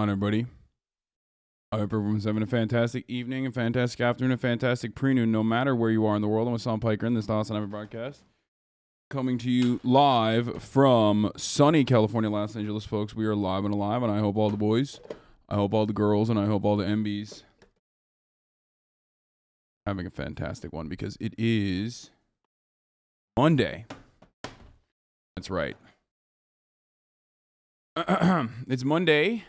on, everybody? I hope everyone's having a fantastic evening, a fantastic afternoon, a fantastic pre-noon, no matter where you are in the world. I'm Hasan Piker in this HasanAbi broadcast. Coming to you live from sunny California, Los Angeles, folks. We are live and alive, and I hope all the boys, I hope all the girls, and I hope all the MBs having a fantastic one, because it is Monday. That's right. It's Monday,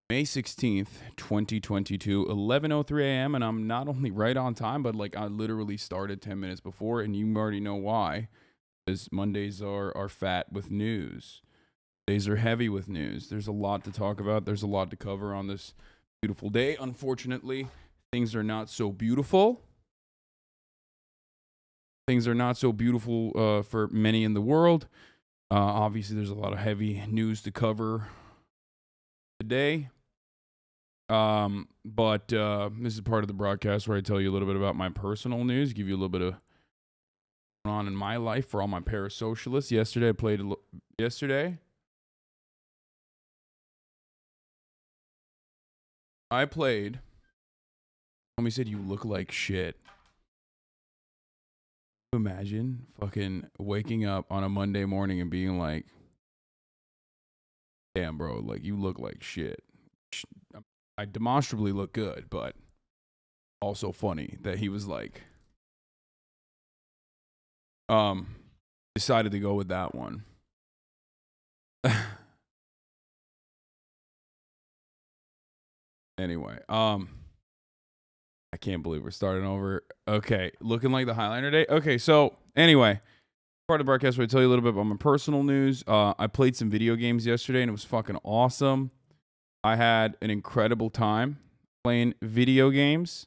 May 16th, 2022, 11:03 a.m. And I'm not only right on time, but like I literally started 10 minutes before, and you already know why. Because Mondays are fat with news. Days are heavy with news. There's a lot to talk about. There's a lot to cover on this beautiful day. Unfortunately, things are not so beautiful. Things are not so beautiful for many in the world. Obviously, there's a lot of heavy news to cover today. But this is part of the broadcast where I tell you a little bit about my personal news, give you a little bit of what's going on in my life for all my parasocialists. Yesterday, I played. Homie said you look like shit. Imagine fucking waking up on a Monday morning and being like, damn, bro, like you look like shit. I demonstrably look good, but also funny that he was like, decided to go with that one. Anyway, I can't believe we're starting over. Okay, looking like the Highlander day. Okay, so anyway, part of the broadcast where I tell you a little bit about my personal news. I played some video games yesterday, and it was fucking awesome. I had an incredible time playing video games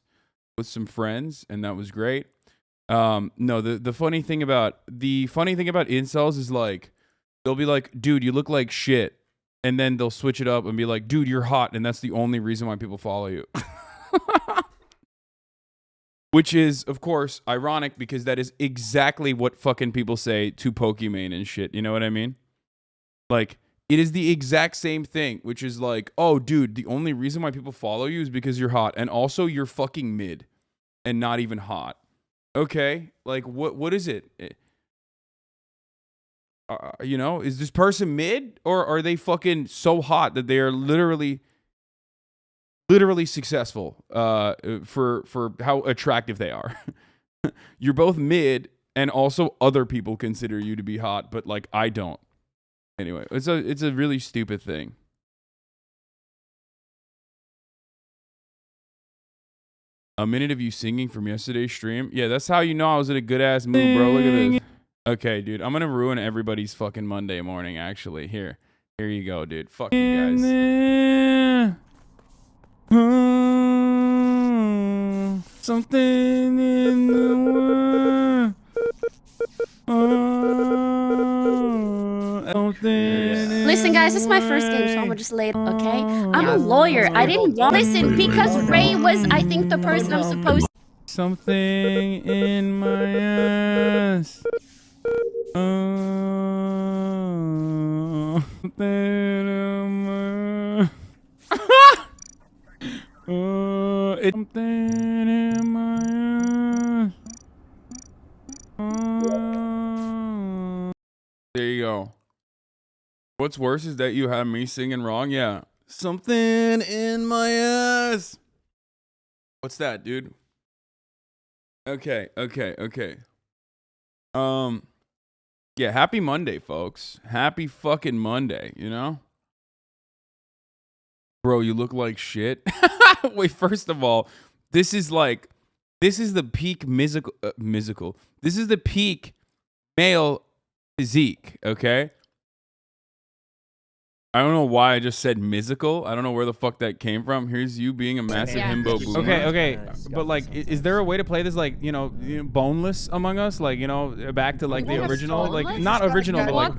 with some friends, and that was great. No, the funny thing about incels is like they'll be like, dude, you look like shit, and then they'll switch it up and be like, dude, you're hot, and that's the only reason why people follow you. Which is, of course, ironic because that is exactly what fucking people say to Pokimane and shit. You know what I mean? Like, it is the exact same thing, which is like, oh, dude, the only reason why people follow you is because you're hot. And also, you're fucking mid and not even hot. Okay? Like, what is it? You know, is this person mid? Or are they fucking so hot that they are literally successful for how attractive they are? You're both mid, and also other people consider you to be hot, but like I don't. Anyway, it's a really stupid thing. A minute of you singing from yesterday's stream? Yeah, that's how you know I was in a good ass mood, bro. Look at this. Okay, dude, I'm gonna ruin everybody's fucking Monday morning. Actually, here you go, dude. Fuck you guys. Something in the world. Listen, guys, this is my first game, so I'm gonna just lay it, okay? I'm a lawyer. I didn't want to listen because Ray was, I think, the person I'm supposed to. Something in my ass. It's something in my ass. There you go. What's worse is that you have me singing wrong. Yeah. Something in my ass. What's that, dude? Okay. Yeah, happy Monday, folks. Happy fucking Monday, you know? Bro, you look like shit. Wait, first of all, this is the peak musical. This is the peak male physique, okay? I don't know why I just said musical. I don't know where the fuck that came from. Here's you being a massive himbo boomer. Okay. But like, is there a way to play this like, you know, boneless Among Us? Like, you know, back to like the original, like not original, but like.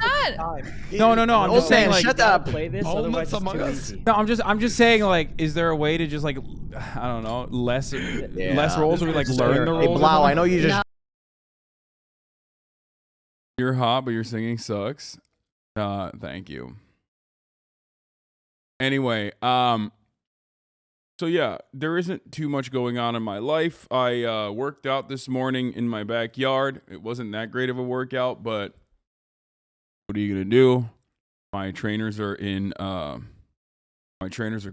No. I'm just saying like. Shut up. Play this, otherwise it's too easy. No, I'm just saying like, is there a way to just like, I don't know, less roles, or we like learn the roles? Hey, Blau, I know you just. You're hot, but your singing sucks. Thank you. Anyway, so yeah, there isn't too much going on in my life. I worked out this morning in my backyard. It wasn't that great of a workout, but what are you gonna do? My trainers are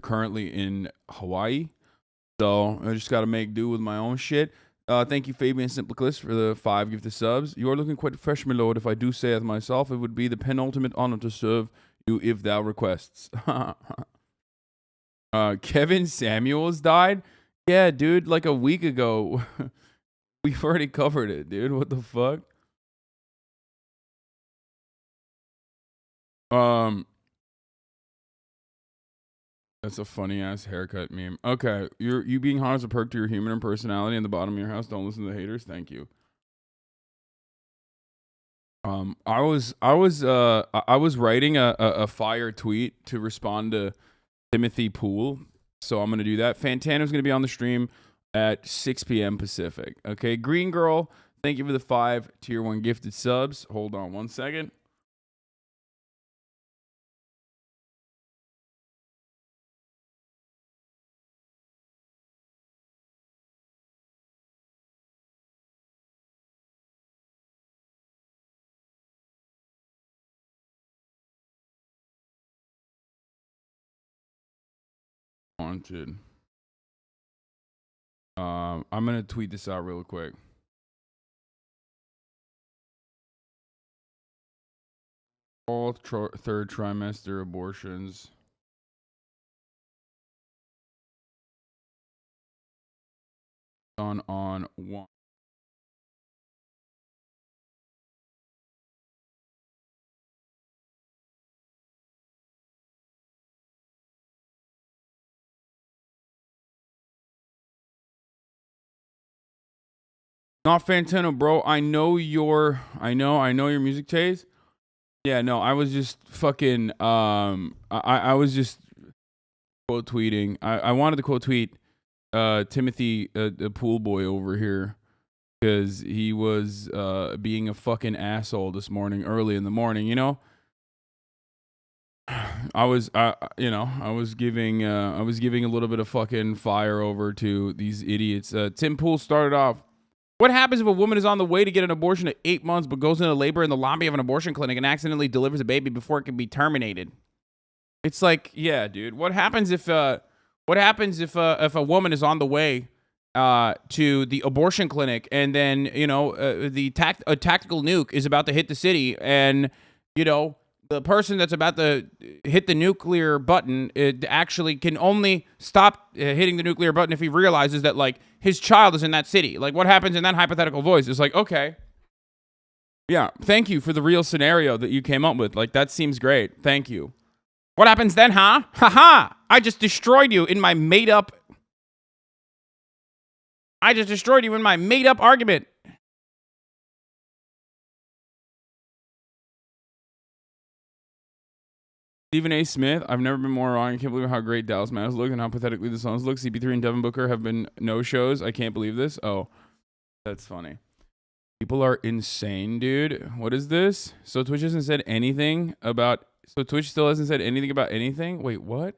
currently in Hawaii, so I just gotta make do with my own shit. Thank you, Fabian Simpliclist, for the 5 gifted subs. You are looking quite fresh, my lord. If I do say it myself, it would be the penultimate honor to serve you if thou requests. Kevin Samuels died? Yeah, dude, like a week ago. We've already covered it, dude. What the fuck? That's a funny ass haircut meme. Okay, you being hot is a perk to your human and personality in the bottom of your house. Don't listen to the haters. Thank you. I was writing a fire tweet to respond to Timothy Poole, so I'm gonna do that. Fantano's gonna be on the stream at 6 p.m. Pacific. Okay, Green Girl, thank you for the 5 tier 1 gifted subs. Hold on 1 second. Wanted. I'm gonna tweet this out real quick. All third trimester abortions. Done on 1. Not Fantano, bro. I know your music taste. Yeah, no, I was just fucking I was just quote tweeting. I wanted to quote tweet Timothy the pool boy over here because he was being a fucking asshole this morning, early in the morning, you know? I was giving a little bit of fucking fire over to these idiots. Tim Pool started off. What happens if a woman is on the way to get an abortion at 8 months but goes into labor in the lobby of an abortion clinic and accidentally delivers a baby before it can be terminated? It's like, yeah, dude. What happens if a woman is on the way to the abortion clinic and then a tactical nuke is about to hit the city and the person that's about to hit the nuclear button, it actually can only stop hitting the nuclear button if he realizes that, like, his child is in that city. Like, what happens in that hypothetical voice? It's like, okay. Yeah, thank you for the real scenario that you came up with. Like, that seems great. Thank you. What happens then, huh? Haha! I just destroyed you in my made-up argument. Stephen A. Smith, I've never been more wrong. I can't believe how great Dallas Mavericks look and how pathetically the Suns look. CP3 and Devin Booker have been no-shows. I can't believe this. Oh, that's funny. People are insane, dude. What is this? So Twitch hasn't said anything about... So Twitch still hasn't said anything about anything? Wait, what?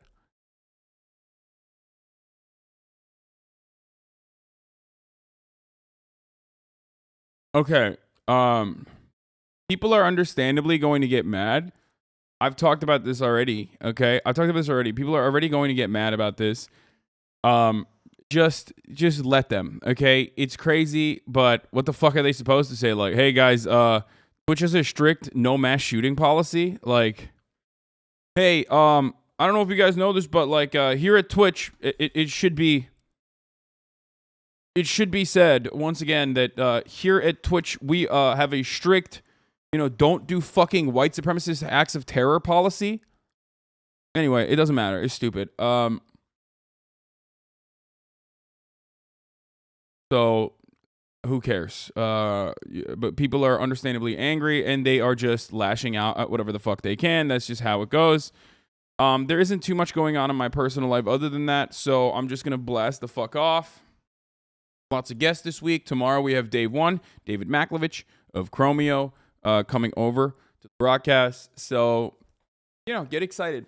Okay. People are understandably going to get mad. I've talked about this already, okay? People are already going to get mad about this. Just let them, okay? It's crazy, but what the fuck are they supposed to say? Like, hey guys, Twitch has a strict no mass shooting policy. Like, hey, I don't know if you guys know this, but like here at Twitch, it should be said once again that here at Twitch we have a strict don't do fucking white supremacist acts of terror policy. Anyway, it doesn't matter. It's stupid. So who cares? But people are understandably angry and they are just lashing out at whatever the fuck they can. That's just how it goes. There isn't too much going on in my personal life other than that, so I'm just gonna blast the fuck off. Lots of guests this week. Tomorrow we have Dave 1, David Maklovich of Chromeo. Coming over to the broadcast. So, get excited.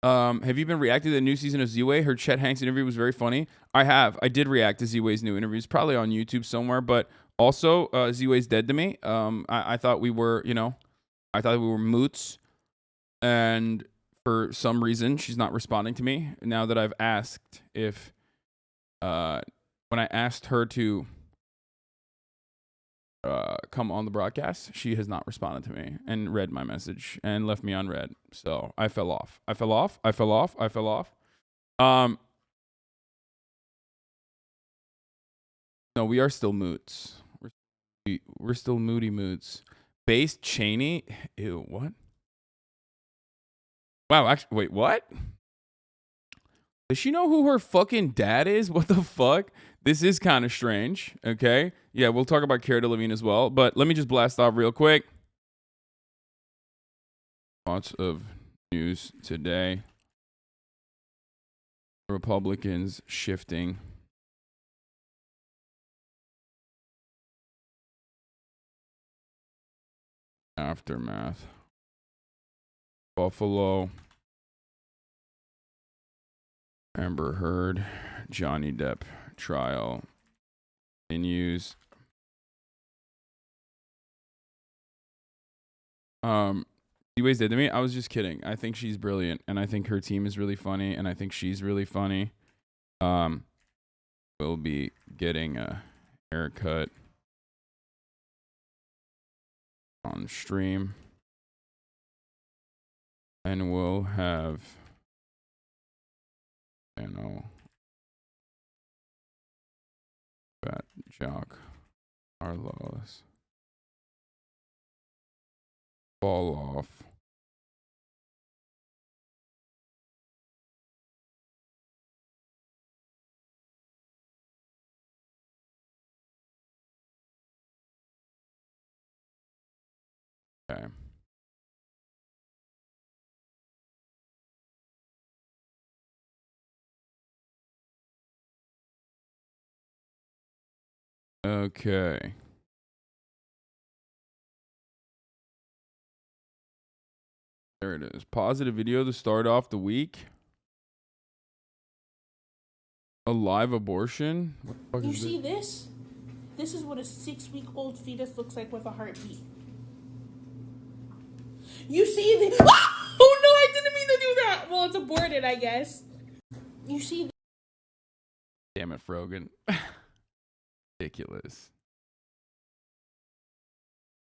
Have you been reacting to the new season of Z-Way? Her Chet Hanks interview was very funny. I have. I did react to Z-Way's new interviews, probably on YouTube somewhere. But also, Z-Way's dead to me. I thought we were, I thought we were moots. And for some reason, she's not responding to me. Now that I've asked if, when I asked her to come on the broadcast, she has not responded to me and read my message and left me unread. So I fell off. No, we are still moots. We're still moody moots. Based Cheney? Ew, what? Wow, actually, wait, what? Does she know who her fucking dad is? What the fuck? This is kind of strange, okay? Yeah, we'll talk about Cara Delevingne as well, but let me just blast off real quick. Lots of news today. Republicans shifting. Aftermath. Buffalo. Amber Heard. Johnny Depp trial continues. Z-Way's dead to me. I was just kidding. I think she's brilliant, and I think her team is really funny, and I think she's really funny. We'll be getting a haircut on stream, and we'll have, Fat Jock Carlos fall off. Okay. Okay. There it is. Positive video to start off the week. A live abortion? What the fuck You is see this? This is what a 6-week-old fetus looks like with a heartbeat. You see the... Oh no, I didn't mean to do that! Well, it's aborted, I guess. You see... Damn it, Frogan. Ridiculous.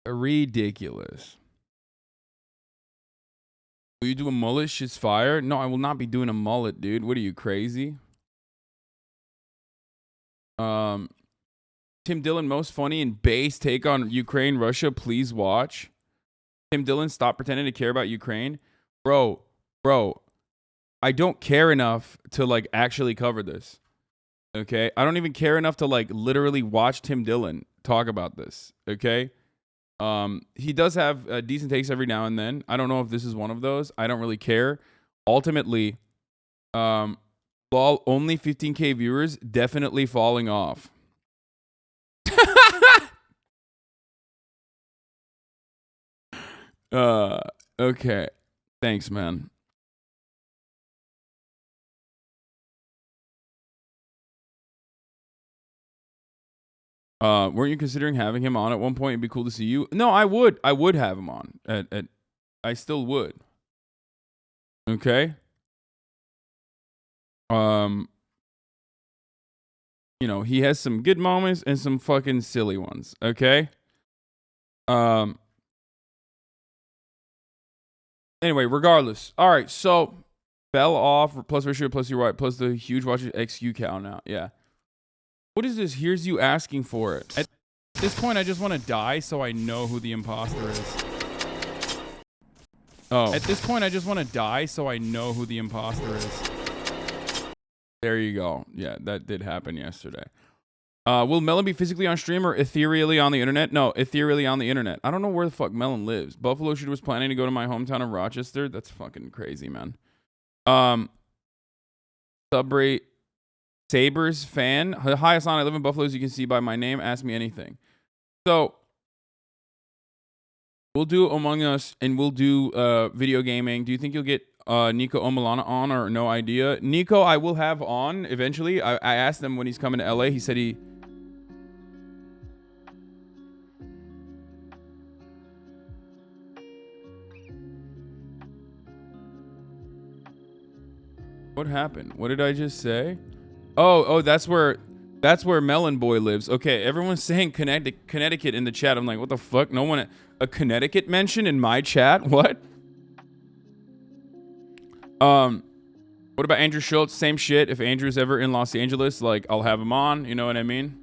Ridiculous. Will you do a mullet? Shit's fire. No, I will not be doing a mullet, dude. What are you, crazy? Tim Dillon, most funny and base take on Ukraine, Russia. Please watch. Tim Dillon, stop pretending to care about Ukraine. Bro, I don't care enough to, like, actually cover this. Okay? I don't even care enough to, like, literally watch Tim Dillon talk about this. Okay? He does have decent takes every now and then. I don't know if this is one of those. I don't really care. Ultimately, lol, only 15K viewers, definitely falling off. Okay. Thanks, man. Weren't you considering having him on at one point? It'd be cool to see you. No, I would. I would have him on. I still would. Okay. You know, he has some good moments and some fucking silly ones. Okay. Anyway, regardless. All right, so fell off plus ratio plus your right plus the huge watch XQ count now. Yeah. What is this? Here's you asking for it. At this point, I just want to die so I know who the imposter is. Oh. At this point, I just want to die so I know who the imposter is. There you go. Yeah, that did happen yesterday. Will Melon be physically on stream or ethereally on the internet? No, ethereally on the internet. I don't know where the fuck Melon lives. Buffalo Shooter was planning to go to my hometown of Rochester. That's fucking crazy, man. Subrate Sabres fan. Hi, Hasan. I live in Buffalo, as you can see by my name. Ask me anything. So, we'll do Among Us and we'll do video gaming. Do you think you'll get Nico Omalana on or no idea. Nico, I will have on eventually. I asked him when he's coming to LA. He said he. What happened? What did I just say? Oh, that's where Melon Boy lives. Okay, everyone's saying Connecticut in the chat. I'm like, what the fuck? No one a Connecticut mention in my chat? What? What about Andrew Schultz? Same shit. If Andrew's ever in Los Angeles, like, I'll have him on. You know what I mean?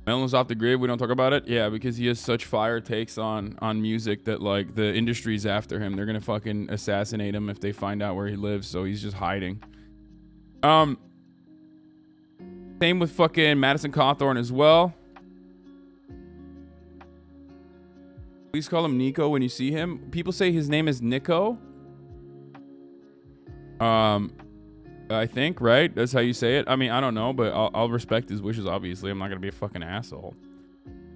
Melon's off the grid. We don't talk about it. Yeah, because he has such fire takes on music that, like, the industry's after him. They're gonna fucking assassinate him if they find out where he lives. So he's just hiding. Same with fucking Madison Cawthorn as well. Please call him Nico when you see him. People say his name is Nico. I think, right? That's how you say it. I mean, I don't know, but I'll respect his wishes, obviously. I'm not going to be a fucking asshole.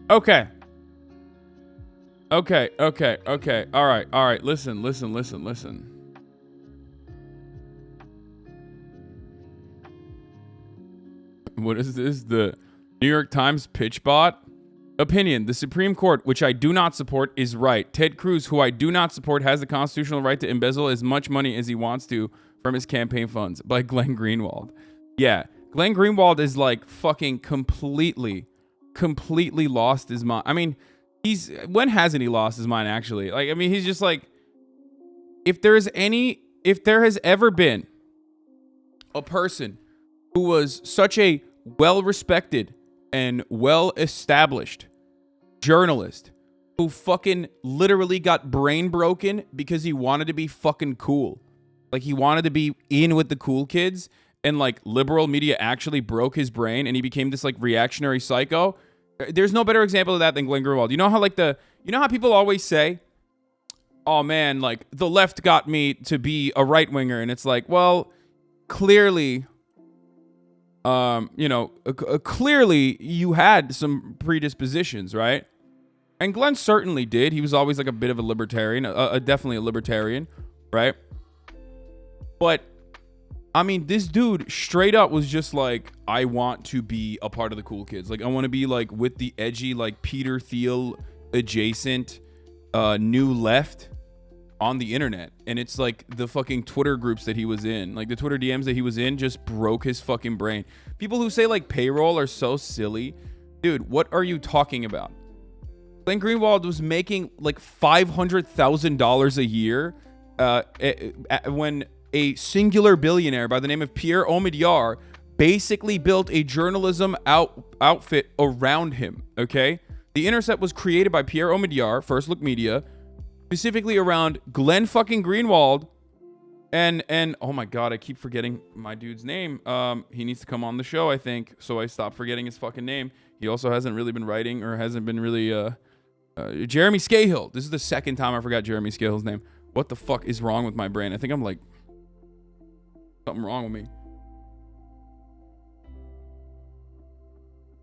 Okay. All right. Listen. What is this? The New York Times pitch bot? Opinion. The Supreme Court, which I do not support, is right. Ted Cruz, who I do not support, has the constitutional right to embezzle as much money as he wants to from his campaign funds. By Glenn Greenwald. Yeah. Glenn Greenwald is like fucking completely lost his mind. I mean, when hasn't he lost his mind actually? Like, I mean, he's just like, if there has ever been a person who was such a well-respected and well-established journalist who fucking literally got brain broken because he wanted to be fucking cool. Like, he wanted to be in with the cool kids, and like liberal media actually broke his brain and he became this like reactionary psycho. There's no better example of that than Glenn Greenwald. You know how people always say, oh man, like the left got me to be a right winger. And it's like, well, clearly, clearly you had some predispositions, right? And Glenn certainly did. He was always like a bit of a libertarian, definitely a libertarian, right? But I mean, this dude straight up was just like, I want to be a part of the cool kids. Like, I want to be like with the edgy, like Peter Thiel adjacent, new left on the internet. And it's like the fucking Twitter groups that he was in, like the Twitter DMs that he was in just broke his fucking brain. People who say like payroll are so silly. Dude, what are you talking about? Glenn Greenwald was making like $500,000 a year when a singular billionaire by the name of Pierre Omidyar basically built a journalism outfit around him, okay? The Intercept was created by Pierre Omidyar, First Look Media, specifically around Glenn fucking Greenwald and oh my god, I keep forgetting my dude's name. He needs to come on the show, I think, so I stopped forgetting his fucking name. He also hasn't really been writing or hasn't been really Jeremy Scahill. This is the second time I forgot Jeremy Scahill's name. What the fuck is wrong with my brain? I think I'm like something wrong with me.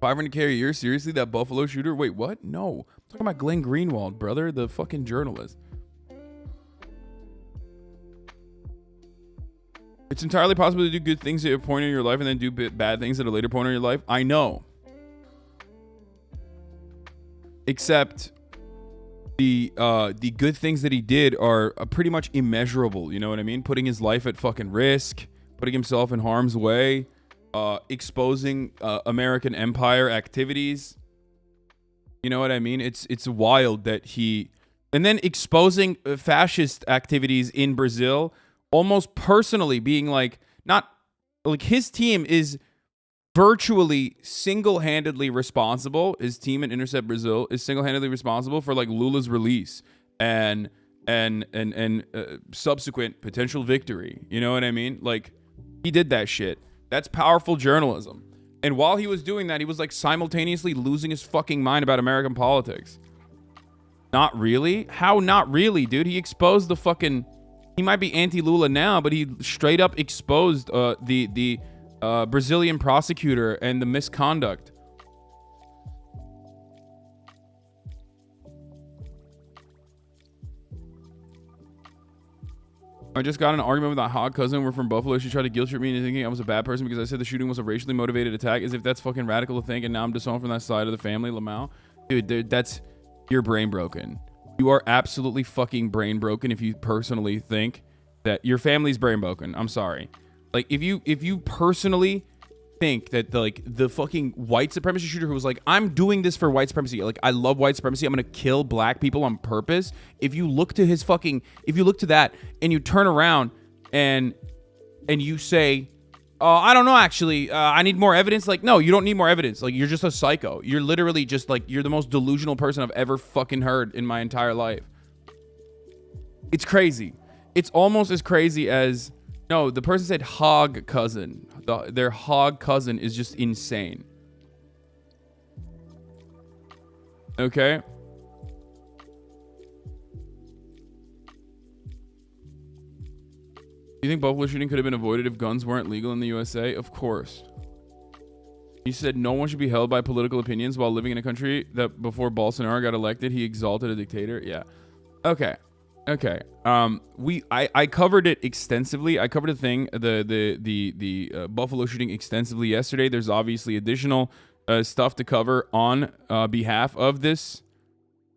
$500K a year? Seriously? That Buffalo shooter? Wait, what? No. I'm talking about Glenn Greenwald, brother. The fucking journalist. It's entirely possible to do good things at a point in your life and then do bad things at a later point in your life. I know. Except the good things that he did are pretty much immeasurable. You know what I mean? Putting his life at fucking risk, putting himself in harm's way, exposing American empire activities. You know what I mean? It's wild that he, and then exposing fascist activities in Brazil, almost personally being like, not like his team is virtually single-handedly responsible. His team at Intercept Brazil is single-handedly responsible for like Lula's release and subsequent potential victory. You know what I mean? Like, he did that shit. That's powerful journalism. And while he was doing that, he was like simultaneously losing his fucking mind about American politics. Not really? How not really, dude? He exposed the fucking, he might be anti-Lula now, but he straight up exposed the Brazilian prosecutor and the misconduct. I just got in an argument with a hot cousin. We're from Buffalo. She tried to guilt trip me into thinking I was a bad person because I said the shooting was a racially motivated attack, as if that's fucking radical to think, and now I'm disowned from that side of the family, Lamau. Dude, that's... You're brain broken. You are absolutely fucking brain broken if you personally think that your family's brain broken. I'm sorry. Like, if you personally think that the fucking white supremacy shooter who was like, I'm doing this for white supremacy, like, I love white supremacy, I'm gonna kill black people on purpose. If you look to that and you turn around and you say, oh, I don't know, actually, I need more evidence. Like, no, you don't need more evidence. Like, you're just a psycho. You're literally just like, you're the most delusional person I've ever fucking heard in my entire life. It's crazy. It's almost as crazy as, no, the person said hog cousin. Their hog cousin is just insane. Okay. Do you think Buffalo shooting could have been avoided if guns weren't legal in the USA? Of course. He said no one should be held by political opinions while living in a country that before Bolsonaro got elected, he exalted a dictator. Yeah. Okay. Okay. I covered it extensively. I covered the Buffalo shooting extensively yesterday. There's obviously additional stuff to cover on behalf of this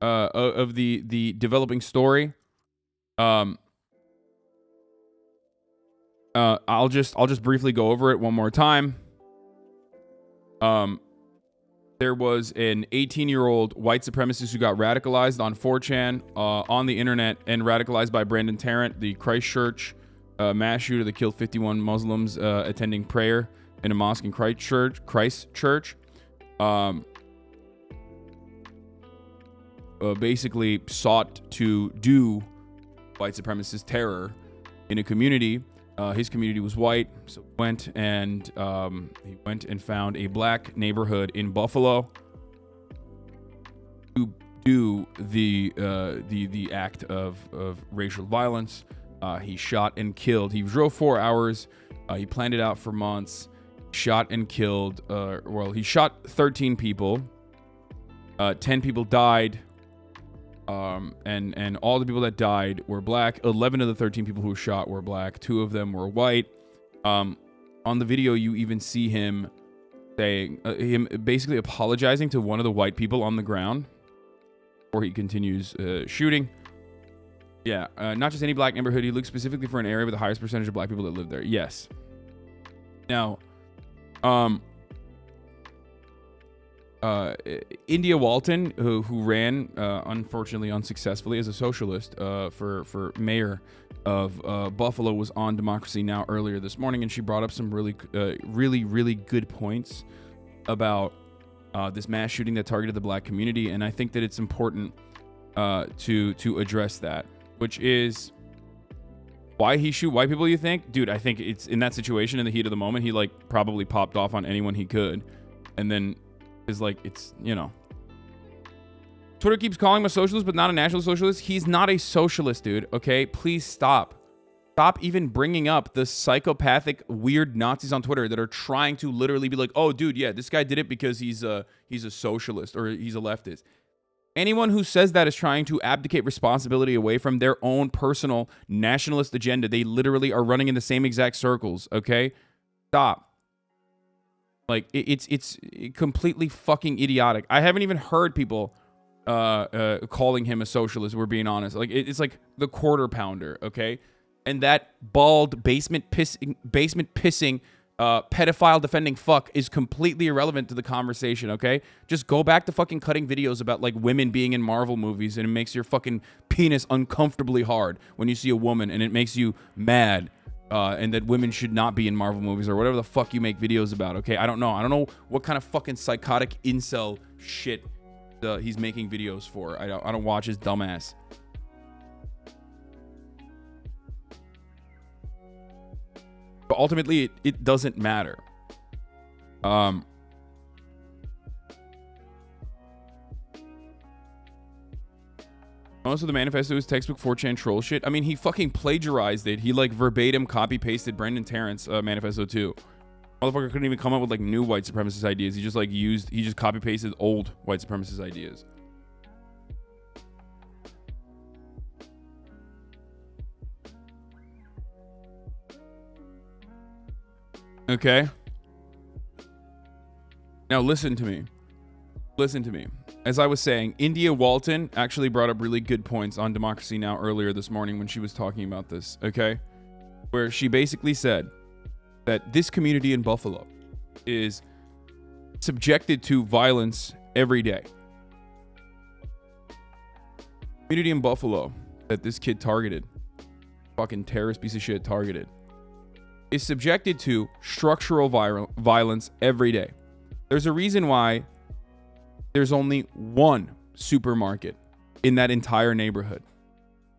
of the developing story. I'll just briefly go over it one more time. There was an 18-year-old white supremacist who got radicalized on 4chan on the internet and radicalized by Brandon Tarrant, the Christchurch mass shooter that killed 51 Muslims attending prayer in a mosque in Christchurch. Basically sought to do white supremacist terror in a community. His community was white, so he went and found a black neighborhood in Buffalo to do the act of racial violence. He shot and killed. He drove 4 hours. He planned it out for months. Shot and killed. He shot 13 people. 10 people died. And all the people that died were black. 11 of the 13 people who were shot were black. 2 of them were white. On the video, you even see him saying, him basically apologizing to one of the white people on the ground before he continues shooting. Yeah, not just any black neighborhood. He looked specifically for an area with the highest percentage of black people that live there. Yes. Now, India Walton, who ran unfortunately unsuccessfully as a socialist for mayor of Buffalo, was on Democracy Now! Earlier this morning, and she brought up some really good points about this mass shooting that targeted the black community, and I think that it's important to address that, which is why he shoot white people. You think, dude? I think it's in that situation, in the heat of the moment, he like probably popped off on anyone he could, and then is like, it's, you know, Twitter keeps calling him a socialist but not a national socialist. He's not a socialist, dude. Okay, please stop even bringing up the psychopathic weird Nazis on Twitter that are trying to literally be like, oh dude, yeah, this guy did it because he's a socialist or he's a leftist. Anyone who says that is trying to abdicate responsibility away from their own personal nationalist agenda. They literally are running in the same exact circles. Okay, stop. Like, it's completely fucking idiotic. I haven't even heard people calling him a socialist, we're being honest. Like, it's like the quarter pounder, okay? And that bald basement pissing pedophile defending fuck is completely irrelevant to the conversation, okay? Just go back to fucking cutting videos about like women being in Marvel movies, and it makes your fucking penis uncomfortably hard when you see a woman, and it makes you mad. And that women should not be in Marvel movies or whatever the fuck you make videos about, okay? I don't know what kind of fucking psychotic incel shit he's making videos for. I don't watch his dumbass. But ultimately, it doesn't matter. Most of the manifesto is textbook 4chan troll shit. I mean, he fucking plagiarized it. He like verbatim copy pasted Brandon Tarrant's manifesto too. Motherfucker couldn't even come up with like new white supremacist ideas. He just copy pasted old white supremacist ideas. Okay? Now listen to me. Listen to me. As I was saying, India Walton actually brought up really good points on Democracy Now! Earlier this morning when she was talking about this, okay? Where she basically said that this community in Buffalo is subjected to violence every day. Community in Buffalo that this kid targeted, fucking terrorist piece of shit targeted, is subjected to structural violence every day. There's a reason why there's only one supermarket in that entire neighborhood.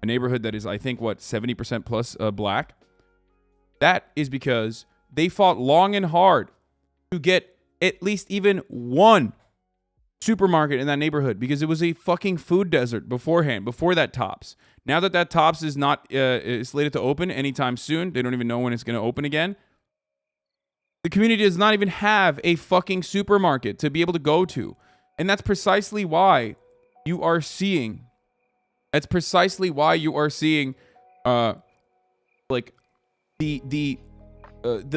A neighborhood that is, I think, what, 70% plus black? That is because they fought long and hard to get at least even one supermarket in that neighborhood, because it was a fucking food desert beforehand, before that Tops. Now that that Tops is not slated to open anytime soon, they don't even know when it's going to open again. The community does not even have a fucking supermarket to be able to go to. And that's precisely why you are seeing, like the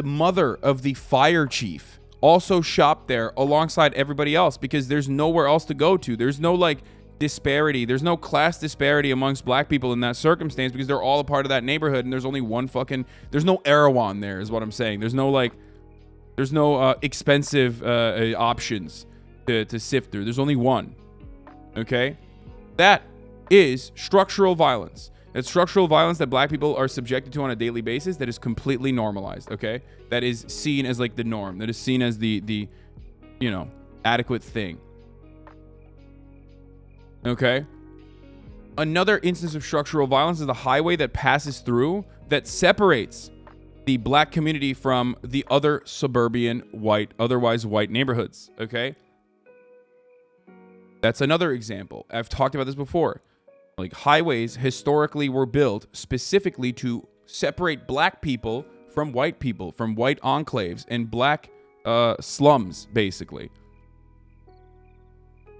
mother of the fire chief also shopped there alongside everybody else, because there's nowhere else to go to. There's no like disparity. There's no class disparity amongst black people in that circumstance, because they're all a part of that neighborhood, and there's only one fucking, there's no Erewhon there is what I'm saying. There's no expensive options to sift through. There's only one. Okay? That is structural violence. It's structural violence that black people are subjected to on a daily basis that is completely normalized, okay? That is seen as like the norm. That is seen as the you know, adequate thing. Okay? Another instance of structural violence is the highway that passes through that separates the black community from the other suburban otherwise white neighborhoods, okay? That's another example. I've talked about this before. Like, highways historically were built specifically to separate black people, from white enclaves and black slums, basically.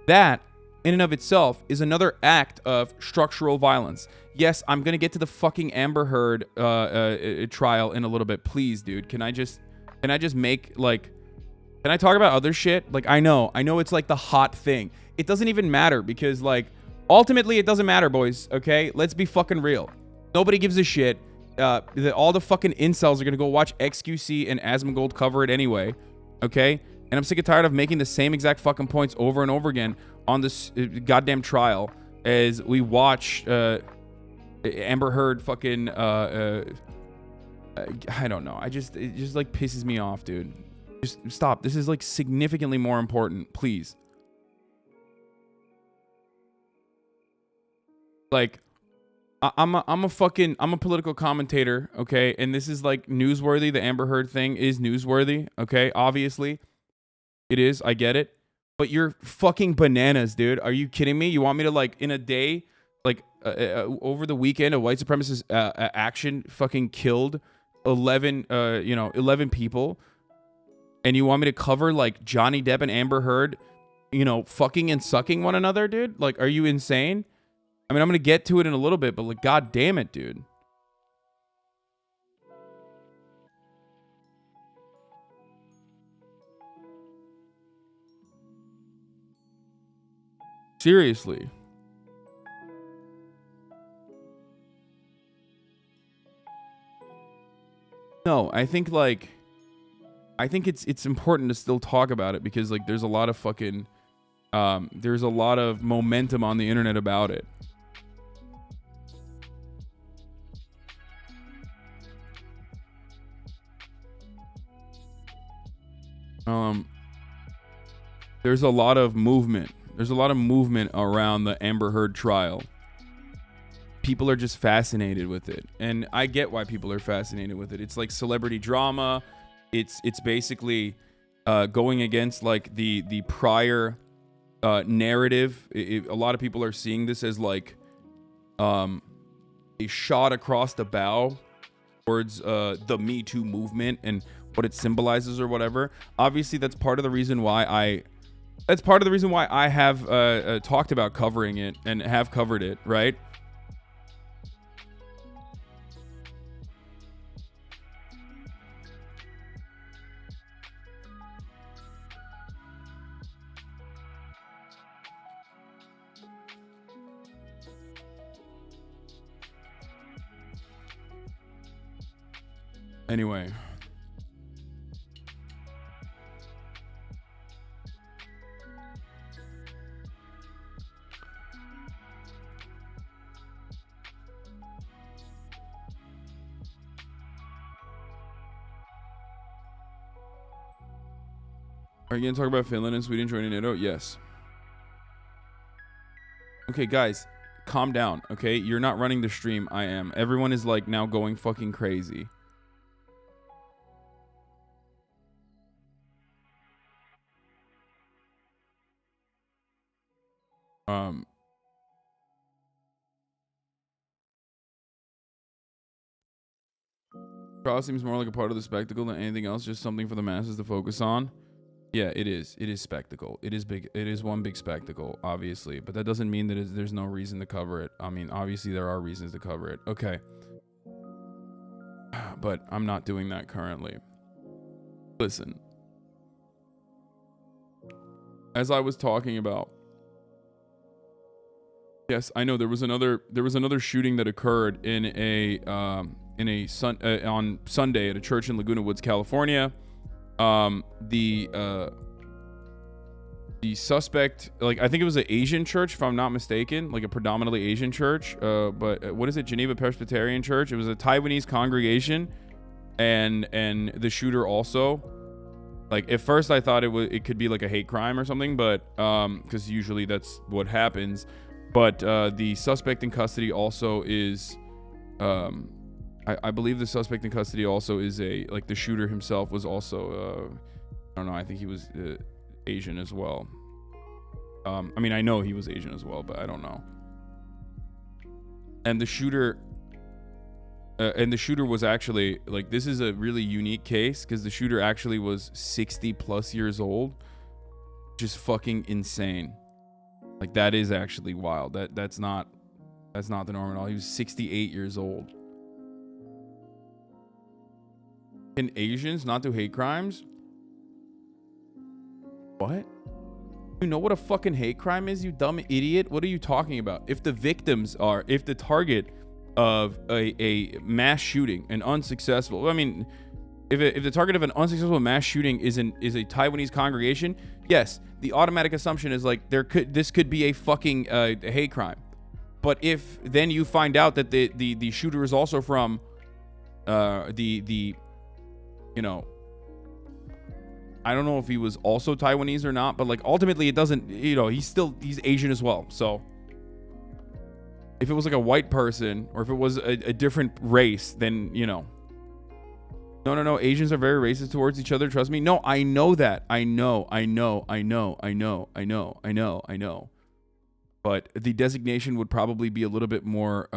That, in and of itself, is another act of structural violence. Yes, I'm going to get to the fucking Amber Heard trial in a little bit. Please, dude. Can I just make, like... Can I talk about other shit? Like, I know it's like the hot thing. It doesn't even matter, because, like, ultimately, it doesn't matter, boys, okay? Let's be fucking real. Nobody gives a shit. That all the fucking incels are going to go watch XQC and Asmongold cover it anyway, okay? And I'm sick and tired of making the same exact fucking points over and over again on this goddamn trial as we watch Amber Heard fucking... I don't know. It just, like, pisses me off, dude. Just stop. This is, like, significantly more important, please. Like, I'm a political commentator, okay? And this is, like, newsworthy. The Amber Heard thing is newsworthy, okay? Obviously. It is. I get it. But you're fucking bananas, dude. Are you kidding me? You want me to, like, in a day, like, over the weekend, a white supremacist action fucking killed 11 people? And you want me to cover, like, Johnny Depp and Amber Heard, fucking and sucking one another, dude? Like, are you insane? I mean, I'm going to get to it in a little bit, but, like, god damn it, dude. Seriously. No, I think it's important to still talk about it, because, like, there's a lot of fucking there's a lot of momentum on the internet about it. There's a lot of movement. There's a lot of movement around the Amber Heard trial. People are just fascinated with it, and I get why people are fascinated with it. It's like celebrity drama. It's basically going against, like, the prior narrative. A lot of people are seeing this as, like, a shot across the bow towards the Me Too movement and what it symbolizes or whatever. Obviously, that's part of the reason why I have talked about covering it and have covered it, right? Anyway. Are you going to talk about Finland and Sweden joining NATO? Yes. Okay, guys, calm down, okay? You're not running the stream. I am. Everyone is, like, now going fucking crazy. Trial seems more like a part of the spectacle than anything else, just something for the masses to focus on. Yeah, it is. It is spectacle. It is big. It is one big spectacle, obviously. But that doesn't mean that there's no reason to cover it. I mean, obviously there are reasons to cover it. Okay. But I'm not doing that currently. Listen. As I was talking about. Yes, I know there was another shooting that occurred on Sunday at a church in Laguna Woods, California. The suspect, like, I think it was an Asian church, if I'm not mistaken, like a predominantly Asian church. But what is it? Geneva Presbyterian Church. It was a Taiwanese congregation, and the shooter also. Like, at first I thought it could be like a hate crime or something, but because usually that's what happens. But the suspect in custody also is, I believe the suspect in custody also is the shooter himself was also, I don't know, I think he was Asian as well. I mean, I know he was Asian as well, but I don't know. And the shooter was actually, like, this is a really unique case because the shooter actually was 60 plus years old, which is fucking insane. Like, that is actually wild. That's not the norm at all. He was 68 years old. Can Asians not do hate crimes? What? You know what a fucking hate crime is, you dumb idiot? What are you talking about? If the target of a mass shooting, an unsuccessful, I mean, if the target of an unsuccessful mass shooting is a Taiwanese congregation, yes, the automatic assumption is like this could be a fucking hate crime. But if then you find out that the shooter is also from you know, I don't know if he was also Taiwanese or not, but like ultimately it doesn't, you know, he's Asian as well. So if it was like a white person or if it was a different race, then, you know. No. Asians are very racist towards each other. Trust me. No, I know that. I know. But the designation would probably be a little bit more,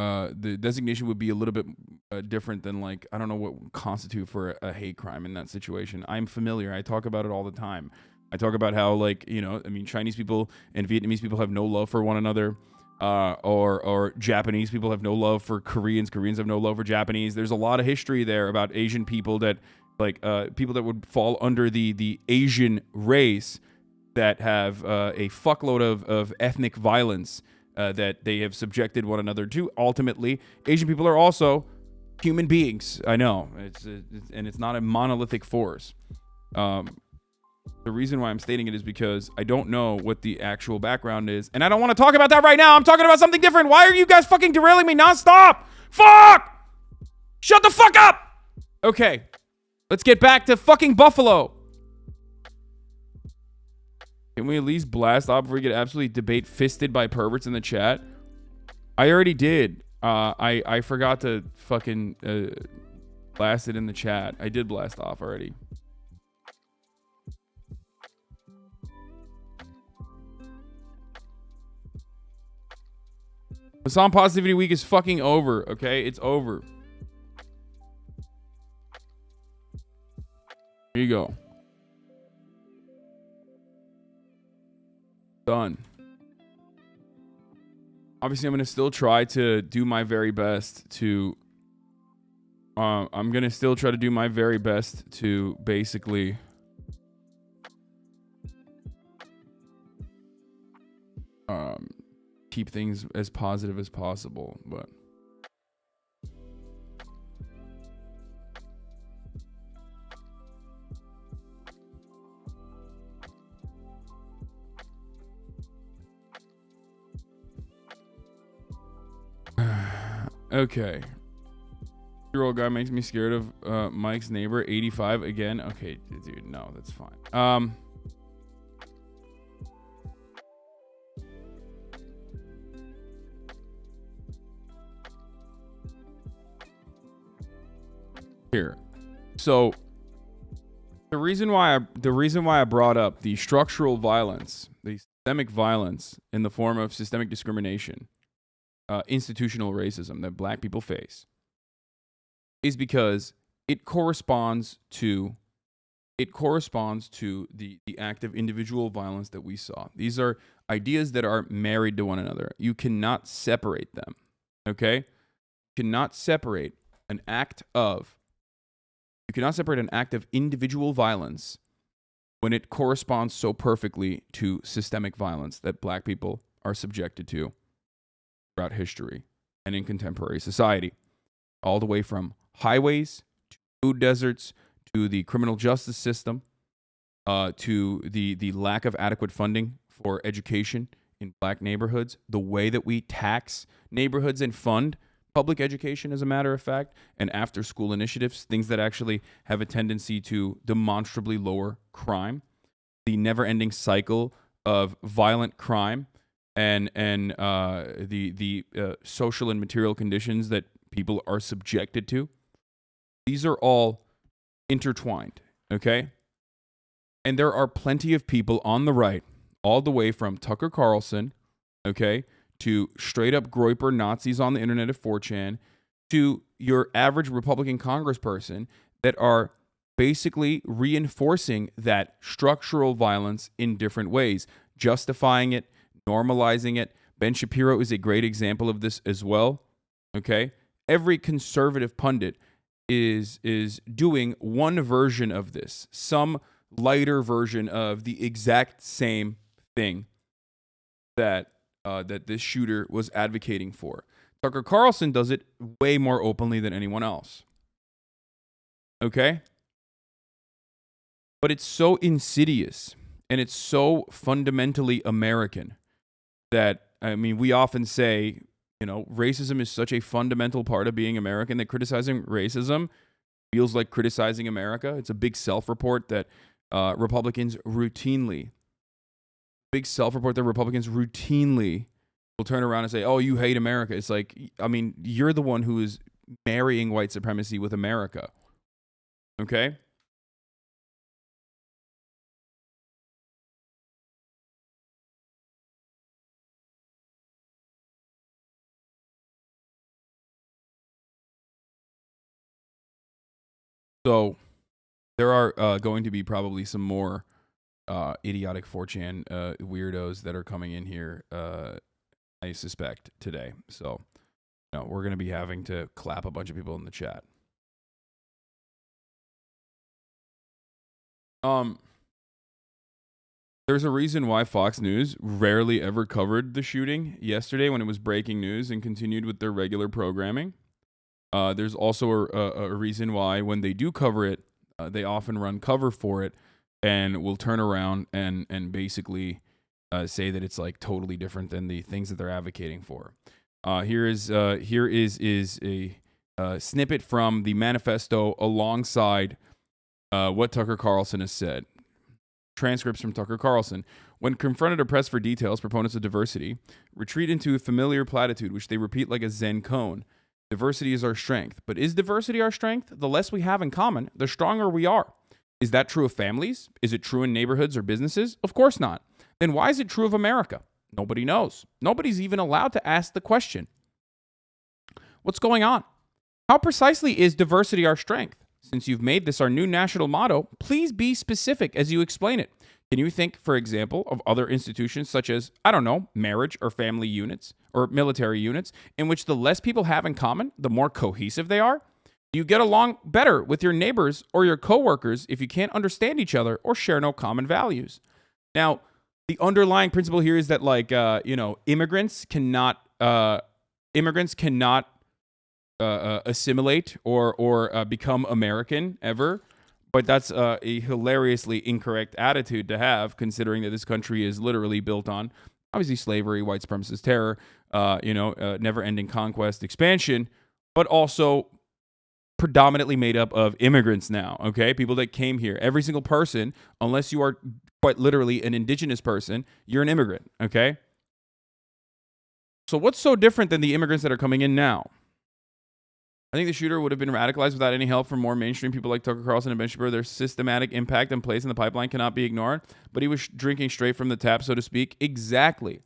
different than, like, I don't know what would constitute for a hate crime in that situation. I'm familiar. I talk about it all the time. I talk about how, like, you know, I mean, Chinese people and Vietnamese people have no love for one another. Or Japanese people have no love for Koreans. Koreans have no love for Japanese. There's a lot of history there about Asian people that, like, people that would fall under the Asian race that have a fuckload of ethnic violence that they have subjected one another to. Ultimately, Asian people are also human beings. I know it's not a monolithic force. The reason why I'm stating it is because I don't know what the actual background is, and I don't want to talk about that right now. I'm talking about something different. Why are you guys fucking derailing me nonstop? Fuck! Shut the fuck up! Okay, let's get back to fucking Buffalo. Can we at least blast off before we get absolutely debate fisted by perverts in the chat? I already did. I forgot to fucking blast it in the chat. I did blast off already. Hasan Positivity Week is fucking over, okay? It's over. Here you go. Done. Obviously, I'm going to still try to do my very best to... I'm going to still try to do my very best to basically... keep things as positive as possible, but Okay. Year-old guy makes me scared of Mike's neighbor, 85 again. Okay, dude, no, that's fine. Here. So the reason why I brought up the structural violence, the systemic violence in the form of systemic discrimination, institutional racism that black people face, is because it corresponds to the act of individual violence that we saw. These are ideas that are married to one another. You cannot separate them. Okay? You cannot separate an act of individual violence when it corresponds so perfectly to systemic violence that black people are subjected to throughout history and in contemporary society. All the way from highways to food deserts to the criminal justice system, to the lack of adequate funding for education in black neighborhoods, the way that we tax neighborhoods and fund public education, as a matter of fact, and after-school initiatives, things that actually have a tendency to demonstrably lower crime, the never-ending cycle of violent crime, and the social and material conditions that people are subjected to. These are all intertwined, okay? And there are plenty of people on the right, all the way from Tucker Carlson, okay, to straight up Groyper Nazis on the internet of 4chan, to your average Republican congressperson, that are basically reinforcing that structural violence in different ways, justifying it, normalizing it. Ben Shapiro is a great example of this as well. Okay? Every conservative pundit is doing one version of this, some lighter version of the exact same thing that this shooter was advocating for. Tucker Carlson does it way more openly than anyone else. Okay? But it's so insidious and it's so fundamentally American that, I mean, we often say, you know, racism is such a fundamental part of being American that criticizing racism feels like criticizing America. It's a big self-report that Republicans routinely will turn around and say, oh, you hate America. It's like, I mean, you're the one who is marrying white supremacy with America. Okay? So there are going to be probably some more idiotic 4chan weirdos that are coming in here, I suspect, today. So, you know, we're going to be having to clap a bunch of people in the chat. There's a reason why Fox News rarely ever covered the shooting yesterday when it was breaking news and continued with their regular programming. There's also a reason why when they do cover it, they often run cover for it and will turn around and basically say that it's like totally different than the things that they're advocating for. Here is a snippet from the manifesto alongside what Tucker Carlson has said. Transcripts from Tucker Carlson. When confronted or pressed for details, proponents of diversity retreat into a familiar platitude which they repeat like a Zen koan. Diversity is our strength. But is diversity our strength? The less we have in common, the stronger we are. Is that true of families? Is it true in neighborhoods or businesses? Of course not. Then why is it true of America? Nobody knows. Nobody's even allowed to ask the question. What's going on? How precisely is diversity our strength? Since you've made this our new national motto, please be specific as you explain it. Can you think, for example, of other institutions such as, I don't know, marriage or family units or military units in which the less people have in common, the more cohesive they are? Do you get along better with your neighbors or your coworkers if you can't understand each other or share no common values? Now, the underlying principle here is that, like, immigrants cannot assimilate or become American ever. But that's a hilariously incorrect attitude to have, considering that this country is literally built on, obviously, slavery, white supremacist terror, never-ending conquest expansion, but also predominantly made up of immigrants now, okay? People that came here. Every single person, unless you are quite literally an indigenous person, you're an immigrant, okay? So what's so different than the immigrants that are coming in now? I think the shooter would have been radicalized without any help from more mainstream people like Tucker Carlson and Ben Shapiro. Their systematic impact and place in the pipeline cannot be ignored, but he was drinking straight from the tap, so to speak. Exactly.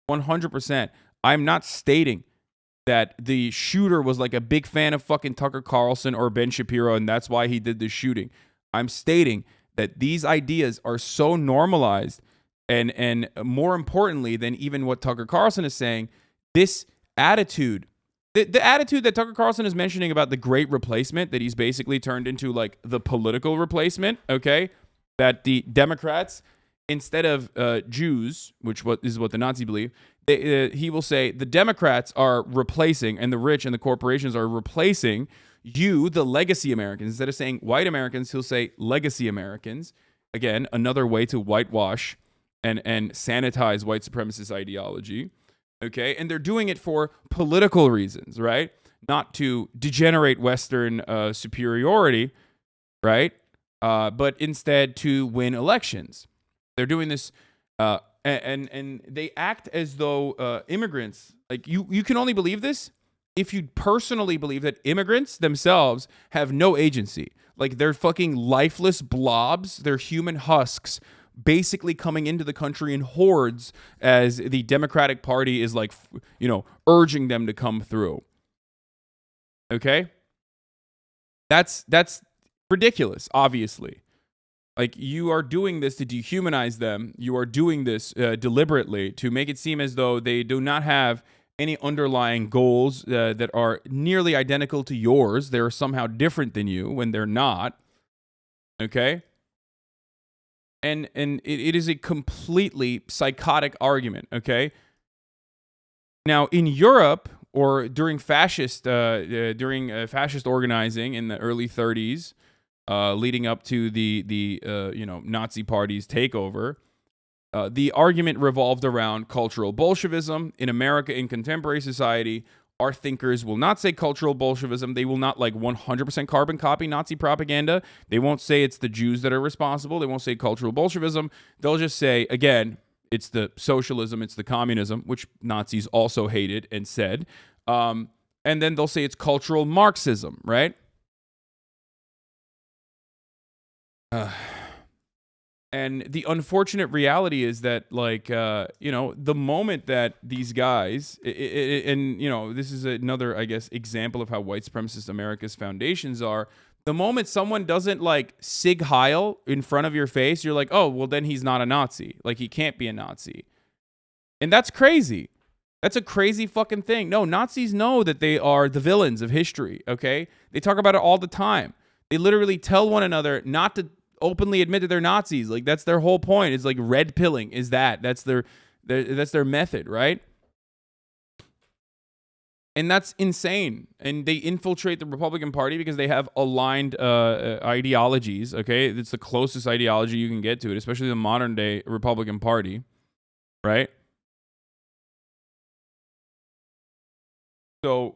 100%. I'm not stating that the shooter was like a big fan of fucking Tucker Carlson or Ben Shapiro, and that's why he did the shooting. I'm stating that these ideas are so normalized, and more importantly than even what Tucker Carlson is saying, this attitude, the attitude that Tucker Carlson is mentioning about the great replacement, that he's basically turned into like the political replacement, okay? That the Democrats, instead of Jews, which is what the Nazi believe, he will say the Democrats are replacing, and the rich and the corporations are replacing you, the legacy Americans. Instead of saying white Americans, he'll say legacy Americans. Again, another way to whitewash and sanitize white supremacist ideology. Okay, and they're doing it for political reasons, right? Not to degenerate Western superiority, right? But instead to win elections. They're doing this, and they act as though immigrants, like you can only believe this if you personally believe that immigrants themselves have no agency. Like they're fucking lifeless blobs, they're human husks, basically coming into the country in hordes as the Democratic Party is like, urging them to come through. Okay? That's ridiculous, obviously. Like, you are doing this to dehumanize them. You are doing this deliberately to make it seem as though they do not have any underlying goals that are nearly identical to yours. They're somehow different than you when they're not. Okay? And it is a completely psychotic argument, okay? Now, in Europe, or during fascist organizing in the early 30s, leading up to the Nazi Party's takeover, the argument revolved around cultural Bolshevism. In America, in contemporary society, our thinkers will not say cultural Bolshevism. They will not 100% carbon copy Nazi propaganda. They won't say it's the Jews that are responsible. They won't say cultural Bolshevism. They'll just say, again, it's the socialism, it's the communism, which Nazis also hated and said. And then they'll say it's cultural Marxism, right? And the unfortunate reality is that, the moment that these guys, this is another, I guess, example of how white supremacist America's foundations are. The moment someone doesn't Sig Heil in front of your face, you're like, oh, well, then he's not a Nazi. Like, he can't be a Nazi. And that's crazy. That's a crazy fucking thing. No, Nazis know that they are the villains of history, okay? They talk about it all the time. They literally tell one another not to openly admit that they're Nazis. Like, that's their whole point. It's like red pilling is that's their method, right? And that's insane. And they infiltrate the Republican Party because they have aligned ideologies, okay? It's the closest ideology you can get to it, especially the modern day Republican Party, right? So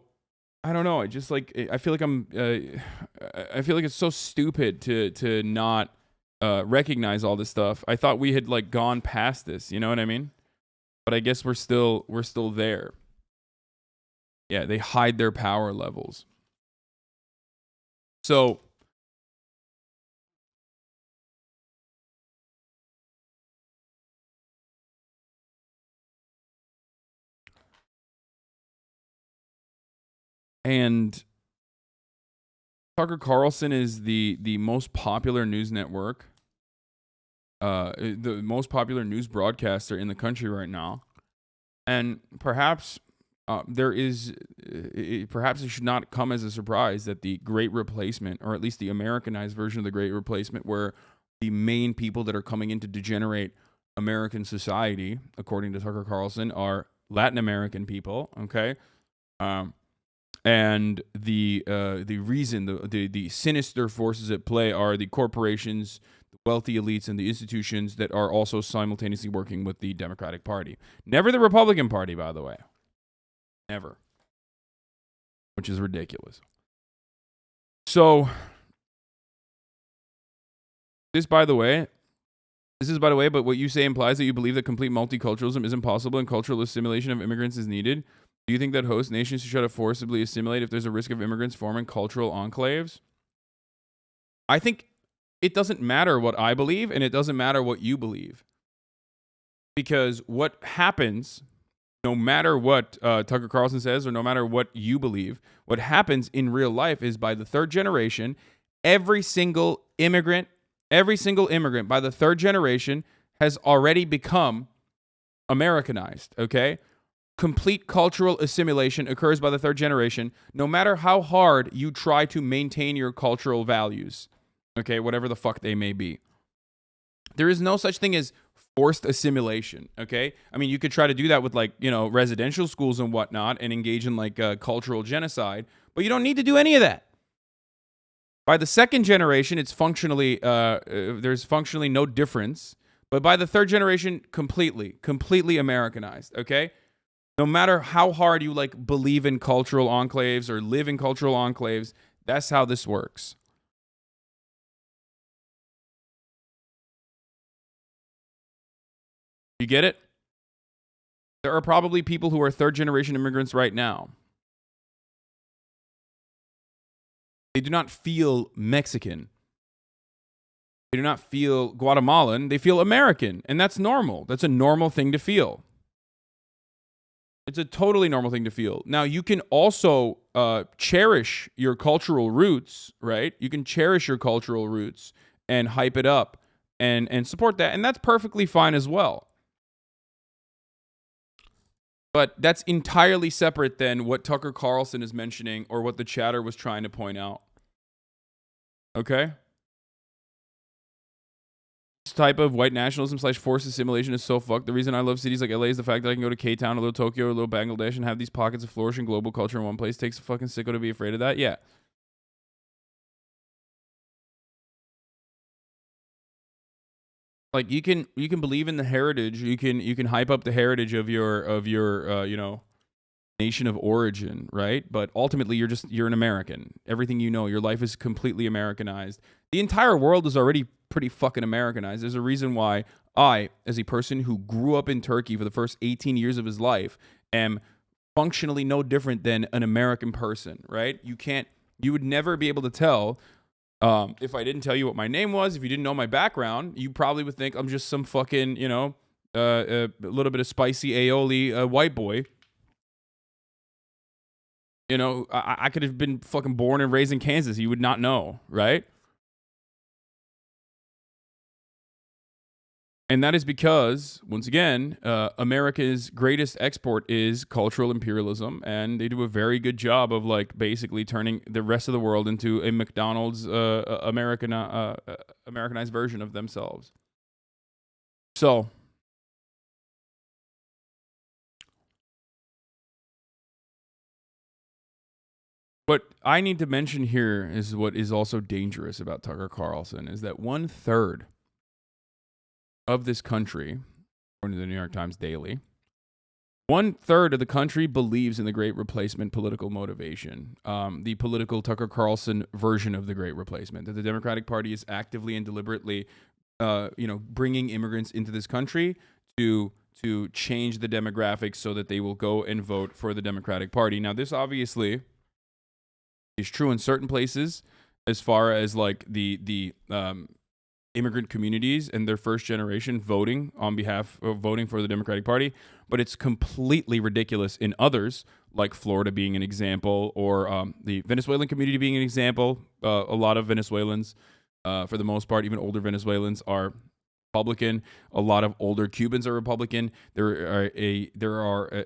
I don't know. I just I feel like I feel like it's so stupid to not recognize all this stuff. I thought we had gone past this. You know what I mean? But I guess we're still there. Yeah, they hide their power levels. So and Tucker Carlson is the most popular news network, the most popular news broadcaster in the country right now. And perhaps perhaps it should not come as a surprise that the Great Replacement, or at least the Americanized version of the Great Replacement, where the main people that are coming in to degenerate American society, according to Tucker Carlson, are Latin American people, okay? And the reason, the sinister forces at play are the corporations, the wealthy elites, and the institutions that are also simultaneously working with the Democratic Party. Never the Republican Party, by the way. Never. Which is ridiculous. So, this is by the way, but what you say implies that you believe that complete multiculturalism is impossible and cultural assimilation of immigrants is needed. Do you think that host nations should try to forcibly assimilate if there's a risk of immigrants forming cultural enclaves? I think it doesn't matter what I believe, and it doesn't matter what you believe. Because what happens, no matter what Tucker Carlson says or no matter what you believe, what happens in real life is by the third generation, every single immigrant by the third generation has already become Americanized, okay? Complete cultural assimilation occurs by the third generation, no matter how hard you try to maintain your cultural values, okay, whatever the fuck they may be. There is no such thing as forced assimilation, okay? I mean, you could try to do that with, like, you know, residential schools and whatnot and engage in, like, cultural genocide, but you don't need to do any of that. By the second generation, it's functionally, there's functionally no difference, but by the third generation, completely Americanized, okay? No matter how hard you, like, believe in cultural enclaves or live in cultural enclaves, that's how this works. You get it? There are probably people who are third-generation immigrants right now. They do not feel Mexican. They do not feel Guatemalan. They feel American, and that's normal. That's a normal thing to feel. It's a totally normal thing to feel. Now, you can also cherish your cultural roots, right? You can cherish your cultural roots and hype it up and support that, and that's perfectly fine as well. But that's entirely separate than what Tucker Carlson is mentioning or what the chatter was trying to point out. Okay? This type of white nationalism / forced assimilation is so fucked. The reason I love cities like LA is the fact that I can go to K-Town, a little Tokyo, a little Bangladesh, and have these pockets of flourishing global culture in one place. Takes a fucking sicko to be afraid of that. Yeah. Like, you can believe in the heritage. You can hype up the heritage of your you know, nation of origin, right? But ultimately, you're an American. Everything you know, your life is completely Americanized. The entire world is already pretty fucking Americanized. There's a reason why I, as a person who grew up in Turkey for the first 18 years of his life, am functionally no different than an American person, right? You would never be able to tell. If I didn't tell you what my name was, if you didn't know my background, you probably would think I'm just some fucking, you know, a little bit of spicy aioli white boy. You know, I could have been fucking born and raised in Kansas. You would not know, right? And that is because, once again, America's greatest export is cultural imperialism, and they do a very good job of, like, basically turning the rest of the world into a McDonald's Americanized version of themselves. So, what I need to mention here is what is also dangerous about Tucker Carlson is that 1/3 of this country, according to the New York Times Daily, 1/3 of the country believes in the Great Replacement political motivation, the political Tucker Carlson version of the Great Replacement, that the Democratic Party is actively and deliberately, you know, bringing immigrants into this country to change the demographics so that they will go and vote for the Democratic Party. Now, this obviously is true in certain places, as far as, like, the immigrant communities and their first generation voting on behalf of voting for the Democratic Party, but it's completely ridiculous in others, like Florida being an example, or the Venezuelan community being an example. A lot of Venezuelans, for the most part, even older Venezuelans, are Republican. A lot of older Cubans are Republican. There's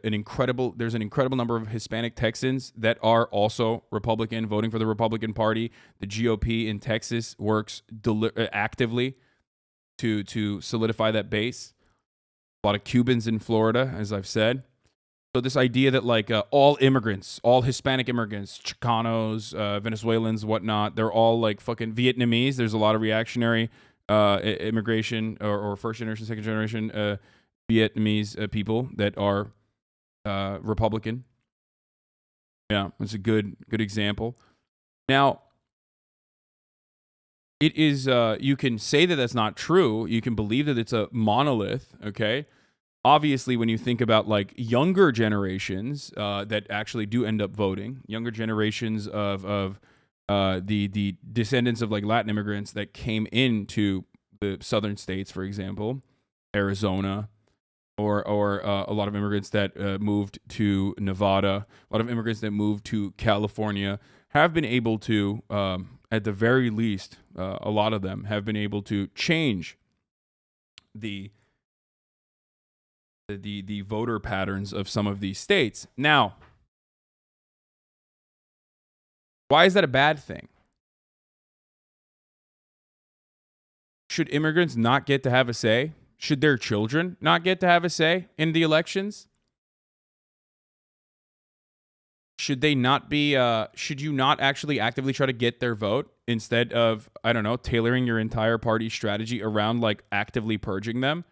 an incredible number of Hispanic Texans that are also Republican, voting for the Republican Party. The GOP in Texas works actively to solidify that base. A lot of Cubans in Florida, as I've said. So this idea that, like, all immigrants, all Hispanic immigrants, Chicanos, Venezuelans, whatnot, they're all, like, fucking Vietnamese. There's a lot of reactionary immigration or first generation, second generation Vietnamese people that are Republican. Yeah, it's a good example. Now, it is, you can say that that's not true. You can believe that it's a monolith, okay? Obviously, when you think about like younger generations that actually do end up voting, younger generations of the descendants of like Latin immigrants that came into the southern states, for example, Arizona, or a lot of immigrants that moved to Nevada, a lot of immigrants that moved to California have been able to, at the very least, a lot of them have been able to change the voter patterns of some of these states. Now, why is that a bad thing? Should immigrants not get to have a say? Should their children not get to have a say in the elections? Should they not be, should you not actually actively try to get their vote instead of, I don't know, tailoring your entire party strategy around like actively purging them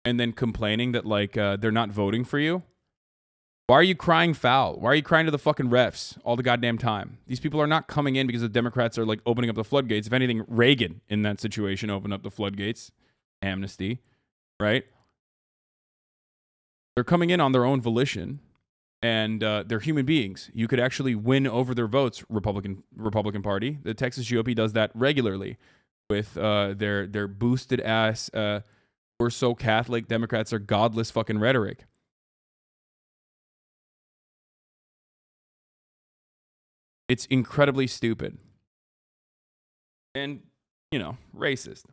and then complaining that like they're not voting for you? Why are you crying foul? Why are you crying to the fucking refs all the goddamn time? These people are not coming in because the Democrats are like opening up the floodgates. If anything, Reagan in that situation opened up the floodgates. Amnesty, right? They're coming in on their own volition, and they're human beings. You could actually win over their votes, Republican Party. The Texas GOP does that regularly with their boosted ass, we're so Catholic, Democrats are godless fucking rhetoric. It's incredibly stupid. And, you know, racist.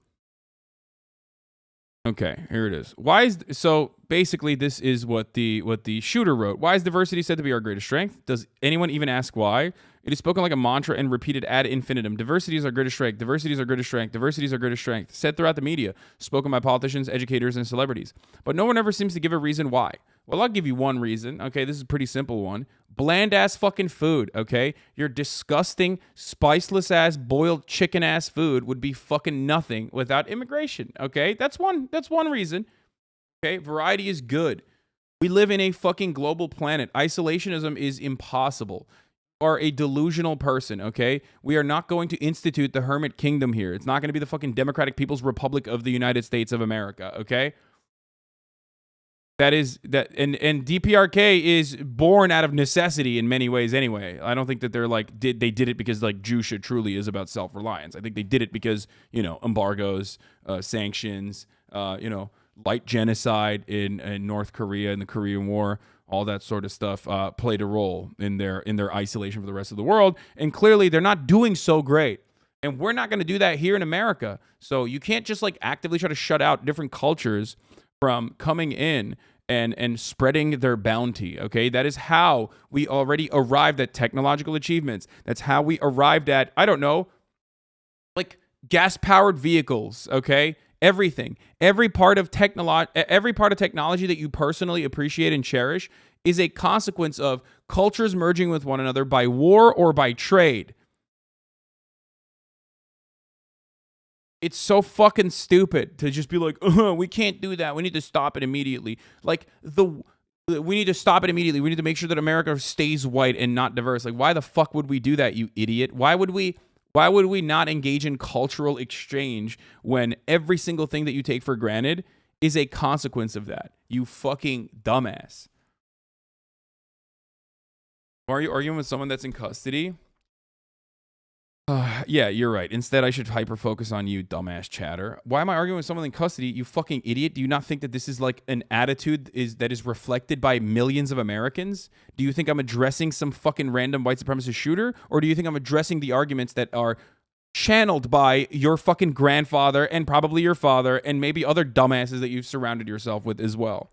Okay, here it is. So basically this is what the shooter wrote. Why is diversity said to be our greatest strength? Does anyone even ask why? It is spoken like a mantra and repeated ad infinitum. Diversity is our greatest strength. Diversity is our greatest strength. Diversity is our greatest strength. Said throughout the media, spoken by politicians, educators, and celebrities. But no one ever seems to give a reason why. Well, I'll give you one reason. Okay, this is a pretty simple one. Bland ass fucking food, okay? Your disgusting, spiceless ass, boiled chicken ass food would be fucking nothing without immigration, okay? That's one reason. Okay, variety is good. We live in a fucking global planet. Isolationism is impossible. You are a delusional person, okay? We are not going to institute the hermit kingdom here. It's not going to be the fucking Democratic People's Republic of the United States of America, okay? And DPRK is born out of necessity in many ways anyway. I don't think that they're like they did it because like Jewish truly is about self-reliance. I think they did it because, you know, embargoes, sanctions, you know, light genocide in North Korea and the Korean War, all that sort of stuff played a role in their isolation for the rest of the world. And clearly they're not doing so great. And we're not going to do that here in America. So you can't just like actively try to shut out different cultures from coming in and spreading their bounty, okay? That is how we already arrived at technological achievements. That's how we arrived at, I don't know, like gas-powered vehicles, okay? Everything. Every part of technology that you personally appreciate and cherish is a consequence of cultures merging with one another by war or by trade. It's so fucking stupid to just be like, we can't do that. We need to stop it immediately. Like, we need to stop it immediately. We need to make sure that America stays white and not diverse. Like, why the fuck would we do that, you idiot? Why would we not engage in cultural exchange when every single thing that you take for granted is a consequence of that? You fucking dumbass. Are you arguing with someone that's in custody? Yeah, you're right. Instead, I should hyper-focus on you, dumbass chatter. Why am I arguing with someone in custody? You fucking idiot. Do you not think that this is like an attitude that is reflected by millions of Americans? Do you think I'm addressing some fucking random white supremacist shooter? Or do you think I'm addressing the arguments that are channeled by your fucking grandfather and probably your father and maybe other dumbasses that you've surrounded yourself with as well?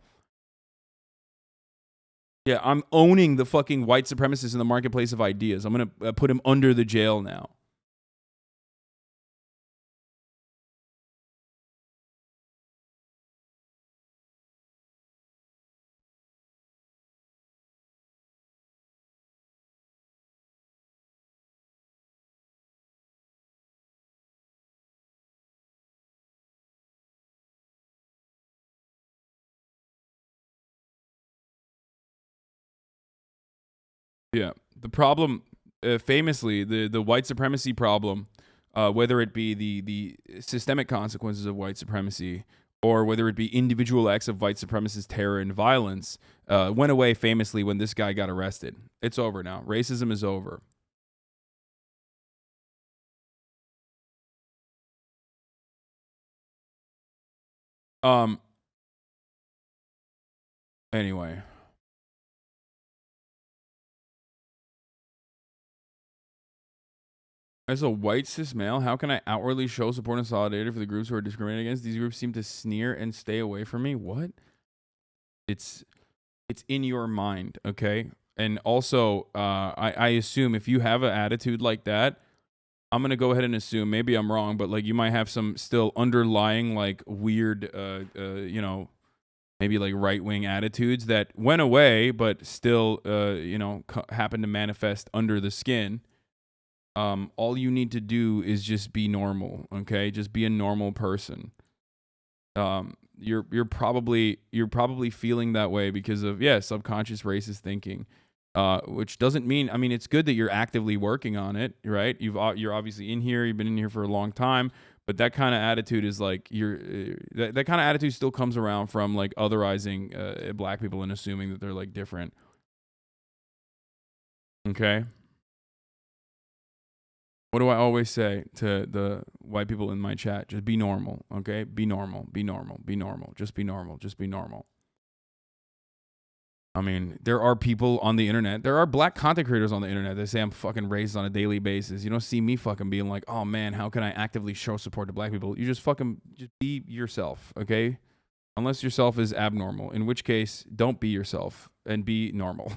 Yeah, I'm owning the fucking white supremacists in the marketplace of ideas. I'm going to put him under the jail now. the problem, famously, the white supremacy problem, whether it be the systemic consequences of white supremacy or whether it be individual acts of white supremacist terror and violence, went away famously when this guy got arrested. It's over now. Racism is over. Anyway. As a white cis male, how can I outwardly show support and solidarity for the groups who are discriminated against? These groups seem to sneer and stay away from me. What? It's in your mind, okay? And also, I assume if you have an attitude like that, I'm gonna go ahead and assume, maybe I'm wrong, but like you might have some still underlying like weird, you know, maybe like right-wing attitudes that went away, but still, you know, happen to manifest under the skin. All you need to do is just be normal, okay? Just be a normal person. You're probably feeling that way because of subconscious racist thinking, which doesn't mean, I mean, it's good that you're actively working on it, right? You're obviously in here, you've been in here for a long time, but that kind of attitude is like that kind of attitude still comes around from like otherizing black people and assuming that they're like different. Okay. What do I always say to the white people in my chat? Just be normal, okay? Be normal, be normal, be normal. Just be normal, just be normal. I mean, there are people on the internet. There are black content creators on the internet that say I'm fucking racist on a daily basis. You don't see me fucking being like, oh man, how can I actively show support to black people? You just be yourself, okay? Unless yourself is abnormal, in which case, don't be yourself and be normal.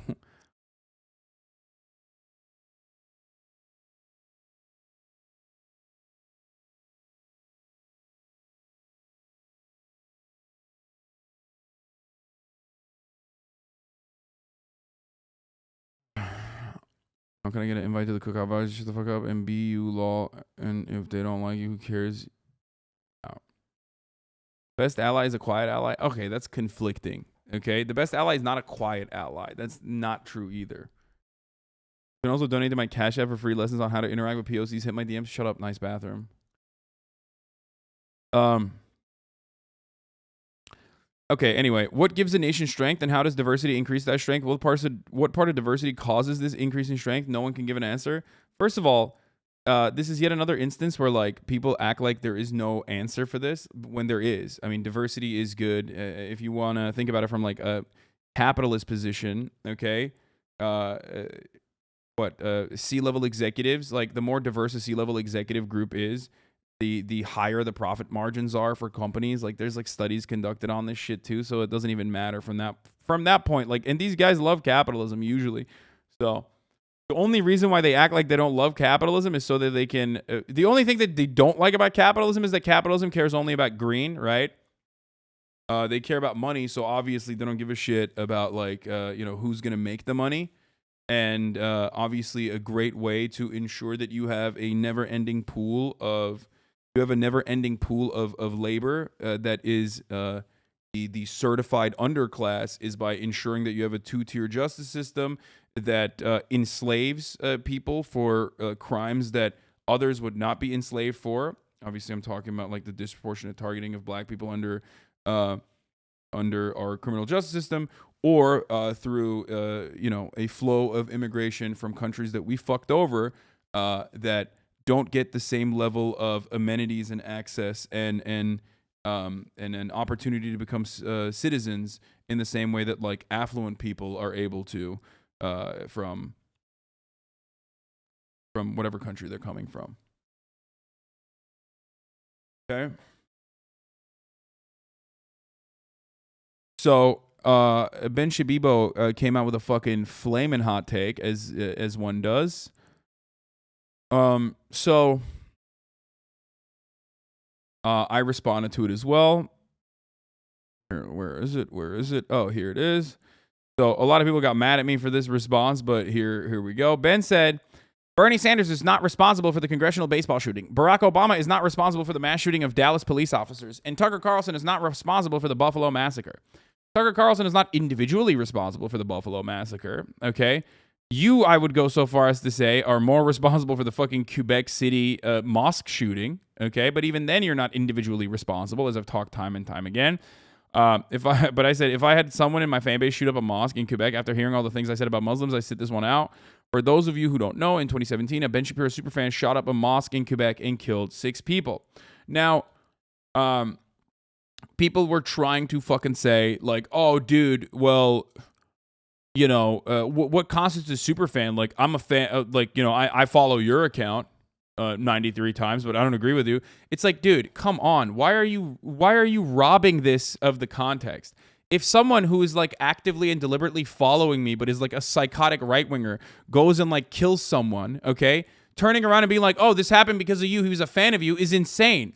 How can I get an invite to the cookout? Vibes, shut the fuck up and be you law. And if they don't like you, who cares? Oh. Best ally is a quiet ally. Okay, that's conflicting. Okay, the best ally is not a quiet ally. That's not true either. You can also donate to my Cash App for free lessons on how to interact with POCs. Hit my DMs. Shut up, nice bathroom. Okay, anyway, what gives a nation strength and how does diversity increase that strength? What part of diversity causes this increase in strength? No one can give an answer. First of all, this is yet another instance where like people act like there is no answer for this when there is. I mean, diversity is good. If you want to think about it from like a capitalist position, okay? C-level executives, like the more diverse a C-level executive group is, the higher the profit margins are for companies. Like there's like studies conducted on this shit too, so it doesn't even matter from that point. Like, and these guys love capitalism usually. So the only reason why they act like they don't love capitalism is so that they can the only thing that they don't like about capitalism is that capitalism cares only about green, right? They care about money, so obviously they don't give a shit about like you know, who's gonna make the money. And obviously a great way to ensure that you have a never-ending pool of labor that is the certified underclass is by ensuring that you have a two-tier justice system that enslaves people for crimes that others would not be enslaved for. Obviously, I'm talking about like the disproportionate targeting of black people under our criminal justice system, or through you know, a flow of immigration from countries that we fucked over that don't get the same level of amenities and access and an opportunity to become citizens in the same way that like affluent people are able to from whatever country they're coming from. Okay. So Ben Shabibo came out with a fucking flaming hot take, as one does. So I responded to it as well. Where is it? Oh, here it is. So a lot of people got mad at me for this response, but here we go. Ben said, Bernie Sanders is not responsible for the congressional baseball shooting. Barack Obama is not responsible for the mass shooting of Dallas police officers. And Tucker Carlson is not responsible for the Buffalo massacre. Tucker Carlson is not individually responsible for the Buffalo massacre, okay? You, I would go so far as to say, are more responsible for the fucking Quebec City mosque shooting, okay? But even then, you're not individually responsible, as I've talked time and time again. But I said, if I had someone in my fan base shoot up a mosque in Quebec after hearing all the things I said about Muslims, I sit this one out. For those of you who don't know, in 2017, a Ben Shapiro superfan shot up a mosque in Quebec and killed 6 people. Now, people were trying to fucking say, like, oh, dude, well, you know, what constitutes a super fan? Like, I'm a fan, like, you know, I follow your account 93 times, but I don't agree with you. It's like, dude, come on. Why are you robbing this of the context? If someone who is like actively and deliberately following me, but is like a psychotic right winger, goes and like kills someone, okay, turning around and being like, oh, this happened because of you, he was a fan of you, is insane.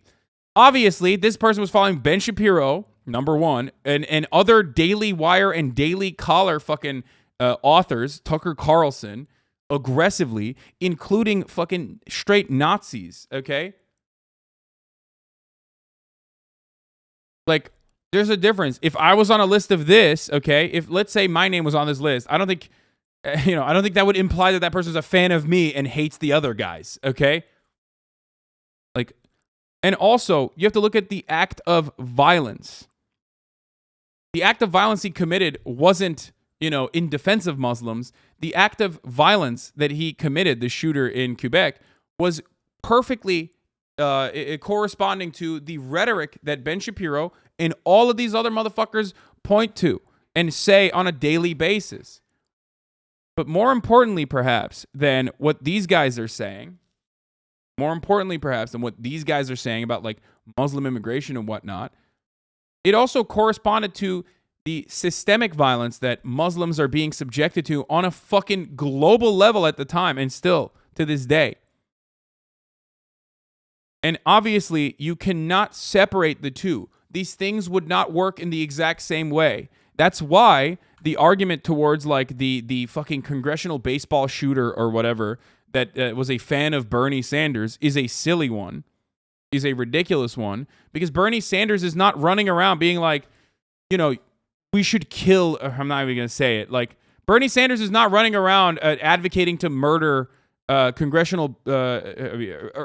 Obviously, this person was following Ben Shapiro, number one, and other Daily Wire and Daily Caller fucking authors, Tucker Carlson, aggressively, including fucking straight Nazis, okay? Like, there's a difference. If I was on a list of this, okay, if let's say my name was on this list, I don't think, you know, I don't think that would imply that that person's a fan of me and hates the other guys, okay? Like, and also, you have to look at the act of violence. The act of violence he committed wasn't, you know, in defense of Muslims. The act of violence that he committed, the shooter in Quebec, was perfectly corresponding to the rhetoric that Ben Shapiro and all of these other motherfuckers point to and say on a daily basis. But more importantly, perhaps, than what these guys are saying, about like Muslim immigration and whatnot, it also corresponded to the systemic violence that Muslims are being subjected to on a fucking global level at the time and still to this day. And obviously, you cannot separate the two. These things would not work in the exact same way. That's why the argument towards like the fucking congressional baseball shooter or whatever that was a fan of Bernie Sanders is a silly one, is a ridiculous one, because Bernie Sanders is not running around being like, you know, we should kill, I'm not even going to say it. Like, Bernie Sanders is not running around advocating to murder or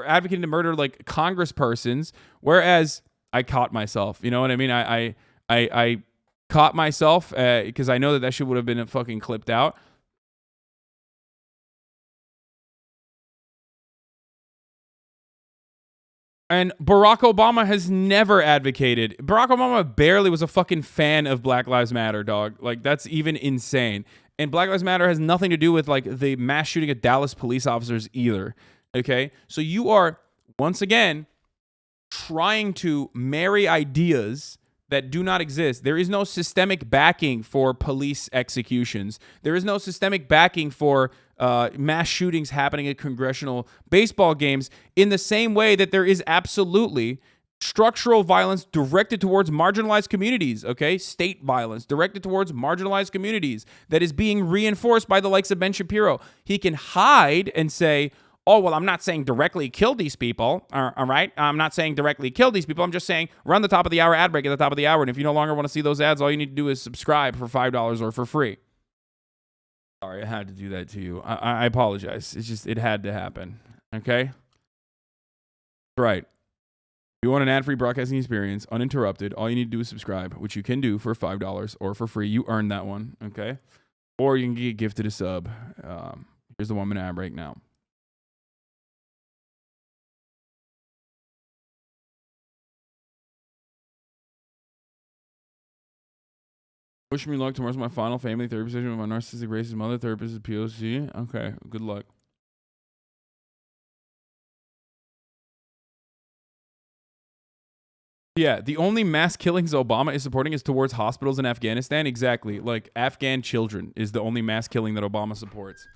advocating to murder like congresspersons, whereas I caught myself. You know what I mean? I caught myself because I know that shit would have been fucking clipped out. And Barack Obama has never advocated. Barack Obama barely was a fucking fan of Black Lives Matter, dog. Like, that's even insane. And Black Lives Matter has nothing to do with like the mass shooting of Dallas police officers either. Okay? So you are, once again, trying to marry ideas that do not exist. There is no systemic backing for police executions. There is no systemic backing for mass shootings happening at congressional baseball games, in the same way that there is absolutely structural violence directed towards marginalized communities, okay? State violence directed towards marginalized communities that is being reinforced by the likes of Ben Shapiro. He can hide and say, oh, well, I'm not saying directly kill these people, all right? I'm not saying directly kill these people. I'm just saying run the top of the hour ad break at the top of the hour, and if you no longer want to see those ads, all you need to do is subscribe for $5 or for free. Sorry, I had to do that to you. I apologize. It's just, it had to happen, okay? Right. If you want an ad-free broadcasting experience, uninterrupted, all you need to do is subscribe, which you can do for $5 or for free. You earned that one, okay? Or you can get gifted a sub. Here's the 1 minute ad break now. Wish me luck. Tomorrow's my final family therapy session with my narcissistic racist mother. Therapist is POC. Okay, good luck. Yeah, the only mass killings Obama is supporting is towards hospitals in Afghanistan. Exactly. Like, Afghan children is the only mass killing that Obama supports.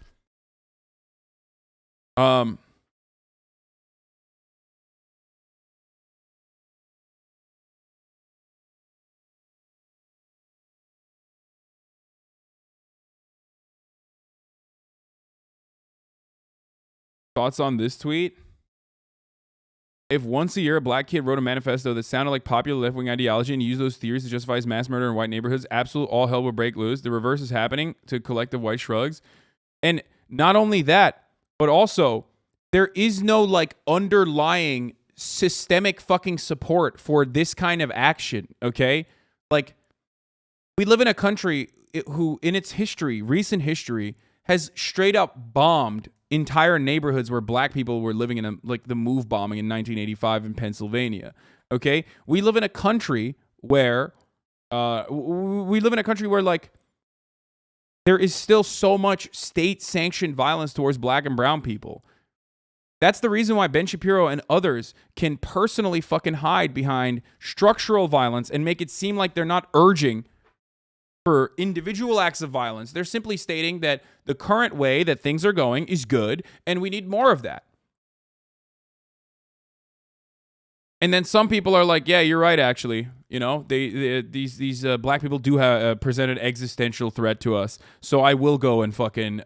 Thoughts on this tweet? If once a year a black kid wrote a manifesto that sounded like popular left-wing ideology and used those theories to justify his mass murder in white neighborhoods, absolute all hell would break loose. The reverse is happening to collective white shrugs. And not only that, but also there is no like underlying systemic fucking support for this kind of action, okay? Like, we live in a country who, in its history, recent history, has straight up bombed entire neighborhoods where black people were living in, like the move bombing in 1985 in Pennsylvania, okay? We live in a country where, like, there is still so much state-sanctioned violence towards black and brown people. That's the reason why Ben Shapiro and others can personally fucking hide behind structural violence and make it seem like they're not urging for individual acts of violence. They're simply stating that the current way that things are going is good, and we need more of that. And then some people are like, yeah, you're right, actually. You know, these black people do present an existential threat to us, so I will go and fucking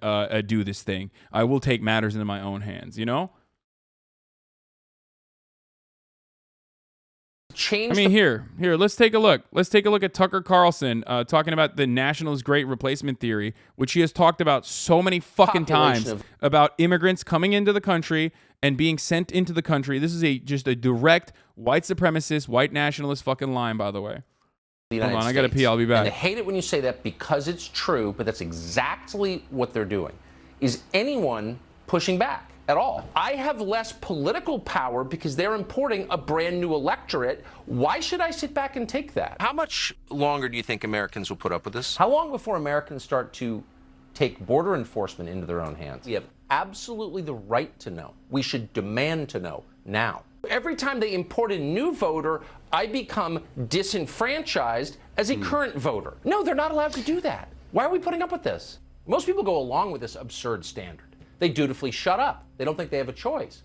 do this thing. I will take matters into my own hands, you know? I mean, here, let's take a look. Let's take a look at Tucker Carlson talking about the nationalist great replacement theory, which he has talked about so many fucking times about immigrants coming into the country and being sent into the country. This is just a direct white supremacist, white nationalist fucking line, by the way. Hold on, I gotta pee. I'll be back. And they hate it when you say that because it's true, but that's exactly what they're doing. Is anyone pushing back at all? I have less political power because they're importing a brand new electorate. Why should I sit back and take that? How much longer do you think Americans will put up with this? How long before Americans start to take border enforcement into their own hands? We have absolutely the right to know. We should demand to know now. Every time they import a new voter, I become disenfranchised as a current voter. No, they're not allowed to do that. Why are we putting up with this? Most people go along with this absurd standard. They dutifully shut up. They don't think they have a choice.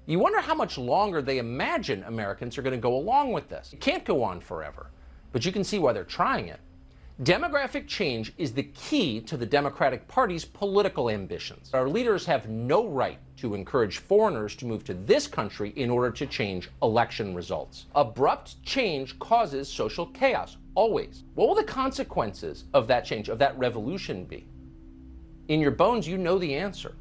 You wonder how much longer they imagine Americans are going to go along with this. It can't go on forever, but you can see why they're trying it. Demographic change is the key to the Democratic Party's political ambitions. Our leaders have no right to encourage foreigners to move to this country in order to change election results. Abrupt change causes social chaos, always. What will the consequences of that change, of that revolution be? In your bones, you know the answer.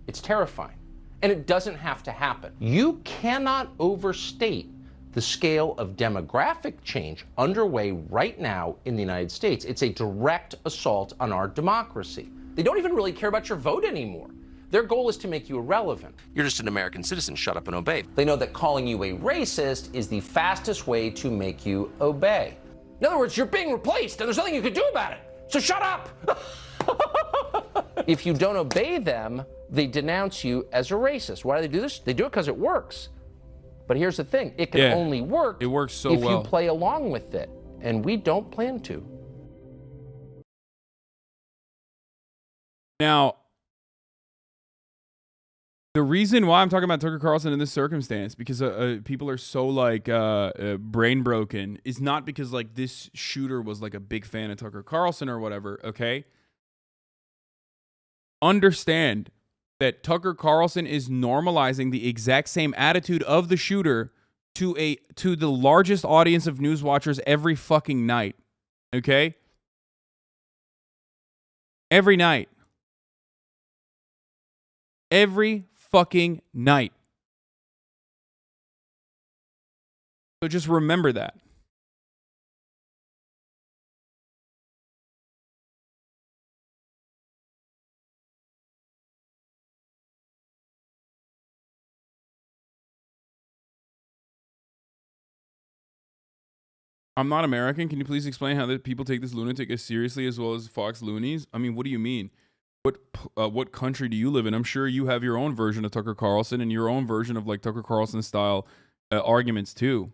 It's terrifying. And it doesn't have to happen. You cannot overstate the scale of demographic change underway right now in the United States. It's a direct assault on our democracy. They don't even really care about your vote anymore. Their goal is to make you irrelevant. You're just an American citizen. Shut up and obey. They know that calling you a racist is the fastest way to make you obey. In other words, you're being replaced and there's nothing you can do about it. So shut up! If you don't obey them, they denounce you as a racist. Why do they do this? They do it because it works. But here's the thing. It can only work it works so if well. you play along with it. And we don't plan to. Now, the reason why I'm talking about Tucker Carlson in this circumstance, because people are so like brain broken, is not because like this shooter was like a big fan of Tucker Carlson or whatever, okay? Understand that Tucker Carlson is normalizing the exact same attitude of the shooter to the largest audience of news watchers every fucking night. Okay? Every night. Every fucking night. So just remember that. I'm not American. Can you please explain how the people take this lunatic as seriously as well as Fox loonies? I mean, what do you mean? What country do you live in? I'm sure you have your own version of Tucker Carlson and your own version of like Tucker Carlson style arguments too.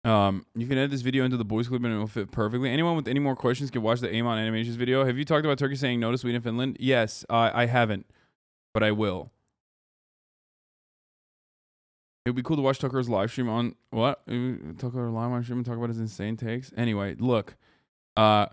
You can edit this video into the boys clip and it will fit perfectly. Anyone with any more questions can watch the Amon Animations video. Have you talked about Turkey saying no to Sweden and Finland? Yes, I haven't. But I will. It would be cool to watch Tucker's live stream on what? Tucker live on stream and talk about his insane takes. Anyway, look. But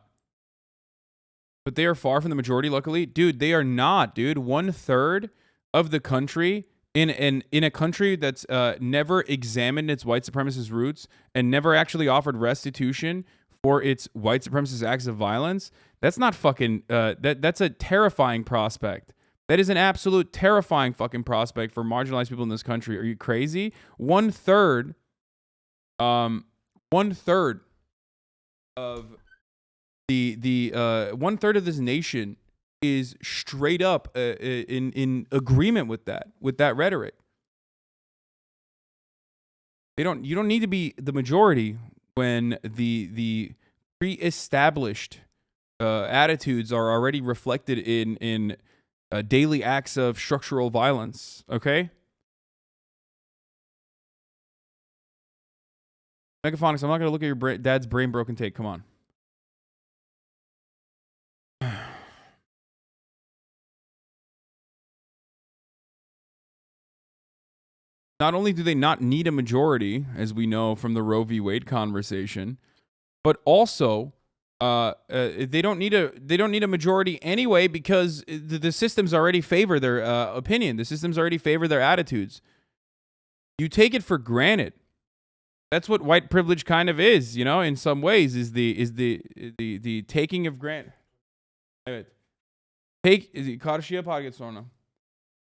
they are far from the majority, luckily. Dude, they are not, dude. 1/3 of the country in a country that's never examined its white supremacist roots and never actually offered restitution for its white supremacist acts of violence, that's not fucking that's a terrifying prospect. That is an absolute terrifying fucking prospect for marginalized people in this country. Are you crazy? One third of one third of this nation is straight up in agreement with that rhetoric. You don't need to be the majority when the pre-established attitudes are already reflected in daily acts of structural violence. Okay. Megaphonics, I'm not gonna look at your dad's brain broken take. Come on. Not only do they not need a majority, as we know from the Roe v. Wade conversation, but also they don't need a majority anyway because the systems already favor their opinion. The systems already favor their attitudes. You take it for granted. That's what white privilege kind of is, you know. In some ways, is the taking of granted.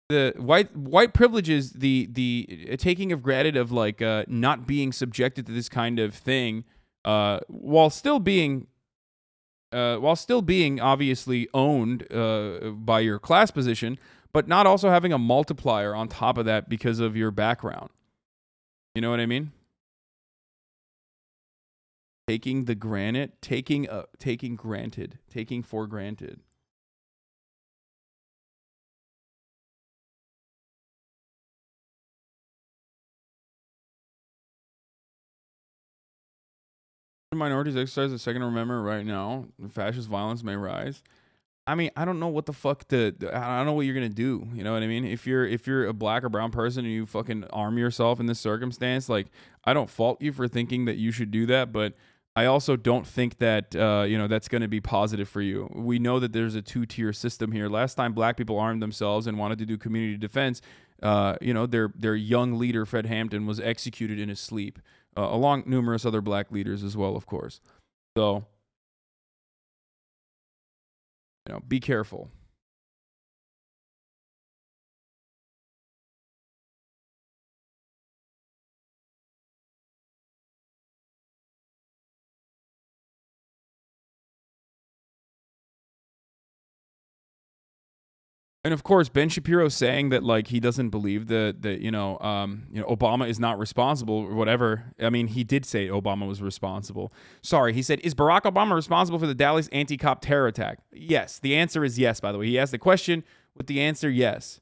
The white privilege is the taking of granted of like not being subjected to this kind of thing, while still being obviously owned by your class position, but not also having a multiplier on top of that because of your background. You know what I mean? Taking for granted. Minorities exercise the Second Amendment right now. Fascist violence may rise. I mean, I don't know what the fuck I don't know what you're gonna do. You know what I mean? If you're a black or brown person and you fucking arm yourself in this circumstance, like, I don't fault you for thinking that you should do that, but I also don't think that that's gonna be positive for you. We know that there's a two-tier system here. Last time black people armed themselves and wanted to do community defense, their young leader Fred Hampton was executed in his sleep. Along numerous other black leaders as well, of course. So, be careful. And of course, Ben Shapiro saying that like he doesn't believe that Obama is not responsible or whatever. I mean, he did say Obama was responsible. Sorry, he said, is Barack Obama responsible for the Dallas anti-cop terror attack? Yes, the answer is yes. By the way, he asked the question with the answer yes.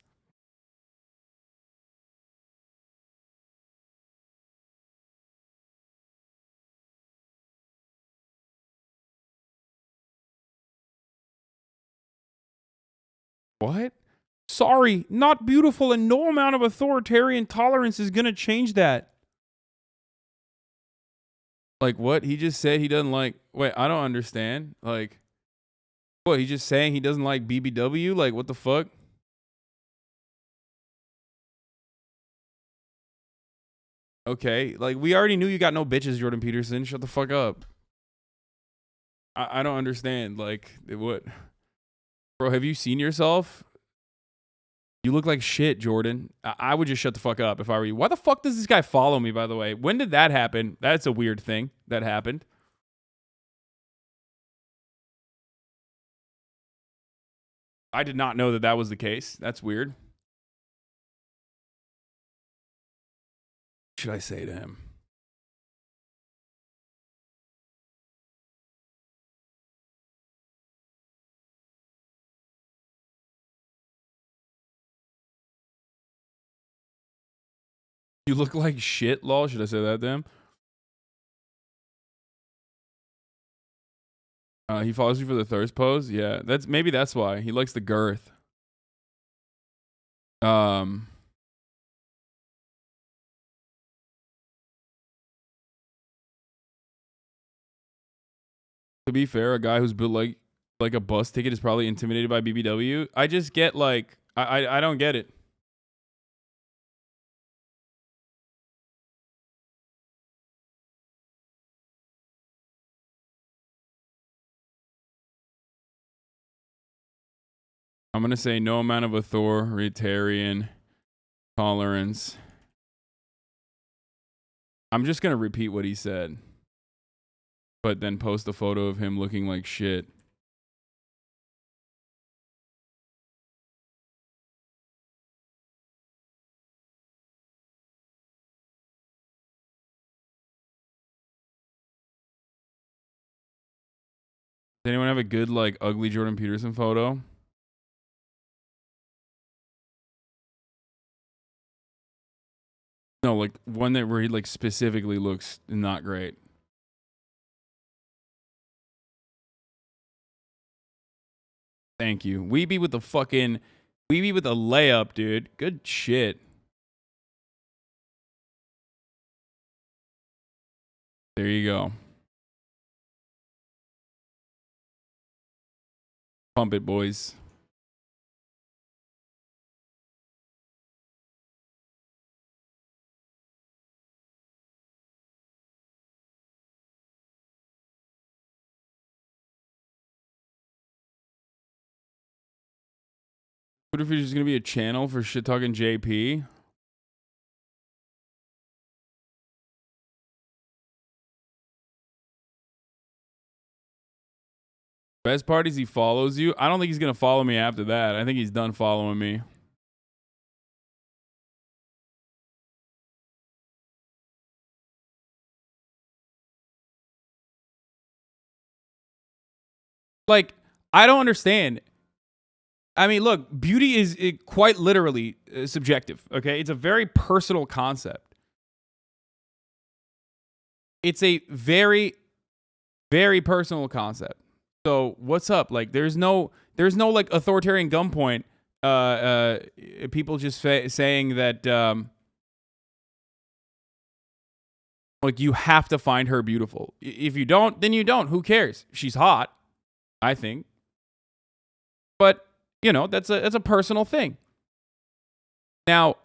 What? Sorry, not beautiful, and no amount of authoritarian tolerance is going to change that. Like, what? He just said he doesn't like... Wait, I don't understand. Like, what? He's just saying he doesn't like BBW? Like, what the fuck? Okay, like, we already knew you got no bitches, Jordan Peterson. Shut the fuck up. I don't understand. Like, what? Bro, have you seen yourself? You look like shit, Jordan. I would just shut the fuck up if I were you. Why the fuck does this guy follow me, by the way? When did that happen? That's a weird thing that happened. I did not know that that was the case. That's weird. What should I say to him? You look like shit, lol. Should I say that to him? He follows you for the thirst pose. Yeah, maybe that's why he likes the girth. To be fair, a guy who's built like a bus ticket is probably intimidated by BBW. I just get like I don't get it. I'm gonna say no amount of authoritarian tolerance. I'm just gonna repeat what he said, but then post a photo of him looking like shit. Does anyone have a good, like, ugly Jordan Peterson photo? No, like one that where he like specifically looks not great. Thank you. Weeby with the fucking Weeby with a layup, dude. Good shit. There you go. Pump it, boys. What if it's just gonna be a channel for shit talking JP? Best part is he follows you. I don't think he's gonna follow me after that. I think he's done following me. Like, I don't understand. I mean, look, beauty is quite literally subjective, okay? It's a very personal concept. It's a very, very personal concept. So what's up? Like, there's no like authoritarian gunpoint. People just saying that like you have to find her beautiful. If you don't, then you don't. Who cares? She's hot, I think. But you know, that's a personal thing. Now,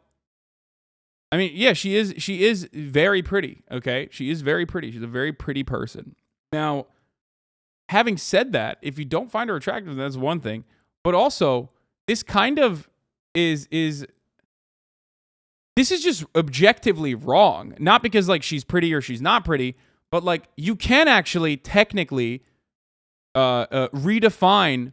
I mean, yeah, she is very pretty, okay? She is very pretty. She's a very pretty person. Now, having said that, if you don't find her attractive, that's one thing. But also, this kind of this is just objectively wrong. Not because like she's pretty or she's not pretty, but like you can actually technically redefine.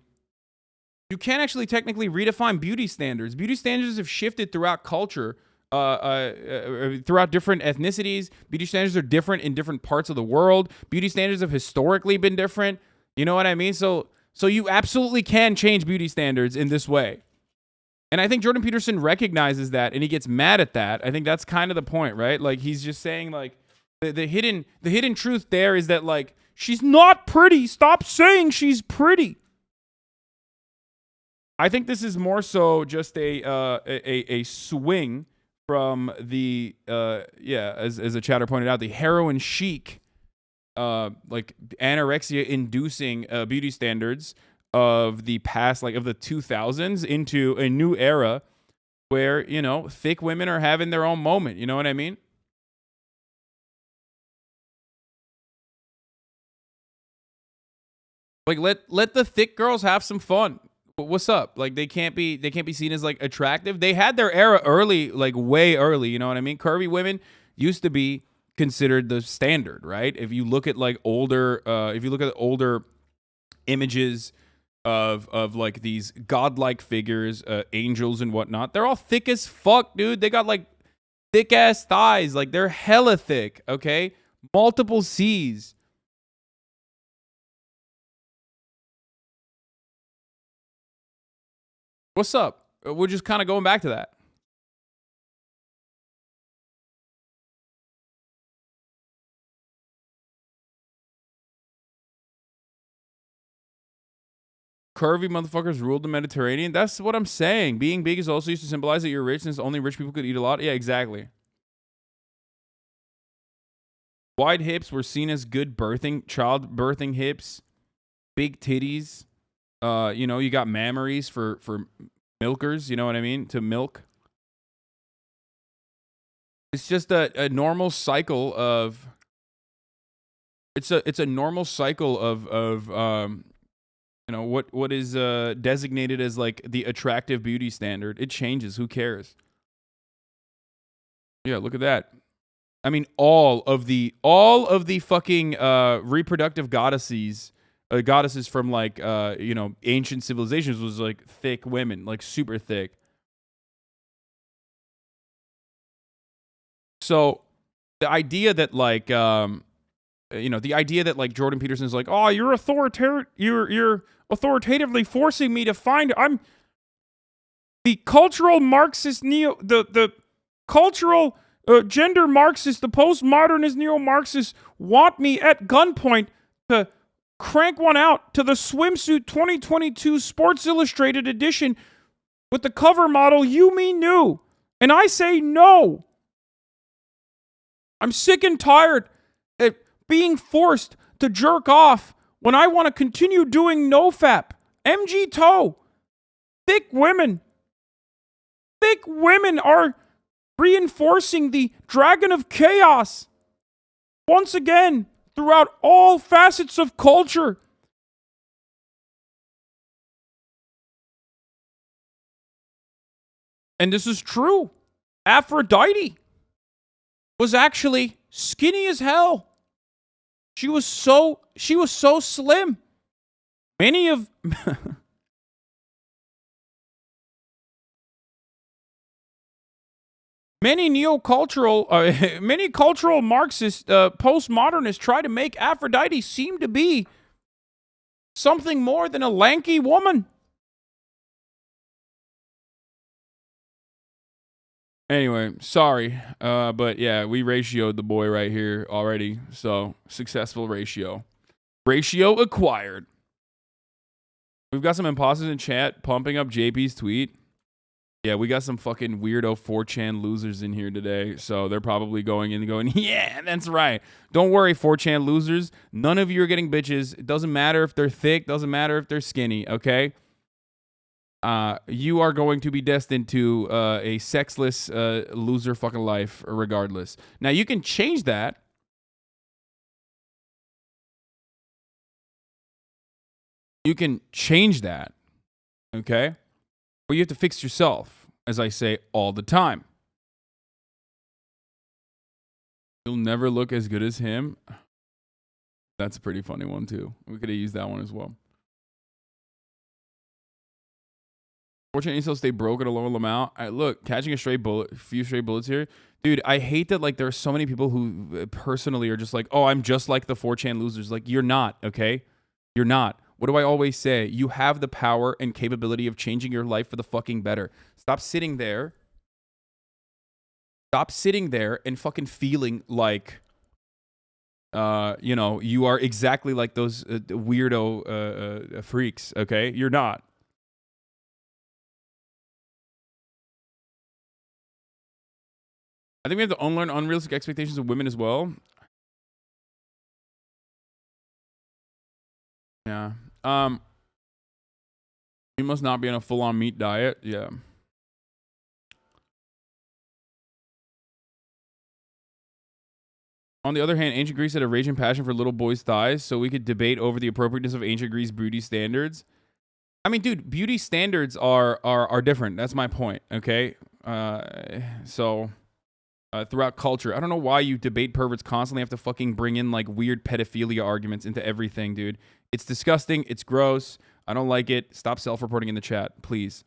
You can actually technically redefine beauty standards. Beauty standards have shifted throughout culture, throughout different ethnicities. Beauty standards are different in different parts of the world. Beauty standards have historically been different. You know what I mean? So you absolutely can change beauty standards in this way. And I think Jordan Peterson recognizes that, and he gets mad at that. I think that's kind of the point, right? Like he's just saying, like the hidden truth there is that like she's not pretty. Stop saying she's pretty. I think this is more so just a swing from the as a chatter pointed out, the heroin chic, like anorexia inducing beauty standards of the past, like of the 2000s, into a new era where, you know, thick women are having their own moment. You know what I mean? Like let the thick girls have some fun. What's up? Like they can't be seen as like attractive. They had their era early, like way early. You know what I mean? Curvy women used to be considered the standard, right? If you look at like older, images of like these godlike figures, angels and whatnot, they're all thick as fuck, dude. They got like thick ass thighs, like they're hella thick. Okay, multiple C's. What's up? We're just kind of going back to that. Curvy motherfuckers ruled the Mediterranean. That's what I'm saying. Being big is also used to symbolize that you're rich, since only rich people could eat a lot. Yeah, exactly. Wide hips were seen as good childbirthing hips. Big titties. You know, you got mammaries for milkers, you know what I mean? To milk. It's just a normal cycle of it's a normal cycle of You know, what is designated as like the attractive beauty standard? It changes. Who cares? Yeah, look at that. I mean, all of the fucking reproductive goddesses from like you know, ancient civilizations was like thick women, like super thick. So the idea that like you know, the idea that like Jordan Peterson is like, oh, you're authoritatively forcing me to find, I'm the cultural Marxist the cultural gender Marxist, the postmodernist neo-Marxists want me at gunpoint to crank one out to the Swimsuit 2022 Sports Illustrated edition with the cover model You Me Knew. And I say no. I'm sick and tired of being forced to jerk off when I want to continue doing nofap. MG toe. Thick women are reinforcing the dragon of chaos once again throughout all facets of culture. And this is true. Aphrodite was actually skinny as hell. She was so slim. Many cultural Marxist postmodernists try to make Aphrodite seem to be something more than a lanky woman. Anyway, sorry, but yeah, we ratioed the boy right here already, so successful ratio. Ratio acquired. We've got some imposters in chat pumping up JP's tweet. Yeah, we got some fucking weirdo 4chan losers in here today, so they're probably going in and going, yeah, that's right. Don't worry, 4chan losers. None of you are getting bitches. It doesn't matter if they're thick, doesn't matter if they're skinny, okay? You are going to be destined to a sexless loser fucking life regardless. Now, you can change that. You can change that, okay? But you have to fix yourself, as I say all the time. You'll never look as good as him. That's a pretty funny one, too. We could have used that one as well. Fortunately, Incel stay broke at a lower amount. Look, catching a few stray bullets here. Dude, I hate that like there are so many people who personally are just like, oh, I'm just like the 4chan losers. Like, you're not, okay? You're not. What do I always say? You have the power and capability of changing your life for the fucking better. Stop sitting there. Stop sitting there and fucking feeling like, you know, you are exactly like those weirdo freaks, okay? You're not. I think we have to unlearn unrealistic expectations of women as well. Yeah. You must not be on a full-on meat diet. Yeah. On the other hand, ancient Greece had a raging passion for little boys' thighs, so we could debate over the appropriateness of ancient Greece beauty standards. I mean, dude, beauty standards are different. That's my point, okay? Throughout culture. I don't know why you debate perverts constantly have to fucking bring in like weird pedophilia arguments into everything, dude. It's disgusting. It's gross. I don't like it. Stop self-reporting in the chat, please.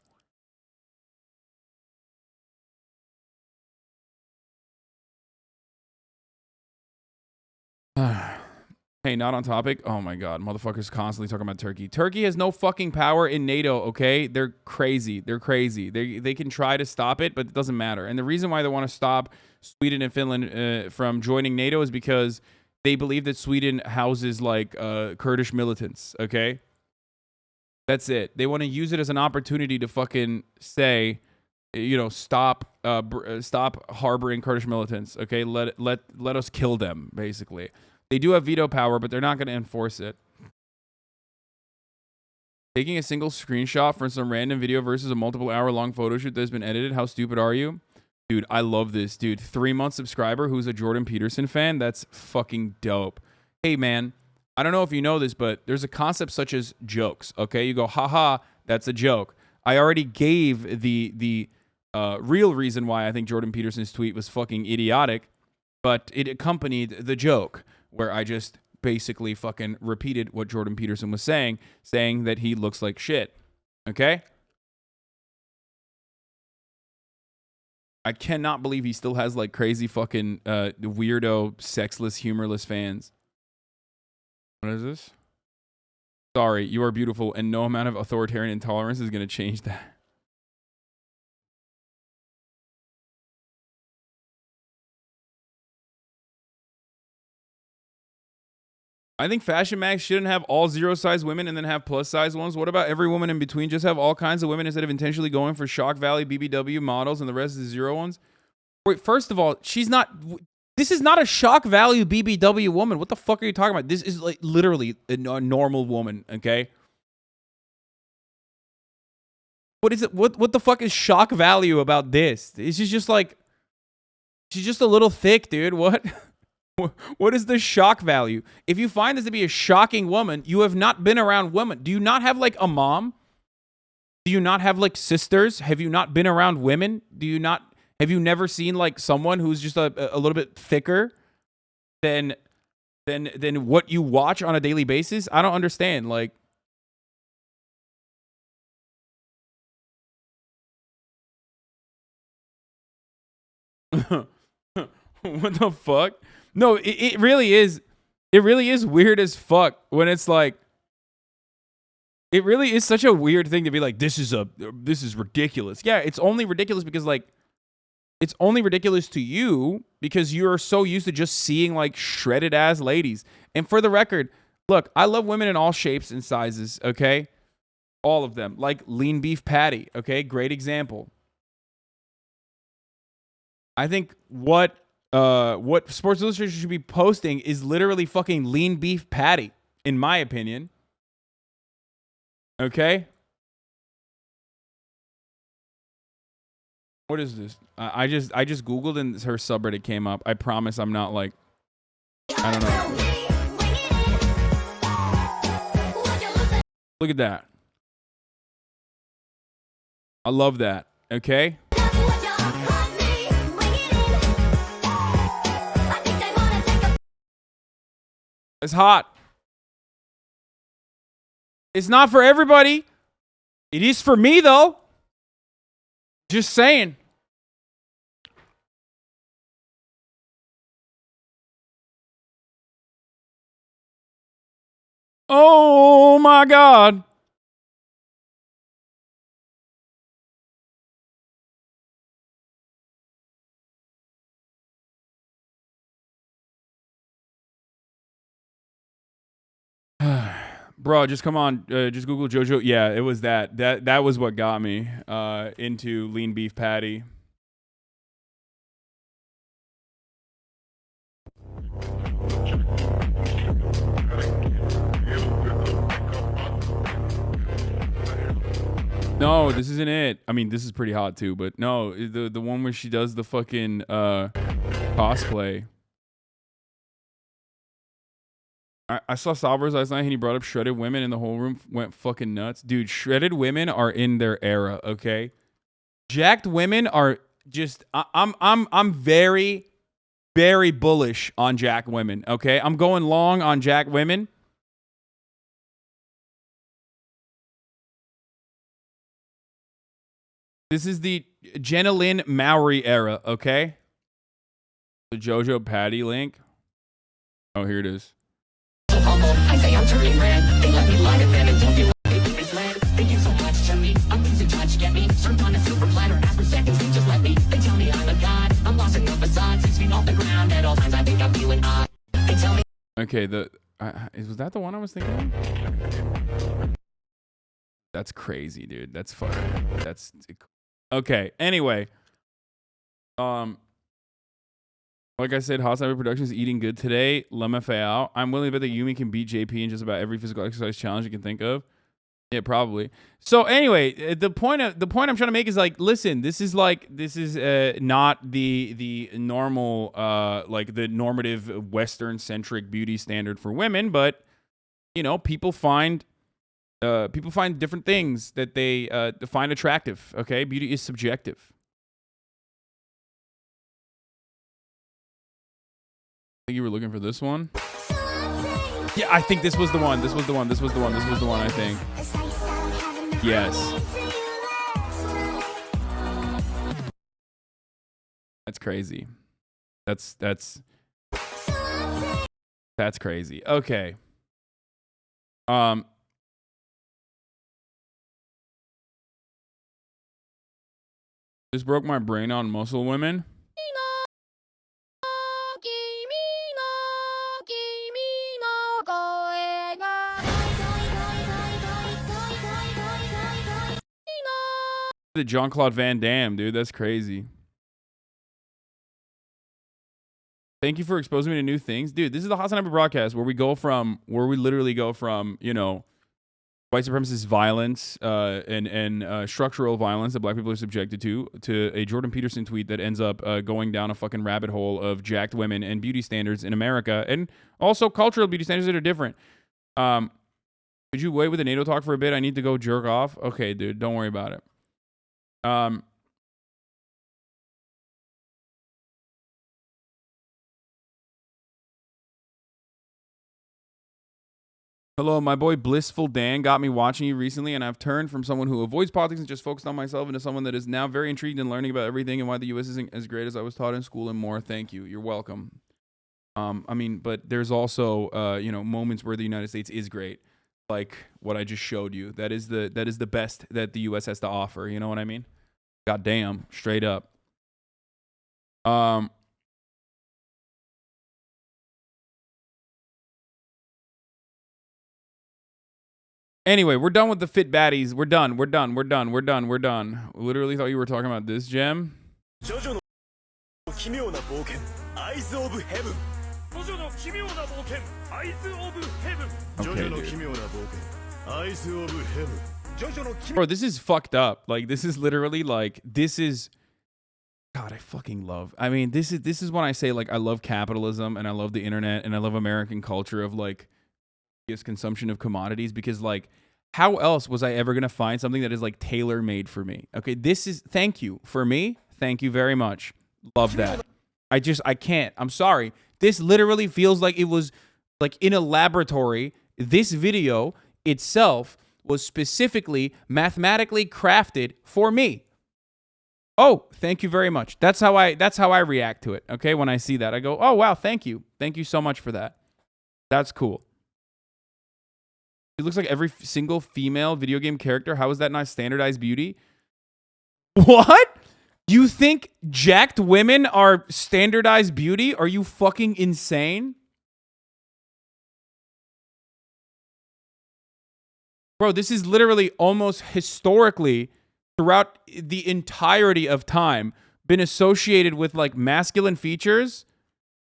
Hey, not on topic. Oh my God, motherfuckers constantly talking about Turkey. Turkey has no fucking power in NATO, okay? They're crazy. They're crazy. They can try to stop it, but it doesn't matter. And the reason why they want to stop Sweden and Finland from joining NATO is because they believe that Sweden houses like Kurdish militants, okay? That's it. They want to use it as an opportunity to fucking say, you know, stop harboring Kurdish militants, okay? Let us kill them, basically. They do have veto power, but they're not going to enforce it. Taking a single screenshot from some random video versus a multiple hour-long photo shoot that has been edited. How stupid are you? Dude, I love this, dude. 3-month subscriber who's a Jordan Peterson fan. That's fucking dope. Hey, man, I don't know if you know this, but there's a concept such as jokes. Okay, you go, haha, that's a joke. I already gave the real reason why I think Jordan Peterson's tweet was fucking idiotic, but it accompanied the joke where I just basically fucking repeated what Jordan Peterson was saying that he looks like shit. Okay? I cannot believe he still has like crazy fucking weirdo, sexless, humorless fans. What is this? Sorry, you are beautiful, and no amount of authoritarian intolerance is going to change that. I think Fashion Max shouldn't have all zero-size women and then have plus-size ones. What about every woman in between? Just have all kinds of women instead of intentionally going for shock value BBW models and the rest is zero ones? Wait, first of all, she's not... This is not a shock value BBW woman. What the fuck are you talking about? This is like literally a normal woman, okay? What is it? What the fuck is shock value about this? She's just like... She's just a little thick, dude. What? What is the shock value? If you find this to be a shocking woman, you have not been around women. Do you not have like a mom? Do you not have like sisters? Have you not been around women? Have you never seen like someone who's just a little bit thicker than what you watch on a daily basis? I don't understand. Like, what the fuck? No, it really is. It really is weird as fuck when it's like. It really is such a weird thing to be like, this is ridiculous. Yeah, it's only ridiculous because like, it's only ridiculous to you because you're so used to just seeing like shredded ass ladies. And for the record, look, I love women in all shapes and sizes. Okay, all of them. Like lean beef patty. Okay, great example. I think what Sports Illustrated should be posting is literally fucking lean beef patty, in my opinion. Okay? What is this? I just Googled and her subreddit came up. I promise I'm not like, I don't know. Look at that. I love that. Okay? It's hot. It's not for everybody. It is for me, though. Just saying. Oh, my God. Bro, just come on. Just Google JoJo. Yeah, it was that. That was what got me into lean beef patty. No, this isn't it. I mean, this is pretty hot too, but no, the one where she does the fucking cosplay. I saw Salvers last night and he brought up shredded women and the whole room went fucking nuts. Dude, shredded women are in their era, okay? Jacked women are just I'm very, very bullish on jacked women, okay? I'm going long on jacked women. This is the Jenna Lynn Mowry era, okay? The JoJo Patty link. Oh, here it is. I say I'm turning red. They let me light it, then it don't do it's land. They do so much to me. I'm losing touch, get me. Served on a silver platter. After seconds, they just let me. They tell me I'm a god. I'm lost in the facade. 6 feet off the ground. At all times, I think I'm you and I. They tell me. Okay, was that the one I was thinking of? That's crazy, dude. That's fucking. That's okay. Anyway, like I said, HasanAbi Productions eating good today. LMFAO. I'm willing to bet that Yumi can beat JP in just about every physical exercise challenge you can think of. Yeah, probably. So anyway, the point I'm trying to make is like, listen, this is not the normal like the normative Western centric beauty standard for women, but you know, people find different things that they find attractive. Okay, beauty is subjective. I think you were looking for this one. Yeah, I think this was the one. This was the one. This was the one. This was the one. I think. Yes. That's crazy. That's crazy. Okay. This broke my brain on muscle women. The Jean-Claude Van Damme, dude. That's crazy. Thank you for exposing me to new things. Dude, this is the HasanAbi broadcast where we literally go from, you know, white supremacist violence and structural violence that black people are subjected to a Jordan Peterson tweet that ends up going down a fucking rabbit hole of jacked women and beauty standards in America, and also cultural beauty standards that are different. Could you wait with the NATO talk for a bit? I need to go jerk off. Okay, dude, don't worry about it. Hello, my boy Blissful Dan got me watching you recently, and I've turned from someone who avoids politics and just focused on myself into someone that is now very intrigued in learning about everything and why the U.S. isn't as great as I was taught in school and more. Thank you. You're welcome. I mean, but there's also, you know, moments where the United States is great, like what I just showed you. That is the best that the U.S. has to offer. You know what I mean? God damn, straight up. Anyway, we're done with the fit baddies. We're done. Literally thought you were talking about this gem. Okay, bro, this is fucked up. Like, this is literally like, this is, God, I fucking love. I mean, this is when I say, like, I love capitalism and I love the internet and I love American culture of, like, consumption of commodities, because, like, how else was I ever gonna find something that is, like, tailor-made for me? Okay, this is, thank you for me. Thank you very much. Love that. I can't. I'm sorry. This literally feels like it was, like, in a laboratory. This video itself was specifically mathematically crafted for me. Oh, thank you very much. That's how I react to it. Okay, when I see that, I go, oh wow, thank you so much for that. That's cool. It looks like every single female video game character. How is that not standardized beauty? What? You think jacked women are standardized beauty? Are you fucking insane? Bro, this is literally almost historically, throughout the entirety of time, been associated with, like, masculine features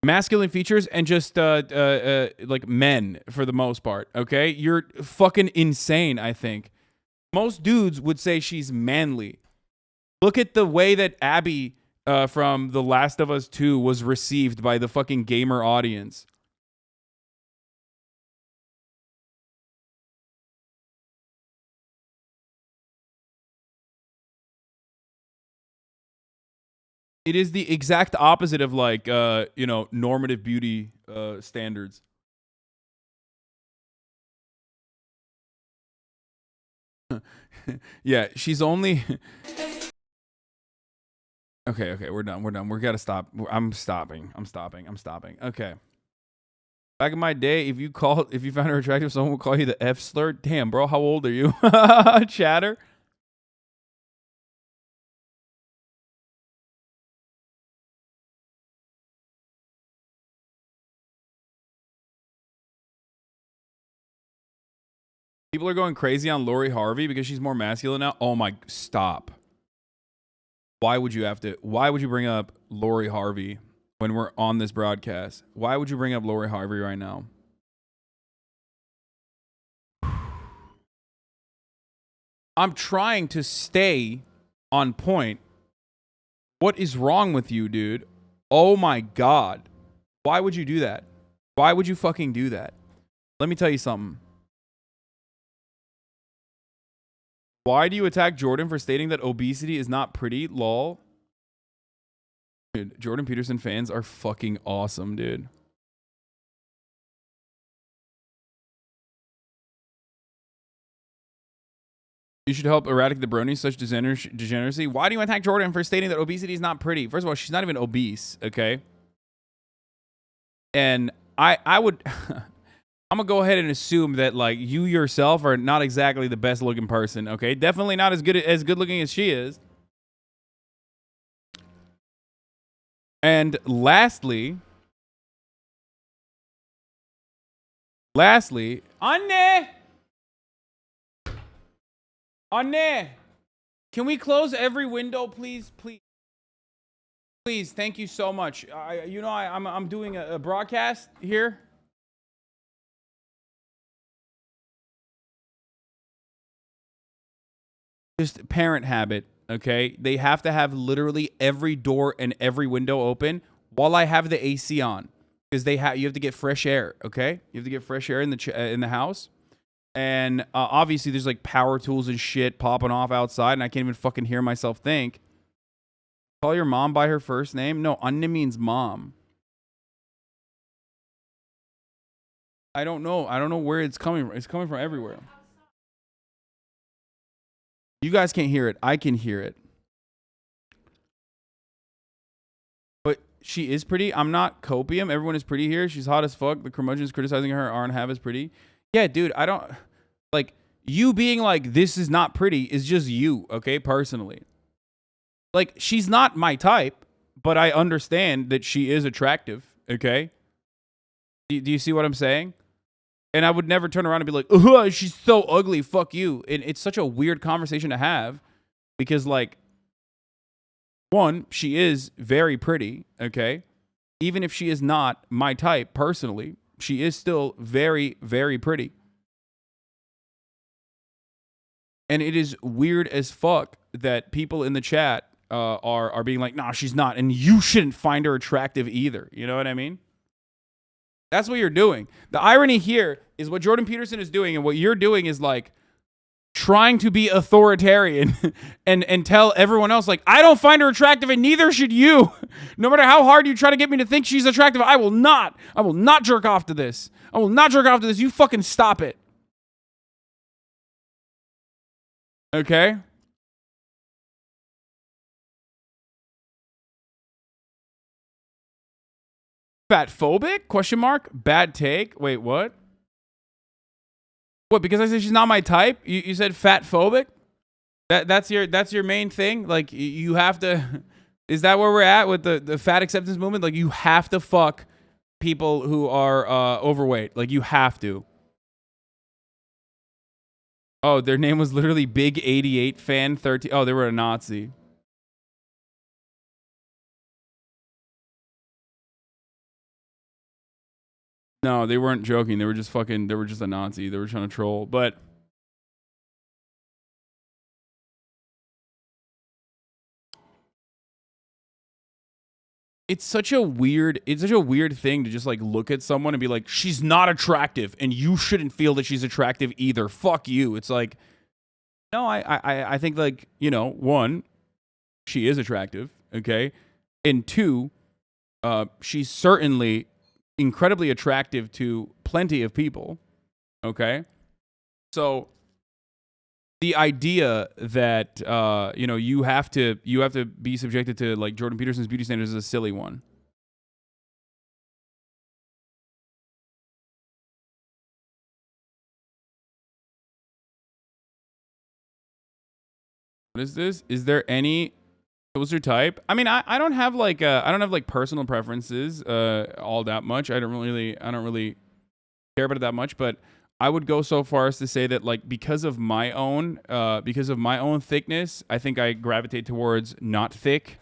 and just like men for the most part. Okay, you're fucking insane. I think most dudes would say she's manly. Look at the way that Abby from The Last of Us 2 was received by the fucking gamer audience. It is the exact opposite of, like, you know, normative beauty standards. Yeah, she's only... Okay, we're done. We gotta stop. I'm stopping. Okay. Back in my day, if you found her attractive, someone would call you the F slur. Damn, bro, how old are you? Chatter. People are going crazy on Lori Harvey because she's more masculine now. Oh my, stop. Why would you bring up Lori Harvey when we're on this broadcast? Why would you bring up Lori Harvey right now? I'm trying to stay on point. What is wrong with you, dude? Oh my God. Why would you do that? Why would you fucking do that? Let me tell you something. Why do you attack Jordan for stating that obesity is not pretty? Lol. Dude, Jordan Peterson fans are fucking awesome, dude. You should help eradicate the bronies, such degeneracy. Why do you attack Jordan for stating that obesity is not pretty? First of all, she's not even obese, okay? And I would... I'm gonna go ahead and assume that like you yourself are not exactly the best looking person, okay? Definitely not as good looking as she is. And lastly, Anne, can we close every window, please, please? Thank you so much. I'm doing a broadcast here. Just parent habit, okay? They have to have literally every door and every window open while I have the AC on, because you have to get fresh air, okay? You have to get fresh air in the house, and obviously there's like power tools and shit popping off outside, and I can't even fucking hear myself think. Call your mom by her first name? No, Anne means mom. I don't know where it's coming from. It's coming from everywhere. You guys can't hear it. I can hear it. But she is pretty. I'm not copium. Everyone is pretty here. She's hot as fuck. The curmudgeons criticizing her aren't half as pretty. Yeah, dude, I don't... Like, you being like, this is not pretty is just you, okay, personally. Like, she's not my type, but I understand that she is attractive, okay? Do you see what I'm saying? And I would never turn around and be like, oh, she's so ugly, fuck you. And it's such a weird conversation to have because, like, one, she is very pretty, okay? Even if she is not my type personally, she is still very, very pretty. And it is weird as fuck that people in the chat are being like, nah, she's not. And you shouldn't find her attractive either. You know what I mean? That's what you're doing. The irony here is what Jordan Peterson is doing, and what you're doing is like trying to be authoritarian and tell everyone else, like, I don't find her attractive and neither should you. No matter how hard you try to get me to think she's attractive, I will not jerk off to this. I will not jerk off to this. You fucking stop it. Okay? Fatphobic? Question mark? Bad take? Wait, what? What, because I said she's not my type? You said fatphobic? That's your main thing? Like, you have to... Is that where we're at with the fat acceptance movement? Like, you have to fuck people who are overweight. Like, you have to. Oh, their name was literally Big 88 Fan 13. Oh, they were a Nazi. No, they weren't joking. They were just fucking, they were just a Nazi. They were trying to troll. But it's such a weird thing to just like look at someone and be like, she's not attractive and you shouldn't feel that she's attractive either. Fuck you. It's like, no, I think, like, you know, one, she is attractive, okay? And two, she's certainly incredibly attractive to plenty of people, okay? So the idea that you know, you have to be subjected to like Jordan Peterson's beauty standards is a silly one. What is this? Is there any closer type? I mean, I don't have like personal preferences all that much. I don't really care about it that much, but I would go so far as to say that, like, because of my own thickness, I think I gravitate towards not thick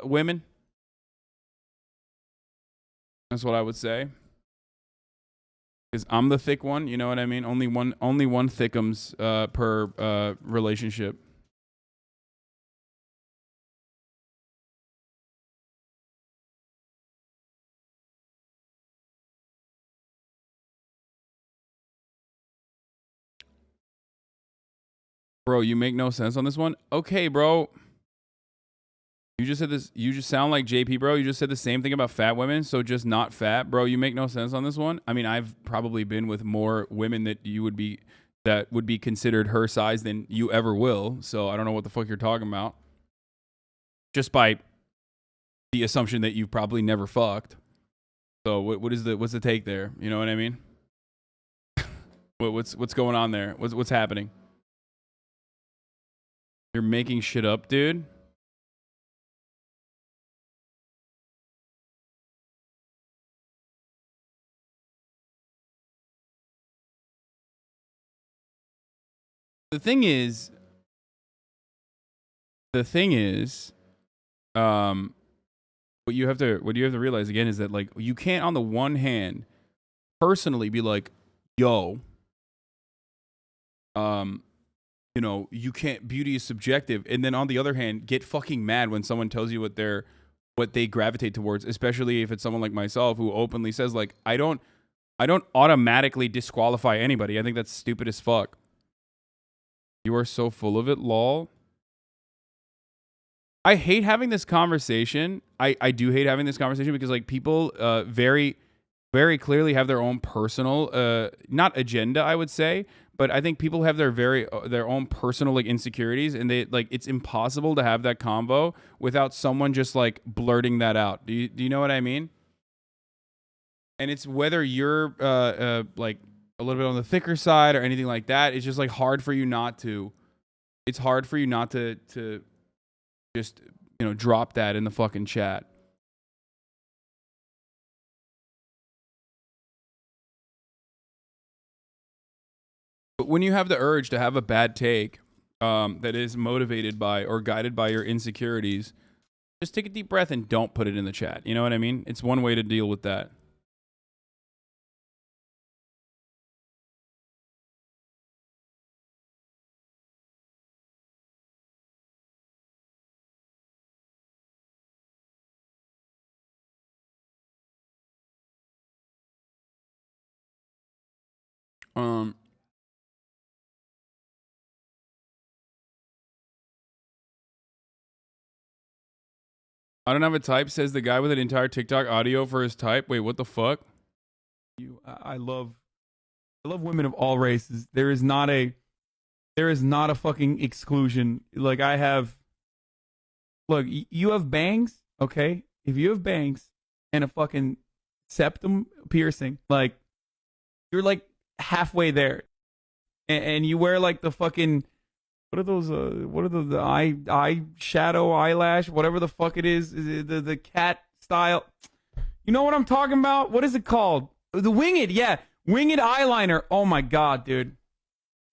women. That's what I would say. Because I'm the thick one, you know what I mean? Only one thickums per relationship. Bro, you make no sense on this one. Okay, bro. You just said this. You just sound like JP, bro. You just said the same thing about fat women, so just not fat, bro. You make no sense on this one. I mean, I've probably been with more women that would be considered her size than you ever will. So I don't know what the fuck you're talking about. Just by the assumption that you've probably never fucked. So what's the take there? You know what I mean? what's going on there? What's happening? You're making shit up, dude. The thing is, what you have to realize again is that, like, you can't on the one hand personally be like, yo, you know, you can't, beauty is subjective, and then on the other hand get fucking mad when someone tells you what they gravitate towards, especially if it's someone like myself who openly says, like, I don't automatically disqualify anybody. I think that's stupid as fuck. You are so full of it, lol. I hate having this conversation. I do hate having this conversation because, like, people very, very clearly have their own personal, not agenda, I would say, but I think people have their own personal, like, insecurities, and they, like, it's impossible to have that convo without someone just, like, blurting that out. Do you know what I mean? And it's whether you're like a little bit on the thicker side or anything like that. It's just, like, hard for you not to. It's hard for you not to just, you know, drop that in the fucking chat. But when you have the urge to have a bad take that is motivated by or guided by your insecurities, just take a deep breath and don't put it in the chat. You know what I mean? It's one way to deal with that. I don't have a type, says the guy with an entire TikTok audio for his type. Wait, what the fuck? I love women of all races. There is not a fucking exclusion. Like, look, you have bangs, okay? If you have bangs and a fucking septum piercing, like, you're like halfway there. And you wear, like, the fucking, what are those, the eye shadow, eyelash, whatever the fuck it is, the cat style. You know what I'm talking about? What is it called? The winged, yeah. Winged eyeliner. Oh my God, dude.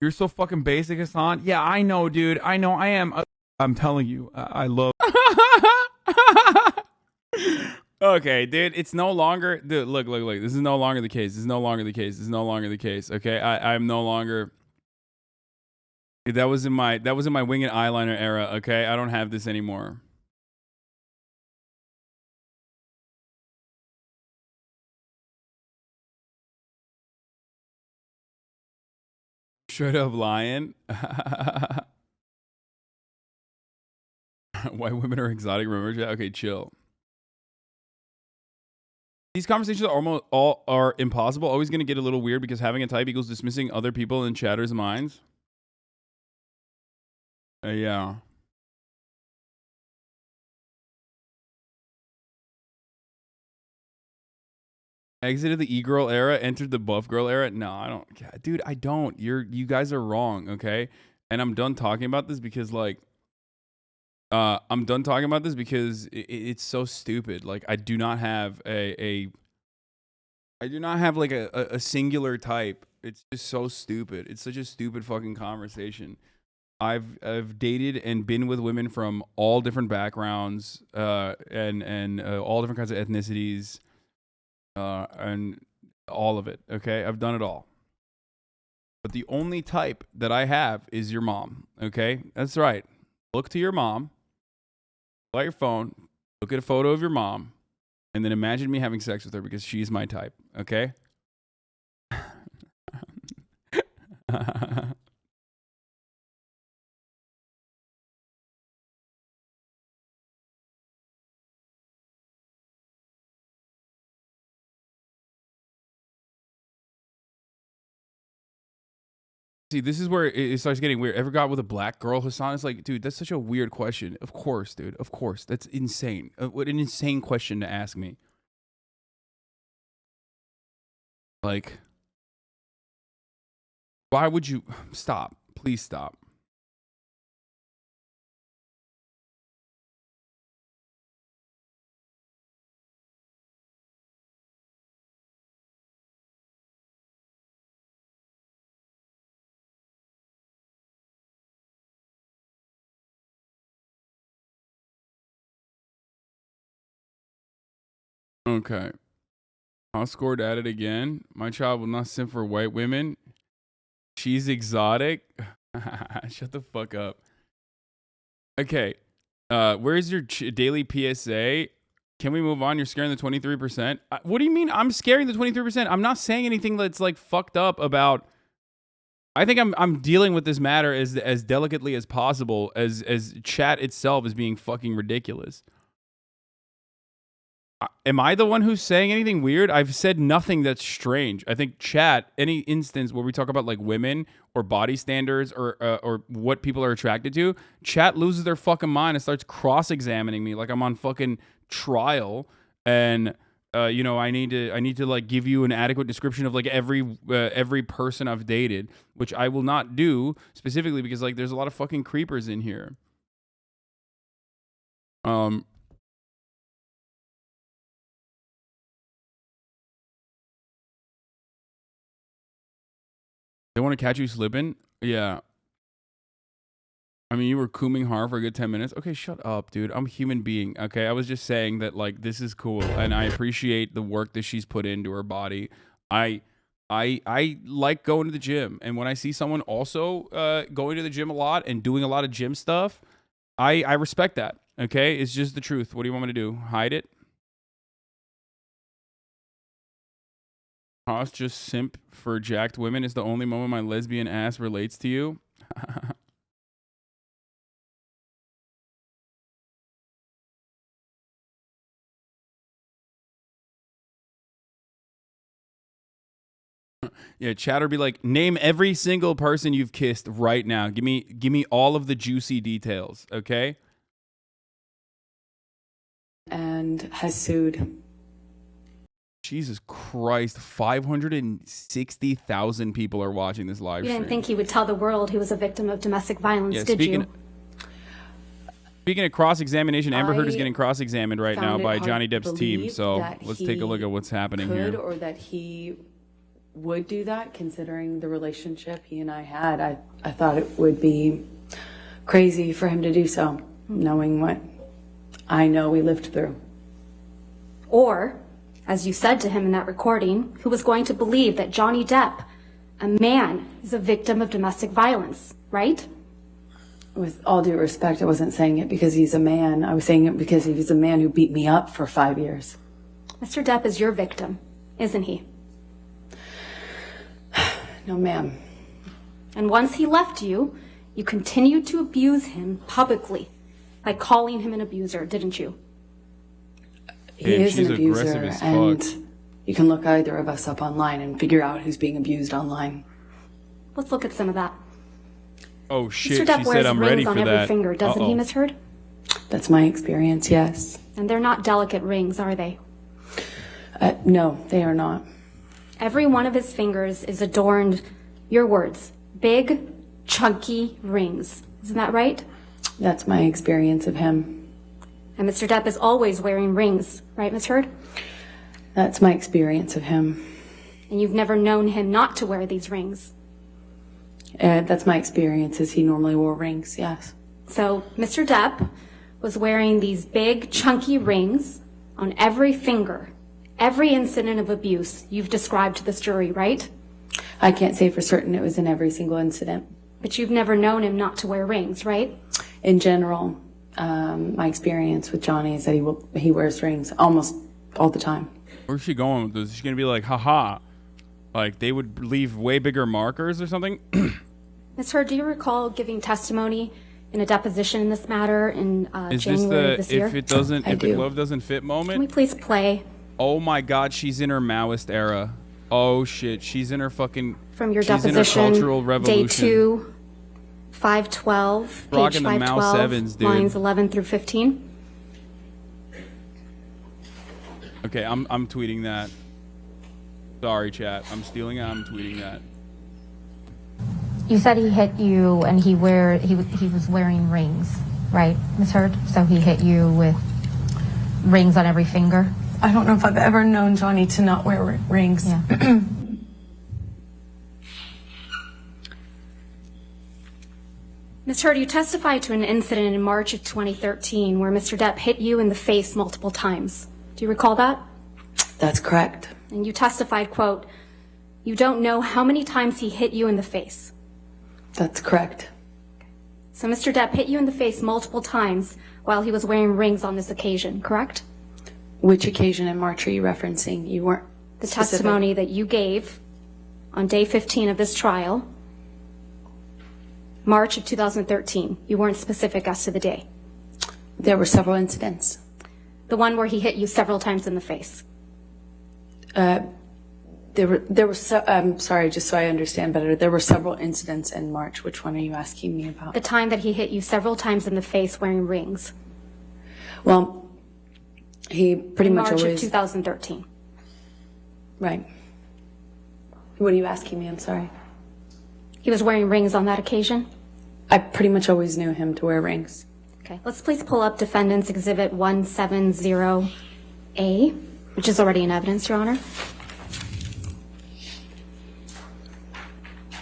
You're so fucking basic, Hasan. Yeah, I know, dude. I know I am. I'm telling you, I love. Okay, dude. It's no longer, dude, look. This is no longer the case. This is no longer the case. Okay. I'm no longer. That was in my winged eyeliner era, okay? I don't have this anymore. Straight up lying. Why women are exotic, remember? Okay, chill. These conversations are almost all are impossible. Always going to get a little weird because having a type equals dismissing other people in chatters' minds. Yeah. Exited the e-girl era, entered the buff girl era. No, I don't. Dude, I don't. You guys are wrong, okay? And I'm done talking about this because, like, it's so stupid. Like, I do not have I do not have, like, a singular type. It's just so stupid. It's such a stupid fucking conversation. I've dated and been with women from all different backgrounds, and all different kinds of ethnicities, and all of it. Okay, I've done it all. But the only type that I have is your mom. Okay, that's right. Look to your mom. Pull out your phone. Look at a photo of your mom, and then imagine me having sex with her because she's my type. Okay. See, this is where it starts getting weird. Ever got with a black girl, Hasan? It's like, dude, that's such a weird question. Of course, dude. Of course. That's insane. What an insane question to ask me. Like, why would you... Stop. Please stop. Okay. I'll scored at it again. My child will not simp for white women. She's exotic. Shut the fuck up. Okay. Where's your daily PSA? Can we move on? You're scaring the 23%. What do you mean I'm scaring the 23%? I'm not saying anything that's like fucked up about... I think I'm dealing with this matter as delicately as possible, as chat itself is being fucking ridiculous. Am I the one who's saying anything weird? I've said nothing that's strange. I think chat, any instance where we talk about like women or body standards or what people are attracted to, chat loses their fucking mind and starts cross-examining me like I'm on fucking trial. And you know, I need to like give you an adequate description of like every person I've dated, which I will not do specifically because like there's a lot of fucking creepers in here. They want to catch you slipping? Yeah. I mean, you were cooming hard for a good 10 minutes. Okay, shut up, dude. I'm a human being, okay? I was just saying that, like, this is cool, and I appreciate the work that she's put into her body. I like going to the gym, and when I see someone also going to the gym a lot and doing a lot of gym stuff, I respect that, okay? It's just the truth. What do you want me to do? Hide it? Haas just simp for jacked women is the only moment my lesbian ass relates to you. Yeah, chatter be like, name every single person you've kissed right now. Give me all of the juicy details, okay? And has sued. Jesus Christ, 560,000 people are watching this live You stream. didn't think he would tell the world he was a victim of domestic violence, did you? Speaking of cross-examination, Amber Heard is getting cross-examined right now by Johnny Depp's team. So let's take a look at what's happening here. Or that he would do that, considering the relationship he and I had. I thought it would be crazy for him to do so, knowing what I know we lived through. Or, as you said to him in that recording, who was going to believe that Johnny Depp, a man, is a victim of domestic violence, right? With all due respect, I wasn't saying it because he's a man. I was saying it because he was a man who beat me up for 5 years. Mr. Depp is your victim, isn't he? No, ma'am. And once he left you, you continued to abuse him publicly by calling him an abuser, didn't you? He is an abuser, and you can look either of us up online and figure out who's being abused online. Let's look at some of that. Oh shit, Mr. Depp she wears said I'm ready rings for on every that. finger, doesn't he, Miss Heard? That's my experience, yes. And they're not delicate rings, are they? No, they are not. Every one of his fingers is adorned, your words, big, chunky rings. Isn't that right? That's my experience of him. And Mr. Depp is always wearing rings, right, Miss Heard? That's my experience of him. And you've never known him not to wear these rings. That's my experience, is he normally wore rings, yes. So Mr. Depp was wearing these big, chunky rings on every finger, every incident of abuse you've described to this jury, right? I can't say for certain it was in every single incident. But you've never known him not to wear rings, right? In general, my experience with Johnny is that he wears rings almost all the time. Where's she going with this? Is she going to be like, haha, like they would leave way bigger markers or something? Ms. Heard, do you recall giving testimony in a deposition in this matter in January of this year? If the glove doesn't fit moment? Can we please play? Oh my God, she's in her Maoist era. Oh shit, she's in her fucking. From your she's in deposition, her cultural day revolution. 2, 512, page Rocking the Mao 512, sevens, dude. lines 11 through 15. Okay, I'm tweeting that. Sorry, chat. I'm stealing it. I'm tweeting that. You said he hit you and he was wearing rings, right, Ms. Heard? So he hit you with rings on every finger? I don't know if I've ever known Johnny to not wear rings. Yeah. Ms. Heard, you testified to an incident in March of 2013 where Mr. Depp hit you in the face multiple times. Do you recall that? That's correct. And you testified, quote, you don't know how many times he hit you in the face. That's correct. So Mr. Depp hit you in the face multiple times while he was wearing rings on this occasion, correct? Which occasion in March are you referencing? You weren't The specific. testimony that you gave on day 15 of this trial, March of 2013. You weren't specific as to the day. There were several incidents. The one where he hit you several times in the face. I'm sorry, just so I understand better. There were several incidents in March. Which one are you asking me about? The time that he hit you several times in the face wearing rings. Well, he pretty much March of always. 2013. Right. What are you asking me? I'm sorry. He was wearing rings on that occasion? I pretty much always knew him to wear rings. Okay, let's please pull up Defendant's Exhibit 170A, which is already in evidence, Your Honor.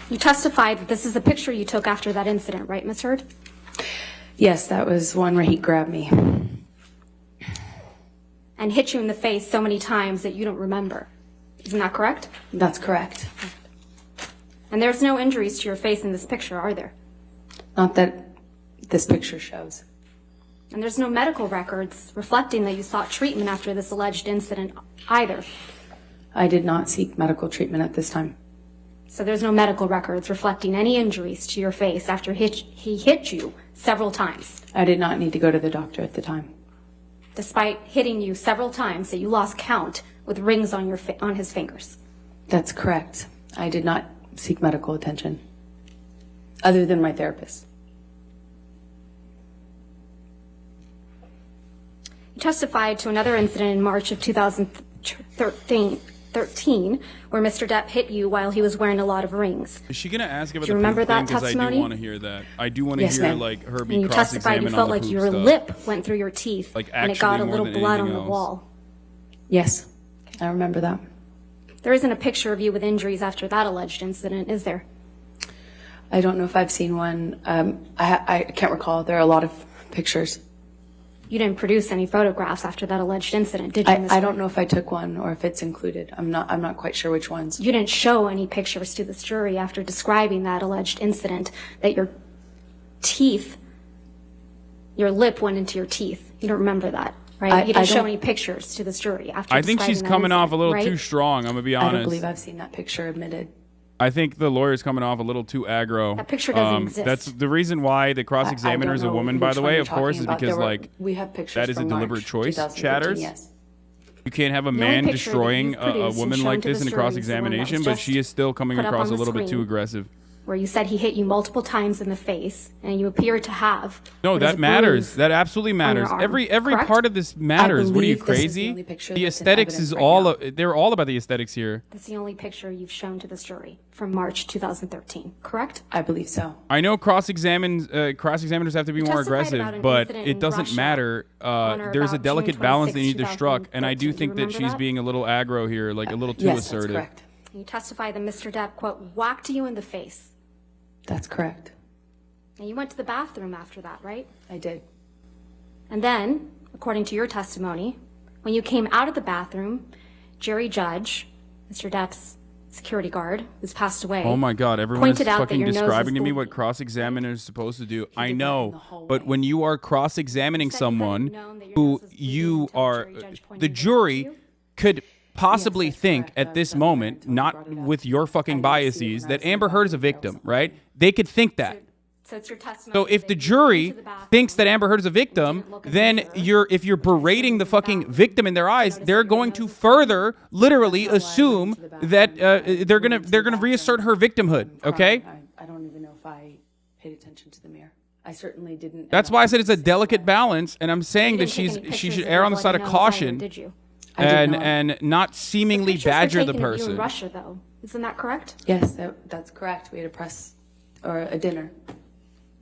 You testified that this is a picture you took after that incident, right, Ms. Heard? Yes, that was one where he grabbed me. And hit you in the face so many times that you don't remember. Isn't that correct? That's correct. And there's no injuries to your face in this picture, are there? Not that this picture shows. And there's no medical records reflecting that you sought treatment after this alleged incident either. I did not seek medical treatment at this time. So there's no medical records reflecting any injuries to your face after he hit you several times. I did not need to go to the doctor at the time. Despite hitting you several times that you lost count with rings on his fingers. That's correct. I did not seek medical attention, other than my therapist. You testified to another incident in March of 2013 where Mr. Depp hit you while he was wearing a lot of rings. Is she gonna ask about Do you the remember poop thing? that Because I do testimony? want to hear that. I do want to Yes, hear ma'am. like her And be you testified you cross-examined felt on the like poop your stuff. lip went through your teeth Like, and it got a actually more little than blood on anything the else. wall. Yes, I remember that. There isn't a picture of you with injuries after that alleged incident, is there? I don't know if I've seen one. I can't recall. There are a lot of pictures. You didn't produce any photographs after that alleged incident, did you, Ms. I don't Heard? know if I took one or if it's included. I'm not quite sure which ones. You didn't show any pictures to this jury after describing that alleged incident that your lip went into your teeth. You don't remember that, right? You didn't show any pictures to this jury after I think she's describing that coming off a little incident, too right? strong. I'm gonna be I honest. don't believe I've seen that picture admitted. I think the lawyer's coming off a little too aggro. That picture doesn't exist. That's the reason why the cross-examiner is a woman, by the way, of course, is because like we have pictures that is a from March deliberate choice, 2013, chatters. Yes. You can't have a only man picture that destroying you've a produced woman and like shown to this the in a jury is the one that cross-examination, was but just she is still coming put up across on a the little bit too screen. aggressive. Where you said he hit you multiple times in the face, and you appear to have. No, what is that a matters. bruise That absolutely on matters. your arm, Every correct? part of this matters. What are you, believe this is the crazy? only picture The that's in aesthetics evidence is right all. now. They're all about the aesthetics here. That's the only picture you've shown to this jury from March 2013, correct? I believe so. I know cross-examiners have to be more testified aggressive, about an but incident it in doesn't Russia matter. on or There's a about delicate June balance they 26, need to struck, and I do 2013. think Do you that she's remember that? being a little aggro here, like a little too Yes, assertive. that's correct. You testify that Mr. Depp, quote, whacked you in the face. That's correct. And you went to the bathroom after that, right? I did. And then, according to your testimony, when you came out of the bathroom, Jerry Judge, Mr. Depp's security guard, who's passed away. Oh my God! Everyone is pointed out that fucking your nose describing was to me bleeding. what cross-examiner is supposed to do. I did that in know, the hallway. but when you are cross-examining said you hadn't someone known that your who nose was bleeding you until are, Jerry Judge pointed the it out to jury you? could possibly Yes, that's think correct. at this That's moment, correct. Tony not brought it up. with your I fucking didn't see it biases, when I that was in the Amber Heard is a bathroom. victim, right? They could think that. So it's your testimony. So if the jury thinks that Amber Heard is a victim, then if you're berating the fucking victim in their eyes, they're going to further literally assume that they're gonna reassert her victimhood. Okay. I don't even know if I paid attention to the mirror. I certainly didn't. That's why I said it's a delicate balance, and I'm saying that she should err on the side of caution, did you? and not seemingly badger the You in person. Russia, though, isn't that correct? Yes, that's correct. We had a dinner.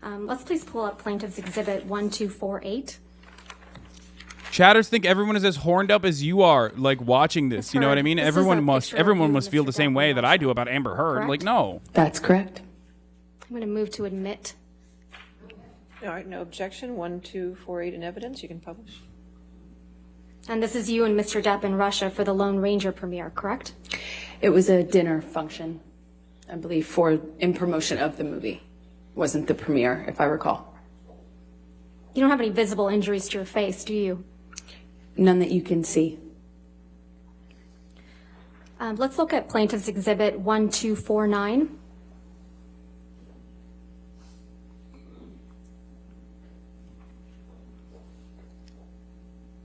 Let's please pull up Plaintiff's Exhibit 1248. Chatters think everyone is as horned up as you are, like watching this. You know what I mean? This is Everyone a must picture of you and feel the Mr. same way Depp that I do about Amber Heard. Correct? Like, no. That's correct. I'm going to move to admit. All right, no objection. 1248 in evidence. You can publish. And this is you and Mr. Depp in Russia for the Lone Ranger premiere, correct? It was a dinner function, I believe, in promotion of the movie. Wasn't the premiere, if I recall. You don't have any visible injuries to your face, do you? None that you can see. Let's look at Plaintiff's Exhibit 1249.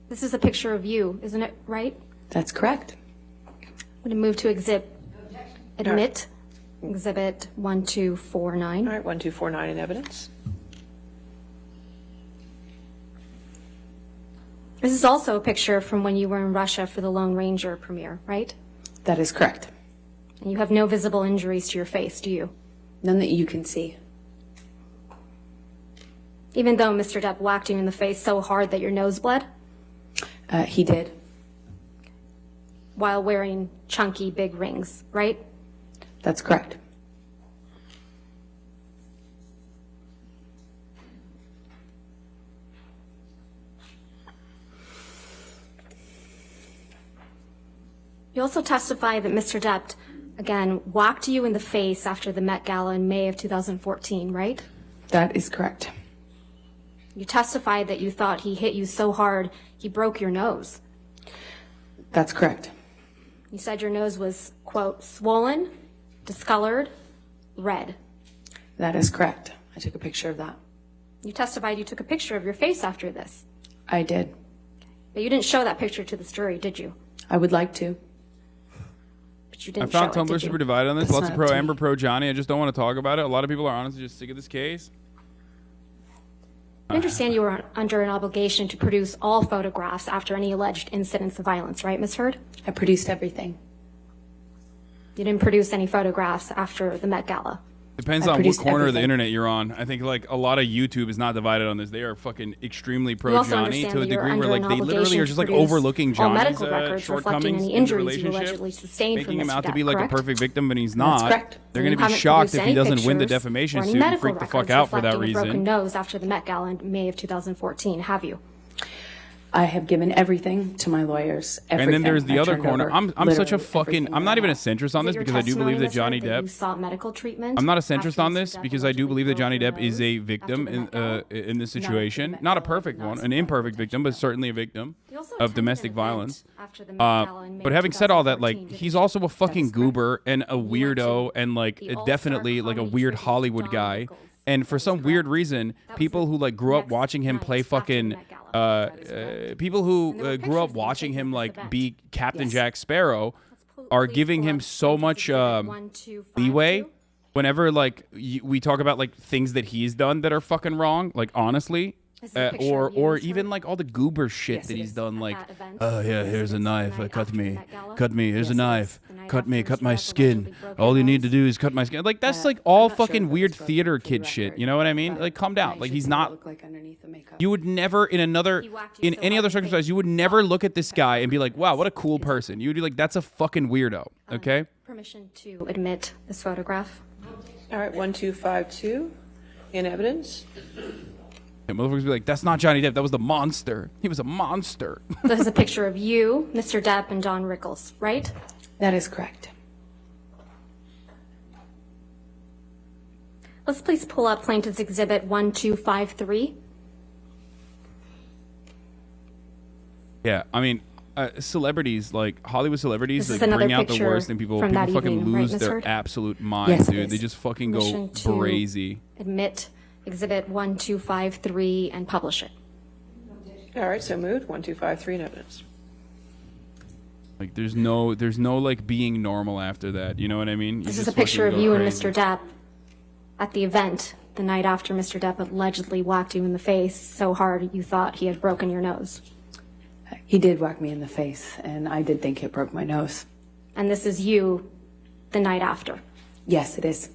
This is a picture of you, isn't it right? That's correct. I'm going to move to admit Exhibit 1249. All right, 1249 in evidence. This is also a picture from when you were in Russia for the Lone Ranger premiere, right? That is correct. And you have no visible injuries to your face, do you? None that you can see. Even though Mr. Depp whacked you in the face so hard that your nose bled? He did. While wearing chunky big rings, right? That's correct. You also testify that Mr. Depp, again, whacked you in the face after the Met Gala in May of 2014, right? That is correct. You testified that you thought he hit you so hard he broke your nose. That's correct. You said your nose was, quote, swollen, discolored, red. That is correct. I took a picture of that. You testified you took a picture of your face after this. I did. But you didn't show that picture to the jury, did you? I would like to. But you didn't I found show it, Tumblr did super you? divided on this. That's Lots of not pro up to Amber, me. pro Johnny. I just don't want to talk about it. A lot of people are honestly just sick of this case. I understand you were under an obligation to produce all photographs after any alleged incidents of violence, right, Ms. Heard? I produced everything. You didn't produce any photographs after the Met Gala. Depends I on what produced corner of the everything. internet you're on. I think like a lot of YouTube is not divided on this. They are fucking extremely pro You also Johnny understand to a that you're degree where under like an they literally obligation are just to like produce overlooking all Johnny's medical records reflecting shortcomings any in the injuries you relationship, allegedly sustained making from him Mr. out to Depp, be like correct? a perfect victim, but he's not. correct. They're And gonna you be haven't shocked if produced he any doesn't win the pictures defamation or any suit and medical freak the fuck records out for that reflecting a broken reason. nose after the Met Gala in May of 2014, have you? I have given everything to my lawyers. And Everything. then there's the I other turned corner. over I'm such a literally fucking. everything I'm that not I even a have. centrist on Is this it your because I do testimony, believe that Ms. Johnny Heard, that Depp. you sought medical treatment I'm not a after centrist on Mr. this Depp because I do allegedly believe that broke Johnny your Depp is nose a after victim the Met Gala? in this No, the situation. Met Not a Gala perfect did not one, an support imperfect that. victim, but certainly a victim You also of attended domestic an violence. event after the Met Gala in May But of having said all that, 2014, like didn't he's you? also a fucking is correct. goober and a You went to weirdo and like the All-Star definitely like a Comedy weird tribute to Hollywood Don guy. Rickles. And for some weird reason, That was people the who like grew up next watching him night play after the fucking Met Gala. That is correct. people And there who were grew up pictures being watching taken him at this like event. be Captain Yes. Jack Sparrow are giving him so much leeway whenever like we talk about like things that he's done that are fucking wrong, like honestly, Is this a picture or of you, Ms. even Heard? like all the goober shit Yes, that it he's is. done, like that event? oh yeah, Is here's a this the knife, night cut after the me, Met Gala? cut me, here's a Yes, it knife, The night cut after me, Mr. cut my Depp skin. allegedly broke All your you need to nose? do is cut my skin. Like that's like I'm all not sure fucking if it weird was broken theater for the kid shit. record, You know what I mean? but Like calm I down. Like should he's see what it not. looked like underneath the makeup. You would never in another He whacked you in so any hard other in the circumstance, face. you would never look at this guy and be like, wow, what a cool person. You would be like, that's a fucking weirdo. Okay? Permission to admit this photograph. All right, 1252 in evidence. And motherfuckers be like, that's not Johnny Depp. That was the monster. He was a monster. This is a picture of you, Mr. Depp, and Don Rickles, right? That is correct. Let's please pull up Plaintiff's Exhibit 1253. Yeah, I mean, celebrities, like Hollywood celebrities, This is like bring another out the picture worst in people. from People that fucking evening, right, lose Ms. their Heard? absolute minds, Yes, it dude. is. They just fucking go Permission to crazy. Admit Exhibit 1253 and publish it. All right, so moved. 1253 in evidence. Like there's no like being normal after that. You know what I mean? This is a picture of you and Mr. Depp at the event the night after Mr. Depp allegedly whacked you in the face so hard you thought he had broken your nose. He did whack me in the face, and I did think it broke my nose. And this is you the night after. Yes, it is.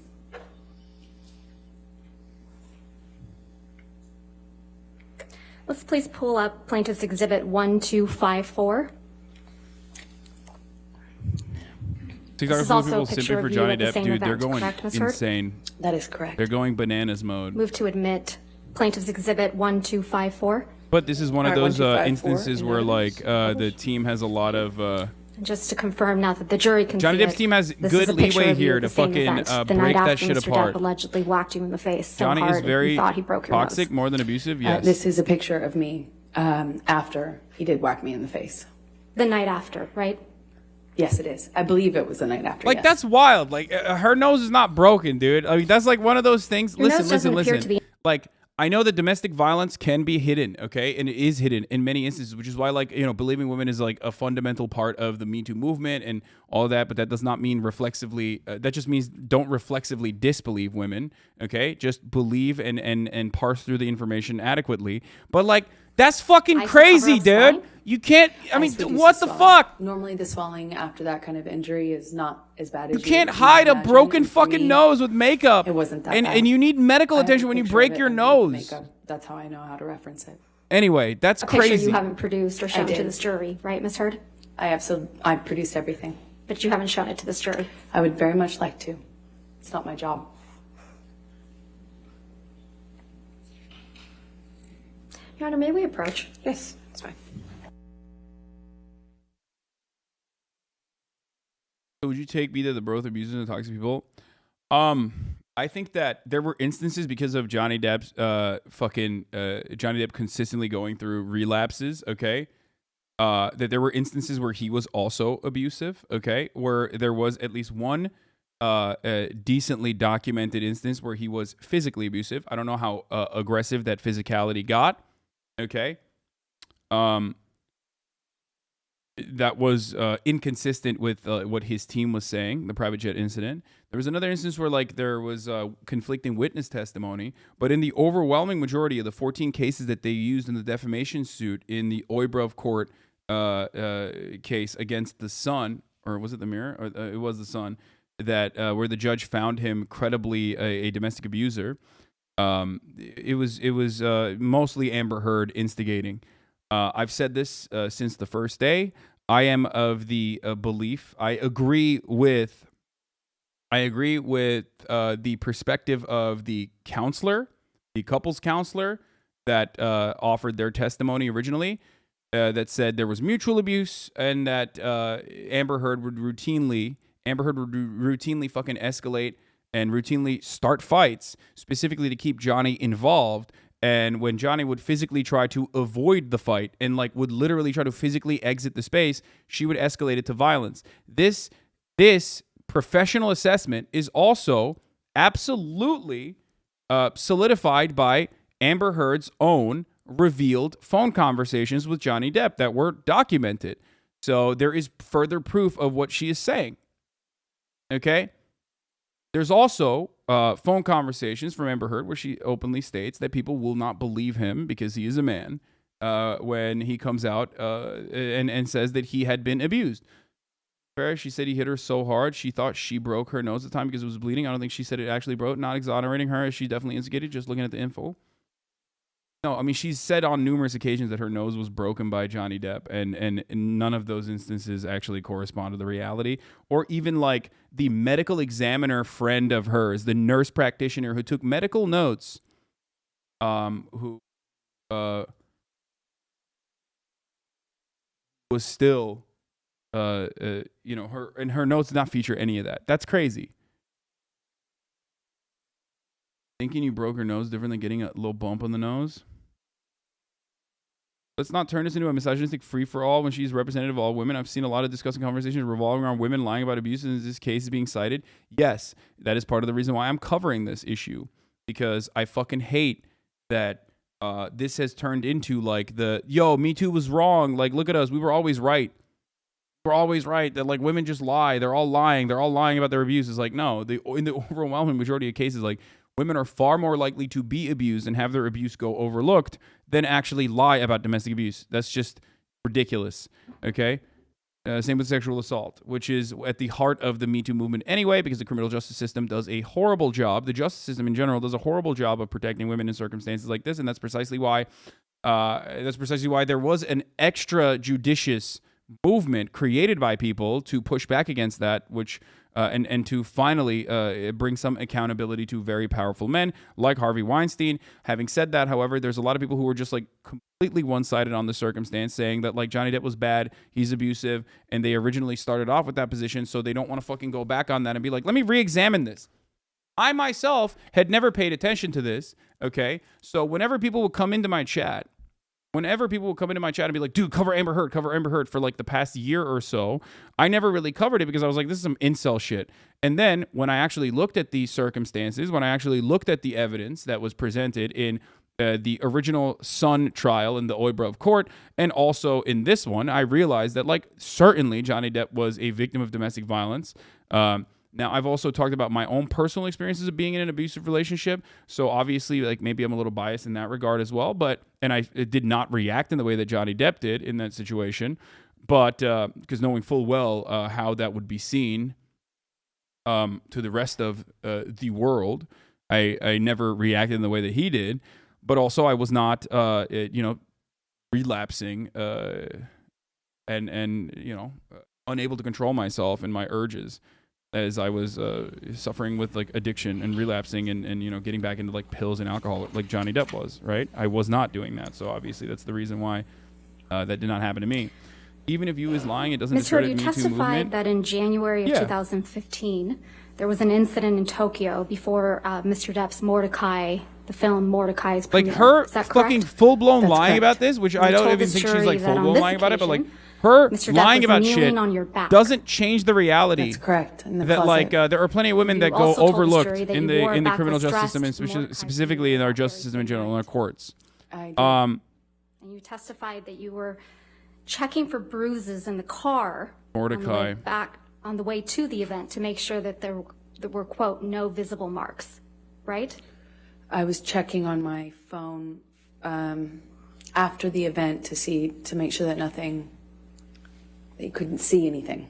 Let's please pull up Plaintiff's Exhibit 1254. This is also a picture of you at the same dude, event, they're going correct, Ms. Hurt? insane. That is correct. They're going bananas mode. Move to admit Plaintiff's Exhibit 1254. But this is one of those instances where like publish. the team has a lot of And just to confirm now that the jury can Johnny see Depp's it, team has this good is a picture leeway of you here at to the same fucking event, the break night that after shit Mr. apart. Depp allegedly whacked you in the face so Johnny hard is very you thought he broke your toxic, nose. more than abusive. Yes. This is a picture of me after he did whack me in the face. The night after, right? Yes, it is. I believe it was the night after. Like yes. that's wild. Like her nose is not broken, dude. I mean that's like one of those things. Your nose doesn't appear to Listen. be- Like I know that domestic violence can be hidden, okay, and it is hidden in many instances, which is why like believing women is like a fundamental part of the Me Too movement and all that. But that does not mean reflexively. That just means don't reflexively disbelieve women, okay? Just believe and parse through the information adequately. But like that's fucking Ice crazy, cover up dude. swelling? You can't. I mean, Ice reduces what the swelling. fuck? Normally, the swelling after that kind of injury is not as bad as You can't would hide a imagine. broken And for fucking me, nose with makeup. It wasn't that and bad. and you need medical I have a attention when you picture break of it your underneath nose. makeup. That's how I know how to reference it. Anyway, that's A picture crazy. you haven't produced or shown to did. this jury, right, Ms. Hurd? I produced everything. But you haven't shown it to this jury. I would very much like to. It's not my job. Your Honor, may we approach? Yes, that's fine. Would you take either the both abusers and toxic people? I think that there were instances because of Johnny Depp's Johnny Depp consistently going through relapses, okay? That there were instances where he was also abusive, okay? Where there was at least one decently documented instance where he was physically abusive. I don't know how aggressive that physicality got, okay? That was inconsistent with what his team was saying, the private jet incident. There was another instance where like there was conflicting witness testimony, but in the overwhelming majority of the 14 cases that they used in the defamation suit in the Oibrov court case against the Sun, or was it the Mirror? Or, it was the Sun, that where the judge found him credibly a domestic abuser. It was mostly Amber Heard instigating. I've said this since the first day. I am of the belief. I agree with the perspective of the counselor, the couples counselor that offered their testimony originally, that said there was mutual abuse and that Amber Heard would routinely fucking escalate and routinely start fights specifically to keep Johnny involved. And when Johnny would physically try to avoid the fight and like would literally try to physically exit the space, she would escalate it to violence. This professional assessment is also absolutely solidified by Amber Heard's own revealed phone conversations with Johnny Depp that were documented. So there is further proof of what she is saying. Okay? There's also phone conversations from Amber Heard where she openly states that people will not believe him because he is a man when he comes out and says that he had been abused. She said he hit her so hard she thought she broke her nose at the time because it was bleeding. I don't think she said it actually broke. Not exonerating her, as she definitely instigated, just looking at the info. No, I mean, she's said on numerous occasions that her nose was broken by Johnny Depp, and none of those instances actually correspond to the reality. Or even like the medical examiner friend of hers, the nurse practitioner who took medical notes, who was still, her notes did not feature any of that. That's crazy. Thinking you broke her nose different than getting a little bump on the nose. Let's not turn this into a misogynistic free-for-all when she's representative of all women. I've seen a lot of disgusting conversations revolving around women lying about abuse, and this case is being cited. Yes, that is part of the reason why I'm covering this issue, because I fucking hate that this has turned into like yo, Me Too was wrong. Like, look at us. We were always right. We're always right that like women just lie. They're all lying. They're all lying about their abuse. It's like, no, in the overwhelming majority of cases, like women are far more likely to be abused and have their abuse go overlooked than actually lie about domestic abuse. That's just ridiculous. Okay. Same with sexual assault, which is at the heart of the Me Too movement anyway, because the criminal justice system does a horrible job. The justice system in general does a horrible job of protecting women in circumstances like this, and that's precisely why there was an extrajudicious movement created by people to push back against that, which and to finally bring some accountability to very powerful men like Harvey Weinstein. Having said that, however, there's a lot of people who are just like completely one-sided on the circumstance, saying that like Johnny Depp was bad, he's abusive, and they originally started off with that position, so they don't want to fucking go back on that and be like, let me re-examine this. I myself had never paid attention to this, okay? So whenever people would come into my chat and be like, dude, cover Amber Heard for like the past year or so, I never really covered it because I was like, this is some incel shit. And then when I actually looked at the circumstances, when I actually looked at the evidence that was presented in the original Sun trial in the Oibrov court, and also in this one, I realized that like certainly Johnny Depp was a victim of domestic violence. Now, I've also talked about my own personal experiences of being in an abusive relationship. So obviously, like maybe I'm a little biased in that regard as well. And I did not react in the way that Johnny Depp did in that situation. But because knowing full well how that would be seen to the rest of the world, I never reacted in the way that he did. But also, I was not, relapsing and unable to control myself and my urges, as I was suffering with like addiction and relapsing and getting back into like pills and alcohol like Johnny Depp was, right? I was not doing that. So obviously that's the reason why that did not happen to me. Even if you is lying, it doesn't discredit the Me Too movement. You testified that in January of 2015, there was an incident in Tokyo before Mr. Depp's Mordecai, the film Mordecai's premiere. Like her fucking full-blown lying about this, which I don't even think she's like full-blown lying about it, but like her lying about shit doesn't change the reality. That's correct. That like there are plenty of women that go overlooked in the criminal justice system, and specifically in our justice system in general, in our courts. And you testified that you were checking for bruises in the car Mordecai back on the way to the event to make sure that there were, quote, no visible marks, right? I was checking on my phone after the event to make sure that they couldn't see anything.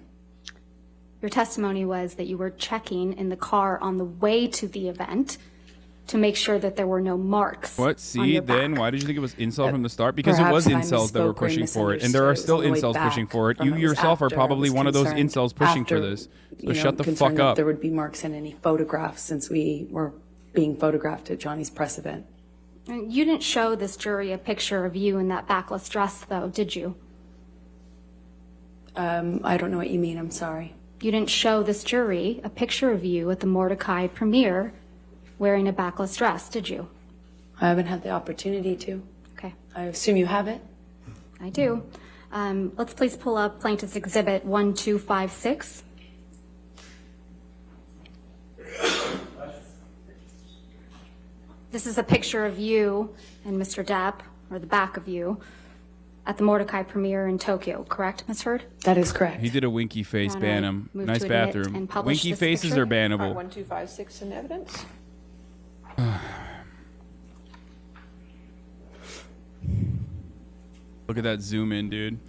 Your testimony was that you were checking in the car on the way to the event to make sure that there were no marks. What? See, then why did you think it was incel from the start? Because it was incels that were pushing for it, and there are still incels pushing for it. You yourself are probably one of those incels pushing for this. So shut the fuck up. There would be marks in any photographs since we were being photographed at Johnny's press event. You didn't show this jury a picture of you in that backless dress, though, did you? I don't know what you mean. I'm sorry. You didn't show this jury a picture of you at the Mordecai premiere wearing a backless dress, did you? I haven't had the opportunity to. Okay. I assume you have it? I do. Let's please pull up Plaintiff's Exhibit 1256. This is a picture of you and Mr. Depp, or the back of you, at the Mordecai premiere in Tokyo, correct, Ms. Heard? That is correct. He did a winky face, ban him. Nice bathroom. Winky faces are bannable. 1256 in evidence. Look at that zoom in, dude.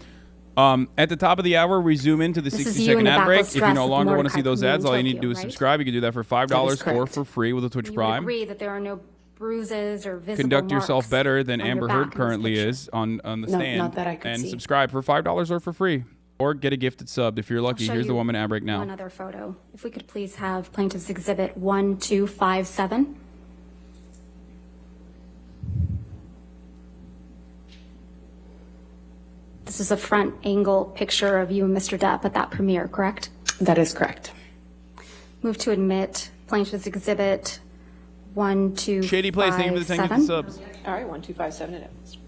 At the top of the hour, we zoom into the 60-second ad break. If you no longer want to see those ads, all you need to do is subscribe. You can do that for $5 or for free with a Twitch Prime. You agree that there are no bruises or visible Conduct yourself marks better than on your Amber back Heard in this currently picture. is on the stand. Not that I could and see. subscribe for $5 or for free. Or get a gifted sub if you're lucky. I'll show Here's the you woman ad break now. One other photo. If we could please have Plaintiff's Exhibit 1257. This is a front angle picture of you and Mr. Depp at that premiere, correct? That is correct. Move to admit Plaintiff's Exhibit 1257. Shady Place, thank you for the 10 gifted subs. All right, 1257 in evidence.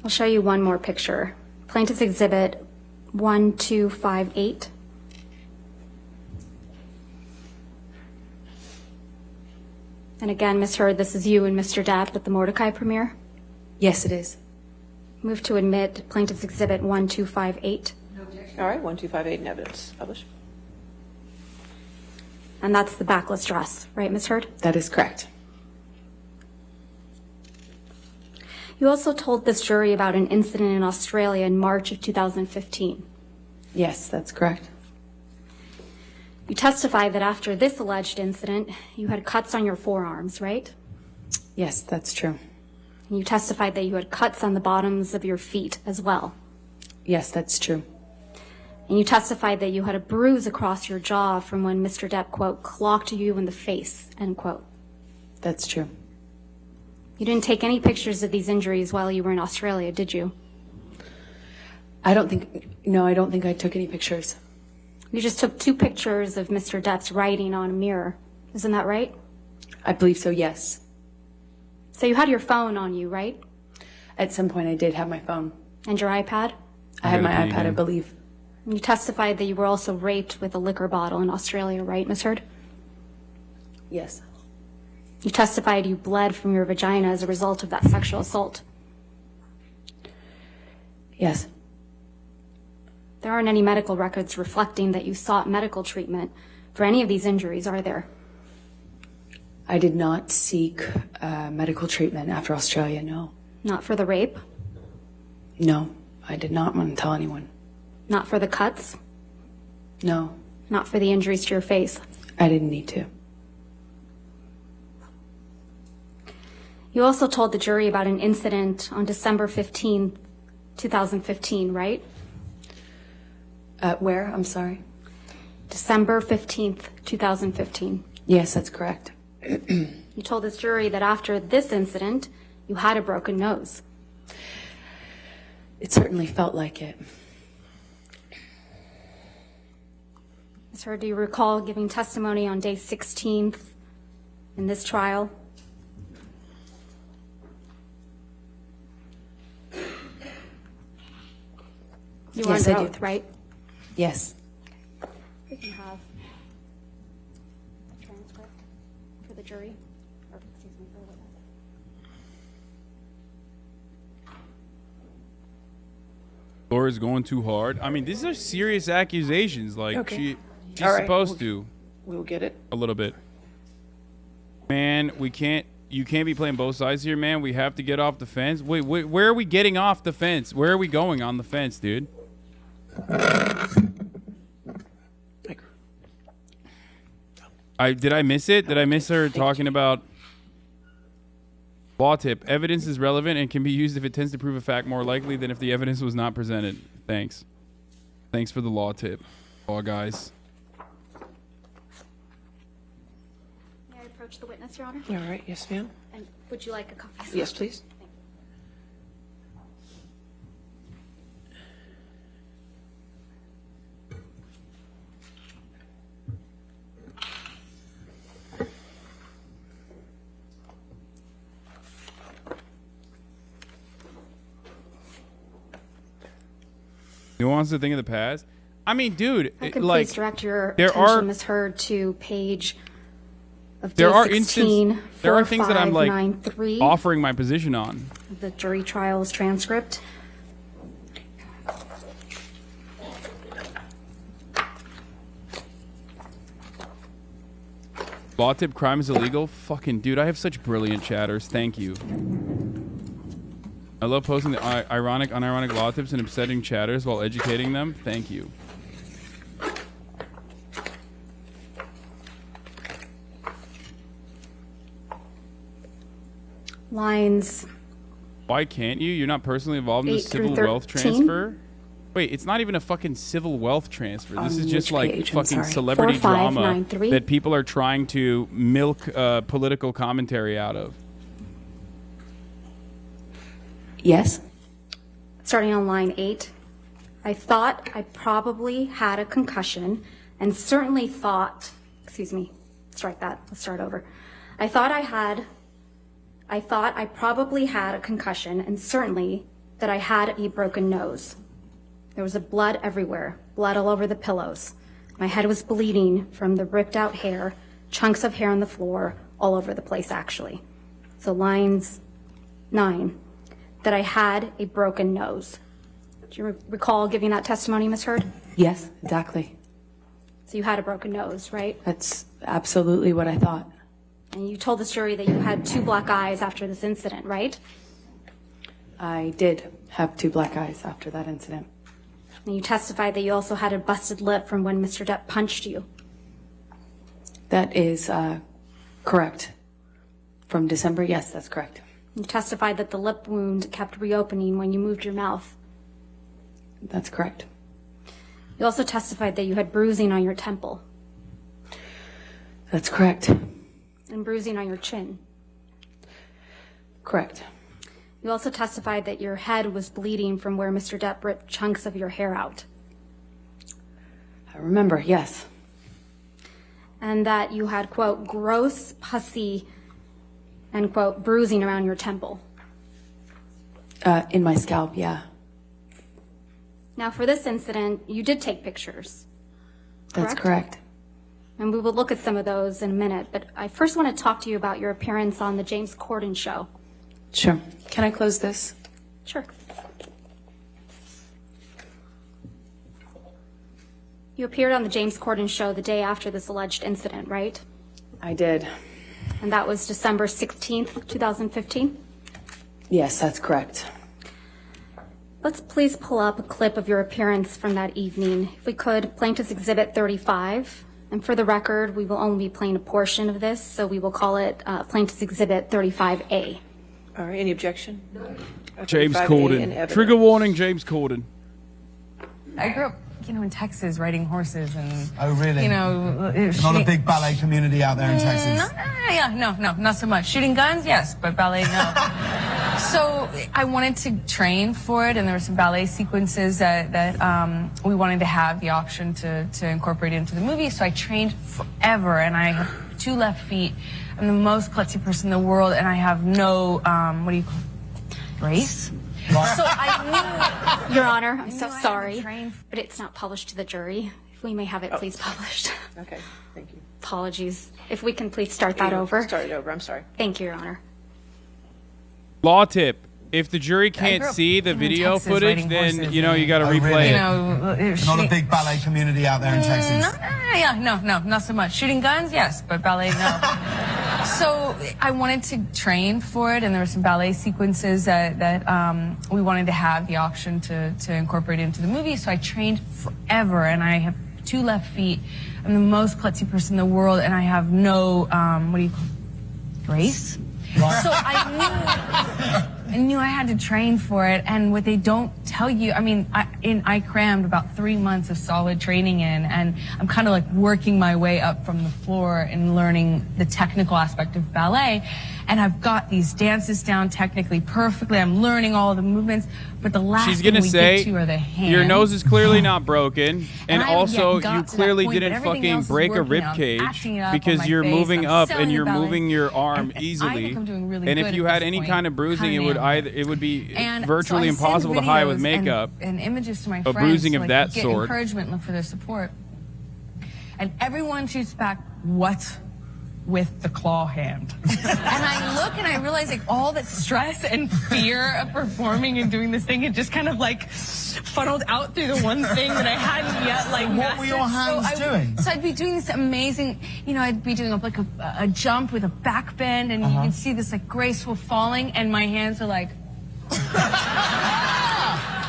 I'll show you one more picture. Plaintiff's Exhibit 1258. And again, Ms. Heard, this is you and Mr. Depp at the Mordecai premiere. Yes, it is. Move to admit Plaintiff's Exhibit 1258. All right, 1258 in evidence. Publish. And that's the backless dress, right, Ms. Heard? That is correct. You also told this jury about an incident in Australia in March of 2015. Yes, that's correct. You testified that after this alleged incident, you had cuts on your forearms, right? Yes, that's true. And you testified that you had cuts on the bottoms of your feet as well. Yes, that's true. And you testified that you had a bruise across your jaw from when Mr. Depp, quote, clocked you in the face, end quote. That's true. You didn't take any pictures of these injuries while you were in Australia, did you? I don't think I took any pictures. You just took 2 pictures of Mr. Depp's writing on a mirror. Isn't that right? I believe so, yes. So you had your phone on you, right? At some point I did have my phone. And your iPad? I had my iPad, I believe. You testified that you were also raped with a liquor bottle in Australia, right, Ms. Heard? Yes. You testified you bled from your vagina as a result of that sexual assault. Yes. There aren't any medical records reflecting that you sought medical treatment for any of these injuries, are there? I did not seek medical treatment after Australia, no. Not for the rape? No, I did not want to tell anyone. Not for the cuts? No. Not for the injuries to your face? I didn't need to. You also told the jury about an incident on December 15, 2015, right? Where? I'm sorry. December 15th, 2015. Yes, that's correct. You told this jury that after this incident, you had a broken nose. It certainly felt like it. Ms. Heard, do you recall giving testimony on day 16th in this trial? You were Yes, under I do. oath, right? Yes. We can have a transcript for the jury, or excuse me, for the witness. Laura's going too hard. I mean, these are serious accusations. Like, Okay. she's All right, supposed to. We'll get it. A little bit. Man, you can't be playing both sides here, man. We have to get off the fence. Wait, where are we getting off the fence? Where are we going on the fence, dude? Did I miss it? Did I miss her talking about law tip? Evidence is relevant and can be used if it tends to prove a fact more likely than if the evidence was not presented. Thanks. Thanks for the law tip. Oh, guys. May I approach the witness, Your Honor? All right, yes, ma'am. And would you like a copy? Yes, please. Who wants to think of the past? I mean, dude, I can like, please direct your there attention, are Ms. Heard, to page of there day are 16, instances, there are things that I'm like 4593 offering my position on. of the jury trials transcript. Law tip, crime is illegal. Fucking dude, I have such brilliant chatters. Thank you. I love posting the unironic law tips and upsetting chatters while educating them. Thank you. Lines. Why can't you? You're not personally involved in the 8 through civil wealth 13? transfer? Wait, it's not even a fucking civil wealth transfer. This is just which like page? I'm fucking sorry. celebrity drama 4593? that people are trying to milk political commentary out of. Yes. Starting on line 8, I thought I probably had a concussion and certainly thought, excuse me, strike that, let's start over. I thought I probably had a concussion and certainly that I had a broken nose. There was blood everywhere, blood all over the pillows. My head was bleeding from the ripped out hair, chunks of hair on the floor, all over the place actually. So lines 9, that I had a broken nose. Do you recall giving that testimony, Ms. Heard? Yes, exactly. So you had a broken nose, right? That's absolutely what I thought. And you told this jury that you had 2 black eyes after this incident, right? I did have 2 black eyes after that incident. And you testified that you also had a busted lip from when Mr. Depp punched you. That is correct. From December, yes, that's correct. You testified that the lip wound kept reopening when you moved your mouth. That's correct. You also testified that you had bruising on your temple. That's correct. And bruising on your chin. Correct. You also testified that your head was bleeding from where Mr. Depp ripped chunks of your hair out. I remember, yes. And that you had, quote, gross, pussy, and, quote, bruising around your temple. In my scalp, yeah. Now, for this incident, you did take pictures. That's correct. And we will look at some of those in a minute, but I first want to talk to you about your appearance on the James Corden show. Sure. Can I close this? Sure. You appeared on the James Corden show the day after this alleged incident, right? I did. And that was December 16th, 2015? Yes, that's correct. Let's please pull up a clip of your appearance from that evening. If we could, Plaintiff's Exhibit 35. And for the record, we will only be playing a portion of this, so we will call it Plaintiff's Exhibit 35A. All right, any objection? James 35A in Corden. evidence. Trigger warning, James Corden. I grew up, in Texas riding horses and... Oh, really? Not a big ballet community out there in Texas? Not so much. Shooting guns, yes, but ballet, no. So I wanted to train for it, and there were some ballet sequences that we wanted to have the option to incorporate into the movie, so I trained forever, and I have 2 left feet. I'm the most klutzy person in the world, and I have no, grace? So I knew... Your Honor, I'm so sorry, but it's not published to the jury. If we may have it please published. Okay, thank you. Apologies. If we can please start that over. Start it over, I'm sorry. Thank you, Your Honor. Law tip. If the jury can't grew up see the in video Texas footage, riding then, horses you know, you got to Oh, replay really? it. Not a big ballet community out there in Texas? Not so much. Shooting guns, yes, but ballet, no. So I wanted to train for it, and there were some ballet sequences that we wanted to have the option to incorporate into the movie, so I trained forever, and I have 2 left feet. I'm the most klutzy person in the world, and I have no, grace? So I knew I had to train for it, and what they don't tell you, I crammed about 3 months of solid training in, and I'm kind of like working my way up from the floor and learning the technical aspect of ballet, and I've got these dances down technically perfectly. I'm learning all of the movements, but the last She's thing gonna we say, get to are the hands. your nose is clearly not broken, and I haven't also yet got you to that clearly point, didn't but everything fucking else is break a working. rib I'm cage acting it up on because my you're face. moving I'm up selling and the you're ballet. moving your arm And I easily. think I'm doing really And good if you at had this any point. kind of bruising, Kinda it would be And virtually so I impossible to send hide with videos makeup. and images to my A friends bruising to, of like, that get sort. encouragement, look for their support. And everyone shoots back, what's with the claw hand? And I look and I realize like all that stress and fear of performing and doing this thing had just kind of like funneled out through the one thing that I hadn't yet like What were your hands doing? So I'd be doing this amazing, I'd be doing like a jump with a back bend, and you can see this like graceful falling, and my hands are like...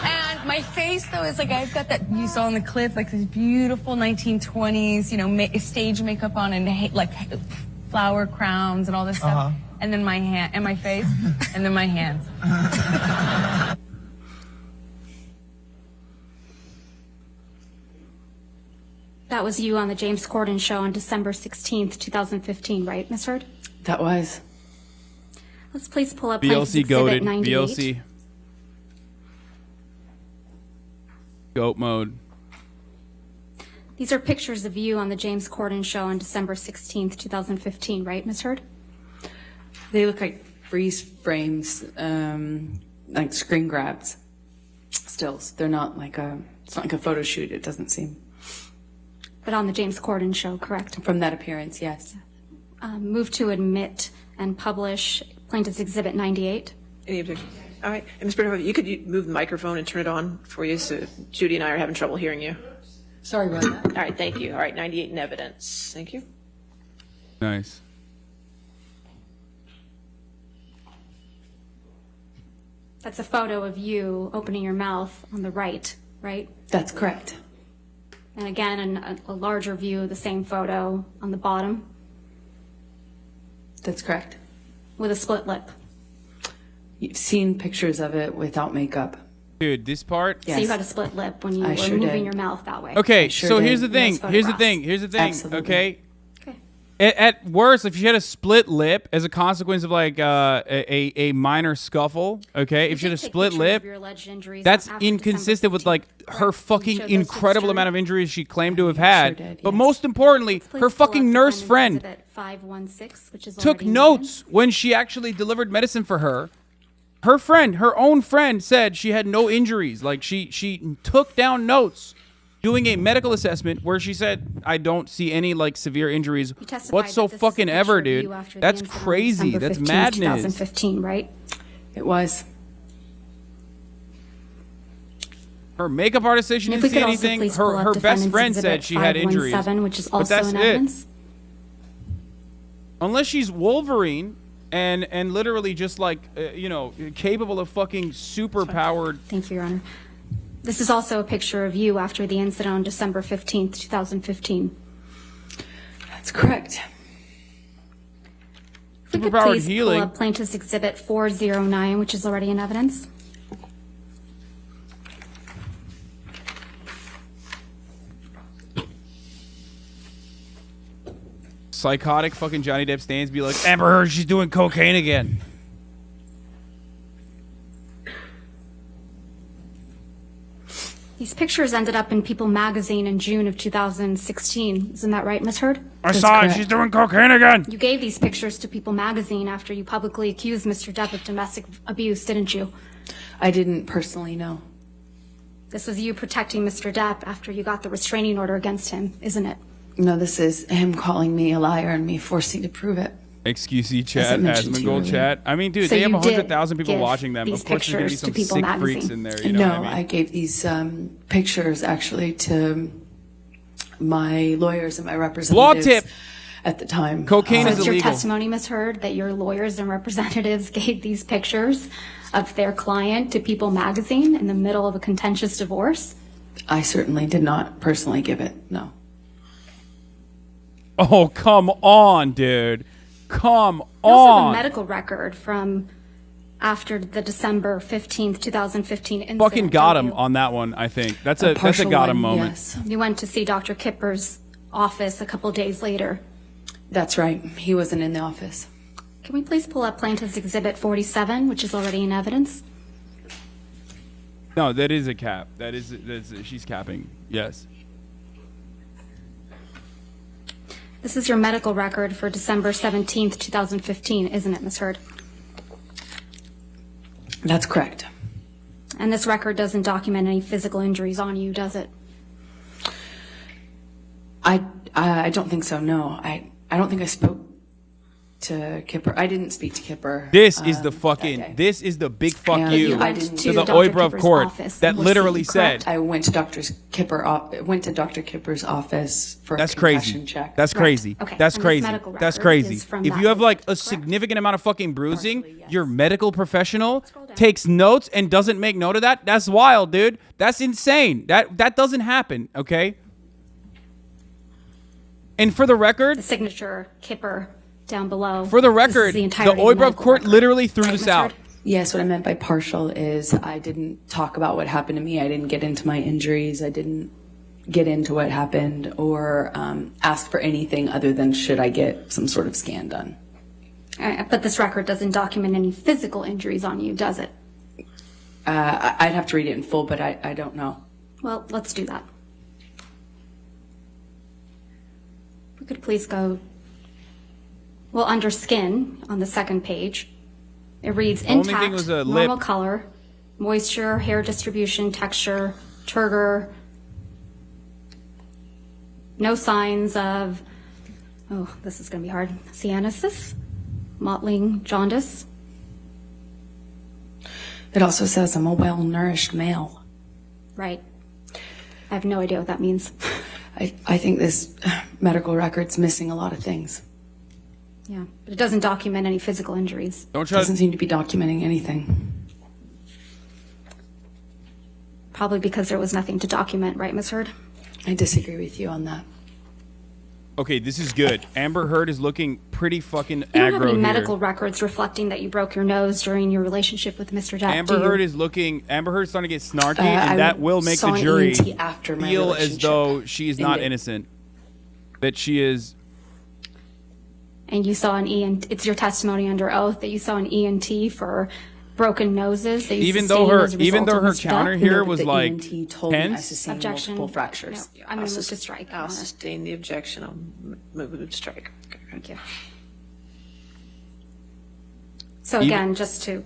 And my face, though, is like, I've got that, you saw in the clip, like this beautiful 1920s, stage makeup on, and like flower crowns and all this stuff. And then my hand, and my face, and then my hands. That was you on the James Corden show on December 16th, 2015, right, Ms. Heard? That was. Let's please pull up Plaintiff's BLC Exhibit goated. 98. BLC. Goat mode. These are pictures of you on the James Corden show on December 16th, 2015, right, Ms. Heard? They look like freeze frames, like screen grabs, stills. They're not like It's not like a photo shoot, it doesn't seem. But on the James Corden show, correct? From that appearance, yes. Move to admit and publish Plaintiff's Exhibit 98. Any objection? All right. And Ms. Bernhoff, you could move the microphone and turn it on for you, so Judy and I are having trouble hearing you. Sorry about that. All right, thank you. All right, 98 in evidence. Thank you. Nice. That's a photo of you opening your mouth on the right, right? That's correct. And again, a larger view of the same photo on the bottom That's correct. with a split lip. You've seen pictures of it without makeup. Dude, this part. So you had a split lip when you were sure moving did. your mouth that way. Okay, sure so did. here's the thing. Those Here's the photographs. thing. Here's the thing. Absolutely. Okay. At worst, if she had a split lip as a consequence of like a minor scuffle, okay, if she had a split lip, that's inconsistent with like her fucking incredible amount of injuries she claimed to have had. did, But yes. most importantly, her fucking nurse friend Exhibit 516, which is took already in notes when she actually delivered medicine for her. Her friend, her own friend, said she had no injuries. Like she took down notes doing a medical assessment where she said, I don't see any like severe injuries testified what's so that this is a fucking picture ever, of dude. you after the That's incident on crazy. December That's 15th, madness. 2015, right? It was. Her makeup artist said she And if didn't we see could also anything. please pull Her up best Defendant's friend said Exhibit she had injuries. 517, which is But also that's in it. evidence. Unless she's Wolverine and literally just like capable of fucking super powered. Thank you, Your Honor. This is also a picture of you after the incident on December 15th, 2015. That's correct. If we could Superpowered please healing. pull up Plaintiff's Exhibit 409, which is already in evidence. Psychotic fucking Johnny Depp stands be like, Amber Heard, she's doing cocaine again. These pictures ended up in People magazine in June of 2016. Isn't that right, Ms. Heard? I saw it. She's doing cocaine again. You gave these pictures to People magazine after you publicly accused Mr. Depp of domestic abuse, didn't you? I didn't personally know. This was you protecting Mr. Depp after you got the restraining order against him, isn't it? No, this is him calling me a liar and me forcing to prove it. XQC As I chat, mentioned to you Asmongold earlier. chat. I mean, dude, So they have you did 100,000 people give watching them. these Of course, there's gonna be pictures to some People sick magazine. freaks in there. You know No, what I mean? I gave these pictures actually to my lawyers and my representatives. tip. At the time. Cocaine So is it's your illegal. testimony, Ms. Heard, that your lawyers and representatives gave these pictures of their client to People magazine in the middle of a contentious divorce? I certainly did not personally give it, no. Oh, come on, dude. Come We also have a on. medical record from after the December 15th, 2015 incident. Fucking got don't him you? on that one, I think. That's a partial got him one, moment. Yes. You went to see Dr. Kipper's office a couple days later. That's right. He wasn't in the office. Can we please pull up Plaintiff's Exhibit 47, which is already in evidence? No, that is a cap. She's capping. Yes. This is your medical record for December 17th, 2015, isn't it, Ms. Heard? That's correct. And this record doesn't document any physical injuries on you, does it? I don't think so, no. I don't think I spoke to Kipper. I didn't speak to Kipper. This is the fucking. This is the big fuck And you I didn't- to the Dr. Oibrov Kipper's court office that and was literally seen, said. correct? I went to Dr. Kipper's office for That's a concussion crazy. check. That's crazy. Okay. That's And this crazy. medical That's record crazy. is from If that you have like visit, a correct? significant amount of fucking bruising, Partially, yes. your medical professional takes notes and doesn't make note of that. That's wild, dude. That's insane. That doesn't happen. Okay. And for the record, The signature Kipper down below. for the This is record, the entirety of Oibrov medical court record. literally threw Right, this Ms. out. Heard? Yes, what I meant by partial is I didn't talk about what happened to me. I didn't get into my injuries. I didn't get into what happened or ask for anything other than should I get some sort of scan done. But this record doesn't document any physical injuries on you, does it? I'd have to read it in full, but I don't know. Well, let's do that. We could please go, well, under skin on the second page. It reads only thing intact, was a normal lip. color, moisture, hair distribution, texture, turgor, no signs of, oh, this is going to be hard, cyanosis, mottling, jaundice. It also says I'm a well-nourished male. Right. I have no idea what that means. I think this medical record's missing a lot of things. Yeah, but it doesn't document any physical injuries. It doesn't seem to be documenting anything. Probably because there was nothing to document, right, Ms. Heard? I disagree with you on that. Okay, this is good. Amber Heard is looking pretty fucking You don't have aggro any here. medical records reflecting that you broke your nose during your relationship with Mr. Depp, Amber do you? Heard is looking. Amber Heard's starting to get snarky, and that will make saw the an jury ENT after my feel as relationship though she is not ended. innocent. That she is. And you saw an ENT, it's your testimony under oath that you saw an ENT for broken noses. That you Even though her counter here was the like ENT told me I tense. sustained Objection. multiple fractures. No, I'm going to move to strike. I'll sustain the objection. I'll move it to strike. Okay. Thank you. So again, just to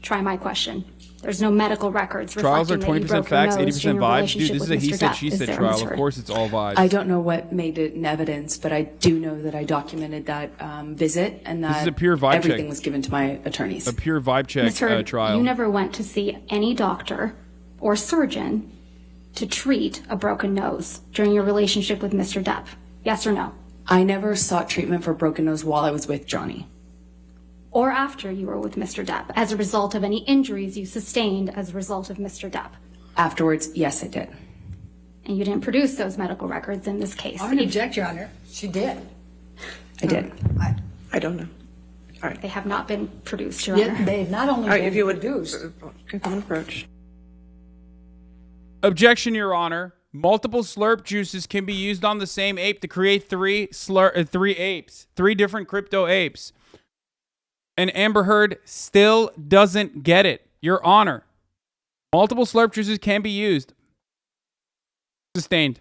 try my question, there's no medical records Trials are reflecting that you 20% broke facts, your nose 80% during your vibes. Dude, relationship this is with a he Mr. said, Depp. she Is said there, trial. Ms. Of Heard? course, it's all vibes. I don't know what made it in evidence, but I do know that I documented that visit and that This is a pure vibe everything check. was given to my attorneys. A pure vibe check Ms. Heard, trial. you never went to see any doctor or surgeon to treat a broken nose during your relationship with Mr. Depp. Yes or no? I never sought treatment for broken nose while I was with Johnny. Or after you were with Mr. Depp, as a result of any injuries you sustained as a result of Mr. Depp. Afterwards, yes, I did. And you didn't produce those medical records in this case. I would object, Your Honor. She did. I did. I don't know. All right. They have not been produced, Your Yeah, Honor. they have not only All right, been if you would produced. Common approach. Objection, Your Honor. Multiple slurp juices can be used on the same ape to create three apes, three different crypto apes. And Amber Heard still doesn't get it. Your Honor. Multiple slurp juices can be used. Sustained.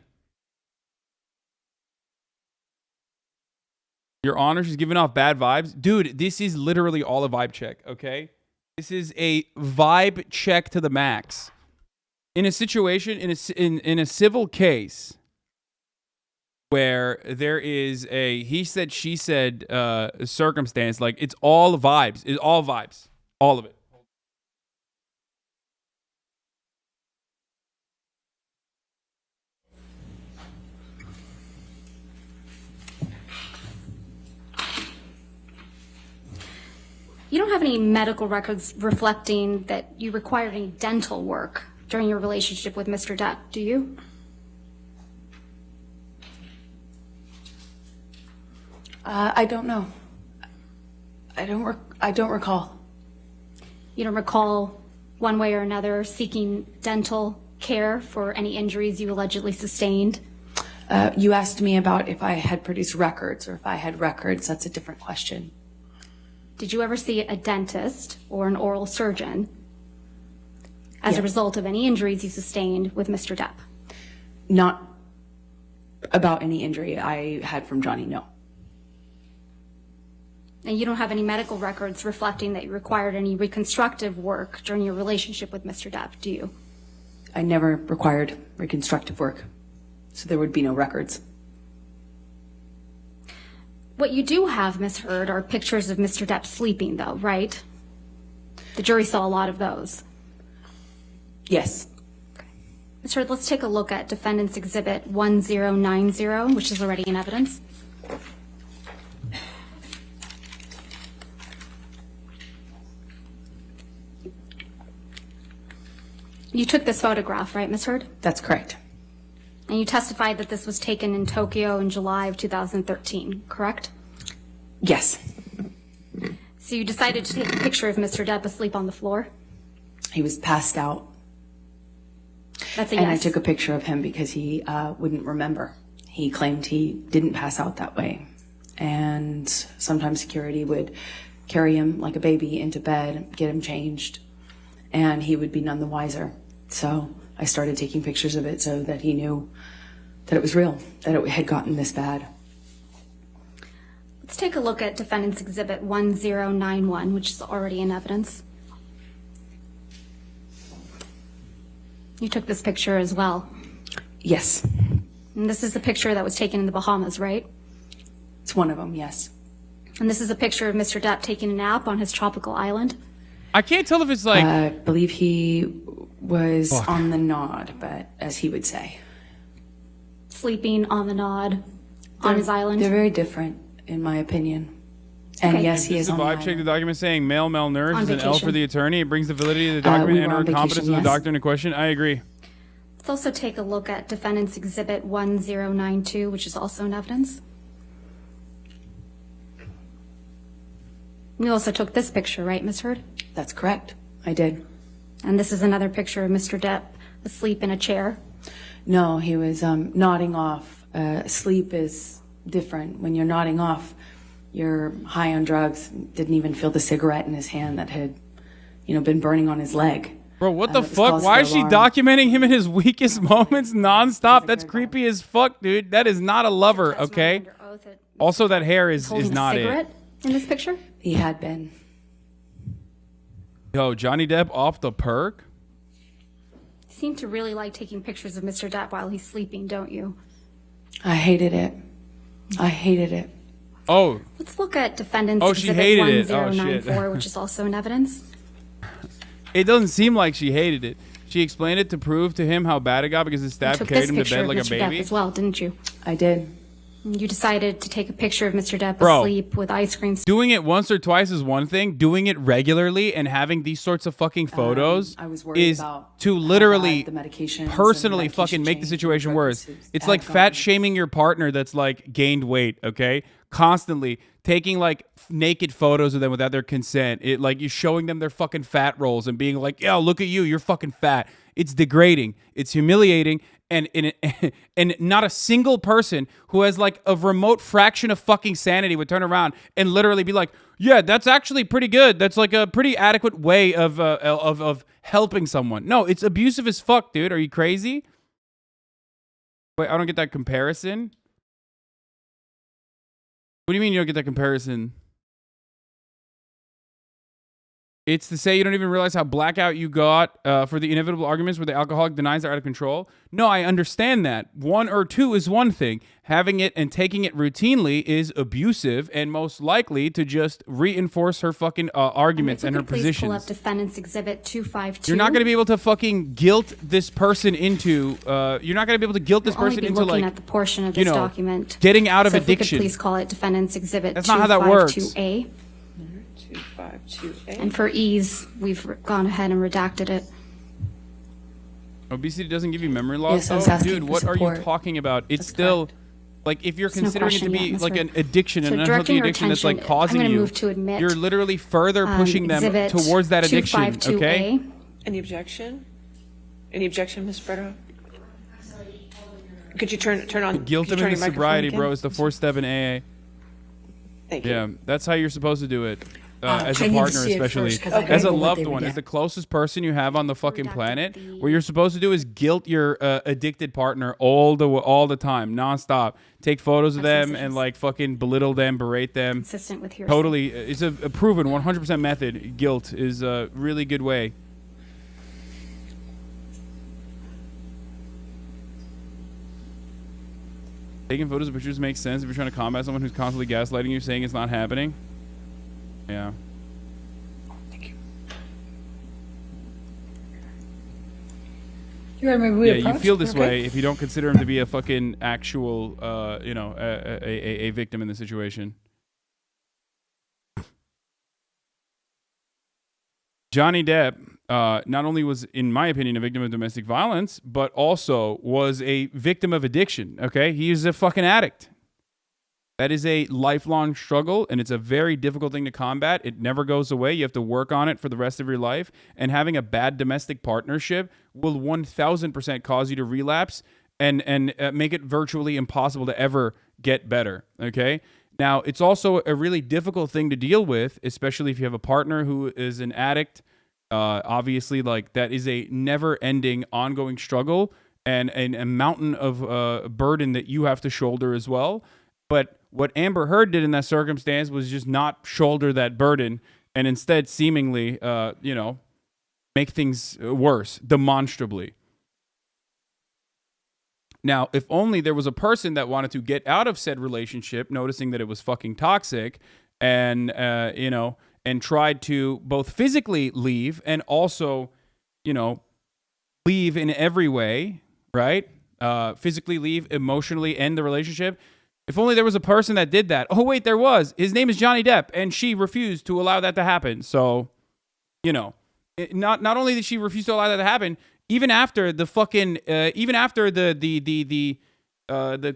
Your Honor, she's giving off bad vibes. Dude, this is literally all a vibe check, okay? This is a vibe check to the max. In a situation, in a civil case where there is a he said, she said circumstance, like it's all vibes. It's all vibes. All of it. You don't have any medical records reflecting that you required any dental work during your relationship with Mr. Depp, do you? I don't know. I don't recall. You don't recall one way or another seeking dental care for any injuries you allegedly sustained? You asked me about if I had produced records or if I had records. That's a different question. Did you ever see a dentist or an oral surgeon as a result of any injuries you sustained with Mr. Depp? Not about any injury I had from Johnny, no. And you don't have any medical records reflecting that you required any reconstructive work during your relationship with Mr. Depp, do you? I never required reconstructive work, so there would be no records. What you do have, Ms. Heard, are pictures of Mr. Depp sleeping, though, right? The jury saw a lot of those. Yes. Ms. Heard, let's take a look at Defendant's Exhibit 1090, which is already in evidence. You took this photograph, right, Ms. Heard? That's correct. And you testified that this was taken in Tokyo in July of 2013, correct? Yes. So you decided to take a picture of Mr. Depp asleep on the floor? He was passed out. That's a And yes. I took a picture of him because he wouldn't remember. He claimed he didn't pass out that way. And sometimes security would carry him like a baby into bed, get him changed, and he would be none the wiser. So I started taking pictures of it so that he knew that it was real, that it had gotten this bad. Let's take a look at Defendant's Exhibit 1091, which is already in evidence. You took this picture as well. Yes. And this is a picture that was taken in the Bahamas, right? It's one of them, yes. And this is a picture of Mr. Depp taking a nap on his tropical island. I can't tell if it's like... I believe he was on the nod, but as he would say. Sleeping on the nod on his island. They're very different, in my opinion. And yes, he is on the vibe island. check the document saying male nurse On is an L for vacation. the attorney. It brings the validity of the document we and were or on competence vacation, of the yes. doctor in question. I agree. Let's also take a look at Defendant's Exhibit 1092, which is also in evidence. You also took this picture, right, Ms. Heard? That's correct. I did. And this is another picture of Mr. Depp asleep in a chair. No, he was nodding off. Sleep is different. When you're nodding off, you're high on drugs. Didn't even feel the cigarette in his hand that had, been burning on his leg. Bro, what the It was fuck? cause Why for is she alarm. documenting him in his weakest moments nonstop? That's creepy as fuck, dude. That is not a lover, okay? Also, that hair is Holding not a cigarette it. in this picture. He had been. Yo, Johnny Depp off the perk? You seem to really like taking pictures of Mr. Depp while he's sleeping, don't you? I hated it. I hated it. Oh. Let's look at Defendant's Oh, she Exhibit hated it. Oh, 1094, shit. which is also in evidence. It doesn't seem like she hated it. She explained it to prove to him how bad it got because his You staff took carried this him to picture bed of like a Mr. Depp baby. as well, didn't you? I did. You decided to take a picture of Mr. Depp Bro. asleep with ice cream. Doing it once or twice is one thing. Doing it regularly and having these sorts of fucking photos I was worried is about to how literally bad the medications and personally medication fucking make the change situation and worse. drugs It's had like gone. fat shaming your partner that's like gained weight, okay? Constantly taking like naked photos of them without their consent. It like you showing them their fucking fat rolls and being like, yo, look at you, you're fucking fat. It's degrading. It's humiliating. And not a single person who has like a remote fraction of fucking sanity would turn around and literally be like, yeah, that's actually pretty good. That's like a pretty adequate way of helping someone. No, it's abusive as fuck, dude. Are you crazy? Wait, I don't get that comparison. What do you mean you don't get that comparison? It's to say you don't even realize how blackout you got for the inevitable arguments where the alcoholic denies they're out of control. No, I understand that. One or two is one thing. Having it and taking it routinely is abusive and most likely to just reinforce her fucking arguments and her Please pull positions. up Defendant's Exhibit 252. You're not going to be able to fucking guilt this person into. You're not going to be able to guilt this We'll only person be into looking like at the portion of you this know, document. getting out of So if we addiction. could please call it Defendant's Exhibit That's not how that works. 252A. 252A. And for ease, we've gone ahead and redacted it. Obesity doesn't give you memory loss. Yes, I was Oh, asking dude, for what are you support. talking about? It's still like if you're There's no considering it to question be yet, Ms. like Heard. an addiction, So an directing unhealthy your addiction that's like attention, causing I'm gonna you. move to admit, You're literally further pushing them Exhibit towards that addiction. 252A. Okay. Any objection? Any objection, Ms. Brito? Could you turn on? Guilt could them you turn into your microphone sobriety, again? bro. It's the fourth step in AA. Thank you. Yeah, that's how you're supposed to do it. As I a need to partner, see it especially first, 'cause I don't as a know what loved they would one, get. as the closest person you have on the fucking planet. What you're supposed to do is guilt your addicted partner all the time, nonstop. Take photos of them and like fucking belittle them, berate them. Consistent with your Totally, it's a proven 100% method. Guilt is a really good way. Taking photos and pictures makes sense if you're trying to combat someone who's constantly gaslighting you, saying it's not happening. Yeah. You feel this way if you don't consider him to be a fucking actual, a victim in the situation. Johnny Depp not only was, in my opinion, a victim of domestic violence, but also was a victim of addiction, okay? He is a fucking addict. That is a lifelong struggle, and it's a very difficult thing to combat. It never goes away. You have to work on it for the rest of your life. And having a bad domestic partnership will 1,000% cause you to relapse and make it virtually impossible to ever get better, okay? Now, it's also a really difficult thing to deal with, especially if you have a partner who is an addict. Obviously, like that is a never-ending, ongoing struggle and a mountain of burden that you have to shoulder as well. But what Amber Heard did in that circumstance was just not shoulder that burden and instead seemingly, make things worse, demonstrably. Now, if only there was a person that wanted to get out of said relationship, noticing that it was fucking toxic, and you know, and tried to both physically leave and also, you know, leave in every way, right? Physically leave, emotionally end the relationship. If only there was a person that did that. Oh, wait, there was. His name is Johnny Depp, and she refused to allow that to happen. So, you know, not only did she refuse to allow that to happen, even after the fucking, even after the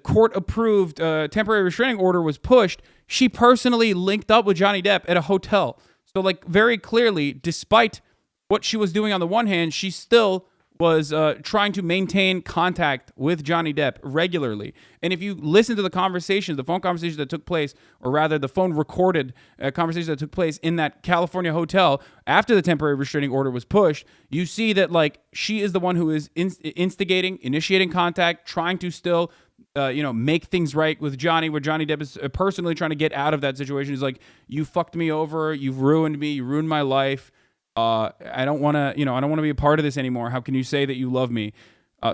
court-approved temporary restraining order was pushed, she personally linked up with Johnny Depp at a hotel. So, like, very clearly, despite what she was doing on the one hand, she still was trying to maintain contact with Johnny Depp regularly. And if you listen to the conversations, the phone conversations that took place, or rather the phone recorded conversations that took place in that California hotel after the temporary restraining order was pushed, you see that, like, she is the one who is instigating, initiating contact, trying to still, you know, make things right with Johnny, where Johnny Depp is personally trying to get out of that situation. He's like, you fucked me over, you've ruined me, you ruined my life. I don't want to, you know, I don't want to be a part of this anymore. How can you say that you love me?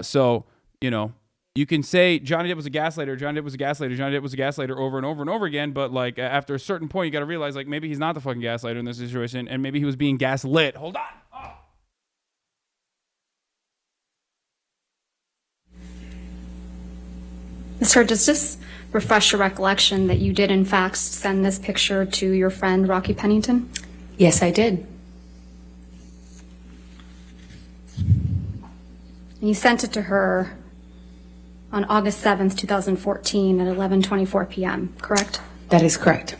So, you know, you can say Johnny Depp was a gaslighter, Johnny Depp was a gaslighter, Johnny Depp was a gaslighter over and over and over again. But, like, after a certain point, you got to realize, like, maybe he's not the fucking gaslighter in this situation, and maybe he was being gaslit. Hold on. Oh. Sir, does this refresh your recollection that you did, in fact, send this picture to your friend Rocky Pennington? Yes, I did. And you sent it to her on August 7th, 2014 at 11:24 p.m., correct? That is correct.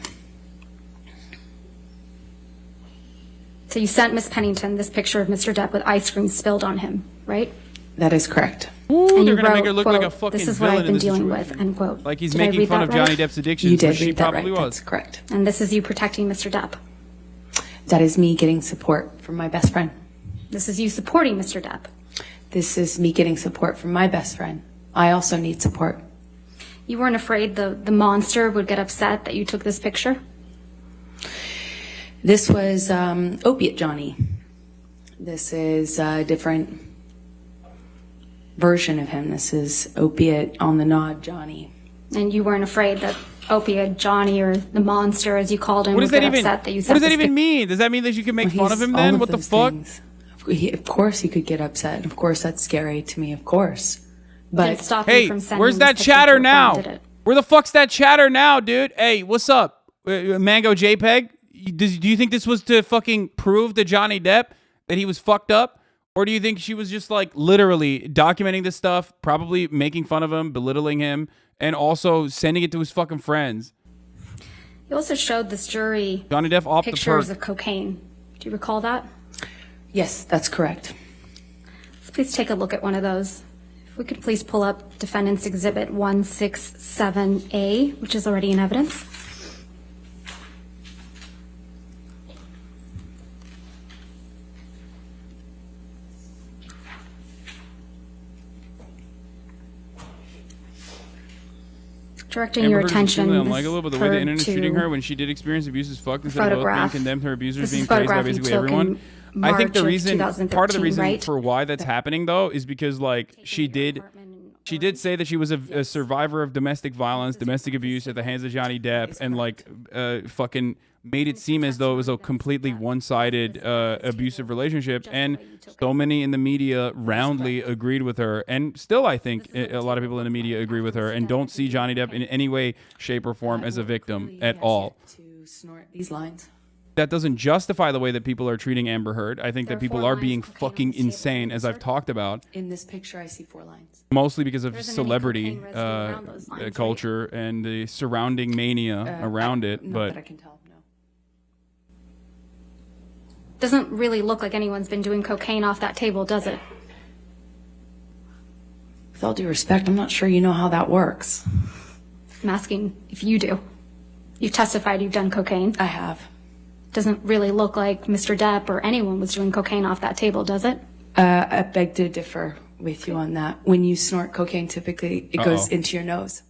So you sent Miss Pennington this picture of Mr. Depp with ice cream spilled on him, right? That is correct. Ooh, And they're you going to wrote, make her look quote, like a fucking "This is what villain I've in been this dealing situation. with," end quote. Like he's Did I making read fun that of Johnny right? Depp's addictions, You did which he read that probably right. was. That's correct. And this is you protecting Mr. Depp. That is me getting support from my best friend. This is you supporting Mr. Depp. This is me getting support from my best friend. I also need support. You weren't afraid the monster would get upset that you took this picture? This was Opiate Johnny. This is a different version of him. This is Opiate on the Nod Johnny. And you weren't afraid that Opiate Johnny, or the monster as you called him, What would does that get even? upset that you What sent does that this even mean? Does that mean that you can make fun of him then? What the fuck? Of course he could get upset. Of course that's scary to me. Of course. Didn't But stop you Hey, from sending where's this that picture chatter to your friend, now? did it? Where the fuck's that chatter now, dude? Hey, what's up? Mango JPEG? Do you think this was to fucking prove to Johnny Depp that he was fucked up? Or do you think she was just, like, literally documenting this stuff, probably making fun of him, belittling him, and also sending it to his fucking friends? You also showed this jury Johnny Depp off the pictures perk. of cocaine. Do you recall that? yes, that's correct. Let's please take a look at one of those. If we could please pull up Defendant's Exhibit 167A, which is already in evidence. Directing your Amber Heard is attention extremely unlikable, but the way the internet is to treating her when she did experience abuse is fucked. Instead of both being photograph. condemned, her abusers This being is praised by photograph you basically took everyone. in I think the March of reason, part of the 2013, reason right? for why that's happening though, is because, like, she did say that she was a survivor of domestic violence, domestic abuse at the hands of Johnny Depp, and, like, fucking made it seem as though it was a completely one-sided abusive relationship. And so many in the media roundly agreed with her, and still I think a lot of people in the media agree with her and don't see Johnny Depp in any way, shape, or form as a victim at all. To snort these lines. That doesn't justify the way that people are treating Amber Heard. I think that people are being fucking insane, as I've talked about. In this picture, I see 4 lines. Mostly because of There isn't any celebrity cocaine residue around those lines, right? culture and the surrounding mania around it. Not But that I can tell, no. Doesn't really look like anyone's been doing cocaine off that table, does it? With all due respect, I'm not sure you know how that works. I'm asking if you do. You've testified you've done cocaine. I have. Doesn't really look like Mr. Depp or anyone was doing cocaine off that table, does it? I beg to differ with you on that. When you snort cocaine, typically it goes into your nose.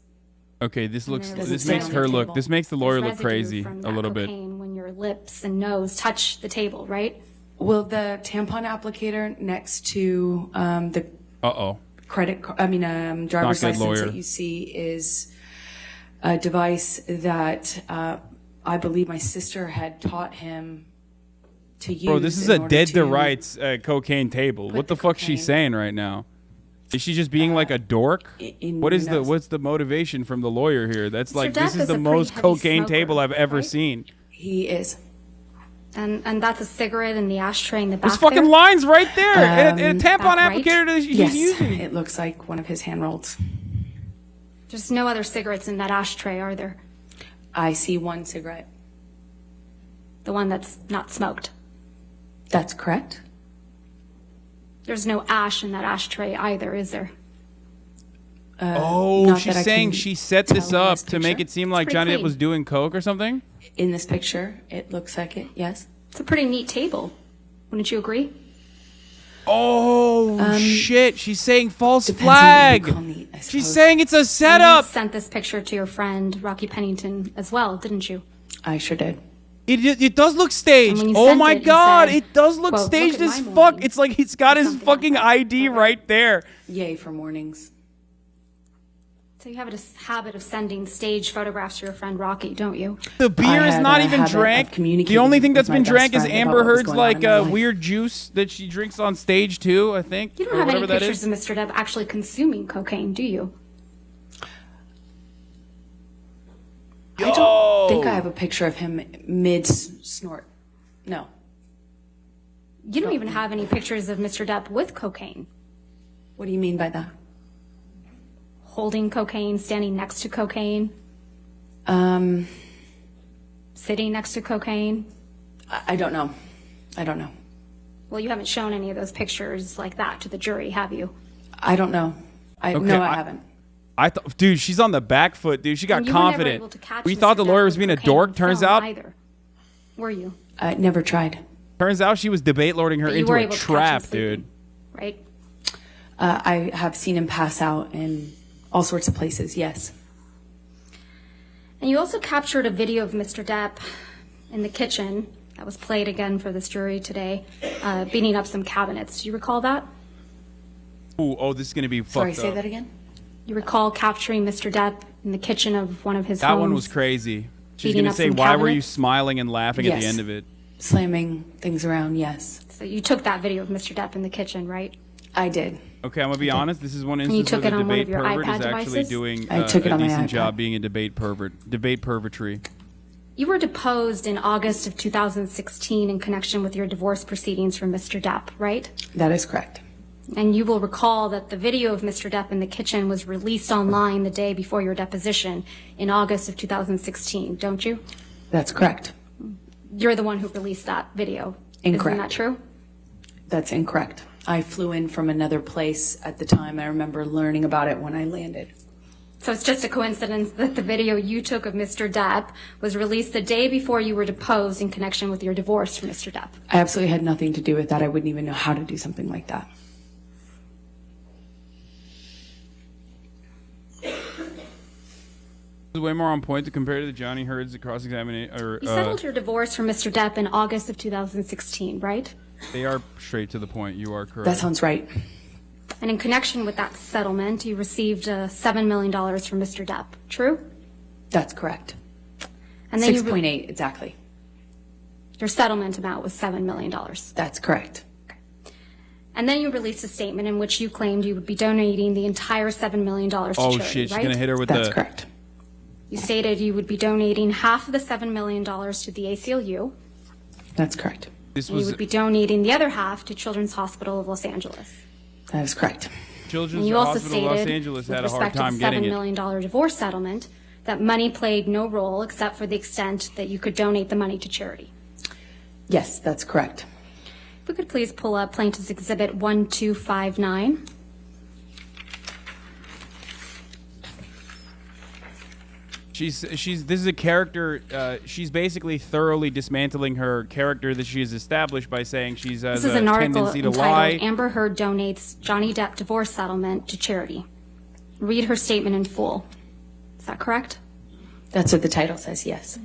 okay, this there makes on her the look. table. This makes the lawyer There's look residue crazy from a that little bit. cocaine when your lips and nose touch the table, right? Well, the tampon applicator next to the driver's license lawyer. that you see is a device that I believe my sister had taught him to use. Bro, this is a dead to rights cocaine table. What the fuck's she saying right now? Is she just being like a dork? What's the motivation from the lawyer here? That's Mr. like, Depp this is is the a most pretty heavy cocaine smoker, table I've ever right? seen. He is. And that's a cigarette in the ashtray in the back There's fucking there? lines right there. And a tampon back right? applicator that he's Yes, using. it looks like one of his hand rolls. There's no other cigarettes in that ashtray, are there? I see one cigarette. The one that's not smoked. That's correct. There's no ash in that ashtray either, is there? Oh, not she's that I saying can she set this tell in up this to make picture. it seem like pretty Johnny Depp clean. was doing coke or something? In this picture, it looks like it, yes. It's a pretty neat table. Wouldn't you agree? Oh, shit. She's saying false Depends on what you flag. call neat, I She's suppose. saying it's a And you setup. sent this picture to your friend, Rocky Pennington, as well, didn't you? I sure did. It does look staged. And when you Oh sent my it, you god, said, it does look quote, "Look staged at as my fuck. morning," It's like he's got or his something like fucking that. ID right there. Yay for mornings. So you have a habit of sending stage photographs to your friend Rocky, don't you? The beer is had not a even habit of drank. The communicating only thing with that's my been best drank is friend about Amber what was Heard's going on in like my life. weird juice that she drinks on stage too, I think. You don't or have any whatever that pictures is. of Mr. Depp actually consuming cocaine, do you? I don't think I have a picture of him mid-snort. No. You don't even have any pictures of Mr. Depp with cocaine. What do you mean by that? Holding cocaine, standing next to cocaine, sitting next to cocaine. I don't know. I don't know. Well, you haven't shown any of those pictures like that to the jury, have you? I don't know. No, I haven't. I thought, dude, she's on the back foot, dude. She got And you were never able confident. to catch We Mr. thought the Depp lawyer was with being a cocaine dork. on Turns film out, either. Were you? I never tried. turns out she was debate lording her But you into were a able to catch him trap, sleeping, dude. Right? I have seen him pass out in all sorts of places, yes. And you also captured a video of Mr. Depp in the kitchen that was played again for this jury today, beating up some cabinets. Do you recall that? Ooh, oh, this is gonna be Sorry, fucked say up. that again? You recall capturing Mr. Depp in the kitchen of one of his That homes? one was crazy. She's beating gonna up say, some "Why were you cabinets? smiling and laughing at the Yes. end of it?" Slamming things around, yes. So you took that video of Mr. Depp in the kitchen, right? I did. Okay, I'm gonna be honest. This is one you instance took where it the on one of debate your pervert iPad is actually devices? doing I took it a on my decent iPad. job being a debate pervert. Debate pervertry. You were deposed in August of 2016 in connection with your divorce proceedings from Mr. Depp, right? That is correct. And you will recall that the video of Mr. Depp in the kitchen was released online the day before your deposition in August of 2016, don't you? That's correct. You're the one who released that video. Incorrect. Isn't that true? That's incorrect. I flew in from another place at the time. I remember learning about it when I landed. So it's just a coincidence that the video you took of Mr. Depp was released the day before you were deposed in connection with your divorce from Mr. Depp. I absolutely had nothing to do with that. I wouldn't even know how to do something like that. This is way more on point to compare to the Johnny Heard's cross-examination. Or You settled your divorce from Mr. Depp in August of 2016, right? they are straight to the point. You are correct. That sounds right. And in connection with that settlement, you received $7 million from Mr. Depp, true? That's correct. And then 6.8 exactly. Your settlement amount was $7 million. That's correct. And then you released a statement in which you claimed you would be donating the entire $7 million to Oh charity, shit! She's right? gonna hit her with That's the. correct. You stated you would be donating half of the $7 million to the ACLU, That's correct. This and you was would be donating the other half to Children's Hospital of Los Angeles. That is correct. Children's And you also Hospital of Los stated, Angeles with had a hard respect to time the getting $7 it. million divorce settlement, that money played no role except for the extent that you could donate the money to charity. Yes, that's correct. If we could please pull up Plaintiff's Exhibit 1259. This is a character. She's basically thoroughly dismantling her character that she has established by saying she's has This is a an article tendency to entitled lie. Amber Heard Donates Johnny Depp Divorce Settlement to Charity. Read her statement in full. Is that correct? That's what the title says, yes.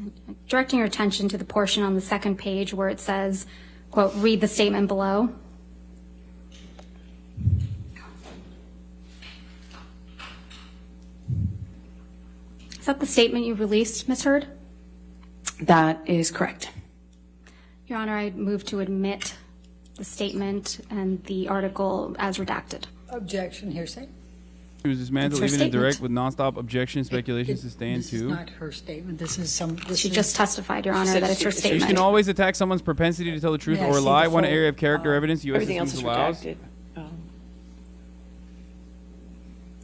Directing your attention to the portion on the second page where it says, quote, read the statement below. Is that the statement you released, Ms. Heard? That is correct. Your Honor, I move to admit the statement and the article as redacted. Objection, hearsay. She was dismantled It's her even in direct statement. with nonstop objections, speculations, sustained This is too. not her statement. This is some. She just testified, Your Honor, that it's her You statement. can always attack someone's propensity to tell the truth May I or see lie. the One full, area of character evidence U.S. Everything else systems is allows. redacted.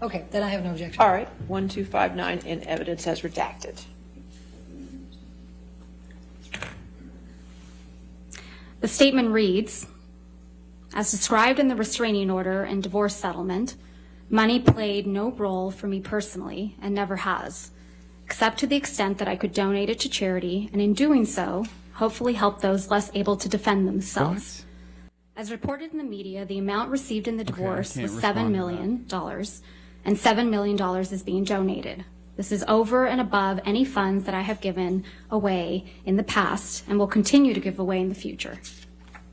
Okay, then I have no objection. All right, 1259 in evidence as redacted. The statement reads, as described in the restraining order and divorce settlement, money played no role for me personally and never has, except to the extent that I could donate it to charity, and in doing so, hopefully help those less able to defend themselves. As reported in the media, the amount received in the divorce can't was respond $7 to million, and $7 million is being donated. This is over and above any funds that I have given away in the past and will continue to give away in the future.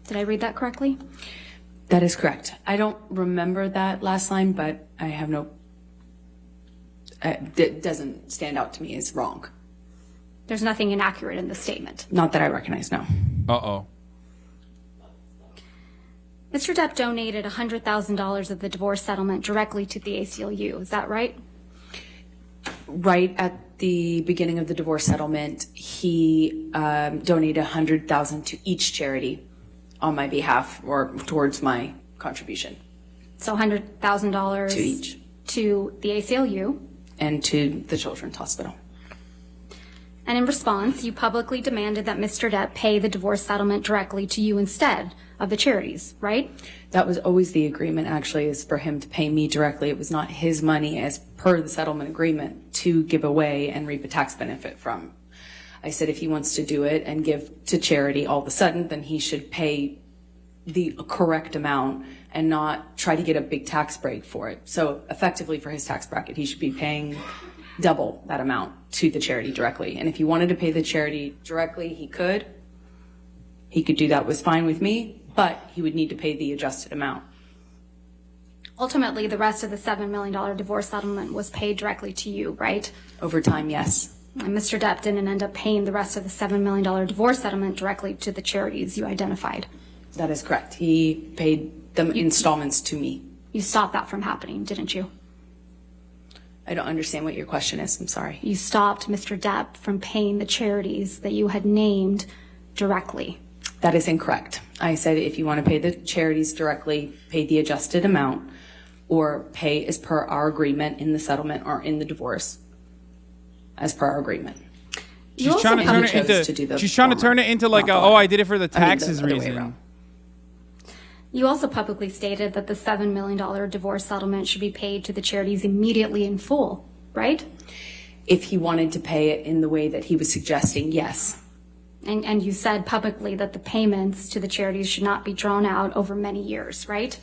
Did I read that correctly? That is correct. I don't remember that last line, but I have no. It doesn't stand out to me as wrong. There's nothing inaccurate in the statement. Not that I recognize, no. Uh-oh. Mr. Depp donated $100,000 of the divorce settlement directly to the ACLU. Is that right? Right at the beginning of the divorce settlement, he donated $100,000 to each charity on my behalf or towards my contribution. So $100,000 To each. to the ACLU. And to the Children's Hospital. And in response, you publicly demanded that Mr. Depp pay the divorce settlement directly to you instead of the charities, right? That was always the agreement, actually, is for him to pay me directly. It was not his money as per the settlement agreement to give away and reap a tax benefit from. I said if he wants to do it and give to charity all of a sudden, then he should pay the correct amount and not try to get a big tax break for it. So effectively for his tax bracket, he should be paying double that amount to the charity directly. And if he wanted to pay the charity directly, he could. He could do that, was fine with me, but he would need to pay the adjusted amount. Ultimately, the rest of the $7 million divorce settlement was paid directly to you, right? Over time, yes. And Mr. Depp didn't end up paying the rest of the $7 million divorce settlement directly to the charities you identified. That is correct. He paid them installments to me. You stopped that from happening, didn't you? I don't understand what your question is. I'm sorry. You stopped Mr. Depp from paying the charities that you had named directly. That is incorrect. I said if you want to pay the charities directly, pay the adjusted amount, or pay as per our agreement in the settlement or in the divorce, as per our agreement. She's trying to turn it into. She's trying to turn it into like a, oh, I did it for the taxes reason. You also publicly stated that the $7 million divorce settlement should be paid to the charities immediately in full, right? If he wanted to pay it in the way that he was suggesting, yes. And you said publicly that the payments to the charities should not be drawn out over many years, right?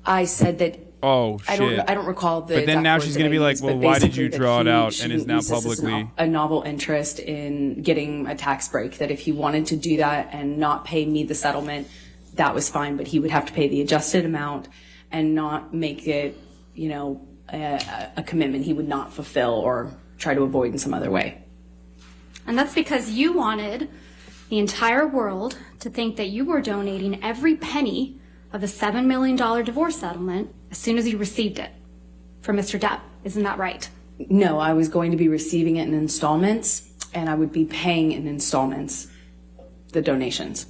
I said that. Oh shit! I don't recall the. But then now she's going to be like, well, why did you draw it out? And is now publicly a novel interest in getting a tax break. That if he wanted to do that and not pay me the settlement, that was fine. But he would have to pay the adjusted amount and not make it, you know, a commitment he would not fulfill or try to avoid in some other way. And that's because you wanted the entire world to think that you were donating every penny of the $7 million divorce settlement as soon as you received it from Mr. Depp. Isn't that right? No, I was going to be receiving it in installments, and I would be paying in installments the donations.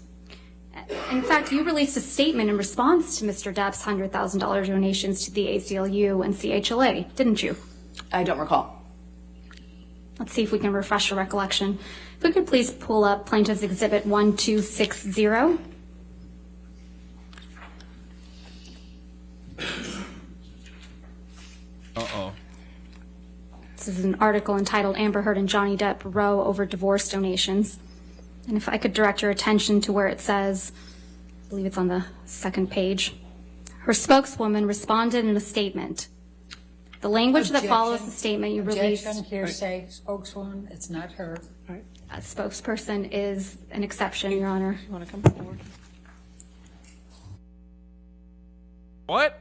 In fact, you released a statement in response to Mr. Depp's $100,000 donations to the ACLU and CHLA, didn't you? I don't recall. Let's see if we can refresh your recollection. If we could please pull up Plaintiff's Exhibit 1260. Uh-oh. This is an article entitled Amber Heard and Johnny Depp Row Over Divorce Donations. And if I could direct your attention to where it says, I believe it's on the second page, her spokeswoman responded in a statement. The language that follows the statement you released. Objection, hearsay, spokeswoman, it's not her. A spokesperson is an exception, Your Honor. You want to come forward? What?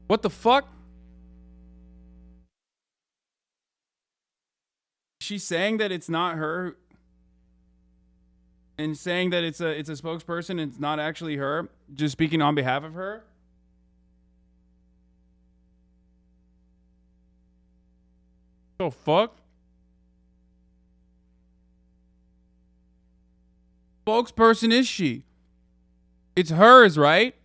What the fuck? She's saying that it's not her, and saying that it's a spokesperson and it's not actually her, just speaking on behalf of her. The fuck? Spokesperson is she? It's hers, right?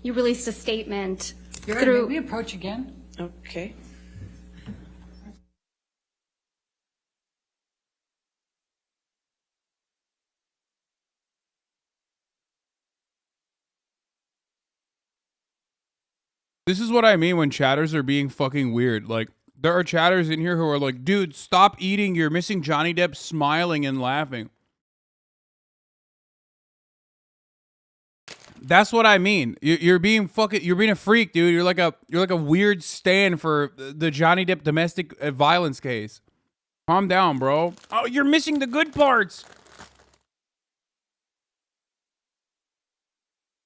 You released a statement Your Honor, through. may we approach again? Okay. This is what I mean when chatters are being fucking weird. Like, there are chatters in here who are like, dude, stop eating. You're missing Johnny Depp smiling and laughing. That's what I mean. You're being a freak, dude. You're like a weird stand for the Johnny Depp domestic violence case. Calm down, bro. Oh, you're missing the good parts.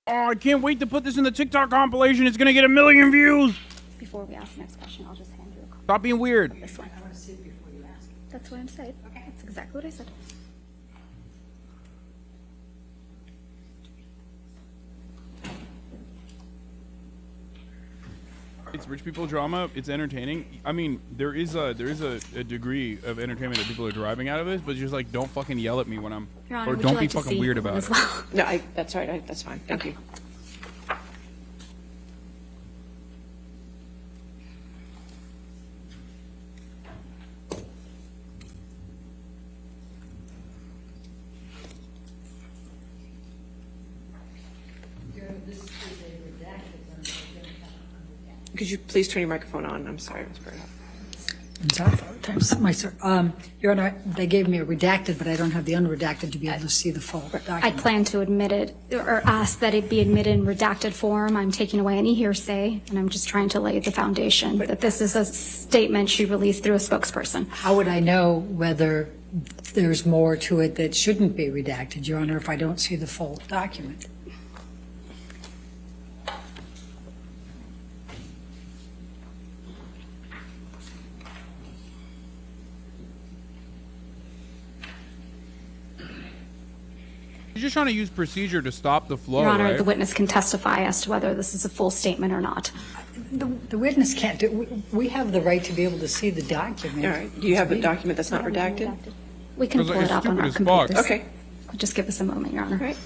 Oh, I can't wait to put this in the TikTok compilation. It's gonna get 1 million views. Before we ask the next question, I'll just hand you a copy. Stop being weird. This one. I want to see it before you ask. That's what I'm saying. Okay. That's exactly what I said. It's rich people drama. It's entertaining. I mean, there is a degree of entertainment that people are deriving out of this, but just like don't fucking yell at me when I'm, Your Honor, or would don't you be like to fucking see weird one about as it. well? No, that's all right. That's fine. Thank you. Could you please turn your microphone on? I'm sorry, Ms. Burnett. I'm sorry. Your Honor, they gave me a redacted, but I don't have the unredacted to be able to see the full I document. plan to admit it, or ask that it be admitted in redacted form. I'm taking away any hearsay, and I'm just trying to lay the foundation that this is a statement she released through a spokesperson. How would I know whether there's more to it that shouldn't be redacted, Your Honor, if I don't see the full document? You're just trying to use procedure to stop the flow, Your Honor, right? the witness can testify as to whether this is a full statement or not. The witness can't do, we have the right to be able to see the document. All right. Do you have a document that's not redacted? We can Because pull it's it up on stupid our as fuck. computers. Okay. Just give us a moment, Your Honor. All right.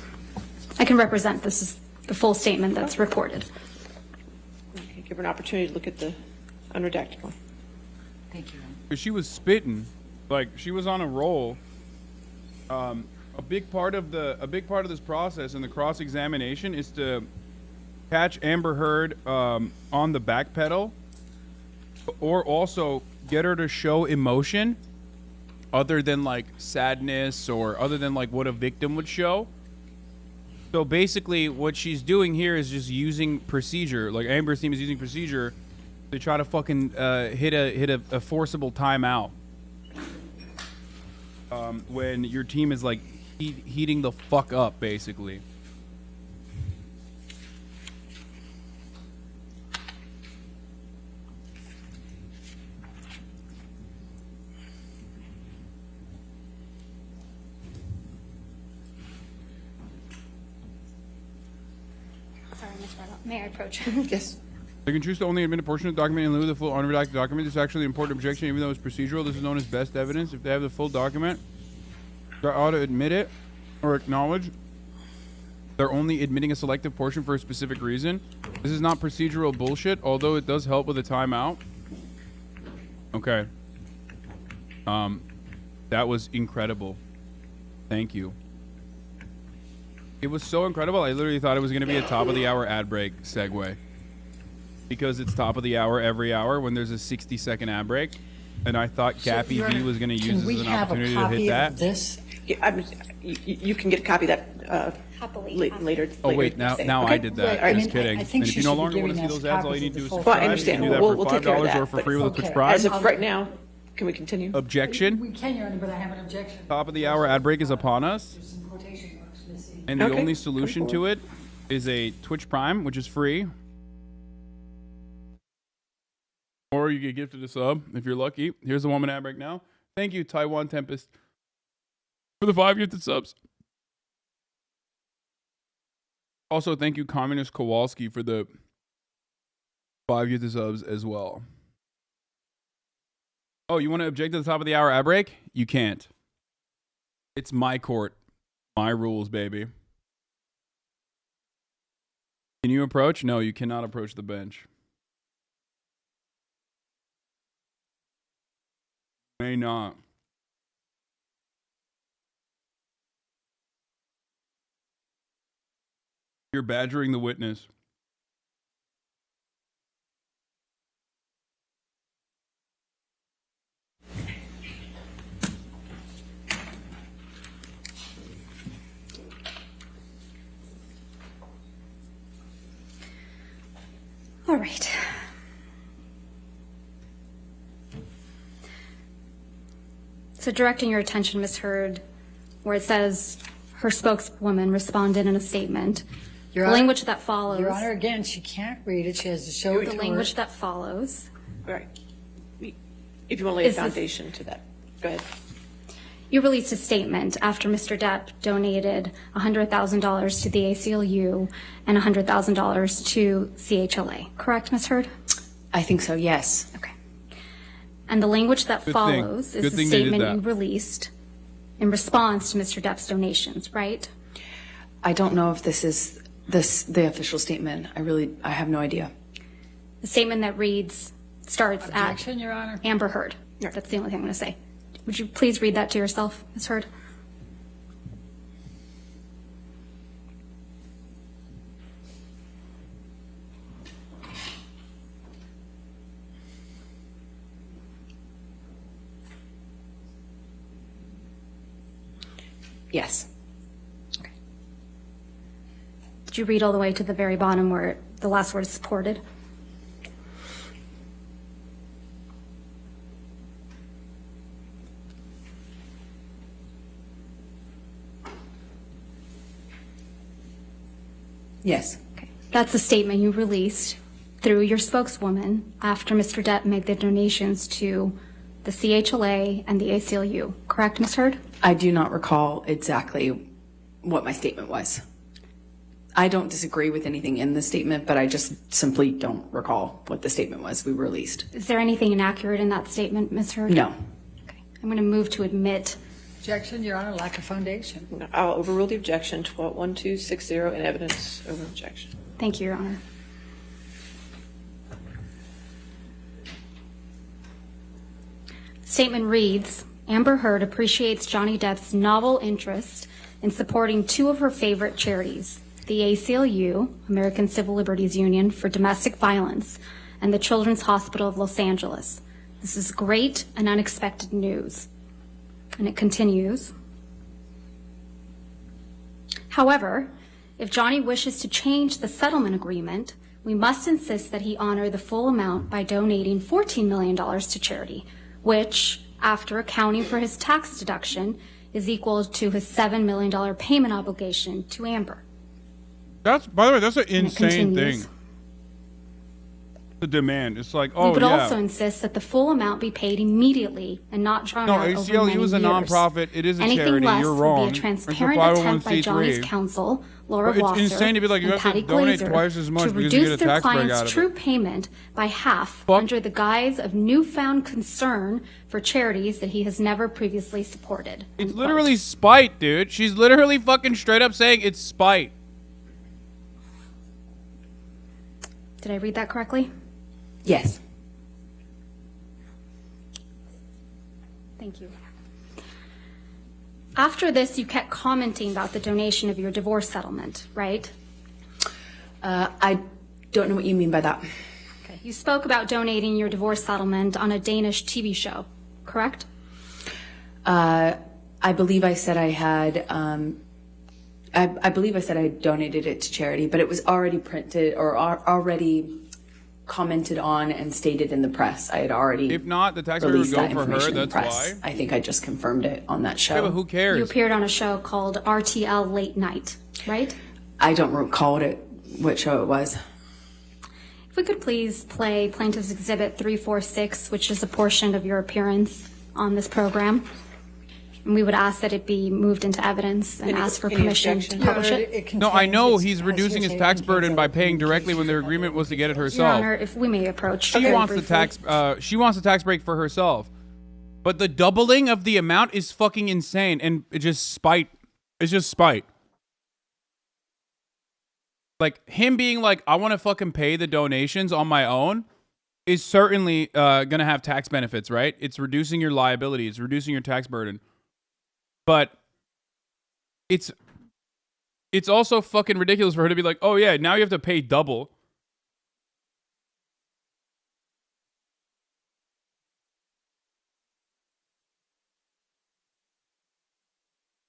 I can represent this is the full statement that's reported. Okay, give her an opportunity to look at the unredacted one. Thank you, Your Honor. 'Cause she was spitting, like she was on a roll. A big part of this process and the cross examination is to catch Amber Heard on the back pedal, or also get her to show emotion other than like sadness or other than like what a victim would show. So basically what she's doing here is just using procedure, like Amber's team is using procedure to try to fucking hit a forcible timeout when your team is like heating the fuck up, basically. Sorry, Ms. Barlow. May I approach? Yes. They can choose to only admit a portion of the document in lieu of the full unredacted document. This is actually an important objection, even though it's procedural. This is known as best evidence. If they have the full document, they ought to admit it or acknowledge they're only admitting a selective portion for a specific reason. This is not procedural bullshit, although it does help with a timeout. Okay. That was incredible. Thank you. It was so incredible. I literally thought it was going to be a top of the hour ad break segue. Because it's top of the hour every hour when there's a 60-second ad break. And I thought Cappy Your B Honor, was going to can use we this as an have a opportunity to hit copy that. of this? Yeah, you can get a copy of that later. Oh wait, now Okay. I did that. Right. Just kidding. I think and if she you no should be longer want to giving see us those ads, all copies you of need to do the is full subscribe. Well, I understand. You can do that We'll for take care of $5 that, or for but- free with Okay. subscribe. As of right now, Can we continue? Objection. We can, Your Honor, but I have an objection. Top of the hour ad break is upon us. There's some quotation marks missing. And the Okay. only solution to it is a Twitch Prime, which is free. Or you get gifted a sub if you're lucky. Here's the 1 minute ad break now. Thank you, Taiwan Tempest, for the 5 gifted subs. Also, thank you, Communist Kowalski, for the 5 gifted subs as well. Oh, you want to object to the top of the hour ad break? You can't. It's my court. My rules, baby. Can you approach? No, you cannot approach the bench. May not. You're badgering the witness. All right. So directing your attention, Ms. Heard, where it says her spokeswoman responded in a statement. Your The Honor- language that follows. Your Honor, again, she can't read it. She has to show it The to language her. that follows. Right. If you want to lay a Is this- foundation to that, go ahead. You released a statement after Mr. Depp donated $100,000 to the ACLU and $100,000 to CHLA. Correct, Ms. Heard? I think so, yes. Okay. And the language that Good thing. follows Good is the thing they did statement that. you released in response to Mr. Depp's donations, right? I don't know if this is the official statement. I have no idea. The statement that starts Objection, at Your Honor. Amber Heard. That's the only thing I'm going to say. Would you please read that to yourself, Ms. Heard? Yes. Did you read all the way to the very bottom where the last word is supported? Yes. Okay. That's a statement you released through your spokeswoman after Mr. Depp made the donations to the CHLA and the ACLU. Correct, Ms. Heard? I do not recall exactly what my statement was. I don't disagree with anything in the statement, but I just simply don't recall what the statement was we released. Is there anything inaccurate in that statement, Ms. Heard? No. Okay. I'm going to move to admit. Objection, Your Honor, lack of foundation. I'll overrule the objection, 1260 in evidence over objection. Thank you, Your Honor. Statement reads, Amber Heard appreciates Johnny Depp's novel interest in supporting two of her favorite charities, the ACLU, American Civil Liberties Union for Domestic Violence, and the Children's Hospital of Los Angeles. This is great and unexpected news. And it continues. However, if Johnny wishes to change the settlement agreement, we must insist that he honor the full amount by donating $14 million to charity, which, after accounting for his tax deduction, is equal to his $7 million payment obligation to Amber. That's, by the way, that's an And it insane continues. thing. The demand. It's like, We oh would yeah. also insist that the full amount be paid immediately and not drawn No, out over ACLU many is a years. nonprofit. It is a Anything charity. less You're would wrong. be a It's a transparent attempt by 501c3. Johnny's counsel, Laura But it's Wasser, insane to be like, you and have to Patty donate Glazer, twice as much to because you reduce get a their tax break client's out of true it. payment by half under the guise of newfound concern for charities that he has never previously supported. It's literally spite, dude. She's literally fucking straight up saying it's spite. Did I read that correctly? Yes. Thank you. After this, you kept commenting about the donation of your divorce settlement, right? I don't know what you mean by that. Okay. You spoke about donating your divorce settlement on a Danish TV show, correct? I believe I said I had. I believe I said I donated it to charity, but it was already printed or already commented on and stated in the press. I had already If not, the taxpayer would released go that for her. information in the That's press. why. I think I just confirmed it on that show. Yeah, but who cares? You appeared on a show called RTL Late Night, right? I don't recall what show it was. If we could please play Plaintiff's Exhibit 346, which is a portion of your appearance on this program. And we would ask that it be moved into evidence and ask for permission to publish it. No, I know he's reducing his tax burden by paying directly when their agreement was to get it Your herself. Honor, if we may approach. She very wants the briefly. tax. She wants the tax break for herself, but the doubling of the amount is fucking insane, and it just spite. It's just spite. Like him being like, I want to fucking pay the donations on my own, is certainly gonna have tax benefits, right? It's reducing your liability. It's reducing your tax burden, but it's also fucking ridiculous for her to be like, oh yeah, now you have to pay double.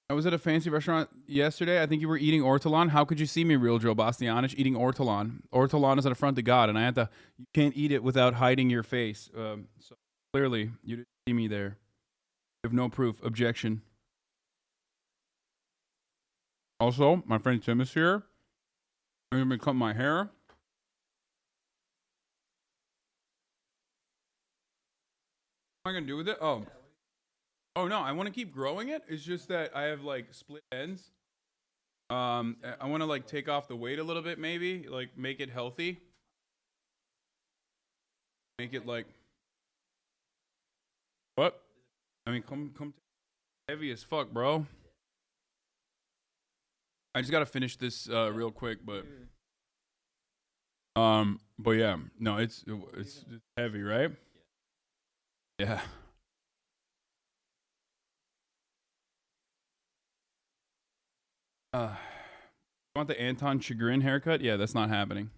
I was at a fancy restaurant yesterday. I think you were eating ortolan. How could you see me, real Joe Bastianich, eating ortolan? Ortolan is an affront to God, and I had to. You can't eat it without hiding your face. So clearly, you didn't see me there. You have no proof. Objection. Also, my friend Tim is here. I'm gonna cut my hair. What am I gonna do with it? Oh no, I want to keep growing it. It's just that I have like split ends. I want to like take off the weight a little bit, maybe like make it healthy. Make it like what? I mean, come heavy as fuck, bro. I just gotta finish this real quick, but yeah, no, it's heavy, right? Yeah. You want the Anton Chagrin haircut? Yeah, that's not happening.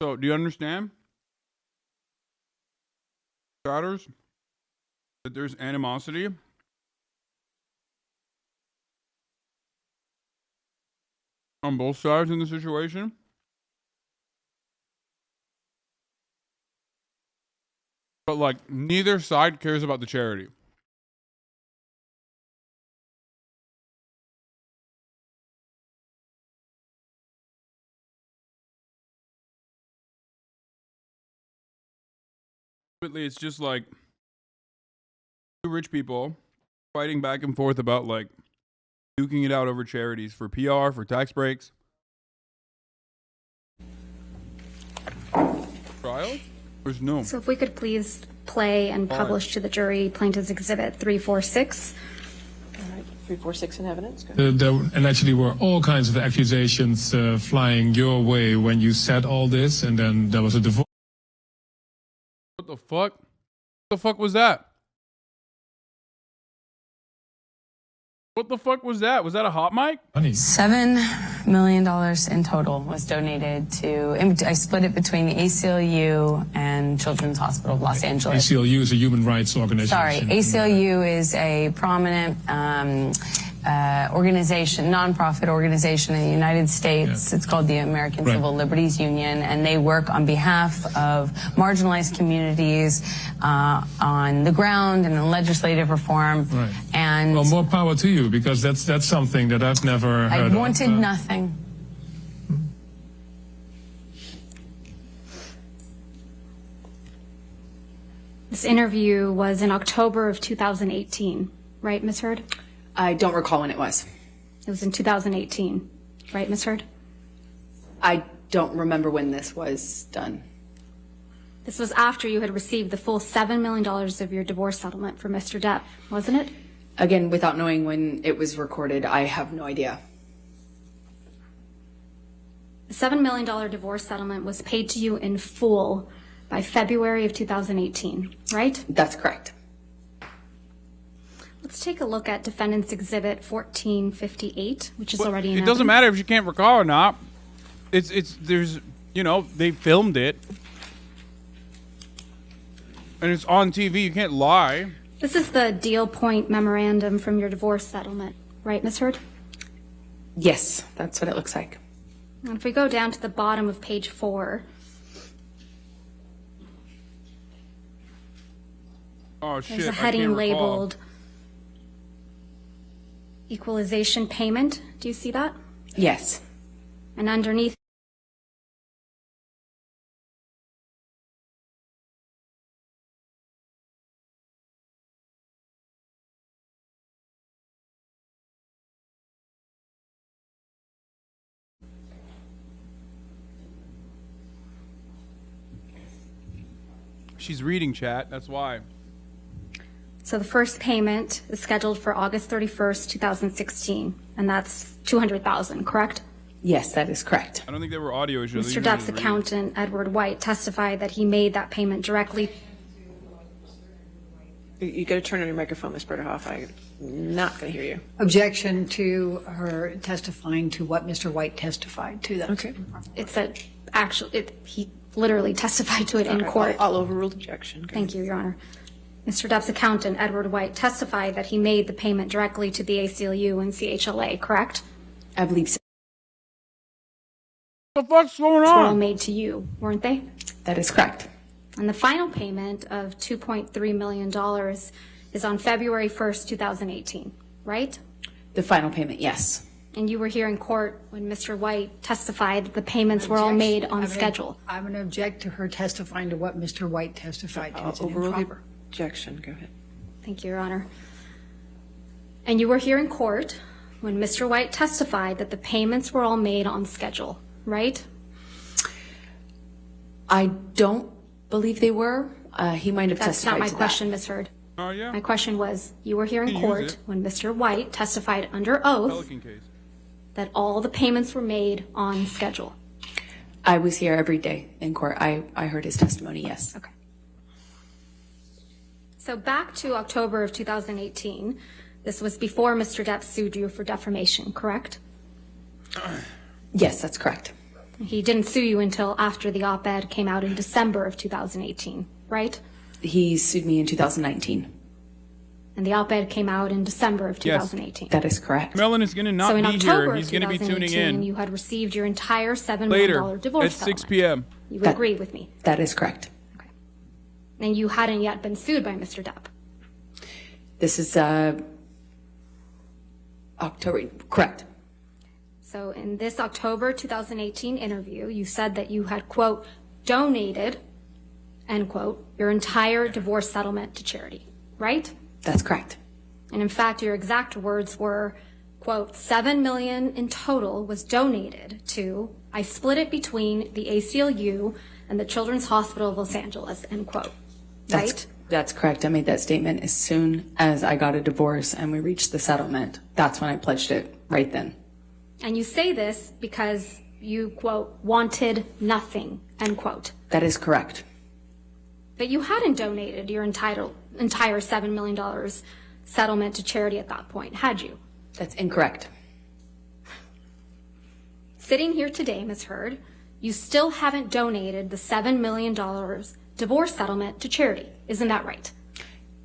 So, do you understand, chatters, that there's animosity on both sides in the situation? But like neither side cares about the charity. Ultimately, it's just like two rich people fighting back and forth about like duking it out over charities for PR, for tax breaks. Trial? There's no. So if we could please play and publish to the jury Plaintiff's Exhibit 346. All right, 346 in evidence. There allegedly were all kinds of accusations flying your way when you said all this, and then there was a divorce. What the fuck? What the fuck was that? What the fuck was that? Was that a hot mic? $7 million in total was donated to, I split it between the ACLU and Children's Hospital of Los Angeles. ACLU is a human rights organization. Sorry, ACLU is a prominent organization, nonprofit organization in the United States. It's called the American Civil Liberties Union, and they work on behalf of marginalized communities on the ground and in legislative reform. Right. And well, more power to you, because that's something that I've never heard I wanted nothing. This interview was in October of 2018, right, Ms. Heard? I don't recall when it was. It was in 2018, right, Ms. Heard? I don't remember when this was done. This was after you had received the full $7 million of your divorce settlement from Mr. Depp, wasn't it? Again, without knowing when it was recorded, I have no idea. The $7 million divorce settlement was paid to you in full by February of 2018, right? That's correct. Let's take a look at Defendant's Exhibit 1458, which is already in It doesn't evidence. matter if you can't recall or not. There's, they filmed it. And it's on TV. You can't lie. This is the deal point memorandum from your divorce settlement, right, Ms. Heard? Yes, that's what it looks like. And if we go down to the bottom of page 4, Oh shit! there's a I heading can't recall. labeled equalization payment. Do you see that? Yes. And underneath, She's reading chat. That's why. so the first payment is scheduled for August 31st, 2016, and that's $200,000, correct? Yes, that is correct. I don't think there were audio issues. Mr. Depp's accountant, Edward White, testified that he made that payment directly. You got to turn on your microphone, Ms. Berderhoff. I'm not going to hear you. Objection to her testifying to what Mr. White testified to. That. Okay. It's a he literally testified to it in All right, court. I'll overrule objection. Okay. Thank you, Your Honor. Mr. Depp's accountant, Edward White, testified that he made the payment directly to the ACLU and CHLA, correct? I believe so. What the fuck's going They were all on? made to you, weren't they? That is correct. And the final payment of $2.3 million is on February 1st, 2018, right? The final payment, yes. And you were here in court when Mr. White testified that the payments were all made on schedule. I'm going to object to her testifying to what Mr. White testified to. It's an Overrule the improper. objection. Go ahead. Thank you, Your Honor. And you were here in court when Mr. White testified that the payments were all made on schedule, right? I don't believe they were. He might have That's testified not my to question, Ms. Heard. Oh yeah. My question was, you were here in Use court it. when Mr. White testified under oath Pelican case. that all the payments were made on schedule. I was here every day in court. I heard his testimony, yes. Okay. So back to October of 2018, this was before Mr. Depp sued you for defamation, correct? Yes, that's correct. He didn't sue you until after the op-ed came out in December of 2018, right? He sued me in 2019. And the op-ed came out in December of 2018. That is correct. Melon is going to not So in be October here. He's of going to be tuning 2018, in you had received your entire $7 later million divorce at 6 settlement. p.m. You would agree with me. That is correct. And you hadn't yet been sued by Mr. Depp. This is October, correct. So in this October 2018 interview, you said that you had, quote, donated, end quote, your entire divorce settlement to charity, right? That's correct. And in fact, your exact words were, quote, $7 million in total was donated to, I split it between the ACLU and the Children's Hospital of Los Angeles, end quote, right? That's correct. I made that statement as soon as I got a divorce and we reached the settlement. That's when I pledged it, right then. And you say this because you, quote, wanted nothing, end quote. That is correct. But you hadn't donated your entire $7 million settlement to charity at that point, had you? That's incorrect. Sitting here today, Ms. Heard, you still haven't donated the $7 million divorce settlement to charity. Isn't that right?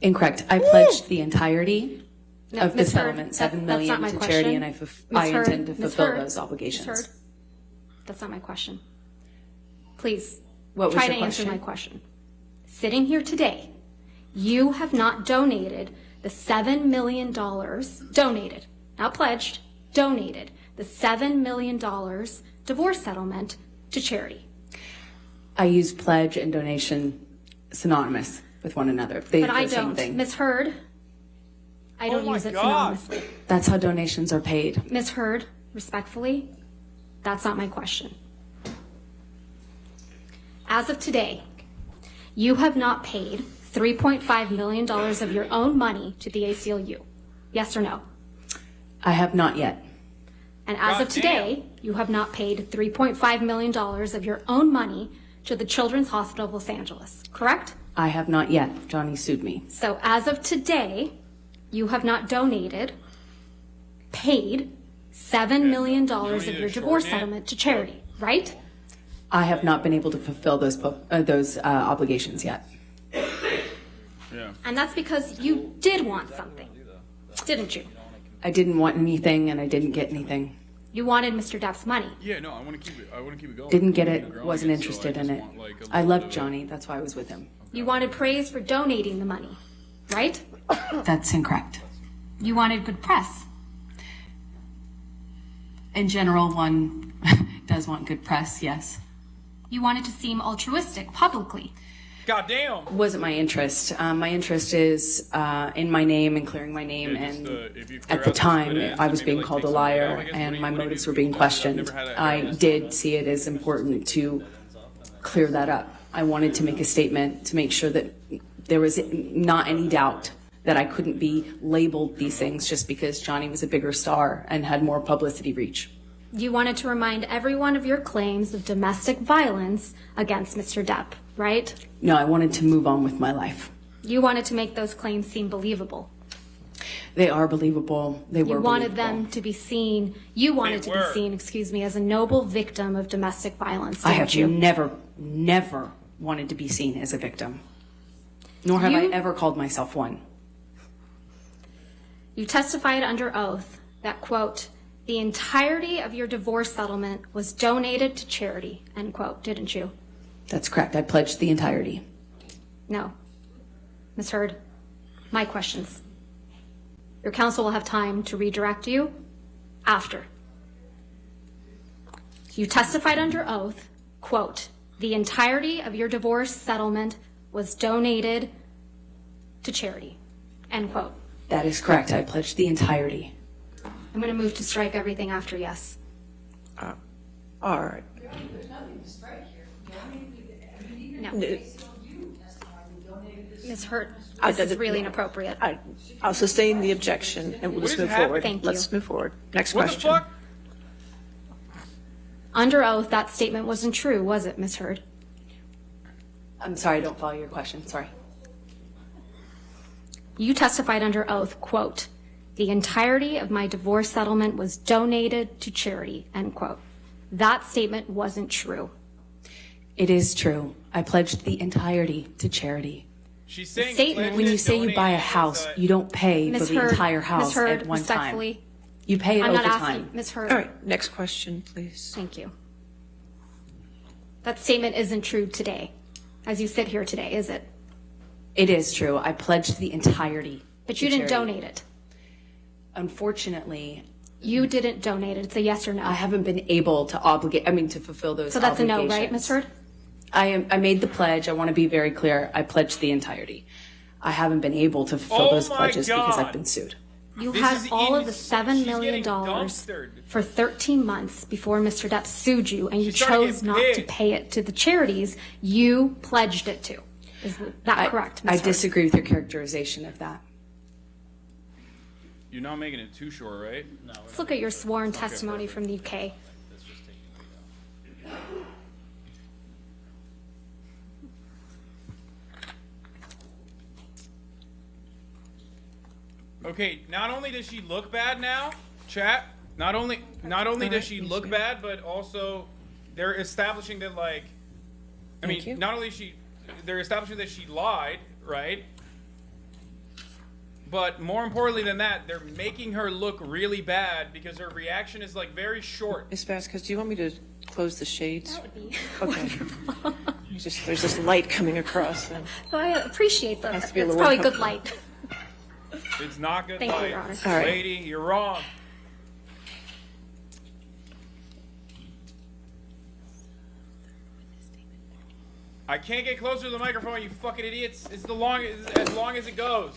Incorrect. I pledged the entirety No, of the Ms. Heard, settlement, $7 that's not million my to question. charity, and I Ms. Heard, intend to Ms. fulfill Heard, those obligations. Ms. Heard, that's not my question. Please, What was try your to answer question? my question. Sitting here today, you have not donated the $7 million, donated, not pledged, donated the $7 million divorce settlement to charity. I use pledge and donation synonymous with one another. They But do I the same don't. thing. Ms. Heard, I don't use it synonymously. That's how donations are paid. Ms. Heard, respectfully, that's not my question. As of today, you have not paid $3.5 million of your own money to the ACLU. Yes or no? I have not yet. And as of today, you have not paid $3.5 million of your own money to the Children's Hospital of Los Angeles, correct? I have not yet. Johnny sued me. So as of today, you have not donated, paid $7 million of your divorce settlement to charity, right? I have not been able to fulfill those obligations yet. Yeah. And that's because you did want something, didn't you? I didn't want anything and I didn't get anything. You wanted Mr. Depp's money. Yeah, no, I want to keep it going. Didn't get it, wasn't interested in it. I loved Johnny, that's why I was with him. You wanted praise for donating the money, right? That's incorrect. You wanted good press. In general, one does want good press, yes. You wanted to seem altruistic publicly. Goddamn. Wasn't my interest. My interest is in my name and clearing my name, and at the time I was being called a liar and my motives were being questioned. I did see it as important to clear that up. I wanted to make a statement to make sure that there was not any doubt that I couldn't be labeled these things just because Johnny was a bigger star and had more publicity reach. You wanted to remind everyone of your claims of domestic violence against Mr. Depp, right? No, I wanted to move on with my life. You wanted to make those claims seem believable. They are believable. They were You wanted believable. them to be seen, you wanted to be seen, excuse me, as a noble victim of domestic violence, I didn't have you? never wanted to be seen as a victim. Nor have I ever called myself one. You testified under oath that, quote, the entirety of your divorce settlement was donated to charity, end quote, didn't you? That's correct. I pledged the entirety. No. Ms. Heard, my questions. Your counsel will have time to redirect you after. You testified under oath, quote, the entirety of your divorce settlement was donated to charity, end quote. That is correct. I pledged the entirety. I'm going to move to strike everything after yes. All right. No. Ms. Hurt, this is really inappropriate. I'll sustain the objection and we'll just move forward. Thank you. Let's move forward. Next What question. the fuck? Under oath, that statement wasn't true, was it, Ms. Hurd? I'm sorry, I don't follow your question. Sorry. You testified under oath, quote, the entirety of my divorce settlement was donated to charity, end quote. That statement wasn't true. It is true. I pledged the entirety to charity. She's saying Statement. When you say you buy a house, you don't pay for Ms. the Hurd, entire house Ms. Hurd, at one time. respectfully, You pay it I'm over not time. asking, Ms. Hurd. All right. Next question, please. Thank you. That statement isn't true today, as you sit here today, is it? It is true. I pledged the entirety. But you to didn't charity. donate it. Unfortunately, You didn't donate it. It's a yes or no. I haven't been able to to fulfill those So that's a no, obligations. right, Ms. Hurd? I made the pledge. I want to be very clear. I pledged the entirety. I haven't been able to fulfill those pledges because I've been sued. You This had is all of even- the $7 she's million getting dumpstered. for 13 months before Mr. Depp sued you, and you She's starting to chose get not to paid. pay it to the charities you pledged it to. Is that correct, Ms. I Hurd? disagree with your characterization of that. You're not making it too short, right? No. Let's look at your sworn testimony from the UK. Okay, not only does she look bad now, chat, not only does she look bad, but also they're establishing that, like, I mean, not only they're establishing that she lied, right? But more importantly than that, they're making her look really bad because her reaction is, like, very short. Ms. Vasquez, do you want me to close the shades? That would be Okay. There's this light coming across. And So I appreciate that. Has It's to be a little probably more good light. It's not good Thank you, light. Your Honor. All right. Lady, you're wrong. I can't get closer to the microphone, you fucking idiots. It's as long as it goes.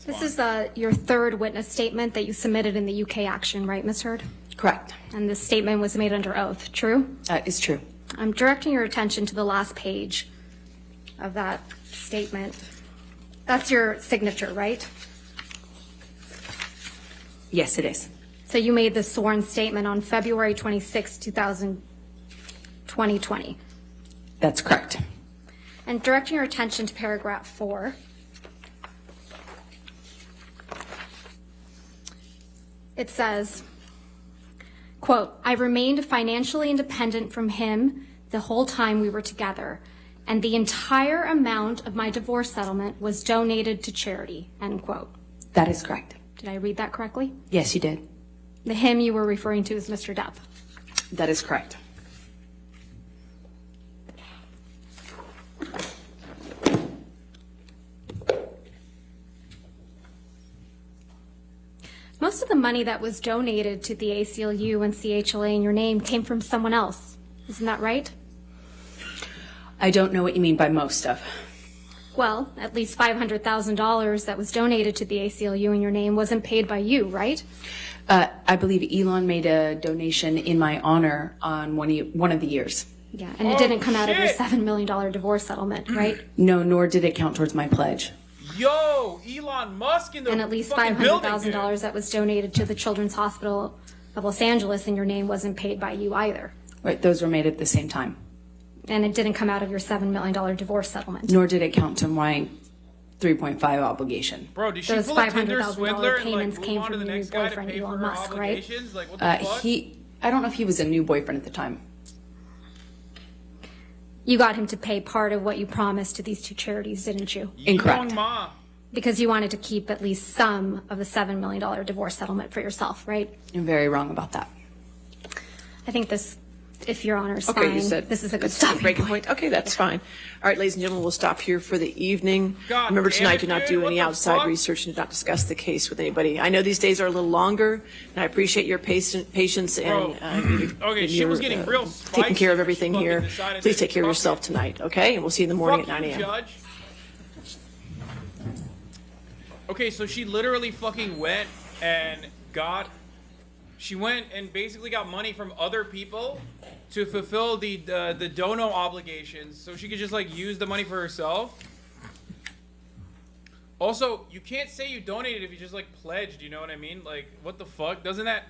This is your third witness statement that you submitted in the UK action, right, Ms. Hurd? Correct. And this statement was made under oath, true? That is true. I'm directing your attention to the last page of that statement. That's your signature, right? Yes, it is. So you made this sworn statement on February 26, 2020. That's correct. And directing your attention to paragraph 4. It says, quote, I remained financially independent from him the whole time we were together, and the entire amount of my divorce settlement was donated to charity, end quote. That is correct. Did I read that correctly? Yes, you did. The him you were referring to is Mr. Depp. That is correct. Most of the money that was donated to the ACLU and CHLA in your name came from someone else. Isn't that right? I don't know what you mean by most of. Well, at least $500,000 that was donated to the ACLU in your name wasn't paid by you, right? I believe Elon made a donation in my honor on one of the years. Yeah, and it didn't come out of your $7 million divorce settlement, right? No, nor did it count towards my pledge. Yo, Elon Musk in the And at least fucking building, $500,000 that was donated to the Children's Hospital of Los Angeles in your name wasn't paid by you either. Right, those were made at the same time. And it didn't come out of your $7 million divorce settlement. Nor did it count to my 3.5 obligation. Bro, did she Those pull a Tinder swindler $500,000 payments and, like, came move on to from the your new next guy to boyfriend, pay for Elon her Musk, right? obligations? Like, what the fuck? I don't know if he was a new boyfriend at the time. You got him to pay part of what you promised to these two charities, didn't you? Incorrect. Because you wanted to keep at least some of the $7 million divorce settlement for yourself, right? I'm very wrong about that. I think this, if Your Honor is Okay, fine, you said this is a good it's stopping breaking point. point. Okay, that's fine. All right, ladies and gentlemen, we'll stop here for the evening. God Remember damn tonight, it, do not dude, do what any the outside fuck? research and do not discuss the case with anybody. I know these days are a little longer, and I appreciate your patience Bro, and okay, she was getting real taking care of spicy. everything She here. fucking decided Please to take care of fuck yourself it. tonight, okay? And we'll see you in the morning Fuck at 9 you, a.m. Judge. Okay, so she literally fucking went and she went and basically got money from other people to fulfill the dono obligations so she could just like use the money for herself. Also, you can't say you donated if you just like pledged, you know what I mean? Like, what the fuck? Doesn't that...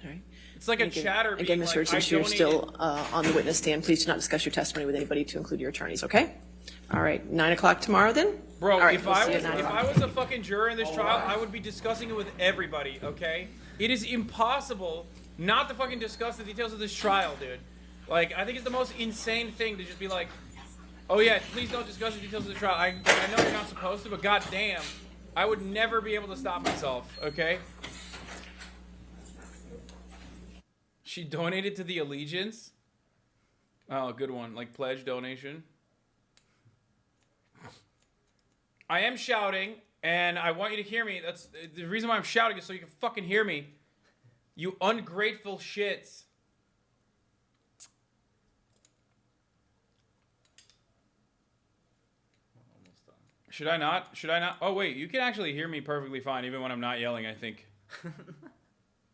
It's like a chatter being Again, Ms. like, Hurd, since I you're donated. still on the witness stand, please do not discuss your testimony with anybody to include your attorneys, okay? All right, 9 o'clock tomorrow then? Bro, All right, if we'll I see you was at 9 o'clock. a fucking juror in this trial, I would be discussing it with everybody, okay? It is impossible not to fucking discuss the details of this trial, dude. Like, I think it's the most insane thing to just be like, oh yeah, please don't discuss the details of the trial. I know you're not supposed to, but goddamn, I would never be able to stop myself, okay? She donated to the Allegiance. Oh, good one. Like, pledge donation. I am shouting, and I want you to hear me. That's the reason why I'm shouting is so you can fucking hear me. You ungrateful shits. Should I not? Should I not? Oh, wait. You can actually hear me perfectly fine, even when I'm not yelling, I think.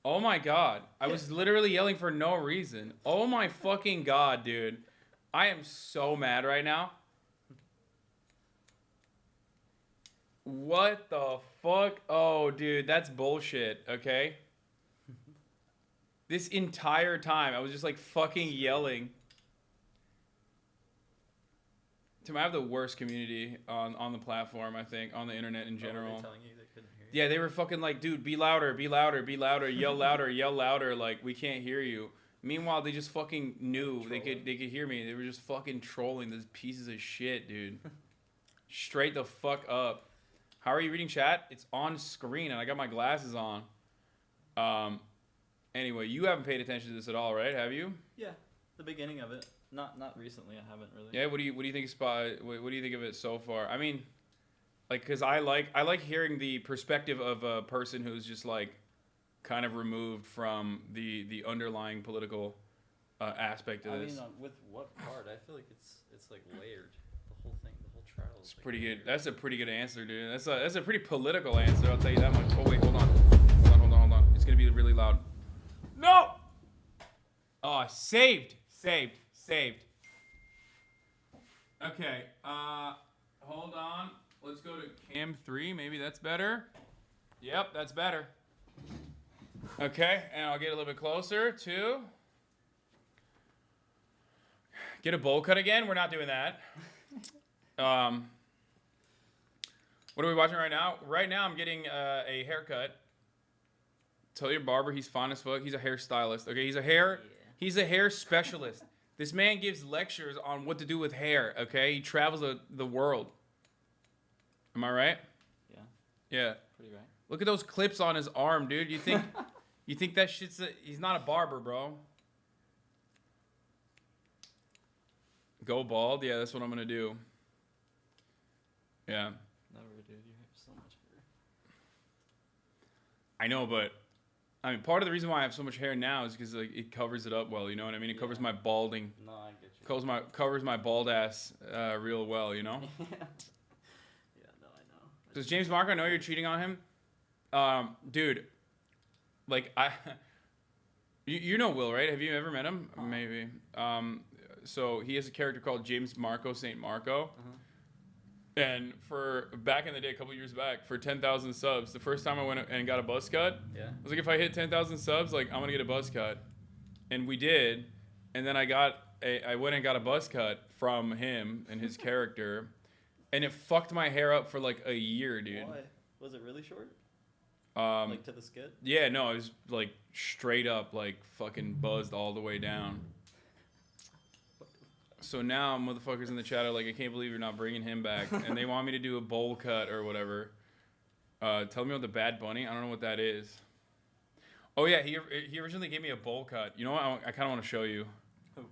Oh, my God. I was literally yelling for no reason. Oh, my fucking God, dude. I am so mad right now. What the fuck? Oh, dude, that's bullshit, okay? This entire time, I was just like fucking yelling. Tim, I have the worst community on the platform, I think, on the internet in general. Were they telling you they couldn't hear you? Yeah, they were fucking like, dude, be louder, be louder, be louder, yell louder, like, we can't hear you. Meanwhile, they just fucking knew they could hear me. They were just fucking trolling those pieces of shit, dude. Straight the fuck up. How are you reading chat? It's on screen, and I got my glasses on. Anyway, you haven't paid attention to this at all, right? Have you? Yeah, the beginning of it. Not recently. I haven't really. Yeah. What do you think? What do you think of it so far? I mean, like, because I like hearing the perspective of a person who's just like kind of removed from the underlying political aspect of this. I mean, with what part? I feel like it's like layered. The whole thing, the whole trial. It's pretty good. That's a pretty good answer, dude. That's a pretty political answer. I'll tell you that much. Oh wait, hold on. It's gonna be really loud. No. Oh, saved. Okay. Hold on. Let's go to cam 3. Maybe that's better. Yep, that's better. Okay, and I'll get a little bit closer to. Get a bowl cut again? We're not doing that. What are we watching right now? Right now, I'm getting a haircut. Tell your barber he's fine as fuck. He's a hairstylist. Okay, he's a hair specialist. This man gives lectures on what to do with hair. Okay, he travels the world. Am I right? Yeah. Yeah. Pretty right. Look at those clips on his arm, dude. You think that shit's he's not a barber, bro. Go bald? Yeah, that's what I'm gonna do. Yeah. Never, dude. You have so much hair. I know, but I mean, part of the reason why I have so much hair now is because like it covers it up well. You know what I mean? It covers my balding. No, I get you. Covers my bald ass real well. You know. Yeah, no, I know. Does James Marco know you're cheating on him? Dude, like you know Will, right? Have you ever met him? Maybe. So he has a character called James Marco St. Marco. And for back in the day, a couple years back, for 10,000 subs, the first time I went and got a buzz cut, I was like, if I hit 10,000 subs, like I'm gonna get a buzz cut, and we did. And then I went and got a buzz cut from him and his character, and it fucked my hair up for like a year, dude. Why? Was it really short? Like to the skit? Yeah, no, it was like straight up, like fucking buzzed all the way down. So now motherfuckers in the chat are like, I can't believe you're not bringing him back, and they want me to do a bowl cut or whatever. Tell me about the Bad Bunny. I don't know what that is. Oh yeah, he originally gave me a bowl cut. You know what? I kind of want to show you. Who?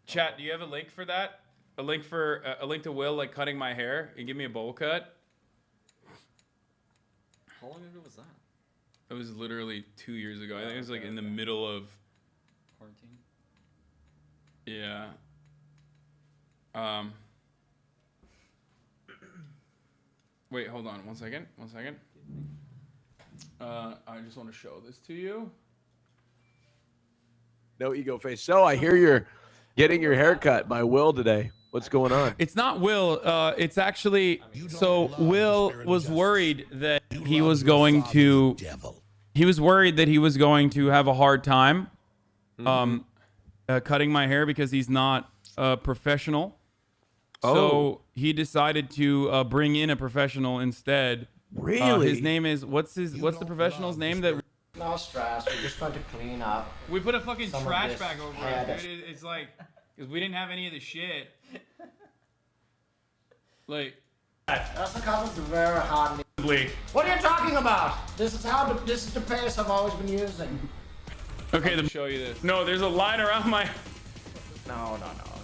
Chat, do you have a link for that? A link to Will like cutting my hair and give me a bowl cut? How long ago was that? It was literally 2 years ago. I think it was like in the middle of quarantine. Yeah. Wait, hold on. One second. I just want to show this to you. No ego face. So I hear you're getting your hair cut by Will today. What's going on? It's not Will. It's actually so Will was worried that he was going to. He was worried that he was going to have a hard time, cutting my hair because he's not a professional. So he decided to bring in a professional instead. Really? His name is what's the professional's name that? No stress. We're just going to clean up. We put a fucking some of trash this bag over hair it, that's- dude. It's like, because we didn't have any of the shit. Like, That's because it's very hot. What are you talking about? This is the pace I've always been using. okay, let me show you this. No, there's a line around my. No.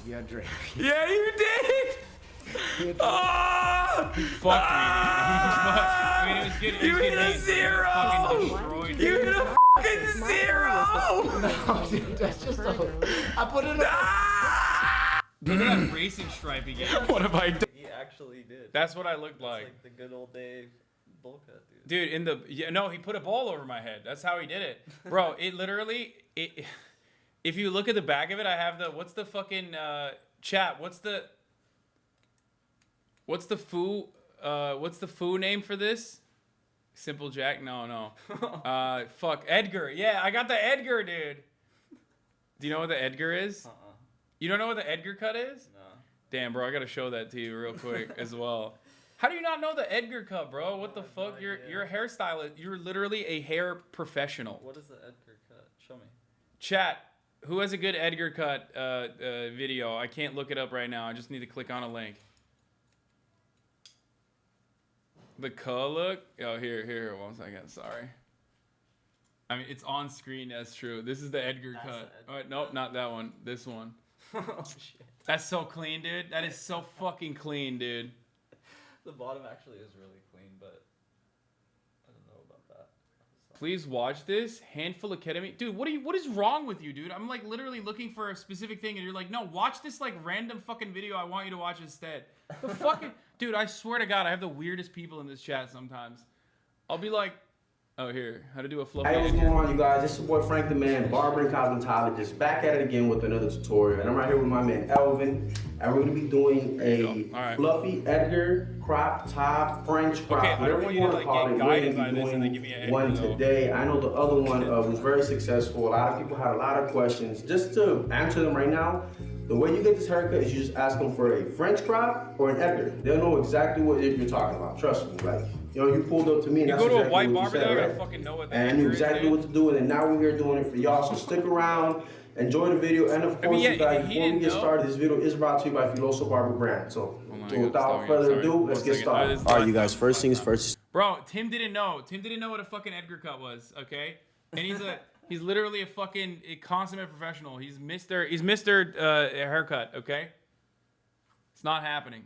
You're drinking. Yeah, you did. Ah! Fuck me. I mean, it was good. You hit a zero. You hit a fucking zero. No, dude, that's just I put it. Look at that racing stripe again. What have I done? He actually did. That's what I looked It's like. like the good old day bowl cut, dude. Dude, no, he put a ball over my head. That's how he did it. Bro, it literally, if you look at the back of it, I have what's the fucking, chat, what's the foo name for this? Simple Jack? No. Fuck, Edgar. Yeah, I got the Edgar, dude. Do you know what the Edgar is? You don't know what the Edgar cut is? No. Damn, bro, I gotta show that to you real quick as well. How do you not know the Edgar cut, bro? What the fuck? You're a hairstylist. You're literally a hair professional. What is the Edgar cut? Show me. Chat, who has a good Edgar cut video? I can't look it up right now. I just need to click on a link. The color? Oh, here. 1 second. Sorry. I mean, it's on screen. That's true. This is the Edgar cut. All right, nope, not that one. This one. Oh shit. That's so clean, dude. That is so fucking clean, dude. The bottom actually is really clean, but I don't know about that. Please watch this. Handful of ketamine. Dude, what is wrong with you, dude? I'm like literally looking for a specific thing and you're like, no, watch this like random fucking video I want you to watch instead. The fucking dude, I swear to God, I have the weirdest people in this chat sometimes. I'll be like, oh here, how to do a fluffy. Hey, what's going on, you guys? This is your boy Frank the Man, barber and cosmetologist, back at it again with another tutorial. And I'm right here with my man Elvin, and we're gonna be doing a fluffy Edgar crop top, French crop, whatever you want to call it. We're gonna be doing one today. I know the other one was very successful. A lot of people had a lot of questions. Just to answer them right now, the way you get this haircut is you just ask them for a French crop or an Edgar. They'll know exactly what you're talking about. Trust me, like. You know, you pulled up to me and that's exactly what you said, right? Fucking know what And I knew exactly what to do, and now we're here doing it for y'all. So stick around, enjoy the video, and of course, you guys, before we get started, this video is brought to you by Filoso Barber Brand. So without further ado, let's get started. All right, you guys. First things first. Bro, Tim didn't know. Tim didn't know what a fucking Edgar cut was, okay? And he's literally a fucking consummate professional. He's Mr. Haircut, okay? It's not happening.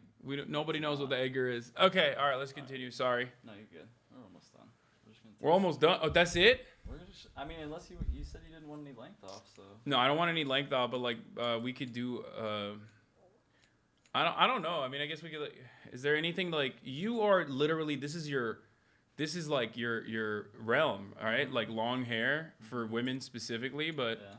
Nobody knows what the Edgar is. Okay, all right, let's continue. Sorry. No, you're good. We're almost done. We're almost done. Oh, that's it? I mean, unless you said you didn't want any length off, so. No, I don't want any length off, but like we could do. I don't know. I mean, I guess we could. Like, is there anything like you are literally? This is like your realm, all right? Like long hair for women specifically, but Yeah.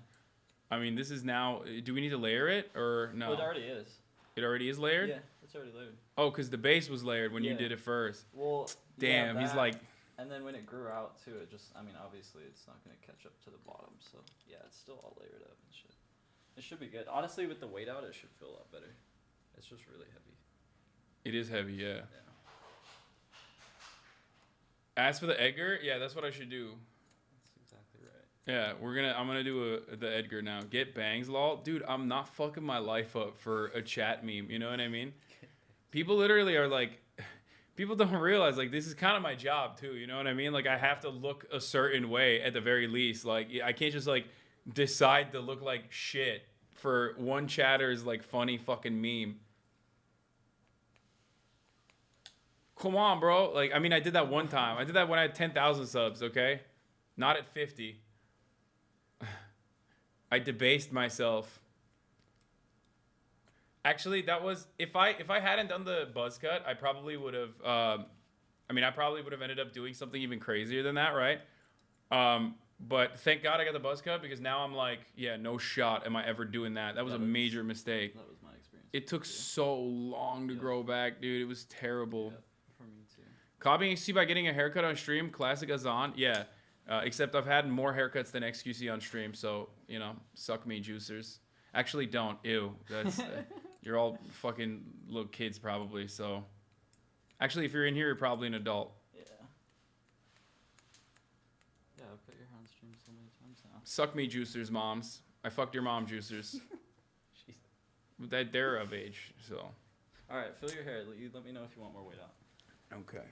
I mean, this is now. Do we need to layer it or no? Well, it already is. It already is layered. Yeah, it's already layered. Oh, because the base was layered when you Yeah. did it first. Well, damn, yeah, he's that, like. And then when it grew out too, it just, I mean, obviously it's not going to catch up to the bottom. So yeah, it's still all layered up and shit. It should be good. Honestly, with the weight out, it should feel a lot better. It's just really heavy. It is heavy, yeah. As for the Edgar, yeah, that's what I should do. That's exactly right. Yeah, I'm gonna do the Edgar now. Get bangs, lol. Dude, I'm not fucking my life up for a chat meme. You know what I mean? People literally are like, people don't realize like this is kind of my job too. You know what I mean? Like I have to look a certain way at the very least. Like I can't just like decide to look like shit for one chatter's like funny fucking meme. Come on, bro. Like, I mean, I did that one time. I did that when I had 10,000 subs, okay? Not at 50. I debased myself. Actually, that was... If I hadn't done the buzz cut, I probably would have... I probably would have ended up doing something even crazier than that, right? But thank God I got the buzz cut because now I'm like, yeah, no shot am I ever doing that. That was a major mistake. That was my experience. It took so long to grow back, dude. It was terrible. Yeah, for me too. Copying XQC by getting a haircut on stream, classic Hasan. Yeah, except I've had more haircuts than XQC on stream, so, you know, suck me, juicers. Actually, don't. Ew. That's you're all fucking little kids probably, so. Actually, if you're in here, you're probably an adult. Yeah. Yeah, I've cut your hair on stream so many times now. Suck me, juicers, moms. I fucked your mom, juicers. They're of age, so. All right, fill your hair. You let me know if you want more weight out. Okay.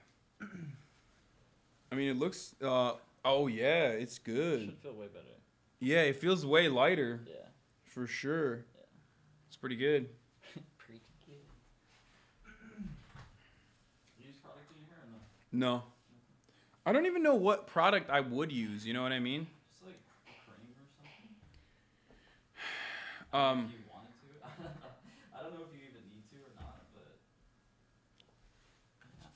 I mean, it looks. Oh yeah, it's good. It should feel way better. Yeah, it feels way lighter. Yeah. For sure. Yeah. It's pretty good. Pretty good. You use product in your hair or No. I don't even know what product I would use. You know what I mean? Just like cream or something. If you wanted to. I don't know if you even need to or not, but. Yeah.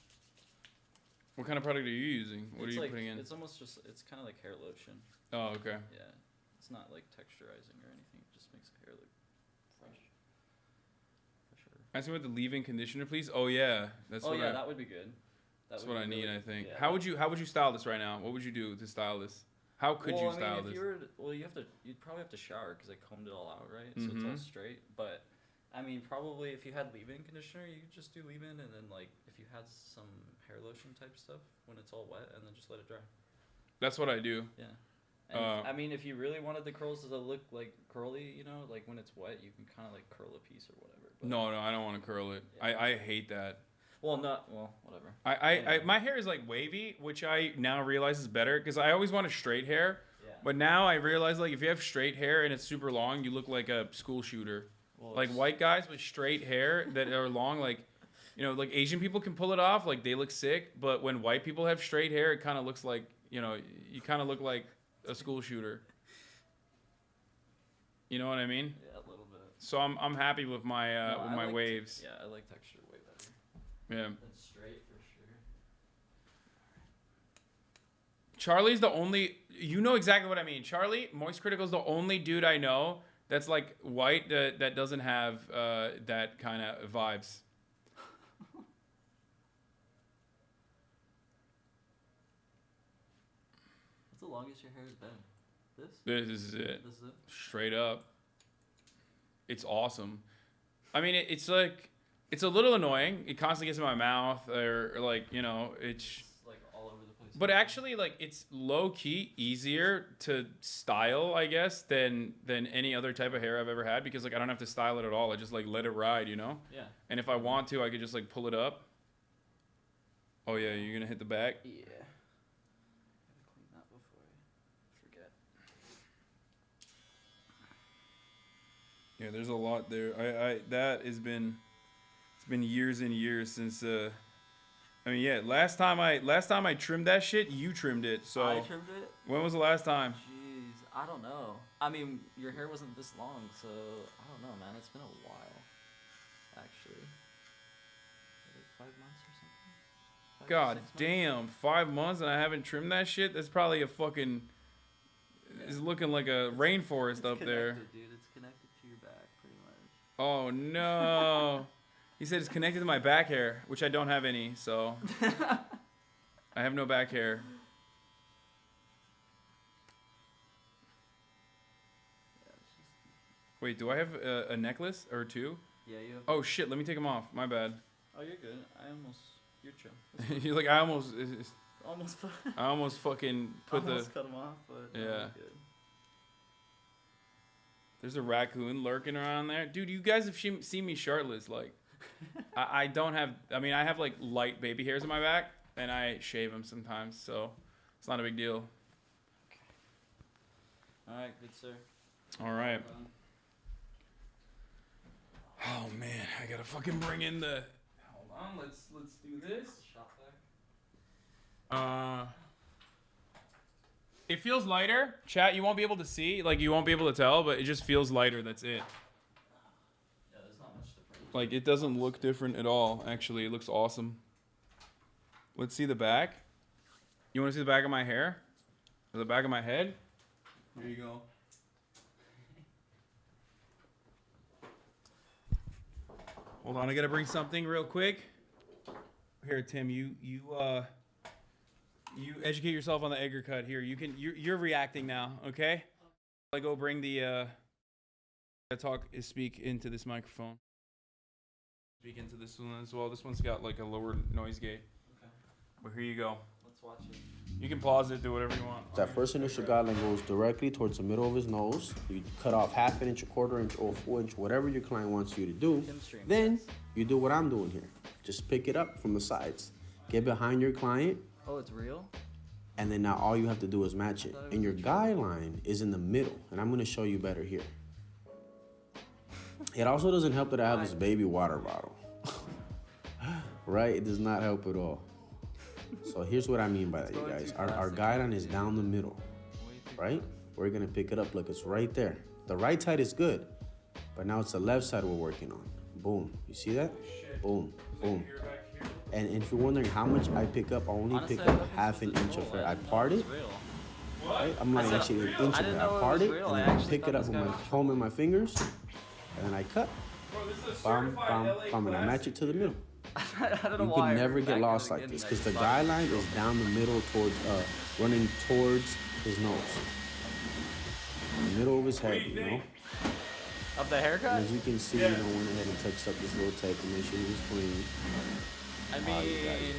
What kind of product are you using? What It's are you like, putting in? It's almost just, it's kind of like hair lotion. Oh, okay. Yeah. It's not like texturizing or anything. It just makes the hair look fresh. For sure. Ask me about the leave-in conditioner, please. Oh yeah, that's what. That would be good. That's what I need, I think. Yeah. How would you style this right now? What would you do to style this? How could you style this? You'd probably have to shower because I combed it all out, right? So it's all straight. But I mean, probably if you had leave-in conditioner, you could just do leave-in, and then like if you had some hair lotion type stuff when it's all wet, and then just let it dry. That's what I do. Yeah. And I mean, if you really wanted the curls to look like curly, you know, like when it's wet, you can kind of like curl a piece or whatever. But No, I don't want to curl it. Yeah. I hate that. Well, whatever. I my hair is like wavy, which I now realize is better because I always wanted straight hair. Yeah. But now I realize like if you have straight hair and it's super long, you look like a school shooter. Well, like white guys with straight hair that are long, like, you know, like Asian people can pull it off, like they look sick. But when white people have straight hair, it kind of looks like, you know, you kind of look like a school shooter. You know what I mean? Yeah, a little bit. So I'm happy with my waves. Yeah, I like texture way better. Yeah. Than straight for sure. Charlie's the only, you know exactly what I mean. Charlie, Moist Critical's the only dude I know that's like white that doesn't have that kind of vibes. What's the longest your hair has been? This? This is it. This is it? Straight up. It's awesome. I mean, it's like, it's a little annoying. It constantly gets in my mouth or like, you know, it's like all over the place. But actually, like, it's low-key easier to style, I guess, than any other type of hair I've ever had because, like, I don't have to style it at all. I just, like, let it ride, you know? Yeah. And if I want to, I could just, like, pull it up. Oh yeah, you're gonna hit the back. Yeah. Gotta clean that before I forget. Yeah, there's a lot there. It's been years and years since I mean, yeah, last time I trimmed that shit, you trimmed it. So I trimmed it? When was the last time? Jeez, I don't know. I mean, your hair wasn't this long, so I don't know, man. It's been a while, actually. Like 5 months or something? God damn, 5 months and I haven't trimmed that shit? That's probably a fucking... It's looking like a rainforest up there. Dude, it's connected to your back, pretty much. Oh, no. He said it's connected to my back hair, which I don't have any, so... I have no back hair. Wait, do I have a necklace or two? Yeah, you have... Oh, shit, let me take them off. My bad. Oh, you're good. You're chill. You're like, I almost fucking put almost cut them off, but yeah. No, you're good. There's a raccoon lurking around there. Dude, you guys have seen me shirtless. Like, I don't have... I mean, I have, like, light baby hairs on my back, and I shave them sometimes, so it's not a big deal. Okay. All right, good sir. All right. Oh, man. I gotta fucking bring in the... Hold on. Let's do this. It feels lighter. Chat, you won't be able to see. Like, you won't be able to tell, but it just feels lighter. That's it. Yeah, there's not much difference. Like, it doesn't look different at all, actually. It looks awesome. Let's see the back. You want to see the back of my hair? Or the back of my head? Here you go. Hold on, I gotta bring something real quick. Here, Tim, you educate yourself on the Edgar cut. Here, you're reacting now, okay? I go bring the speak into this microphone. Speak into this one as well. This one's got like a lower noise gate. Okay. But here you go. Let's watch it. You can pause it, do whatever you want. That first initial guideline goes directly towards the middle of his nose. You cut off half an inch, a quarter inch, or a full inch, whatever your client wants you to do. Then you do what I'm doing here. Just pick it up from the sides. Get behind your client. Oh, it's real? And then now all you have to do is match it. And your guideline is in the middle. And I'm going to show you better here. It also doesn't help that I have this baby water bottle. Right? It does not help at all. So here's what I mean by that, you guys. Our guideline is down the middle, right? We're going to pick it up. Look, it's right there. The right side is good. But now it's the left side we're working on. Boom. You see that? Boom. Boom. And if you're wondering how much I pick up, I only pick up half an inch of hair. I part it. Right? I'm not actually an inch of hair. I part it, and then I pick it up with my comb and my fingers, and then I cut. Bam, bam, bam, and I match it to the middle. You could never get lost like this, because the guideline is down the middle towards, running towards his nose. The middle of his head, you know? Of the haircut? And as you can see, you know, went ahead and touched up this little tape and make sure it was clean. I mean,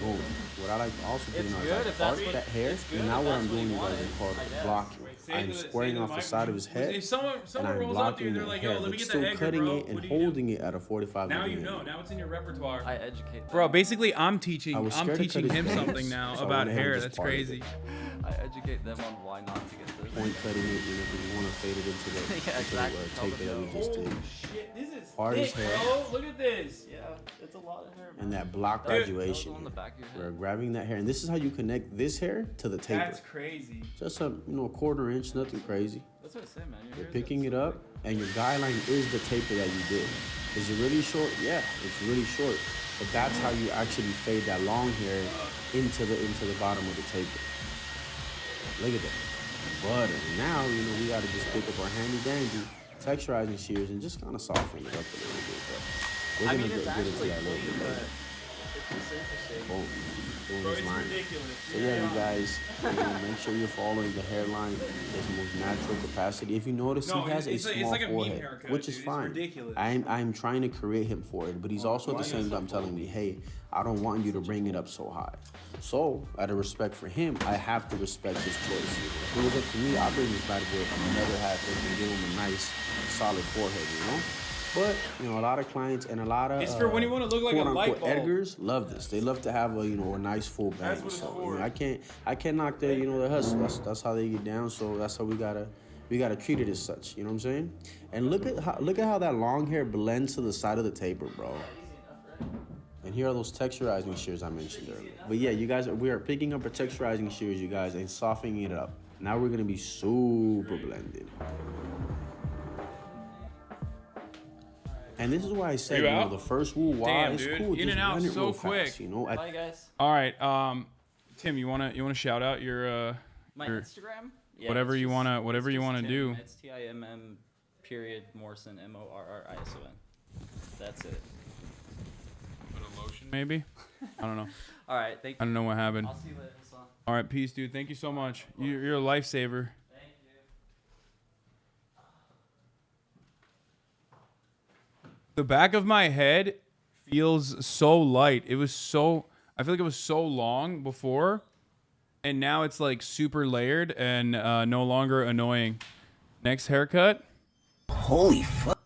boom. What I like to also do now good, is I part that hair, and now what I'm doing, you guys, is called blocking. I'm squaring off the side of his head, and I'm blocking the hair, but still cutting it and holding it at a 45 degree Now you know. Now it's in your repertoire. I educate. Bro, basically, I'm teaching cut him his something now so I about went ahead and hair. just That's parted crazy. I educate them on why not to get this. Point cutting it, you know, if you want to fade it into the, Yeah, exactly. tape that we just did. Shit, this is Part his hair. bro. Look at this. Yeah, it's a lot of hair. And that block graduation. On the back of your head. We're grabbing that hair, and this is how you connect this hair to the taper. That's crazy. Just a quarter inch, nothing crazy. That's what I say, man. You're picking it up, and your guideline is the taper that you did. Is it really short? Yeah, it's really short. But that's how you actually fade that long hair into the bottom of the taper. Look at that. Butter. Now, you know, we gotta just pick up our handy dandy texturizing shears and just kind of soften it up a little bit. But we're gonna get into that a little bit later. Boom. Doing this line. So yeah, you guys, make sure you're following the hairline in its most natural capacity. If you notice, he has a small forehead, which is fine. I'm trying to create him for it, but he's also at the same time telling me, hey, I don't want you to bring it up so high. So, out of respect for him, I have to respect his choice. If it was up to me, I'll bring this bad boy from another half and give him a nice, solid forehead, you know? But you know, a lot of clients and a lot of It's for when you want to look like a light quote-unquote bulb. Edgars love this. They love to have a a nice full bang. So I can't knock their their hustle. That's how they get down. So that's how we gotta treat it as such. You know what I'm saying? And look at how that long hair blends to the side of the taper, bro. And here are those texturizing shears I mentioned earlier. But yeah, you guys, we are picking up our texturizing shears, you guys, and softening it up. Now we're gonna be super blended. And this is why I said, the first woo wah is dude. cool. In and out so quick. Fast, Bye, guys. All right, Tim, you wanna shout out your My your, Instagram? Yeah, whatever it's you just- wanna Tim. do. It's TIMM period Morrison MORRISON. That's it. Maybe. I don't know. All right, thank you. I don't know what happened. I'll see you later, Hasan. All right, peace, dude. Thank you so much. You're a lifesaver. Thank you. The back of my head feels so light. I feel like it was so long before, and now it's like super layered and no longer annoying. Next haircut. Holy fuck.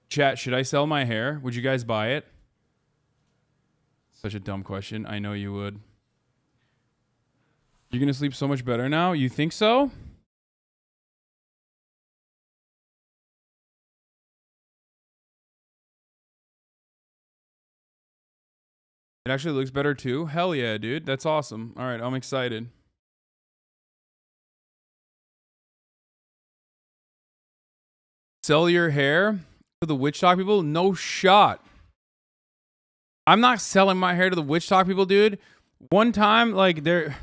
Chat, should I sell my hair? Would you guys buy it? Such a dumb question. I know you would. You're gonna sleep so much better now? You think so? It actually looks better too? Hell yeah, dude. That's awesome. All right, I'm excited. Sell your hair to the witch talk people? No shot. I'm not selling my hair to the witch talk people, dude. One time, like they're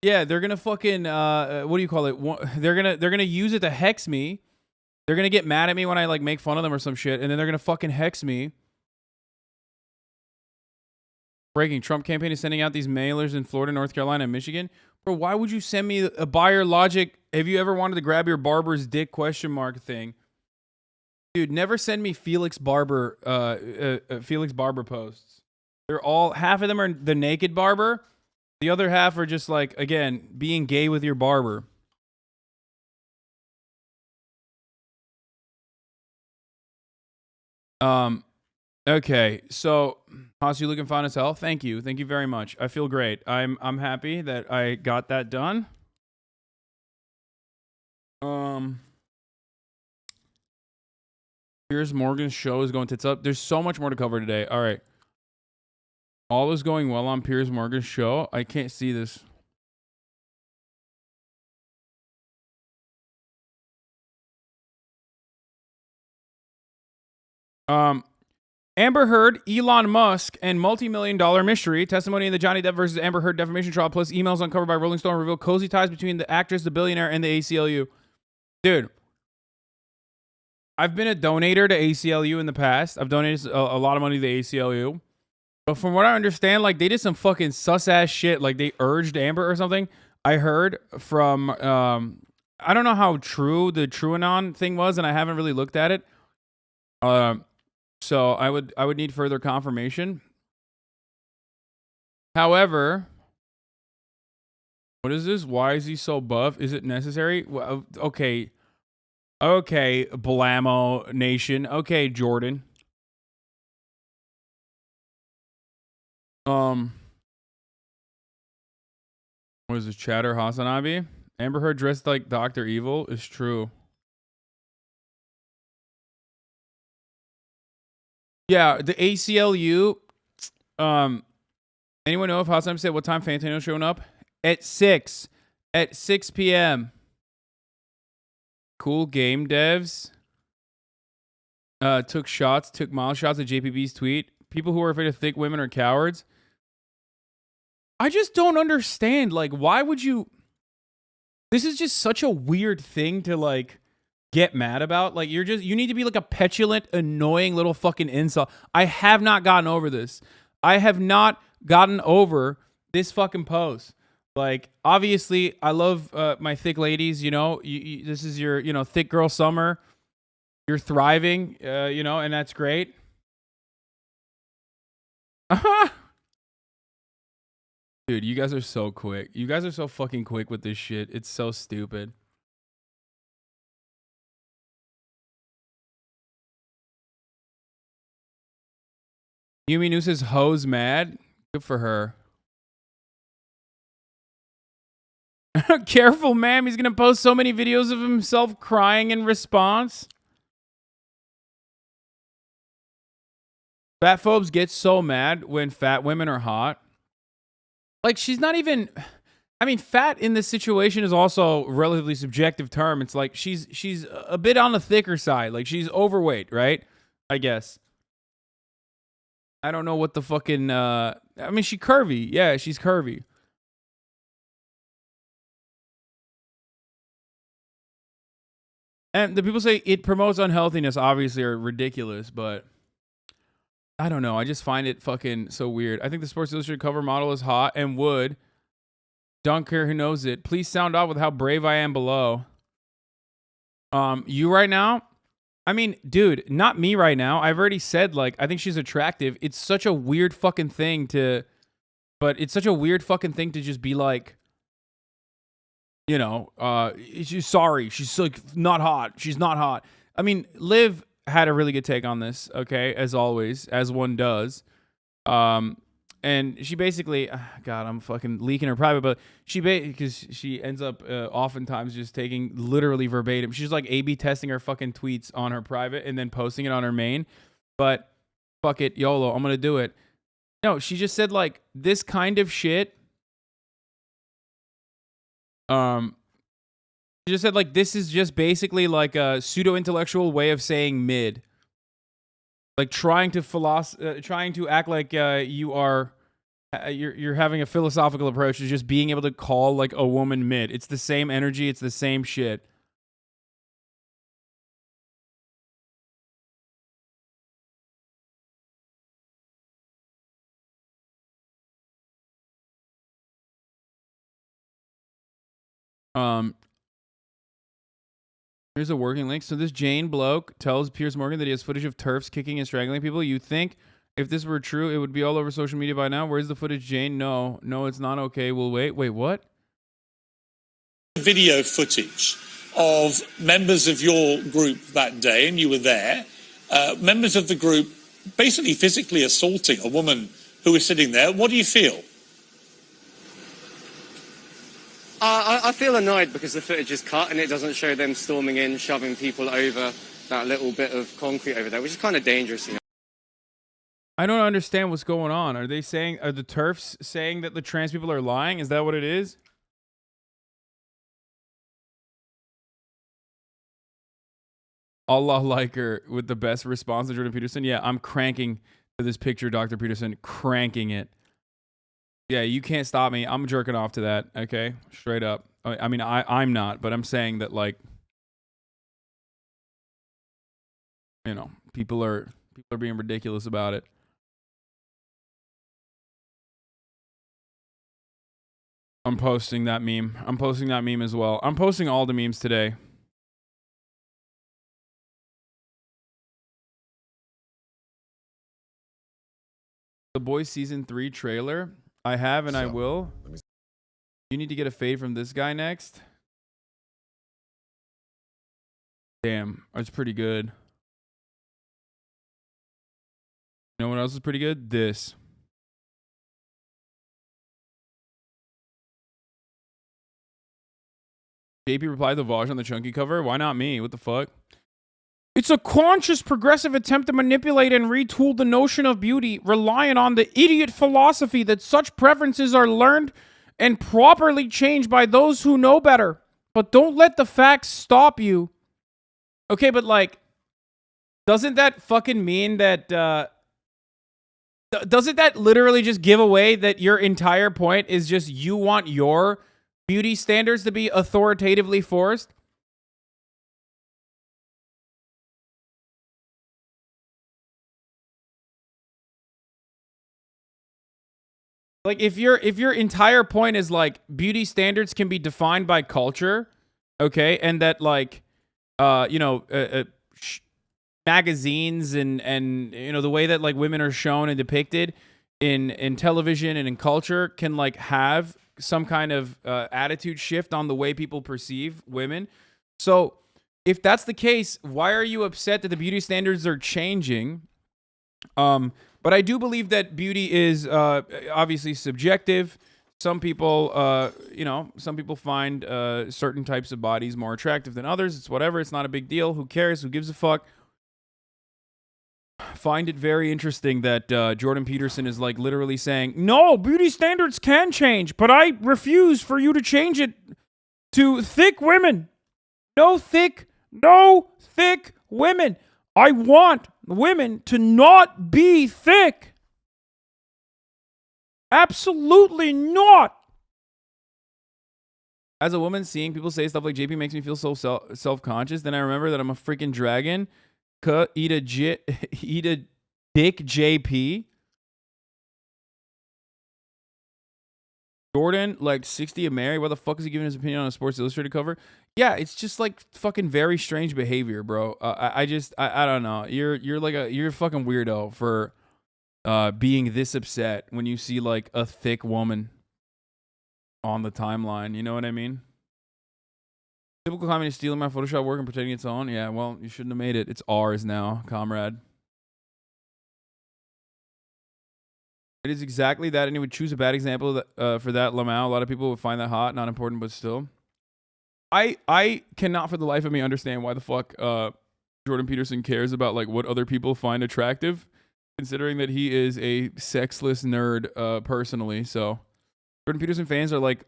gonna fucking what do you call it? They're gonna use it to hex me. They're gonna get mad at me when I like make fun of them or some shit, and then they're gonna fucking hex me. Breaking: Trump campaign is sending out these mailers in Florida, North Carolina, and Michigan. Bro, why would you send me a buyer logic? Have you ever wanted to grab your barber's dick ? Thing? Dude, never send me Felix Barber posts. They're all, half of them are the naked barber. The other half are just like, again, being gay with your barber. Okay, so Haas, you looking fine as hell? Thank you very much. I feel great. I'm happy that I got that done. Piers Morgan's show is going tits up. There's so much more to cover today. All right. All is going well on Piers Morgan's show. I can't see this. Amber Heard, Elon Musk, and multi-million-dollar mystery. Testimony in the Johnny Depp versus Amber Heard defamation trial, plus emails uncovered by Rolling Stone reveal cozy ties between the actress, the billionaire, and the ACLU. Dude, I've been a donator to ACLU in the past. I've donated a lot of money to the ACLU. But from what I understand, like, they did some fucking sus-ass shit. Like, they urged Amber or something. I heard from, I don't know how true the TrueAnon thing was, and I haven't really looked at it. So I would need further confirmation. However, what is this? Why is he so buff? Is it necessary? Well, okay. Okay, Blammo Nation. Okay, Jordan. What is this? Chatter HasanAbi? Amber Heard dressed like Dr. Evil is true. Yeah, the ACLU. Anyone know if Hasan said what time Fantano's showing up? At 6 p.m. Cool game devs. Took mild shots at JPB's tweet. People who are afraid of thick women are cowards. I just don't understand. Like, why would you? This is just such a weird thing to like get mad about. Like, you need to be like a petulant, annoying little fucking incel. I have not gotten over this. I have not gotten over this fucking post. Like, obviously, I love my thick ladies. You know, this is your, thick girl summer. You're thriving, and that's great. Dude, you guys are so quick. You guys are so fucking quick with this shit. It's so stupid. Yumi Nu says hoes mad. Good for her. Careful, ma'am. He's gonna post so many videos of himself crying in response. Fat phobes get so mad when fat women are hot. Like, she's not even... I mean, fat in this situation is also a relatively subjective term. It's like she's a bit on the thicker side. Like, she's overweight, right? I guess. I don't know what the fucking... I mean, she's curvy. Yeah, she's curvy. And the people say it promotes unhealthiness, obviously, are ridiculous, but... I don't know. I just find it fucking so weird. I think the Sports Illustrated cover model is hot and would. Don't care who knows it. Please sound off with how brave I am below. You right now? I mean, dude, not me right now. I've already said, like, I think she's attractive. It's such a weird fucking thing to... But it's such a weird fucking thing to just be like... You know, she's sorry. She's, like, not hot. She's not hot. I mean, Liv... had a really good take on this, okay, as always, as one does. And she basically, God, I'm fucking leaking her private, but because she ends up oftentimes just taking literally verbatim. She's like A/B testing her fucking tweets on her private and then posting it on her main. But fuck it, YOLO, I'm gonna do it. No, she just said like this kind of shit. She just said, like, this is just basically like a pseudo-intellectual way of saying mid. Like trying to act like you're having a philosophical approach to just being able to call like a woman mid. It's the same energy. It's the same shit. Here's a working link. So this Jane bloke tells Piers Morgan that he has footage of TERFs kicking and strangling people. You think if this were true, it would be all over social media by now? Where's the footage, Jane? No, it's not okay. We'll wait. Wait, what? Video footage of members of your group that day, and you were there. Members of the group basically physically assaulting a woman who was sitting there. What do you feel? I feel annoyed because the footage is cut and it doesn't show them storming in, shoving people over that little bit of concrete over there, which is kind of dangerous, you know. I don't understand what's going on. Are the TERFs saying that the trans people are lying? Is that what it is? Allah liker with the best response to Jordan Peterson. Yeah, I'm cranking to this picture, Dr. Peterson. Cranking it. Yeah, you can't stop me. I'm jerking off to that, okay? Straight up. I mean, I'm not, but I'm saying that, like, you know, people are being ridiculous about it. I'm posting that meme. I'm posting that meme as well. I'm posting all the memes today. The Boys Season 3 trailer. I have and I will. You need to get a fade from this guy next. Damn, that's pretty good. You know what else is pretty good? This. JP replied to Vaj on the chunky cover. Why not me? What the fuck? It's a conscious, progressive attempt to manipulate and retool the notion of beauty, relying on the idiot philosophy that such preferences are learned and properly changed by those who know better. But don't let the facts stop you. Okay, but like, doesn't that fucking mean that, doesn't that literally just give away that your entire point is just you want your beauty standards to be authoritatively forced? Like, if your entire point is like beauty standards can be defined by culture, okay, and that like, you know, magazines and you know the way that like women are shown and depicted in television and in culture can like have some kind of attitude shift on the way people perceive women. So if that's the case, why are you upset that the beauty standards are changing? But I do believe that beauty is obviously subjective. Some people, some people find certain types of bodies more attractive than others. It's whatever. It's not a big deal. Who cares? Who gives a fuck? Find it very interesting that Jordan Peterson is like literally saying, no, beauty standards can change, but I refuse for you to change it to thick women. No thick women. I want women to not be thick. Absolutely not. As a woman, seeing people say stuff like JP makes me feel so self-conscious. Then I remember that I'm a freaking dragon. Eat a dick, JP. Jordan, like 60 of Mary. Why the fuck is he giving his opinion on a Sports Illustrated cover? Yeah, it's just like fucking very strange behavior, bro. I don't know. You're a fucking weirdo for being this upset when you see like a thick woman on the timeline. You know what I mean? Typical communist stealing my Photoshop work and pretending it's own. Yeah, well, you shouldn't have made it. It's ours now, comrade. It is exactly that, and he would choose a bad example for that. Lamau, a lot of people would find that hot, not important, but still. I cannot for the life of me understand why the fuck Jordan Peterson cares about like what other people find attractive, considering that he is a sexless nerd personally. So Jordan Peterson fans are like,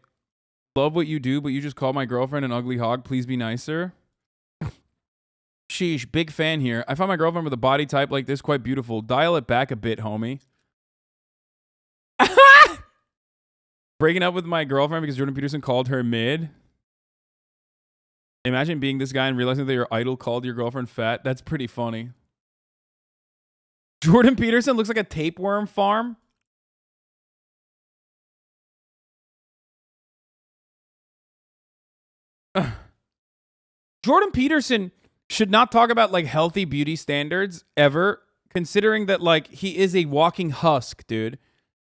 love what you do, but you just call my girlfriend an ugly hog. Please be nicer. Sheesh, big fan here. I find my girlfriend with a body type like this quite beautiful. Dial it back a bit, homie. Breaking up with my girlfriend because Jordan Peterson called her mid. Imagine being this guy and realizing that your idol called your girlfriend fat. That's pretty funny. Jordan Peterson looks like a tapeworm farm. Jordan Peterson should not talk about like healthy beauty standards ever, considering that like he is a walking husk, dude.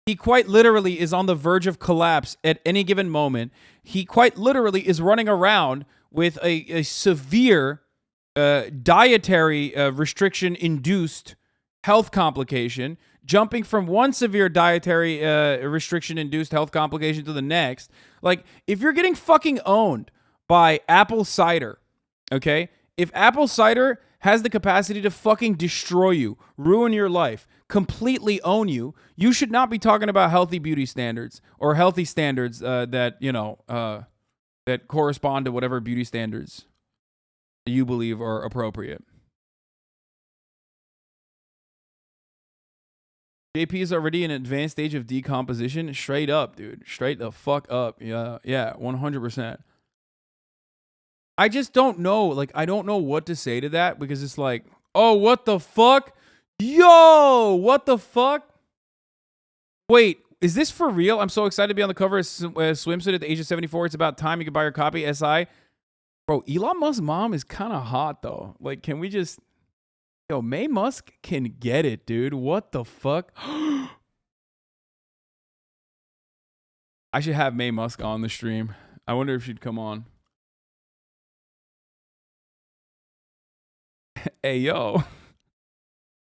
He quite literally is on the verge of collapse at any given moment. He quite literally is running around with a severe dietary restriction-induced health complication, jumping from one severe dietary restriction-induced health complication to the next. Like, if you're getting fucking owned by apple cider, okay? If apple cider has the capacity to fucking destroy you, ruin your life, completely own you, you should not be talking about healthy beauty standards or healthy standards that, you know, that correspond to whatever beauty standards you believe are appropriate. JP is already in an advanced stage of decomposition. Straight up, dude. Straight the fuck up. Yeah, 100%. I just don't know. Like, I don't know what to say to that because it's like, oh, what the fuck? Yo, what the fuck? Wait, is this for real? I'm so excited to be on the cover of Swimsuit at the age of 74. It's about time you can buy your copy, SI. Bro, Elon Musk's mom is kind of hot, though. Like, can we just... Yo, May Musk can get it, dude. What the fuck? I should have May Musk on the stream. I wonder if she'd come on. Hey, yo.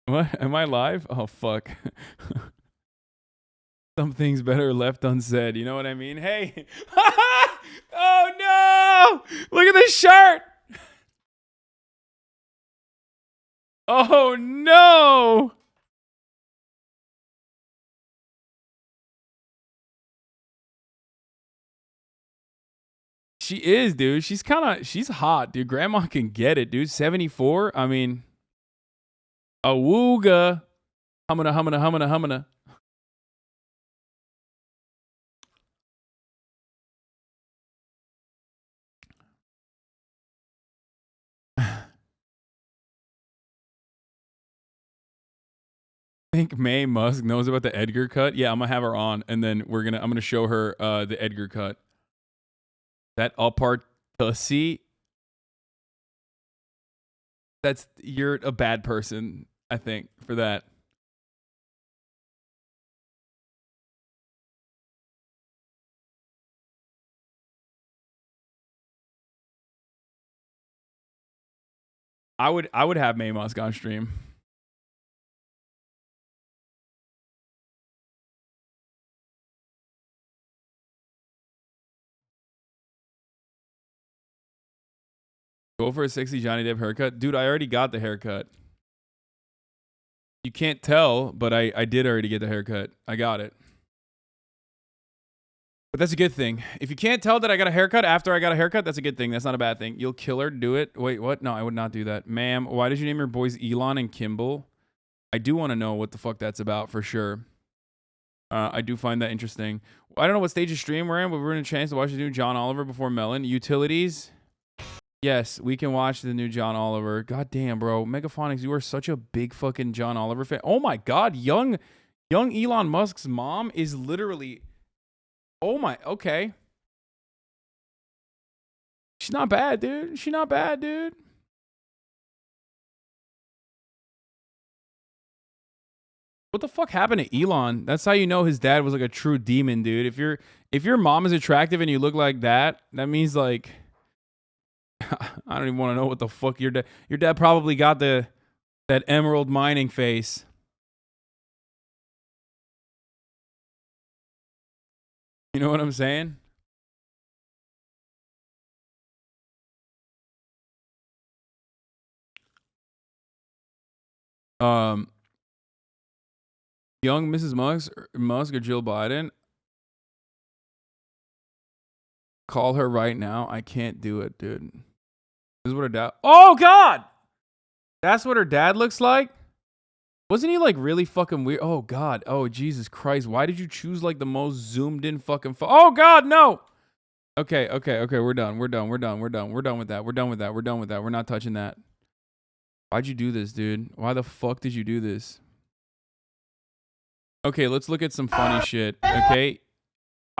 What? Am I live? Oh, fuck. Some things better left unsaid. You know what I mean? Hey. Oh, no. Look at this shirt. Oh, no. She is, dude. She's hot, dude. Grandma can get it, dude. 74. I mean, awooga. Humana. Think May Musk knows about the Edgar cut? Yeah, I'm gonna have her on, and then I'm gonna show her the Edgar cut. That apart pussy. You're a bad person, I think, for that. I would have May Musk on stream. Go for a sexy Johnny Depp haircut. Dude, I already got the haircut. You can't tell, but I did already get the haircut. I got it. But that's a good thing. If you can't tell that I got a haircut after I got a haircut, that's a good thing. That's not a bad thing. You'll kill her. Do it. Wait, what? No, I would not do that. Ma'am, why did you name your boys Elon and Kimball? I do want to know what the fuck that's about for sure. I do find that interesting. I don't know what stage of stream we're in, but we're in a chance to watch the new John Oliver before Melon. Utilities? Yes, we can watch the new John Oliver. God damn, bro. Megaphonics, you are such a big fucking John Oliver fan. Oh my God, young Elon Musk's mom is literally... Oh my, okay. She's not bad, dude. She's not bad, dude. What the fuck happened to Elon? That's how you know his dad was like a true demon, dude. If your mom is attractive and you look like that, that means like I don't even want to know what the fuck your dad probably got that emerald mining face. You know what I'm saying? Young Mrs. Musk or Jill Biden. Call her right now. I can't do it, dude. This is what her dad... Oh, God! That's what her dad looks like? Wasn't he like really fucking weird? Oh, God. Oh, Jesus Christ. Why did you choose like the most zoomed in fucking... Oh, God, no! Okay. We're done with that. We're done with that. We're not touching that. Why'd you do this, dude? Why the fuck did you do this? Okay, let's look at some funny shit, okay?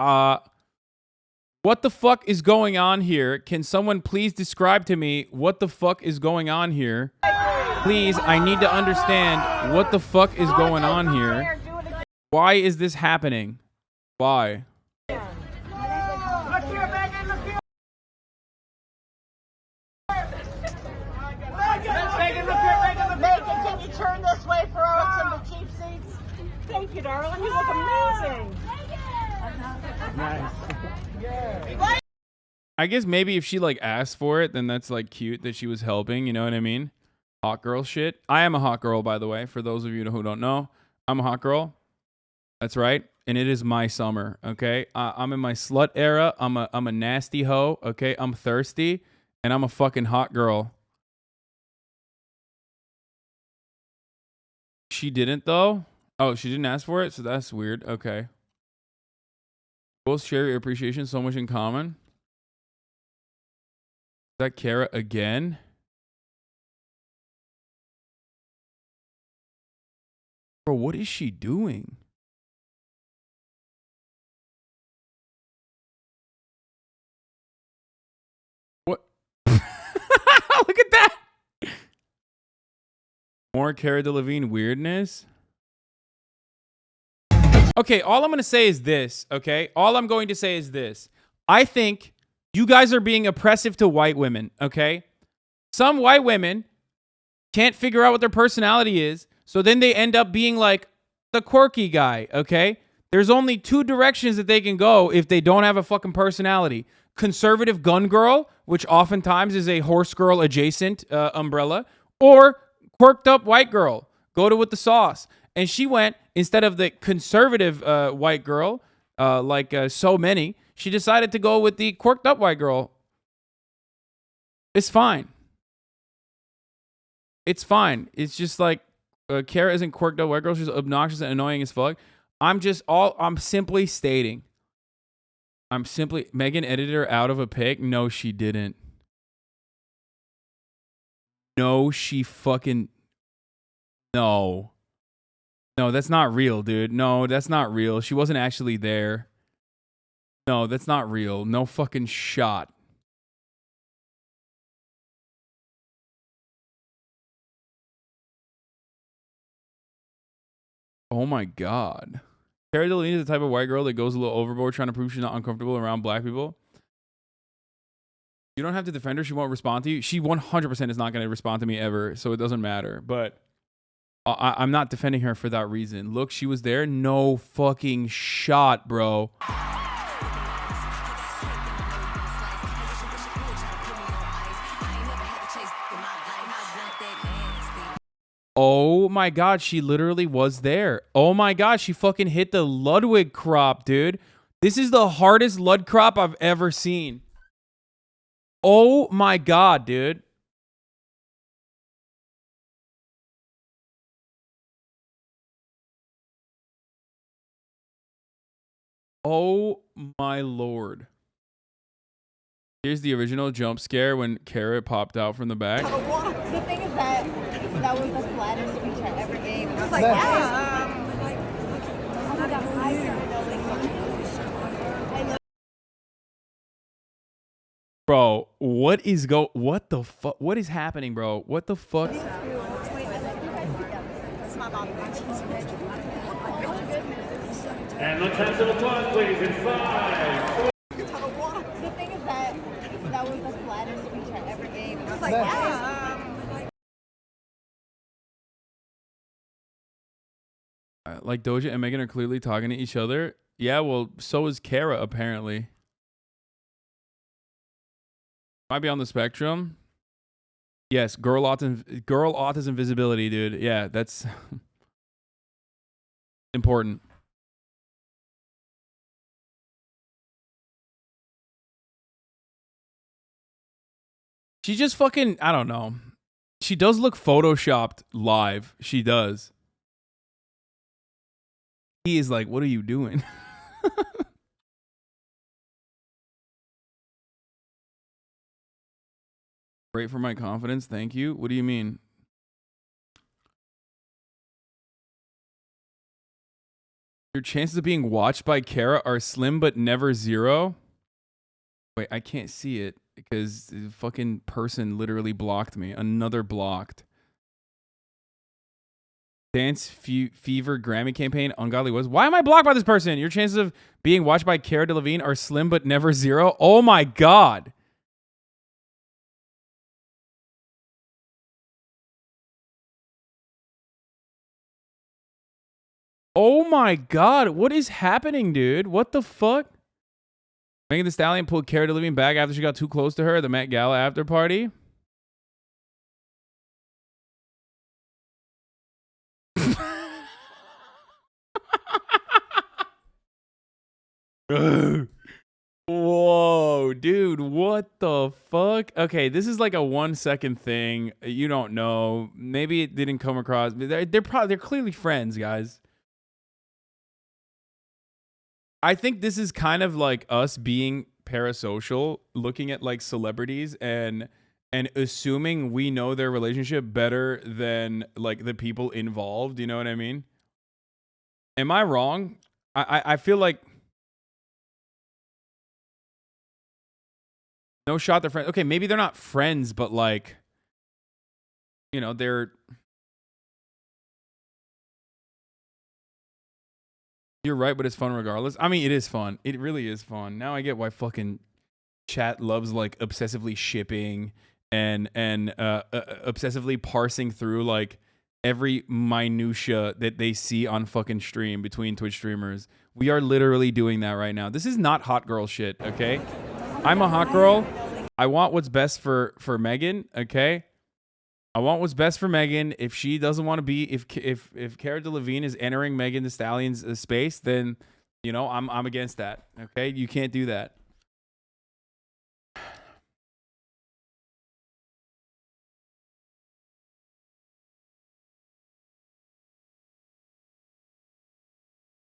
What the fuck is going on here? Can someone please describe to me what the fuck is going on here? Please, I need to understand what the fuck is going on here. Why is this happening? Why? Can you turn this way for us in the cheap seats? Thank you, darling. You look amazing. Nice. I guess maybe if she like asked for it, then that's like cute that she was helping. You know what I mean? Hot girl shit. I am a hot girl, by the way. For those of you who don't know, I'm a hot girl. That's right. And it is my summer. Okay. I'm in my slut era. I'm a nasty hoe. Okay. I'm thirsty, and I'm a fucking hot girl. She didn't though. Oh, she didn't ask for it, so that's weird. Okay. Both share your appreciation, so much in common. Is that Cara again? Bro, what is she doing? What? Look at that. More Cara Delevingne weirdness. Okay, all I'm going to say is this, okay? All I'm going to say is this. I think you guys are being oppressive to white women, okay? Some white women can't figure out what their personality is, so then they end up being like the quirky guy, okay? There's only two directions that they can go if they don't have a fucking personality. Conservative gun girl, which oftentimes is a horse girl adjacent umbrella, or quirked up white girl. Go to with the sauce. And she went, instead of the conservative white girl, like so many, she decided to go with the quirked up white girl. It's fine. It's fine. It's just like Cara isn't quirked up white girl. She's obnoxious and annoying as fuck. I'm simply stating. Megan edited her out of a pic. No, she didn't. No, she fucking... No. No, that's not real, dude. No, that's not real. She wasn't actually there. No, that's not real. No fucking shot. Oh my God. Cara Delevingne is the type of white girl that goes a little overboard trying to prove she's not uncomfortable around black people. You don't have to defend her. She won't respond to you. She 100% is not going to respond to me ever, so it doesn't matter. But I'm not defending her for that reason. Look, she was there. No fucking shot, bro. Oh my God, she literally was there. Oh my God, she fucking hit the Ludwig crop, dude. This is the hardest Lud crop I've ever seen. Oh my God, dude. Oh my Lord. Here's the original jump scare when Cara popped out from the back. The thing is that that was the flattest speech I ever gave. I was like, yeah. Bro, what the fuck? What is happening, bro? What the fuck? And let's have some applause, please, in 5. The thing is that that was the flattest speech I ever gave. I was like, yeah. Like Doja and Megan are clearly talking to each other. Yeah, well, so is Cara apparently. Might be on the spectrum. Yes, girl autism visibility, dude. Yeah, that's important. She just fucking, I don't know. She does look photoshopped live. She does. He is like, what are you doing? Great for my confidence. Thank you. What do you mean? Your chances of being watched by Cara are slim but never zero. Wait, I can't see it because the fucking person literally blocked me. Another blocked. Dance Fever Grammy campaign. Ungodly was. Why am I blocked by this person? Your chances of being watched by Cara Delevingne are slim but never zero. Oh my God. Oh my God, what is happening, dude? What the fuck? Megan Thee Stallion pulled Cara Delevingne back after she got too close to her at the Met Gala after party. Whoa, dude, what the fuck? Okay, this is like a 1 second thing. You don't know. Maybe it didn't come across. They're clearly friends, guys. I think this is kind of like us being parasocial, looking at like celebrities and assuming we know their relationship better than like the people involved. You know what I mean? Am I wrong? I feel like no shot they're friends. Okay, maybe they're not friends, but like, you know, they're. You're right, but it's fun regardless. I mean, it is fun. It really is fun. Now I get why fucking chat loves like obsessively shipping and obsessively parsing through like every minutia that they see on fucking stream between Twitch streamers. We are literally doing that right now. This is not hot girl shit, okay? I'm a hot girl. I want what's best for Megan, okay? I want what's best for Megan. If she doesn't want to be, if Cara Delevingne is entering Megan Thee Stallion's space, then you know I'm against that. Okay, you can't do that.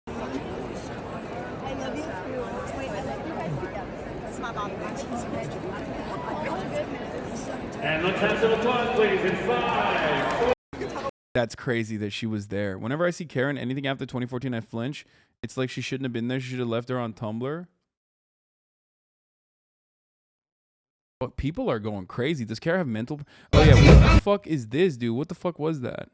I love you too. Wait, I love you guys together. That's my mom. And let's have some applause, please, in 5. That's crazy that she was there. Whenever I see Karen, anything after 2014, I flinch. It's like she shouldn't have been there. She should have left her on Tumblr. But people are going crazy. Does Cara have mental? Oh yeah, what the fuck is this, dude? What the fuck was that?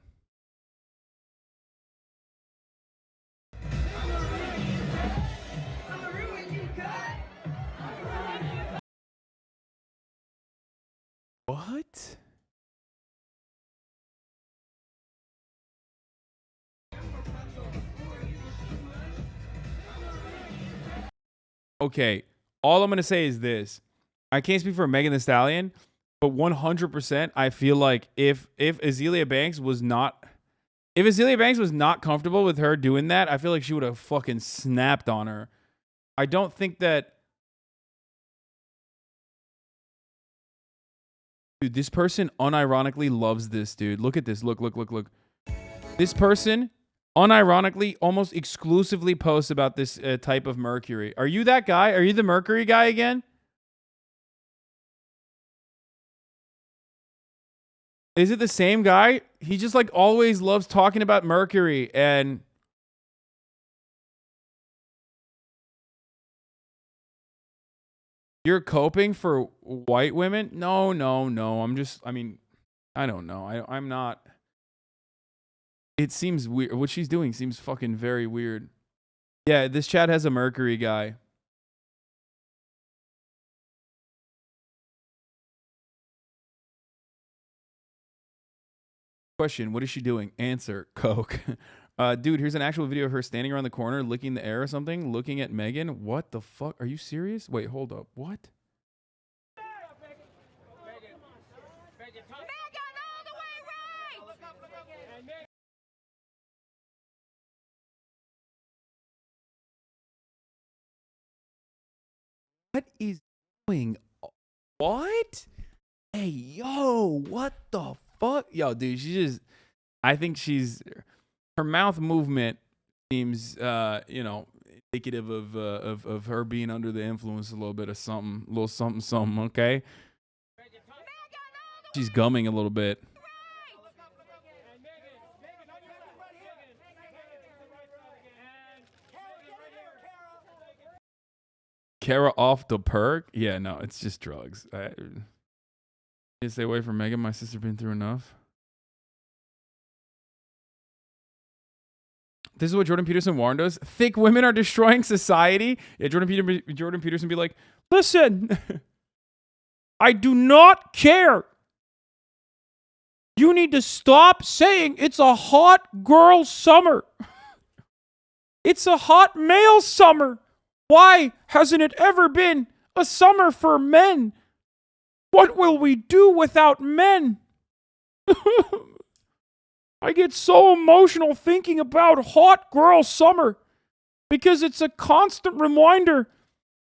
What? Okay, all I'm going to say is this. I can't speak for Megan Thee Stallion, But 100%, I feel like if Azealia Banks was not comfortable with her doing that, I feel like she would have fucking snapped on her. I don't think that. Dude, this person unironically loves this, dude. Look at this. Look. This person unironically almost exclusively posts about this type of mercury. Are you that guy? Are you the mercury guy again? Is it the same guy? He just like always loves talking about mercury and you're coping for white women? No. I don't know. I'm not. It seems weird. What she's doing seems fucking very weird. Yeah, this chat has a mercury guy. Question, what is she doing? Answer, coke. Dude, here's an actual video of her standing around the corner, licking the air or something, looking at Megan. What the fuck? Are you serious? Wait, hold up. What? What is going on? What? Hey, yo, what the fuck? Yo, dude, I think her mouth movement seems, indicative of her being under the influence a little bit of something, a little something, okay? She's gumming a little bit. Cara off the perk? Yeah, no, it's just drugs. Just stay away from Megan. My sister been through enough. This is what Jordan Peterson warned us. Thick women are destroying society. Yeah, Jordan Peterson be like, listen, I do not care. You need to stop saying it's a hot girl summer. It's a hot male summer. Why hasn't it ever been a summer for men? What will we do without men? I get so emotional thinking about hot girl summer because it's a constant reminder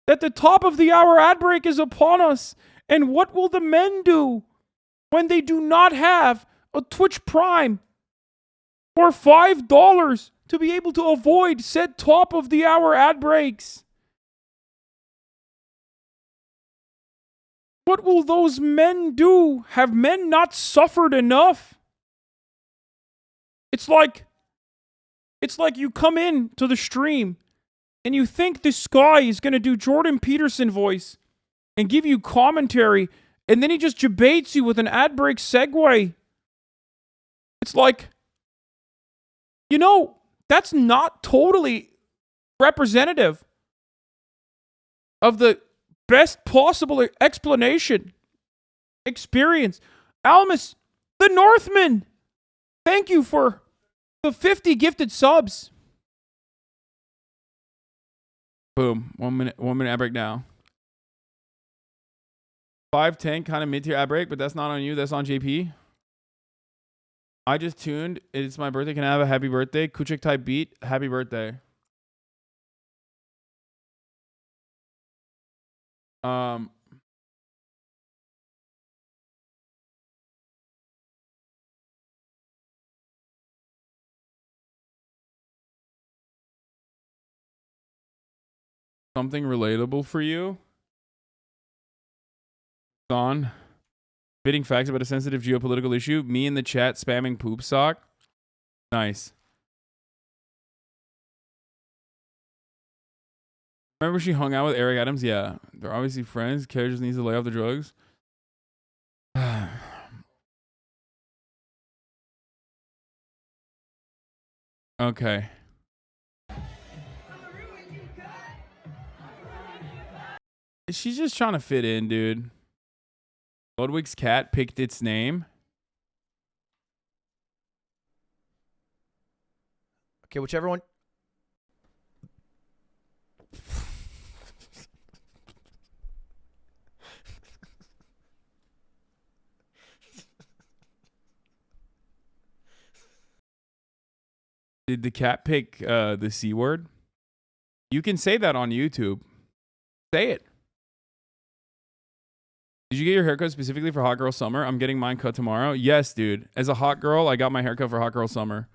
that the top of the hour ad break is upon us. And what will the men do when they do not have a Twitch Prime or $5 to be able to avoid said top of the hour ad breaks? What will those men do? Have men not suffered enough? It's like you come in to the stream and you think this guy is going to do Jordan Peterson voice and give you commentary, and then he just debates you with an ad break segue. It's like, that's not totally representative of the best possible experience. Almas, the Northman, thank you for the 50 gifted subs. Boom. 1 minute ad break now. 5:10 kind of mid-tier ad break, but that's not on you. That's on JP. I just tuned. It's my birthday. Can I have a happy birthday? Kuchik type beat. Happy birthday. Something relatable for you? On spitting facts about a sensitive geopolitical issue. Me in the chat spamming poop sock. Nice. Remember she hung out with Eric Adams? Yeah. They're obviously friends. Cara just needs to lay off the drugs. Okay. She's just trying to fit in, dude. Ludwig's cat picked its name. Okay, whichever one. Did the cat pick the C word? You can say that on YouTube. Say it. Did you get your haircut specifically for Hot Girl Summer? I'm getting mine cut tomorrow. Yes, dude. As a hot girl, I got my haircut for Hot Girl Summer.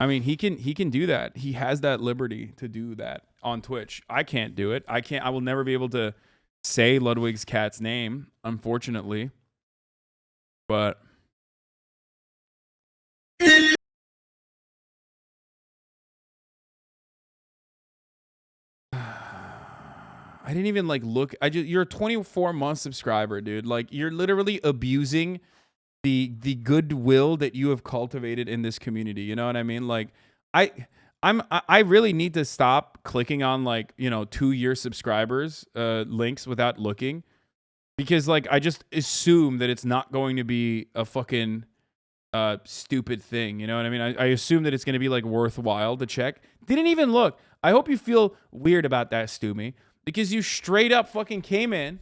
I mean, he can do that. He has that liberty to do that on Twitch. I can't do it. I will never be able to say Ludwig's cat's name, unfortunately. But I didn't even like look. You're a 24-month subscriber, dude. Like, you're literally abusing the goodwill that you have cultivated in this community. You know what I mean? Like, I really need to stop clicking on, like, you know, 2-year subscribers links without looking, because like I just assume that it's not going to be a fucking stupid thing. You know what I mean? I assume that it's going to be like worthwhile to check. Didn't even look. I hope you feel weird about that, Stumi, because you straight up fucking came in,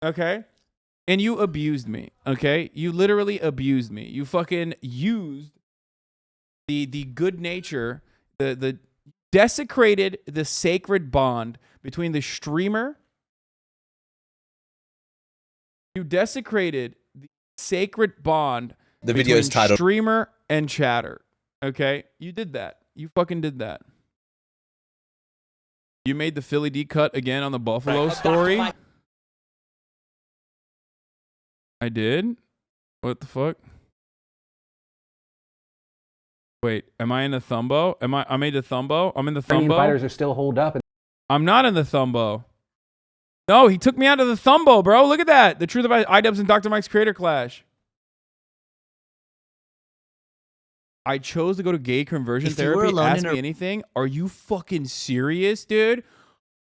okay, and you abused me, okay? You literally abused me. You fucking used the good nature, the desecrated the sacred bond between the streamer. You desecrated the sacred bond The video is between titled streamer and chatter. Okay? You did that. You fucking did that. You made the Philly D cut again on the Buffalo story. I did? What the fuck? Wait, am I in the Thumbo? I made the Thumbo? I'm in the Thumbo? Fighters are still holed up. I'm not in the Thumbo. No, he took me out of the Thumbo, bro. Look at that. The truth about iDubbbz and Dr. Mike's Creator Clash. I chose to go to gay conversion therapy. Ask me anything. Are you fucking serious, dude?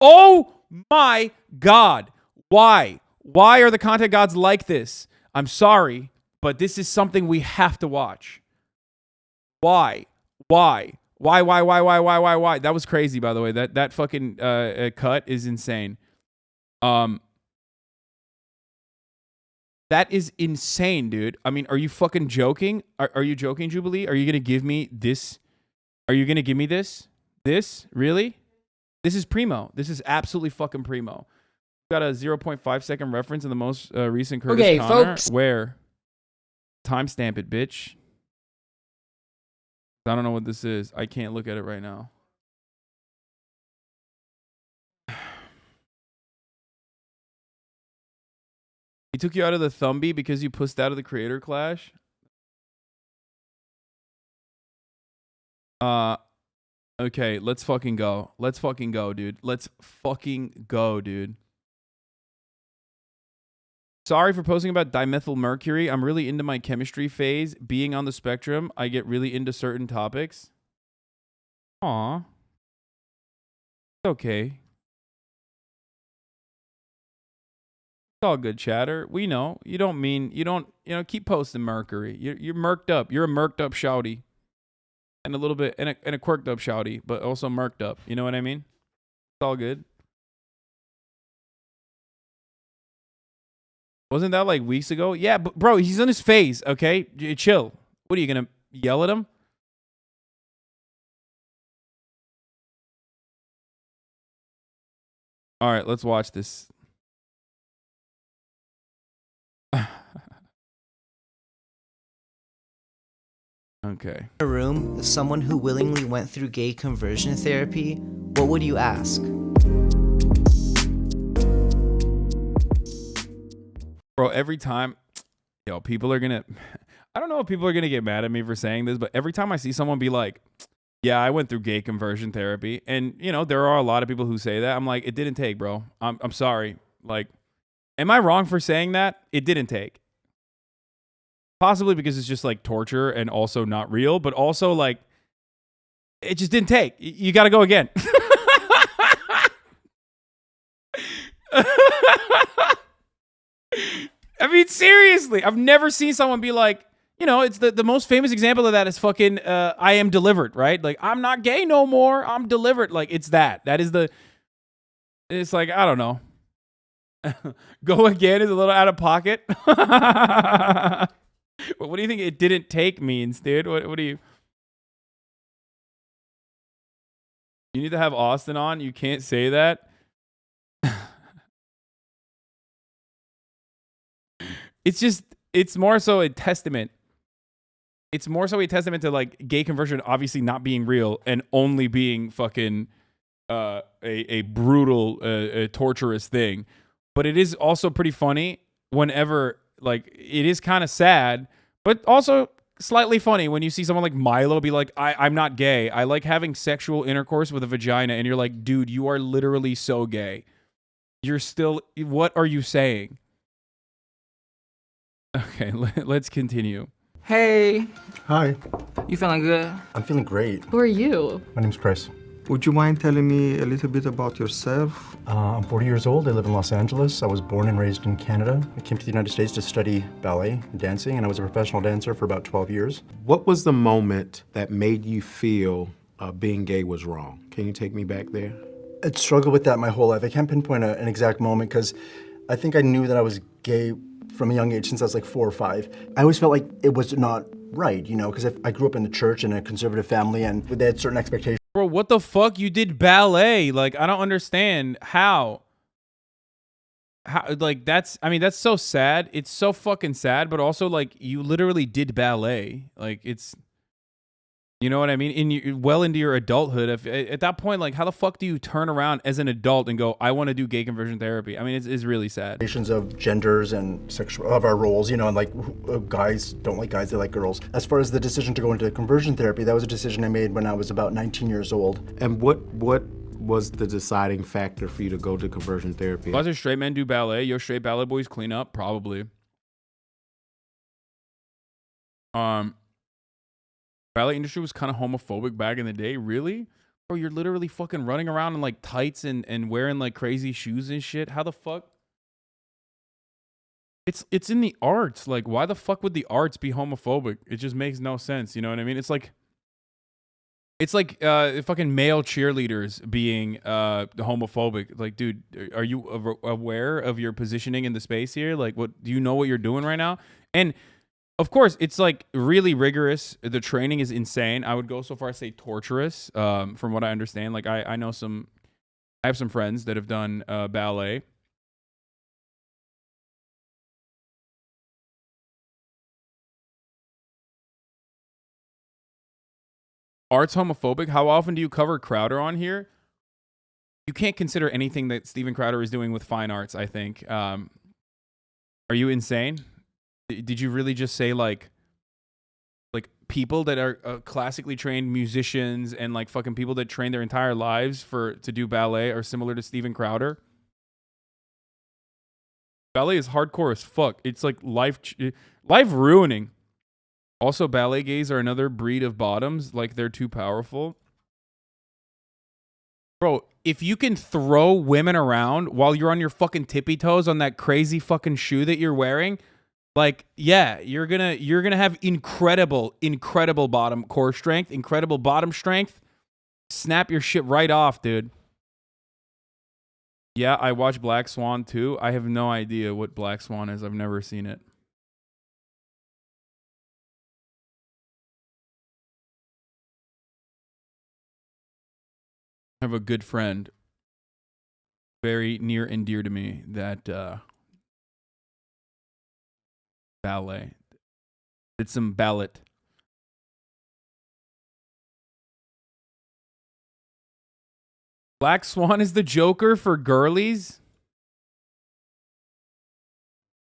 Oh my God. Why? Why are the content gods like this? I'm sorry, but this is something we have to watch. Why? Why? Why? That was crazy, by the way. That fucking cut is insane. That is insane, dude. I mean, are you fucking joking? Are you joking, Jubilee? Are you gonna give me this? Are you gonna give me this? This? Really? This is primo. This is absolutely fucking primo. Got a 0.5 second reference in the most recent Curtis Connor. Folks. Where? Timestamp it, bitch. I don't know what this is. I can't look at it right now. He took you out of the Thumby because you pussed out of the Creator Clash? Okay, let's fucking go. Let's fucking go, dude. Let's fucking go, dude. Sorry for posting about dimethyl mercury. I'm really into my chemistry phase. Being on the spectrum, I get really into certain topics. Aw. It's okay. It's all good, chatter. We know. You don't, keep posting mercury. You're murked up. You're a murked up shouty. And a little bit, and a quirked up shouty, but also murked up. You know what I mean? It's all good. Wasn't that like weeks ago? Yeah, but bro, he's in his phase, okay? Chill. What are you gonna yell at him? All right, let's watch this. Okay. In a room with someone who willingly went through gay conversion therapy, what would you ask? Bro, every time, people are gonna, I don't know if people are gonna get mad at me for saying this, but every time I see someone be like, yeah, I went through gay conversion therapy, and there are a lot of people who say that, I'm like, it didn't take, bro. I'm sorry. Like, am I wrong for saying that? It didn't take. Possibly because it's just like torture and also not real, but also like, it just didn't take. You got to go again. I mean, seriously, I've never seen someone be like, it's the most famous example of that is fucking I Am Delivered, right? Like, I'm not gay no more. I'm delivered. Like, it's that. That is it's like, I don't know. Go again is a little out of pocket. What do you think it didn't take means, dude? What do you? You need to have Austin on. You can't say that. It's more so a testament. It's more so a testament to like gay conversion obviously not being real and only being fucking a brutal, torturous thing. But it is also pretty funny whenever, like, it is kind of sad, but also slightly funny when you see someone like Milo be like, I'm not gay. I like having sexual intercourse with a vagina. And you're like, dude, you are literally so gay. You're still, what are you saying? Okay, let's continue. Hey. Hi. You feeling good? I'm feeling great. Who are you? My name's Chris. Would you mind telling me a little bit about yourself? I'm 40 years old. I live in Los Angeles. I was born and raised in Canada. I came to the United States to study ballet and dancing, and I was a professional dancer for about 12 years. What was the moment that made you feel being gay was wrong? Can you take me back there? I'd struggled with that my whole life. I can't pinpoint an exact moment because I think I knew that I was gay from a young age since I was like 4 or 5. I always felt like it was not right, you know, because I grew up in the church in a conservative family and they had certain expectations. Bro, what the fuck? You did ballet. Like, I don't understand how, like, that's so sad. It's so fucking sad, but also, like, you literally did ballet. Like, it's, you know what I mean? Well into your adulthood. At that point, like, how the fuck do you turn around as an adult and go, I want to do gay conversion therapy? I mean, it's really sad. Of genders and sexual, of our roles, you know, and like guys don't like guys, they like girls. As far as the decision to go into conversion therapy, that was a decision I made when I was about 19 years old. And what was the deciding factor for you to go to conversion therapy? Why do straight men do ballet? Yo, straight ballet boys clean up? Probably. Ballet industry was kind of homophobic back in the day. Really? Bro, you're literally fucking running around in like tights and wearing like crazy shoes and shit. How the fuck? It's in the arts. Like, why the fuck would the arts be homophobic? It just makes no sense. You know what I mean? It's like fucking male cheerleaders being homophobic. Like, dude, are you aware of your positioning in the space here? Like, what do you know what you're doing right now? And of course, it's like really rigorous. The training is insane. I would go so far as say torturous, from what I understand. Like, I know I have some friends that have done ballet. Art's homophobic. How often do you cover Crowder on here? You can't consider anything that Steven Crowder is doing with fine arts, I think. Are you insane? Did you really just say like people that are classically trained musicians and like fucking people that train their entire lives to do ballet are similar to Steven Crowder? Ballet is hardcore as fuck. It's like life ruining. Also, ballet gays are another breed of bottoms. Like, they're too powerful. Bro, if you can throw women around while you're on your fucking tippy toes on that crazy fucking shoe that you're wearing, like, yeah, you're gonna have incredible bottom core strength, incredible bottom strength. Snap your shit right off, dude. Yeah, I watched Black Swan too. I have no idea what Black Swan is. I've never seen it. I have a good friend, very near and dear to me, that ballet. Did some ballet. Black Swan is the Joker for girlies?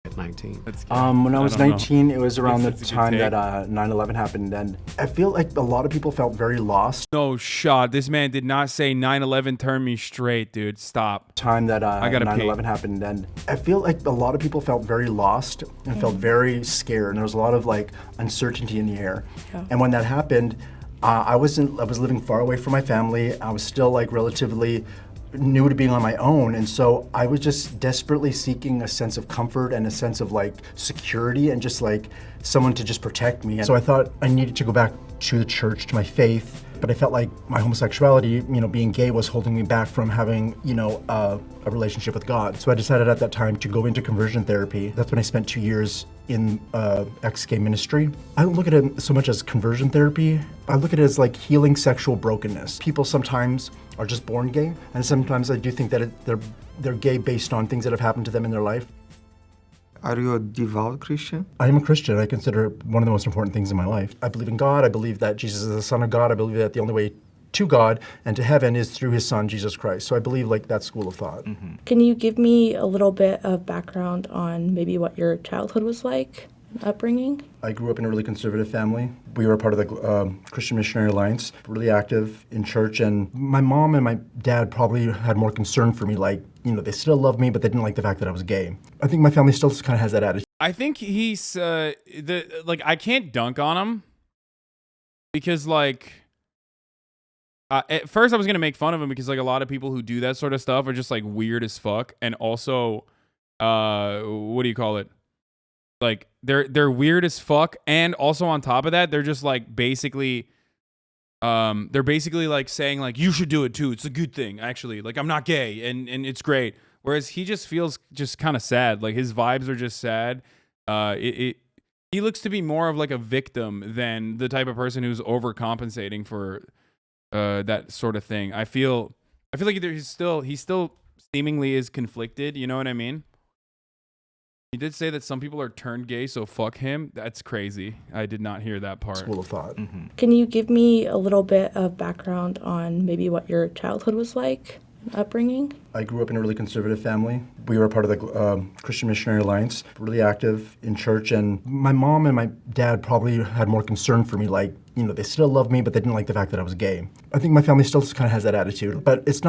At 19. When I was 19, it was around the time that 9/11 happened, and I feel like a lot of people felt very lost. No shot. This man did not say 9/11 turned me straight, dude. Stop. Time that I gotta 9/11 happened, and I feel like a lot of people felt very lost and felt very scared, and there was a lot of like uncertainty in the air. Yeah. And when that happened, I was living far away from my family. I was still like relatively new to being on my own, and so I was just desperately seeking a sense of comfort and a sense of like security and just like someone to just protect me. And so I thought I needed to go back to the church, to my faith, but I felt like my homosexuality, being gay was holding me back from having, a relationship with God. So I decided at that time to go into conversion therapy. That's when I spent 2 years in ex-gay ministry. I don't look at it so much as conversion therapy. I look at it as like healing sexual brokenness. People sometimes are just born gay, and sometimes I do think that they're gay based on things that have happened to them in their life. Are you a devout Christian? I am a Christian. I consider it one of the most important things in my life. I believe in God. I believe that Jesus is the Son of God. I believe that the only way to God and to heaven is through his Son, Jesus Christ. So I believe like that school of thought. Can you give me a little bit of background on maybe what your childhood was like, upbringing? I grew up in a really conservative family. We were part of the Christian Missionary Alliance, really active in church, and my mom and my dad probably had more concern for me, like, they still loved me, but they didn't like the fact that I was gay. I think my family still kind of has that attitude. I think he's I can't dunk on him because at first I was gonna make fun of him because like a lot of people who do that sort of stuff are just like weird as fuck, and also what do you call it? Like they're weird as fuck, and also on top of that they're just like basically like saying like you should do it too. It's a good thing actually. Like I'm not gay and it's great. Whereas he just feels just kind of sad. Like his vibes are just sad. He looks to be more of like a victim than the type of person who's overcompensating for that sort of thing. I feel like either he still seemingly is conflicted. You know what I mean? He did say that some people are turned gay, so fuck him. That's crazy. I did not hear that part. School of thought. Can you give me a little bit of background on maybe what your childhood was like, upbringing? I grew up in a really conservative family. We were part of the Christian Missionary Alliance, really active in church, and my mom and my dad probably had more concern for me, like, they still loved me, but they didn't like the fact that I was gay. I think my family still kind of has that attitude, but there's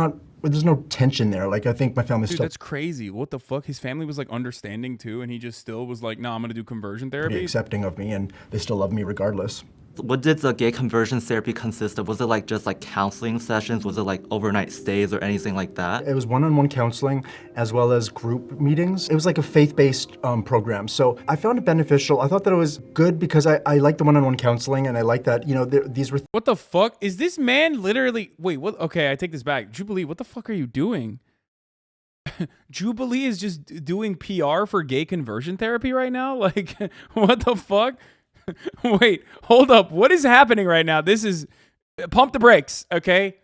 no tension there. Like, I think my family still... That's crazy. What the fuck? His family was like understanding too, and he just still was like, no, I'm gonna do conversion therapy. Pretty accepting of me, and they still love me regardless. What did the gay conversion therapy consist of? Was it like just like counseling sessions? Was it like overnight stays or anything like that? It was one-on-one counseling as well as group meetings. It was like a faith-based program. So I found it beneficial. I thought that it was good because I liked the one-on-one counseling, and I liked that, these were... What the fuck? Is this man literally... Wait, what? Okay, I take this back. Jubilee, what the fuck are you doing? Jubilee is just doing PR for gay conversion therapy right now? Like, what the fuck? Wait, hold up. What is happening right now? This is... Pump the brakes, okay?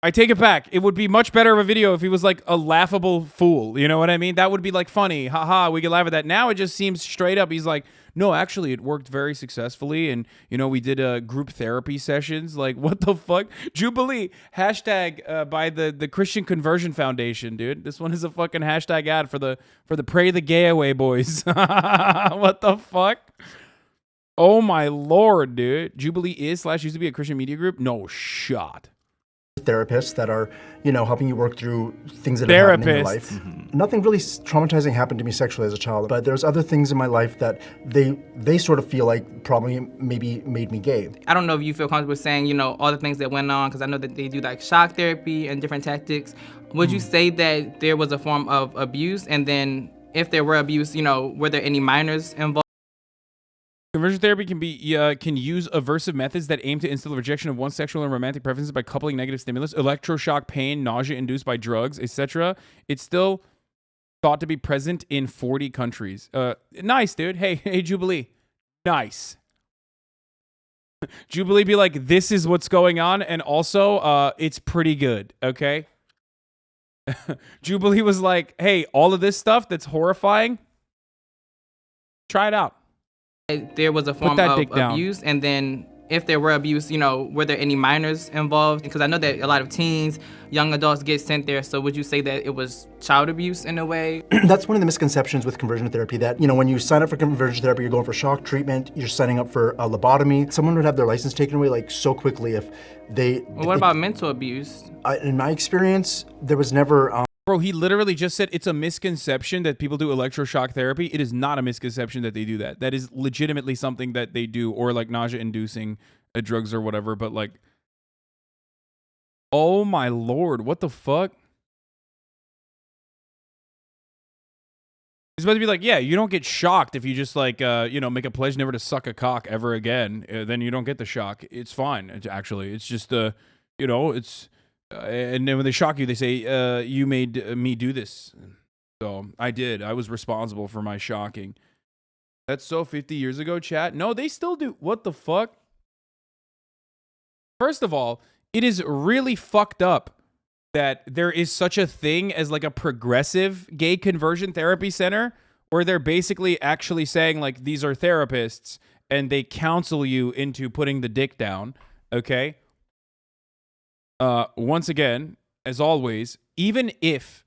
I take it back. It would be much better of a video if he was like a laughable fool. You know what I mean? That would be like funny. Haha, we could laugh at that. Now it just seems straight up. He's like, no, actually, it worked very successfully. And, we did group therapy sessions. Like, what the fuck? Jubilee, hashtag by the Christian Conversion Foundation, dude. This one is a fucking hashtag ad for the Pray the Gay Away boys. What the fuck? Oh my lord, dude. Jubilee is / used to be a Christian media group? No shot. Therapists that are, helping you work through things that have happened in your life. Nothing really traumatizing happened to me sexually as a child, but there's other things in my life that they sort of feel like probably maybe made me gay. I don't know if you feel comfortable saying, all the things that went on, because I know that they do like shock therapy and different tactics. Would you say that there was a form of abuse? And then if there were abuse, were there any minors involved? Conversion therapy can use aversive methods that aim to instill a rejection of one's sexual and romantic preferences by coupling negative stimulus, electroshock pain, nausea induced by drugs, etc. It's still thought to be present in 40 countries. Nice, dude. Hey, Jubilee. Nice. Jubilee be like, this is what's going on, and also, it's pretty good, okay? Jubilee was like, hey, all of this stuff that's horrifying, try it out. There was a form of abuse, and then if there were abuse, were there any minors involved? Because I know that a lot of teens, young adults get sent there, so would you say that it was child abuse in a way? That's one of the misconceptions with conversion therapy, that, when you sign up for conversion therapy, you're going for shock treatment, you're signing up for a lobotomy. Someone would have their license taken away like so quickly if they... Well, what about mental abuse? In my experience, there was never... Bro, he literally just said it's a misconception that people do electroshock therapy. It is not a misconception that they do that. That is legitimately something that they do, or like nausea-inducing drugs or whatever. But like, oh my lord, what the fuck? He's about to be like, yeah, you don't get shocked if you just like, make a pledge never to suck a cock ever again. Then you don't get the shock. It's fine. It's just, it's, and then when they shock you, they say, you made me do this. So I did. I was responsible for my shocking. That's so 50 years ago, chat. No, they still do. What the fuck? First of all, it is really fucked up that there is such a thing as like a progressive gay conversion therapy center where they're basically actually saying like these are therapists and they counsel you into putting the dick down, okay? Once again, as always, even if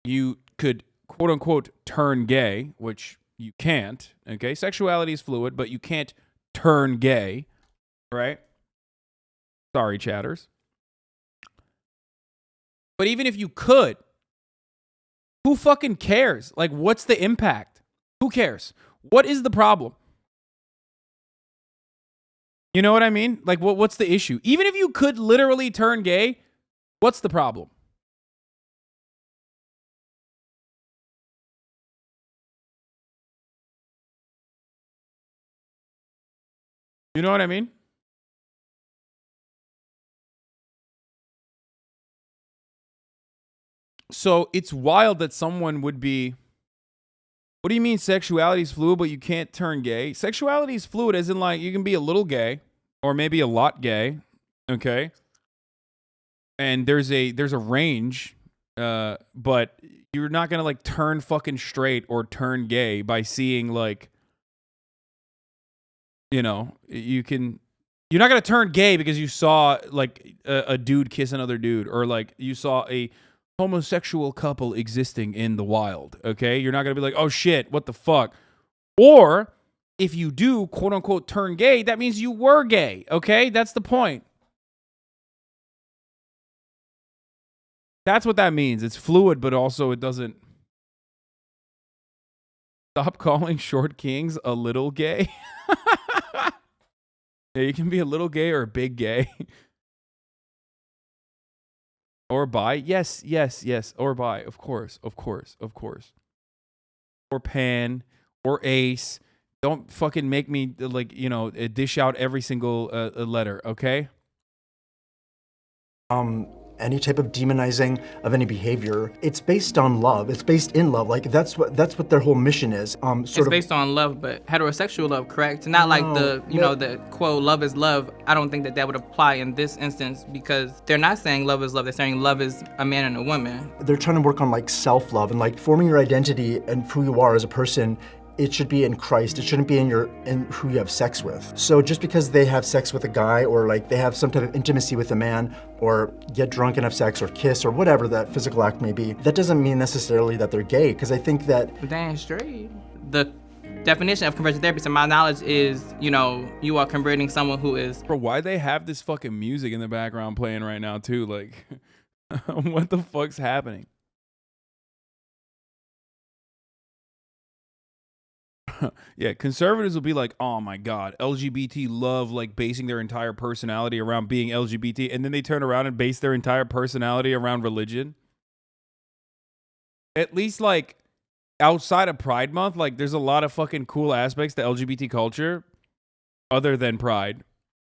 you could quote unquote turn gay, which you can't, okay? Sexuality is fluid, but you can't turn gay, right? Sorry, chatters. But even if you could, who fucking cares? Like, what's the impact? Who cares? What is the problem? You know what I mean? Like, what's the issue? Even if you could literally turn gay, what's the problem? You know what I mean? So it's wild that someone would be, what do you mean sexuality is fluid, but you can't turn gay? Sexuality is fluid as in like you can be a little gay or maybe a lot gay, okay? And there's a range, but you're not gonna like turn fucking straight or turn gay by seeing like, you're not gonna turn gay because you saw like a dude kiss another dude or like you saw a homosexual couple existing in the wild, okay? You're not going to be like, oh shit, what the fuck? Or if you do, quote unquote, turn gay, that means you were gay, okay? That's the point. That's what that means. It's fluid, but also it doesn't. Stop calling short kings a little gay. Yeah, you can be a little gay or a big gay. Or bi. Yes. Or bi. Of course. Or pan. Or ace. Don't fucking make me, like, dish out every single letter, okay? Any type of demonizing of any behavior, it's based on love. It's based in love. Like that's what their whole mission is. It's based on love, but heterosexual love, correct? Not like the quote, love is love. I don't think that would apply in this instance because they're not saying love is love. They're saying love is a man and a woman. They're trying to work on like self-love and like forming your identity and who you are as a person. It should be in Christ. It shouldn't be in who you have sex with. So just because they have sex with a guy or like they have some type of intimacy with a man or get drunk and have sex or kiss or whatever that physical act may be, that doesn't mean necessarily that they're gay. Because I think that... But they ain't straight. The definition of conversion therapy, to my knowledge, is, you are converting someone who is... Bro, why they have this fucking music in the background playing right now too? Like, what the fuck's happening? Yeah, conservatives will be like, oh my God, LGBT love like basing their entire personality around being LGBT, and then they turn around and base their entire personality around religion. At least like outside of Pride Month, like there's a lot of fucking cool aspects to LGBT culture other than Pride,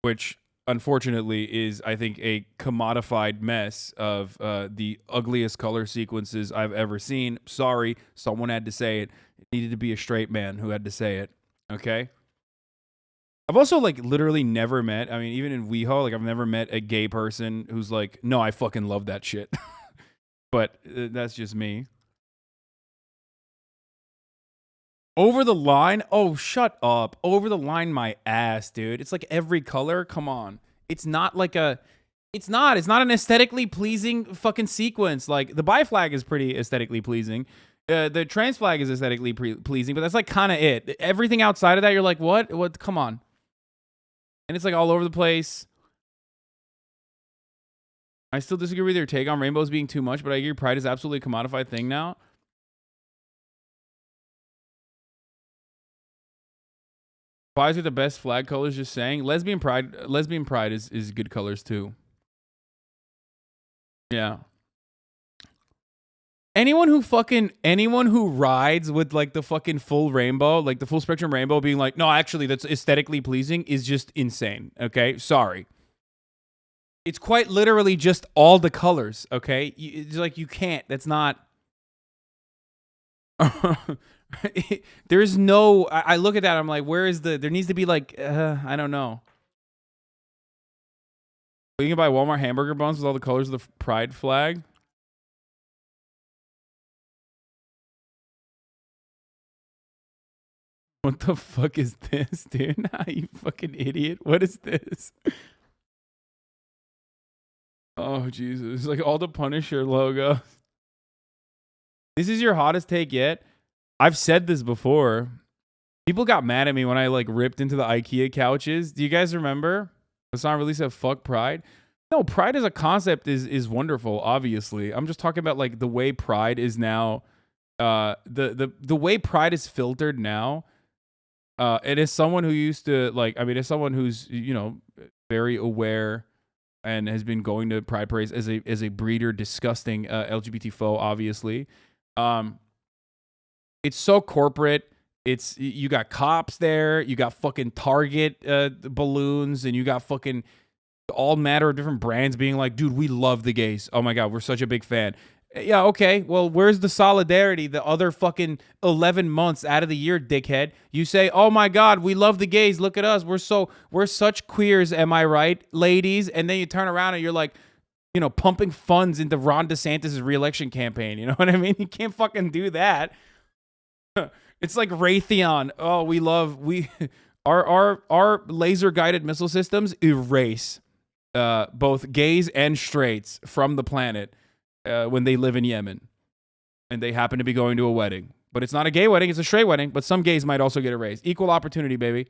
which unfortunately is, I think, a commodified mess of the ugliest color sequences I've ever seen. Sorry, someone had to say it. It needed to be a straight man who had to say it, okay? I've also, like, literally never met, I mean, even in WeHo, like, I've never met a gay person who's like, no, I fucking love that shit. But that's just me. Over the line? Oh, shut up. Over the line my ass, dude. It's like every color. Come on. It's not like a... It's not an aesthetically pleasing fucking sequence. Like, the bi flag is pretty aesthetically pleasing. The trans flag is aesthetically pleasing, but that's like kind of it. Everything outside of that, you're like, what? What? Come on. And it's like all over the place. I still disagree with your take on rainbows being too much, but I agree pride is absolutely a commodified thing now. Why are the best flag colors? Just saying. Lesbian pride is good colors too. Yeah. anyone who rides with like the fucking full rainbow, like the full spectrum rainbow, being like, no, actually, that's aesthetically pleasing, is just insane. Okay, sorry. It's quite literally just all the colors. Okay, it's like you can't. That's not. There's no. I look at that. I'm like, where is the? There needs to be like, I don't know. You can buy Walmart hamburger buns with all the colors of the pride flag. What the fuck is this, dude? You fucking idiot. What is this? Oh, Jesus. It's like all the Punisher logo. This is your hottest take yet? I've said this before. People got mad at me when I like ripped into the IKEA couches. Do you guys remember? Hasan really said fuck pride. No, pride as a concept is wonderful, obviously. I'm just talking about like the way pride is now the way pride is filtered now. It is someone who used to like, I mean, as someone who's, you know, very aware and has been going to pride parades as a breeder, disgusting LGBT foe, obviously. It's so corporate. It's, you got cops there, you got fucking Target balloons, and you got fucking all matter of different brands being like, dude, we love the gays. Oh my God, we're such a big fan. Yeah, okay. Well, where's the solidarity the other fucking 11 months out of the year, dickhead? You say, oh my God, we love the gays. Look at us. We're such queers. Am I right, ladies? And then you turn around and you're like, you know, pumping funds into Ron DeSantis' reelection campaign. You know what I mean? You can't fucking do that. It's like Raytheon. Oh, our laser guided missile systems erase both gays and straights from the planet. When they live in Yemen and they happen to be going to a wedding. But it's not a gay wedding, it's a straight wedding, but some gays might also get a raise. Equal opportunity, baby.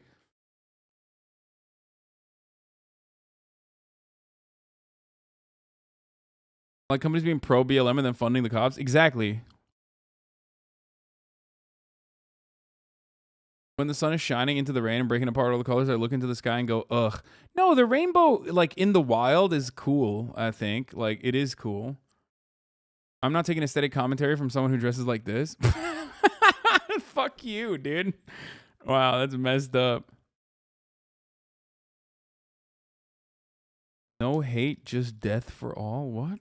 Like companies being pro BLM and then funding the cops? Exactly. When the sun is shining into the rain and breaking apart all the colors, I look into the sky and go, ugh. No, the rainbow, like in the wild, is cool, I think. Like, it is cool. I'm not taking aesthetic commentary from someone who dresses like this. Fuck you, dude. Wow, that's messed up. No hate, just death for all? What?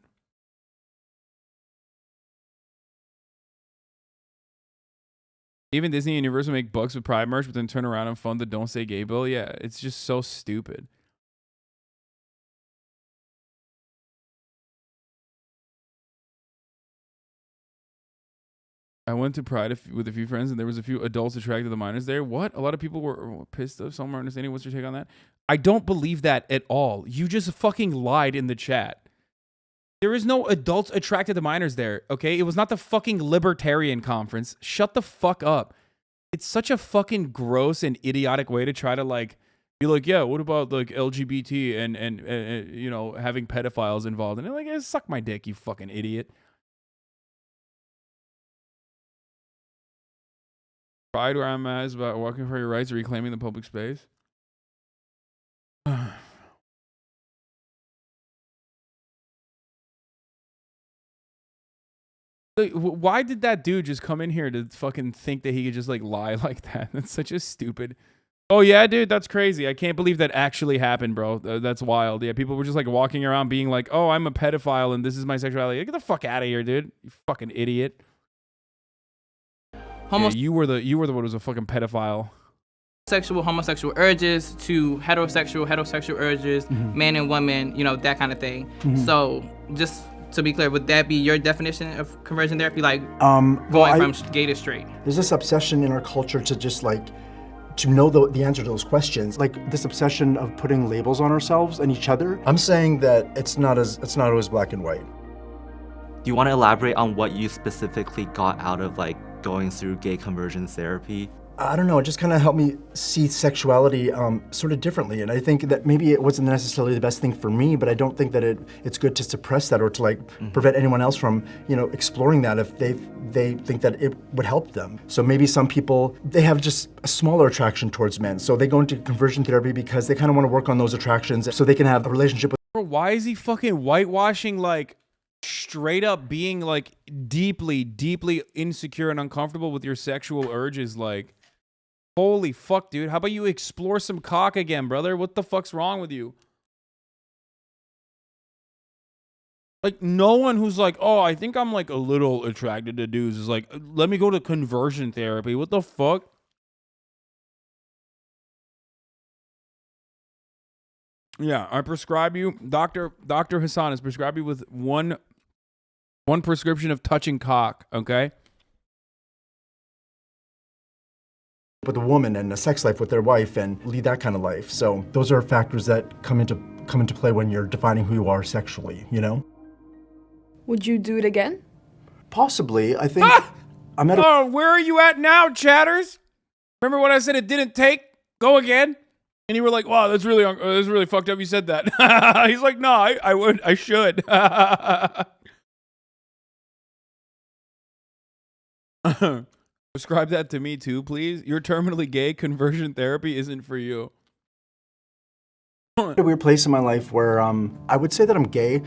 Even Disney and Universal make bucks with Pride merch, but then turn around and fund the Don't Say Gay bill? Yeah, it's just so stupid. I went to Pride with a few friends, and there was a few adults attracted to minors there. What? A lot of people were pissed off. Some are understanding. What's your take on that? I don't believe that at all. You just fucking lied in the chat. There is no adults attracted to minors there, okay? It was not the fucking libertarian conference. Shut the fuck up. It's such a fucking gross and idiotic way to try to, like, be like, yeah, what about, like, LGBT and you know, having pedophiles involved? And they're like, suck my dick, you fucking idiot. Pride where I'm at is about walking for your rights, reclaiming the public space. Why did that dude just come in here to fucking think that he could just like lie like that? That's such a stupid. Oh yeah, dude, that's crazy. I can't believe that actually happened, bro. That's wild. Yeah, people were just like walking around being like, "Oh, I'm a pedophile and this is my sexuality." Get the fuck out of here, dude. You fucking idiot. Yeah, you were the one who was a fucking pedophile. Homosexual urges to heterosexual urges, man and woman, you know, that kind of thing. So just to be clear, would that be your definition of conversion therapy? Like going from gay to straight? There's this obsession in our culture to just like, to know the answer to those questions. Like this obsession of putting labels on ourselves and each other. I'm saying that it's not always black and white. Do you want to elaborate on what you specifically got out of like going through gay conversion therapy? I don't know, it just kind of helped me see sexuality sort of differently. And I think that maybe it wasn't necessarily the best thing for me, but I don't think that it's good to suppress that or to like prevent anyone else from, you know, exploring that if they think that it would help them. So maybe some people, they have just a smaller attraction towards men. So they go into conversion therapy because they kind of want to work on those attractions so they can have a relationship with. Bro, why is he fucking whitewashing like straight up being like deeply, deeply insecure and uncomfortable with your sexual urges, like, holy fuck, dude. How about you explore some cock again, brother? What the fuck's wrong with you? Like, no one who's like, oh, I think I'm like a little attracted to dudes is like, let me go to conversion therapy. What the fuck? Yeah, I prescribe you, Dr. Hasan has prescribed you with one prescription of touching cock, okay? With a woman and a sex life with their wife and lead that kind of life. So those are factors that come into play when you're defining who you are sexually, you know? Would you do it again? Possibly. I think I'm at Oh, where are you at now, chatters? Remember when I said it didn't take? Go again. And you were like, wow, that's really fucked up you said that. He's like, no, I should. Prescribe that to me too, please. You're terminally gay. Conversion therapy isn't for you. a weird place in my life where I would say that I'm gay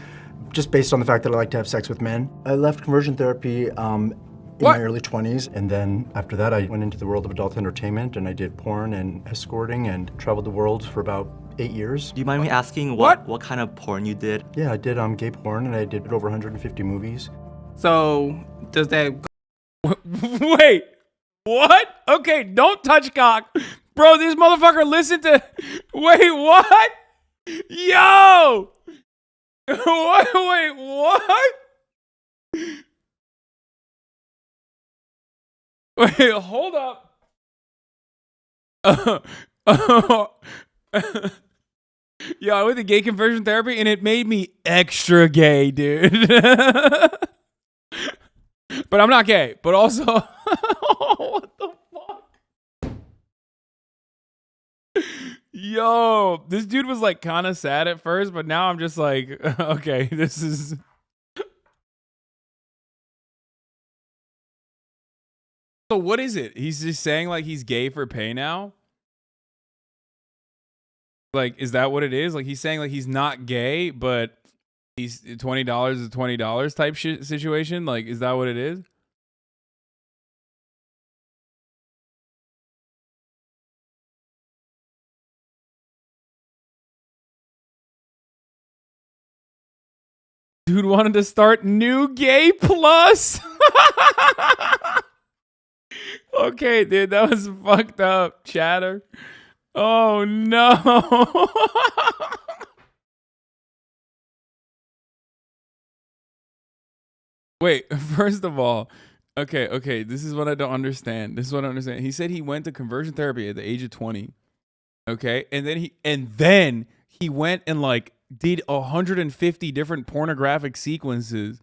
just based on the fact that I like to have sex with men. I left conversion therapy in my early 20s, and then after that I went into the world of adult entertainment and I did porn and escorting and traveled the world for about 8 years. Do you mind me asking what kind of porn you did? Yeah, I did gay porn and I did over 150 movies. So does that... Wait, what? Okay, don't touch cock. Bro, this motherfucker listened to... Wait, what? Yo! What? Wait, what? Wait, hold up. Yeah, I went to gay conversion therapy and it made me extra gay, dude. But I'm not gay. But also, what the fuck? Yo, this dude was like kind of sad at first, but now I'm just like, okay, this is... So what is it? He's just saying like he's gay for pay now? Like, is that what it is? Like he's saying like he's not gay, but he's $20 is $20 type situation? Like, is that what it is? Dude wanted to start New Gay Plus. Okay, dude, that was fucked up, chatter. Oh, no. Wait, first of all, okay, this is what I don't understand. He said he went to conversion therapy at the age of 20. Okay, and then he went and like did 150 different pornographic sequences.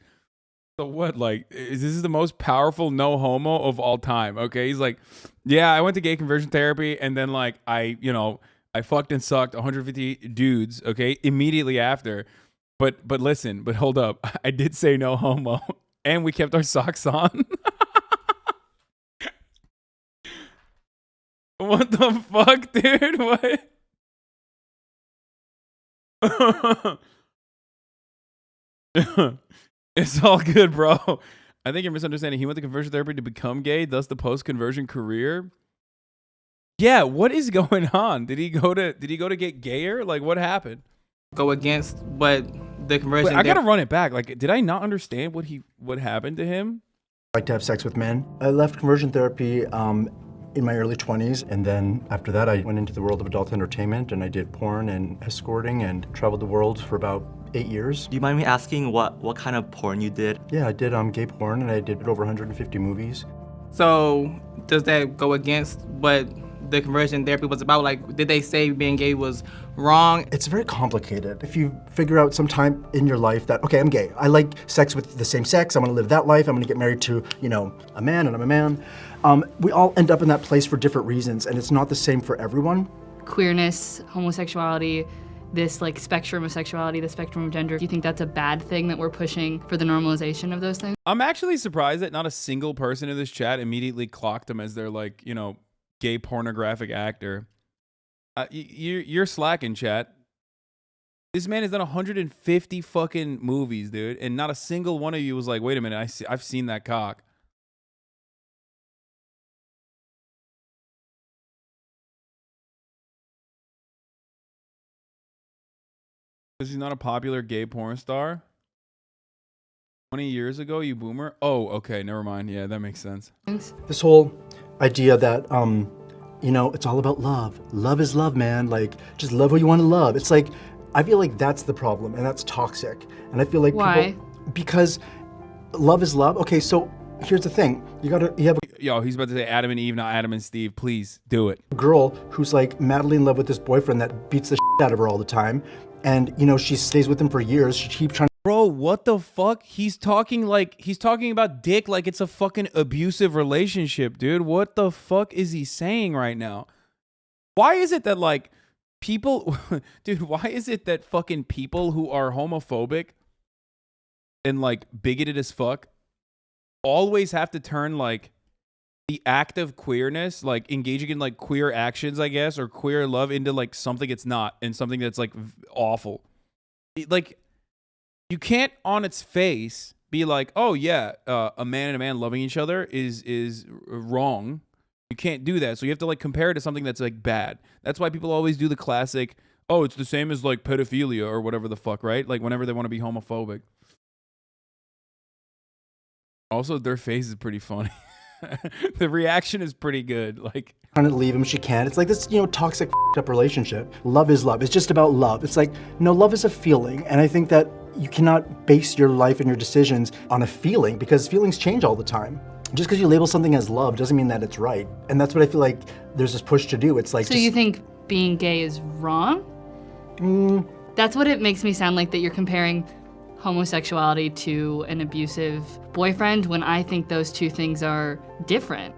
So what, like, this is the most powerful no homo of all time, okay? He's like, yeah, I went to gay conversion therapy, and then, like, I fucked and sucked 150 dudes, okay, immediately after. But listen, but hold up. I did say no homo, and we kept our socks on. What the fuck, dude? What? It's all good, bro. I think you're misunderstanding. He went to conversion therapy to become gay, thus the post-conversion career. Yeah, what is going on? Did he go to get gayer? Like, what happened? Go against what the conversion... Wait, I gotta run it back. Like, did I not understand what happened to him? I like to have sex with men. I left conversion therapy in my early 20s, and then after that I went into the world of adult entertainment and I did porn and escorting and traveled the world for about 8 years. Do you mind me asking what kind of porn you did? Yeah, I did gay porn and I did over 150 movies. So does that go against what the conversion therapy was about? Like, did they say being gay was wrong? It's very complicated. If you figure out sometime in your life that, okay, I'm gay, I like sex with the same sex, I'm gonna live that life, I'm gonna get married to, a man, and I'm a man. We all end up in that place for different reasons, and it's not the same for everyone. Queerness, homosexuality, this like spectrum of sexuality, the spectrum of gender. Do you think that's a bad thing that we're pushing for the normalization of those things? I'm actually surprised that not a single person in this chat immediately clocked him as their like, gay pornographic actor. You're slacking, chat. This man has done 150 fucking movies, dude, and not a single one of you was like, wait a minute, I've seen that cock. Because he's not a popular gay porn star? 20 years ago, you boomer? Oh, okay, never mind. Yeah, that makes sense. This whole idea that, you know, it's all about love. Love is love, man. Like, just love who you want to love. It's like, I feel like that's the problem, and that's toxic. And I feel like Why? Because love is love. Okay, so here's the thing. You have Yo, he's about to say Adam and Eve, not Adam and Steve. Please, do it. a girl who's like madly in love with this boyfriend that beats the shit out of her all the time. And, you know, she stays with him for years. She keeps trying. Bro, what the fuck? He's talking about dick like it's a fucking abusive relationship, dude. What the fuck is he saying right now? Why is it that like people, dude, why is it that fucking people who are homophobic and like bigoted as fuck always have to turn like the act of queerness, like engaging in like queer actions, I guess, or queer love into like something it's not and something that's like awful? Like, you can't on its face be like, oh yeah, a man and a man loving each other is wrong. You can't do that. So you have to like compare it to something that's like bad. That's why people always do the classic, oh, it's the same as like pedophilia or whatever the fuck, right? Like whenever they want to be homophobic. Also, their face is pretty funny. The reaction is pretty good. Like, trying to leave him, she can't. It's like this, you know, toxic up relationship. Love is love. It's just about love. It's like, no, love is a feeling. And I think that you cannot base your life and your decisions on a feeling, because feelings change all the time. Just because you label something as love doesn't mean that it's right. And that's what I feel like there's this push to do. It's like, So you think being gay is wrong? That's what it makes me sound like, that you're comparing homosexuality to an abusive boyfriend, when I think those two things are different.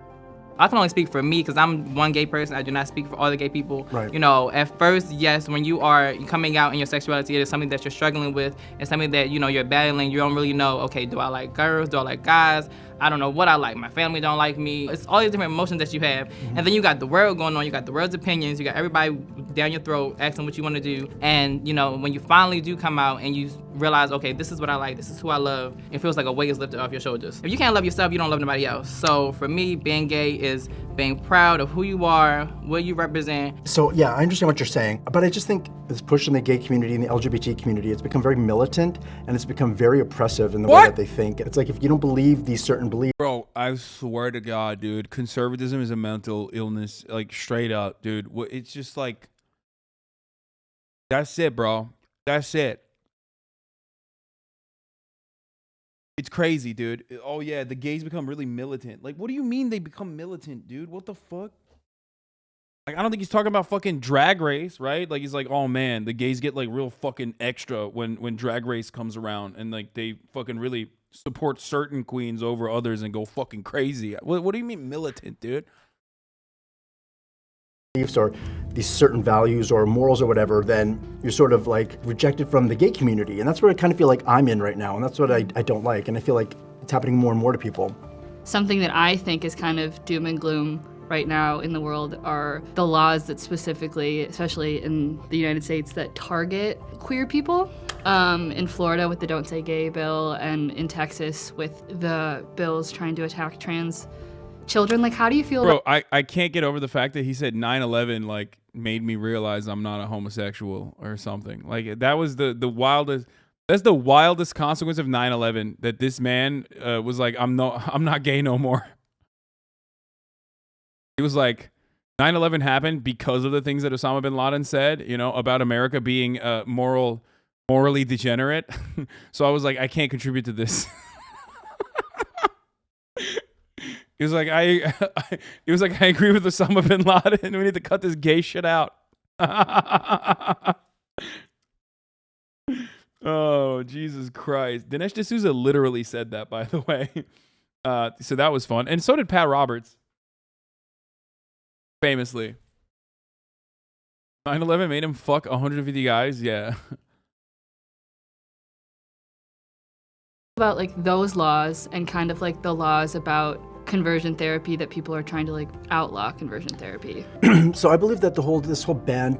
I can only speak for me because I'm one gay person. I do not speak for all the gay people. Right. You know, at first, yes, when you are coming out in your sexuality, it is something that you're struggling with. It's something that, you know, you're battling. You don't really know, okay, do I like girls? Do I like guys? I don't know what I like. My family don't like me. It's all these different emotions that you have. And then you got the world going on. You got the world's opinions. You got everybody down your throat asking what you want to do. And, you know, when you finally do come out and you realize, okay, this is what I like, this is who I love, it feels like a weight is lifted off your shoulders. If you can't love yourself, you don't love nobody else. So for me, being gay is being proud of who you are, what you represent. So yeah, I understand what you're saying, but I just think this push in the gay community and the LGBT community, it's become very militant and it's become very oppressive in the way that they think. It's like, if you don't believe these certain beliefs. bro, I swear to God, dude, conservatism is a mental illness, like straight up, dude. It's just like, that's it, bro. That's it. It's crazy, dude. Oh yeah, the gays become really militant. Like, what do you mean they become militant, dude? What the fuck? Like, I don't think he's talking about fucking Drag Race, right? Like, he's like, oh man, the gays get like real fucking extra when Drag Race comes around, and like they fucking really support certain queens over others and go fucking crazy. What do you mean militant, dude? Or these certain values or morals or whatever, then you're sort of like rejected from the gay community. And that's where I kind of feel like I'm in right now. And that's what I don't like. And I feel like it's happening more and more to people. Something that I think is kind of doom and gloom right now in the world are the laws that specifically, especially in the United States, that target queer people. In Florida with the Don't Say Gay bill, and in Texas with the bills trying to attack trans children. Like, how do you feel Bro, I can't get over the fact that he said 9/11 like made me realize I'm not a homosexual or something. Like, that was the wildest. That's the wildest consequence of 9/11, that this man was like, I'm not gay no more. He was like, 9/11 happened because of the things that Osama bin Laden said, you know, about America being morally degenerate. So I was like, I can't contribute to this. He was like, I agree with Osama bin Laden. We need to cut this gay shit out. Oh, Jesus Christ. Dinesh D'Souza literally said that, by the way. So that was fun. And so did Pat Roberts. Famously. 9/11 made him fuck 150 guys? Yeah. about like those laws and kind of like the laws about conversion therapy that people are trying to like outlaw conversion therapy? So I believe that this whole ban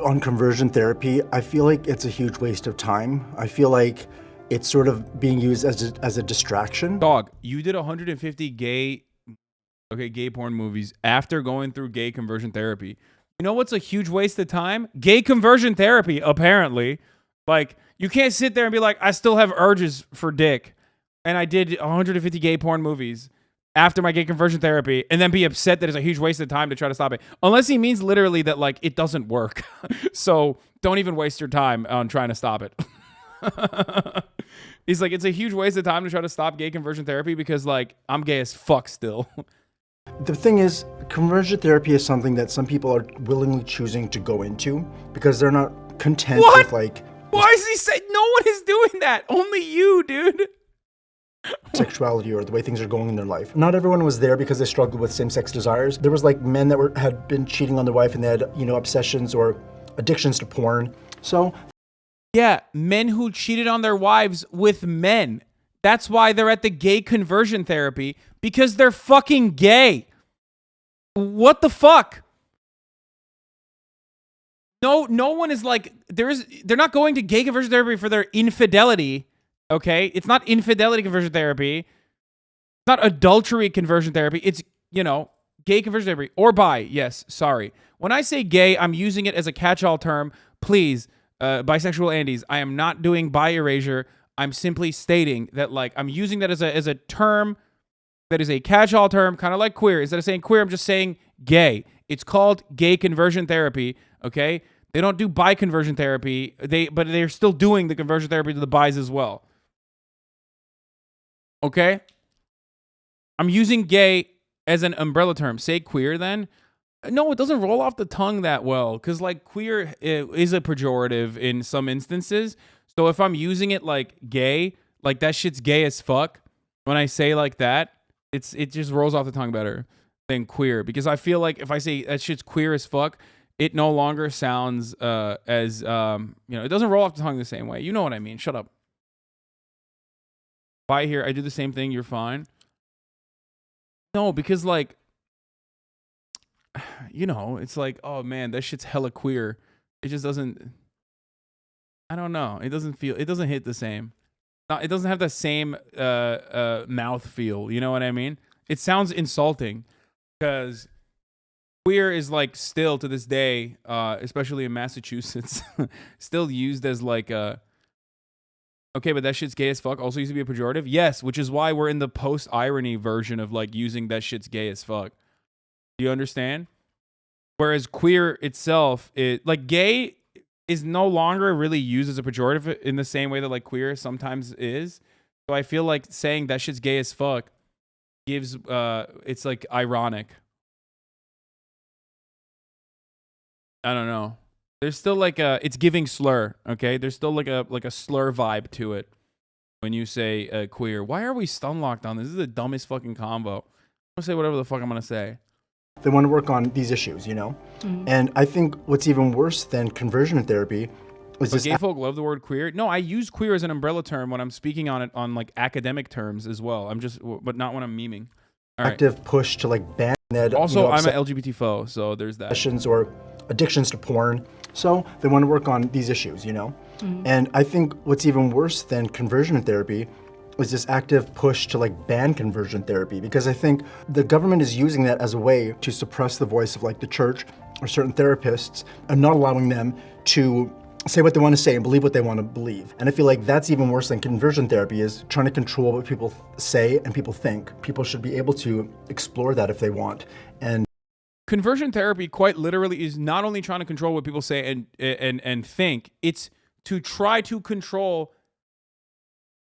on conversion therapy, I feel like it's a huge waste of time. I feel like it's sort of being used as a distraction. Dog, you did 150 gay porn movies after going through gay conversion therapy. You know what's a huge waste of time? Gay conversion therapy, apparently. Like, you can't sit there and be like, I still have urges for dick, and I did 150 gay porn movies after my gay conversion therapy, and then be upset that it's a huge waste of time to try to stop it. Unless he means literally that, like, it doesn't work. So don't even waste your time on trying to stop it. He's like, it's a huge waste of time to try to stop gay conversion therapy because, like, I'm gay as fuck still. The thing is, conversion therapy is something that some people are willingly choosing to go into because they're not content with, like... Why is he saying no one is doing that? Only you, dude. Sexuality or the way things are going in their life. Not everyone was there because they struggled with same-sex desires. There was like men that had been cheating on their wife and they had, you know, obsessions or addictions to porn. So yeah, men who cheated on their wives with men. That's why they're at the gay conversion therapy, because they're fucking gay. What the fuck? No one is like, they're not going to gay conversion therapy for their infidelity. Okay, it's not infidelity conversion therapy. It's not adultery conversion therapy. It's, you know, gay conversion therapy or bi. Yes, sorry. When I say gay, I'm using it as a catch-all term. Please, bisexual Andes, I am not doing bi erasure. I'm simply stating that, like, I'm using that as a term that is a catch-all term, kind of like queer. Instead of saying queer, I'm just saying gay. It's called gay conversion therapy. Okay, they don't do bi conversion therapy. But they're still doing the conversion therapy to the bis as well. Okay? I'm using gay as an umbrella term. Say queer then. No, it doesn't roll off the tongue that well because, like, queer is a pejorative in some instances. So if I'm using it like gay, like that shit's gay as fuck, when I say like that, it just rolls off the tongue better than queer, because I feel like if I say that shit's queer as fuck, it no longer sounds as, you know, it doesn't roll off the tongue the same way. You know what I mean. Shut up. By here, I do the same thing. You're fine. No, because, like, you know, it's like, oh man, that shit's hella queer. It just doesn't, I don't know. It doesn't hit the same. It doesn't have the same mouth feel. You know what I mean? It sounds insulting because queer is, like, still to this day, especially in Massachusetts, still used as like a, okay, but that shit's gay as fuck also used to be a pejorative. Yes, which is why we're in the post-irony version of, like, using that shit's gay as fuck. Do you understand? Whereas queer itself, like, gay is no longer really used as a pejorative in the same way that, like, queer sometimes is. So I feel like saying that shit's gay as fuck gives, it's, like, ironic. I don't know. There's still, like, it's giving slur, okay? There's still like a slur vibe to it when you say queer. Why are we stun locked on this? This is the dumbest fucking combo. I'm gonna say whatever the fuck I'm gonna say. They want to work on these issues, you know? Mm-hmm. And I think what's even worse than conversion therapy is this. Gay folk love the word queer. No, I use queer as an umbrella term when I'm speaking on it on, like, academic terms as well. But not when I'm memeing. All right. Active push to, like, ban that. Also, you know, I'm an LGBT foe, so there's that. Or addictions to porn. So they want to work on these issues, you know? Mm-hmm. And I think what's even worse than conversion therapy is this active push to, like, ban conversion therapy, because I think the government is using that as a way to suppress the voice of, like, the church or certain therapists and not allowing them to say what they want to say and believe what they want to believe. And I feel like that's even worse than conversion therapy, is trying to control what people say and people think. People should be able to explore that if they want. And conversion therapy quite literally is not only trying to control what people say and think, it's to try to control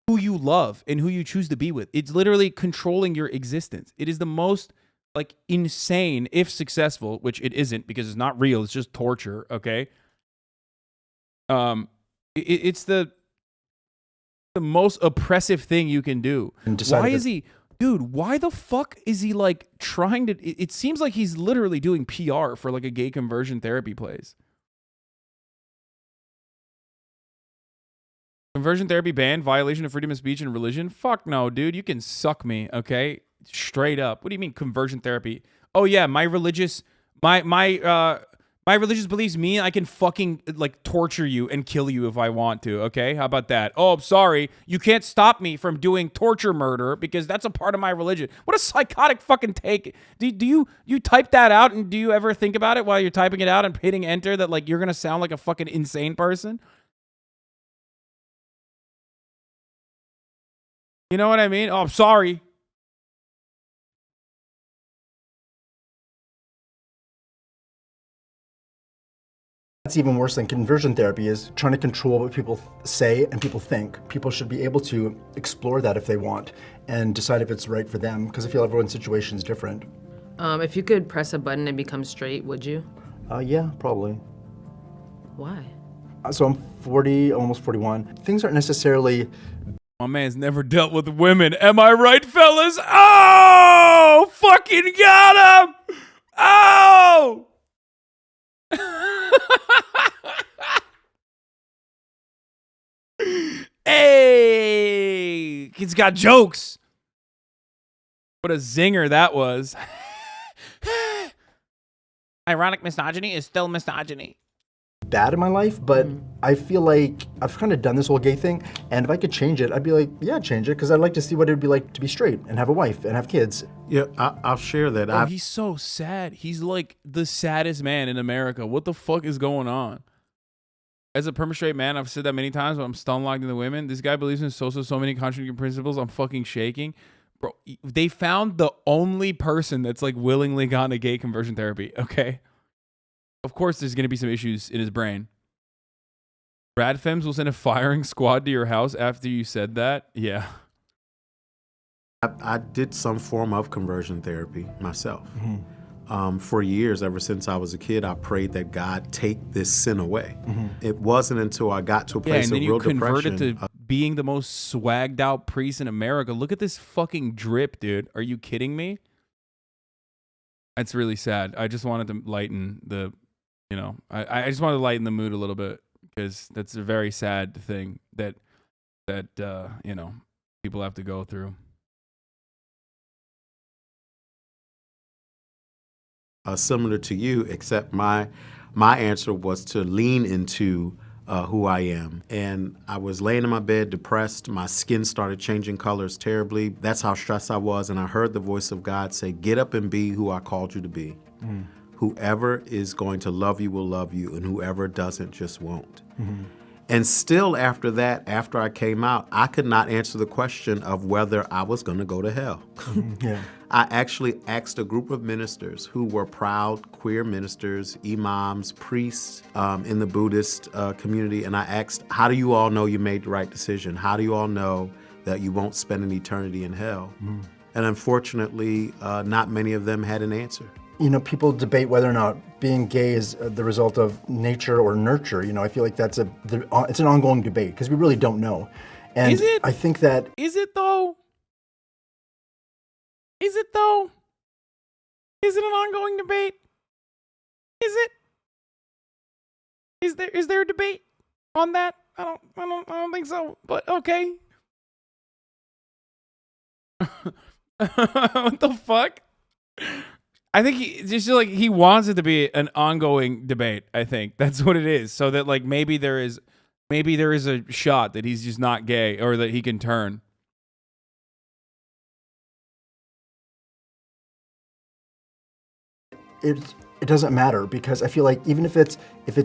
who you love and who you choose to be with. It's literally controlling your existence. It is the most, like, insane, if successful, which it isn't because it's not real, it's just torture, okay? It's the most oppressive thing you can do. Why is he... Dude, why the fuck is he, like, trying to... It seems like he's literally doing PR for, like, a gay conversion therapy place. Conversion therapy banned, violation of freedom of speech and religion? Fuck no, dude. You can suck me, okay? Straight up. What do you mean conversion therapy? Oh, yeah, my religious... My My religious beliefs mean I can fucking like torture you and kill you if I want to, okay? How about that? Oh, I'm sorry. You can't stop me from doing torture murder because that's a part of my religion. What a psychotic fucking take. Do you type that out and do you ever think about it while you're typing it out and hitting enter that like you're going to sound like a fucking insane person? You know what I mean? Oh, I'm sorry. That's even worse than conversion therapy, is trying to control what people say and people think. People should be able to explore that if they want and decide if it's right for them, because I feel everyone's situation is different. If you could press a button and become straight, would you? Yeah, probably. Why? So I'm 40, almost 41. Things aren't necessarily... My man's never dealt with women. Am I right, fellas? Oh! Fucking got him! Oh! Hey! He's got jokes. What a zinger that was. Ironic misogyny is still misogyny. Bad in my life, but I feel like I've kind of done this whole gay thing, and if I could change it, I'd be like, yeah, change it, because I'd like to see what it'd be like to be straight and have a wife and have kids. Yeah, I'll share that. Oh, he's so sad. He's like the saddest man in America. What the fuck is going on? As a perma-straight man, I've said that many times, but I'm stun-locked into women. This guy believes in so many contradicting principles. I'm fucking shaking. Bro, they found the only person that's like willingly gone to gay conversion therapy, okay? Of course, there's going to be some issues in his brain. Brad Fems will send a firing squad to your house after you said that? Yeah. I did some form of conversion therapy myself. For years, ever since I was a kid, I prayed that God take this sin away. It wasn't until I got to a place of real depression. And then you converted to being the most swagged out priest in America. Look at this fucking drip, dude. Are you kidding me? That's really sad. I just wanted to lighten the... You know, I just wanted to lighten the mood a little bit because that's a very sad thing that you know, people have to go through. Similar to you, except my answer was to lean into who I am. And I was laying in my bed depressed. My skin started changing colors terribly. That's how stressed I was. And I heard the voice of God say, get up and be who I called you to be. Whoever is going to love you will love you, and whoever doesn't just won't. And still after that, after I came out, I could not answer the question of whether I was going to go to hell. I actually asked a group of ministers who were proud queer ministers, imams, priests in the Buddhist community, and I asked, how do you all know you made the right decision? How do you all know that you won't spend an eternity in hell? And unfortunately, not many of them had an answer. You know, people debate whether or not being gay is the result of nature or nurture. You know, I feel like it's an ongoing debate because we really don't know. And is it? I think that... Is it though? Is it though? Is it an ongoing debate? Is it? Is there a debate on that? I don't think so. But okay. What the fuck? I think he wants it to be an ongoing debate. I think that's what it is. So that like maybe there is a shot that he's just not gay or that he can turn. It doesn't matter because I feel like even if it's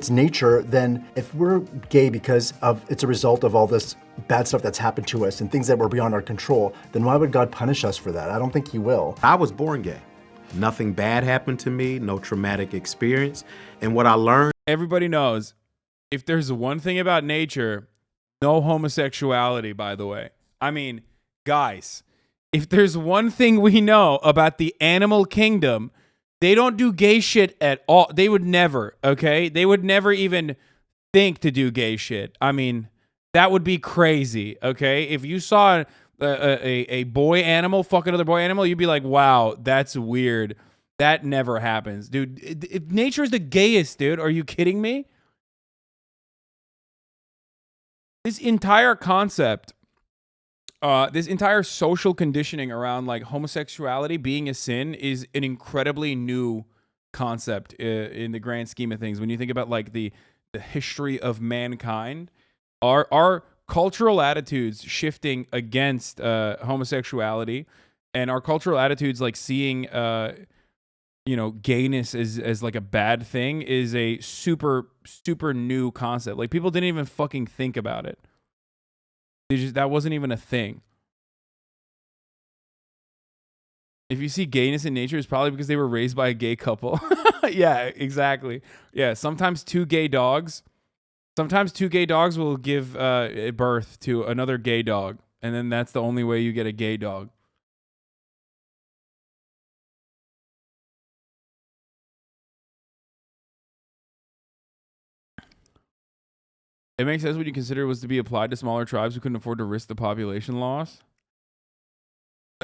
nature, then if we're gay because it's a result of all this bad stuff that's happened to us and things that were beyond our control, then why would God punish us for that? I don't think he will. I was born gay. Nothing bad happened to me, no traumatic experience. And what I learned... Everybody knows, if there's one thing about nature, no homosexuality, by the way. I mean, guys, if there's one thing we know about the animal kingdom, they don't do gay shit at all. They would never, okay? They would never even think to do gay shit. I mean, that would be crazy, okay? If you saw... a boy animal fuck another boy animal, you'd be like, wow, that's weird. That never happens, dude. Nature is the gayest, dude. Are you kidding me? This entire concept, this entire social conditioning around like homosexuality being a sin is an incredibly new concept in the grand scheme of things. When you think about like the history of mankind, our cultural attitudes shifting against homosexuality, and our cultural attitudes like seeing gayness as like a bad thing is a super new concept. Like people didn't even fucking think about it. That wasn't even a thing. If you see gayness in nature, it's probably because they were raised by a gay couple. Yeah, exactly. Yeah, sometimes two gay dogs will give birth to another gay dog, and then that's the only way you get a gay dog. It makes sense when you consider it was to be applied to smaller tribes who couldn't afford to risk the population loss.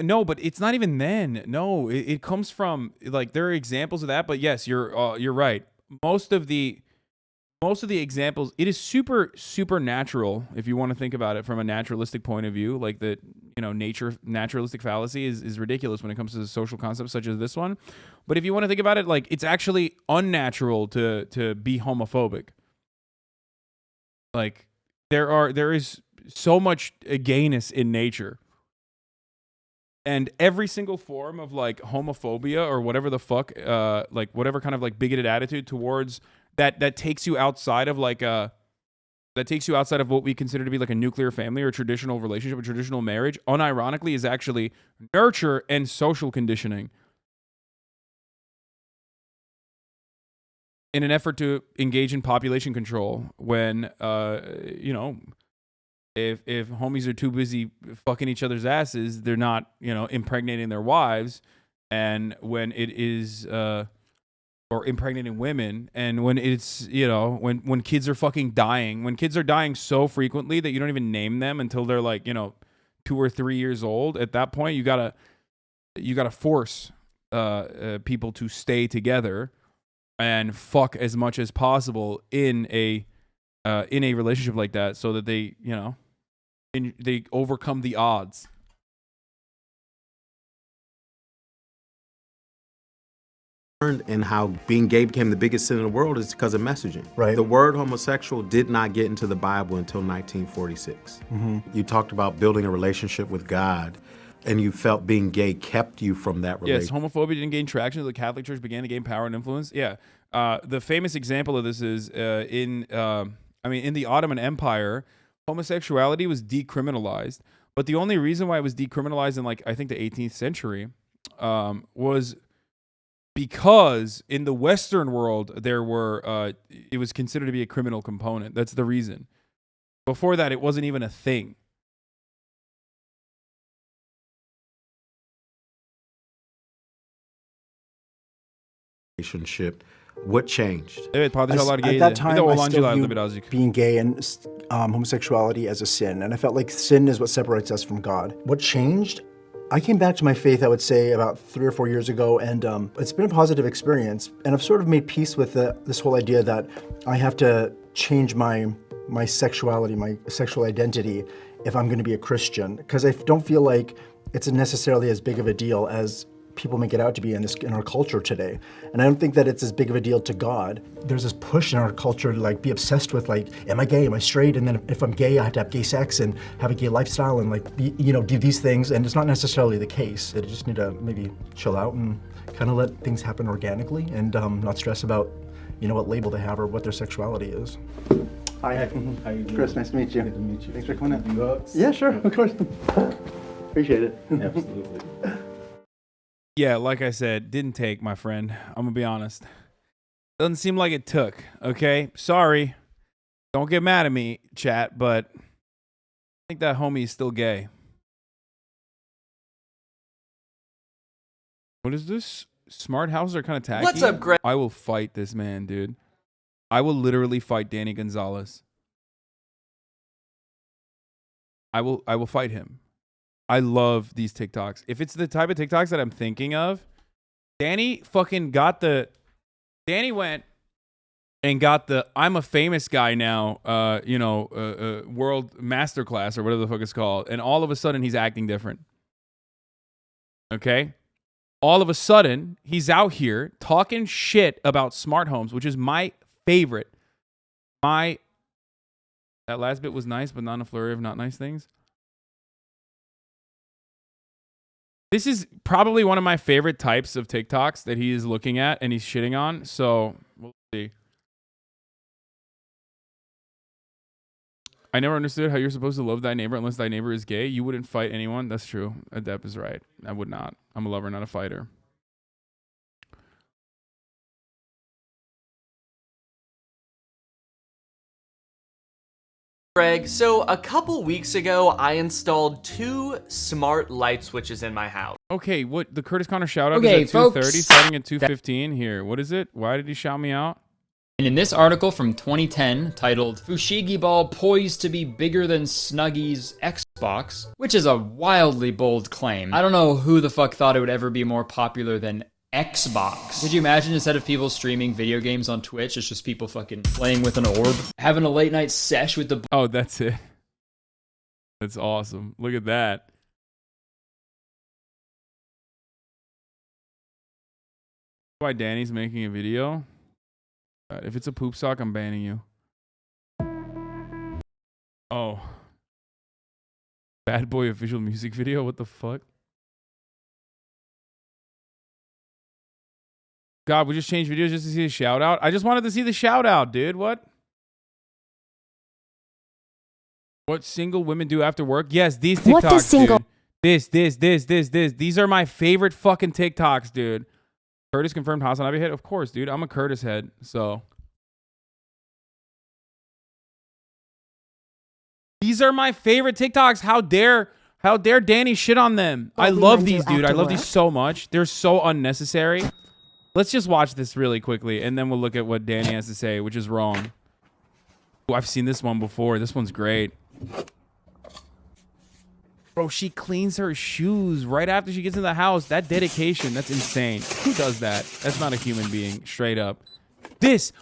No, but it's not even then. No, it comes from like there are examples of that. But yes, you're right. Most of the examples, it is super natural if you want to think about it from a naturalistic point of view. Like the naturalistic fallacy is ridiculous when it comes to social concepts such as this one. But if you want to think about it, like it's actually unnatural to be homophobic. Like there is so much gayness in nature. And every single form of like homophobia or whatever the fuck, like whatever kind of like bigoted attitude towards that takes you outside of like that takes you outside of what we consider to be like a nuclear family or a traditional relationship, a traditional marriage, unironically is actually nurture and social conditioning. In an effort to engage in population control when, if homies are too busy fucking each other's asses, they're not, impregnating their wives. And when it is, or impregnating women, and when it's, when kids are fucking dying, when kids are dying so frequently that you don't even name them until they're like, 2 or 3 years old, at that point, you gotta force people to stay together and fuck as much as possible in a relationship like that, so that they, they overcome the odds. And how being gay became the biggest sin in the world is because of messaging. Right. The word homosexual did not get into the Bible until 1946. Mm-hmm. You talked about building a relationship with God, and you felt being gay kept you from that relationship. Yes, homophobia didn't gain traction until the Catholic Church began to gain power and influence. Yeah. The famous example of this is in the Ottoman Empire, homosexuality was decriminalized. But the only reason why it was decriminalized in like I think the 18th century was because in the Western world there were it was considered to be a criminal component. That's the reason. Before that, it wasn't even a thing. Relationship. What changed? At that time, I still viewed being gay and homosexuality as a sin, and I felt like sin is what separates us from God. What changed? I came back to my faith, I would say, about 3 or 4 years ago, and it's been a positive experience. And I've sort of made peace with this whole idea that I have to change my sexuality, my sexual identity, if I'm going to be a Christian, because I don't feel like it's necessarily as big of a deal as people make it out to be in our culture today. And I don't think that it's as big of a deal to God. There's this push in our culture to like be obsessed with like, am I gay, am I straight? And then if I'm gay, I have to have gay sex and have a gay lifestyle and like, do these things. And it's not necessarily the case. I just need to maybe chill out and kind of let things happen organically and not stress about, what label they have or what their sexuality is. Hi, how you doing? Chris, nice to meet you. Good to meet you. Thanks for coming in. Yeah, sure, of course. Appreciate it. Absolutely. Yeah, like I said, didn't take, my friend. I'm gonna be honest. Doesn't seem like it took, okay? Sorry. Don't get mad at me, chat, but I think that homie is still gay. What is this? Smart houses are kind of tacky. What's up, Greg? I will fight this man, dude. I will literally fight Danny Gonzalez. I will fight him. I love these TikToks. If it's the type of TikToks that I'm thinking of, Danny fucking Danny went and got the I'm a famous guy now, world masterclass or whatever the fuck it's called. And all of a sudden he's acting different. Okay? all of a sudden, he's out here talking shit about smart homes, which is my favorite. That last bit was nice, but not in a flurry of not nice things. This is probably one of my favorite types of TikToks that he is looking at and he's shitting on. So we'll see. I never understood how you're supposed to love thy neighbor unless thy neighbor is gay. You wouldn't fight anyone. That's true. Depp is right. I would not. I'm a lover, not a fighter. Greg, so a couple weeks ago, I installed 2 smart light switches in my house. Okay, what the Curtis Connor shout out Okay, is at 2:30, folks. starting at 2:15 here. What is it? Why did he shout me out? And in this article from 2010 titled Fushigi Ball Poised to be Bigger Than Snuggy's Xbox, which is a wildly bold claim. I don't know who the fuck thought it would ever be more popular than Xbox. Could you imagine instead of people streaming video games on Twitch, it's just people fucking playing with an orb, having a late night sesh with the... Oh, that's it. That's awesome. Look at that. Why Danny's making a video? If it's a poop sock, I'm banning you. Oh. Bad Boy official music video? What the fuck? God, we just changed videos just to see the shout out? I just wanted to see the shout out, dude. What? What single women do after work? Yes, these TikToks, What does single- dude. This. These are my favorite fucking TikToks, dude. Curtis confirmed HasanAbi head? Of course, dude. I'm a Curtis head, so. These are my favorite TikToks. How dare Danny shit on them? I love these, dude. I love these so much. They're so unnecessary. Let's just watch this really quickly, and then we'll look at what Danny has to say, which is wrong. Oh, I've seen this one before. This one's great. Bro, she cleans her shoes right after she gets in the house. That dedication, that's insane. Who does that? That's not a human being, straight up.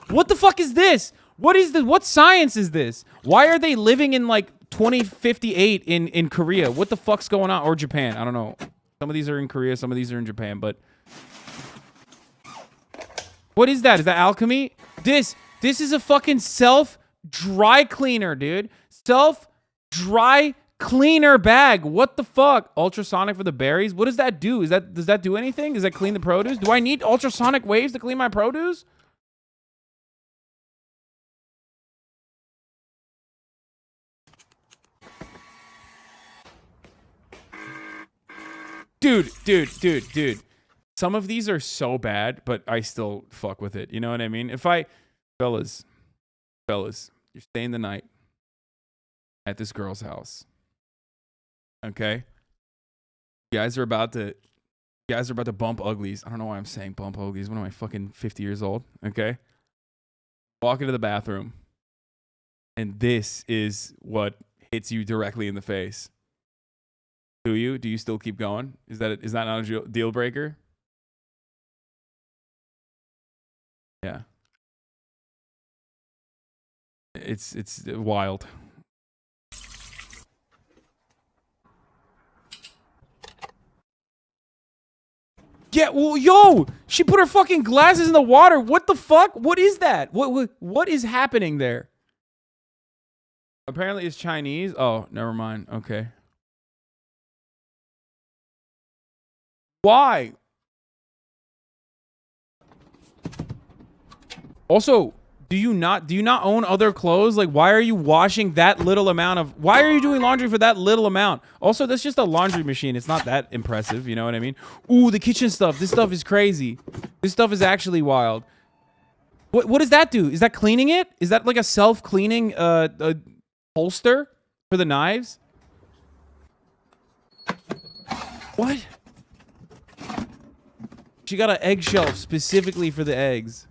What the fuck is this? What science is this? Why are they living in like 2058 in Korea? What the fuck's going on? Or Japan, I don't know. Some of these are in Korea, some of these are in Japan, but... What is that? Is that alchemy? This is a fucking self-dry cleaner, dude. Self-dry cleaner bag. What the fuck? Ultrasonic for the berries? What does that do? Does that do anything? Does that clean the produce? Do I need ultrasonic waves to clean my produce? Dude. Some of these are so bad, but I still fuck with it. You know what I mean? Fellas, you're staying the night at this girl's house. Okay? You guys are about to bump uglies. I don't know why I'm saying bump uglies. When am I fucking 50 years old? Okay? Walk into the bathroom. And this is what hits you directly in the face. Do you still keep going? Is that not a deal breaker? Yeah. It's wild. Yeah, well, yo, she put her fucking glasses in the water. What the fuck? What is that? What is happening there? Apparently it's Chinese. Oh, never mind. Okay. Why? Also, do you not own other clothes? Like, why are you washing that little amount of... Why are you doing laundry for that little amount? Also, that's just a laundry machine. It's not that impressive, you know what I mean? Ooh, the kitchen stuff. This stuff is crazy. This stuff is actually wild. What does that do? Is that cleaning it? Is that like a self-cleaning holster for the knives? What? She got an egg shelf specifically for the eggs.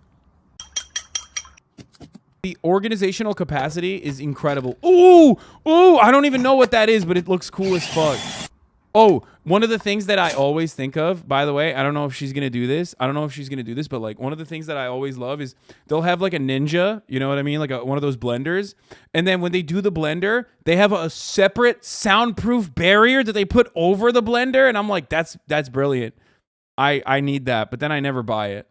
The organizational capacity is incredible. Ooh, I don't even know what that is, but it looks cool as fuck. Oh, one of the things that I always think of, by the way, I don't know if she's going to do this. But like one of the things that I always love is they'll have like a Ninja, you know what I mean? Like one of those blenders. And then when they do the blender, they have a separate soundproof barrier that they put over the blender. And I'm like, that's brilliant. I need that, but then I never buy it.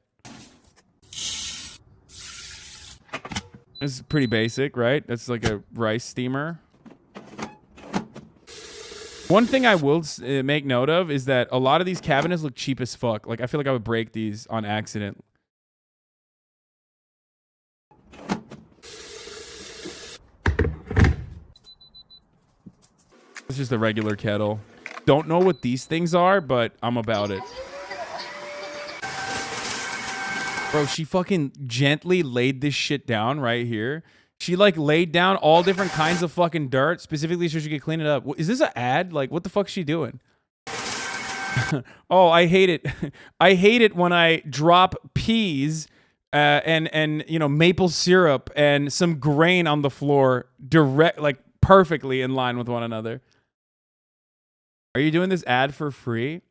This is pretty basic, right? That's like a rice steamer. One thing I will make note of is that a lot of these cabinets look cheap as fuck. Like, I feel like I would break these on accident. It's just a regular kettle. Don't know what these things are, but I'm about it. Bro, she fucking gently laid this shit down right here. She like laid down all different kinds of fucking dirt specifically so she could clean it up. Is this an ad? Like, what the fuck is she doing? Oh, I hate it. I hate it when I drop peas and you know, maple syrup and some grain on the floor direct, like perfectly in line with one another. Are you doing this ad for free?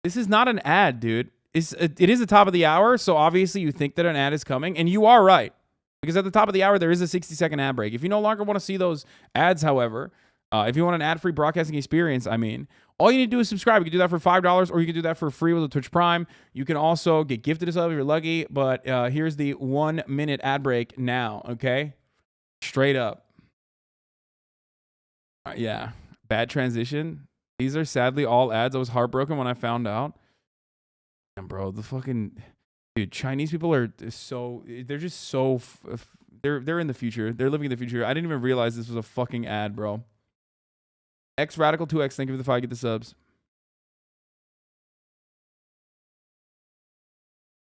This is not an ad, dude. It is the top of the hour, so obviously you think that an ad is coming, and you are right. Because at the top of the hour, there is a 60-second ad break. If you no longer want to see those ads, however, if you want an ad-free broadcasting experience, I mean, all you need to do is subscribe. You can do that for $5, or you can do that for free with a Twitch Prime. You can also get gifted a sub if you're lucky, but here's the 1-minute ad break now, okay? Straight up. Yeah, bad transition. These are sadly all ads. I was heartbroken when I found out. Damn, bro, the fucking dude, Chinese people are so, they're just so, they're in the future. They're living in the future. I didn't even realize this was a fucking ad, bro. X Radical 2X, thank you for the 5, get the subs.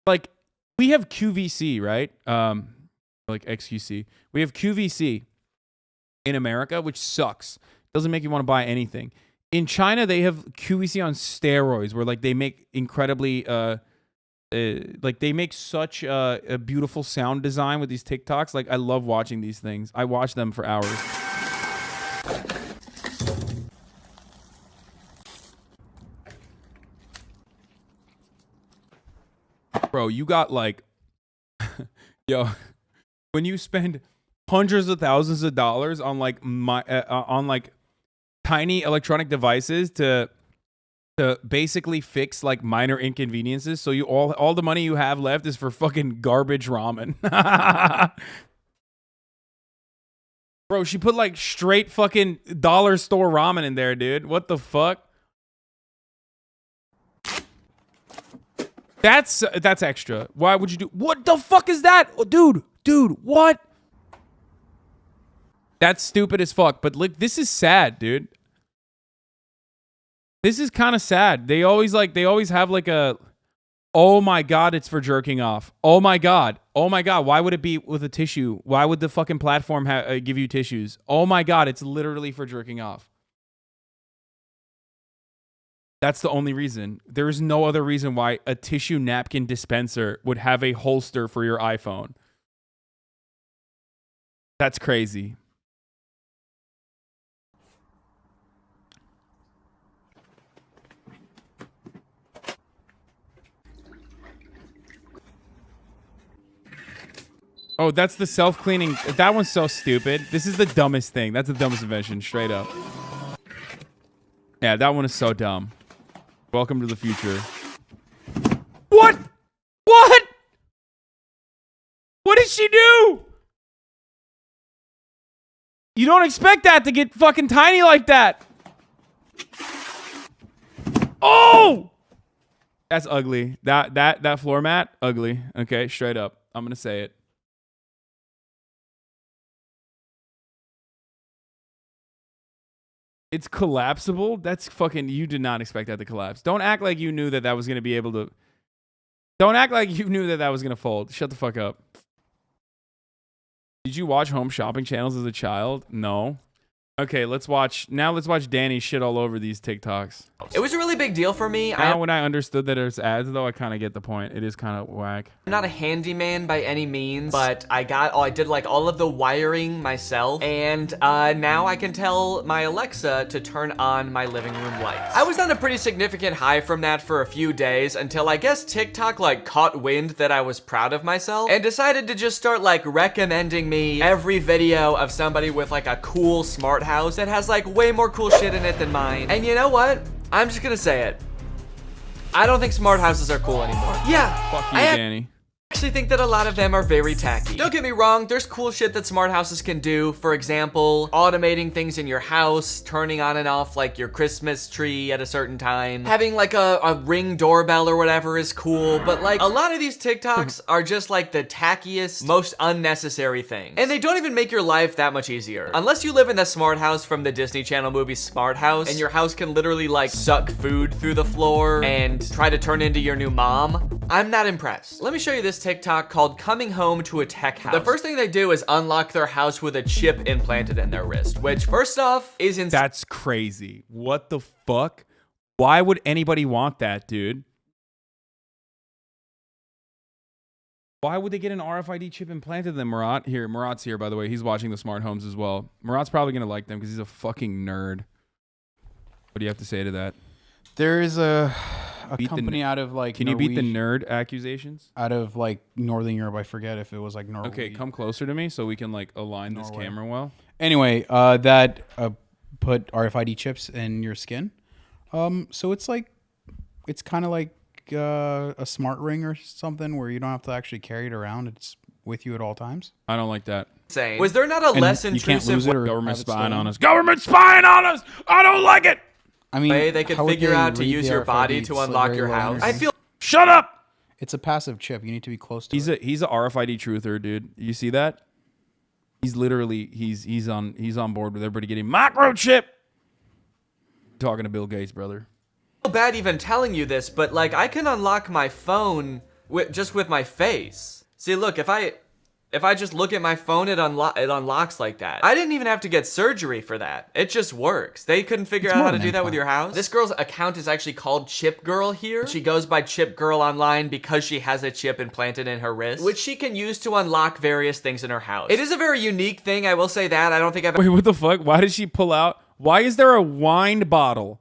Like, we have QVC, right? Like XQC. We have QVC in America, which sucks. Doesn't make you want to buy anything. In China, they have QVC on steroids, where like they make incredibly, like they make such a beautiful sound design with these TikToks. Like, I love watching these things. I watch them for hours. Bro, you got like, yo, when you spend hundreds of thousands of dollars on like tiny electronic devices to basically fix like minor inconveniences, so you all the money you have left is for fucking garbage ramen. Bro, she put like straight fucking dollar store ramen in there, dude. What the fuck? That's extra. Why would you do? What the fuck is that? Oh, dude, what? That's stupid as fuck. But look, this is sad, dude. This is kind of sad. They always have like a, oh my God, it's for jerking off. Oh my God. Why would it be with a tissue? Why would the fucking platform give you tissues? Oh my God, it's literally for jerking off. That's the only reason. There is no other reason why a tissue napkin dispenser would have a holster for your iPhone. That's crazy. Oh, that's the self-cleaning. That one's so stupid. This is the dumbest thing. That's the dumbest invention, straight up. Yeah, that one is so dumb. Welcome to the future. What? What? What did she do? You don't expect that to get fucking tiny like that. Oh! That's ugly. That floor mat, ugly. Okay, straight up. I'm gonna say it. It's collapsible? That's fucking... You did not expect that to collapse. Don't act like you knew that that was going to be able to... Don't act like you knew that that was going to fold. Shut the fuck up. Did you watch home shopping channels as a child? No. Okay, let's watch... Now let's watch Danny shit all over these TikToks. It was a really big deal for me. Now when I understood that there's ads, though, I kind of get the point. It is kind of whack. I'm not a handyman by any means, but I did like all of the wiring myself, and now I can tell my Alexa to turn on my living room lights. I was on a pretty significant high from that for a few days until I guess TikTok like caught wind that I was proud of myself and decided to just start like recommending me every video of somebody with like a cool smart house that has like way more cool shit in it than mine. And you know what? I'm just gonna say it. I don't think smart houses are cool anymore. Yeah, Fuck you, Danny. I actually think that a lot of them are very tacky. Don't get me wrong, there's cool shit that smart houses can do. For example, automating things in your house, turning on and off like your Christmas tree at a certain time. Having like a Ring doorbell or whatever is cool, but like a lot of these TikToks are just like the tackiest, most unnecessary things. And they don't even make your life that much easier. Unless you live in the smart house from the Disney Channel movie Smart House, and your house can literally like suck food through the floor and try to turn into your new mom, I'm not impressed. Let me show you this TikTok called Coming Home to a Tech House. The first thing they do is unlock their house with a chip implanted in their wrist, which first off is insane. That's crazy. What the fuck? Why would anybody want that, dude? Why would they get an RFID chip implanted in them, Murat? Here, Murat's here, by the way. He's watching the smart homes as well. Murat's probably going to like them because he's a fucking nerd. What do you have to say to that? There is a company out of like Can you beat the nerd accusations? Out of like Northern Europe. I forget if it was like Norway. Okay, come closer to me so we can like align this camera well. Anyway, that put RFID chips in your skin. So it's like, it's kind of like a smart ring or something where you don't have to actually carry it around. It's with you at all times. I don't like that. Insane. Was there not a less intrusive government spying on us? Government spying on us! I don't like it! I mean, way they could figure out to use your body to unlock your house? I feel. Shut up! It's a passive chip. You need to be close to it. He's a RFID truther, dude. You see that? He's literally he's on board with everybody getting microchip. Talking to Bill Gates, brother. I feel bad even telling you this, but like I can unlock my phone just with my face. See, look, if I just look at my phone, it unlocks like that. I didn't even have to get surgery for that. It just works. They couldn't figure out how to do that with your house. This girl's account is actually called Chip Girl here. She goes by Chip Girl online because she has a chip implanted in her wrist, which she can use to unlock various things in her house. It is a very unique thing, I will say that. I don't think I've... Wait, what the fuck? Why did she pull out? Why is there a wine bottle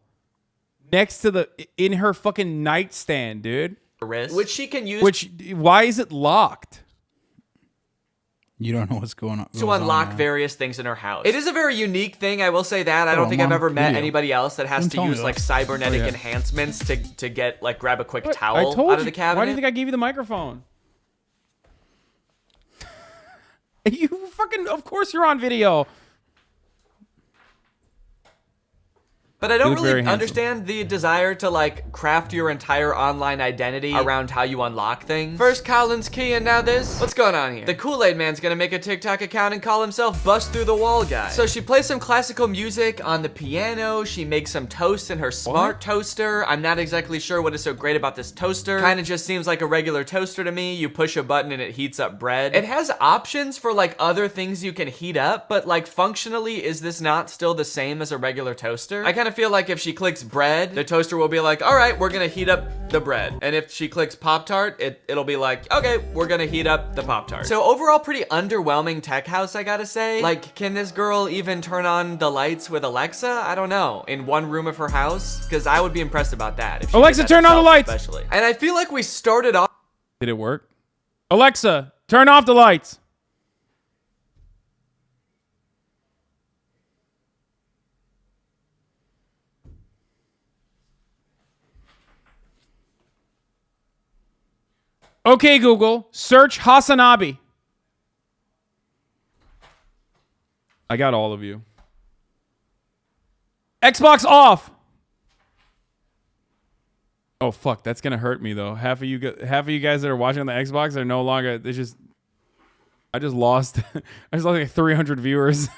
next to in her fucking nightstand, dude? Wrist, which she can use... Why is it locked? You don't know what's going on. To unlock various things in her house. It is a very unique thing, I will say that. I don't think I've ever met anybody else that has to use like cybernetic enhancements to get like grab a quick towel out of the cabinet. Why do you think I gave you the microphone? You fucking, of course you're on video. But I don't really understand the desire to like craft your entire online identity around how you unlock things. First Colin's key and now this. What's going on here? The Kool-Aid Man's gonna make a TikTok account and call himself Bust Through the Wall Guy. So she plays some classical music on the piano. She makes some toast in her smart toaster. I'm not exactly sure what is so great about this toaster. Kind of just seems like a regular toaster to me. You push a button and it heats up bread. It has options for like other things you can heat up, but like functionally, is this not still the same as a regular toaster? I kind of feel like if she clicks bread, the toaster will be like, all right, we're gonna heat up the bread. And if she clicks Pop-Tart, it'll be like, okay, we're gonna heat up the Pop-Tart. So overall, pretty underwhelming tech house, I gotta say. Like, can this girl even turn on the lights with Alexa? I don't know. In one room of her house? Because I would be impressed about that. If she Alexa, did that turn on the lights! Especially. And I feel like we started off. Did it work? Alexa, turn off the lights. Okay, Google, search HasanAbi. I got all of you. Xbox off. Oh fuck, that's gonna hurt me though. Half of you guys that are watching on the Xbox are no longer. I just lost. I just lost like 300 viewers.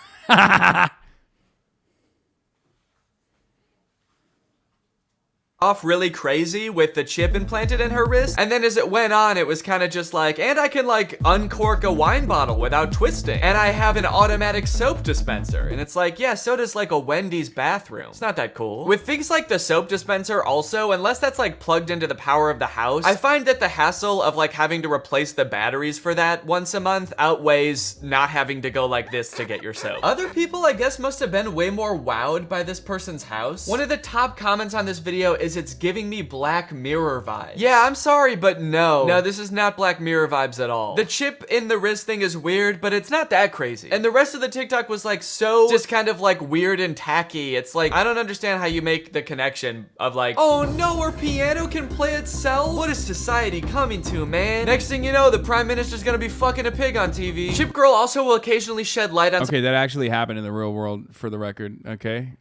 Off really crazy with the chip implanted in her wrist, and then as it went on, it was kind of just like, and I can like uncork a wine bottle without twisting, and I have an automatic soap dispenser, and it's like, yeah, so does like a Wendy's bathroom. It's not that cool. With things like the soap dispenser also, unless that's like plugged into the power of the house, I find that the hassle of like having to replace the batteries for that once a month outweighs not having to go like this to get your soap. Other people, I guess, must have been way more wowed by this person's house. One of the top comments on this video is it's giving me Black Mirror vibes. Yeah, I'm sorry, but no. No, this is not Black Mirror vibes at all. The chip in the wrist thing is weird, but it's not that crazy. And the rest of the TikTok was like so just kind of like weird and tacky. It's like, I don't understand how you make the connection of like, oh no, our piano can play itself? What is society coming to, man? Next thing you know, the prime minister's gonna be fucking a pig on TV. Chip Girl also will occasionally shed light on— Okay, that actually happened in the real world, for the record, okay?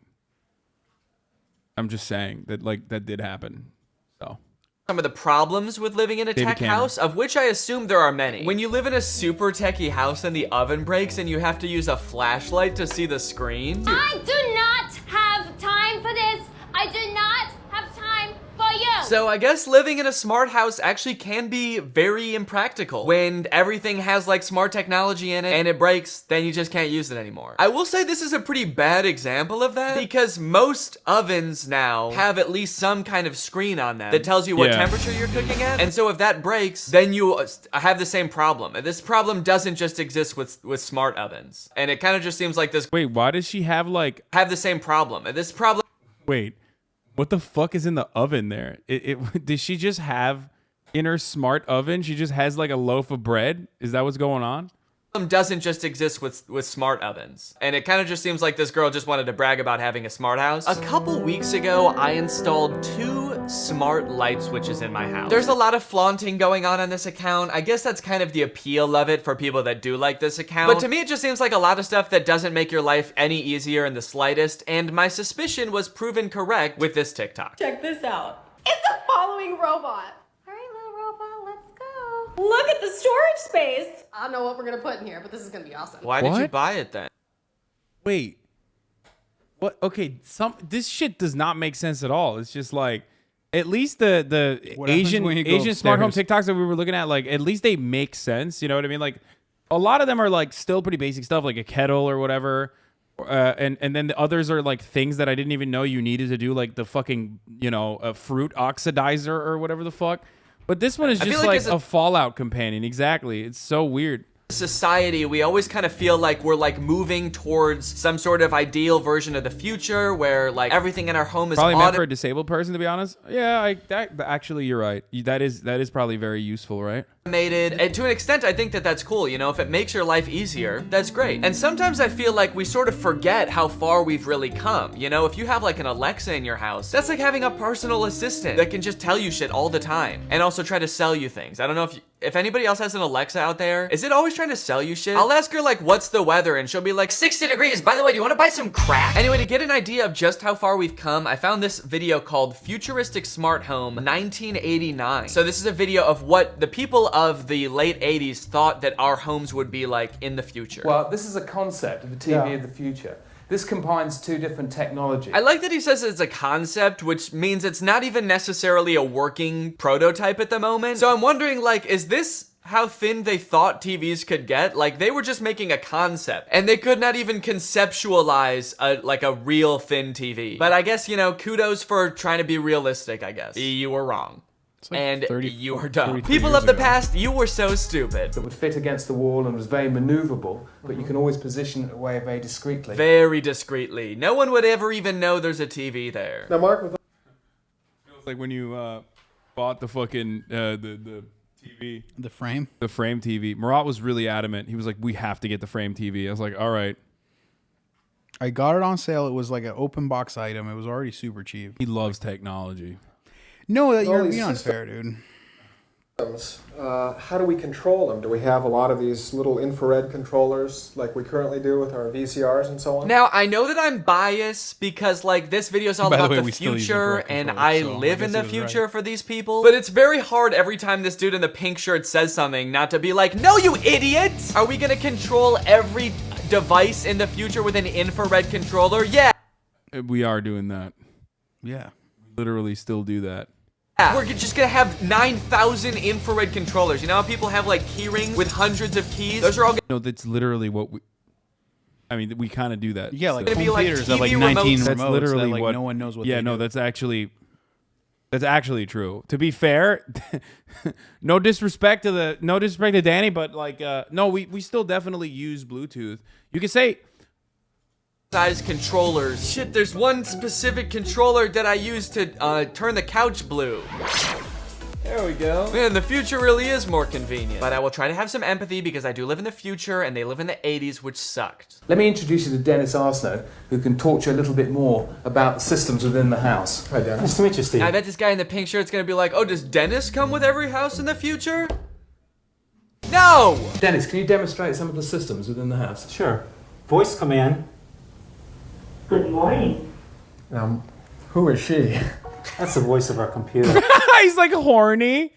I'm just saying that, like, that did happen, so. some of the problems with living in a David tech Cameron. house, of which I assume there are many. When you live in a super techie house and the oven breaks and you have to use a flashlight to see the screen. I do not have time for this. I do not have time for you. So I guess living in a smart house actually can be very impractical. When everything has like smart technology in it and it breaks, then you just can't use it anymore. I will say this is a pretty bad example of that because most ovens now have at least some kind of screen on them that tells you what temperature you're cooking at. And so if that breaks, then you have the same problem. And this problem doesn't just exist with smart ovens. And it kind of just seems like this— Wait, why does she have like— have the same problem? And this problem— Wait, what the fuck is in the oven there? Did she just have in her smart oven? She just has like a loaf of bread? Is that what's going on? Doesn't just exist with smart ovens. And it kind of just seems like this girl just wanted to brag about having a smart house. A couple weeks ago, I installed 2 smart light switches in my house. There's a lot of flaunting going on this account. I guess that's kind of the appeal of it for people that do like this account. But to me, it just seems like a lot of stuff that doesn't make your life any easier in the slightest. And my suspicion was proven correct with this TikTok. Check this out. It's a following robot. All right, little robot, let's go. Look at the storage space. I don't know what we're gonna put in here, but this is gonna be awesome. Why did you buy it then? Wait. What? Okay, this shit does not make sense at all. It's just like, at least the What happens when you go Asian smart home upstairs? TikToks that we were looking at, like, at least they make sense. You know what I mean? Like, a lot of them are like still pretty basic stuff, like a kettle or whatever. And then the others are like things that I didn't even know you needed to do, like the fucking, a fruit oxidizer or whatever the fuck. But this one is I feel just like like a Fallout companion. Exactly. It's so weird. Society, we always kind of feel like we're like moving towards some sort of ideal version of the future where like everything in our home is Probably meant for a disabled person, to be honest. Yeah, actually, you're right. That is probably very useful, right? Automated. And to an extent, I think that that's cool. If it makes your life easier, that's great. And sometimes I feel like we sort of forget how far we've really come. If you have like an Alexa in your house, that's like having a personal assistant that can just tell you shit all the time and also try to sell you things. I don't know if anybody else has an Alexa out there. Is it always trying to sell you shit? I'll ask her like, what's the weather? And she'll be like, 60 degrees. By the way, do you want to buy some crack? Anyway, to get an idea of just how far we've come, I found this video called Futuristic Smart Home 1989. So this is a video of what the people of the late 80s thought that our homes would be like in the future. Well, this is a concept of a TV of the future. This combines 2 different technologies. I like that he says it's a concept, which means it's not even necessarily a working prototype at the moment. So I'm wondering, like, is this how thin they thought TVs could get? Like, they were just making a concept, and they could not even conceptualize a real thin TV. But I guess, kudos for trying to be realistic, I guess. You were wrong. Like and 30, you are dumb. 33 People years of the ago. past, you were so stupid. That would fit against the wall and was very maneuverable, but you can always position it away very discreetly. Very discreetly. No one would ever even know there's a TV there. Now, Mark, It's like when you bought the fucking the TV, the frame TV. Murat was really adamant. He was like, "We have to get the frame TV." I was like, "All right." I got it on sale. It was like an open box item. It was already super cheap. He loves technology. No, you're these being unfair, dude. How do we control them? Do we have a lot of these little infrared controllers like we currently do with our VCRs and so on? Now, I know that I'm biased because, like, this video is all By the about way, the we still use future, infrared and controllers, I so I live guess in the he was future right. for these people. But it's very hard every time this dude in the pink shirt says something not to be like, no, you idiot! Are we gonna control every device in the future with an infrared controller? Yeah. We are doing that. Yeah. Literally still do that. We're just gonna have 9,000 infrared controllers. You know how people have like key rings with hundreds of keys? Those are all No, that's literally what we kind of do that. Yeah, like Gonna home be like theaters have TV like 19 remotes. That's remotes literally that, like, what no one knows what Yeah, they no, do. that's actually true. To be fair, no disrespect to Danny, but like no, we still definitely use Bluetooth. You can say size controllers. Shit, there's one specific controller that I use to turn the couch blue. There we go. Man, the future really is more convenient. But I will try to have some empathy because I do live in the future and they live in the 80s, which sucked. Let me introduce you to Dennis Arsenault, who can talk to you a little bit more about the systems within the house. Hi, Dennis. Nice to meet you, Steve. I bet this guy in the pink shirt's gonna be like, oh, does Dennis come with every house in the future? No! Dennis, can you demonstrate some of the systems within the house? Sure. Voice command. Good morning. Who is she? That's the voice of our computer. He's like horny.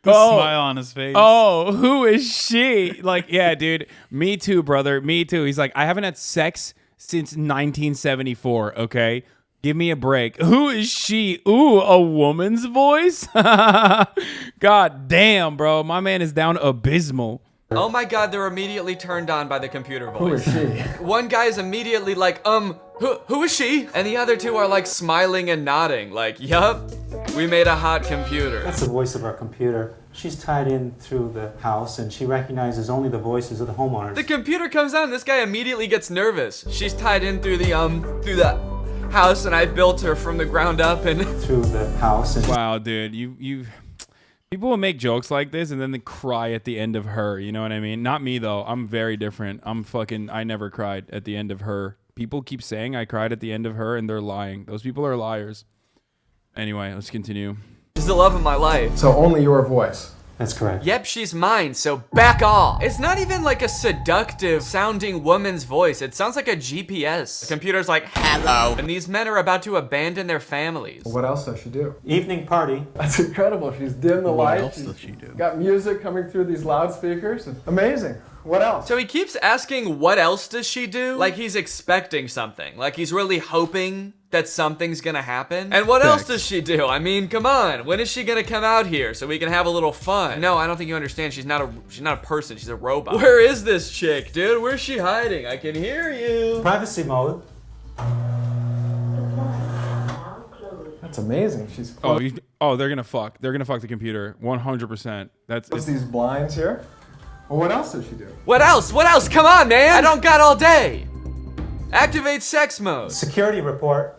The smile on his face. Oh, who is she? Like, yeah, dude. Me too, brother. Me too. He's like, I haven't had sex since 1974, okay? Give me a break. Who is she? Ooh, a woman's voice? God damn, bro. My man is down abysmal. Oh my god, they're immediately turned on by the computer voice. Who is she? One guy is immediately like, who is she? And the other two are like smiling and nodding, like, yup, we made a hot computer. That's the voice of our computer. She's tied in through the house and she recognizes only the voices of the homeowners. The computer comes on, this guy immediately gets nervous. She's tied in through the house and I built her from the ground up and through the house. And wow, dude, you people will make jokes like this and then they cry at the end of her. You know what I mean? Not me though. I'm very different. I never cried at the end of her. People keep saying I cried at the end of her and they're lying. Those people are liars. Anyway, let's continue. She's the love of my life. So only your voice. That's correct. Yep, she's mine, so back off. It's not even like a seductive sounding woman's voice. It sounds like a GPS. The computer's like, hello. And these men are about to abandon their families. What else does she do? Evening party. That's incredible. She's dimmed the What lights. else does she do? Got music coming through these loudspeakers. Amazing. What else? So he keeps asking, what else does she do? Like he's expecting something. Like he's really hoping that something's gonna happen. And what else does she do? I mean, come on. When is she gonna come out here so we can have a little fun? No, I don't think you understand. She's not a person. She's a robot. Where is this chick, dude? Where's she hiding? I can hear you. Privacy mode. That's amazing. She's They're gonna fuck. They're gonna fuck the computer. 100%. What's these blinds here? Well, what else does she do? What else? What else? Come on, man. I don't got all day. Activate sex mode. Security report.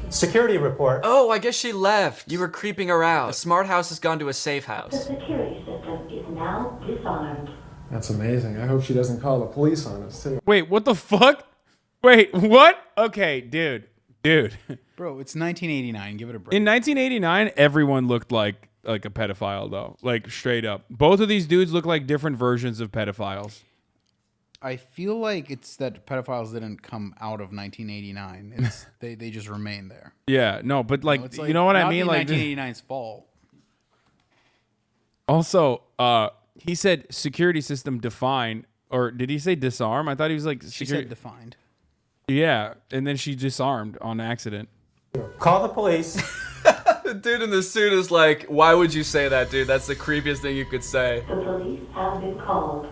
Security report. Oh, I guess she left. You were creeping her out. The smart house has gone to a safe house. The security system is now disarmed. That's amazing. I hope she doesn't call the police on us, too. Wait, what the fuck? Wait, what? Okay, dude. Bro, it's 1989. Give it a break. In 1989, everyone looked like a pedophile, though. Like, straight up. Both of these dudes look like different versions of pedophiles. I feel like it's that pedophiles didn't come out of 1989. It's they just remain there. Yeah, no, but like, It's you know what I mean? Like 1989's fault. Also, he said security system define, or did he say disarm? I thought he was like She said defined. Yeah, and then she disarmed on accident. Call the police. The dude in the suit is like, why would you say that, dude? That's the creepiest thing you could say. The police have been called.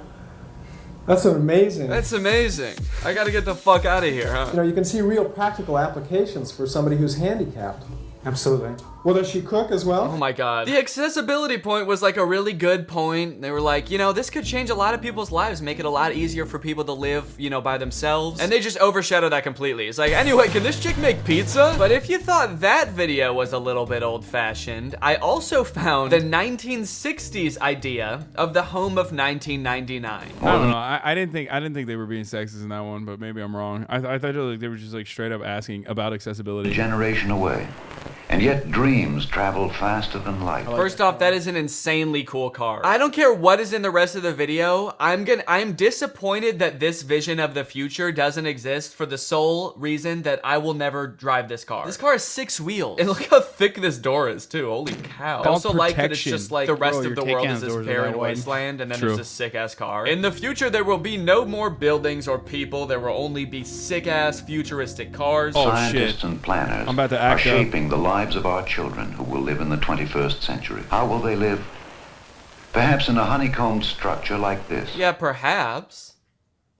That's amazing. That's amazing. I gotta get the fuck out of here, huh? You know, you can see real practical applications for somebody who's handicapped. Absolutely. Well, does she cook as well? Oh my god. The accessibility point was like a really good point. They were like, you know, this could change a lot of people's lives, make it a lot easier for people to live, you know, by themselves. And they just overshadowed that completely. It's like, anyway, can this chick make pizza? But if you thought that video was a little bit old-fashioned, I also found the 1960s idea of the home of 1999. I don't know. I didn't think they were being sexist in that one, but maybe I'm wrong. I thought like they were just like straight up asking about accessibility. Generation away. And yet dreams travel faster than light. First off, that is an insanely cool car. I don't care what is in the rest of the video. I'm disappointed that this vision of the future doesn't exist for the sole reason that I will never drive this car. This car has 6 wheels. And look how thick this door is too. Holy cow. I also like that it's just like the rest of the world is this barren wasteland and then there's this sick ass car. In the future, there will be no more buildings or people. There will only be sick ass futuristic cars. Scientists and planners I'm about to are act shaping the lives of our children who will live in the 21st century. How will they live? Perhaps in a honeycombed structure like this. Yeah, perhaps.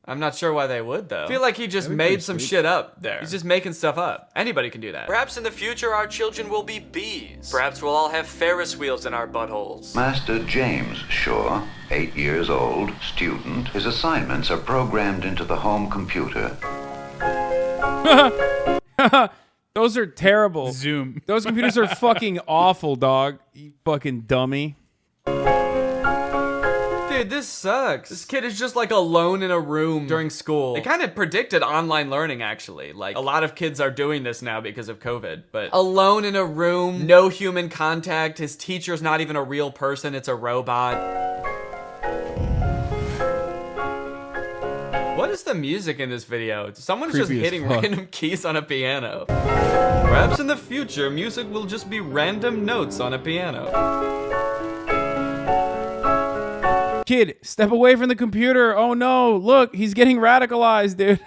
I'm not sure why they would, though. I feel like he just made some shit up there. He's just making stuff up. Anybody can do that. Perhaps in the future, our children will be bees. Perhaps we'll all have Ferris wheels in our buttholes. Master James Shaw, 8 years old, student. His assignments are programmed into the home computer. Those are terrible. Zoom. Those computers are fucking awful, dog. You fucking dummy. Dude, this sucks. This kid is just like alone in a room during school. They kind of predicted online learning, actually. Like, a lot of kids are doing this now because of COVID, but alone in a room, no human contact. His teacher's not even a real person, it's a robot. What is the music in this video? Someone's just hitting random keys on a piano. Perhaps in the future, music will just be random notes on a piano. Kid, step away from the computer. Oh no, look, he's getting radicalized, dude.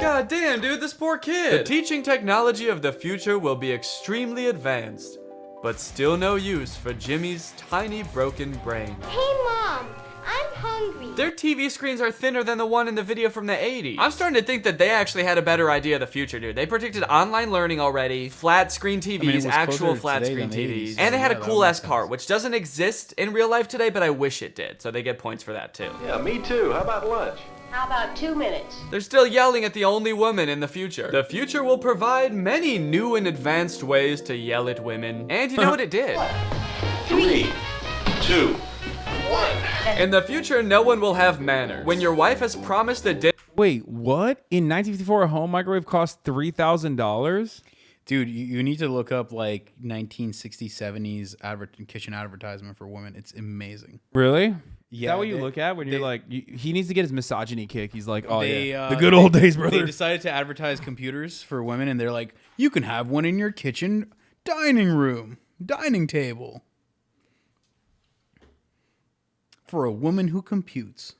God damn, dude, this poor kid. The teaching technology of the future will be extremely advanced, but still no use for Jimmy's tiny broken brain. Hey, Mom, I'm hungry. Their TV screens are thinner than the one in the video from the 80s. I'm starting to think that they actually had a better idea of the future, dude. They predicted online learning already, flat screen TVs, actual flat screen TVs, and they had a cool ass car, which doesn't exist in real life today, but I wish it did. So they get points for that too. Yeah, me too. How about lunch? How about 2 minutes? They're still yelling at the only woman in the future. The future will provide many new and advanced ways to yell at women. And you know what it did? 3, 2, 1. In the future, no one will have manners. When your wife has promised that Wait, what? In 1954, a home microwave cost $3,000? Dude, you need to look up like 1960s, 70s kitchen advertisement for women. It's amazing. Really? Yeah. Is that what you look at when you're like, he needs to get his misogyny kick. He's like, oh yeah, the the good old days, brother. They decided to advertise computers for women, and they're like, you can have one in your kitchen dining room, dining table. For a woman who computes.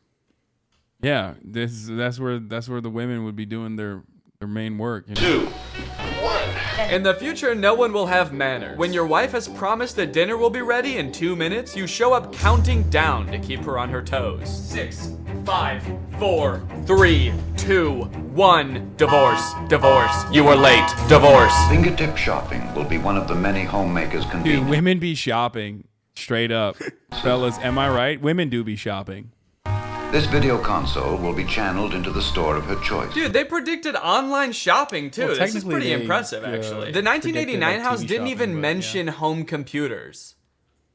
Yeah, that's where the women would be doing their main work. You know? 2, 1. In the future, no one will have manners. When your wife has promised that dinner will be ready in 2 minutes, you show up counting down to keep her on her toes. 6, 5, 4, 3, 2, 1. Divorce. Divorce. You were late. Divorce. Fingertip shopping will be one of the many homemakers' convenience. Dude, women be shopping. Straight up. Fellas, am I right? Women do be shopping. This video console will be channeled into the store of her choice. Dude, they predicted online shopping too. Well, this is pretty they, impressive, actually. The predicted, 1989 like, house TV didn't even shopping, but, mention home computers.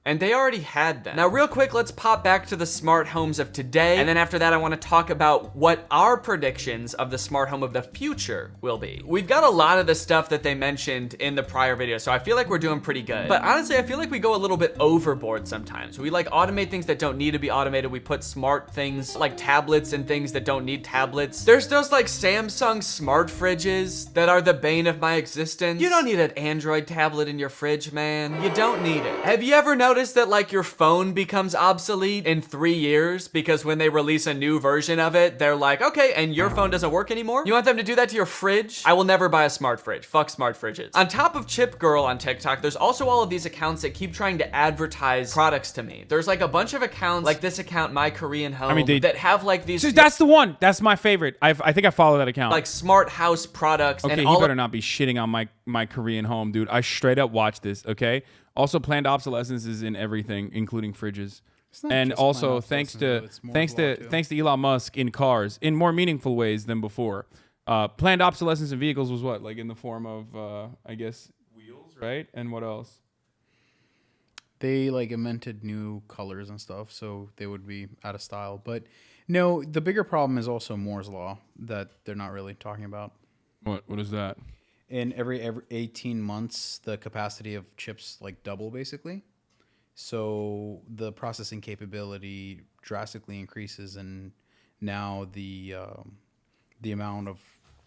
And they already had them. Now, real quick, let's pop back to the smart homes of today. And then after that, I want to talk about what our predictions of the smart home of the future will be. We've got a lot of the stuff that they mentioned in the prior video, so I feel like we're doing pretty good. But honestly, I feel like we go a little bit overboard sometimes. We like automate things that don't need to be automated. We put smart things like tablets and things that don't need tablets. There's those like Samsung smart fridges that are the bane of my existence. You don't need an Android tablet in your fridge, man. You don't need it. Have you ever noticed that like your phone becomes obsolete in 3 years because when they release a new version of it, they're like, okay, and your phone doesn't work anymore? You want them to do that to your fridge? I will never buy a smart fridge. Fuck smart fridges. On top of Chip Girl on TikTok, there's also all of these accounts that keep trying to advertise products to me. There's like a bunch of accounts like this account, My Korean Home, that have like these. Dude, that's the one. That's my favorite. I think I follow that account. Like smart house products. Okay, and he better not be shitting on my Korean Home, dude. I straight up watch this, okay? Also, planned obsolescence is in everything, including fridges. And also, thanks to Elon Musk in cars in more meaningful ways than before. Planned obsolescence in vehicles was what? Like in the form of, I guess, wheels, right? And what else? They like invented new colors and stuff, so they would be out of style. But no, the bigger problem is also Moore's law that they're not really talking about. What is that? In every 18 months, the capacity of chips like double basically. So the processing capability drastically increases, and now the amount of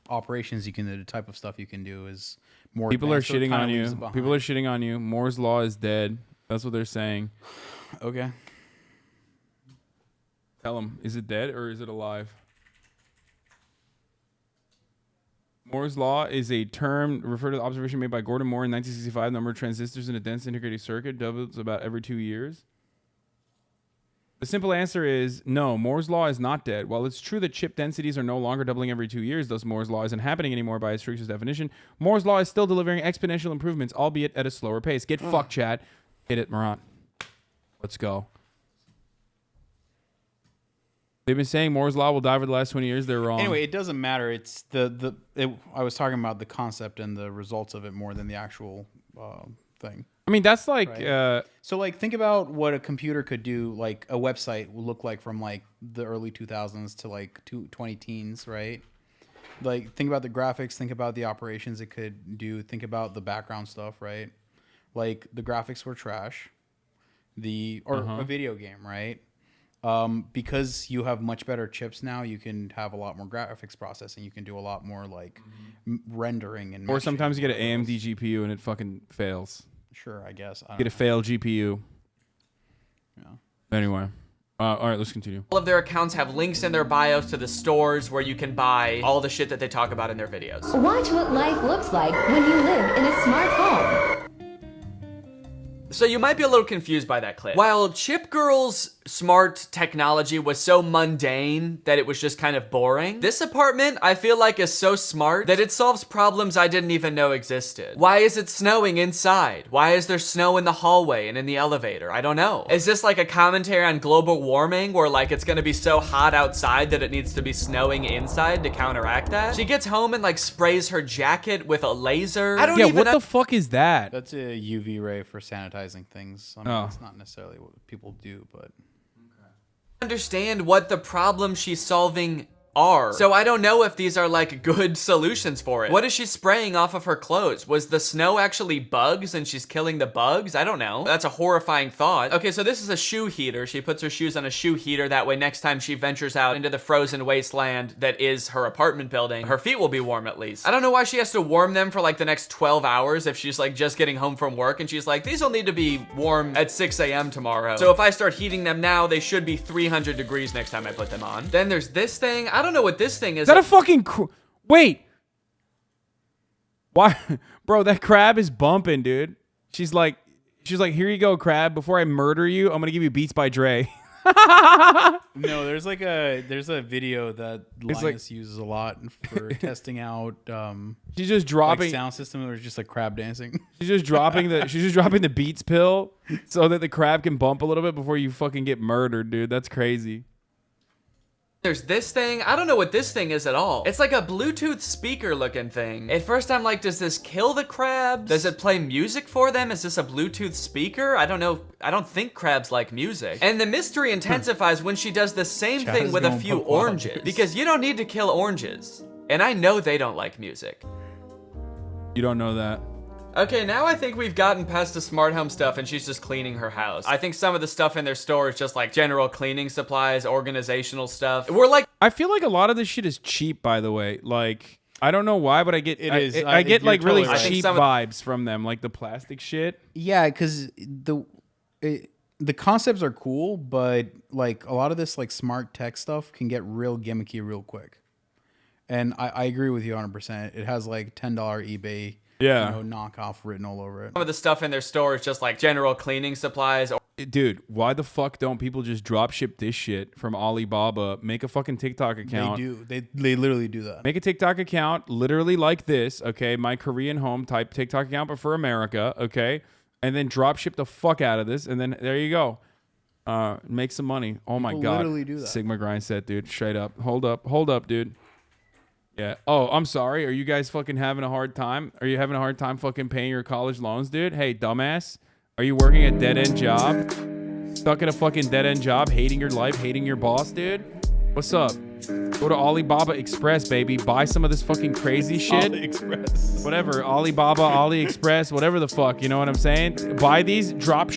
operations you can do, the type of stuff you can do is more. People are shitting on you. People are shitting on you. Moore's law is dead. That's what they're saying. Okay. Tell them, is it dead or is it alive? Moore's law is a term referred to the observation made by Gordon Moore in 1965. The number of transistors in a dense integrated circuit doubles about every 2 years. The simple answer is no. Moore's law is not dead. While it's true that chip densities are no longer doubling every 2 years, thus Moore's law isn't happening anymore by its strictest definition. Moore's law is still delivering exponential improvements, albeit at a slower pace. Get fucked, chat. Hit it, Murat. Let's go. They've been saying Moore's law will die for the last 20 years. They're wrong. Anyway, it doesn't matter. It's I was talking about the concept and the results of it more than the actual thing. I mean, that's like right? So like think about what a computer could do, like a website will look like from like the early 2000s to like 20 teens, right? Like think about the graphics, think about the operations it could do, think about the background stuff, right? Like the graphics were trash. A video game, right? Because you have much better chips now, you can have a lot more graphics processing. You can do a lot more like rendering and. Or sometimes you get an AMD GPU and it fucking fails. Sure, I guess. Get a failed GPU. Yeah. Anyway, all right, let's continue. All of their accounts have links in their bios to the stores where you can buy all the shit that they talk about in their videos. Watch what life looks like when you live in a smart home. So you might be a little confused by that clip. While Chip Girl's smart technology was so mundane that it was just kind of boring, this apartment I feel like is so smart that it solves problems I didn't even know existed. Why is it snowing inside? Why is there snow in the hallway and in the elevator? I don't know. Is this like a commentary on global warming where like it's gonna be so hot outside that it needs to be snowing inside to counteract that? She gets home and like sprays her jacket with a laser. I don't even what the fuck is that? That's a UV ray for sanitizing things. I mean, it's not necessarily what people do, but understand what the problem she's solving are. So I don't know if these are like good solutions for it. What is she spraying off of her clothes? Was the snow actually bugs and she's killing the bugs? I don't know. That's a horrifying thought. Okay, so this is a shoe heater. She puts her shoes on a shoe heater. That way next time she ventures out into the frozen wasteland that is her apartment building, her feet will be warm at least. I don't know why she has to warm them for like the next 12 hours if she's like just getting home from work and she's like, these will need to be warm at 6 a.m. tomorrow. So if I start heating them now, they should be 300 degrees next time I put them on. Then there's this thing. I don't know what this thing is. Is that a fucking wait? Why, bro? That crab is bumping, dude. She's like, here you go, crab. Before I murder you, I'm gonna give you Beats by Dre. No, there's a video that Linus uses a lot for testing out. She's just dropping sound system. There's just like crab dancing. She's just dropping the Beats pill so that the crab can bump a little bit before you fucking get murdered, dude. That's crazy. There's this thing. I don't know what this thing is at all. It's like a Bluetooth speaker looking thing. At first I'm like, does this kill the crabs? Does it play music for them? Is this a Bluetooth speaker? I don't know. I don't think crabs like music. And the mystery intensifies when she does the same thing with a few oranges. Because you don't need to kill oranges. And I know they don't like music. You don't know that. Okay, now I think we've gotten past the smart home stuff and she's just cleaning her house. I think some of the stuff in their store is just like general cleaning supplies, organizational stuff. I feel like a lot of this shit is cheap, by the way. Like, I don't know why, but I get I get like really cheap vibes from them, like the plastic shit. Yeah, because the concepts are cool, but like a lot of this like smart tech stuff can get real gimmicky real quick. And I agree with you 100%. It has like $10 eBay. Yeah. Knockoff written all over it. Some of the stuff in their store is just like general cleaning supplies. Dude, why the fuck don't people just drop ship this shit from Alibaba? Make a fucking TikTok account. They do. They literally do that. Make a TikTok account, literally like this, okay? My Korean home type TikTok account, but for America, okay? And then drop ship the fuck out of this, and then there you go. Make some money. Oh my god. Literally do that. Sigma grind set, dude. Straight up. Hold up, dude. Yeah. Oh, I'm sorry. Are you guys fucking having a hard time? Are you having a hard time fucking paying your college loans, dude? Hey, dumbass. Are you working a dead-end job? Stuck in a fucking dead-end job, hating your life, hating your boss, dude? What's up? Go to Alibaba Express, baby. Buy some of this fucking crazy shit. AliExpress. Whatever. Alibaba, AliExpress, whatever the fuck. You know what I'm saying? Buy these, drop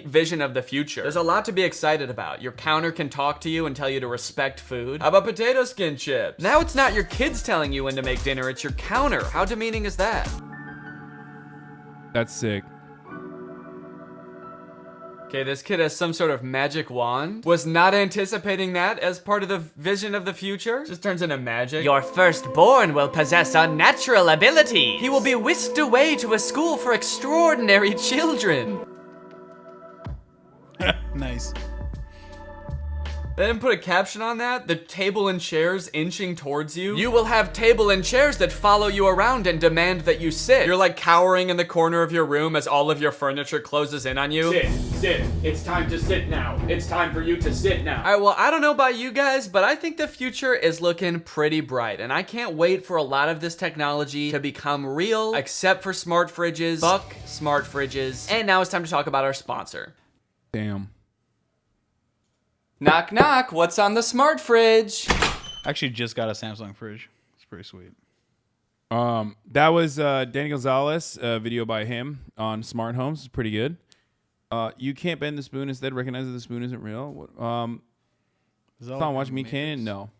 vision of the future. There's a lot to be excited about. Your counter can talk to you and tell you to respect food. How about potato skin chips? Now it's not your kids telling you when to make dinner, it's your counter. How demeaning is that? That's sick. Okay, this kid has some sort of magic wand. Was not anticipating that as part of the vision of the future. Just turns into magic. Your firstborn will possess unnatural abilities. He will be whisked away to a school for extraordinary children. Nice. They didn't put a caption on that. The table and chairs inching towards you. You will have table and chairs that follow you around and demand that you sit. You're like cowering in the corner of your room as all of your furniture closes in on you. Sit. It's time to sit now. It's time for you to sit now. All right, well, I don't know about you guys, but I think the future is looking pretty bright, and I can't wait for a lot of this technology to become real, except for smart fridges. Fuck smart fridges. And now it's time to talk about our sponsor. Damn. Knock, knock. What's on the smart fridge? I actually just got a Samsung fridge. It's pretty sweet. That was Danny Gonzalez, a video by him on smart homes. It's pretty good. You can't bend the spoon, instead recognize that the spoon isn't real. Is that on Watch Me Cannon? No.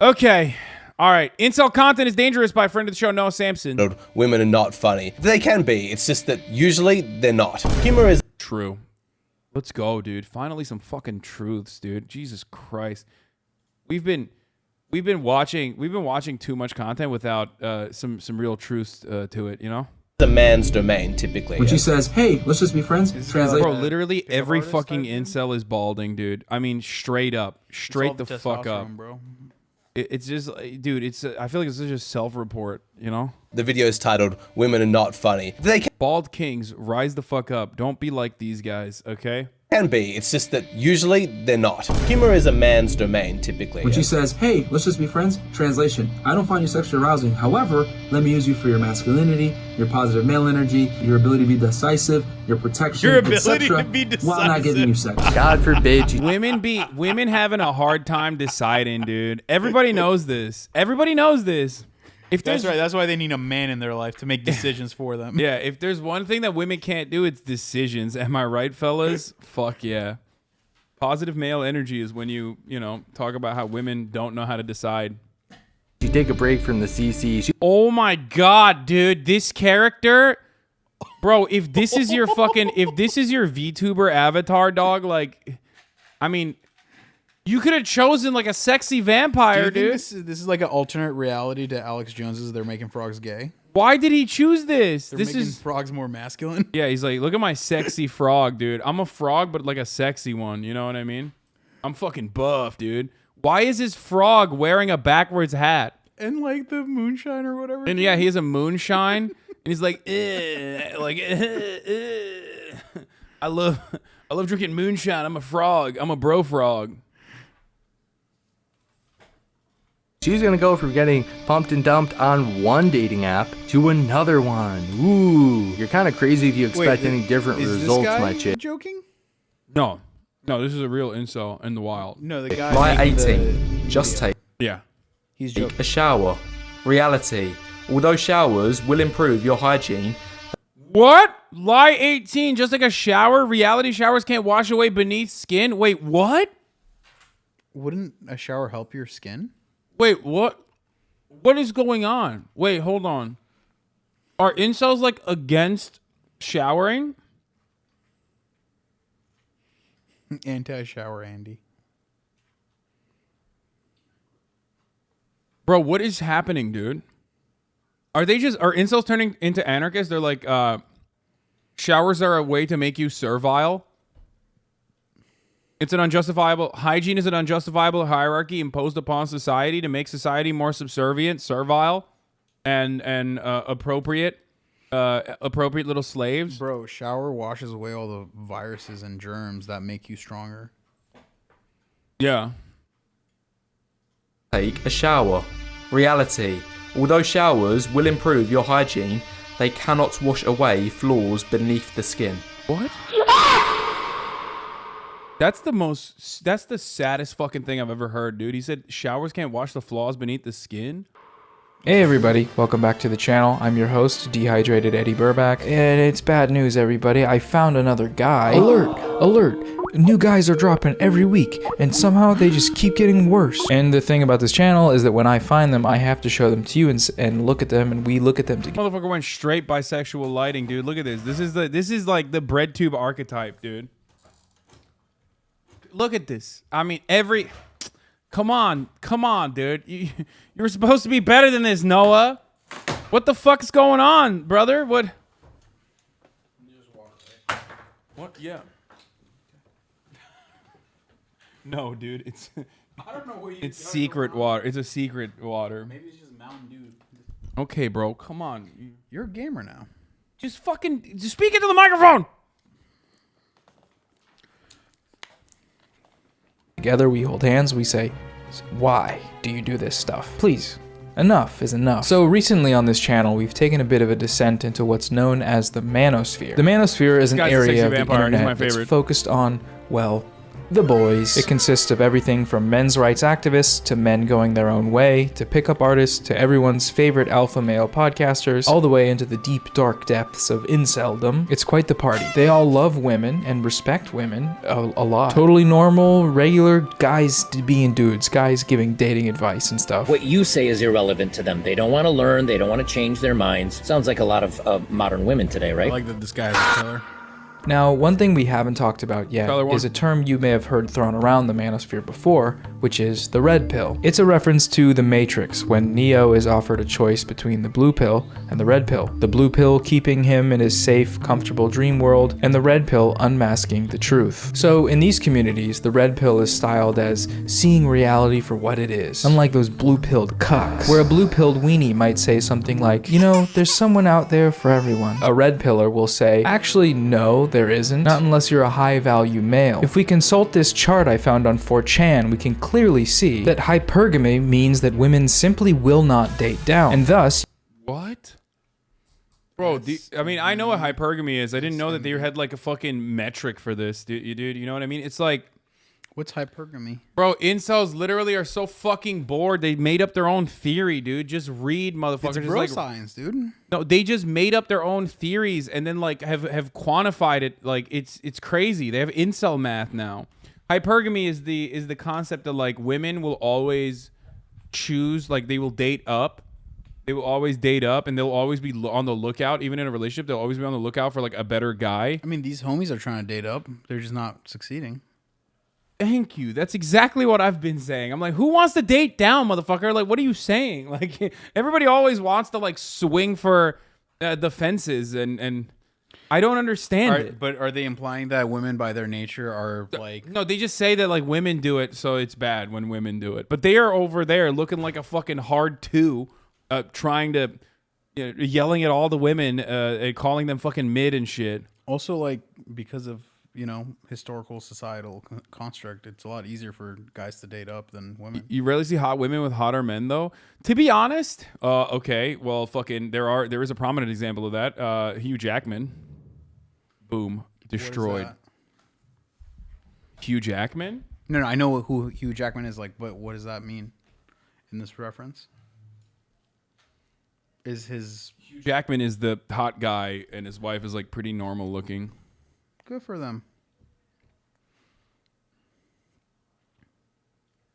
Okay. All right. Incel content is dangerous by friend of the show, Noah Samsen. Women are not funny. They can be. It's just that usually they're not. Humor is true. Let's go, dude. Finally some fucking truths, dude. Jesus Christ. We've been watching too much content without some real truths to it, you know? a man's domain, typically. When she says, hey, let's just be friends, translate. Bro, literally every fucking incel is balding, dude. I mean, straight up. Straight the fuck up. Bro. It's just, dude, I feel like it's just self-report, you know? The video is titled, Women Are Not Funny. Bald kings, rise the fuck up. Don't be like these guys, okay? Can be. It's just that usually they're not. Humor is a man's domain, typically. When she says, hey, let's just be friends, translation, I don't find you sexually arousing. However, let me use you for your masculinity, your positive male energy, your ability to be decisive, your protection, your ability to be decisive, while not giving you sex. God forbid you. Women having a hard time deciding, dude. Everybody knows this. Everybody knows this. That's right. That's why they need a man in their life to make decisions for them. Yeah, if there's one thing that women can't do, it's decisions. Am I right, fellas? Fuck yeah. Positive male energy is when you talk about how women don't know how to decide. You take a break from the CC. Oh my god, dude. This character... Bro, if this is your VTuber avatar, dog, like... I mean... You could have chosen like a sexy vampire, dude. This is like an alternate reality to Alex Jones's They're Making Frogs Gay. Why did he choose this? They're making frogs more masculine. Yeah, he's like, look at my sexy frog, dude. I'm a frog, but like a sexy one. You know what I mean? I'm fucking buff, dude. Why is his frog wearing a backwards hat? And like the moonshine or whatever. And yeah, he has a moonshine. And he's like, I love drinking moonshine. I'm a frog. I'm a bro frog. She's gonna go from getting pumped and dumped on one dating app to another one. Ooh, you're kind of crazy if you expect any different results, my chick. Joking? No, this is a real incel in the wild. No, the guy. Lie 18. Just take. Yeah. He's joking. A shower. Reality. Although showers will improve your hygiene. What? Lie 18, just like a shower? Reality showers can't wash away beneath skin? Wait, what? Wouldn't a shower help your skin? Wait, what? What is going on? Wait, hold on. Are incels like against showering? Anti-shower Andy. Bro, what is happening, dude? Are incels turning into anarchists? They're like, showers are a way to make you servile. It's an unjustifiable hygiene is an unjustifiable hierarchy imposed upon society to make society more subservient, servile, and appropriate little slaves. Bro, shower washes away all the viruses and germs that make you stronger. Yeah. Take a shower. Reality. Although showers will improve your hygiene, they cannot wash away flaws beneath the skin. What? That's the saddest fucking thing I've ever heard, dude. He said showers can't wash the flaws beneath the skin. Hey everybody, welcome back to the channel. I'm your host, Dehydrated Eddie Burback, and it's bad news everybody. I found another guy. Alert! Alert! New guys are dropping every week, and somehow they just keep getting worse. And the thing about this channel is that when I find them, I have to show them to you and look at them, and we look at them together. Motherfucker went straight bisexual lighting, dude. Look at this. This is like the bread tube archetype, dude. Look at this. I mean, come on, dude. You're supposed to be better than this, Noah. What the fuck is going on, brother? What? What? Yeah. No, dude. It's. I don't know what you. It's secret water. It's a secret water. Maybe it's just Mountain Dew. Okay, bro. Come on. You're a gamer now. Just speak into the microphone. Together we hold hands, we say, why do you do this stuff? Please, enough is enough. So recently on this channel, we've taken a bit of a descent into what's known as the manosphere. The manosphere is an area of the internet that's focused on, well, the boys. It consists of everything from men's rights activists to men going their own way to pickup artists to everyone's favorite alpha male podcasters, all the way into the deep dark depths of inceldom. It's quite the party. They all love women and respect women a lot. Totally normal, regular guys being dudes, guys giving dating advice and stuff. What you say is irrelevant to them. They don't want to learn. They don't want to change their minds. Sounds like a lot of modern women today, right? I like that this guy is a killer. Now, one thing we haven't talked about yet is a term you may have heard thrown around the manosphere before, which is the red pill. It's a reference to The Matrix, when Neo is offered a choice between the blue pill and the red pill. The blue pill keeping him in his safe, comfortable dream world, and the red pill unmasking the truth. So, in these communities, the red pill is styled as seeing reality for what it is, unlike those blue-pilled cucks, where a blue-pilled weenie might say something like, you know, there's someone out there for everyone. A red pillar will say, actually, no, there isn't, not unless you're a high-value male. If we consult this chart I found on 4chan, we can clearly see that hypergamy means that women simply will not date down, and thus... What? Bro, I mean, I know what hypergamy is. I didn't know that they had like a fucking metric for this, dude. You know what I mean? It's like... What's hypergamy? Bro, incels literally are so fucking bored. They made up their own theory, dude. Just read, motherfuckers. It's bro science, dude. No, they just made up their own theories and then like have quantified it. Like it's crazy. They have incel math now. Hypergamy is the concept that like women will always choose, like they will date up. They will always date up, and they'll always be on the lookout. Even in a relationship, they'll always be on the lookout for like a better guy. I mean, these homies are trying to date up. They're just not succeeding. Thank you. That's exactly what I've been saying. I'm like, who wants to date down, motherfucker? Like, what are you saying? Like, everybody always wants to like swing for the fences, and I don't understand it. But are they implying that women, by their nature, are like? No, they just say that like women do it, so it's bad when women do it. But they are over there looking like a fucking hard two, trying to, you know, yelling at all the women, and calling them fucking mid and shit. Also, like because of, you know, historical societal construct, it's a lot easier for guys to date up than women. You rarely see hot women with hotter men, though. To be honest, okay, well, fucking, there is a prominent example of that. Hugh Jackman, boom, destroyed. Hugh Jackman? No, I know who Hugh Jackman is, like, but what does that mean in this reference? Hugh Jackman is the hot guy, and his wife is like pretty normal looking. Good for them.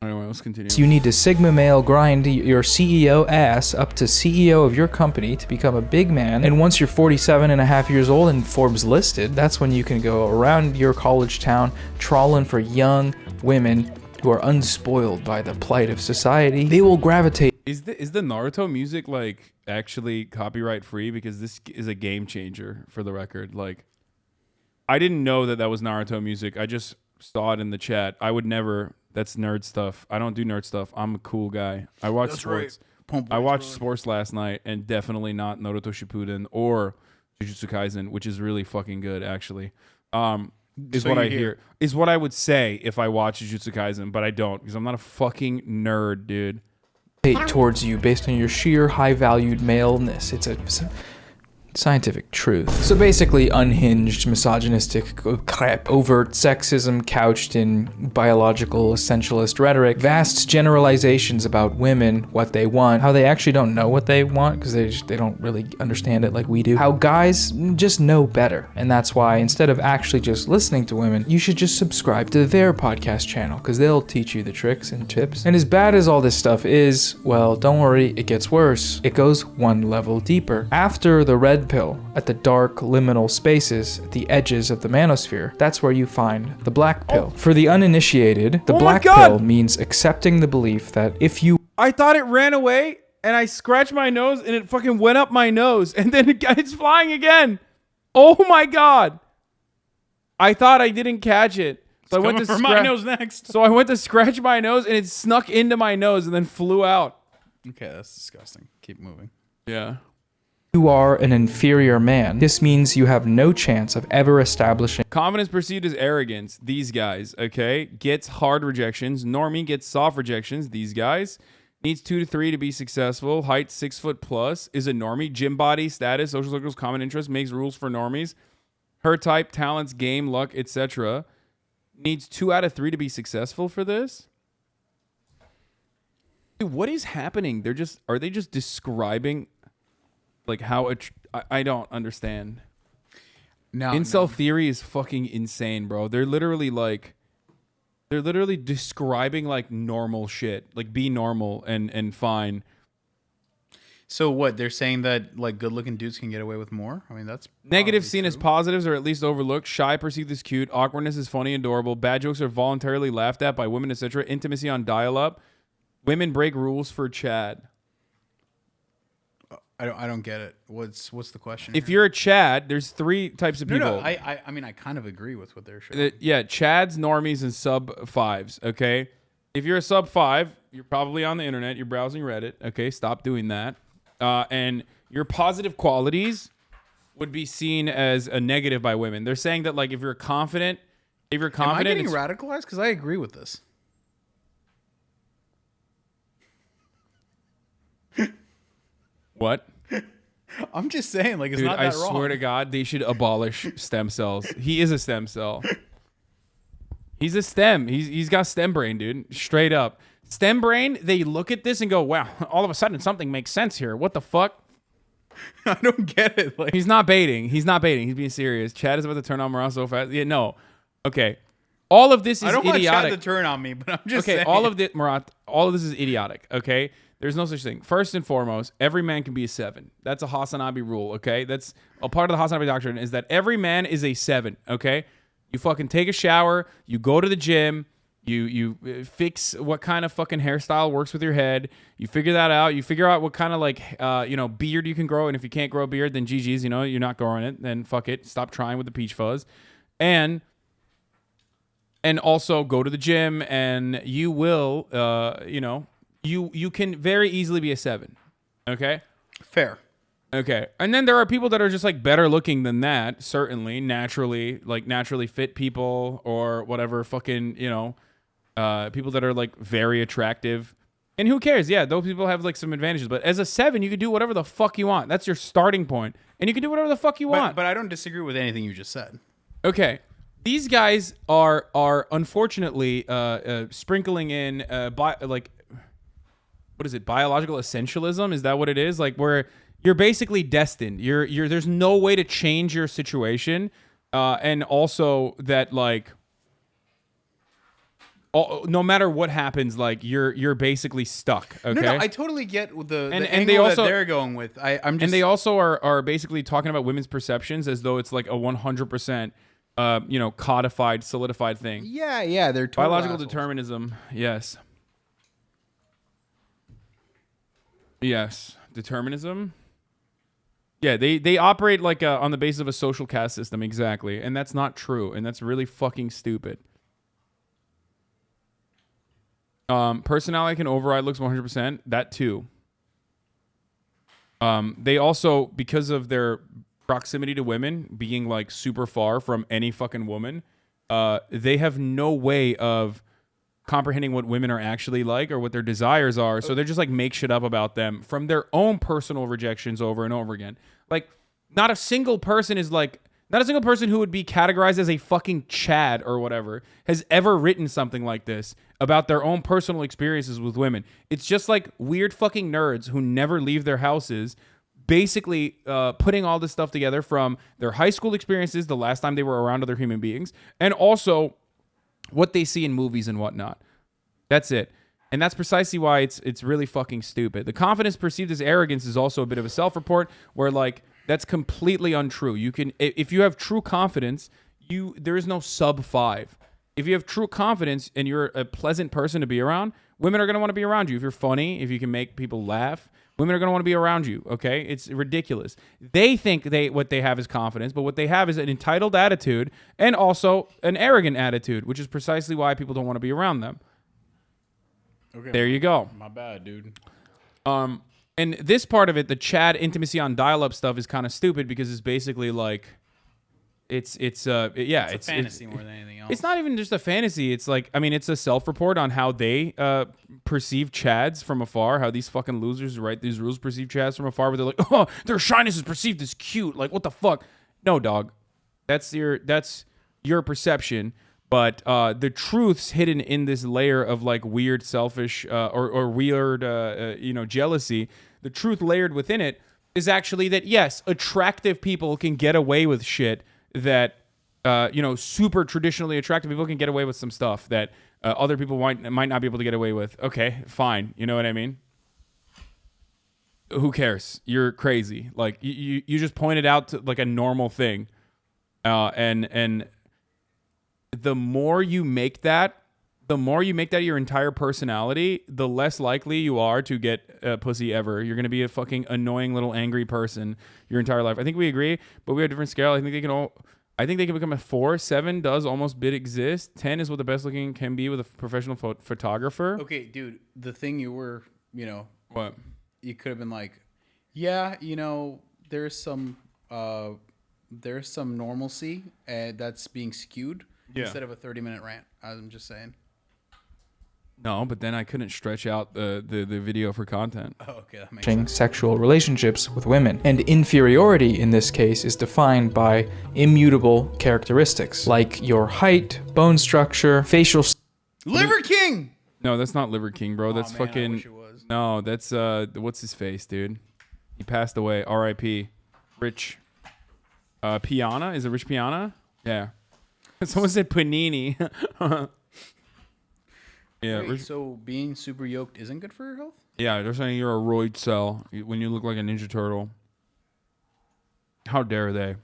Anyway, let's continue. You need to Sigma male grind your CEO ass up to CEO of your company to become a big man. And once you're 47 and a half years old and Forbes listed, that's when you can go around your college town trawling for young women who are unspoiled by the plight of society. They will gravitate. Is the Naruto music like actually copyright free? Because this is a game changer for the record. Like, I didn't know that was Naruto music. I just saw it in the chat. I would never. That's nerd stuff. I don't do nerd stuff. I'm a cool guy. I watch sports. Right. I watched sports last night, and definitely not Naruto Shippuden or Jujutsu Kaisen, which is really fucking good, actually. Is what I hear. Is what I would say if I watch Jujutsu Kaisen, but I don't, because I'm not a fucking nerd, dude. Towards you based on your sheer high-valued maleness. scientific truth. So basically unhinged, misogynistic crap, overt sexism couched in biological essentialist rhetoric, vast generalizations about women, what they want, how they actually don't know what they want because they don't really understand it like we do, how guys just know better, and that's why instead of actually just listening to women, you should just subscribe to their podcast channel because they'll teach you the tricks and tips. And as bad as all this stuff is, well, don't worry, it gets worse. It goes one level deeper. After the red pill, at the dark liminal spaces at the edges of the manosphere, that's where you find the black pill. For the uninitiated, the black pill means accepting the belief that if you... I thought it ran away, and I scratched my nose, and it fucking went up my nose, and then it's flying again. Oh my God. I thought I didn't catch it. So I went to for my nose next. So I went to scratch my nose, and it snuck into my nose and then flew out. Okay, that's disgusting. Keep moving. Yeah. You are an inferior man. This means you have no chance of ever establishing... Confidence perceived as arrogance. These guys, okay? Gets hard rejections. Normie gets soft rejections. These guys. Needs 2 to 3 to be successful. Height 6 foot plus. Is a normie. Gym body, status, social circles, common interest. Makes rules for normies. Her type, talents, game, luck, etc. Needs 2 out of 3 to be successful for this? Dude, what is happening? Are they just describing like how I don't understand. No, Incel theory is fucking insane, bro. They're literally describing like normal shit, like be normal and fine. So what? They're saying that like good-looking dudes can get away with more? I mean, that's negative seen as positives or at least overlooked. Shy perceived as cute. Awkwardness is funny and adorable. Bad jokes are voluntarily laughed at by women, etc. Intimacy on dial-up. Women break rules for Chad. I don't get it. What's the question? If you're a Chad, there's 3 types of people. No, I mean I kind of agree with what they're showing. Yeah, Chads, normies, and sub 5s. Okay, if you're a sub 5, you're probably on the internet. You're browsing Reddit. Okay, stop doing that. And your positive qualities would be seen as a negative by women. They're saying that like if you're confident, Am I getting radicalized? Because I agree with this. What? I'm just saying, like, it's Dude, not that wrong. I swear to God, they should abolish stem cells. He is a stem cell. He's a stem. He's got stem brain, dude. Straight up. Stem brain, they look at this and go, wow, all of a sudden something makes sense here. What the fuck? I don't get it. Like, he's not baiting. He's being serious. Chad is about to turn on Murat so fast. Yeah, no. Okay. All of this is idiotic. I don't want Chad to turn on me, but I'm just saying. All of this, Murat, all of this is idiotic, okay? There's no such thing. First and foremost, every man can be a 7. That's a HasanAbi rule, okay? That's a part of the HasanAbi doctrine is that every man is a 7, okay? You fucking take a shower, you go to the gym, you fix what kind of fucking hairstyle works with your head, you figure that out, you figure out what kind of like, beard you can grow, and if you can't grow a beard, then GG's, you're not growing it, then fuck it, stop trying with the peach fuzz. And also go to the gym, and you will, you can very easily be a 7. Okay? Fair. Okay. And then there are people that are just like better looking than that, certainly, naturally fit people or whatever fucking, people that are like very attractive. And who cares? Yeah, those people have like some advantages. But as a 7, you can do whatever the fuck you want. That's your starting point. And you can do whatever the fuck you want. But I don't disagree with anything you just said. Okay. These guys are unfortunately sprinkling in what is it? Biological essentialism? Is that what it is? Like where you're basically destined. You're there's no way to change your situation, and also that like no matter what happens, like you're basically stuck. Okay. No, I totally get the angle that they're going with. I'm just and they also are basically talking about women's perceptions as though it's like a 100%. Codified, solidified thing. Yeah, they're total biological assholes. Determinism. Yes. Yes, determinism. Yeah, they operate like on the basis of a social caste system, exactly, and that's not true, and that's really fucking stupid. Personality can override looks 100%. That too. They also, because of their proximity to women, being like super far from any fucking woman, they have no way of comprehending what women are actually like or what their desires are. So they're just like make shit up about them from their own personal rejections over and over again. Like not a single person is like, not a single person who would be categorized as a fucking Chad or whatever has ever written something like this about their own personal experiences with women. It's just like weird fucking nerds who never leave their houses, basically putting all this stuff together from their high school experiences, the last time they were around other human beings, and also what they see in movies and whatnot. That's it. And that's precisely why it's really fucking stupid. The confidence perceived as arrogance is also a bit of a self-report where, like, that's completely untrue. You can, if you have true confidence, there is no sub 5. If you have true confidence and you're a pleasant person to be around, women are going to want to be around you. If you're funny, if you can make people laugh, women are going to want to be around you, okay? It's ridiculous. They think what they have is confidence, but what they have is an entitled attitude and also an arrogant attitude, which is precisely why people don't want to be around them. Okay, there you go. My bad, dude. And this part of it, the Chad intimacy on dial-up stuff, is kind of stupid because it's basically like, it's a fantasy more than anything else. It's not even just a fantasy. It's like, I mean, it's a self-report on how they perceive Chads from afar, how these fucking losers who write these rules perceive Chads from afar, where they're like, oh, their shyness is perceived as cute. Like, what the fuck? No, dog. That's your perception. But the truth's hidden in this layer of like weird selfish or weird jealousy. The truth layered within it is actually that, yes, attractive people can get away with shit that super traditionally attractive people can get away with some stuff that other people might not be able to get away with. Okay, fine. You know what I mean? Who cares? You're crazy. Like you just pointed out to, like, a normal thing, and the more you make that your entire personality, the less likely you are to get pussy ever. You're gonna be a fucking annoying little angry person your entire life. I think we agree, but we have a different scale. I think they can become a 4. 7 does almost bid exist. 10 is what the best looking can be with a professional photographer. Okay, dude. The thing you were, what? You could have been like, yeah, there's some normalcy that's being skewed. Yeah. Instead of a 30-minute rant. I'm just saying. No, but then I couldn't stretch out the video for content. Oh, okay, that makes sense. Sexual relationships with women. And inferiority in this case is defined by immutable characteristics like your height, bone structure, facial. Liver King! No, that's not Liver King, bro. That's man, fucking. I wish it was. No, that's what's his face, dude? He passed away. R.I.P. Rich Piana? Is it Rich Piana? Yeah. Someone said Panini. Yeah. Wait, so being super yoked isn't good for your health? Yeah, they're saying you're a roid cell when you look like a Ninja Turtle. How dare they?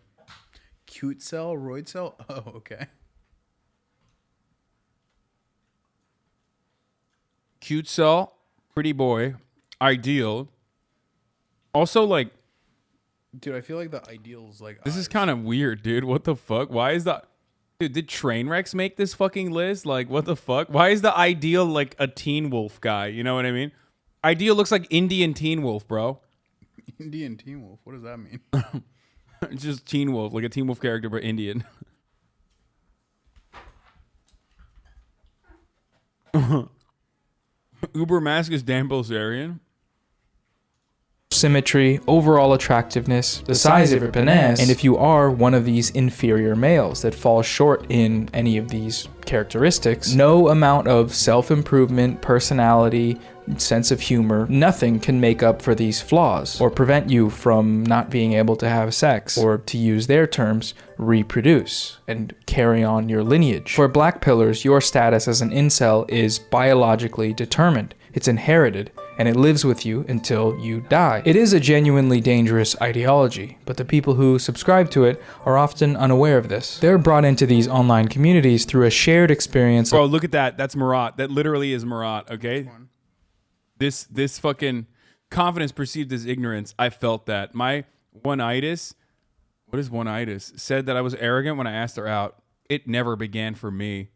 Cute cell, roid cell? Oh, okay. Cute cell, pretty boy, ideal. Also, like, dude, I feel like the ideal's like. This is kind of weird, dude. What the fuck? Why is that? Dude, did Trainwrecks make this fucking list? Like, what the fuck? Why is the ideal like a Teen Wolf guy? You know what I mean? Ideal looks like Indian Teen Wolf, bro. Indian Teen Wolf? What does that mean? It's just Teen Wolf, like a Teen Wolf character, but Indian. Uber Mask is Dan Bilzerian. Symmetry, overall attractiveness, the size of your penis, and if you are one of these inferior males that fall short in any of these characteristics, no amount of self-improvement, personality, sense of humor, nothing can make up for these flaws or prevent you from not being able to have sex or, to use their terms, reproduce and carry on your lineage. For black pillars, your status as an incel is biologically determined. It's inherited, and it lives with you until you die. It is a genuinely dangerous ideology, but the people who subscribe to it are often unaware of this. They're brought into these online communities through a shared experience. Bro, look at that. That's Murat. That literally is Murat, okay? This fucking confidence perceived as ignorance. I felt that. My one-itis, what is one-itis? Said that I was arrogant when I asked her out. It never began for me.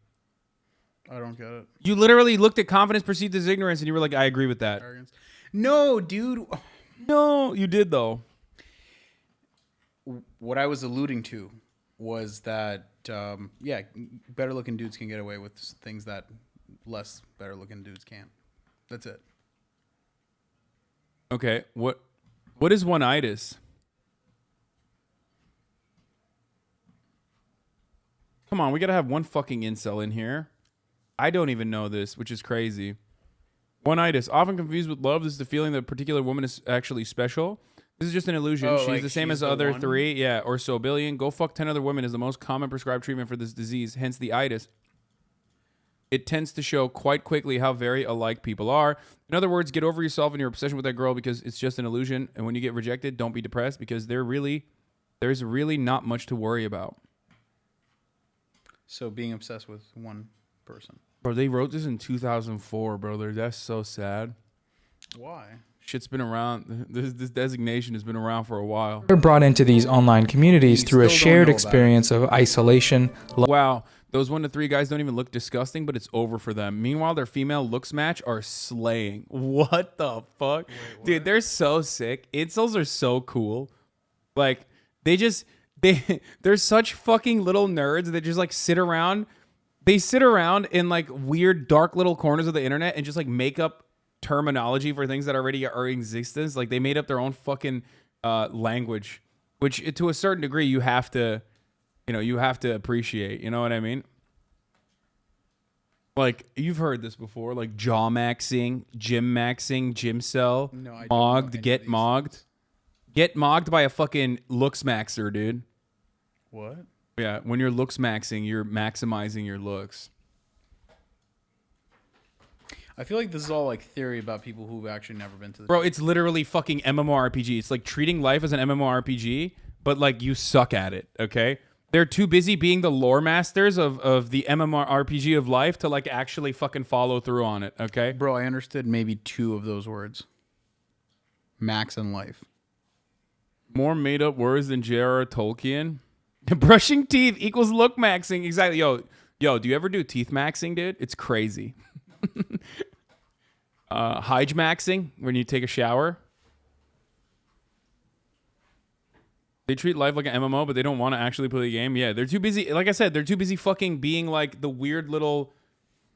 I don't get it. You literally looked at confidence perceived as ignorance and you were like, I agree with that. Arrogance. No, dude. No, you did though. What I was alluding to was that, better looking dudes can get away with things that less better looking dudes can't. That's it. Okay, what is one-itis? Come on, we gotta have one fucking incel in here. I don't even know this, which is crazy. One-itis, often confused with love. This is the feeling that a particular woman is actually special. This is just an illusion. Oh, she's like the same she's as the the other one? 3, yeah, or so billion. Go fuck 10 other women is the most common prescribed treatment for this disease, hence the itis. It tends to show quite quickly how very alike people are. In other words, get over yourself and your obsession with that girl because it's just an illusion. And when you get rejected, don't be depressed because there's really not much to worry about. So being obsessed with one person. Bro, they wrote this in 2004, brother. That's so sad. Why? Shit's been around. This designation has been around for a while. They're brought into these online communities through a shared experience of isolation. Wow. Those 1 to 3 guys don't even look disgusting, but it's over for them. Meanwhile, their female looks match are slaying. What the fuck? Dude, they're so sick. Incels are so cool. Like, they're such fucking little nerds that just like sit around. They sit around in like weird dark little corners of the internet and just like make up terminology for things that already are in existence. Like they made up their own fucking language, which to a certain degree you have to appreciate. You know what I mean? Like you've heard this before, like jaw maxing, gym cell, No, I don't mogged, get mogged. Get mogged by a fucking looks maxer, dude. What? Yeah, when you're looks maxing, you're maximizing your looks. I feel like this is all like theory about people who've actually never been to the Bro, it's literally fucking MMORPG. It's like treating life as an MMORPG, but like you suck at it, okay? They're too busy being the lore masters of the MMORPG of life to like actually fucking follow through on it, okay? Bro, I understood maybe 2 of those words. Max and life. More made up words than J.R.R. Tolkien. Brushing teeth equals look maxing. Exactly. Yo, do you ever do teeth maxing, dude? It's crazy. Hyge maxing when you take a shower. They treat life like an MMO, but they don't want to actually play the game. Yeah, they're too busy. Like I said, they're too busy fucking being like the weird little,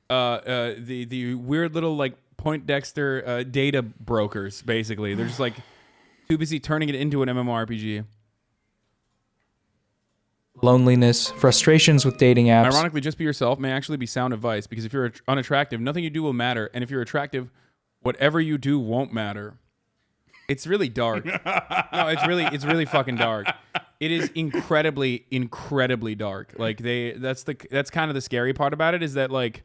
the weird little like Poindexter data brokers. Basically, they're just like too busy turning it into an MMORPG. Loneliness, frustrations with dating apps. Ironically, just be yourself may actually be sound advice because if you're unattractive, nothing you do will matter. And if you're attractive, whatever you do won't matter. It's really dark. No, it's really fucking dark. It is incredibly dark. Like that's kind of the scary part about it is that like,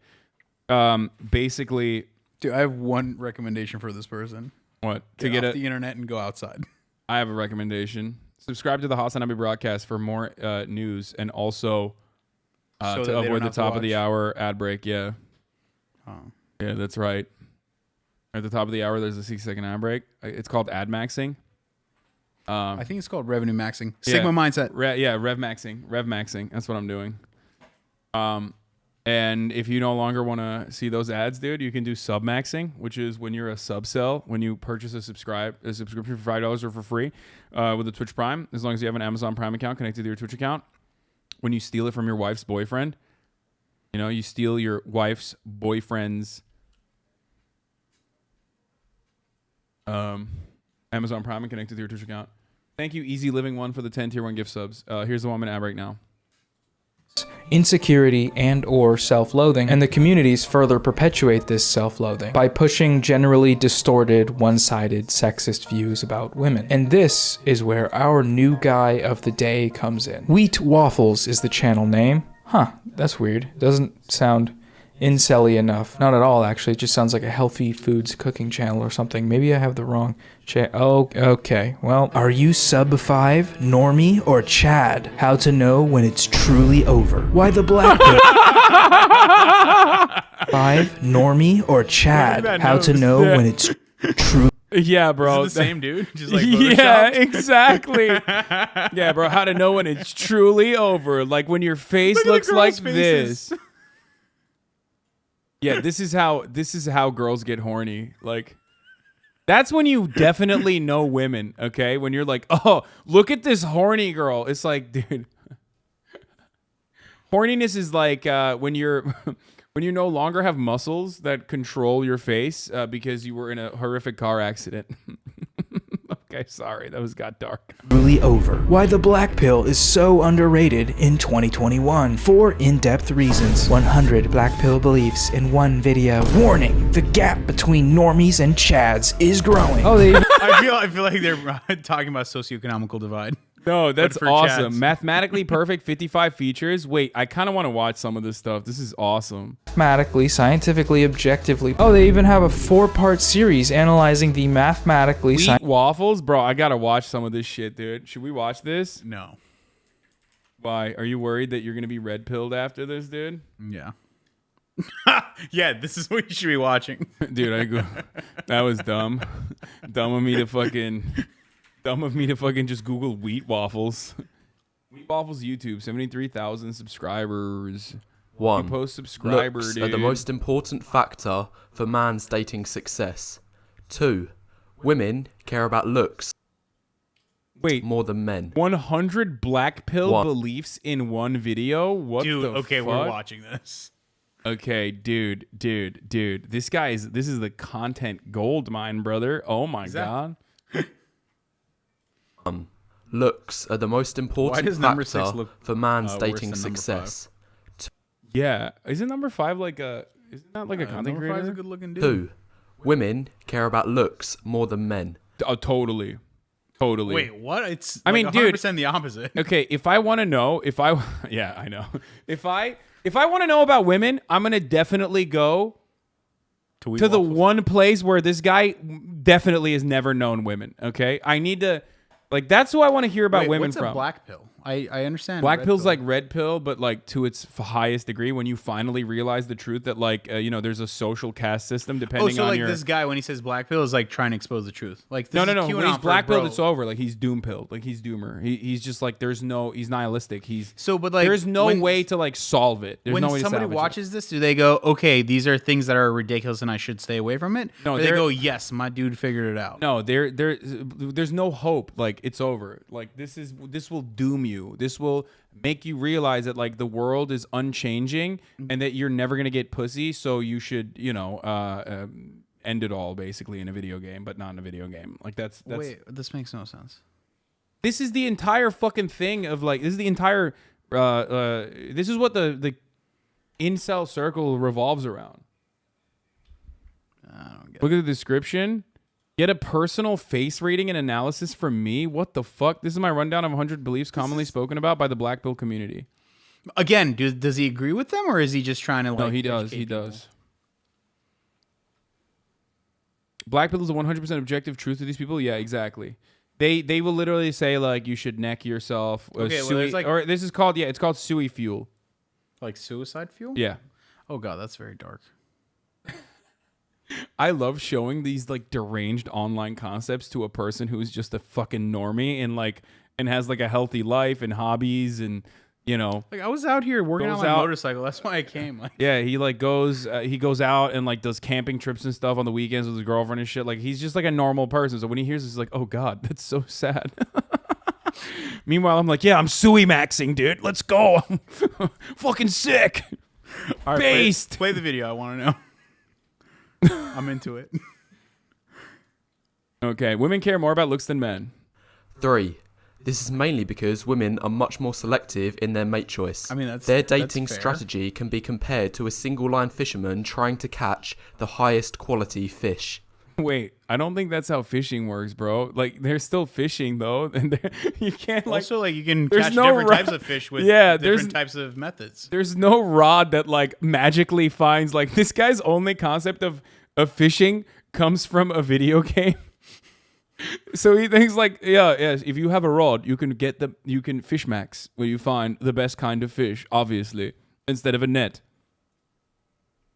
basically. Dude, I have one recommendation for this person. What? Get off the internet and go outside. I have a recommendation. Subscribe to the HasanAbi broadcast for more news and also to avoid the top of the hour ad break. Yeah. Oh. Yeah, that's right. At the top of the hour, there's a 6-second ad break. It's called ad maxing. I think it's called revenue maxing. Sigma mindset. Rev maxing. Rev maxing. That's what I'm doing. And if you no longer want to see those ads, dude, you can do sub maxing, which is when you're a sub sell, when you purchase a subscription for $5 or for free with a Twitch Prime, as long as you have an Amazon Prime account connected to your Twitch account. When you steal it from your wife's boyfriend, you steal your wife's boyfriend's Amazon Prime and connected to your Twitch account. Thank you, Easy Living One, for the 10 tier 1 gift subs. Here's the one I'm going to add right now. Insecurity and or self-loathing, and the communities further perpetuate this self-loathing by pushing generally distorted, one-sided, sexist views about women. And this is where our new guy of the day comes in. Wheat Waffles is the channel name. Huh, that's weird. Doesn't sound incel-y enough. Not at all, actually. It just sounds like a healthy foods cooking channel or something. Maybe I have the wrong oh, okay. Well, are you sub 5, normie, or Chad? How to know when it's truly over. Why the black 5, normie, or Chad? How to know when it's truly. Yeah, bro. Is it the same dude? Just like yeah, Photoshopped? Exactly. Yeah, bro. How to know when it's truly over? Like when your face looks like this. Yeah, this is how girls get horny. Like, that's when you definitely know women. Okay, when you're like, oh, look at this horny girl. It's like, dude, horniness is like when you no longer have muscles that control your face because you were in a horrific car accident. Okay, sorry, that got dark. Really over. Why the black pill is so underrated in 2021. 4 in-depth reasons. 100 black pill beliefs in one video. Warning: the gap between normies and chads is growing. Oh, I feel like they're talking about socioeconomical divide. No, that's for awesome. chads. Mathematically perfect, 55 features. Wait, I kind of want to watch some of this stuff. This is awesome. Mathematically, scientifically, objectively. Oh, they even have a 4-part series analyzing the mathematically. Wheat waffles, bro. I gotta watch some of this shit, dude. Should we watch this? No. Why? Are you worried that you're gonna be red pilled after this, dude? Yeah. Yeah, this is what you should be watching. Dude, that was dumb. Dumb of me to fucking just Google wheat waffles. Wheat waffles YouTube, 73,000 subscribers. 1. Post subscriber, Looks dude. are the most important factor for man's dating success. 2. Women care about looks. Wait, more than men. 100 black pill 1. beliefs in one video? What Dude, the okay, fuck? we're watching this. Okay, dude. This is the content gold mine, brother. Oh my god. Looks are the most important number 6 factor look, for man's worse dating than number success. Yeah, isn't number 5 like a? Isn't that like a content number 5's creator? a good looking dude. 2. Women care about looks more than men. Oh, totally. Wait, what? It's I like mean, dude, 100% the opposite. Okay, if I want to know, yeah, I know. If I want to know about women, I'm gonna definitely go to the one place where this guy definitely has never known women. Okay, I need to, like, that's who I want to hear about women what's from. a black pill? I understand. Black red pill's pill. like red pill, but like to its highest degree when you finally realize the truth that like there's a social caste system depending so on like your. this guy when he says black pill is like trying to expose the truth. Like this No. is When QAnon he's for black bro. pilled, it's over. Like he's doom pilled. Like he's doomer. He's just like he's nihilistic. But like there's no when- way to like solve it. There's when no way to somebody salvage it. watches this, do they go, okay, these are things that are ridiculous and I should stay away from it? No, or they they're- go, yes, my dude figured it out. No, there's no hope. Like it's over. Like this will doom you. This will make you realize that like the world is unchanging and that you're never gonna get pussy. So you should end it all basically in a video game, but not in a video game. Like that's Wait, this makes no sense. This is the entire fucking thing of like this is the entire this is what the incel circle revolves around. I don't get Look at the description. Get a personal face rating and analysis from me. What the fuck? This is my rundown of 100 beliefs commonly spoken about by the black pill community. Again, does he agree with them or is he just trying to like No, he does. educate He people? does. Black pill is a 100% objective truth to these people. Yeah, exactly. They will literally say like you should neck yourself. Okay, well, there's, like- or this is called it's called sui fuel. Like suicide fuel? Yeah. Oh god, that's very dark. I love showing these like deranged online concepts to a person who's just a fucking normie and has like a healthy life and hobbies and Like I was out here working on Goes my out- motorcycle. That's why I came. Like, yeah, he like goes out and like does camping trips and stuff on the weekends with his girlfriend and shit. Like he's just like a normal person. So when he hears this, he's like, oh god, that's so sad. Meanwhile, I'm like, yeah, I'm sui maxing, dude. Let's go. I'm fucking sick. all right, Based. play the video. I want to know. I'm into it. Okay, women care more about looks than men. 3. This is mainly because women are much more selective in their mate choice. I mean, that's their that's dating fair. strategy can be compared to a single-line fisherman trying to catch the highest quality fish. Wait, I don't think that's how fishing works, bro. Like they're still fishing though, and you can't like. Also, like you can there's catch no different rod- types of fish with there's different types of methods. There's no rod that like magically finds like this guy's only concept of fishing comes from a video game. So he thinks like, yes, if you have a rod, you can fish max where you find the best kind of fish, obviously, instead of a net.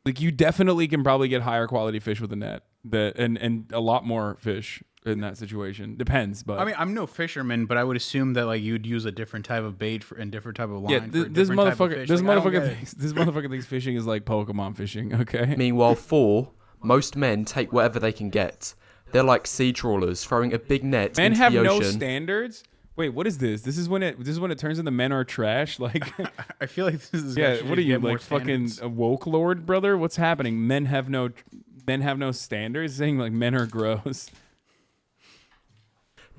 Like you definitely can probably get higher quality fish with a net and a lot more fish in that situation. Depends, but I mean, I'm no fisherman, but I would assume that like you'd use a different type of bait and different type of line. yeah, for a this different type of motherfucker, fish. this Like, I don't motherfucker get it. thinks this motherfucker thinks fishing is like Pokemon fishing. Okay. Meanwhile, 4. Most men take whatever they can get. They're like sea trawlers throwing a big net Men into have the no ocean. standards. Wait, what is this? This is when it turns into men are trash. Like, I feel like this is yeah. actually What are you get more like, fucking standards. a woke lord, brother? What's happening? Men have no standards. Saying like men are gross.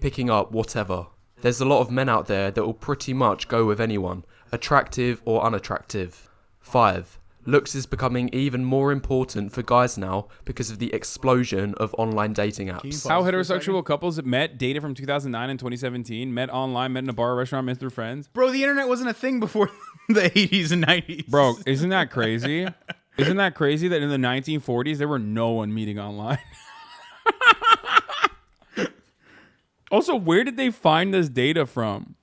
picking up whatever. There's a lot of men out there that will pretty much go with anyone, attractive or unattractive. 5. Looks is becoming even more important for guys now because of the explosion of online dating apps. How heterosexual couples met, dated from 2009 and 2017, met online, met in a bar or restaurant, met through friends. Bro, the internet wasn't a thing before the 80s and 90s. Bro, isn't that crazy? Isn't that crazy that in the 1940s there were no one meeting online? Also, where did they find this data from?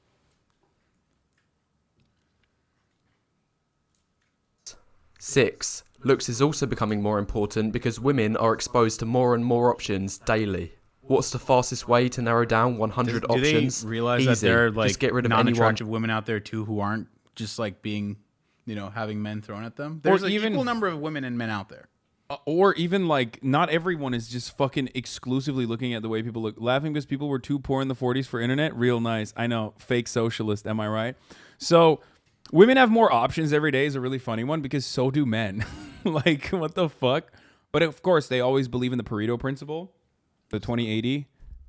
6. Looks is also becoming more important because women are exposed to more and more options daily. What's the fastest way to narrow down 100 options? Do they realize Easy. that there are like Just get rid of anyone. non-attractive women out there too who aren't just like being, having men thrown at them? There's an equal number of women and men out there. Or even like, not everyone is just fucking exclusively looking at the way people look. Laughing because people were too poor in the 40s for internet. Real nice. I know. Fake socialist. Am I right? So women have more options every day is a really funny one because so do men. Like, what the fuck? But of course, they always believe in the Pareto principle. The 2080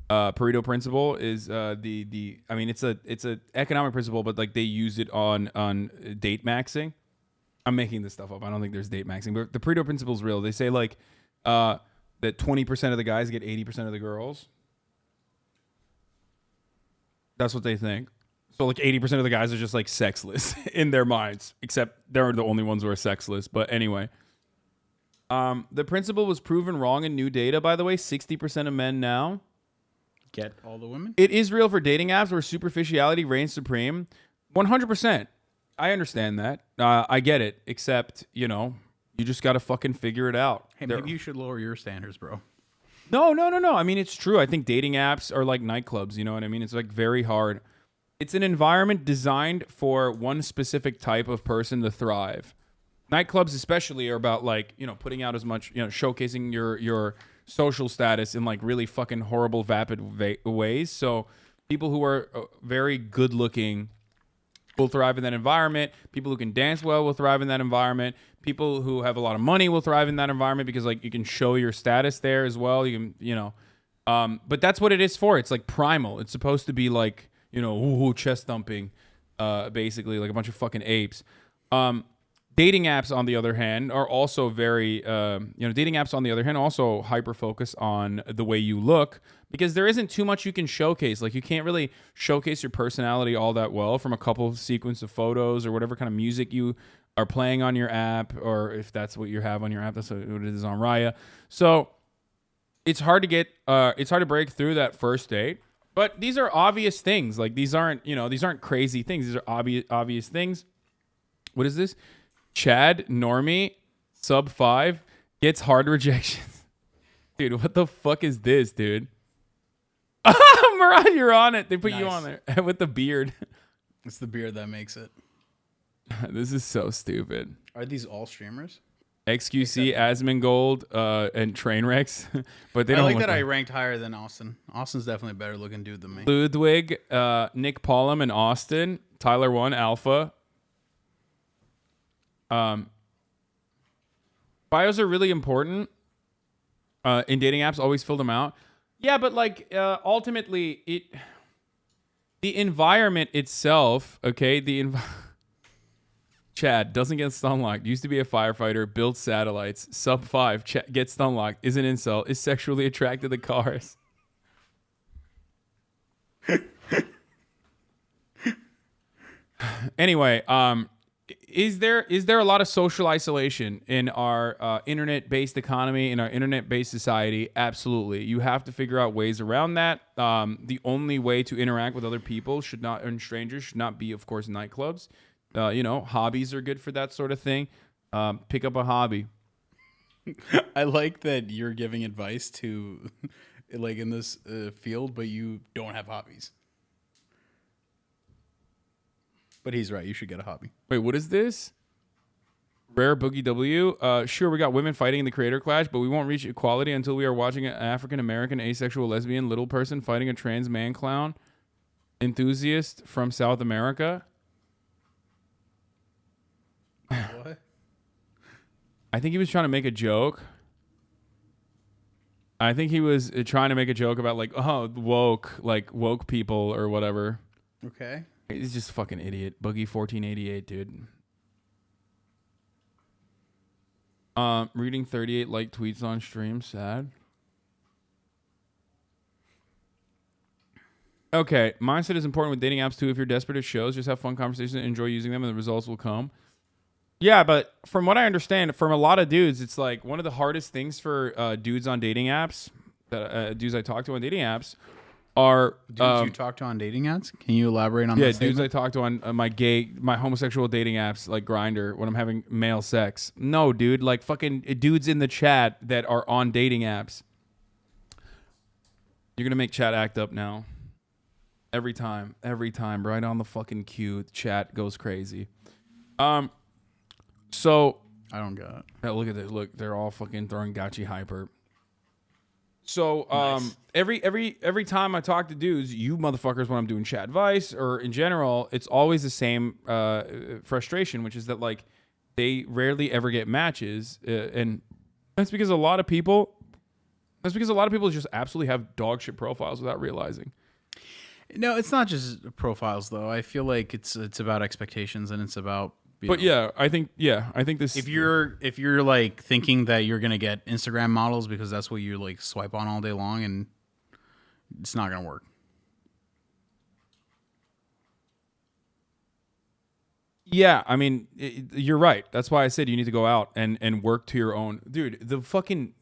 Pareto principle is I mean, it's a economic principle, but like they use it on date maxing. I'm making this stuff up. I don't think there's date maxing, but the Pareto principle is real. They say like that 20% of the guys get 80% of the girls. That's what they think. So like 80% of the guys are just like sexless in their minds, except they're the only ones who are sexless. But anyway, the principle was proven wrong in new data, by the way. 60% of men now get all the women. It is real for dating apps where superficiality reigns supreme. 100%. I understand that. I get it. Except, you just got to fucking figure it out. Hey, maybe you should lower your standards, bro. No. I mean, it's true. I think dating apps are like nightclubs. You know what I mean? It's like very hard. It's an environment designed for one specific type of person to thrive. Nightclubs especially are about like, putting out as much, showcasing your social status in like really fucking horrible, vapid ways. So people who are very good looking will thrive in that environment. People who can dance well will thrive in that environment. People who have a lot of money will thrive in that environment because like you can show your status there as well. You can, but that's what it is for. It's like primal. It's supposed to be like, chest thumping, basically like a bunch of fucking apes. Dating apps, on the other hand, are also very, dating apps, on the other hand, also hyper-focus on the way you look because there isn't too much you can showcase. Like, you can't really showcase your personality all that well from a couple of sequence of photos or whatever kind of music you are playing on your app, or if that's what you have on your app, that's what it is on Raya. So it's hard to break through that first date. But these are obvious things. Like, these aren't crazy things. These are obvious things. What is this? Chad, normie, sub 5, gets hard rejections. Dude, what the fuck is this, dude? Murat, you're on it. They put you on there with the beard. It's the beard that makes it. This is so stupid. Are these all streamers? XQC, Asmongold, and Trainwrecks. But they don't like that I ranked higher than Austin. Austin's definitely a better looking dude than me. Ludwig, Nick Pollum, and Austin. Tyler 1, Alpha. Bios are really important in dating apps. Always fill them out. Yeah, but like ultimately, the environment itself. Okay, Chad doesn't get stun locked. Used to be a firefighter. Builds satellites. Sub 5. Gets stun locked. Is an incel. Is sexually attracted to cars. Anyway, Is there a lot of social isolation in our internet-based economy, in our internet-based society? Absolutely. You have to figure out ways around that. The only way to interact with other people and strangers should not be, of course, nightclubs. Hobbies are good for that sort of thing. Pick up a hobby. I like that you're giving advice to, like, in this field, but you don't have hobbies. But he's right. You should get a hobby. Wait, what is this? Rare Boogie W. Sure, we got women fighting in the creator clash, but we won't reach equality until we are watching an African-American asexual lesbian little person fighting a trans man clown enthusiast from South America. What? I think he was trying to make a joke. I think he was trying to make a joke about like, oh, woke people or whatever. Okay. He's just a fucking idiot. Boogie 1488, dude. Reading 38 like tweets on stream, sad. Okay, mindset is important with dating apps too. If you're desperate at shows, just have fun conversations and enjoy using them and the results will come. Yeah, but from what I understand, from a lot of dudes, it's like one of the hardest things for dudes on dating apps, dudes I talk to on dating apps, are dudes you talk to on dating apps. Can you elaborate on that? Yeah, dudes I talk to on my homosexual dating apps like Grindr when I'm having male sex. No, dude, like fucking dudes in the chat that are on dating apps. You're gonna make chat act up now. Every time, right on the fucking cue, the chat goes crazy. So I don't get it. Yeah, look at this. Look, they're all fucking throwing gotchi hyper. So nice. every time I talk to dudes, you motherfuckers, when I'm doing chat advice or in general, it's always the same frustration, which is that like they rarely ever get matches, and that's because a lot of people just absolutely have dog shit profiles without realizing. No, it's not just profiles though. I feel like it's about expectations and it's about. But yeah, I think this. If you're like thinking that you're gonna get Instagram models because that's what you like swipe on all day long, and it's not gonna work. Yeah, I mean, you're right. That's why I said you need to go out and work to your own. Dude, the fucking.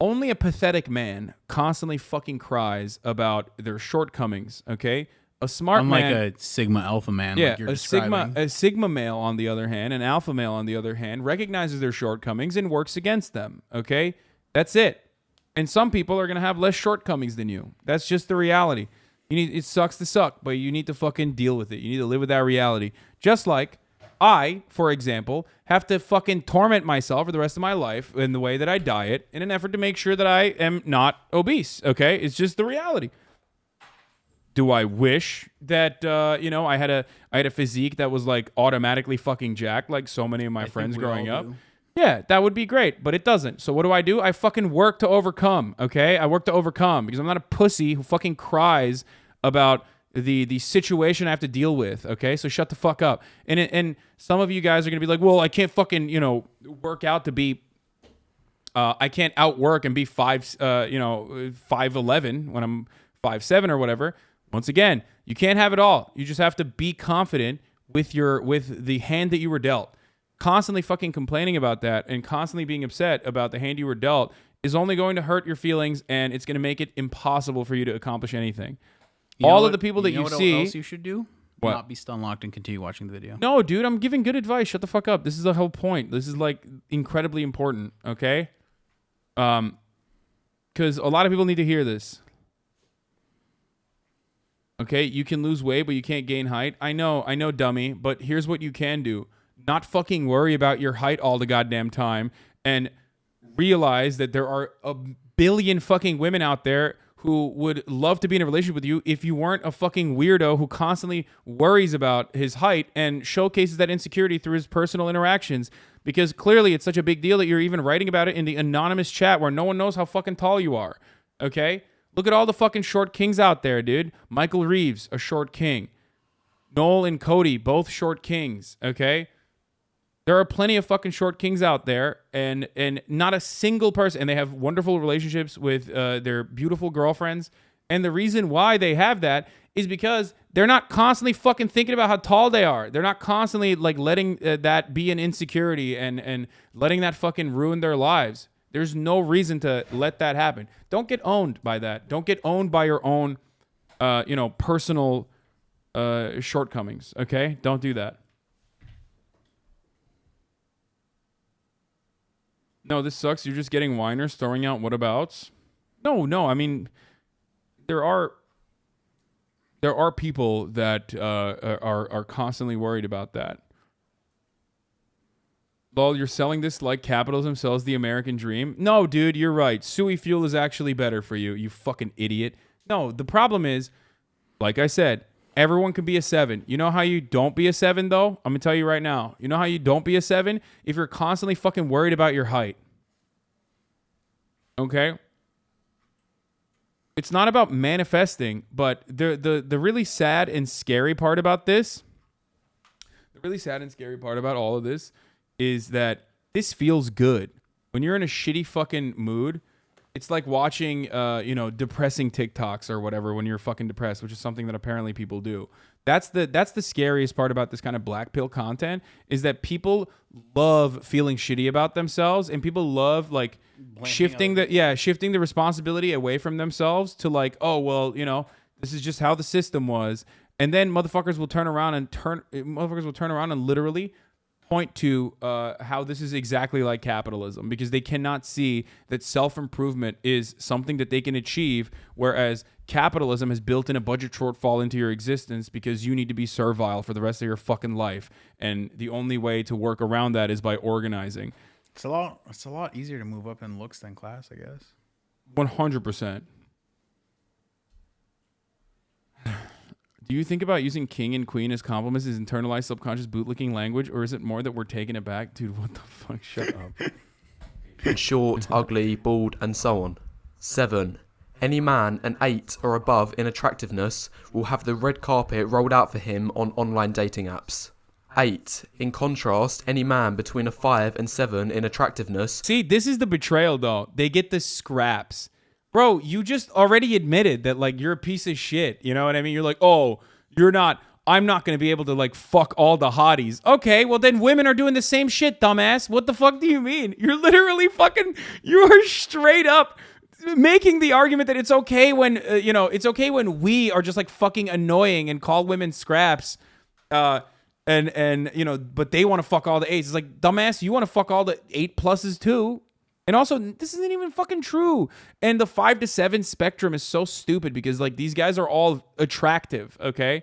Only a pathetic man constantly fucking cries about their shortcomings, okay? A smart man... Unlike a Sigma alpha man yeah, like you're describing. A Sigma male, on the other hand, an alpha male, on the other hand, recognizes their shortcomings and works against them, okay? That's it. And some people are going to have less shortcomings than you. That's just the reality. It sucks to suck, but you need to fucking deal with it. You need to live with that reality. Just like I, for example, have to fucking torment myself for the rest of my life in the way that I diet in an effort to make sure that I am not obese, okay? It's just the reality. Do I wish that I had a physique that was like automatically fucking jacked like so many of my friends growing up? Yeah, that would be great, but it doesn't. So what do? I fucking work to overcome, okay? I work to overcome because I'm not a pussy who fucking cries about the situation I have to deal with, okay? So shut the fuck up. And some of you guys are going to be like, well, I can't fucking, work out to be, I can't outwork and be 5'11" when I'm 5'7" or whatever. Once again, you can't have it all. You just have to be confident with the hand that you were dealt. Constantly fucking complaining about that and constantly being upset about the hand you were dealt is only going to hurt your feelings, and it's going to make it impossible for you to accomplish anything. All of the people that you see... What else you should do? What? Not be stun locked and continue watching the video. No, dude, I'm giving good advice. Shut the fuck up. This is the whole point. This is like incredibly important, okay? Because a lot of people need to hear this. Okay, you can lose weight, but you can't gain height. I know, dummy, but here's what you can do. Not fucking worry about your height all the goddamn time and realize that there are a billion fucking women out there who would love to be in a relationship with you if you weren't a fucking weirdo who constantly worries about his height and showcases that insecurity through his personal interactions, because clearly it's such a big deal that you're even writing about it in the anonymous chat where no one knows how fucking tall you are, okay? Look at all the fucking short kings out there, dude. Michael Reeves, a short king. Noel and Cody, both short kings, okay? There are plenty of fucking short kings out there, and not a single person, and they have wonderful relationships with their beautiful girlfriends. And the reason why they have that is because they're not constantly fucking thinking about how tall they are. They're not constantly like letting that be an insecurity and letting that fucking ruin their lives. There's no reason to let that happen. Don't get owned by that. Don't get owned by your own, personal shortcomings. Okay, don't do that. No, this sucks. You're just getting whiners throwing out whatabouts. No. I mean, there are people that are constantly worried about that. Lol, you're selling this like capitalism sells the American dream? No, dude, you're right. Sui fuel is actually better for you, you fucking idiot. No, the problem is, like I said, everyone can be a 7. You know how you don't be a 7, though? I'm going to tell you right now. You know how you don't be a 7? If you're constantly fucking worried about your height. Okay? It's not about manifesting, but the really sad and scary part about this, the really sad and scary part about all of this is that this feels good. When you're in a shitty fucking mood, it's like watching, depressing TikToks or whatever when you're fucking depressed, which is something that apparently people do. That's the scariest part about this kind of black pill content is that people love feeling shitty about themselves, and people love like shifting the responsibility away from themselves to like, oh well, this is just how the system was, and then motherfuckers will turn around and literally point to how this is exactly like capitalism, because they cannot see that self-improvement is something that they can achieve, whereas capitalism has built in a budget shortfall into your existence because you need to be servile for the rest of your fucking life, and the only way to work around that is by organizing. It's a lot easier to move up in looks than class, I guess. 100%. Do you think about using king and queen as compliments as internalized subconscious bootlicking language, or is it more that we're taking it back? Dude, what the fuck? Shut up. Short, ugly, bald, and so on. 7. Any man an 8 or above in attractiveness will have the red carpet rolled out for him on online dating apps. 8. In contrast, any man between a 5 and 7 in attractiveness... See, this is the betrayal, though. They get the scraps. Bro, you just already admitted that, like, you're a piece of shit. You know what I mean? You're like, oh, I'm not going to be able to, like, fuck all the hotties. Okay, well, then women are doing the same shit, dumbass. What the fuck do you mean? You're literally you're straight up making the argument that it's okay when, it's okay when we are just, like, fucking annoying and call women scraps. But they want to fuck all the 8s. It's like, dumbass, you want to fuck all the 8+s too. And also, this isn't even fucking true. And the 5 to 7 spectrum is so stupid because, like, these guys are all attractive, okay?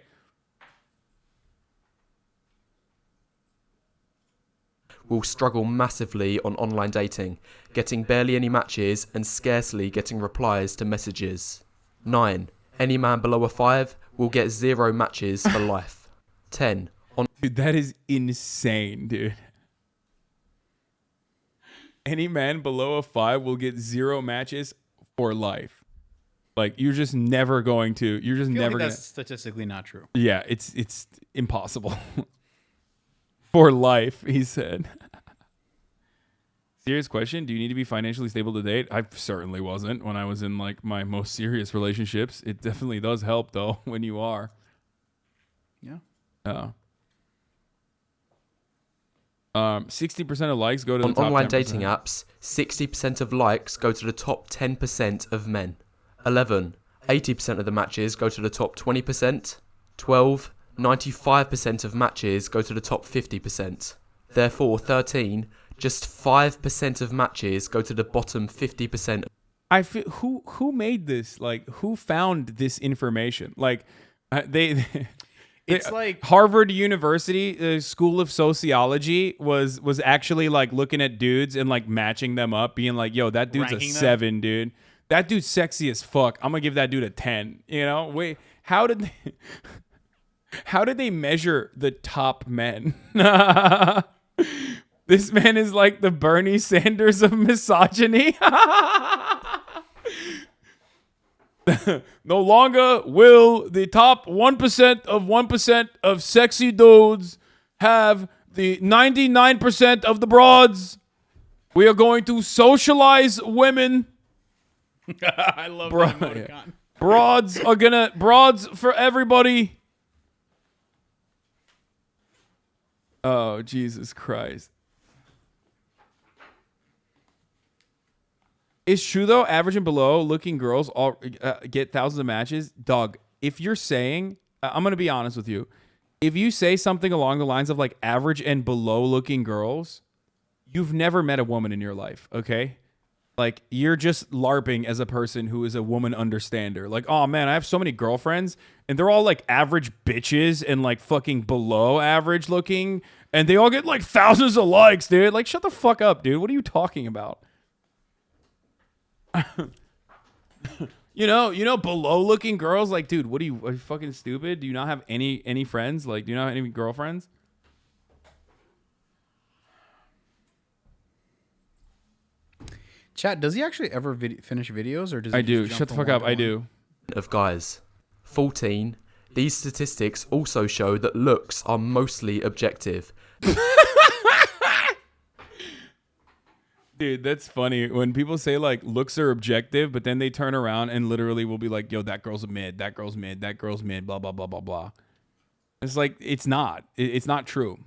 Will struggle massively on online dating, getting barely any matches and scarcely getting replies to messages. 9. Any man below a 5 will get 0 matches for life. 10. Dude, that is insane, dude. Any man below a 5 will get 0 matches for life. Like, you're just never going to. You're just never going to. That's statistically not true. Yeah, it's impossible. For life, he said. Serious question. Do you need to be financially stable to date? I certainly wasn't when I was in, like, my most serious relationships. It definitely does help, though, when you are. Yeah. 60% of likes go to the top online 10%. dating apps, 60% of likes go to the top 10% of men. 11. 80% of the matches go to the top 20%. 12. 95% of matches go to the top 50%. Therefore, 13. Just 5% of matches go to the bottom 50%. I feel who made this? Like, who found this information? Like, it's like Harvard University School of Sociology was actually like looking at dudes and like matching them up, being like, yo, that dude's a 7, dude. That dude's sexy as fuck. I'm gonna give that dude a 10. You know? Wait, how did they measure the top men? This man is like the Bernie Sanders of misogyny. No longer will the top 1% of sexy dudes have the 99% of the broads. We are going to socialize women. I love that emoticon. Broads for everybody. Oh, Jesus Christ. It's true, though, average and below looking girls all get thousands of matches. Dog, if you're saying, I'm going to be honest with you. If you say something along the lines of like average and below looking girls, you've never met a woman in your life, okay? Like, you're just LARPing as a person who is a woman understander. Like, oh man, I have so many girlfriends and they're all like average bitches and like fucking below average looking. And they all get like thousands of likes, dude. Like, shut the fuck up, dude. What are you talking about? You know, below looking girls, like, dude, are you fucking stupid? Do you not have any friends? Like, do you not have any girlfriends? Chat, does he actually ever finish videos, or does he I do. just jump Shut the from fuck one up. to I one? do. Of guys. 14. These statistics also show that looks are mostly objective. Dude, that's funny. When people say like looks are objective, but then they turn around and literally will be like, yo, that girl's a mid, that girl's mid, that girl's mid, blah, blah, blah, blah, blah. It's like, it's not. It's not true.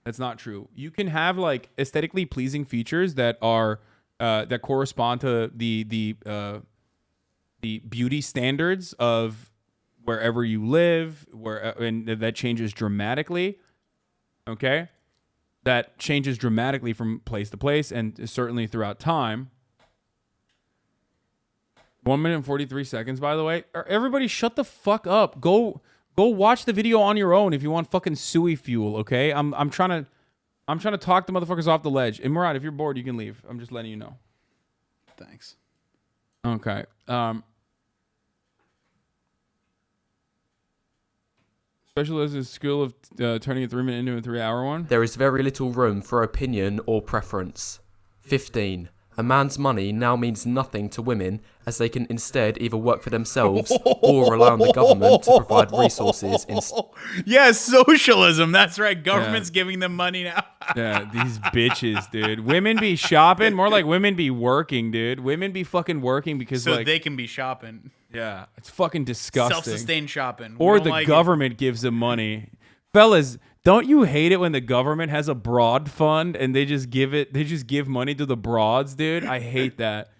That's not true. You can have like aesthetically pleasing features that are that correspond to the beauty standards of wherever you live, and that changes dramatically. Okay? That changes dramatically from place to place and certainly throughout time. 1 minute and 43 seconds, by the way. Everybody shut the fuck up. Go watch the video on your own if you want fucking suey fuel, okay? I'm trying to talk the motherfuckers off the ledge. And Murat, if you're bored, you can leave. I'm just letting you know. Thanks. Okay. Specializes in the skill of turning a 3 minute into a 3 hour one. There is very little room for opinion or preference. 15. A man's money now means nothing to women, as they can instead either work for themselves or rely on the government to provide resources. Yes, socialism. That's right. Government's giving them money now. Yeah, these bitches, dude. Women be shopping. More like women be working, dude. Women be fucking working because So like they can be shopping. Yeah, it's fucking disgusting. Self-sustained shopping. We Or don't the like government gives them money. Fellas, don't you hate it when the government has a broad fund and they just give money to the broads, dude? I hate that.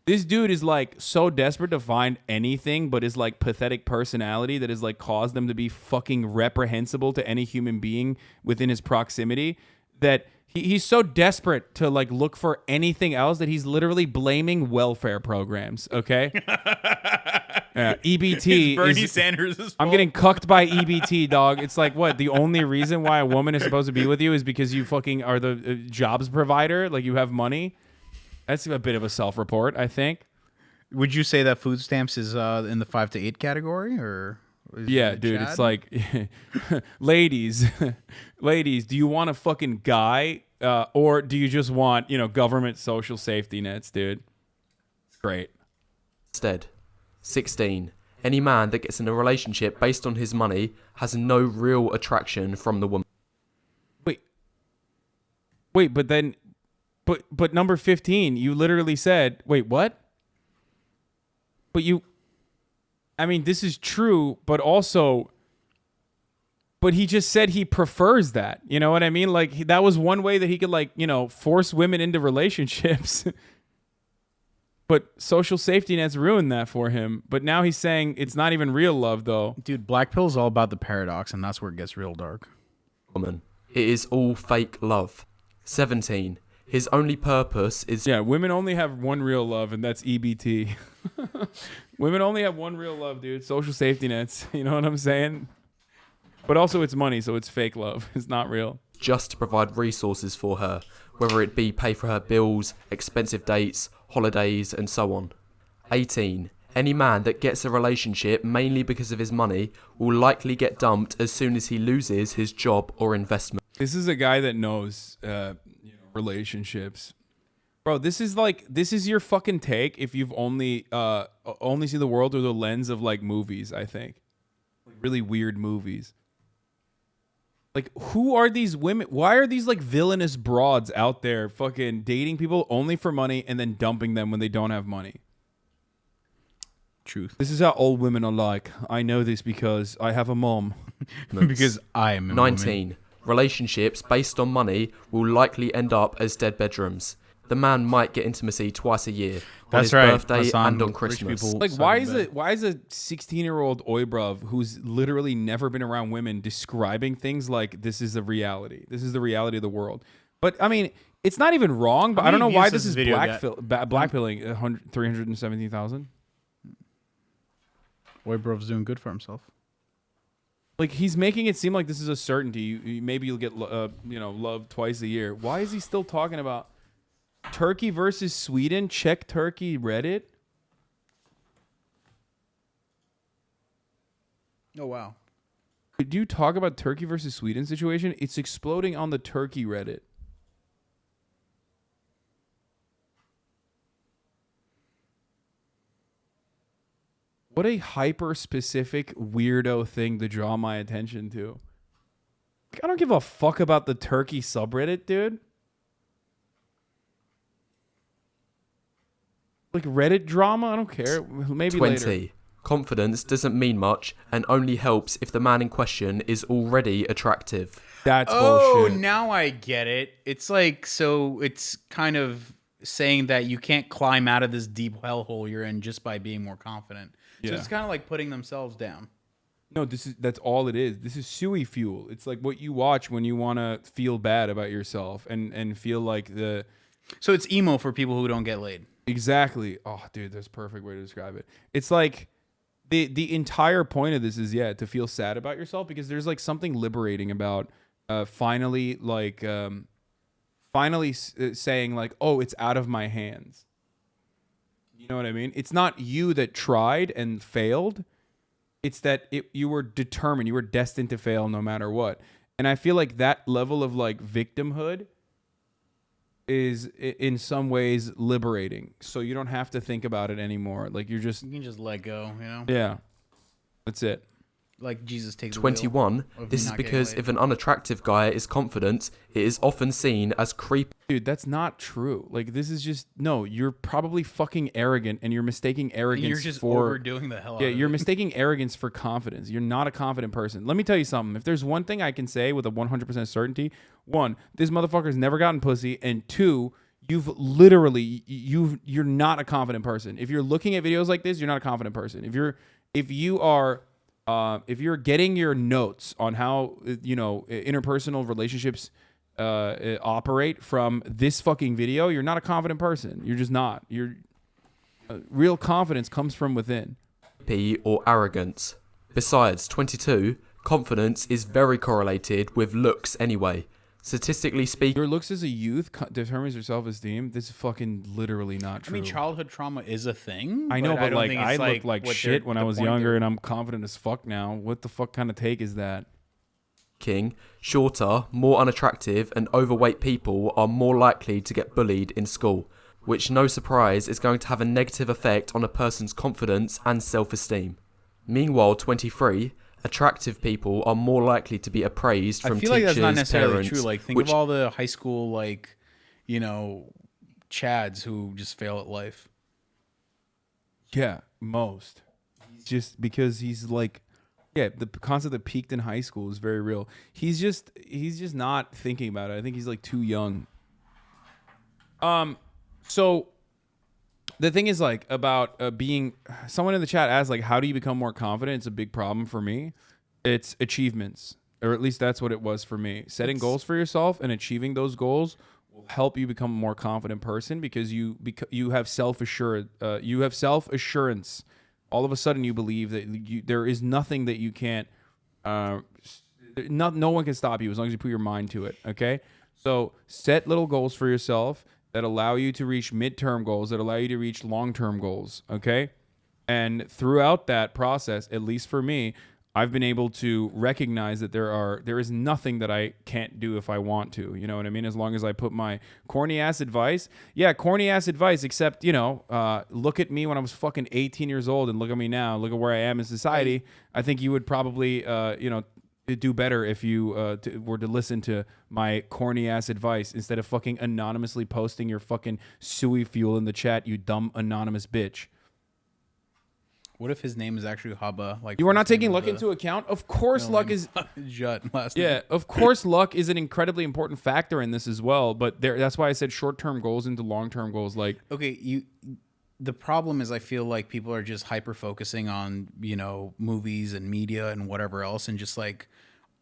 This dude is like so desperate to find anything but his like pathetic personality that has like caused them to be fucking reprehensible to any human being within his proximity, that he's so desperate to like look for anything else that he's literally blaming welfare programs, okay? Yeah, EBT It's Bernie is, Sanders' fault. I'm getting cucked by EBT, dog. It's like, what? The only reason why a woman is supposed to be with you is because you fucking are the jobs provider? Like you have money? That's a bit of a self-report, I think. Would you say that food stamps is in the 5 to 8 category, or? Yeah, dude, Chad? it's like, ladies, do you want a fucking guy, or do you just want, government social safety nets, dude? It's great. Instead. 16. Any man that gets in a relationship based on his money has no real attraction from the woman. Wait, but then, but number 15, you literally said, wait, what? But this is true, but he just said he prefers that. You know what I mean? Like, that was one way that he could, like, force women into relationships. But social safety nets ruined that for him. But now he's saying it's not even real love, though. Dude, Black Pill's all about the paradox, and that's where it gets real dark. Woman. It is all fake love. 17. His only purpose is... Yeah, women only have one real love, and that's EBT. Women only have one real love, dude. Social safety nets. You know what I'm saying? But also it's money, so it's fake love. It's not real. Just to provide resources for her, whether it be pay for her bills, expensive dates, holidays, and so on. 18. Any man that gets a relationship mainly because of his money will likely get dumped as soon as he loses his job or investment. This is a guy that knows relationships. Bro, this is your fucking take if you've only seen the world through the lens of like movies, I think. Like really weird movies. Like, who are these women? Why are these like villainous broads out there fucking dating people only for money and then dumping them when they don't have money? Truth. This is how old women are like. I know this because I have a mom. Because I am a 19. woman. Relationships based on money will likely end up as dead bedrooms. The man might get intimacy twice a year. On his birthday Hasan, and on rich Christmas. people Like, suck why in is bed. it? Why is a 16-year-old Oybruv who's literally never been around women describing things like this is a reality? This is the reality of the world. But I mean, it's not even wrong. But How I don't know many why views this does is this video blackpilling 317,000. Oybrov's doing good for himself. Like, he's making it seem like this is a certainty. Maybe you'll get love twice a year. Why is he still talking about Turkey versus Sweden? Check Turkey Reddit. Oh, wow. Could you talk about Turkey versus Sweden situation? It's exploding on the Turkey Reddit. What a hyper specific weirdo thing to draw my attention to. I don't give a fuck about the turkey subreddit, dude. Like Reddit drama, I don't care. Maybe 20. later. Confidence doesn't mean much and only helps if the man in question is already attractive. That's bullshit. Now I get it. It's like, so it's kind of saying that you can't climb out of this deep hellhole you're in just by being more confident. So Yeah. it's kind of like putting themselves down. No, that's all it is. This is suey fuel. It's like what you watch when you want to feel bad about yourself and feel like the. So it's emo for people who don't get laid. Exactly. Oh, dude, that's a perfect way to describe it. It's like the entire point of this is to feel sad about yourself, because there's like something liberating about finally saying like, oh, it's out of my hands. You know what I mean? It's not you that tried and failed. It's that you were determined, you were destined to fail no matter what. And I feel like that level of like victimhood is in some ways liberating. So you don't have to think about it anymore. Like you can just let go, you know? Yeah. That's it. Like Jesus takes 21. This is because if an unattractive guy is confident, it is often seen as creepy. Dude, that's not true. Like this is just you're probably fucking arrogant, and you're mistaking arrogance You're just for overdoing the hell out Yeah, of you're it. mistaking arrogance for confidence. You're not a confident person. Let me tell you something. If there's one thing I can say with a 100% certainty, one, this motherfucker's never gotten pussy, and two, you're not a confident person. If you're looking at videos like this, you're not a confident person. If you're getting your notes on how interpersonal relationships operate from this fucking video, you're not a confident person. You're just not. Real confidence comes from within. Or arrogance. Besides, 22, confidence is very correlated with looks anyway. Statistically speaking, your looks as a youth determines your self-esteem. This is fucking literally not true. I mean, childhood trauma is a thing. I know, but like I looked like what shit they're- when I the was point younger, they're- and I'm confident as fuck now. What the fuck kind of take is that? shorter, more unattractive, and overweight people are more likely to get bullied in school, which, no surprise, is going to have a negative effect on a person's confidence and self-esteem. Meanwhile, 23, attractive people are more likely to be appraised from I feel like teachers, that's not necessarily parents, true. Like, think of all the high school, chads who just fail at life. Yeah, most. Just because he's like, the concept that peaked in high school is very real. He's just not thinking about it. I think he's like too young. So the thing is like about being, someone in the chat asked like, how do you become more confident? It's a big problem for me. It's achievements, or at least that's what it was for me. Setting goals for yourself and achieving those goals will help you become a more confident person, because you have self-assurance. All of a sudden you believe that there is nothing that you can't, no one can stop you as long as you put your mind to it. Okay. So set little goals for yourself that allow you to reach midterm goals, that allow you to reach long-term goals. Okay. And throughout that process, at least for me, I've been able to recognize that there is nothing that I can't do if I want to. You know what I mean? As long as I put my corny ass advice, except, look at me when I was fucking 18 years old and look at me now, look at where I am in society. I think you would probably, do better if you were to listen to my corny ass advice instead of fucking anonymously posting your fucking suey fuel in the chat, you dumb anonymous bitch. What if his name is actually Haba? Like, you are not taking luck into account? Of course, luck is Jut last yeah. name. Of course, luck is an incredibly important factor in this as well. But that's why I said short-term goals into long-term goals. Like, okay, the problem is I feel like people are just hyper focusing on movies and media and whatever else, and just like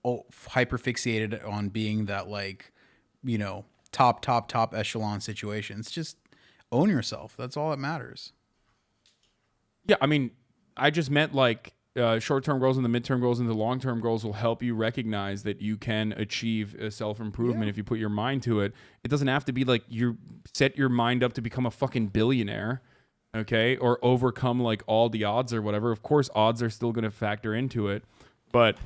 hyper fixated on being that top echelon situation. It's just own yourself. That's all that matters. Yeah, I mean, I just meant like short-term goals and the midterm goals and the long-term goals will help you recognize that you can achieve a self-improvement if you put your mind to it. It doesn't have to be like you set your mind up to become a fucking billionaire, okay, or overcome like all the odds or whatever. Of course, odds are still going to factor into it, but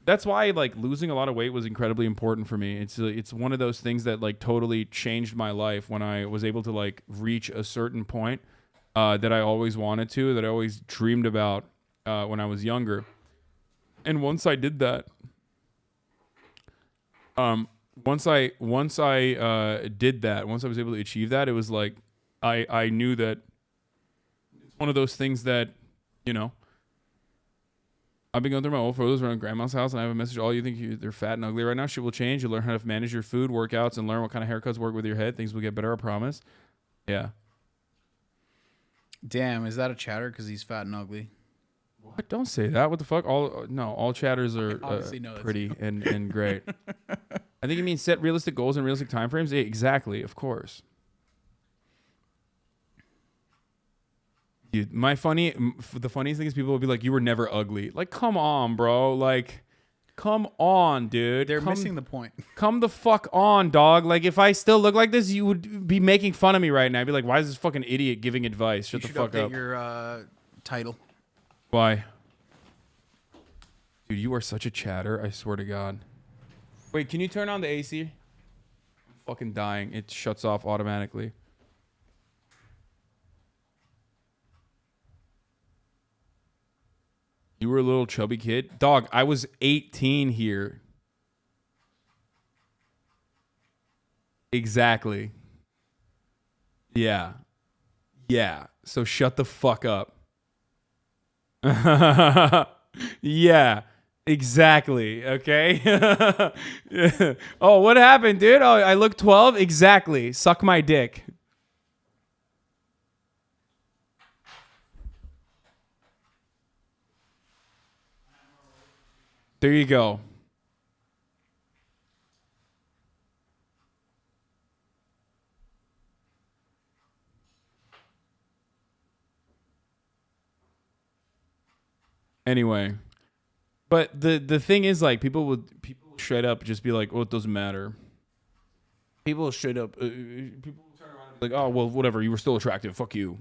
that's why like losing a lot of weight was incredibly important for me. It's one of those things that like totally changed my life when I was able to like reach a certain point. that I always wanted to, that I always dreamed about when I was younger. And once I did that, once I did that, once I was able to achieve that, it was like I knew that it's one of those things that, you know, I've been going through my old photos around grandma's house, and I have a message to all you think they're fat and ugly right now. Shit will change. You'll learn how to manage your food, workouts, and learn what kind of haircuts work with your head. Things will get better, I promise. Yeah. Damn, is that a chatter because he's fat and ugly? What? Don't say that. What the fuck? All chatters are pretty and great. I think you mean set realistic goals and realistic timeframes. Yeah, exactly, of course. Dude, the funniest thing is people will be like, "You were never ugly." Like, come on, bro. Like, come on, dude. They're missing the point. Come the fuck on, dog. Like, if I still look like this, you would be making fun of me right now. I'd be like, "Why is this fucking idiot giving advice?" Shut the fuck up. Your title. Why? Dude, you are such a chatter. I swear to God. Wait, can you turn on the AC? I'm fucking dying. It shuts off automatically. You were a little chubby kid? Dog, I was 18 here. Exactly. Yeah. Yeah. So shut the fuck up. Yeah. Exactly. Okay. Oh, what happened, dude? Oh, I look 12? Exactly. Suck my dick. There you go. Anyway, but the thing is, like, people straight up just be like, "Oh, it doesn't matter." People straight up, people turn around and be like, "Oh, well, whatever. You were still attractive. Fuck you."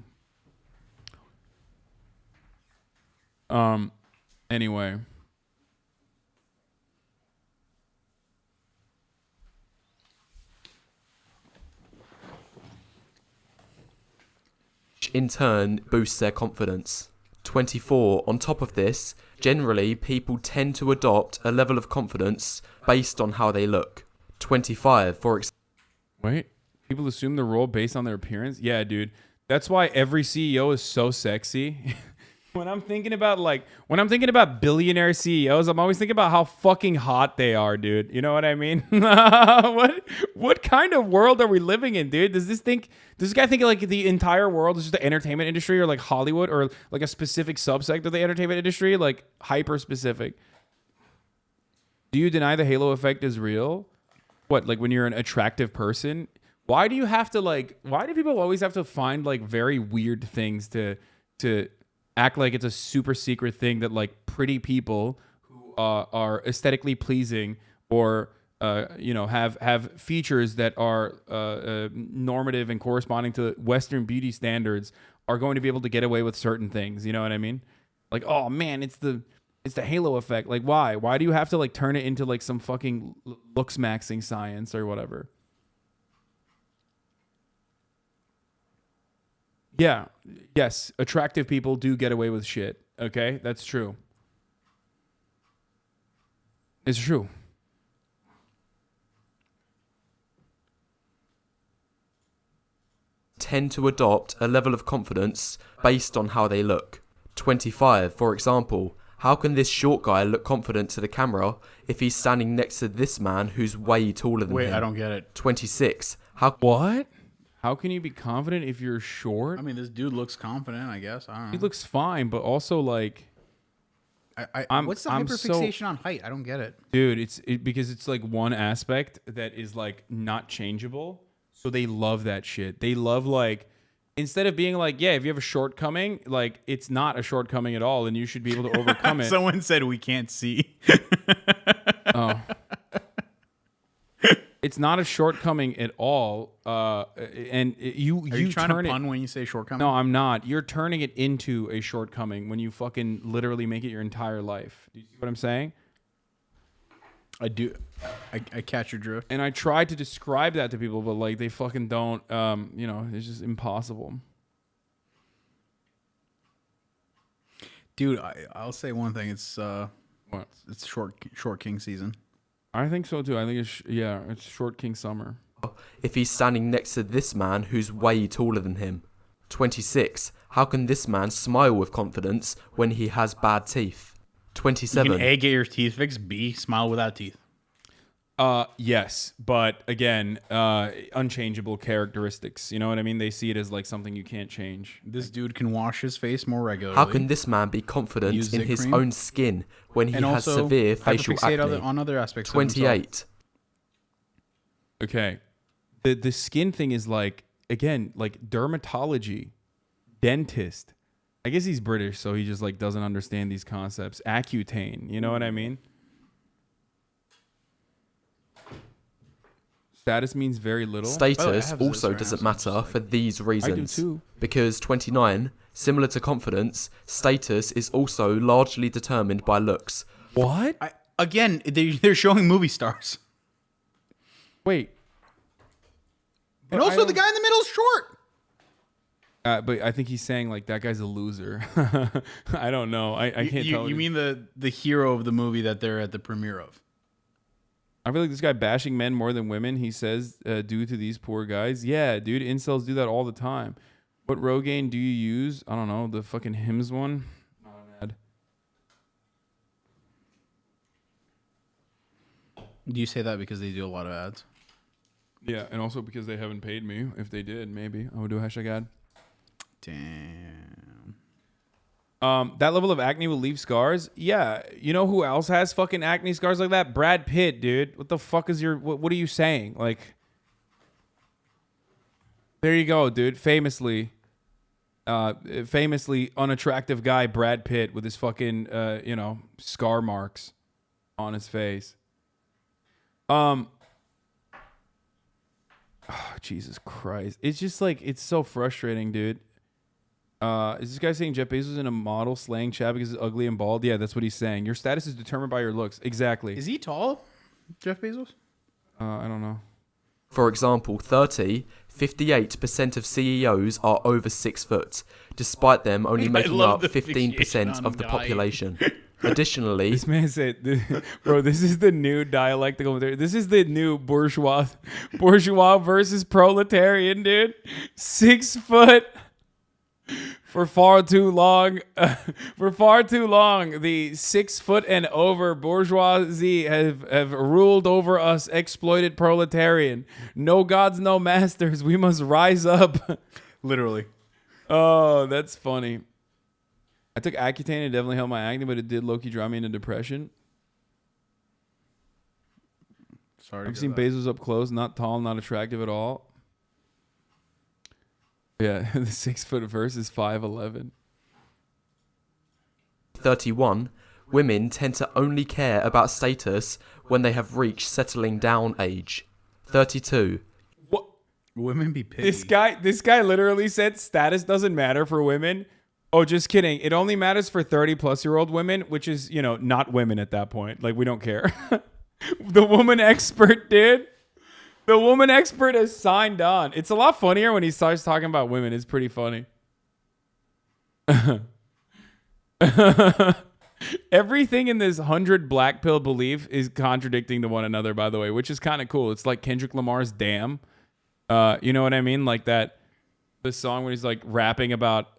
Anyway. In turn boosts their confidence. 24. On top of this, generally people tend to adopt a level of confidence based on how they look. 25. Wait, people assume the role based on their appearance? Yeah, dude. That's why every CEO is so sexy. When I'm thinking about billionaire CEOs, I'm always thinking about how fucking hot they are, dude. You know what I mean? What kind of world are we living in, dude? Does this guy think like the entire world is just the entertainment industry, or like Hollywood, or like a specific subsect of the entertainment industry, like hyper specific? Do you deny the halo effect is real? What, like when you're an attractive person? Why do people always have to find like very weird things to act like it's a super secret thing that like pretty people who are aesthetically pleasing or have features that are normative and corresponding to Western beauty standards are going to be able to get away with certain things? You know what I mean? Like, oh man, it's the halo effect. Like, why? Why do you have to like turn it into like some fucking looks maxing science or whatever? Yeah. Yes. Attractive people do get away with shit. Okay? That's true. It's true. Tend to adopt a level of confidence based on how they look. 25. For example, how can this short guy look confident to the camera if he's standing next to this man who's way taller than him? Wait, I don't get it. 26. What? How can you be confident if you're short? I mean, this dude looks confident, I guess. I don't know. He looks fine, but also like, what's the hyperfixation on height? I don't get it. Dude, because it's like one aspect that is like not changeable. So they love that shit. They love like, instead of being like, yeah, if you have a shortcoming, like it's not a shortcoming at all and you should be able to overcome it. Someone said we can't see. Oh. It's not a shortcoming at all. And you trying turn to pun when you say shortcoming? No, I'm not. You're turning it into a shortcoming when you fucking literally make it your entire life. Do you see what I'm saying? I do. I catch your drift. And I try to describe that to people, but like they fucking don't. It's just impossible. Dude, I'll say one thing. It's what? It's short king season. I think so too. I think it's short king summer. If he's standing next to this man who's way taller than him. 26. How can this man smile with confidence when he has bad teeth? 27. You can A, get your teeth fixed. B, smile without teeth. Yes, but again, unchangeable characteristics. You know what I mean? They see it as like something you can't change. This dude can wash his face more regularly. How can this man be confident in his cream? own skin when he has severe facial acne? On other aspects. 28. Okay. The skin thing is like, again, like dermatology, dentist. I guess he's British, so he just like doesn't understand these concepts. Accutane, you know what I mean? Status means very little. Status also doesn't matter for these reasons. I do too. Because 29, similar to confidence, status is also largely determined by looks. What? Again, they're showing movie stars. Wait. And also the guy in the middle is short. But I think he's saying like that guy's a loser. I don't know. I can't tell. You mean the hero of the movie that they're at the premiere of? I feel like this guy bashing men more than women, he says, due to these poor guys. Yeah, dude, incels do that all the time. What Rogaine do you use? I don't know, the fucking Hims one? Not an ad. Do you say that because they do a lot of ads? Yeah, and also because they haven't paid me. If they did, maybe I would do a hashtag ad. Damn. That level of acne will leave scars. Yeah, you know who else has fucking acne scars like that? Brad Pitt, dude. What the fuck is your? What are you saying? Like, there you go, dude. Famously unattractive guy, Brad Pitt, with his fucking scar marks on his face. Oh, Jesus Christ! It's just like it's so frustrating, dude. Is this guy saying Jeff Bezos is in a model slaying Chad because he's ugly and bald? Yeah, that's what he's saying. Your status is determined by your looks. Exactly. Is he tall, Jeff Bezos? I don't know. For example, 58% of CEOs are over 6 foot, despite them only making up 15% of the population. Additionally, this man said, bro, this is the new dialectical. This is the new bourgeois versus proletarian, dude. 6 foot. For far too long, the 6 foot and over bourgeoisie have ruled over us exploited proletarian. No gods, no masters. We must rise up. Literally. Oh, that's funny. I took Accutane. It definitely helped my acne, but it did low-key drive me into depression. Sorry. I've seen Bezos up close. Not tall, not attractive at all. Yeah, the 6 foot versus 5'11". 31. Women tend to only care about status when they have reached settling down age. 32. What? Women be picky. This guy literally said status doesn't matter for women. Oh, just kidding. It only matters for 30-plus-year-old women, which is, not women at that point. Like, we don't care. The woman expert, dude. The woman expert has signed on. It's a lot funnier when he starts talking about women. It's pretty funny. Everything in this 100 black pill belief is contradicting to one another, by the way, which is kind of cool. It's like Kendrick Lamar's Damn. You know what I mean? Like the song where he's like rapping about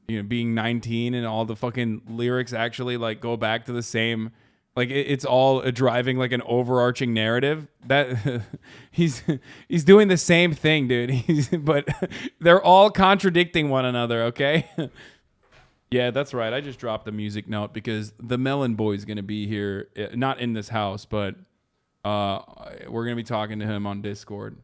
being 19 and all the fucking lyrics actually like go back to the same. Like it's all driving like an overarching narrative that he's doing the same thing, dude. But they're all contradicting one another. Okay. Yeah, that's right. I just dropped the music note because the Melon Boy is going to be here, not in this house, but we're going to be talking to him on Discord.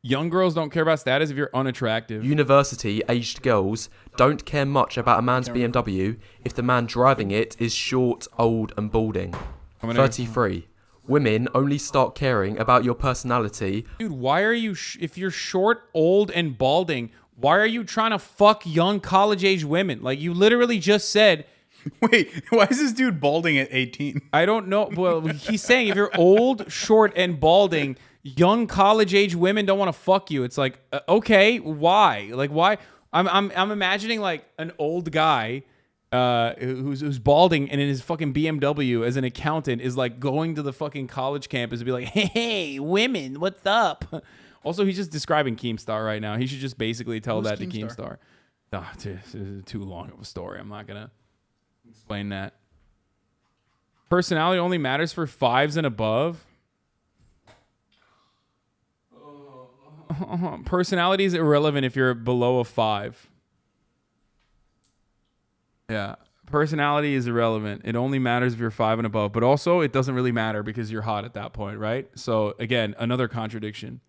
Young girls don't care about status if you're unattractive. University-aged girls don't care much about a man's BMW if the man driving it is short, old, and balding. 33. Women only start caring about your personality. Dude, why are you, if you're short, old, and balding, why are you trying to fuck young college-age women? Like, you literally just said... Wait, why is this dude balding at 18? I don't know. Well, he's saying if you're old, short, and balding... Young college age women don't want to fuck you. It's like, okay, why? Like, why? I'm imagining like an old guy who's balding and in his fucking BMW as an accountant is like going to the fucking college campus and be like, hey, women, what's up? Also, he's just describing Keemstar right now. He should just basically tell that to Keemstar. Oh, this is too long of a story. I'm not gonna explain that. Personality only matters for 5s and above. Personality is irrelevant if you're below a 5. Yeah. Personality is irrelevant. It only matters if you're 5 and above. But also, it doesn't really matter because you're hot at that point, right? So, again, another contradiction.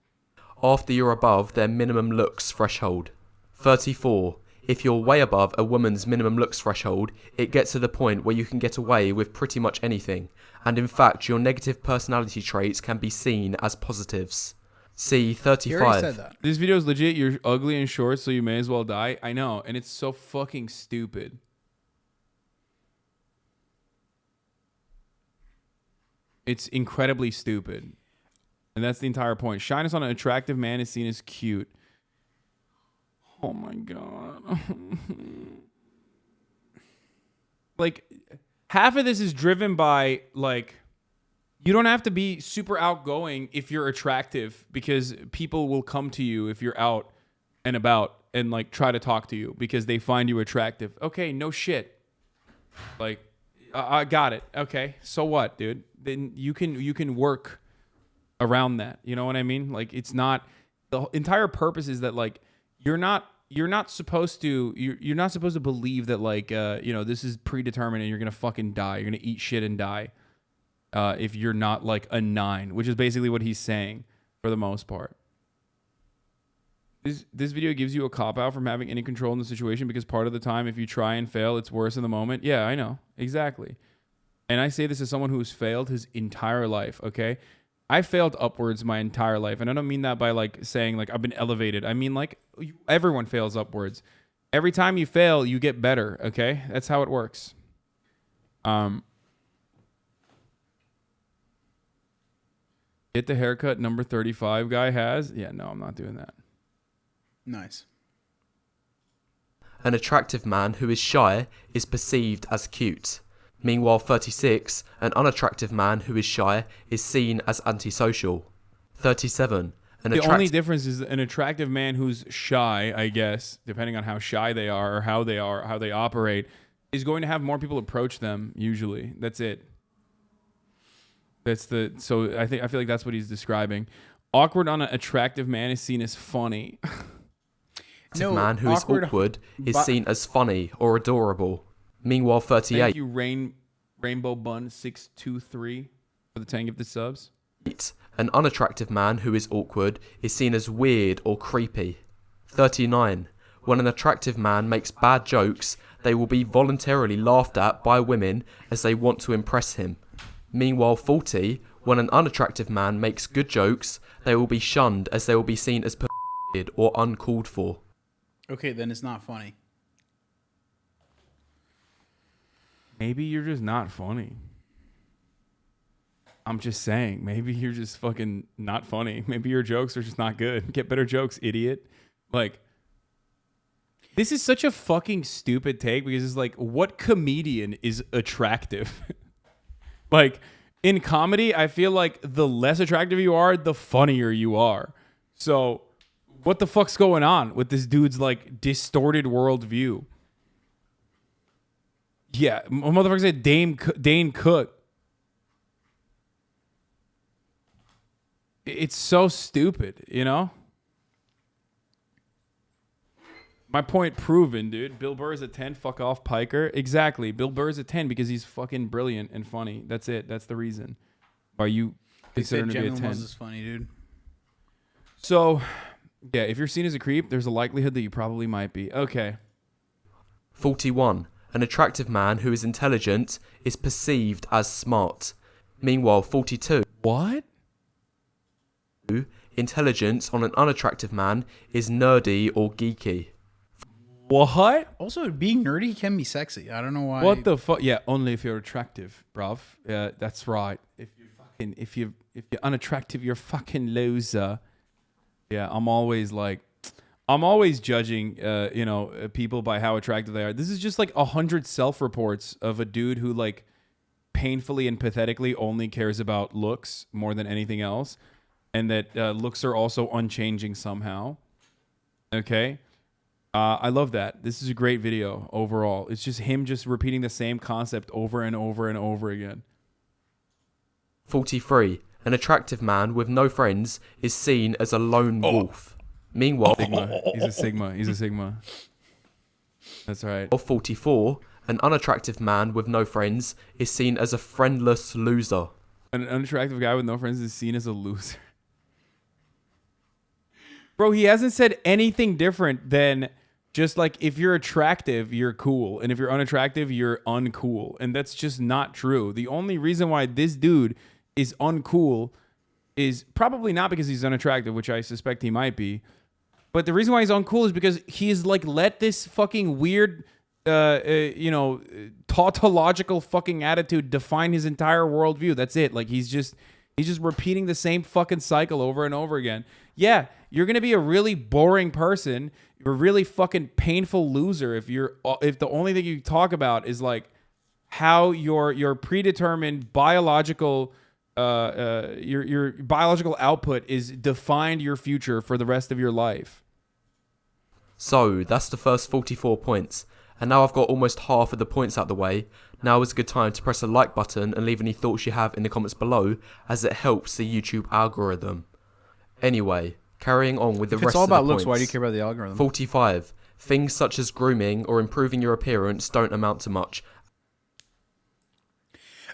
After you're above their minimum looks threshold. 34. If you're way above a woman's minimum looks threshold, it gets to the point where you can get away with pretty much anything. And in fact, your negative personality traits can be seen as positives. See 35. This video is legit. You're ugly and short, so you may as well die. I know, and it's so fucking stupid. It's incredibly stupid. And that's the entire point. Shyness on an attractive man is seen as cute. Oh my God. Like, half of this is driven by, like, you don't have to be super outgoing if you're attractive because people will come to you if you're out and about and, like, try to talk to you because they find you attractive. Okay, no shit. Like, I got it. Okay, so what, dude? Then you can work around that. You know what I mean? Like, it's not, the entire purpose is that, like, you're not supposed to believe that, like, this is predetermined and you're gonna fucking die. You're gonna eat shit and die if you're not like a 9, which is basically what he's saying for the most part. This video gives you a cop out from having any control in the situation because part of the time, if you try and fail, it's worse in the moment. Yeah, I know exactly. And I say this as someone who's failed his entire life. Okay. I failed upwards my entire life. And I don't mean that by like saying like I've been elevated. I mean like everyone fails upwards. Every time you fail, you get better. Okay. That's how it works. Get the haircut number 35 guy has. Yeah, no, I'm not doing that. Nice. An attractive man who is shy is perceived as cute. Meanwhile, 36, an unattractive man who is shy is seen as antisocial. 37. The only difference is an attractive man who's shy, I guess, depending on how shy they are or how they operate, is going to have more people approach them usually. That's it. So I feel like that's what he's describing. Awkward on an attractive man is seen as funny. A man who is awkward is seen as funny or adorable. Meanwhile, 38. Thank you, Rainbow Bun 623 for the 10 gifted subs. An unattractive man who is awkward is seen as weird or creepy. 39. When an attractive man makes bad jokes, they will be voluntarily laughed at by women as they want to impress him. Meanwhile, 40. When an unattractive man makes good jokes, they will be shunned as they will be seen as perverted or uncalled for. Okay, then it's not funny. Maybe you're just not funny. I'm just saying, maybe you're just fucking not funny. Maybe your jokes are just not good. Get better jokes, idiot. Like, this is such a fucking stupid take because it's like, what comedian is attractive? Like, in comedy, I feel like the less attractive you are, the funnier you are. So, what the fuck's going on with this dude's, like, distorted worldview? Yeah, motherfucker said Dane Cook. It's so stupid, you know? My point proven, dude. Bill Burr's a 10, fuck off, Piker. Exactly. Bill Burr's a 10 because he's fucking brilliant and funny. That's it. That's the reason why you consider him to be a 10. Is funny, dude. So, yeah, if you're seen as a creep, there's a likelihood that you probably might be. Okay. 41. An attractive man who is intelligent is perceived as smart. Meanwhile, 42. What? Intelligence on an unattractive man is nerdy or geeky. What? Also, being nerdy can be sexy. I don't know why. What the fuck? Yeah, only if you're attractive, bruv. Yeah, that's right. If you're unattractive, you're a fucking loser. Yeah, I'm always like, I'm always judging, people by how attractive they are. This is just like 100 self-reports of a dude who like painfully and pathetically only cares about looks more than anything else, and that looks are also unchanging somehow. Okay, I love that. This is a great video overall. It's just him just repeating the same concept over and over and over again. 43. An attractive man with no friends is seen as a lone wolf. Meanwhile, Sigma. He's a Sigma. He's a Sigma. That's right. 44. An unattractive man with no friends is seen as a friendless loser. An unattractive guy with no friends is seen as a loser. Bro, he hasn't said anything different than just like if you're attractive, you're cool. And if you're unattractive, you're uncool. And that's just not true. The only reason why this dude is uncool is probably not because he's unattractive, which I suspect he might be. But the reason why he's uncool is because he's like let this fucking weird, tautological fucking attitude define his entire worldview. That's it. Like he's just repeating the same fucking cycle over and over again. Yeah, you're gonna be a really boring person. You're a really fucking painful loser if the only thing you talk about is like how your predetermined biological your biological output is defined your future for the rest of your life. So that's the first 44 points. And now I've got almost half of the points out the way. Now is a good time to press the like button and leave any thoughts you have in the comments below, as it helps the YouTube algorithm. Anyway, carrying on with the rest of the points. If it's all about looks, why do you care about the algorithm? 45. Things such as grooming or improving your appearance don't amount to much.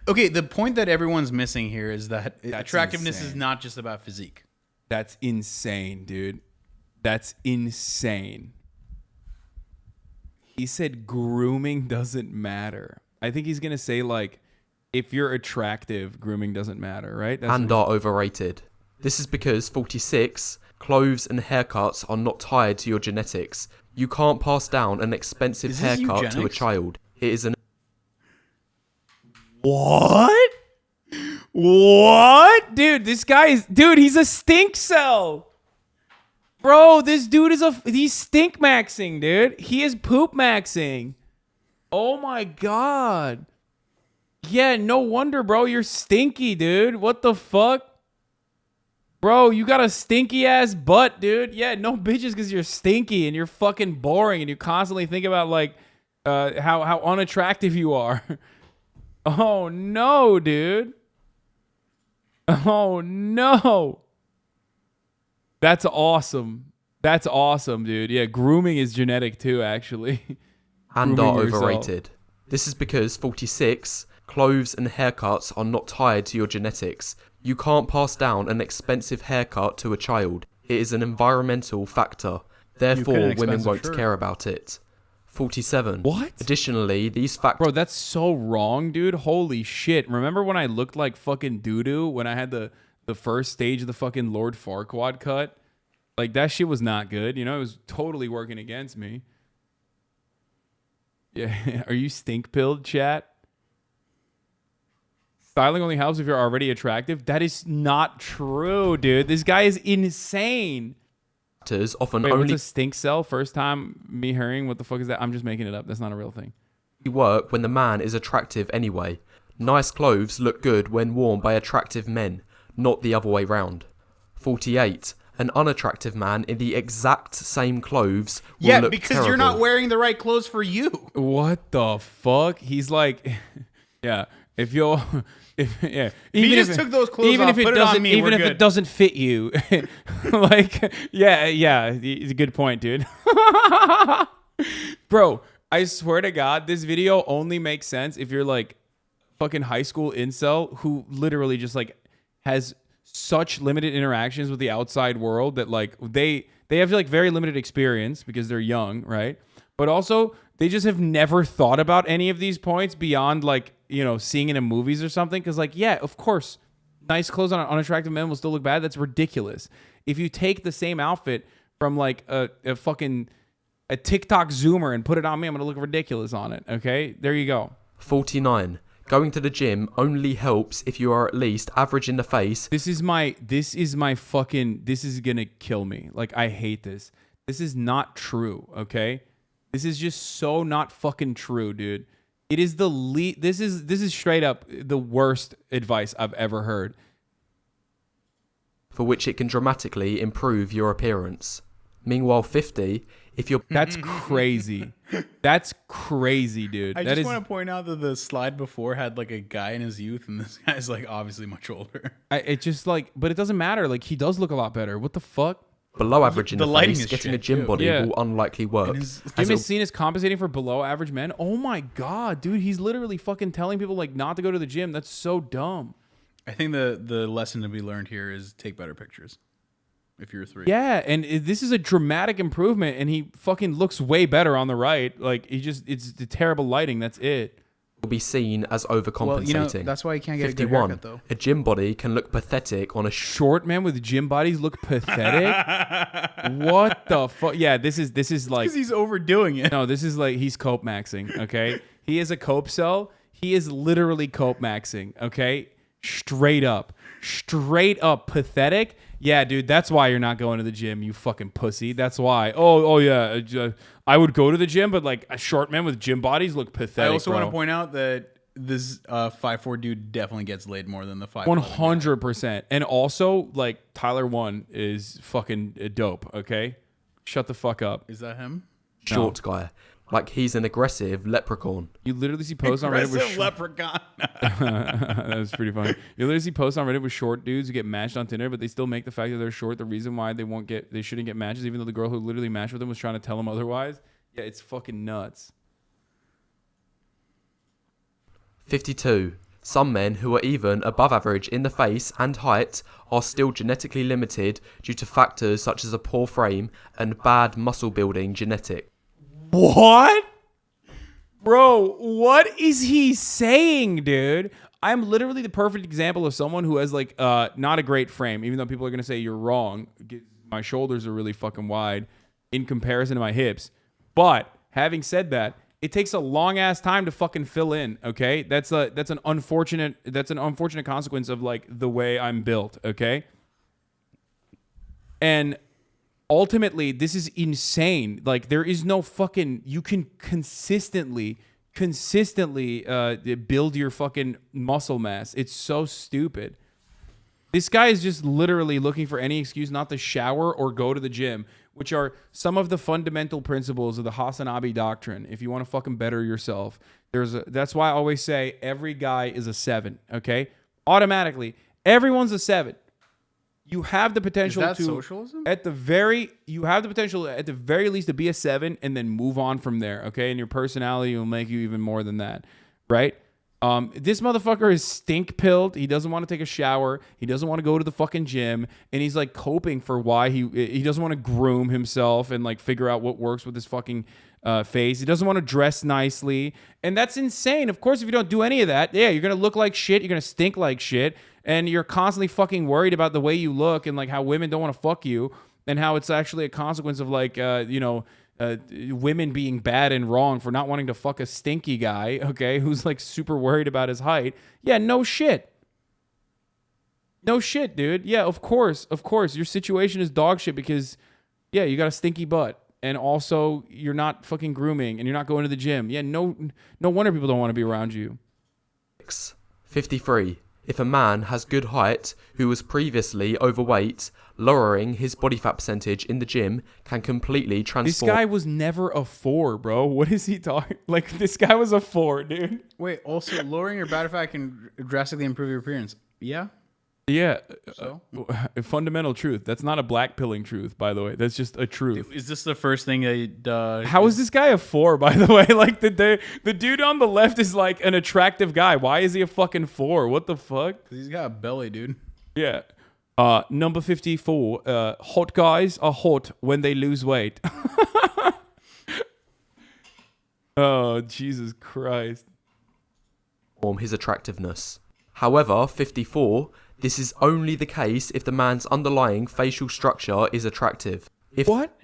Okay, the point that everyone's missing here is that attractiveness is not just about physique. That's insane, dude. That's insane. He said grooming doesn't matter. I think he's going to say, like, if you're attractive, grooming doesn't matter, right? And are overrated. This is because 46, clothes and haircuts are not tied to your genetics. You can't pass down an expensive haircut to a child. It is an... What? What? Dude, this guy is... Dude, he's a stink cell. Bro, this dude is he's stink maxing, dude. He is poop maxing. Oh my God. Yeah, no wonder, bro. You're stinky, dude. What the fuck? Bro, you got a stinky ass butt, dude. Yeah, no bitches because you're stinky and you're fucking boring and you constantly think about like how unattractive you are. Oh no, dude. Oh no. That's awesome. That's awesome, dude. Yeah, grooming is genetic too, actually. And are overrated. This is because 46, clothes and haircuts are not tied to your genetics. You can't pass down an expensive haircut to a child. It is an environmental factor. Therefore, women won't care about it. 47. What? Additionally, these factors... Bro, that's so wrong, dude. Holy shit. Remember when I looked like fucking doo-doo when I had the first stage of the fucking Lord Farquaad cut? Like, that shit was not good. You know, it was totally working against me. Yeah. Are you stink-pilled, chat? Styling only helps if you're already attractive? That is not true, dude. This guy is insane. Often Wait, only what's a stink cell? First time me hearing what the fuck is that? I'm just making it up. That's not a real thing. work when the man is attractive anyway. Nice clothes look good when worn by attractive men, not the other way round. 48. An unattractive man in the exact same clothes will look because terrible. you're not wearing the right clothes for you. What the fuck? He's like, yeah, if you're... Even if took those clothes off, put it on me, even we're if good. it doesn't fit you, like, yeah, it's a good point, dude. Bro, I swear to God, this video only makes sense if you're like fucking high school incel who literally just like has such limited interactions with the outside world that like they have like very limited experience because they're young, right? But also they just have never thought about any of these points beyond like, you know, seeing it in movies or something. Because like, yeah, of course, nice clothes on an unattractive man will still look bad. That's ridiculous. If you take the same outfit from like a TikTok zoomer and put it on me, I'm going to look ridiculous on it. Okay, there you go. 49. Going to the gym only helps if you are at least average in the face. This is going to kill me. Like, I hate this. This is not true, okay? This is just so not fucking true, dude. It is the this is straight up the worst advice I've ever heard. For which it can dramatically improve your appearance. Meanwhile, 50, if you're... That's crazy. That's crazy, dude. I That just want to point out that the slide before had like a guy in his youth, and this guy's like obviously much older. It just like, but it doesn't matter. Like, he does look a lot better. What the fuck? Below average in the lighting face, is getting shit, a gym too. body will unlikely work. Jim is seen as compensating for below average men. Oh my god, dude. He's literally fucking telling people like not to go to the gym. That's so dumb. I think the lesson to be learned here is take better pictures. If you're 3. Yeah, and this is a dramatic improvement, and he fucking looks way better on the right. Like, it's the terrible lighting. That's it. Will be seen as overcompensating. Well, you know, that's why you can't get 51, a good haircut, though. A gym body can look pathetic on a short man with gym bodies look pathetic. What the fuck? Yeah, this is like because he's overdoing it. No, this is like he's cope maxing. Okay, he is a cope cell. He is literally cope maxing. Okay, straight up pathetic. Yeah, dude, that's why you're not going to the gym, you fucking pussy. That's why. Oh yeah, I would go to the gym, but like a short man with gym bodies look pathetic. I also want to point out that this 5'4" dude definitely gets laid more than the 5'11". 100%. And also, like, Tyler 1 is fucking dope. Okay, shut the fuck up. Is that him? Short guy. Like, he's an aggressive leprechaun. You literally see posts on Reddit with leprechaun. That was pretty funny. You literally see posts on Reddit with short dudes who get matched on Tinder, but they still make the fact that they're short the reason why they shouldn't get matches, even though the girl who literally matched with them was trying to tell them otherwise. Yeah, it's fucking nuts. 52. Some men who are even above average in the face and height are still genetically limited due to factors such as a poor frame and bad muscle building genetic. What? Bro, what is he saying, dude? I'm literally the perfect example of someone who has like not a great frame, even though people are going to say you're wrong. My shoulders are really fucking wide in comparison to my hips. But having said that, it takes a long ass time to fucking fill in, okay? That's an unfortunate consequence of like the way I'm built, okay? And ultimately, this is insane. Like, there is no fucking... You can consistently build your fucking muscle mass. It's so stupid. This guy is just literally looking for any excuse not to shower or go to the gym, which are some of the fundamental principles of the HasanAbi doctrine. If you want to fucking better yourself, that's why I always say every guy is a 7, okay? Automatically, everyone's a 7. You have the potential to socialism? You have the potential at the very least to be a 7 and then move on from there, okay? And your personality will make you even more than that, right? This motherfucker is stink-pilled. He doesn't want to take a shower. He doesn't want to go to the fucking gym, and he's like coping for why he doesn't want to groom himself and like figure out what works with his fucking face. He doesn't want to dress nicely, and that's insane. Of course, if you don't do any of that, yeah, you're gonna look like shit. You're gonna stink like shit. And you're constantly fucking worried about the way you look and like how women don't want to fuck you and how it's actually a consequence of like, women being bad and wrong for not wanting to fuck a stinky guy, okay, who's like super worried about his height. Yeah, no shit. No shit, dude. Yeah, of course. Your situation is dog shit because, yeah, you got a stinky butt. And also, you're not fucking grooming and you're not going to the gym. Yeah, no wonder people don't want to be around you. 53. If a man has good height who was previously overweight, lowering his body fat percentage in the gym can completely transform... This guy was never a 4, bro. What is he talking... Like, this guy was a 4, dude. Wait, also, lowering your body fat can drastically improve your appearance. Yeah? Yeah. So? Fundamental truth. That's not a black pilling truth, by the way. That's just a truth. Is this the first thing that... How is this guy a 4, by the way? Like, the dude on the left is like an attractive guy. Why is he a fucking 4? What the fuck? Because he's got a belly, dude. Yeah. Number 54. Hot guys are hot when they lose weight. Oh, Jesus Christ. His attractiveness. However, 54... This is only the case if the man's underlying facial structure is attractive. What?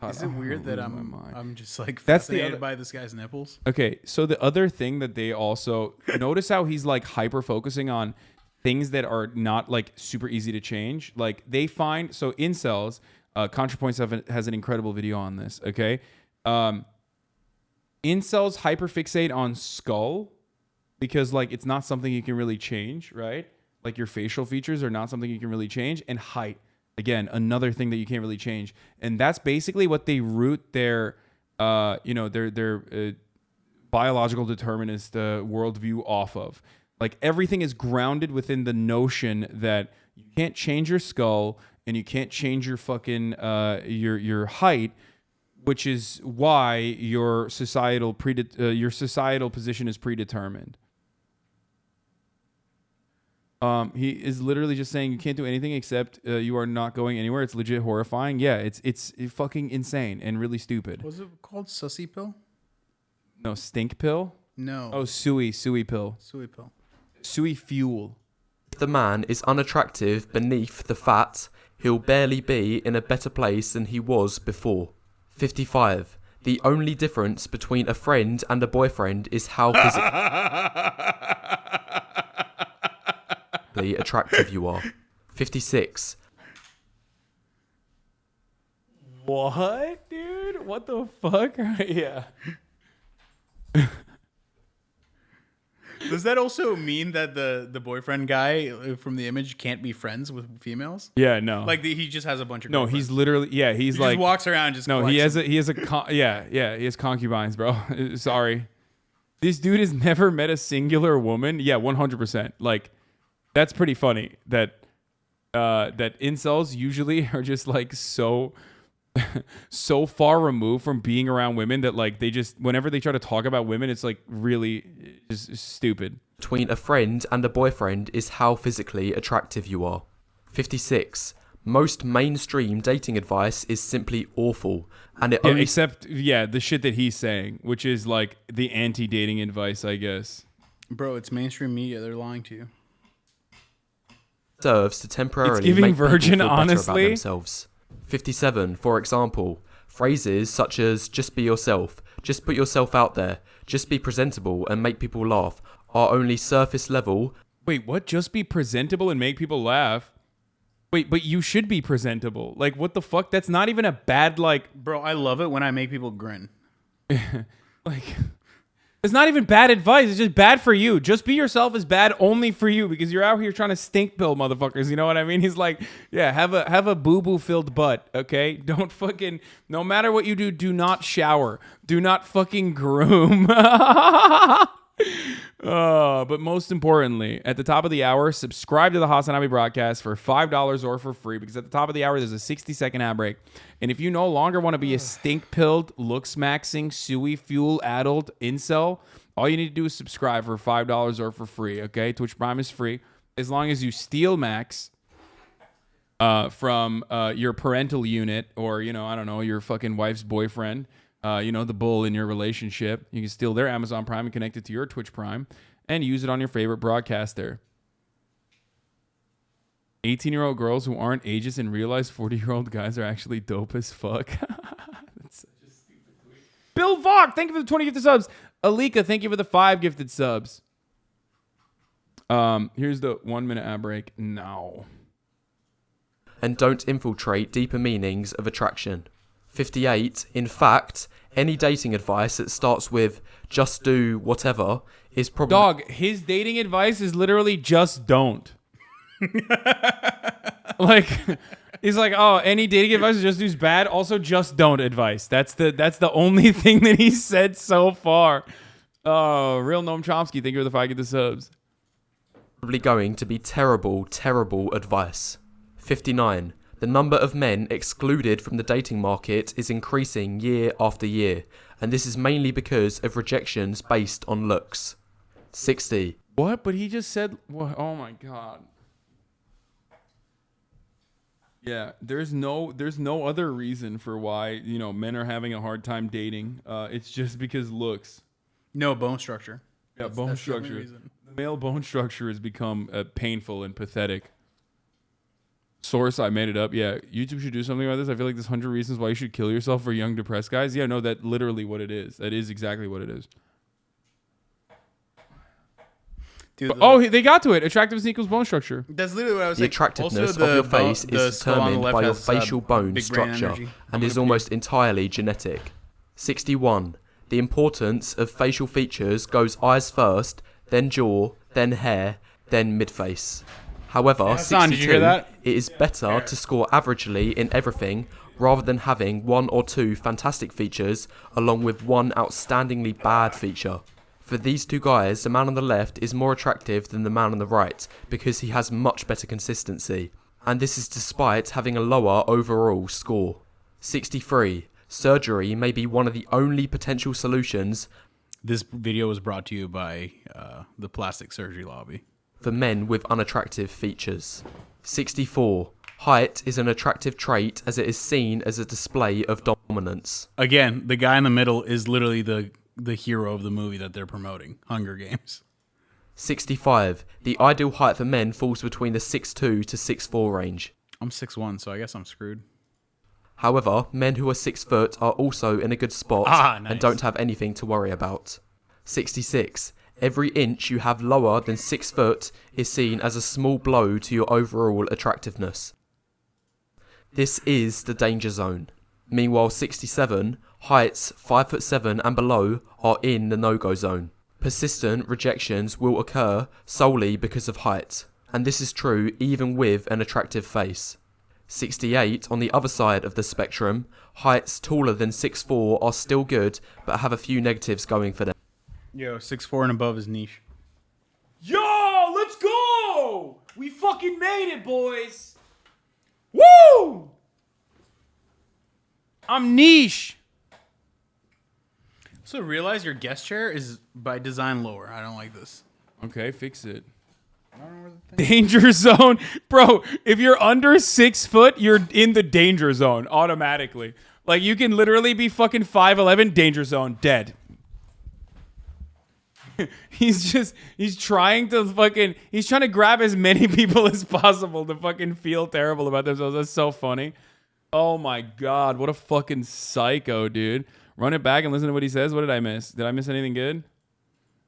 Is it weird that I'm just like fascinated by this guy's nipples? Okay, so the other thing that they also notice how he's like hyper focusing on things that are not like super easy to change. Like they find, so incels, ContraPoint has an incredible video on this. Okay. Incels hyperfixate on skull because like it's not something you can really change, right? Like your facial features are not something you can really change, and height, again, another thing that you can't really change. And that's basically what they root their biological determinist worldview off of. Like everything is grounded within the notion that you can't change your skull and you can't change your fucking your height, which is why your societal position is predetermined. He is literally just saying you can't do anything except you are not going anywhere. It's legit horrifying. Yeah, it's fucking insane and really stupid. Was it called sussy pill? No, stink pill? No. Oh, suey pill. Suey pill. Suey fuel. If the man is unattractive beneath the fat, he'll barely be in a better place than he was before. 55. The only difference between a friend and a boyfriend is how physically attractive you are. 56. What, dude? What the fuck? Yeah. Does that also mean that the boyfriend guy from the image can't be friends with females? Yeah, no. Like he just has a bunch of no. girlfriends. He's literally he just like walks around and just no. He has concubines, bro. Sorry, this dude has never met a singular woman. Yeah, 100%. Like that's pretty funny that that incels usually are just like so far removed from being around women that like they just whenever they try to talk about women, it's like really just stupid. Between a friend and a boyfriend is how physically attractive you are. 56. Most mainstream dating advice is simply awful, and it only except the shit that he's saying, which is like the anti-dating advice, I guess. Bro, it's mainstream media. They're lying to you. Serves to temporarily it's giving make Virgin, people feel better honestly. about themselves. 57. For example, phrases such as "just be yourself," "just put yourself out there," "just be presentable and make people laugh" are only surface level. Wait, what? Just be presentable and make people laugh? Wait, but you should be presentable. Like, what the fuck? That's not even a bad, like... Bro, I love it when I make people grin. Like, it's not even bad advice. It's just bad for you. Just be yourself is bad only for you because you're out here trying to stink pill motherfuckers. You know what I mean? He's like, yeah, have a boo-boo filled butt, okay? Don't fucking... No matter what you do, do not shower. Do not fucking groom. But most importantly, at the top of the hour, subscribe to the HasanAbi broadcast for $5 or for free, because at the top of the hour, there's a 60-second ad break. And if you no longer want to be a stink-pilled, looks-maxing, suey fuel-addled incel, all you need to do is subscribe for $5 or for free, okay? Twitch Prime is free. As long as you steal Max from your parental unit or, you know, I don't know, your fucking wife's boyfriend, you know, the bull in your relationship. You can steal their Amazon Prime and connect it to your Twitch Prime and use it on your favorite broadcaster. 18-year-old girls who aren't ageist and realize 40-year-old guys are actually dope as fuck. That's such a stupid tweet. Bill Vaughn, thank you for the 20 gifted subs. Alika, thank you for the 5 gifted subs. Here's the 1-minute ad break now. And don't infiltrate deeper meanings of attraction. 58. In fact, any dating advice that starts with "just do whatever" is probably... Dog, his dating advice is literally just don't. Like, he's like, oh, any dating advice just is bad. Also, just don't advice. That's the only thing that he said so far. Oh, real Noam Chomsky, thank you for the 5 get the subs. Probably going to be terrible, terrible advice. 59. The number of men excluded from the dating market is increasing year after year, and this is mainly because of rejections based on looks. 60. What? But he just said, what? Oh my God. Yeah, there's no other reason for why, you know, men are having a hard time dating. It's just because looks. No, bone structure. Yeah, bone structure. The male bone structure has become painful and pathetic. Source, I made it up. Yeah, YouTube should do something about this. I feel like there's 100 reasons why you should kill yourself for young depressed guys. Yeah, no, that's literally what it is. That is exactly what it is. Dude, They got to it. Attractiveness equals bone structure. That's literally what I was The saying. attractiveness Also, of your face the is skull on the determined left by your has, facial bone big brain structure energy. and is almost entirely genetic. 61. The importance of facial features goes eyes first, then jaw, then hair, then mid-face. However, Hasan, 62, did you hear that? it is better to score averagely in everything rather than having one or two fantastic features along with one outstandingly bad feature. For these two guys, the man on the left is more attractive than the man on the right because he has much better consistency. And this is despite having a lower overall score. 63. Surgery may be one of the only potential solutions. This video was brought to you by the plastic surgery lobby. For men with unattractive features. 64. Height is an attractive trait as it is seen as a display of dominance. Again, the guy in the middle is literally the hero of the movie that they're promoting, Hunger Games. 65. The ideal height for men falls between the 6'2 to 6'4 range. I'm 6'1", so I guess I'm screwed. However, men who are 6 foot are also in a good spot and don't have anything to worry about. 66. Every inch you have lower than 6 foot is seen as a small blow to your overall attractiveness. This is the danger zone. Meanwhile, 67, heights 5'7" and below are in the no-go zone. Persistent rejections will occur solely because of height, and this is true even with an attractive face. 68, on the other side of the spectrum, heights taller than 6'4" are still good, but have a few negatives going for them. Yo, 6'4" and above is niche. Yo, let's go! We fucking made it, boys. Woo! I'm niche. So realize your guest chair is by design lower. I don't like this. Okay, fix it. Danger zone. Bro, if you're under 6 foot, you're in the danger zone automatically. Like, you can literally be fucking 5'11", danger zone, dead. He's trying to grab as many people as possible to fucking feel terrible about themselves. That's so funny. Oh my God, what a fucking psycho, dude. Run it back and listen to what he says. What did I miss? Did I miss anything good?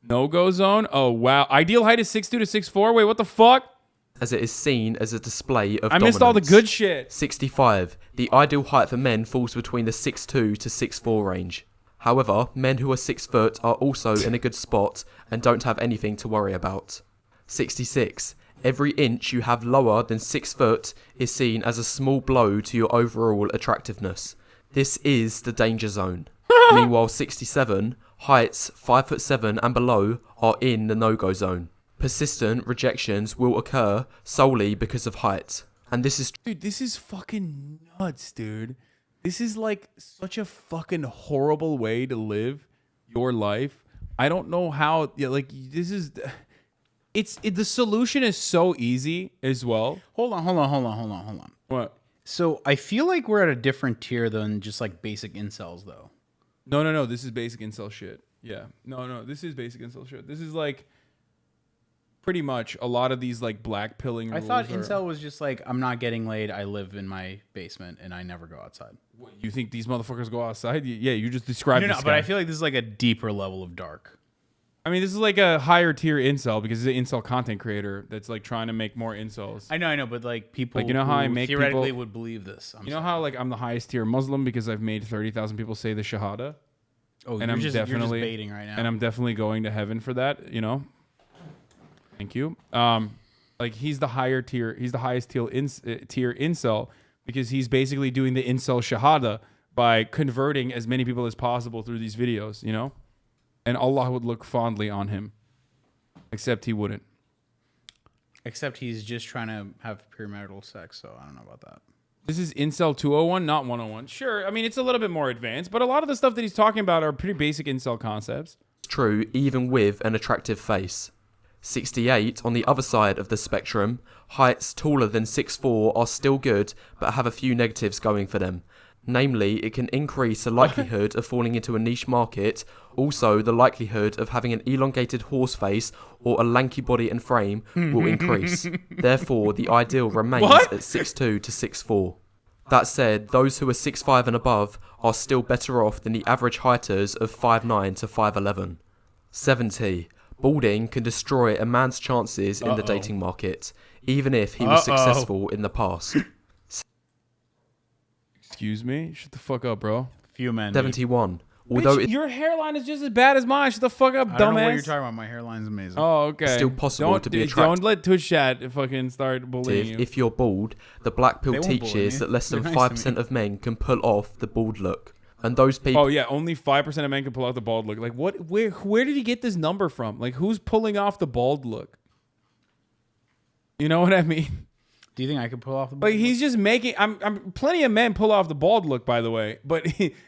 No-go zone? Oh, wow. Ideal height is 6'2 to 6'4? Wait, what the fuck? As it is seen as a display of dominance. Missed all the good shit. 65. The ideal height for men falls between the 6'2 to 6'4 range. However, men who are 6 foot are also in a good spot and don't have anything to worry about. 66. Every inch you have lower than 6 foot is seen as a small blow to your overall attractiveness. This is the danger zone. Meanwhile, 67, heights 5'7" and below are in the no-go zone. Persistent rejections will occur solely because of height. And this is... Dude, this is fucking nuts, dude. This is like such a fucking horrible way to live your life. I don't know how, this is... The solution is so easy as well. Hold on. What? So I feel like we're at a different tier than just like basic incels, though. No. This is basic incel shit. Yeah. No. This is basic incel shit. This is like pretty much a lot of these like black pilling rules. I thought incel was just like, I'm not getting laid. I live in my basement and I never go outside. What, you think these motherfuckers go outside? Yeah, you just described No, this but guy. I feel like this is like a deeper level of dark. I mean, this is like a higher tier incel because he's an incel content creator that's like trying to make more incels. I know, but like people, like, you know how I make theoretically people, would believe this. You know how like I'm the highest tier Muslim because I've made 30,000 people say the Shahada. Oh, and you're just baiting right now. And I'm definitely going to heaven for that. You know. Thank you. Like he's the higher tier. He's the highest tier incel because he's basically doing the incel Shahada by converting as many people as possible through these videos. You know. And Allah would look fondly on him. Except he wouldn't. Except he's just trying to have premarital sex, so I don't know about that. This is Incel 201, not 101. Sure, I mean, it's a little bit more advanced, but a lot of the stuff that he's talking about are pretty basic Incel concepts. True, even with an attractive face. 68, on the other side of the spectrum, heights taller than 6'4" are still good, but have a few negatives going for them. Namely, it can increase the likelihood of falling into a niche market, also the likelihood of having an elongated horse face or a lanky body and frame will increase. Therefore, the ideal remains at 6'2 to 6'4". That said, those who are 6'5 and above are still better off than the average heighters of 5'9 to 5'11". 70. Balding can destroy a man's chances in the dating market, even if he was successful in the past. Excuse me? Shut the fuck up, bro. Few men. 71. Although Bitch, your hairline is just as bad as mine. Shut the fuck up, dumbass. I don't know what you're talking about. My hairline's amazing. Oh, okay. It's still possible to be attractive. Don't let Twitch chat fucking start bullying you. If you're bald, the black pill They won't bully teaches me. that less than They're nice to 5% of men can pull off the bald look. And those people... Oh, yeah. Only 5% of men can pull off the bald look. Like, what? Where did he get this number from? Like, who's pulling off the bald look? You know what I mean? Do you think I could pull off the bald Like, he's just making... I'm plenty of men pull off the bald look, by the way. But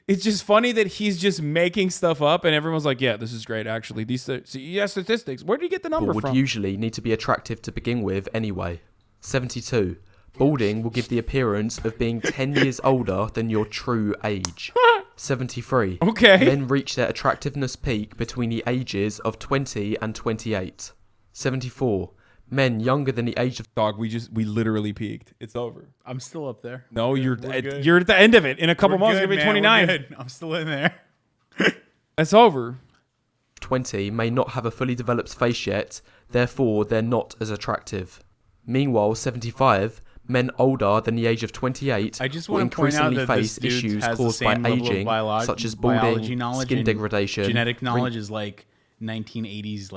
it's just funny that he's just making stuff up, and everyone's like, yeah, this is great, actually. These statistics. Where did you get the number would from? usually need to be attractive to begin with anyway. 72. Balding will give the appearance of being 10 years older than your true age. 73. Okay. Men reach their attractiveness peak between the ages of 20 and 28. 74. Men younger than the age of... Dog, we literally peaked. It's over. I'm still up there. No, you're good. at the end of it. In a couple months, We're you're good, going to be man. 29. We're good. I'm still in there. It's over. 20 may not have a fully developed face yet, therefore they're not as attractive. Meanwhile, 75, men older than the age of 28 I just will want to point out increasingly that face this dude issues has the caused by same level of aging, such as biology balding, knowledge skin and degradation. genetic knowledge is like 1980s,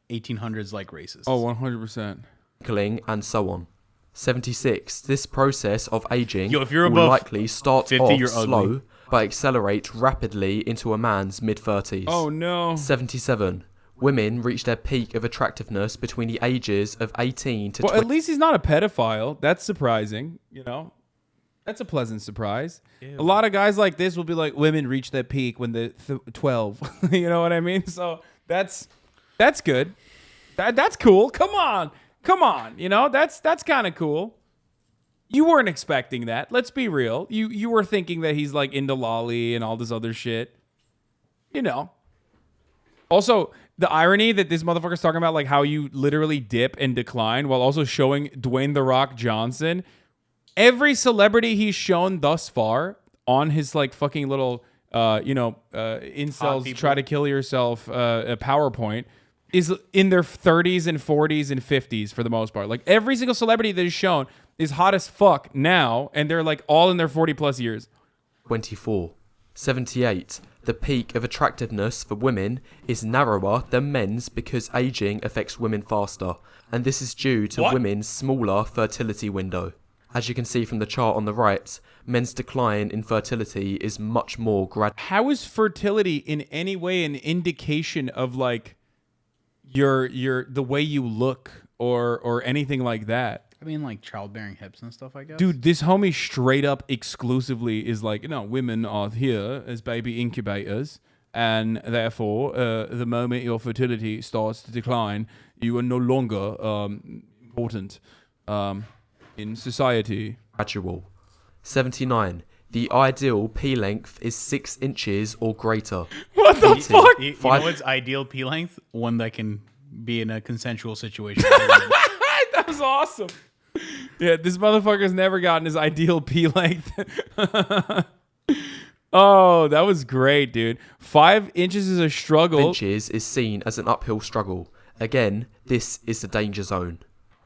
1800s like races. Oh, 100%. Wrinkling, and so on. 76. This process of aging Yo, if you're will above likely start 50, off you're slow, ugly. but accelerate rapidly into a man's mid-30s. Oh, no. 77. Women reach their peak of attractiveness between the ages of 18 to Well, 20. at least he's not a pedophile. That's surprising, you know? That's a pleasant surprise. Ew. A lot of guys like this will be like, women reach their peak when they're 12. You know what I mean? So that's good. That's cool. Come on. You know, that's kind of cool. You weren't expecting that. Let's be real. You were thinking that he's like into lolly and all this other shit. You know. Also, the irony that this motherfucker's talking about, like how you literally dip and decline while also showing Dwayne "The Rock" Johnson. Every celebrity he's shown thus far on his like fucking little, incels try to kill yourself PowerPoint is in their 30s and 40s and 50s for the most part. Like every single celebrity that is shown is hot as fuck now, and they're like all in their 40 plus years. 24. 78. The peak of attractiveness for women is narrower than men's because aging affects women faster, and this is due to women's smaller fertility window. As you can see from the chart on the right, men's decline in fertility is much more gradual. How is fertility in any way an indication of like your the way you look or anything like that? I mean, like childbearing hips and stuff, I guess. Dude, this homie straight up exclusively is like, women are here as baby incubators, and therefore, the moment your fertility starts to decline, you are no longer important in society. Gradual. 79. The ideal P length is 6 inches or greater. What the 80. fuck? You know what's ideal P length? One that can be in a consensual situation. That was awesome. Yeah, this motherfucker's never gotten his ideal P length. Oh, that was great, dude. 5 inches is a struggle. Inches is seen as an uphill struggle. Again, this is the danger zone.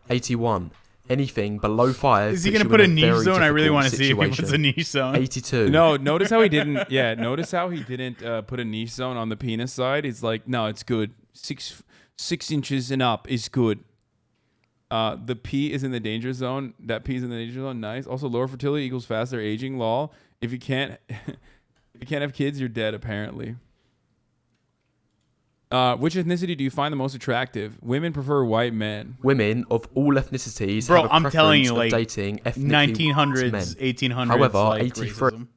81. Anything below 5. Is he going to put a niche zone? I really want to see if he puts a niche zone. 82. No, notice how he didn't. Yeah, notice how he didn't put a niche zone on the penis side. He's like, no, it's good. 6 inches and up is good. The P is in the danger zone. That P is in the danger zone. Nice. Also, lower fertility equals faster aging. Lol. If you can't have kids, you're dead. Apparently. Which ethnicity do you find the most attractive? Women prefer white men. Women of all ethnicities Bro, have a I'm preference telling you, of like dating ethnically 1900s, men. 1800s. However, like 83. racism.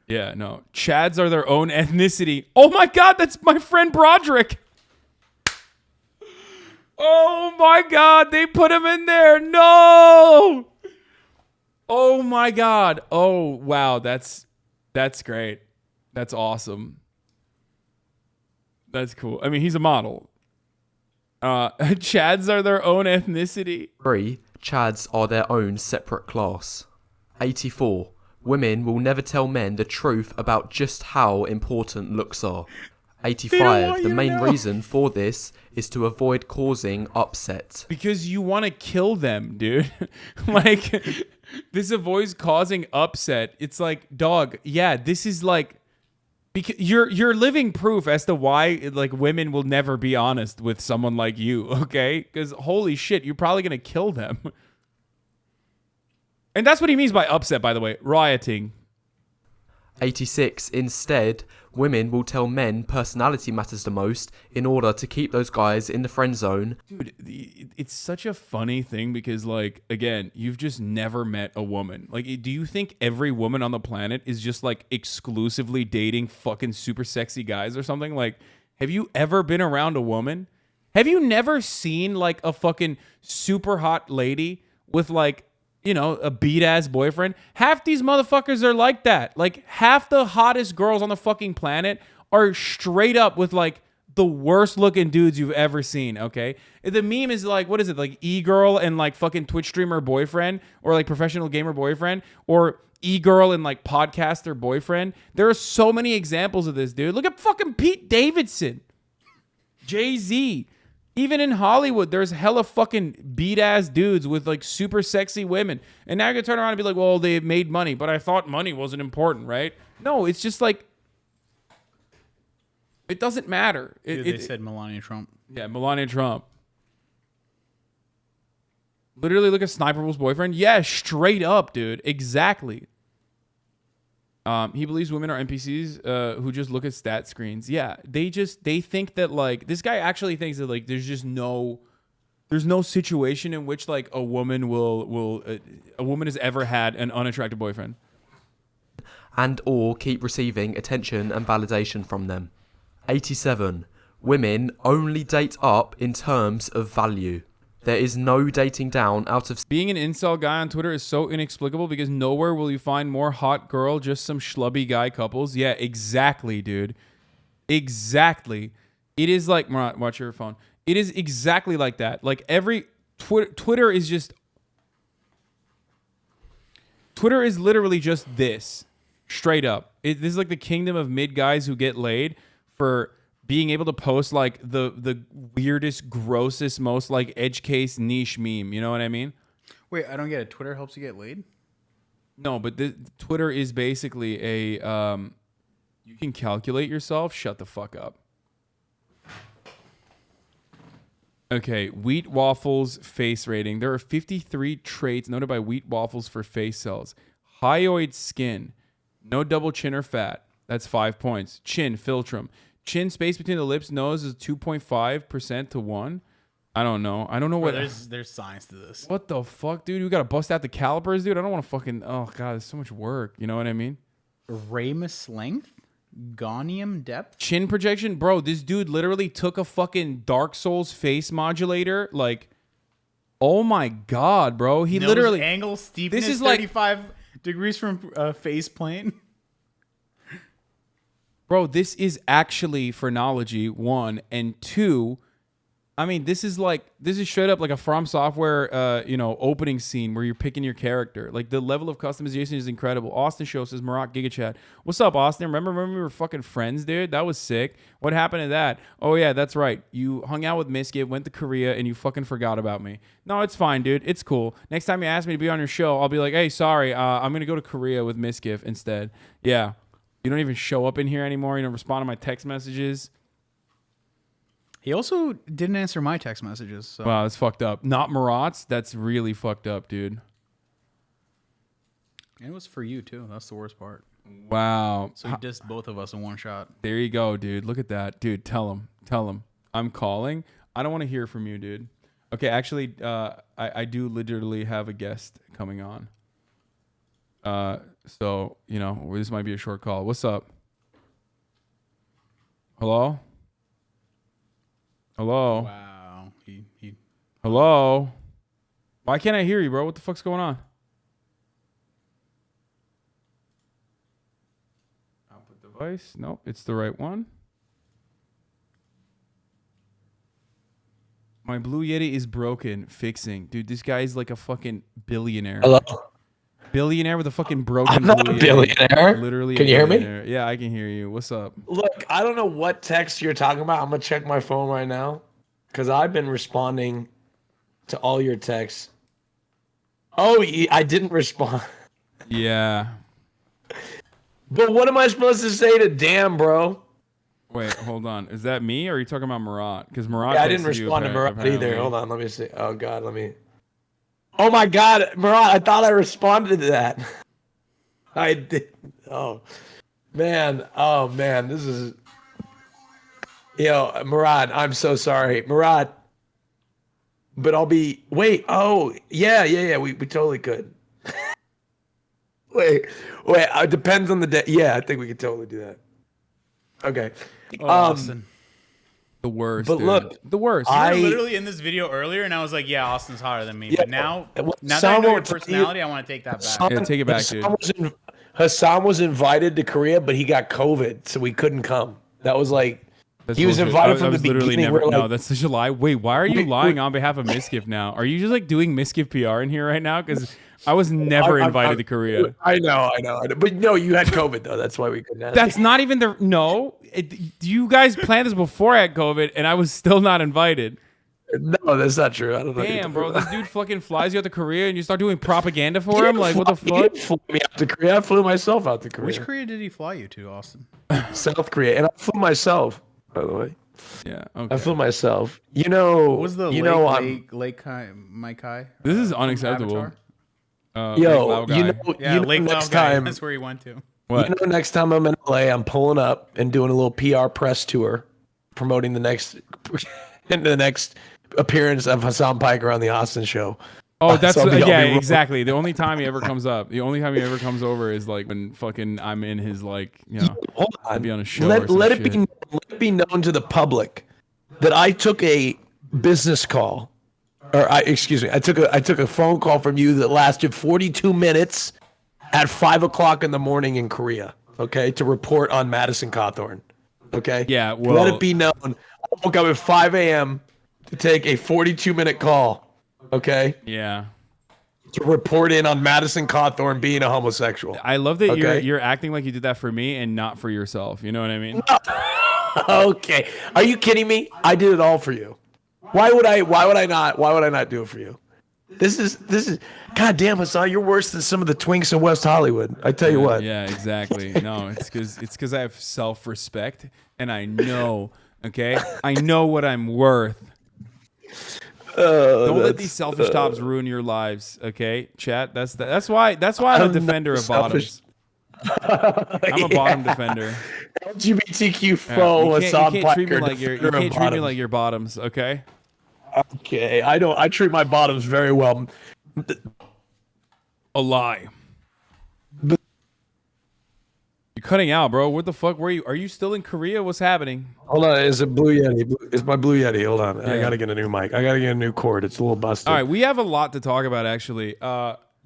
Yeah, no. Chads are their own ethnicity. Oh my God, that's my friend Broderick. Oh my God, they put him in there. No. Oh my God. Oh wow, that's great. That's awesome. That's cool. I mean, he's a model. Chads are their own ethnicity. 3. Chads are their own separate class. 84. Women will never tell men the truth about just how important looks are. 85. The main reason for this is to avoid causing upset. Because you want to kill them, dude. Like, this avoids causing upset. It's like, dog, yeah, this is like, because you're living proof as to why like women will never be honest with someone like you, okay? Because holy shit, you're probably gonna kill them. And that's what he means by upset, by the way, rioting. 86. Instead, women will tell men personality matters the most in order to keep those guys in the friend zone. Dude, it's such a funny thing because, like, again, you've just never met a woman. Like, do you think every woman on the planet is just, like, exclusively dating fucking super sexy guys or something? Like, have you ever been around a woman? Have you never seen, like, a fucking super hot lady with, like, you know, a beat-ass boyfriend? Half these motherfuckers are like that. Like, half the hottest girls on the fucking planet are straight up with, like, the worst-looking dudes you've ever seen, okay? The meme is, like, what is it? Like, e-girl and, like, fucking Twitch streamer boyfriend, or, like, professional gamer boyfriend, or e-girl and, like, podcaster boyfriend. There are so many examples of this, dude. Look at fucking Pete Davidson. Jay-Z. Even in Hollywood, there's hella fucking beat-ass dudes with, like, super sexy women. And now you're going to turn around and be like, well, they made money, but I thought money wasn't important, right? No, it's just like, it doesn't matter. They said Melania Trump. Yeah, Melania Trump. Literally look at Sniper Wolf's boyfriend. Yeah, straight up, dude. Exactly. He believes women are NPCs who just look at stat screens. Yeah, they think that, like, this guy actually thinks that, like, there's no situation in which, like, a woman has ever had an unattractive boyfriend. And or keep receiving attention and validation from them. 87. Women only date up in terms of value. There is no dating down out of... Being an incel guy on Twitter is so inexplicable because nowhere will you find more hot girl, just some schlubby guy couples. Yeah, exactly, dude. Exactly. It is like... Murat, watch your phone. It is exactly like that. Like, every... Twitter is just... Twitter is literally just this. Straight up. This is like the kingdom of mid guys who get laid for... being able to post, like, the weirdest, grossest, most, like, edge case niche meme. You know what I mean? Wait, I don't get it. Twitter helps you get laid? No, but Twitter is basically a... you can calculate yourself. Shut the fuck up. Okay, Wheat Waffles face rating. There are 53 traits noted by Wheat Waffles for face cells. Hyoid skin. No double chin or fat. That's 5 points. Chin, philtrum. Chin space between the lips, nose is 2.5% to 1. I don't know. I don't know what. There's science to this. What the fuck, dude? We gotta bust out the calipers, dude. I don't want to fucking. Oh god, there's so much work. You know what I mean? Ramus length, gonium depth, chin projection, bro. This dude literally took a fucking Dark Souls face modulator. Like, oh my god, bro. He nose literally angle steepness. This is 35 degrees from face plane. Bro, this is actually phrenology, 1, and 2. I mean, this is straight up like a From Software, opening scene where you're picking your character. Like, the level of customization is incredible. Austin Show says, Murat Gigachat. What's up, Austin? Remember we were fucking friends, dude? That was sick. What happened to that? Oh, yeah, that's right. You hung out with Miskit, went to Korea, and you fucking forgot about me. No, it's fine, dude. It's cool. Next time you ask me to be on your show, I'll be like, hey, sorry, I'm going to go to Korea with Miskit instead. Yeah. You don't even show up in here anymore. You don't respond to my text messages. He also didn't answer my text messages. So. Wow, that's fucked up. Not Murat's. That's really fucked up, dude. And it was for you, too. That's the worst part. Wow. So he dissed both of us in one shot. There you go, dude. Look at that. Dude, tell him. I'm calling. I don't want to hear from you, dude. Okay, actually, I do literally have a guest coming on. So, this might be a short call. What's up? Hello? Hello? Wow. Hello? Why can't I hear you, bro? What the fuck's going on? Output device. Nope, it's the right one. My Blue Yeti is broken. Fixing. Dude, this guy is like a fucking billionaire. Hello? billionaire with a fucking broken. I'm not a blue billionaire. Literally, Can a you hear me? billionaire. Yeah, I can hear you. What's up? Look, I don't know what text you're talking about. I'm gonna check my phone right now because I've been responding to all your texts. Oh, I didn't respond. Yeah. But what am I supposed to say to damn, bro? Wait, hold on. Is that me or are you talking about Murat? Because Murat. Yeah, I didn't texted you respond to Murat apparently. either. Hold on, let me see. Oh God, let me. Oh my God, Murat! I thought I responded to that. I did. Oh man. Oh man. This is. Yo, Murat. I'm so sorry, Murat. But I'll be. Wait. Oh yeah. We totally could. wait. It depends on the day. Yeah, I think we could totally do that. Okay. Austin. The worst. But dude. look, the worst. You were literally in this video earlier, and I was like, "Yeah, Austin's hotter than me." Yeah, but now that I Hassan know your will tell you- personality, I want to take that back. Yeah, take it back, dude. Hassan was invited to Korea, but he got COVID, so we couldn't come. That was like he was bullshit. invited I from the was literally beginning. Never, We're no, like, that's such a lie. Wait, why are you lying on behalf of Misgift now? Are you just like doing Misgift PR in here right now? Because I was never invited to Korea. I know. But no, you had COVID though. That's why we couldn't. Have That's not even the no. You guys planned this before I had COVID, and I was still not invited. No, that's not true. I don't know. Damn, bro, this dude fucking flies you out to Korea, and you start doing propaganda for him. Like, what the He fuck? didn't fly me out to Korea. I flew myself out to Korea. Which Korea did he fly you to, Austin? South Korea, and I flew myself. By the way. Yeah. I flew myself. You know. What was the Lake Kai? This is unacceptable. Yo, you know, Lake next Lao guy, time. that's where he went to. What? You know, next time I'm in LA, I'm pulling up and doing a little PR press tour, promoting the next appearance of Hassan Piker on the Austin show. Oh, that's So I'll be exactly. The only time he ever comes up, the only time he ever comes over is like when fucking I'm in his like, you know, Hold on. I'd be on a show. Let it be known to the public that I took a business call, I took a phone call from you that lasted 42 minutes at 5 o'clock in the morning in Korea. Okay, to report on Madison Cawthorn. Okay. Yeah. Well, let it be known. I woke up at 5 a.m. to take a 42-minute call. Okay. Yeah. To report in on Madison Cawthorn being a homosexual. I love that Okay? you're acting like you did that for me and not for yourself. You know what I mean? Okay. Are you kidding me? I did it all for you. Why would I not do it for you? This is God damn, Hassan, you're worse than some of the twinks in West Hollywood. I tell you what. Yeah, exactly. No, it's because I have self-respect and I know, okay? I know what I'm worth. Don't let these selfish tops ruin your lives, okay? Chat. That's why I'm a defender of bottoms. I'm a bottom defender. LGBTQ foe Hassan Piker. You can't treat me like your bottoms, okay? Okay, I treat my bottoms very well. A lie. You're cutting out, bro. What the fuck were you? Are you still in Korea? What's happening? Hold on, is it Blue Yeti? It's my Blue Yeti. Hold on, I Yeah. gotta get a new mic. I gotta get a new cord. It's a little busted. All right, we have a lot to talk about, actually.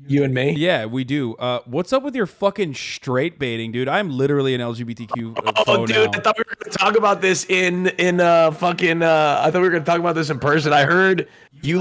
You and me? Yeah, we do. What's up with your fucking straight baiting, dude? I'm literally an LGBTQ Oh, foe dude, now. I thought we were gonna talk about this in fucking. I thought we were gonna talk about this in person. I heard you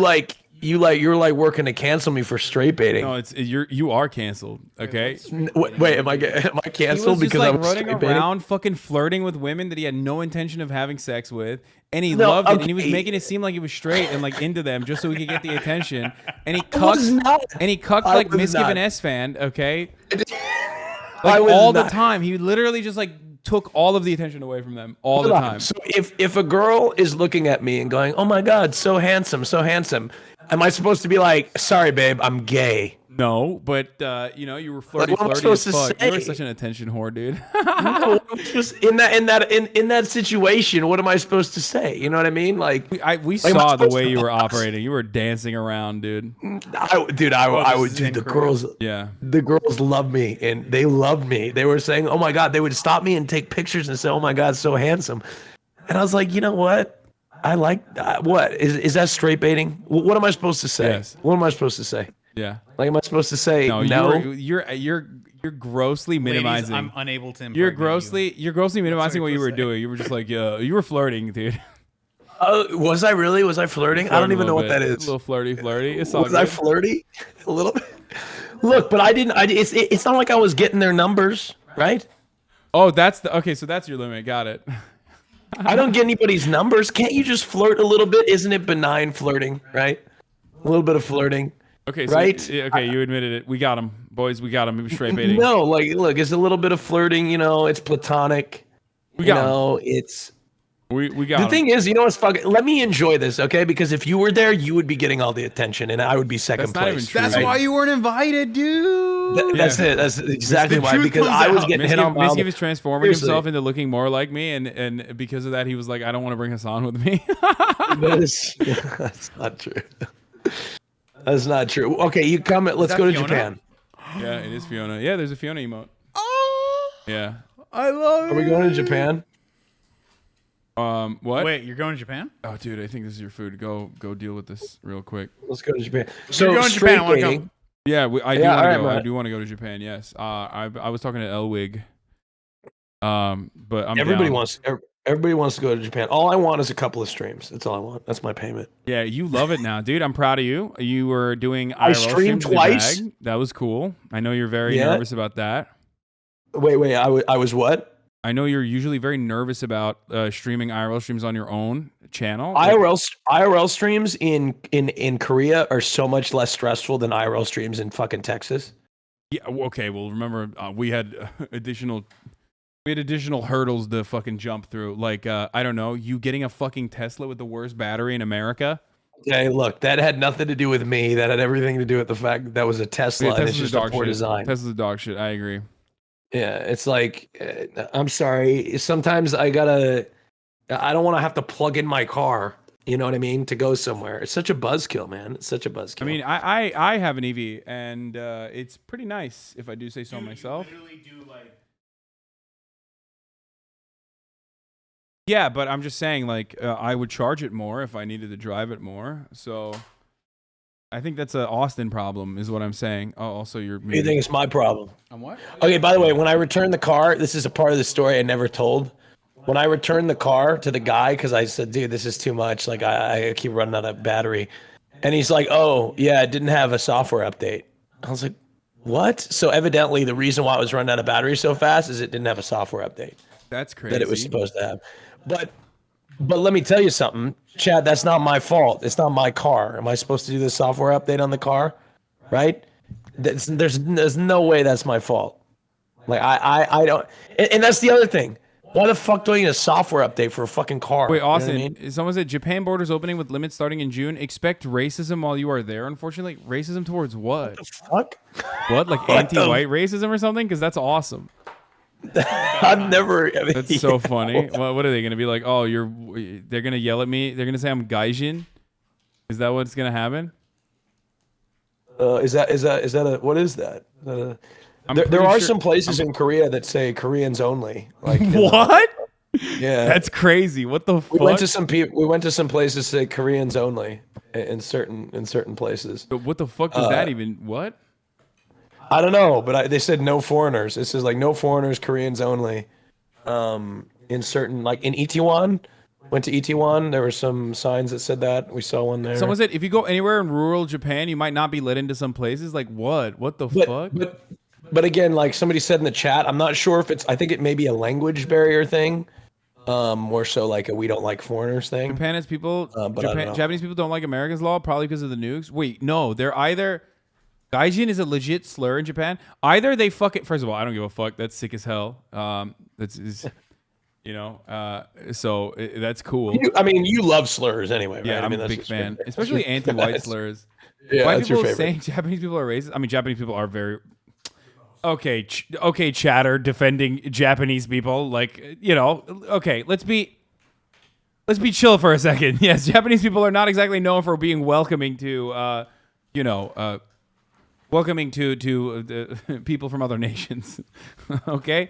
were working to cancel me for straight baiting. No, you are canceled. Okay. Wait, am I canceled He was just because like I was running straight baiting? around, fucking flirting with women that he had no intention of having sex with, and he No, loved it, and he was okay. making it seem like he was straight and like into them just so he could get the attention. And he was not. cucked I like was Misgiven not. S fan. Okay. I Like was all the not. time, he literally just like took all of the attention away from them all the Hold on. time. So if a girl is looking at me and going, "Oh my God, so handsome," am I supposed to be like, "Sorry, babe, I'm gay"? No, but you were flirty, What am I flirty as supposed to fuck. You were say? such an attention whore, dude. No, just in that situation, what am I supposed to say? You know what I mean? Like we am I saw the supposed way to- you were operating. You were dancing around, dude. I would, dude, the girls. Yeah. The girls love me, and they loved me. They were saying, "Oh my God!" They would stop me and take pictures and say, "Oh my God, so handsome." And I was like, you know what? I like what is that straight baiting? What am I supposed to say? Yes. What am I supposed to say? Yeah. Like, am I supposed to say no? You're grossly minimizing. I'm unable to. You're grossly minimizing what you were doing. You were just like, you were flirting, dude. Was I really? Was I flirting? I don't even know what that is. A little flirty. It's all Was I good. flirty? A little bit. Look, but I didn't. It's not like I was getting their numbers, right? Oh, that's the okay. So that's your limit. Got it. I don't get anybody's numbers. Can't you just flirt a little bit? Isn't it benign flirting, right? A little bit of flirting. Okay, so, right? Okay, you admitted it. We got him, boys. We got him. He was straight baiting. No, like, look, it's a little bit of flirting. You know, it's platonic. We got him. It's. We got the him. thing is, you know what's fucking? Let me enjoy this, okay? Because if you were there, you would be getting all the attention, and I would be second That's not place. even true. That's right? why you weren't invited, dude. That's it. That's exactly why. Because I was getting hit on. Miski was transforming Seriously. himself into looking more like me, and because of that, he was like, "I don't want to bring Hasan with me." That's not true. That's not true. Okay, you come. Let's go to Fiona? Japan. Yeah, it is Fiona. Yeah, there's a Fiona emote. Oh. Yeah. I love it. Are we going to Japan? What? Wait, you're going to Japan? Oh, dude, I think this is your food. Go deal with this real quick. Let's go to Japan. So you're going to Japan. I want to go. Yeah, I do Yeah, want to alright, go. I Matt. do want to go to Japan. Yes. I was talking to Elwig. But I'm Everybody down. wants. Everybody wants to go to Japan. All I want is a couple of streams. That's all I want. That's my payment. Yeah, you love it now, dude. I'm proud of you. You were doing IRL I streamed streams with your twice. bag. That was cool. I know you're very Yeah. nervous about that. Wait. I was what? I know you're usually very nervous about streaming IRL streams on your own channel. IRL streams in Korea are so much less stressful than IRL streams in fucking Texas. Yeah. Okay. Well, remember we had additional hurdles to fucking jump through. Like I don't know, you getting a fucking Tesla with the worst battery in America. Okay, look, that had nothing to do with me. That had everything to do with the fact that, that was a Tesla, and it's just a poor design. Tesla's dog shit. I agree. Yeah, it's like, I'm sorry. Sometimes I don't want to have to plug in my car. You know what I mean? To go somewhere. It's such a buzzkill, man. It's such a buzzkill. I mean, I have an EV, and it's pretty nice, if I do say so myself. Yeah, but I'm just saying, like, I would charge it more if I needed to drive it more. So I think that's an Austin problem, is what I'm saying. Oh, also, you're. You think it's my problem? On what? Okay, by the way, when I returned the car, this is a part of the story I never told. When I returned the car to the guy, because I said, dude, this is too much. Like, I keep running out of battery. And he's like, oh, yeah, it didn't have a software update. I was like, what? So evidently, the reason why it was running out of battery so fast is it didn't have a software update. That's crazy. That it was supposed to have. But let me tell you something, Chad, that's not my fault. It's not my car. Am I supposed to do the software update on the car? Right? There's no way that's my fault. Like, I don't. And that's the other thing. Why the fuck do I need a software update for a fucking car? Wait, You know what Austin, I mean? someone said Japan borders opening with limits starting in June. Expect racism while you are there, unfortunately. Racism towards what? What the fuck? What? Like anti-white racism or something? Because that's awesome. I've never. I mean, That's so funny. What are they going to be like? Oh, they're going to yell at me. They're going to say I'm Gaijin. Is that what's going to happen? Is that a, what is that? I'm There pretty are sure- some places in Korea that say Koreans only. Like What? Yeah, That's crazy. What the fuck? we went to some places that say Koreans only in certain places. But what the fuck does that even? What? I don't know, but they said no foreigners. It says like no foreigners, Koreans only. In certain, like in Itaewon, went to Itaewon. There were some signs that said that. We saw one there. Someone said if you go anywhere in rural Japan, you might not be let into some places. Like what? What the fuck? But again, like somebody said in the chat, I'm not sure if it's. I think it may be a language barrier thing, more so like a we don't like foreigners thing. Japan has people. But I don't know. Japanese people don't like Americans' law, probably because of the nukes. Wait, no, they're either. Gaijin is a legit slur in Japan. Either they fuck it. First of all, I don't give a fuck. That's sick as hell. That's that's cool. You love slurs anyway, right? Yeah, I'm I mean, a that's big just fan, your- especially anti-white that's- slurs. Yeah, White that's your people favorite. saying Japanese people are racist. I mean, Japanese people are very okay. Okay, chatter defending Japanese people. Like okay, let's be chill for a second. Yes, Japanese people are not exactly known for being welcoming to people from other nations. Okay,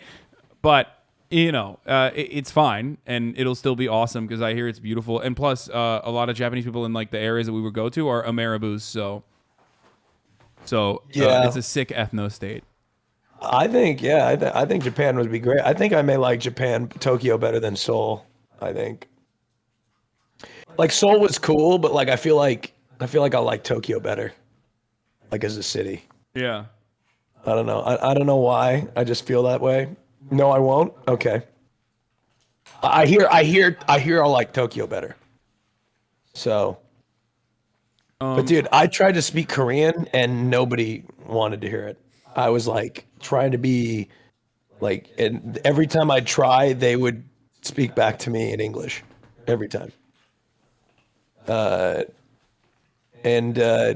but it's fine and it'll still be awesome because I hear it's beautiful, and plus a lot of Japanese people in like the areas that we would go to are Ameribus, so Yeah. it's a sick ethno state. I think I think Japan would be great. I think I may like Tokyo better than Seoul. I think like Seoul was cool, but like I feel like I like Tokyo better, like as a city. Yeah. I don't know. I don't know why. I just feel that way. No, I won't. Okay. I hear I like Tokyo better. So. But dude, I tried to speak Korean and nobody wanted to hear it. I was like trying to be like, and every time I'd try, they would speak back to me in English every time. And I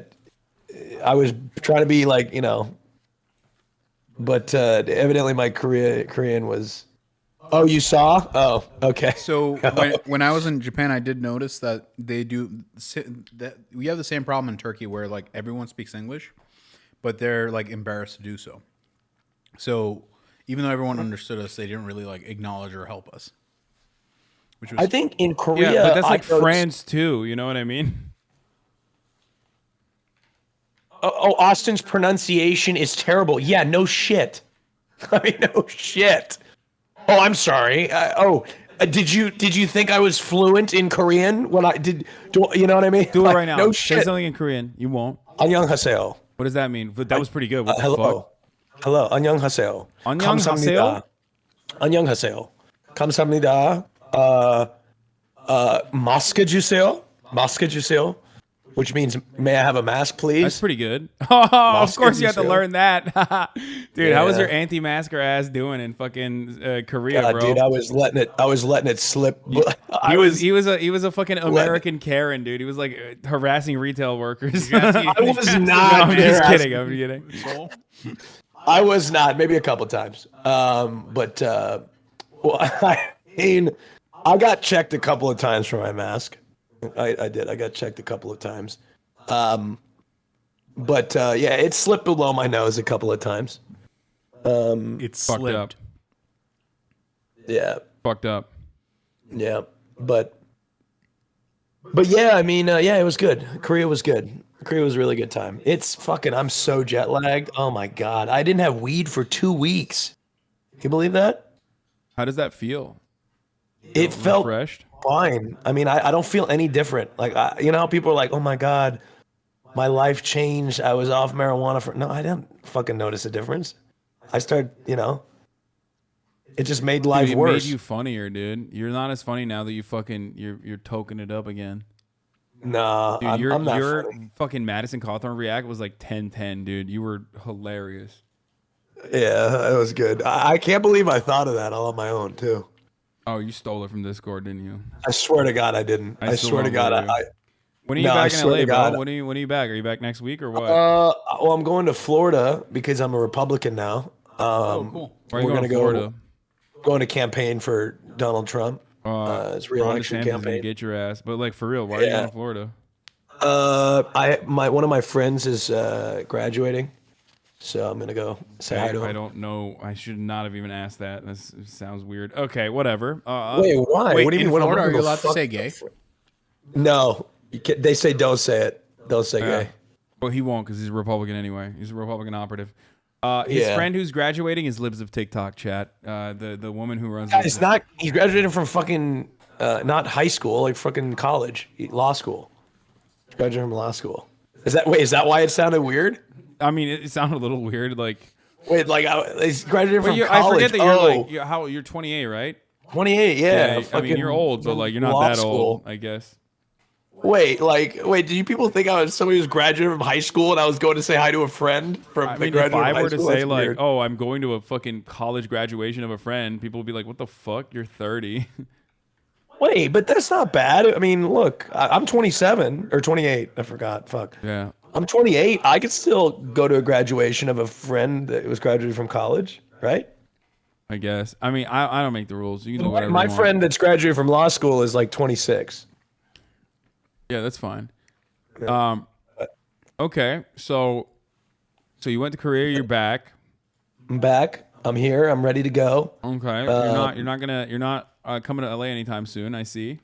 was trying to be like, but evidently my Korean was. Oh, you saw? Oh, okay. So when I was in Japan, I did notice that they do that. We have the same problem in Turkey where like everyone speaks English, but they're like embarrassed to do so. So even though everyone understood us, they didn't really like acknowledge or help us. Which was, I think in Korea, yeah, but that's like France too. You know what I mean? Oh, Austin's pronunciation is terrible. Yeah, no shit. I mean, no shit. Oh, I'm sorry. Did you think I was fluent in Korean when I did? You know what I mean? Do it right now. No Say shit. something in Korean. You won't. 안녕하세요. What does that mean? That was pretty good. What the hello. fuck? Hello. 안녕하세요. 안녕하세요. 안녕하세요. 감사합니다. 마스크 주세요. 마스크 주세요. Which means, may I have a mask, please? That's pretty good. Of course you have to learn that. Dude, how was your anti-masker ass doing in fucking Korea, bro? Dude, I was letting it slip. He was a fucking American Karen, dude. He was like harassing retail workers. I was not. No, I'm just kidding. I'm kidding. I was not. Maybe a couple times. But well, I mean, I got checked a couple of times for my mask. I did. I got checked a couple of times. But yeah, it slipped below my nose a couple of times. It slipped. Up. Yeah. Fucked up. Yeah. But yeah, I mean, yeah, it was good. Korea was good. Korea was a really good time. It's fucking, I'm so jet lagged. Oh my God. I didn't have weed for 2 weeks. Can you believe that? How does that feel? It felt refreshed? Fine. I mean, I don't feel any different. Like, you know how people are like, oh my God, my life changed. I was off marijuana for, no, I didn't fucking notice a difference. I started, it just made life Dude, it worse. made you funnier, dude. You're not as funny now that you fucking, you're toking it up again. Nah, dude, your I'm not funny. fucking Madison Cawthorn react was like 10-10, dude. You were hilarious. Yeah, that was good. I can't believe I thought of that all on my own too. Oh, you stole it from Discord, didn't you? I swear to God, I didn't. I swear to God, When are you back in LA, bro? When are you back? Are you back next week or what? Well, I'm going to Florida because I'm a Republican now. Cool. Why are you we're going to Florida? Going to campaign for Donald Trump. His re-election campaign. Get your ass, but like for real, why are you going to Florida? One of my friends is graduating, so I'm gonna go say hi to him. I don't know. I should not have even asked that. This sounds weird. Okay, whatever. Wait, why? Wait, what do you mean? Florida, are you allowed to say gay? No, they say don't say it. Don't say gay. Well, he won't because he's a Republican anyway. He's a Republican operative. His friend who's graduating is Libs of TikTok chat. The woman who runs. It's not. He's graduating from fucking not high school, like fucking college, law school. He's graduating from law school. Is that why it sounded weird? I mean, it sounded a little weird. Like, wait, like he's graduating from college. I forget that you're 28, right? 28, yeah. I mean, you're old, but like you're not that old, I guess. Wait, do you people think I was somebody who's graduating from high school and I was going to say hi to a friend from I mean, if I were to say like, weird. Oh, I'm going to a fucking college graduation of a friend, people would be like, what the fuck? You're 30. Wait, but that's not bad. I mean, look, I'm 27 or 28. I forgot. Fuck. Yeah. I'm 28. I could still go to a graduation of a friend that was graduating from college, right? I guess. I mean, I don't make the rules. You can do whatever My you want. friend that's graduating from law school is like 26. Yeah, that's fine. Okay, so you went to Korea. You're back. I'm back. I'm here. I'm ready to go. Okay. You're not coming to LA anytime soon. I see.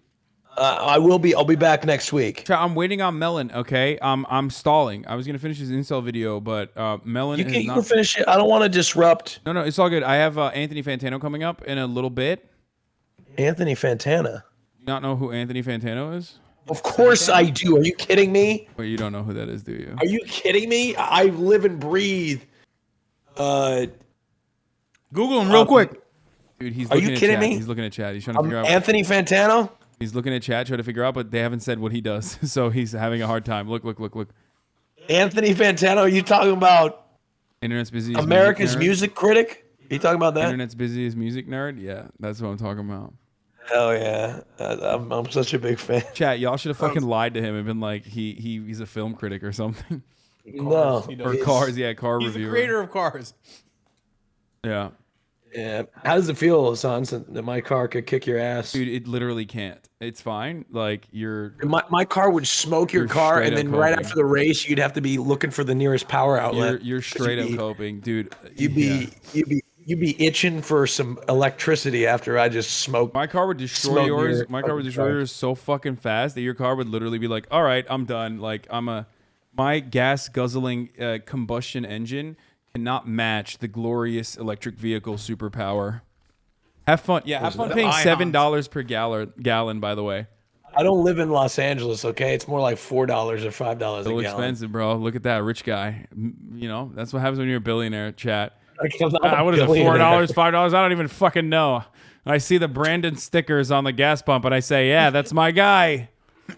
I will be. I'll be back next week. I'm waiting on Melon. Okay. I'm stalling. I was gonna finish his incel video, but Melon. You can finish it. I don't want to disrupt. No, it's all good. I have Anthony Fantano coming up in a little bit. Anthony Fantano. You not know who Anthony Fantano is? Of course I do. Are you kidding me? Wait, you don't know who that is, do you? Are you kidding me? I live and breathe Google him real quick. Dude, he's Are looking you at kidding chat. me? He's looking at chat. He's trying to figure out. Anthony Fantano? He's looking at chat, trying to figure out, but they haven't said what he does. So he's having a hard time. Look. Anthony Fantano, are you talking about Internet's busy as America's music music critic? Are you talking about nerd. that? Internet's busy as music nerd? Yeah, that's what I'm talking about. Hell yeah. I'm such a big fan. Chat, y'all should have fucking lied to him and been like, he's a film critic or something. No. Or Cars, yeah, car He's reviewer. the creator of Cars. Yeah. Yeah. How does it feel, Hasan, that my car could kick your ass? Dude, it literally can't. It's fine. Like, you're... My car would smoke your You're car, straight and up then right coping. after the race, you'd have to be looking for the nearest power outlet. You're straight up coping, dude. You'd be itching for some electricity after I just smoked. My car would destroy yours. My car would destroy yours so fucking fast that your car would literally be like, all right, I'm done. Like, my gas guzzling combustion engine cannot match the glorious electric vehicle superpower. Have fun. Yeah, have fun paying $7 per gallon, by the way. I don't live in Los Angeles, okay? It's more like $4 or $5 a Still gallon. expensive, bro. Look at that rich guy. You know, that's what happens when you're a billionaire, chat. I'm not a What is it, billionaire. $4, $5? I don't even fucking know. I see the Brandon stickers on the gas pump, and I say, yeah, that's my guy.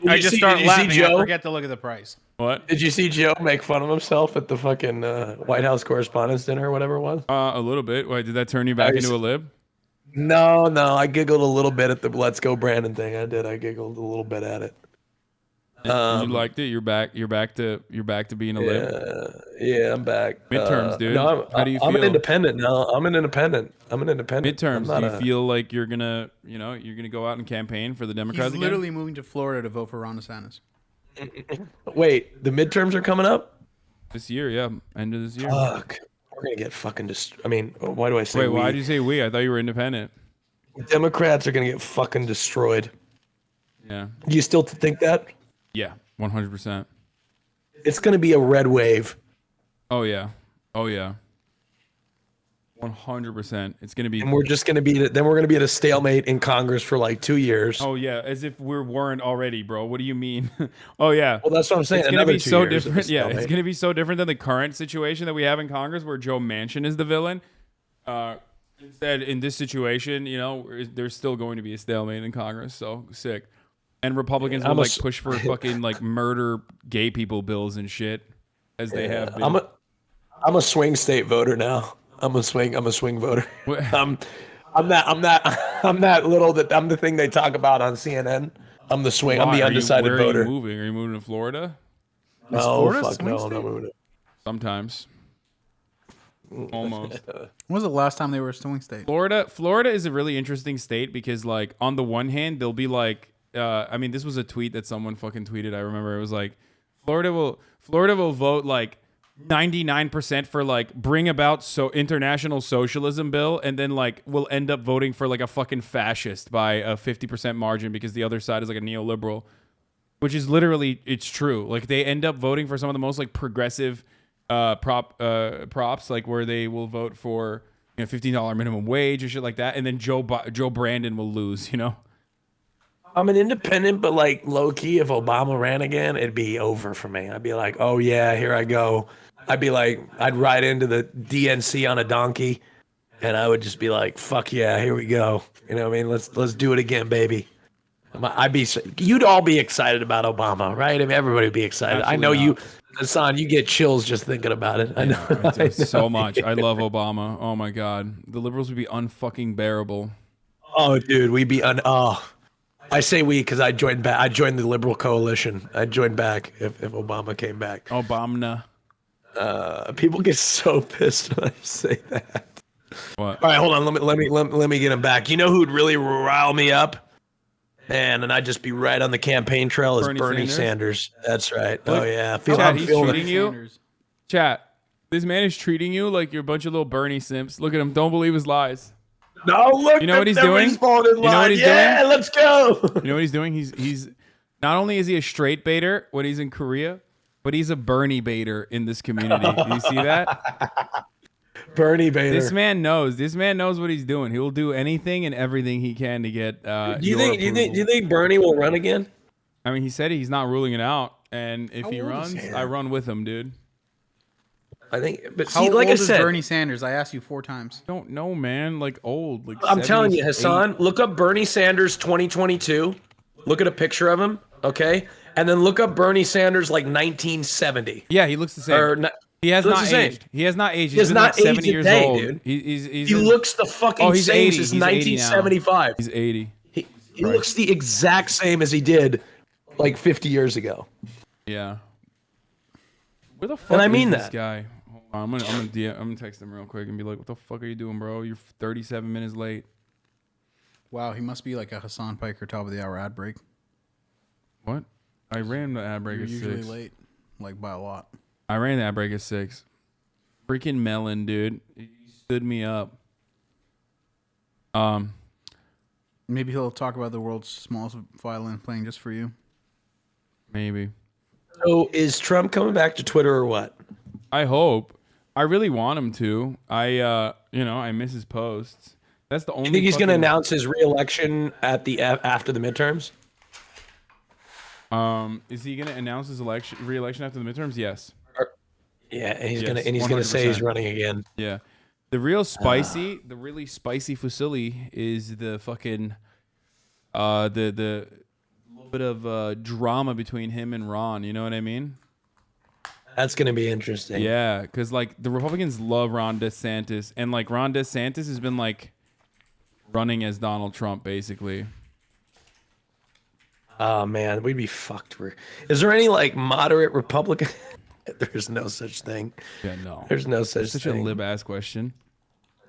I just start did you see laughing. I Joe? forget to look at the price. What? Did you see Joe make fun of himself at the fucking White House Correspondents' Dinner or whatever it was? A little bit. Wait, did that turn you back into a lib? No. I giggled a little bit at the "Let's Go Brandon" thing. I did. I giggled a little bit at it. You liked it. You're back to being a lib. Yeah, I'm back. Midterms, dude. No, How do you I'm feel? an independent now. I'm an independent. Midterms. I'm Do not you feel like you're gonna go out and campaign for the Democrats He's again? literally moving to Florida to vote for Ron DeSantis. Wait, the midterms are coming up? This year, yeah, end of this year. Fuck. We're gonna get fucking I mean, why do I say Wait, we? why'd you say we? I thought you were independent. Democrats are gonna get fucking destroyed. Yeah. Do you still think that? Yeah, 100%. It's gonna be a red wave. Oh yeah. 100%. It's gonna be. And we're just gonna be then we're gonna be at a stalemate in Congress for like 2 years. Oh yeah, as if we weren't already, bro. What do you mean? Oh yeah. Well, that's what I'm saying. It's gonna Another be 2 so years of a different. Yeah, it's stalemate. gonna be so different than the current situation that we have in Congress, where Joe Manchin is the villain. Instead, in this situation, there's still going to be a stalemate in Congress. So sick. And Republicans will like push for fucking like murder gay people bills and shit, as they have been. I'm a swing state voter now. I'm a swing voter. I'm that little that I'm the thing they talk about on CNN. I'm the swing. I'm the undecided where voter. Are you moving? Are you moving to Florida? No, fuck no, I'm not moving. Sometimes. Almost. When was the last time they were a swing state? Florida is a really interesting state because, like, on the one hand, they'll be like, this was a tweet that someone fucking tweeted. I remember it was like, Florida will vote like 99% for like bring about international socialism bill, and then like we'll end up voting for like a fucking fascist by a 50% margin because the other side is like a neoliberal, which is literally, it's true. Like they end up voting for some of the most like progressive props, like where they will vote for $15 minimum wage or shit like that, and then Joe Brandon will lose. I'm an independent, but like low key, if Obama ran again, it'd be over for me. I'd be like, oh yeah, here I go. I'd be like, I'd ride into the DNC on a donkey, and I would just be like, fuck yeah, here we go. You know what I mean? Let's do it again, baby. You'd all be excited about Obama, right? I mean, everybody would be excited. Absolutely I know not. you, Hasan, you get chills just thinking about it. I know. I do I know. so much. I love Obama. Oh my god, the liberals would be unfucking bearable. Oh, dude, we'd be I say we because I joined back. I joined the liberal coalition. I'd join back if Obama came back. Obama. People get so pissed when I say that. What? All right, hold on. Let me get him back. You know who'd really rile me up? Man, and I'd just be right on the campaign trail is Bernie Sanders. That's right. Look, oh yeah, Chat, he's treating you. Chat, this man is treating you like you're a bunch of little Bernie simps. Look at him. Don't believe his lies. No, look. You know what he's doing? You know what he's doing? Yeah, let's go. You know what he's doing? He's not only is he a straight baiter when he's in Korea, but he's a Bernie baiter in this community. Do you see that? Bernie baiter. This man knows. This man knows what he's doing. He will do anything and everything he can to get. Do you think Bernie will run again? I mean, he said he's not ruling it out, and if he old is runs, he? I run with him, dude. I think, but How see, like old I is said, Bernie Sanders? I asked you 4 times. Don't know, man. Like old. Like I'm telling you, 78. Hasan, look up Bernie Sanders 2022. Look at a picture of him, okay? And then look up Bernie Sanders like 1970. Yeah, he looks the same. He has not aged. He has not aged. He has been not like 70 aged a years day, old. dude. He's He looks the fucking he's same 80. since He's 80 now. 1975. He's 80. He looks the exact same as he did like 50 years ago. Yeah. Where the fuck And I is mean this that. guy? Hold on, I'm gonna text him real quick and be like, "What the fuck are you doing, bro? You're 37 minutes late." Wow, he must be like a Hasan Piker top of the hour ad break. What? I ran the ad break You're at usually 6. late, like by a lot. I ran the ad break at 6. Freaking melon, dude. He stood me up. Maybe he'll talk about the world's smallest violin playing just for you. Maybe. So is Trump coming back to Twitter or what? I hope. I really want him to. I miss his posts. That's the only. You think he's going to announce his re-election at the after the midterms? Is he going to announce his re-election after the midterms? Yes. Yeah, and he's Yes, gonna say he's 100%. running again. Yeah. The really spicy fusilli is the fucking the little bit of drama between him and Ron. You know what I mean? That's gonna be interesting. Yeah, because like the Republicans love Ron DeSantis, and like Ron DeSantis has been like running as Donald Trump basically. Oh man, we'd be fucked. Is there any like moderate Republican? There's no such thing. Yeah, no. There's no such Such thing. a lib ass question.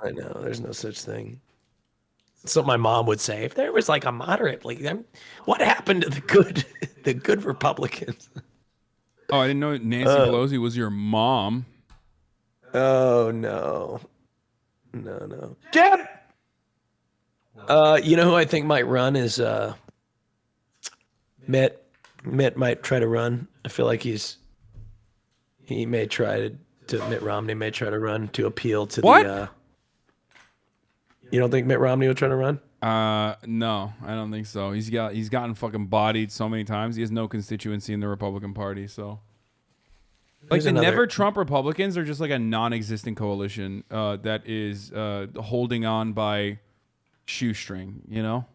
I know. There's no such thing. That's what my mom would say. If there was like a moderate, like, what happened to the good Republicans? Oh, I didn't know Nancy Pelosi was your mom. Oh no, no. Jeb. You know who I think might run is Mitt. Mitt might try to run. I feel like he may try to Mitt Romney may try to run to appeal to the. You don't think Mitt Romney will try to run? No, I don't think so. He's gotten fucking bodied so many times. He has no constituency in the Republican Party. So, like the never Trump Republicans are just like a non-existent coalition that is holding on by shoestring. You know,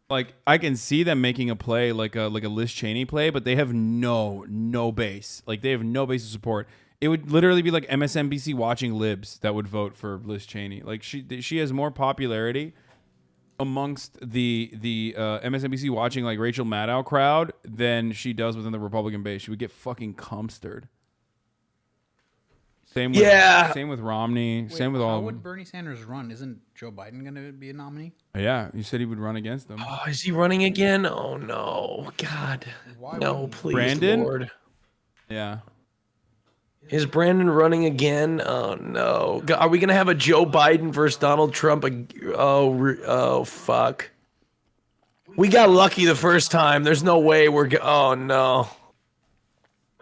like I can see them making a play like a Liz Cheney play, but they have no base. Like they have no base of support. It would literally be like MSNBC watching libs that would vote for Liz Cheney. Like she has more popularity amongst the MSNBC watching like Rachel Maddow crowd than she does within the Republican base. She would get fucking cumstered. Same with Romney. Wait, same with all how of would them. Bernie Sanders run? Isn't Joe Biden going to be a nominee? Yeah, you said he would run against them. Oh, is he running again? Oh no, God, no, please, Brandon? Lord. Yeah. Is Brandon running again? Oh no, are we gonna have a Joe Biden versus Donald Trump? Oh fuck. We got lucky the first time. There's no way oh no.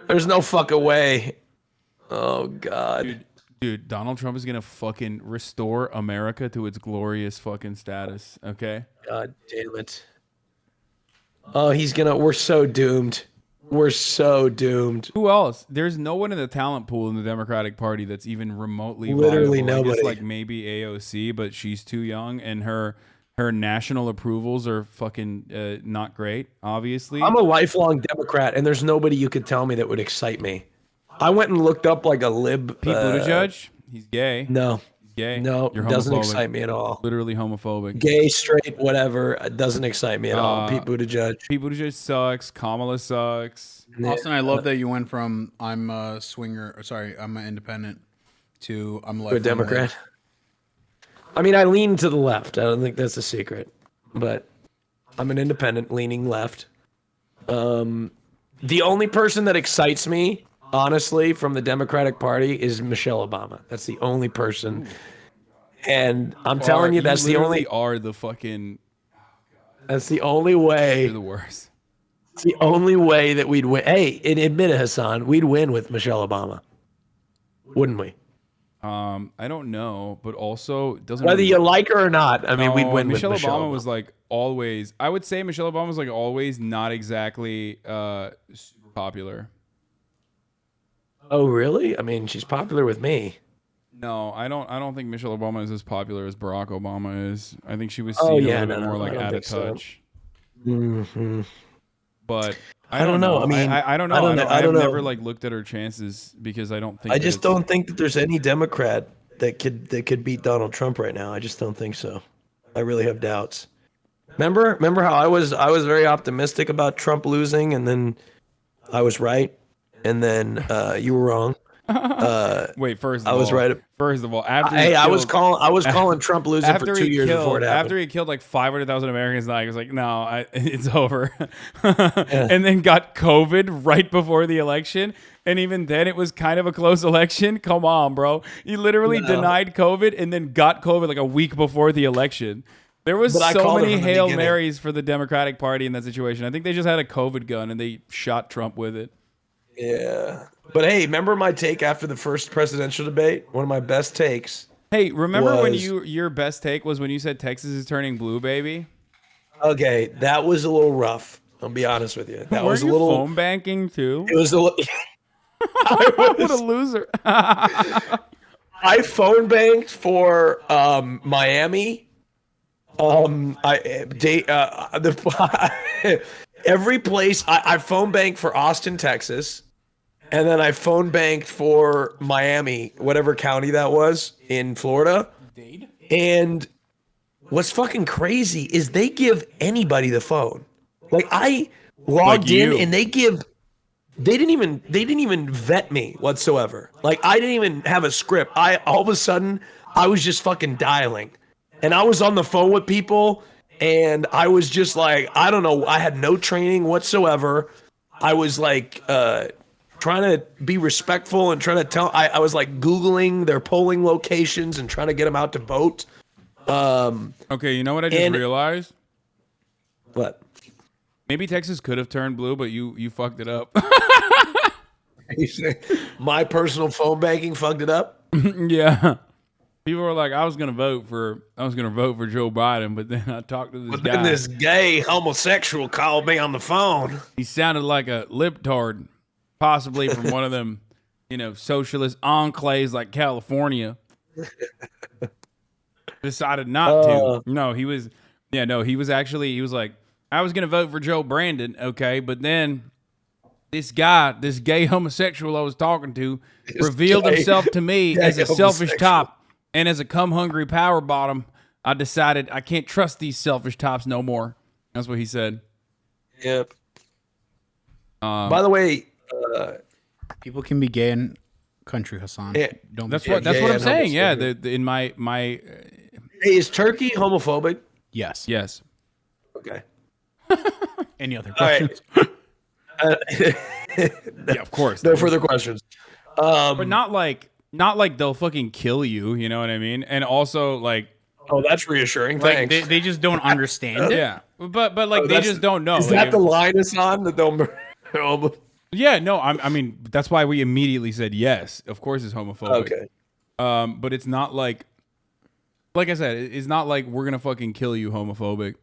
There's no fucking way. Oh God. Dude, Donald Trump is gonna fucking restore America to its glorious fucking status. Okay. God damn it. Oh, we're so doomed. We're so doomed. Who else? There's no one in the talent pool in the Democratic Party that's even remotely Literally viable. I guess, nobody. like maybe AOC, but she's too young, and her national approvals are fucking not great. Obviously, I'm a lifelong Democrat, and there's nobody you could tell me that would excite me. I went and looked up like a lib. Pete Buttigieg. He's gay. No. He's gay. No, You're doesn't homophobic. excite me at all. Literally homophobic. Gay, straight, whatever. It doesn't excite me at all. Pete Buttigieg. Pete Buttigieg sucks. Kamala sucks. Austin, I love that you went from I'm a swinger, I'm an independent to I'm left. To a Democrat. I mean, I lean to the left. I don't think that's a secret, but I'm an independent leaning left. The only person that excites me, honestly, from the Democratic Party is Michelle Obama. That's the only person. And I'm telling you, that's the only. Are the fucking. That's the only way. You're the worst. It's the only way that we'd win. Hey, and admit it, Hasan, we'd win with Michelle Obama, wouldn't we? I don't know, but also it doesn't. Whether you like her or not, I mean, we'd win Michelle with Michelle Obama. Was like always. I would say Michelle Obama was like always not exactly super popular. Oh, really? I mean, she's popular with me. No, I don't think Michelle Obama is as popular as Barack Obama is. I think she was Oh, seen yeah, a little bit more like I don't out of think so. touch. Mm-hmm. But I don't know. I mean, I don't know. I don't know. I've never like looked at her chances because I don't think. I just don't think that there's any Democrat that could beat Donald Trump right now. I just don't think so. I really have doubts. Remember how I was very optimistic about Trump losing, and then I was right, and then you were wrong. Wait, first of I all, was right. First of all, after I was calling Trump losing for 2 years before it happened. After he killed like 500,000 Americans, I was like, no, it's over. And then got COVID right before the election, and even then it was kind of a close election. Come on, bro, you literally denied COVID and then got COVID like a week before the election. There was so many Hail Marys for the Democratic Party in that situation. I think they just had a COVID gun and they shot Trump with it. Yeah. But hey, remember my take after the first presidential debate? One of my best takes. Hey, remember when your best take was when you said Texas is turning blue, baby? Okay, that was a little rough. I'll be honest with you. That was a little phone banking too. It was a little. What a loser! I phone banked for Miami. Every place I phone banked for Austin, Texas. And then I phone banked for Miami, whatever county that was in Florida. And what's fucking crazy is they give anybody the phone. Like I logged in and they didn't even vet me whatsoever. Like I didn't even have a script. All of a sudden I was just fucking dialing. And I was on the phone with people and I was just like, I don't know, I had no training whatsoever. I was like trying to be respectful and trying to tell. I was like Googling their polling locations and trying to get them out to vote. Okay, you know what I just realized? What? Maybe Texas could have turned blue, but you fucked it up. My personal phone banking fucked it up? Yeah. People were like, I was gonna vote for Joe Biden, but then I talked to this guy. Then this gay homosexual called me on the phone. He sounded like a libtard. Possibly from one of them, socialist enclaves like California. Decided not to. No, he was like, I was going to vote for Joe Brandon, okay, but then this gay homosexual I was talking to revealed himself to me as a selfish top and as a cum-hungry power bottom. I decided I can't trust these selfish tops no more. That's what he said. Yep. By the way, people can be gay in country, Hasan. Yeah, that's what I'm saying. Yeah, in my. Hey, is Turkey homophobic? Yes. Yes. Okay. Any other questions? Yeah, of course. No further questions. But not like they'll fucking kill you. You know what I mean? And also like. Oh, that's reassuring. Like Thanks. they just don't understand it. Yeah, but like they just don't know. Is that the line is on that they'll? Yeah, no, I mean that's why we immediately said yes. Of course, it's homophobic. Okay. But it's not like I said, it's not like we're gonna fucking kill you, homophobic.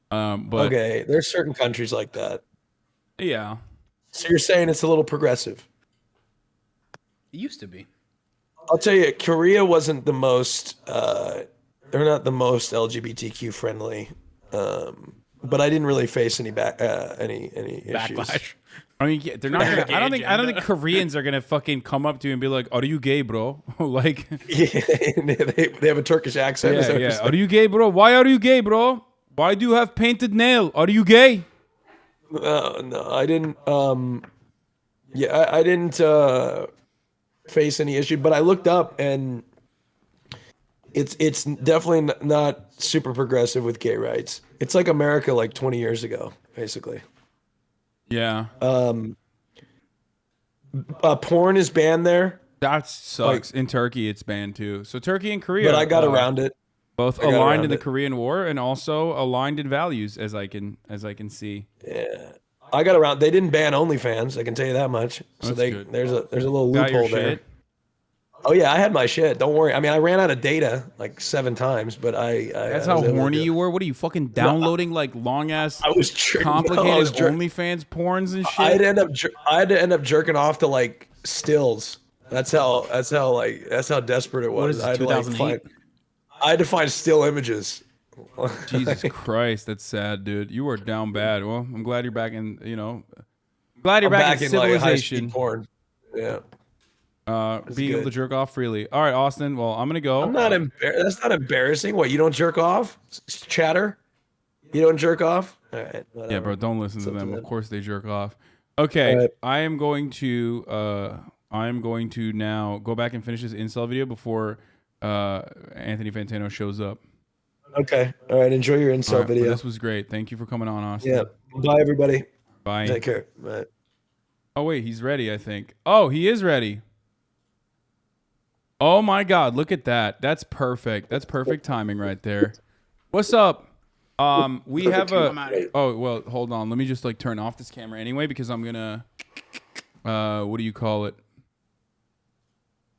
But okay, there's certain countries like that. Yeah. So you're saying it's a little progressive? It used to be. I'll tell you, Korea wasn't the most. They're not the most LGBTQ friendly. But I didn't really face any backlash. issues. I mean, yeah, they're not. I don't think Koreans are gonna fucking come up to you and be like, "Are you gay, bro?" Like, yeah, they have a Turkish accent. Yeah. Are you gay, bro? Why are you gay, bro? Why do you have painted nail? Are you gay? No, I didn't. I didn't face any issue, but I looked up and it's definitely not super progressive with gay rights. It's like America like 20 years ago, basically. Yeah. Porn is banned there. That sucks. In Turkey, it's banned too. So Turkey and Korea. But I got around it. Both aligned in the Korean War and also aligned in values, as I can see. Yeah. I got around. They didn't ban OnlyFans. I can tell you that much. So That's good. there's a little loophole there. Oh yeah, I had my shit. Don't worry. I mean, I ran out of data like 7 times, but That's I how was able to horny do it. you were. What are you fucking downloading like long ass, I was complicated OnlyFans porns and shit? I had to end up jerking off to like stills. That's how desperate it was. What is this, I had to, like, 2008? I had to find still images. Jesus Christ, that's sad, dude. You are down bad. Well, I'm glad you're back in. Glad you're I'm back in like, civilization. high-speed porn. Yeah. Being able to jerk off freely. All right, Austin. Well, I'm gonna go. I'm not That's not embarrassing. What, you don't jerk off? Chatter? You don't jerk off? All right. Whatever. Yeah, bro. Don't listen to It's up them. to Of course they jerk off. Okay, All right. I am going to now go back and finish this incel video before Anthony Fantano shows up. Okay. All right. Enjoy your incel All right, video. well, this was great. Thank you for coming on, Austin. Yeah. Bye, everybody. Bye. Take care. Bye. Oh wait, he's ready. I think. Oh, he is ready. Oh my God, look at that. That's perfect. That's perfect timing right there. What's up? We have a. Oh well, hold on. Let me just like turn off this camera anyway because I'm gonna. What do you call it?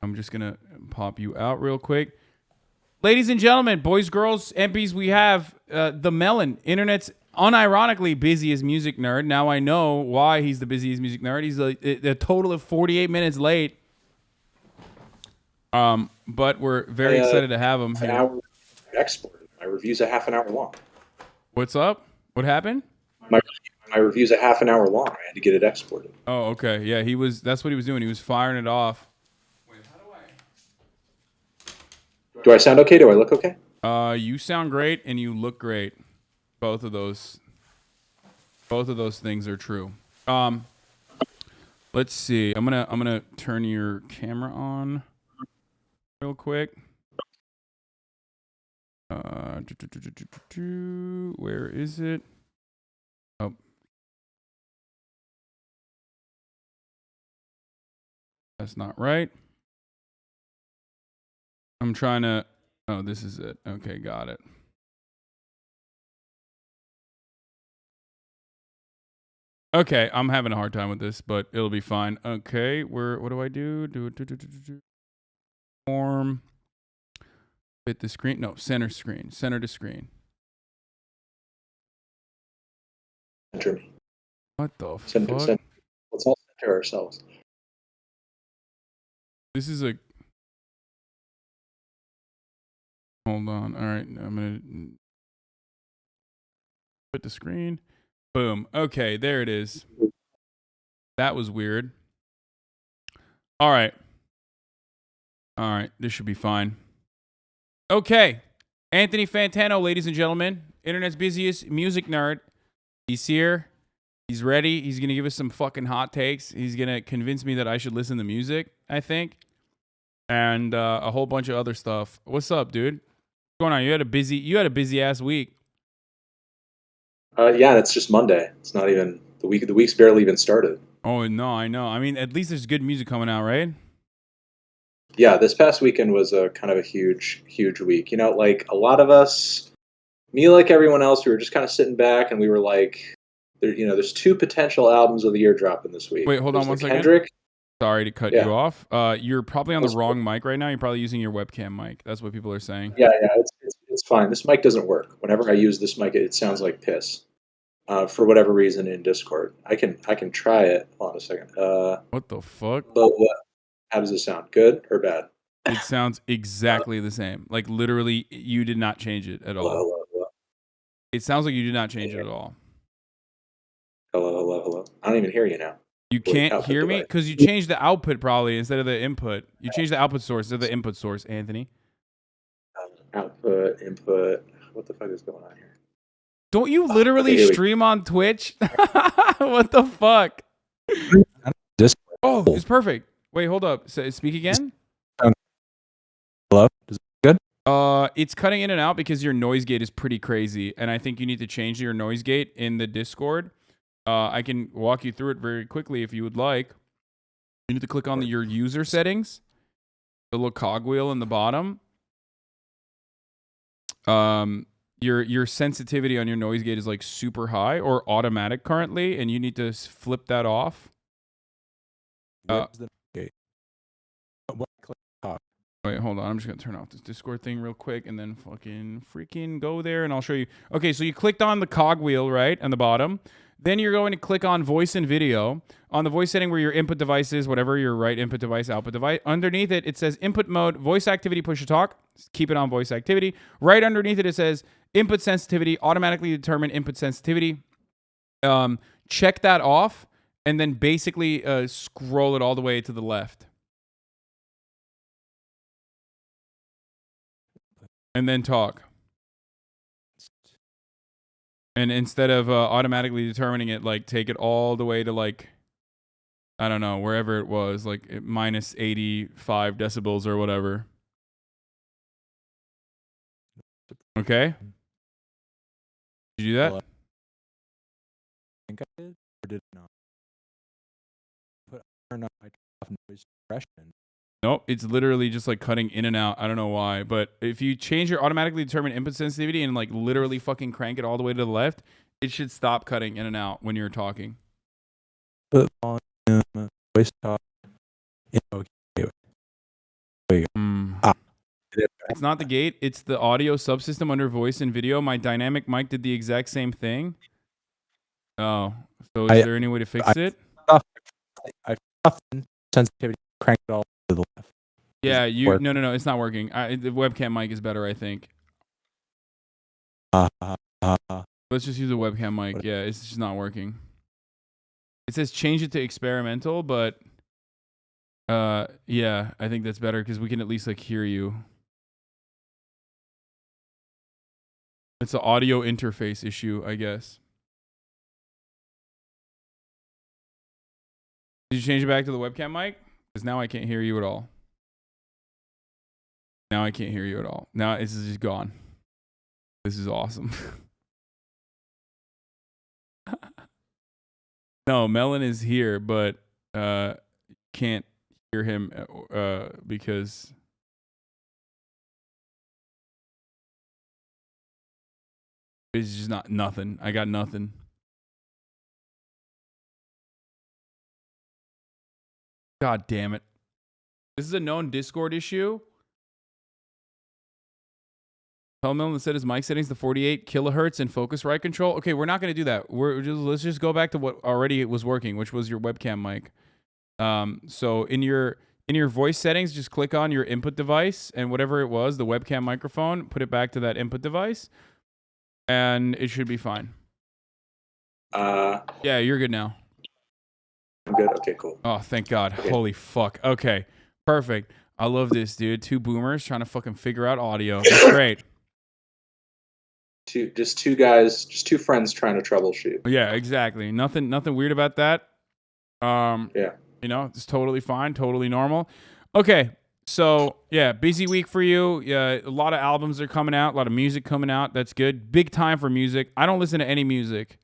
I'm just gonna pop you out real quick. Ladies and gentlemen, boys, girls, MPs, we have the Melon, internet's unironically busiest music nerd. Now I know why he's the busiest music nerd. He's a total of 48 minutes late. But we're very excited to have him here. An hour exported. My review's a half an hour long. What's up? What happened? My review's a half an hour long. I had to get it exported. Oh, okay. Yeah, that's what he was doing. He was firing it off. Do I sound okay? Do I look okay? You sound great and you look great. Both of those things are true. Let's see. I'm gonna turn your camera on real quick. Where is it? Oh. That's not right. I'm trying to... Oh, this is it. Okay, got it. Okay, I'm having a hard time with this, but it'll be fine. Okay, what do I do? Form. Fit the screen. No, center screen. Center to screen. Center me. What the fuck? Center. Let's all center ourselves. This is a... Hold on. All right, I'm going to put the screen. Boom. Okay, there it is. That was weird. All right. All right, this should be fine. Okay. Anthony Fantano, ladies and gentlemen. Internet's busiest music nerd. He's here. He's ready. He's going to give us some fucking hot takes. He's going to convince me that I should listen to music, I think. And a whole bunch of other stuff. What's up, dude? What's going on? You had a busy ass week. Yeah, it's just Monday. It's not even the week. The week's barely even started. Oh no, I know. I mean, at least there's good music coming out, right? Yeah, this past weekend was a kind of a huge week. You know, like a lot of us, me like everyone else, we were just kind of sitting back and we were like, there's 2 potential albums of the year dropping this week. Wait, hold on one second. Kendrick. Sorry to cut you off. You're probably on the wrong mic right now. You're probably using your webcam mic. That's what people are saying. Yeah, it's fine. This mic doesn't work. Whenever I use this mic, it sounds like piss. For whatever reason in Discord. I can try it. Hold on a second. What the fuck? How does it sound? Good or bad? It sounds exactly the same. Like literally, you did not change it at all. Hello. It sounds like you did not change it at all. Hello. I don't even hear you now. You can't hear me because you changed the output probably instead of the input. You changed the output source instead of the input source, Anthony. Output, input. What the fuck is going on here? Don't you literally stream on Twitch? What the fuck? Oh, it's perfect. Wait, hold up. Speak again. Hello? Is it good? It's cutting in and out because your noise gate is pretty crazy, and I think you need to change your noise gate in the Discord. I can walk you through it very quickly if you would like. You need to click on your user settings, the little cogwheel in the bottom. Your sensitivity on your noise gate is like super high or automatic currently, and you need to flip that off. talk. Wait, hold on. I'm just gonna turn off this Discord thing real quick and then freaking go there and I'll show you. Okay, so you clicked on the cogwheel, right, on the bottom. Then you're going to click on voice and video. On the voice setting where your input device is, whatever your right input device, output device. Underneath it, it says input mode, voice activity, push to talk. Keep it on voice activity. Right underneath it, it says input sensitivity, automatically determine input sensitivity. Check that off and then basically scroll it all the way to the left. And then talk. And instead of automatically determining it, like take it all the way to like, I don't know, wherever it was, like minus 85 decibels or whatever. Okay? Did you do that? I think I did, or did I not? Turn off noise suppression. Nope, it's literally just like cutting in and out. I don't know why, but if you change your automatically determined input sensitivity and like literally fucking crank it all the way to the left, it should stop cutting in and out when you're talking. Put volume, voice talk. Wait. It's not the gate. It's the audio subsystem under voice and video. My dynamic mic did the exact same thing. Oh, so is there any way to fix it? I sensitivity, crank it all to the left. Yeah, no, it's not working. The webcam mic is better, I think. Let's just use a webcam mic. Yeah, it's just not working. It says change it to experimental, but yeah, I think that's better because we can at least like hear you. It's an audio interface issue, I guess. Did you change it back to the webcam mic? Because now I can't hear you at all. Now I can't hear you at all. Now it's just gone. This is awesome. No, Melon is here, but can't hear him because it's just nothing. I got nothing. God damn it. This is a known Discord issue. Tell Melon to set his mic settings to 48 kilohertz and Focusrite control. Okay, we're not going to do that. Let's just go back to what already was working, which was your webcam mic. So in your voice settings, just click on your input device and whatever it was, the webcam microphone, put it back to that input device, and it should be fine. Yeah, you're good now. I'm good. Okay, cool. Oh, thank God. Okay. Holy fuck. Okay, perfect. I love this, dude. Two boomers trying to fucking figure out audio. That's great. Just two guys, just two friends trying to troubleshoot. Yeah, exactly. Nothing weird about that. Yeah. You know, it's totally fine, totally normal. Okay, so yeah, busy week for you. Yeah, a lot of albums are coming out, a lot of music coming out. That's good. Big time for music. I don't listen to any music.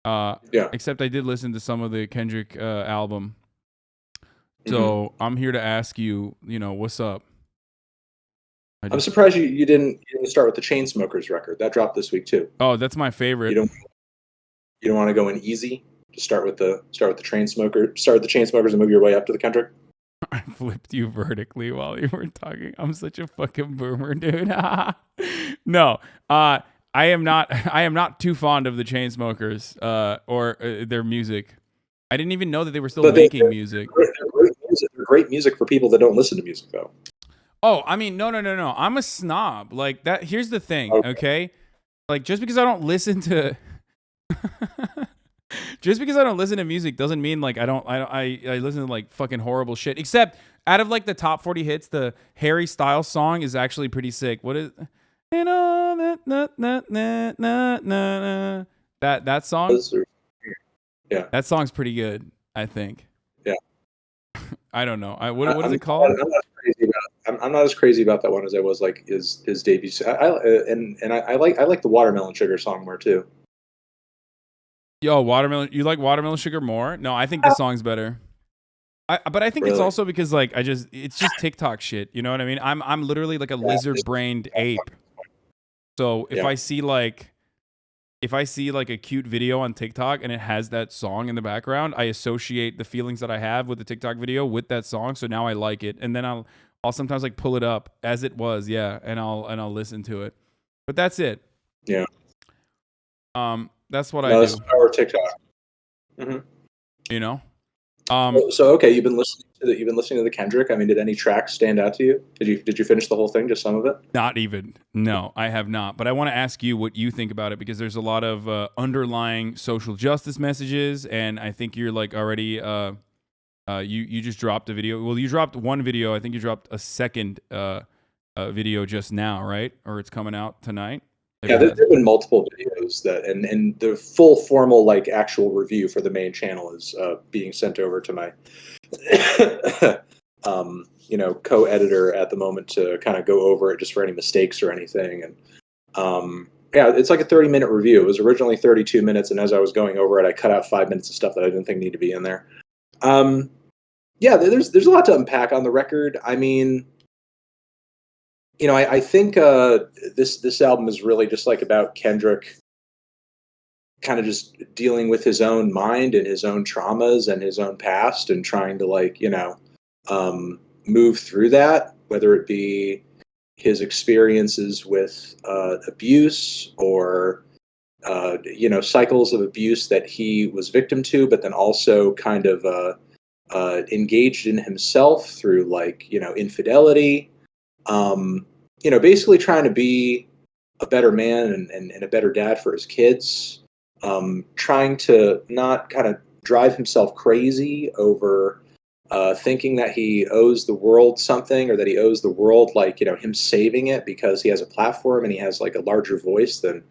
Except I did listen to some of the Kendrick album. So I'm here to ask you, what's up? I'm surprised you didn't start with the Chainsmokers record. That dropped this week too. Oh, that's my favorite. You don't want to go in easy. Just start with the Chainsmokers and move your way up to the Kendrick. I flipped you vertically while you were talking. I'm such a fucking boomer, dude. No, I am not too fond of the Chainsmokers or their music. I didn't even know that they were still making music. They're great music for people that don't listen to music, though. Oh, I mean, no. I'm a snob. Like that. Here's the thing, okay? Like just because I don't listen to, music doesn't mean like I listen to like fucking horrible shit. Except out of like the top 40 hits, the Harry Styles song is actually pretty sick. What is? And all that song? Yeah, that song's pretty good. I think. Yeah. I don't know. What is it called? I'm not as crazy about that one as I was like his debut. I like the Watermelon Sugar song more too. Yo, Watermelon. You like Watermelon Sugar more? No, I think the song's better. But I think it's also because like it's just TikTok shit. You know what I mean? I'm literally like a lizard-brained ape. So if I see like a cute video on TikTok and it has that song in the background, I associate the feelings that I have with the TikTok video with that song. So now I like it, and then I'll sometimes like pull it up as it was, yeah, and I'll listen to it. But that's it. Yeah. That's what No, I that's do. the power of TikTok. Mm-hmm. You know. So okay, you've been listening to the Kendrick. I mean, did any tracks stand out to you? Did you finish the whole thing? Just some of it? Not even. No, I have not. But I want to ask you what you think about it, because there's a lot of underlying social justice messages, and I think you're like already. You just dropped a video. Well, you dropped one video. I think you dropped a second video just now, right? Or it's coming out tonight. Yeah, there've been multiple videos that, and the full formal like actual review for the main channel is being sent over to my, co-editor at the moment to kind of go over it just for any mistakes or anything. And yeah, it's like a 30-minute review. It was originally 32 minutes, and as I was going over it, I cut out 5 minutes of stuff that I didn't think needed to be in there. Yeah, there's a lot to unpack on the record. I mean, I think this album is really just like about Kendrick kind of just dealing with his own mind and his own traumas and his own past and trying to move through that, whether it be his experiences with abuse or cycles of abuse that he was victim to, but then also kind of engaged in himself through infidelity. Basically trying to be a better man and a better dad for his kids, trying to not kind of drive himself crazy over thinking that he owes the world something, or that he owes the world him saving it because he has a platform and he has like a larger voice than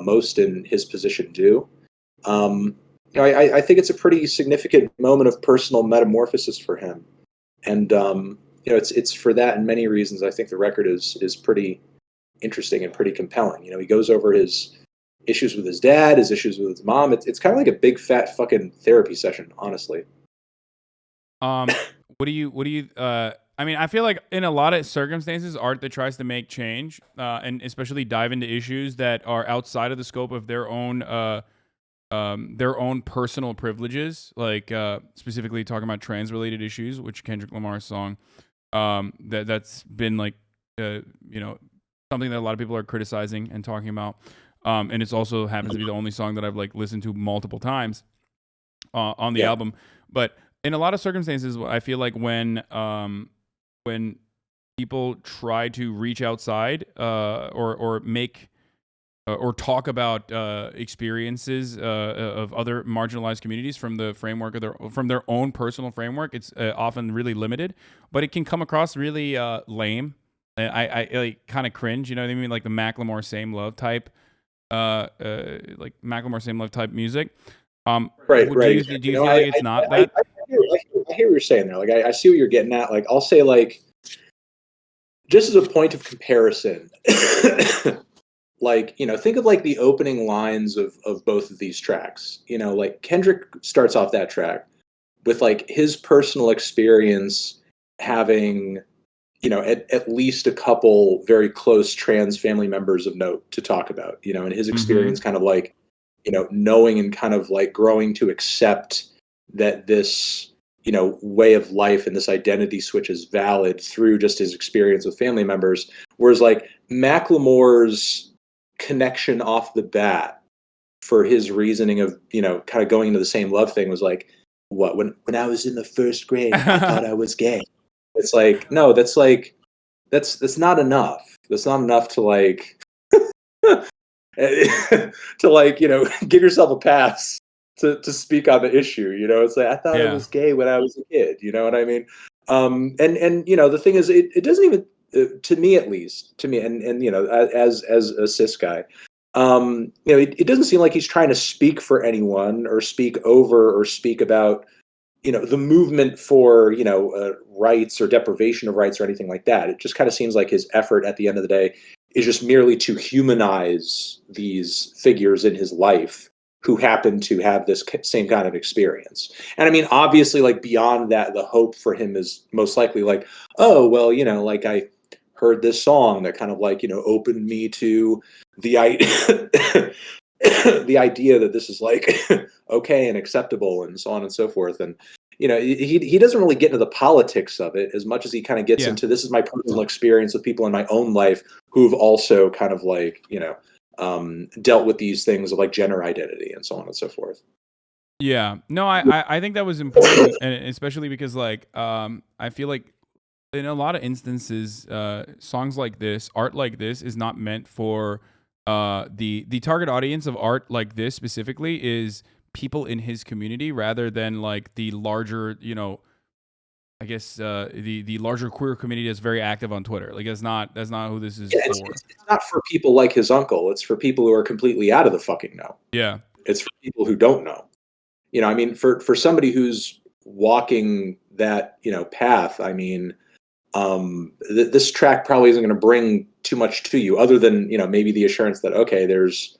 most in his position do. I think it's a pretty significant moment of personal metamorphosis for him, and it's for that and many reasons. I think the record is pretty interesting and pretty compelling. He goes over his issues with his dad, his issues with his mom. It's kind of like a big fat fucking therapy session, honestly. What do you? I mean, I feel like in a lot of circumstances, art that tries to make change, and especially dive into issues that are outside of the scope of their own personal privileges, like specifically talking about trans-related issues, which Kendrick Lamar's song, that's been something that a lot of people are criticizing and talking about, and it's also happens to be the only song that I've listened to multiple times on the album. But in a lot of circumstances, I feel like when people try to reach outside or make or talk about experiences of other marginalized communities from the framework of their own personal framework, it's often really limited, but it can come across really lame. I kind of cringe, you know what I mean? Like the Macklemore Same Love type, music. Right. Do you feel like it's not that? I hear what you're saying there. Like, I see what you're getting at. Like, I'll say, just as a point of comparison, think of the opening lines of both of these tracks. Kendrick starts off that track with his personal experience having, at least a couple very close trans family members of note to talk about, and his experience kind of knowing and kind of growing to accept that this, way of life and this identity switch is valid through just his experience with family members. Whereas Macklemore's connection off the bat for his reasoning of, kind of going into the same love thing was what, when I was in the first grade, I thought I was gay. It's no, that's not enough. That's not enough to give yourself a pass to speak on the issue. It's I thought I was gay when I was a kid. You know what I mean? And the thing is, it doesn't even, to me at least, and as a cis guy, it doesn't seem like he's trying to speak for anyone or speak over or speak about, the movement for, rights or deprivation of rights or anything like that. It just kind of seems like his effort at the end of the day is just merely to humanize these figures in his life who happen to have this same kind of experience. And I mean, obviously, beyond that, the hope for him is most likely oh, well, I heard this song that kind of opened me to the the idea that this is okay and acceptable and so on and so forth. And, he doesn't really get into the politics of it as much as he kind of gets into, this is my personal experience with people in my own life who've also kind of like, dealt with these things of like gender identity and so on and so forth. Yeah, no, I think that was important, and especially because like I feel like in a lot of instances, songs like this, art like this, is not meant for the target audience of art like this specifically is people in his community rather than like the larger, I guess the larger queer community that's very active on Twitter. Like that's not who this is for. It's not for people like his uncle. It's for people who are completely out of the fucking know. Yeah, it's for people who don't know. I mean, for somebody who's walking that path, I mean, this track probably isn't going to bring too much to you, other than maybe the assurance that okay, there's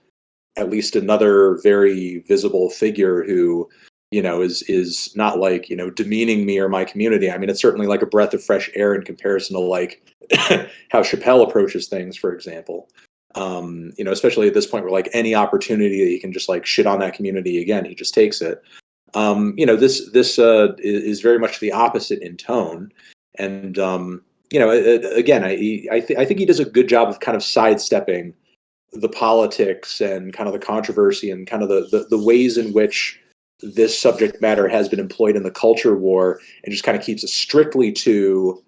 at least another very visible figure who is not like demeaning me or my community. I mean, it's certainly like a breath of fresh air in comparison to like how Chappelle approaches things, for example. Especially at this point where like any opportunity that he can just like shit on that community again, he just takes it. This is very much the opposite in tone. And, again, I think he does a good job of kind of sidestepping the politics and kind of the controversy and kind of the ways in which this subject matter has been employed in the culture war, and just kind of keeps it strictly to,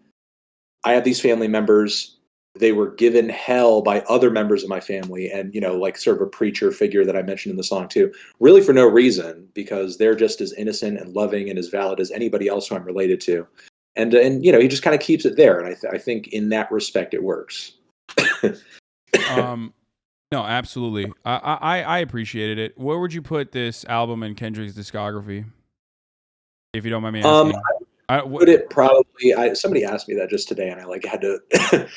I have these family members, they were given hell by other members of my family, and like sort of a preacher figure that I mentioned in the song too, really for no reason, because they're just as innocent and loving and as valid as anybody else who I'm related to, and he just kind of keeps it there, and I think in that respect it works. No, absolutely. I appreciated it. Where would you put this album in Kendrick's discography, if you don't mind me asking? I would it probably. Somebody asked me that just today, and I like had to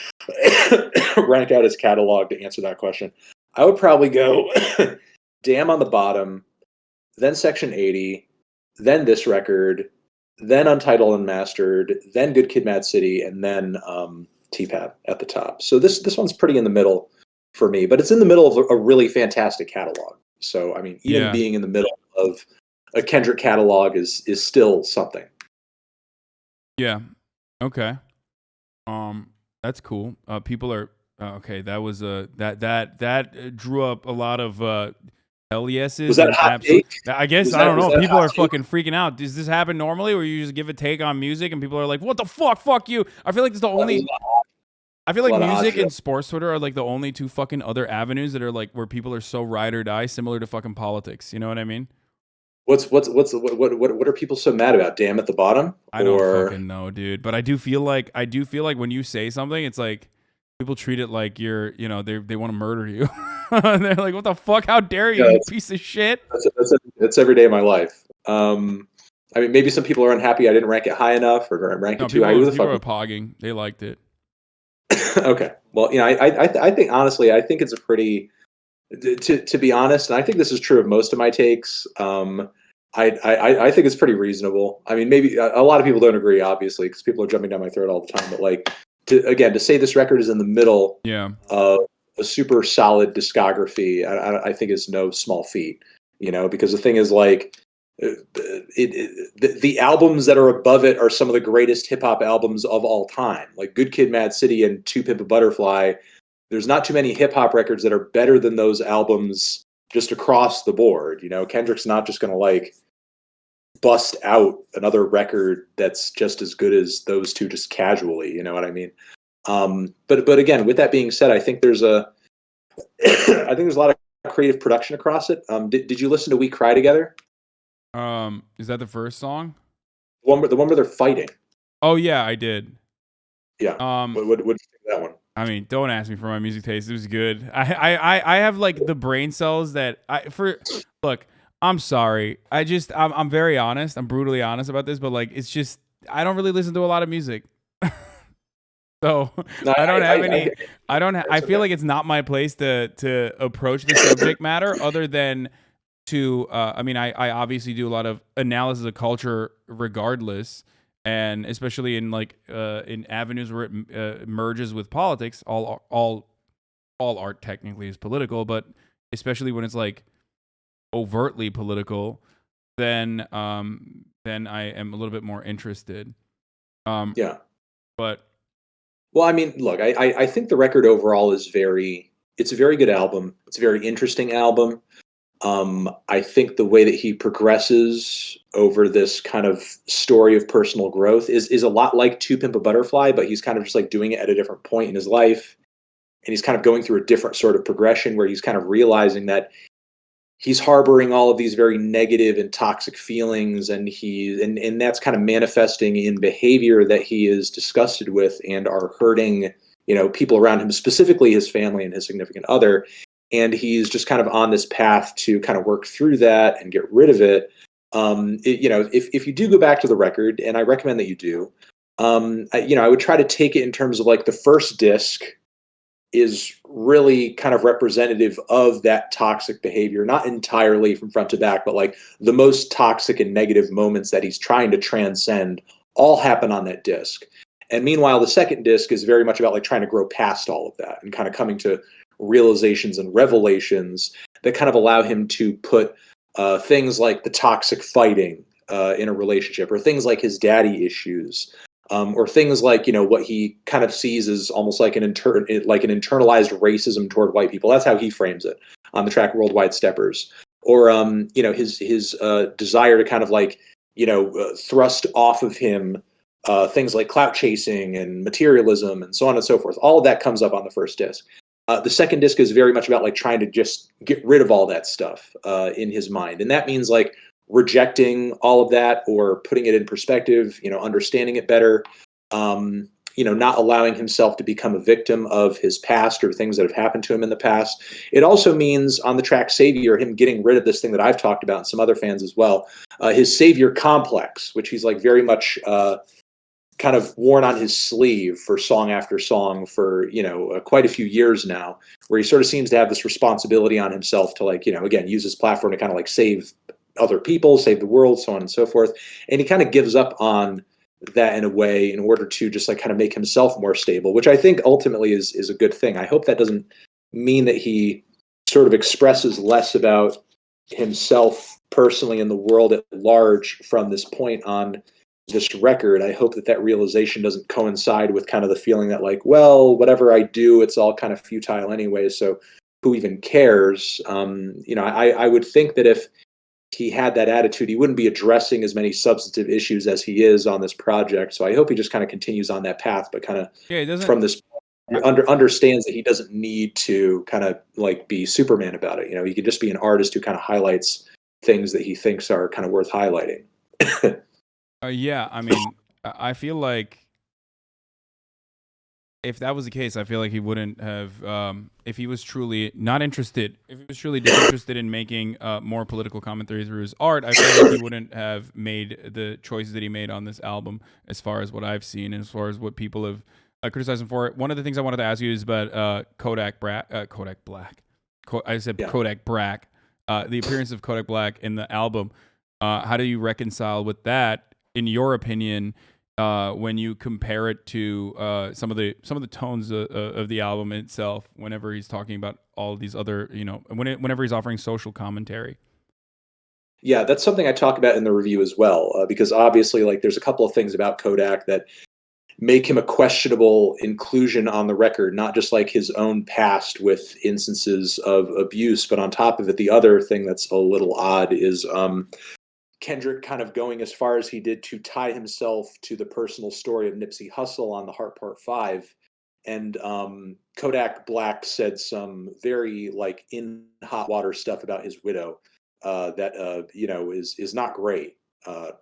rank out his catalog to answer that question. I would probably go Damn on the bottom, then Section 80, then this record, then Untitled Unmastered, then Good Kid, Mad City, and then T-Pad at the top. So this one's pretty in the middle for me, but it's in the middle of a really fantastic catalog. So I mean, even being in the middle of a Kendrick catalog is still something. Yeah. Okay. That's cool. People are okay. That was that drew up a lot of hell yeses. Was that a hot take? I guess I don't know. People are fucking freaking out. Does this happen normally, where you just give a take on music and people are like, "What the fuck? Fuck you!" I feel like it's the only. I feel like music and sports Twitter are like the only two fucking other avenues that are like where people are so ride or die, similar to fucking politics. You know what I mean? What are people so mad about? Damn at the bottom? I don't fucking know, dude. But I do feel like when you say something, it's like people treat it like you're, they want to murder you. They're like, what the fuck? How dare you, you piece of shit? That's every day of my life. I mean, maybe some people are unhappy I didn't rank it high enough or rank it too high. Who the people fuck? Are pogging. They liked it. Okay. Well, I think honestly, I think it's a pretty, to be honest, and I think this is true of most of my takes. I think it's pretty reasonable. I mean, maybe a lot of people don't agree, obviously, because people are jumping down my throat all the time. But like, to say this record is in the middle of a super solid discography, I think is no small feat. Because the thing is, like, the albums that are above it are some of the greatest hip hop albums of all time, like Good Kid, Mad City, and To Pimp a Butterfly. There's not too many hip hop records that are better than those albums just across the board. Kendrick's not just going to like bust out another record that's just as good as those two just casually. You know what I mean? But again, with that being said, I think there's a lot of creative production across it. Did you listen to We Cry Together? Is that the first song? The one where they're fighting. Oh yeah, I did. Yeah. What did you think of that one? I mean, don't ask me for my music taste. It was good. I have like the brain cells that look. I'm sorry. I'm very honest. I'm brutally honest about this, but like, it's just I don't really listen to a lot of music. So no, I don't have any. I feel like it's not my place to approach the subject matter other than to. I mean, I obviously do a lot of analysis of culture regardless. And especially in like in avenues where it merges with politics, all art technically is political, but especially when it's like overtly political, then then I am a little bit more interested. Yeah. But well, I mean, look, I think the record overall is it's a very good album. It's a very interesting album. I think the way that he progresses over this kind of story of personal growth is a lot like To Pimp a Butterfly, but he's kind of just like doing it at a different point in his life. And he's kind of going through a different sort of progression where he's kind of realizing that he's harboring all of these very negative and toxic feelings, and and that's kind of manifesting in behavior that he is disgusted with and are hurting, people around him, specifically his family and his significant other. And he's just kind of on this path to kind of work through that and get rid of it. If you do go back to the record, and I recommend that you do, I would try to take it in terms of like the first disc is really kind of representative of that toxic behavior, not entirely from front to back, but like the most toxic and negative moments that he's trying to transcend all happen on that disc. And meanwhile, the second disc is very much about like trying to grow past all of that and kind of coming to realizations and revelations that kind of allow him to put things like the toxic fighting in a relationship, or things like his daddy issues, or things like what he kind of sees as almost like an internalized racism toward white people. That's how he frames it on the track Worldwide Steppers. Or his desire to kind of like thrust off of him things like clout chasing and materialism and so on and so forth. All of that comes up on the first disc. The second disc is very much about like trying to just get rid of all that stuff in his mind, and that means like rejecting all of that or putting it in perspective, understanding it better, not allowing himself to become a victim of his past or things that have happened to him in the past. It also means on the track Savior, him getting rid of this thing that I've talked about and some other fans as well, his Savior complex, which he's like very much kind of worn on his sleeve for song after song for, quite a few years now, where he sort of seems to have this responsibility on himself to like, again, use his platform to kind of like save other people, save the world, so on and so forth. And he kind of gives up on that in a way in order to just like kind of make himself more stable, which I think ultimately is a good thing. I hope that doesn't mean that he sort of expresses less about himself personally in the world at large from this point on this record. I hope that realization doesn't coincide with kind of the feeling that like, well, whatever I do, it's all kind of futile anyway, so who even cares? I would think that if he had that attitude, he wouldn't be addressing as many substantive issues as he is on this project. So I hope he just kind of continues on that path, but kind of from this understands that he doesn't need to kind of like be Superman about it. He could just be an artist who kind of highlights things that he thinks are kind of worth highlighting. Yeah, I mean, I feel like if that was the case, I feel like he wouldn't have, if he was truly not interested, if he was truly disinterested in making more political commentary through his art, I feel like he wouldn't have made the choices that he made on this album, as far as what I've seen, and as far as what people have criticized him for. One of the things I wanted to ask you is about Kodak Black. I said Kodak Black. The appearance of Kodak Black in the album. How do you reconcile with that, in your opinion? When you compare it to some of the tones of the album itself, whenever he's talking about all these other, whenever he's offering social commentary. Yeah, that's something I talk about in the review as well, because obviously, like, there's a couple of things about Kodak that make him a questionable inclusion on the record, not just like his own past with instances of abuse, but on top of it, the other thing that's a little odd is Kendrick kind of going as far as he did to tie himself to the personal story of Nipsey Hussle on the Heart Part 5. And Kodak Black said some very like in hot water stuff about his widow that is not great,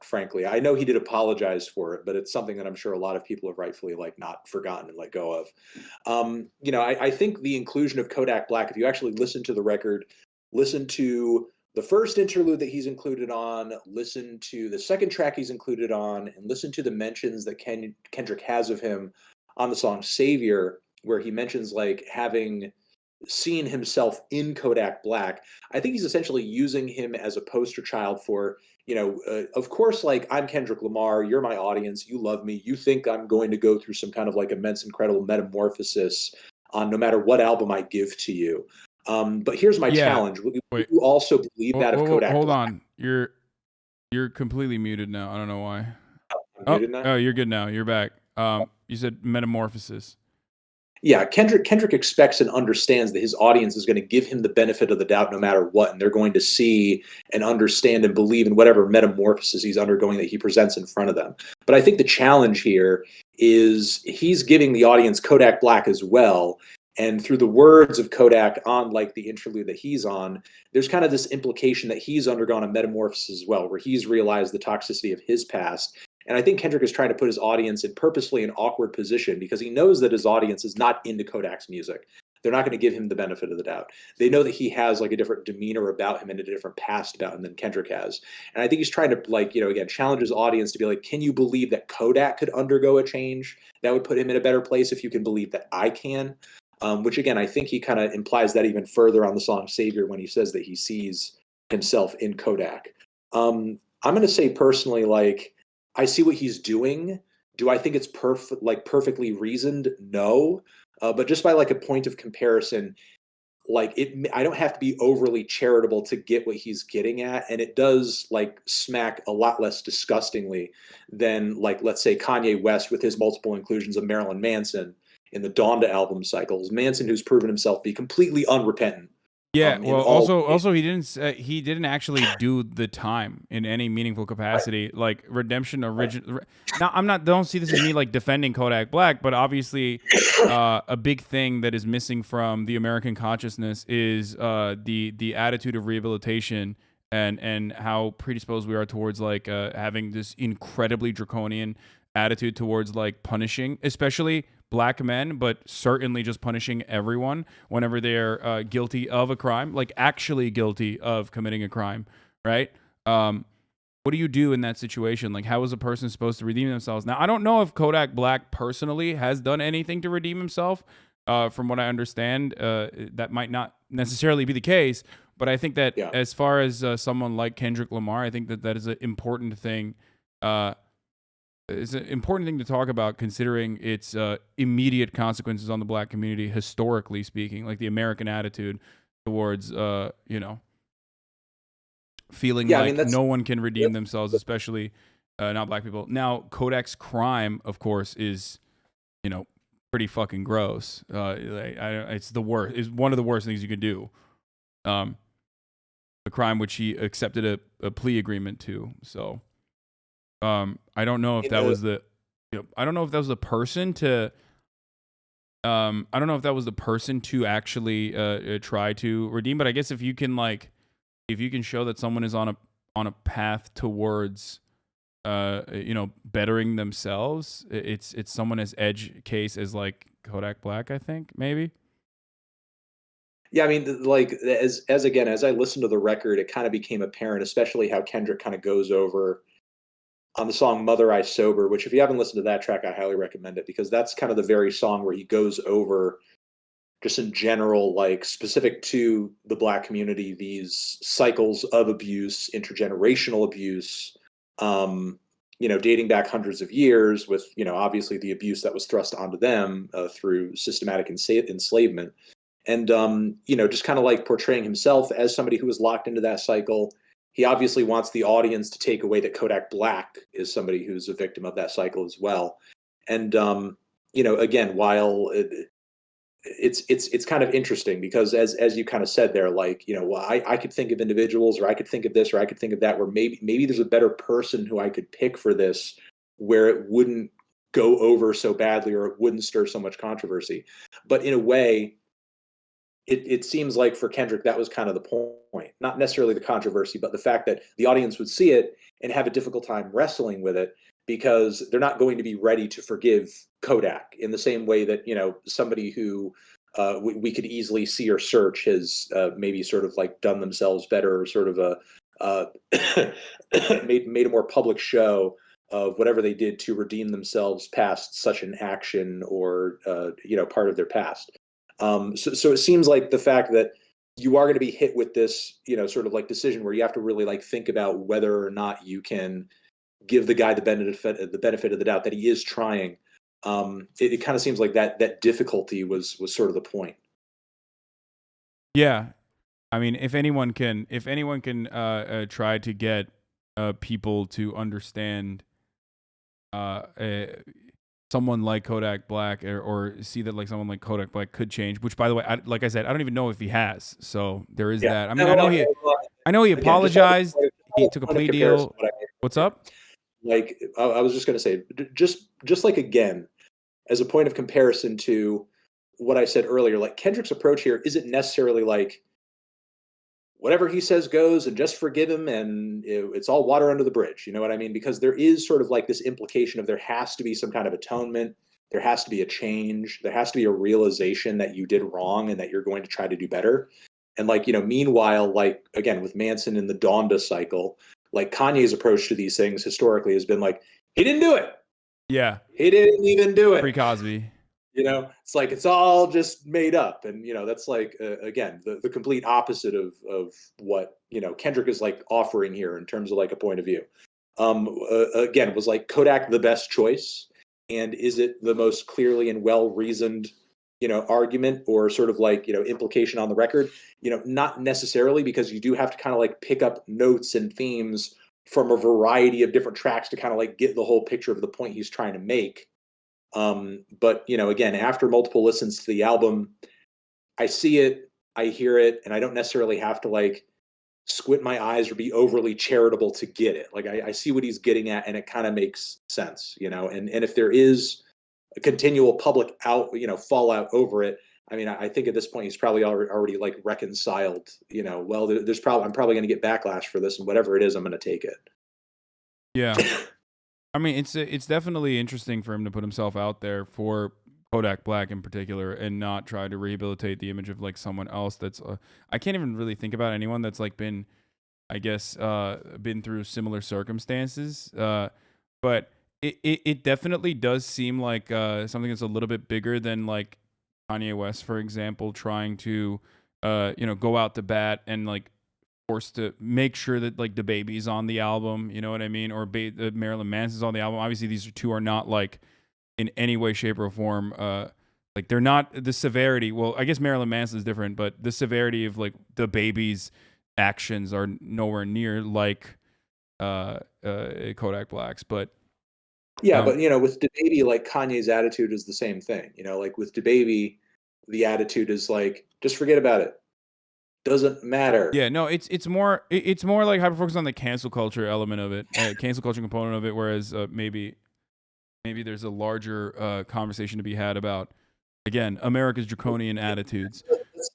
frankly. I know he did apologize for it, but it's something that I'm sure a lot of people have rightfully like not forgotten and let go of. I think the inclusion of Kodak Black, if you actually listen to the record, listen to the first interlude that he's included on, listen to the second track he's included on, and listen to the mentions that Kendrick has of him on the song Savior, where he mentions like having seen himself in Kodak Black. I think he's essentially using him as a poster child for, of course, like, I'm Kendrick Lamar, you're my audience, you love me, you think I'm going to go through some kind of like immense, incredible metamorphosis on no matter what album I give to you. But here's my challenge. Would you also believe that of Kodak? Hold Black? on. You're You're completely muted now. I don't know why. I'm muted now? Oh, you're good now. You're back. You said metamorphosis. Yeah, Kendrick expects and understands that his audience is going to give him the benefit of the doubt no matter what, and they're going to see and understand and believe in whatever metamorphosis he's undergoing that he presents in front of them. But I think the challenge here is he's giving the audience Kodak Black as well, and through the words of Kodak on like the interlude that he's on, there's kind of this implication that he's undergone a metamorphosis as well, where he's realized the toxicity of his past. And I think Kendrick is trying to put his audience in purposely an awkward position because he knows that his audience is not into Kodak's music. They're not going to give him the benefit of the doubt. They know that he has like a different demeanor about him and a different past about him than Kendrick has. And I think he's trying to like, again, challenge his audience to be like, can you believe that Kodak could undergo a change that would put him in a better place if you can believe that I can? Which again, I think he kind of implies that even further on the song Savior when he says that he sees himself in Kodak. I'm going to say personally, like, I see what he's doing. Do I think it's perfectly reasoned? No. But just by like a point of comparison, like I don't have to be overly charitable to get what he's getting at. And it does like smack a lot less disgustingly than like, let's say Kanye West with his multiple inclusions of Marilyn Manson in the Donda album cycles. Manson, who's proven himself to be completely unrepentant. Yeah, well, also he didn't actually do the time in any meaningful capacity. Right. Like redemption original. Now don't see this as me like defending Kodak Black, but obviously a big thing that is missing from the American consciousness is the attitude of rehabilitation and how predisposed we are towards like having this incredibly draconian attitude towards like punishing, especially Black men, but certainly just punishing everyone whenever they're guilty of a crime, like actually guilty of committing a crime, right? What do you do in that situation? Like, how is a person supposed to redeem themselves? Now, I don't know if Kodak Black personally has done anything to redeem himself. From what I understand, that might not necessarily be the case, but I think that as far as someone like Kendrick Lamar, I think that is an important thing. It's an important thing to talk about considering its immediate consequences on the Black community, historically speaking, like the American attitude towards, feeling like no one can redeem themselves, especially not Black people. Now, Kodak's crime, of course, is, pretty fucking gross. It's the worst. It's one of the worst things you can do. The crime which he accepted a plea agreement to. So. I don't know if that was the, I don't know if that was the person to, I don't know if that was the person to actually try to redeem. But I guess if you can show that someone is on a path towards, bettering themselves, it's someone as edge case as like Kodak Black, I think maybe. Yeah, I mean, like as I listened to the record, it kind of became apparent, especially how Kendrick kind of goes over on the song Mother I Sober, which if you haven't listened to that track, I highly recommend it because that's kind of the very song where he goes over just in general, like specific to the Black community, these cycles of abuse, intergenerational abuse, dating back hundreds of years with, obviously the abuse that was thrust onto them through systematic enslavement. And, just kind of like portraying himself as somebody who was locked into that cycle. He obviously wants the audience to take away that Kodak Black is somebody who's a victim of that cycle as well. And, again, while it's kind of interesting because as you kind of said there, like, I could think of individuals or I could think of this or I could think of that where maybe there's a better person who I could pick for this where it wouldn't go over so badly or it wouldn't stir so much controversy. But in a way, it seems like for Kendrick, that was kind of the point. Not necessarily the controversy, but the fact that the audience would see it and have a difficult time wrestling with it because they're not going to be ready to forgive Kodak in the same way that, somebody who we could easily see or search has maybe sort of like done themselves better or sort of made a more public show of whatever they did to redeem themselves past such an action or, part of their past. So it seems like the fact that you are going to be hit with this, sort of like decision where you have to really like think about whether or not you can give the guy the benefit of the doubt that he is trying. It kind of seems like that difficulty was sort of the point. Yeah, I mean, if anyone can try to get people to understand someone like Kodak Black or see that like someone like Kodak Black could change. Which, by the way, like I said, I don't even know if he has. So there is that. I mean, I know he apologized. He took a plea deal. What's up? Like I was just going to say, just like again, as a point of comparison to what I said earlier, like Kendrick's approach here isn't necessarily like whatever he says goes and just forgive him and it's all water under the bridge. You know what I mean? Because there is sort of like this implication of there has to be some kind of atonement. There has to be a change. There has to be a realization that you did wrong and that you're going to try to do better. And like, you know, meanwhile, like again, with Manson in the Donda cycle, like Kanye's approach to these things historically has been like, he didn't do it. Yeah. He didn't even do it. Free Cosby. You know, it's like it's all just made up. And, you know, that's like, again, the complete opposite of what, you know, Kendrick is like offering here in terms of like a point of view. Again, was like Kodak the best choice? And is it the most clearly and well-reasoned, you know, argument or sort of like, you know, implication on the record? You know, not necessarily, because you do have to kind of like pick up notes and themes from a variety of different tracks to kind of like get the whole picture of the point he's trying to make. But, you know, again, after multiple listens to the album, I see it, I hear it, and I don't necessarily have to like squint my eyes or be overly charitable to get it. Like I see what he's getting at and it kind of makes sense, you know, and if there is a continual public fallout over it, I mean, I think at this point he's probably already like reconciled, you know, well, I'm probably going to get backlash for this and whatever it is, I'm going to take it. Yeah. I mean, it's definitely interesting for him to put himself out there for Kodak Black in particular and not try to rehabilitate the image of like someone else that's I can't even really think about anyone that's like been, I guess, been through similar circumstances. But it definitely does seem like something that's a little bit bigger than like Kanye West, for example, trying to go out to bat and like forced to make sure that like the baby's on the album, you know what I mean, or Marilyn Manson's on the album. Obviously, these two are not like in any way, shape, or form. Like they're not the severity. Well, I guess Marilyn Manson is different, but the severity of like the baby's actions are nowhere near like Kodak Black's. But yeah, but you know, with DaBaby, like Kanye's attitude is the same thing. You know, like with DaBaby, the attitude is like just forget about it. Doesn't matter. Yeah, no, it's more like hyper focused on the cancel culture element of it, cancel culture component of it. Whereas maybe there's a larger conversation to be had about, again, America's draconian attitudes.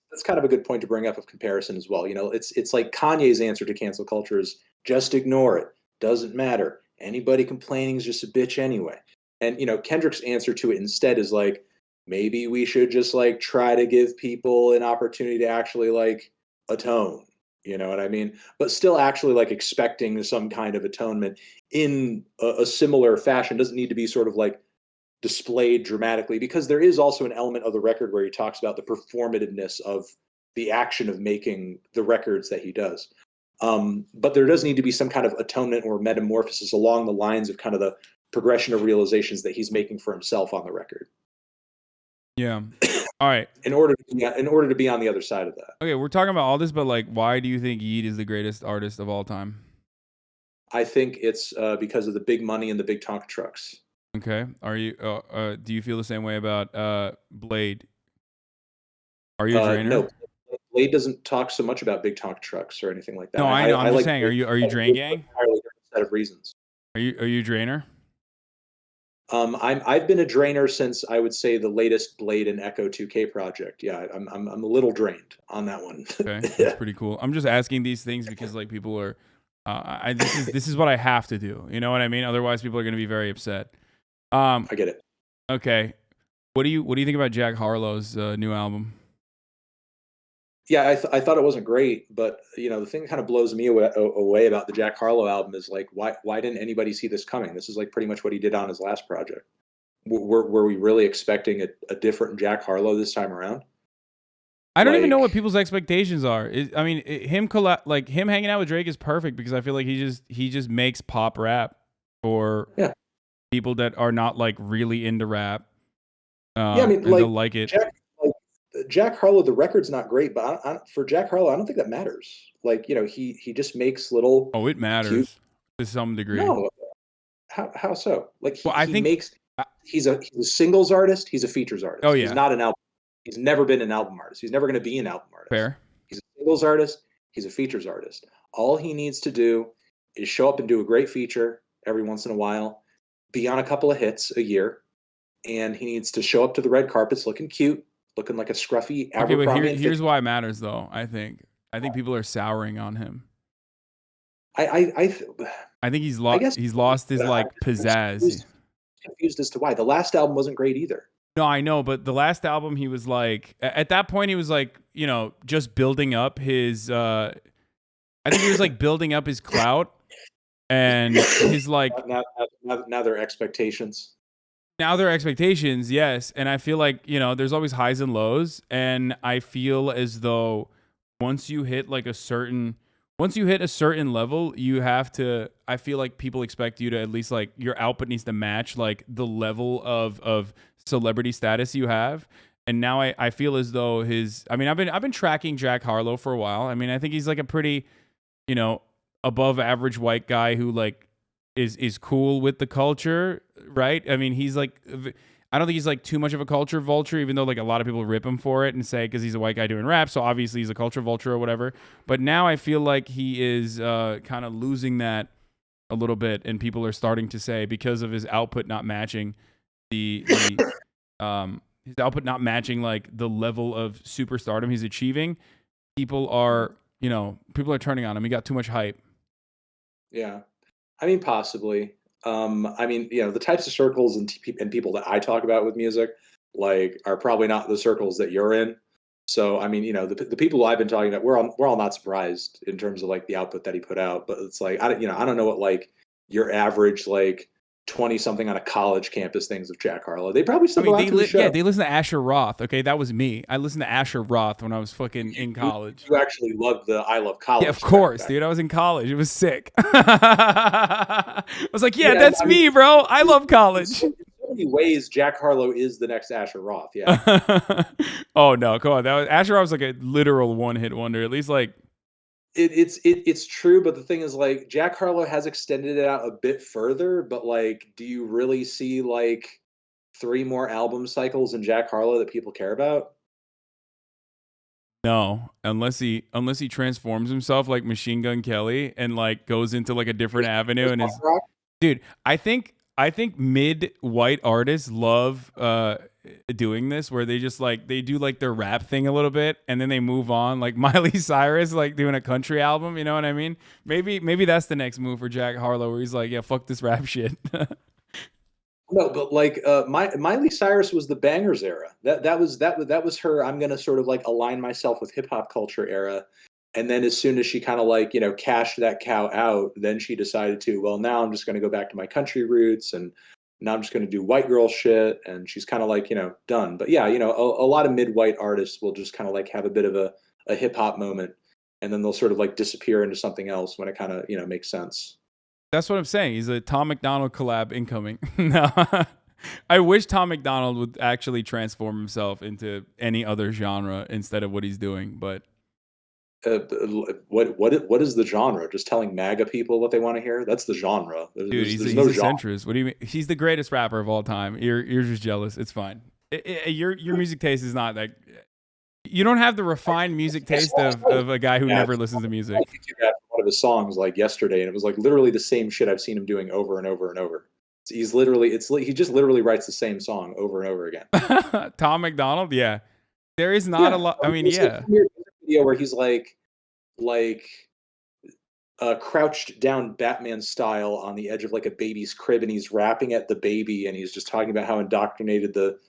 That's kind of a good point to bring up of comparison as well. You know, it's like Kanye's answer to cancel culture is just ignore it. Doesn't matter. Anybody complaining is just a bitch anyway. And you know, Kendrick's answer to it instead is like, maybe we should just like try to give people an opportunity to actually like atone, you know what I mean? But still actually like expecting some kind of atonement in a similar fashion. Doesn't need to be sort of like displayed dramatically, because there is also an element of the record where he talks about the performativeness of the action of making the records that he does. But there does need to be some kind of atonement or metamorphosis along the lines of kind of the progression of realizations that he's making for himself on the record. Yeah. All right. In order to be on the other side of that. Okay, we're talking about all this, but like, why do you think Yeet is the greatest artist of all time? I think it's because of the big money and the big Tonka trucks. Okay. Are you? Do you feel the same way about Blade? Are you a drainer? No, Blade doesn't talk so much about big Tonka trucks or anything like that. No, I know. I'm just like saying. Are you drain gang? Entirely different set of reasons. Are you a drainer? I've been a drainer since I would say the latest Blade and Echo 2K project. Yeah, I'm a little drained on that one. Okay, that's pretty cool. I'm just asking these things because like people are, this is what I have to do. You know what I mean? Otherwise, people are going to be very upset. I get it. Okay, what do you think about Jack Harlow's new album? Yeah, I thought it wasn't great, but you know the thing that kind of blows me away about the Jack Harlow album is like why didn't anybody see this coming? This is like pretty much what he did on his last project. Were we really expecting a different Jack Harlow this time around? I don't even know what people's expectations are. Him hanging out with Drake is perfect because I feel like he just makes pop rap for people that are not like really into rap. I mean, like, they'll like it. Jack Harlow, the record's not great, but for Jack Harlow, I don't think that matters. Like, you know, he just makes little. Oh, it matters. to some degree. No, how so? Like Well, I think he's a singles artist. He's a features artist. Oh, yeah. He's not an album. He's never been an album artist. He's never going to be an album artist. Fair. He's a singles artist. He's a features artist. All he needs to do is show up and do a great feature every once in a while, be on a couple of hits a year, and he needs to show up to the red carpets looking cute, looking like a scruffy Abercrombie. Okay, but here's why it matters, though. I think people are souring on him. I think he's lost. He's lost his like pizzazz. Confused as to why the last album wasn't great either. No, I know, but the last album, he was like, at that point, he was like, just building up his. I think he was like building up his clout, and his like. Now their expectations. Now their expectations, yes, and I feel like there's always highs and lows, and I feel as though once you hit a certain level, you have to. I feel like people expect you to at least like your output needs to match like the level of celebrity status you have. And now I feel as though I've been tracking Jack Harlow for a while. I mean, I think he's like a pretty, above average white guy who like is cool with the culture, right? I mean, he's like, I don't think he's like too much of a culture vulture, even though like a lot of people rip him for it and say because he's a white guy doing rap, so obviously he's a culture vulture or whatever. But now I feel like he is kind of losing that a little bit, and people are starting to say because of his output not matching his output not matching like the level of superstardom he's achieving, people are turning on him. He got too much hype. Yeah, I mean, possibly. The types of circles and people that I talk about with music, like, are probably not the circles that you're in. So, I mean, the people I've been talking about, we're all not surprised in terms of like the output that he put out. But it's like, I don't know what like your average like 20-something on a college campus things of Jack Harlow. They probably still go out to the show. Yeah, they listen to Asher Roth. Okay, that was me. I listened to Asher Roth when I was fucking in college. You actually loved the I Love College. Yeah, of course, dude. I was in college. It was sick. I was like, that's me, bro. I love college. In so many ways, Jack Harlow is the next Asher Roth. Yeah. Oh no, come on. Asher Roth was like a literal one-hit wonder. At least like. It's true, but the thing is, like, Jack Harlow has extended it out a bit further, but like, do you really see like 3 more album cycles in Jack Harlow that people care about? No, unless he transforms himself like Machine Gun Kelly and like goes into like a different avenue and is. Dude, I think mid white artists love doing this, where they just like they do like their rap thing a little bit and then they move on, like Miley Cyrus like doing a country album, you know what I mean? Maybe that's the next move for Jack Harlow, where he's like, yeah, fuck this rap shit. No, but like Miley Cyrus was the bangers era. That was her I'm gonna sort of like align myself with hip hop culture era. And then as soon as she kind of like, cashed that cow out, then she decided to, well, now I'm just going to go back to my country roots, and now I'm just going to do white girl shit. And she's kind of like, done. But yeah, a lot of mid-white artists will just kind of like have a bit of a hip hop moment, and then they'll sort of like disappear into something else when it kind of, makes sense. That's what I'm saying. He's a Tom McDonald collab incoming. No, I wish Tom McDonald would actually transform himself into any other genre instead of what he's doing, but. What is the genre? Just telling MAGA people what they want to hear? That's the genre. Dude, he's no a centrist. What do you mean? He's the greatest rapper of all time. You're just jealous. It's fine. Your music taste is not that. You don't have the refined music taste of a guy who never listens to music. I think you got one of his songs like yesterday, and it was like literally the same shit I've seen him doing over and over and over. He just literally writes the same song over and over again. Tom McDonald, yeah. There is not a lot. I mean, yeah. Video where he's like crouched down Batman style on the edge of like a baby's crib, and he's rapping at the baby, and he's just talking about how indoctrinated the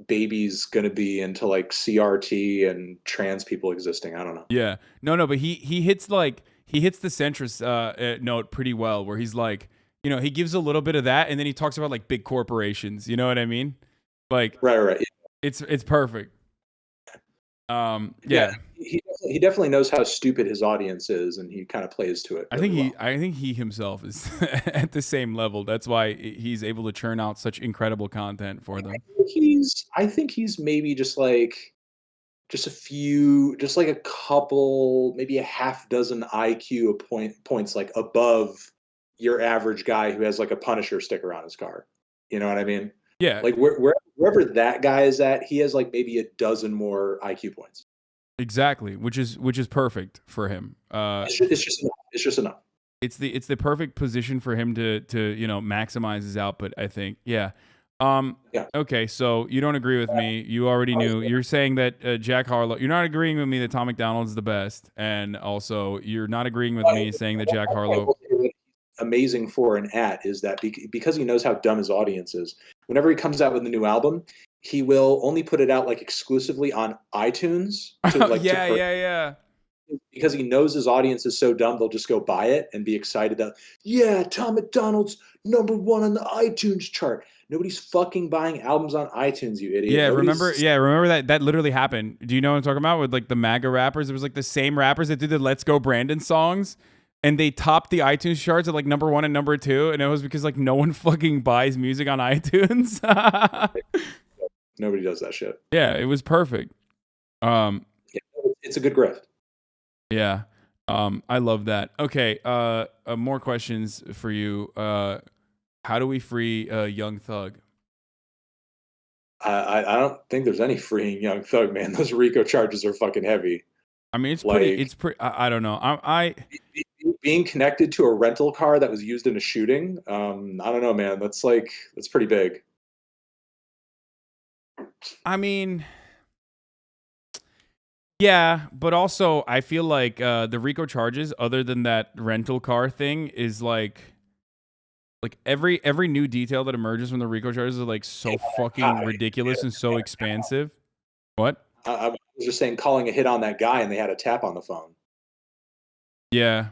baby's gonna be into like CRT and trans people existing. I don't know. Yeah, no, but he hits the centrist note pretty well, where he's like, he gives a little bit of that, and then he talks about like big corporations. You know what I mean? Like, right. It's perfect. Yeah. He definitely knows how stupid his audience is, and he kind of plays to it. I think he himself is at the same level. That's why he's able to churn out such incredible content for them. I think he's maybe just like a couple, maybe a half dozen IQ points like above your average guy who has like a Punisher sticker on his car. You know what I mean? Yeah. Like wherever that guy is at, he has like maybe a dozen more IQ points. Exactly, which is perfect for him. It's just enough. It's the perfect position for him to maximize his output, I think. Yeah. Okay, so you don't agree with me. You already knew. You're saying that Jack Harlow. You're not agreeing with me that Tom McDonald's is the best, and also you're not agreeing with me saying that Jack Harlow. Amazing for an is that because he knows how dumb his audience is. Whenever he comes out with a new album, he will only put it out like exclusively on iTunes. Yeah. Because he knows his audience is so dumb, they'll just go buy it and be excited that, yeah, Tom McDonald's #1 on the iTunes chart. Nobody's fucking buying albums on iTunes, you idiot. Yeah, remember that literally happened. Do you know what I'm talking about with like the MAGA rappers? It was like the same rappers that did the Let's Go Brandon songs, and they topped the iTunes charts at like #1 and #2, and it was because like no one fucking buys music on iTunes. Nobody does that shit. Yeah, it was perfect. It's a good grift. Yeah. I love that. Okay, more questions for you. How do we free Young Thug? I don't think there's any freeing Young Thug, man. Those RICO charges are fucking heavy. I mean, it's pretty. I don't know. Being connected to a rental car that was used in a shooting. I don't know, man. That's pretty big. I mean, yeah, but also I feel like the RICO charges, other than that rental car thing, is like every new detail that emerges from the RICO charges is like so fucking ridiculous and so expansive. What? I was just saying, calling a hit on that guy and they had a tap on the phone. Yeah,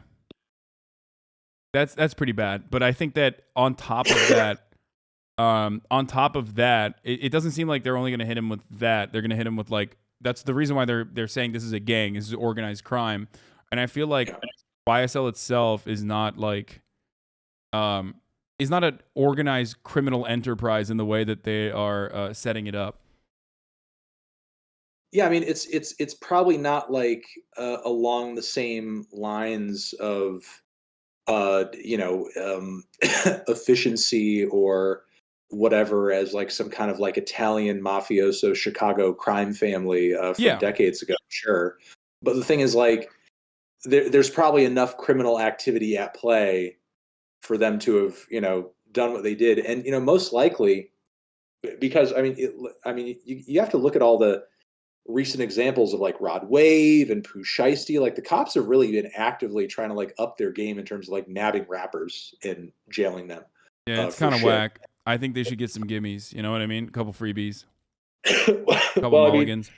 that's pretty bad. But I think that on top of that, it doesn't seem like they're only going to hit him with that. They're going to hit him with like, that's the reason why they're saying this is a gang, this is organized crime. And I feel like YSL itself is not like, is not an organized criminal enterprise in the way that they are setting it up. Yeah, I mean, it's probably not like along the same lines of efficiency or whatever as like some kind of like Italian mafioso Chicago crime family from decades ago, sure. But the thing is, like, there's probably enough criminal activity at play for them to have, done what they did. And, most likely, because, you have to look at all the recent examples of, like, Rod Wave and Pooh Shiesty. Like, the cops have really been actively trying to, like, up their game in terms of, like, nabbing rappers and jailing them. Yeah, it's kind of whack. I think they should get some gimmies. You know what I mean? A couple freebies. A couple mulligans.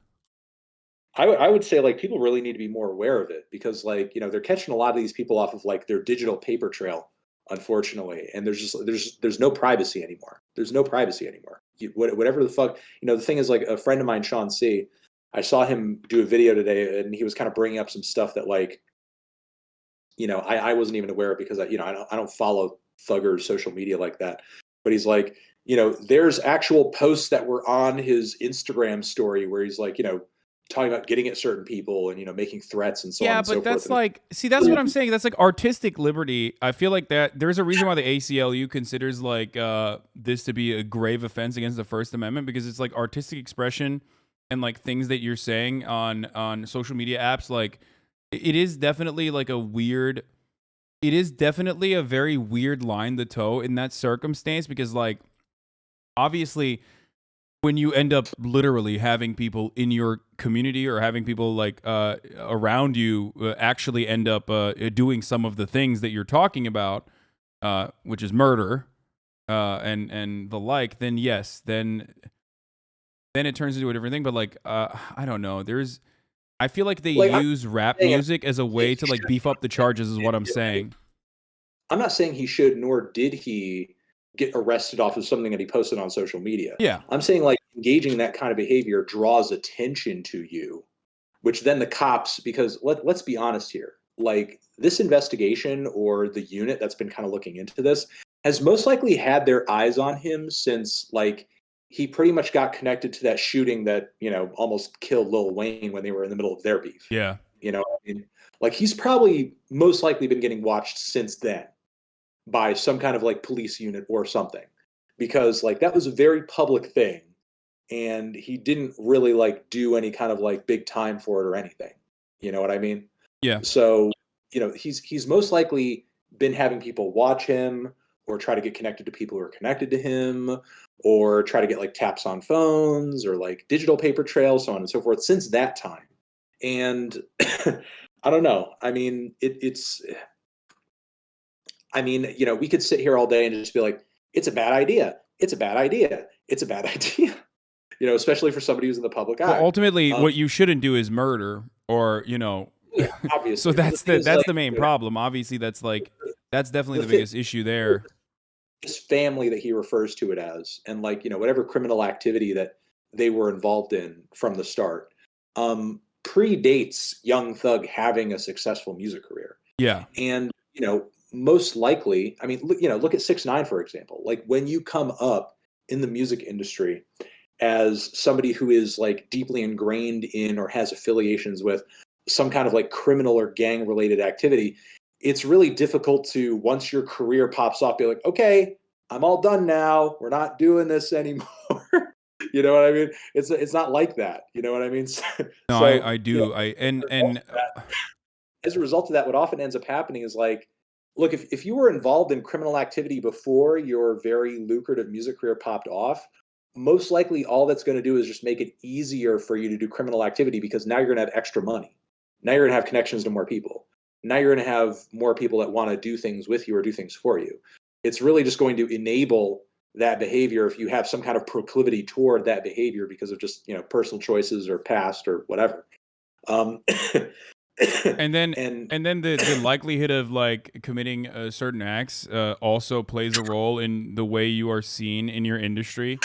I would say, like, people really need to be more aware of it because, like, they're catching a lot of these people off of, like, their digital paper trail, unfortunately. And there's no privacy anymore. There's no privacy anymore. Whatever the fuck, the thing is, like, a friend of mine, Sean C., I saw him do a video today and he was kind of bringing up some stuff that, like, I wasn't even aware of because I don't follow Thugger's social media like that. But he's like, there's actual posts that were on his Instagram story where he's like, talking about getting at certain people and, making threats and so on and so forth. Yeah, but that's like, see, that's what I'm saying. That's like artistic liberty. I feel like that there's a reason why the ACLU considers like this to be a grave offense against the First Amendment, because it's like artistic expression and like things that you're saying on social media apps. Like, it is definitely like a very weird line to toe in that circumstance, because like, obviously, when you end up literally having people in your community or having people like around you actually end up doing some of the things that you're talking about, which is murder and the like, then yes, then it turns into a different thing. But like, I don't know. I feel like they use rap music as a way to like beef up the charges, is what I'm saying. I'm not saying he should, nor did he get arrested off of something that he posted on social media. Yeah. I'm saying, like, engaging in that kind of behavior draws attention to you, which then the cops, because let's be honest here, like, this investigation or the unit that's been kind of looking into this has most likely had their eyes on him since, like, he pretty much got connected to that shooting that, almost killed Lil Wayne when they were in the middle of their beef. Yeah. Like, he's probably most likely been getting watched since then. by some kind of like police unit or something, because like that was a very public thing, and he didn't really like do any kind of like big time for it or anything. You know what I mean? Yeah. So, you know, he's most likely been having people watch him or try to get connected to people who are connected to him, or try to get like taps on phones or like digital paper trails, so on and so forth, since that time. And I don't know. I mean, I mean, you know, we could sit here all day and just be like, it's a bad idea. It's a bad idea. It's a bad idea. You know, especially for somebody who's in the public eye. Well, ultimately, what you shouldn't do is murder, or you know. Yeah, obviously. So that's like, the main problem. Obviously, that's definitely the biggest issue there. This family that he refers to it as, and like, you know, whatever criminal activity that they were involved in from the start, predates Young Thug having a successful music career. Yeah. And, you know, most likely, I mean, you know, look at 6ix9ine, for example. Like, when you come up in the music industry as somebody who is like deeply ingrained in or has affiliations with some kind of like criminal or gang related activity, it's really difficult to, once your career pops off, be like, okay, I'm all done now. We're not doing this anymore. You know what I mean? It's not like that. You know what I mean? No, So, I do. you know, and as a result of that, what often ends up happening is like, look, if you were involved in criminal activity before your very lucrative music career popped off, most likely all that's going to do is just make it easier for you to do criminal activity, because now you're going to have extra money. Now you're going to have connections to more people. Now you're going to have more people that want to do things with you or do things for you. It's really just going to enable that behavior if you have some kind of proclivity toward that behavior because of just, you know, personal choices or past or whatever. And then the likelihood of like committing certain acts also plays a role in the way you are seen in your industry.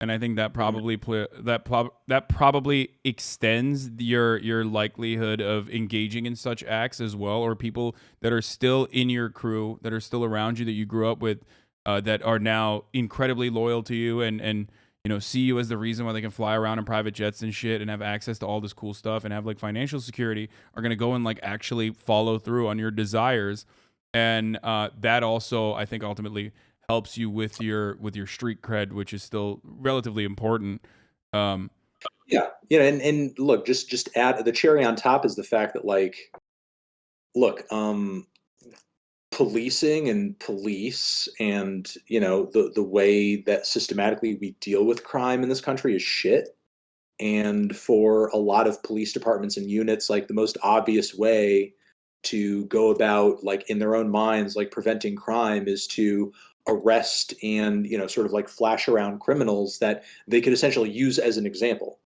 And I think that probably that probably extends your likelihood of engaging in such acts as well, or people that are still in your crew, that are still around you, that you grew up with, that are now incredibly loyal to you and you know, see you as the reason why they can fly around in private jets and shit and have access to all this cool stuff and have like financial security, are gonna go and like actually follow through on your desires. And that also, I think, ultimately helps you with your street cred, which is still relatively important. Yeah, you know, and look, just add the cherry on top is the fact that like, look, policing and police and, you know, the way that systematically we deal with crime in this country is shit. And for a lot of police departments and units, like the most obvious way to go about, like in their own minds, like preventing crime is to arrest and, you know, sort of like flash around criminals that they could essentially use as an example.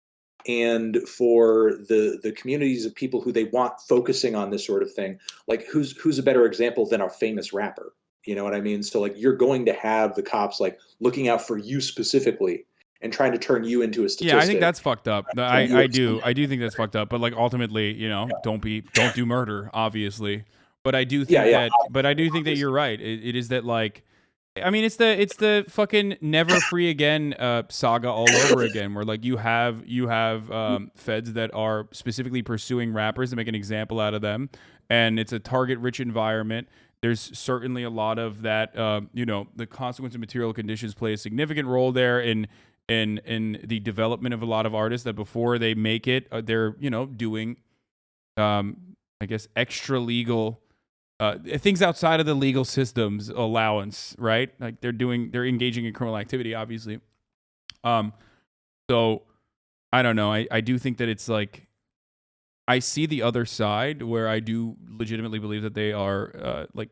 And for the communities of people who they want focusing on this sort of thing, like who's a better example than our famous rapper? You know what I mean? So like, you're going to have the cops like looking out for you specifically and trying to turn you into a statistic. Yeah, I think that's fucked up. I do think that's fucked up. But like, ultimately, you know, don't do murder, obviously. But I do think that you're right. It is that like, I mean, it's the fucking never free again saga all over again, where like you have feds that are specifically pursuing rappers to make an example out of them, and it's a target rich environment. There's certainly a lot of that. You know, the consequence of material conditions play a significant role there in the development of a lot of artists that before they make it, they're, you know, doing, I guess, extra legal. Things outside of the legal system's allowance, right? Like they're engaging in criminal activity, obviously. So I don't know. I do think that it's like, I see the other side where I do legitimately believe that they are like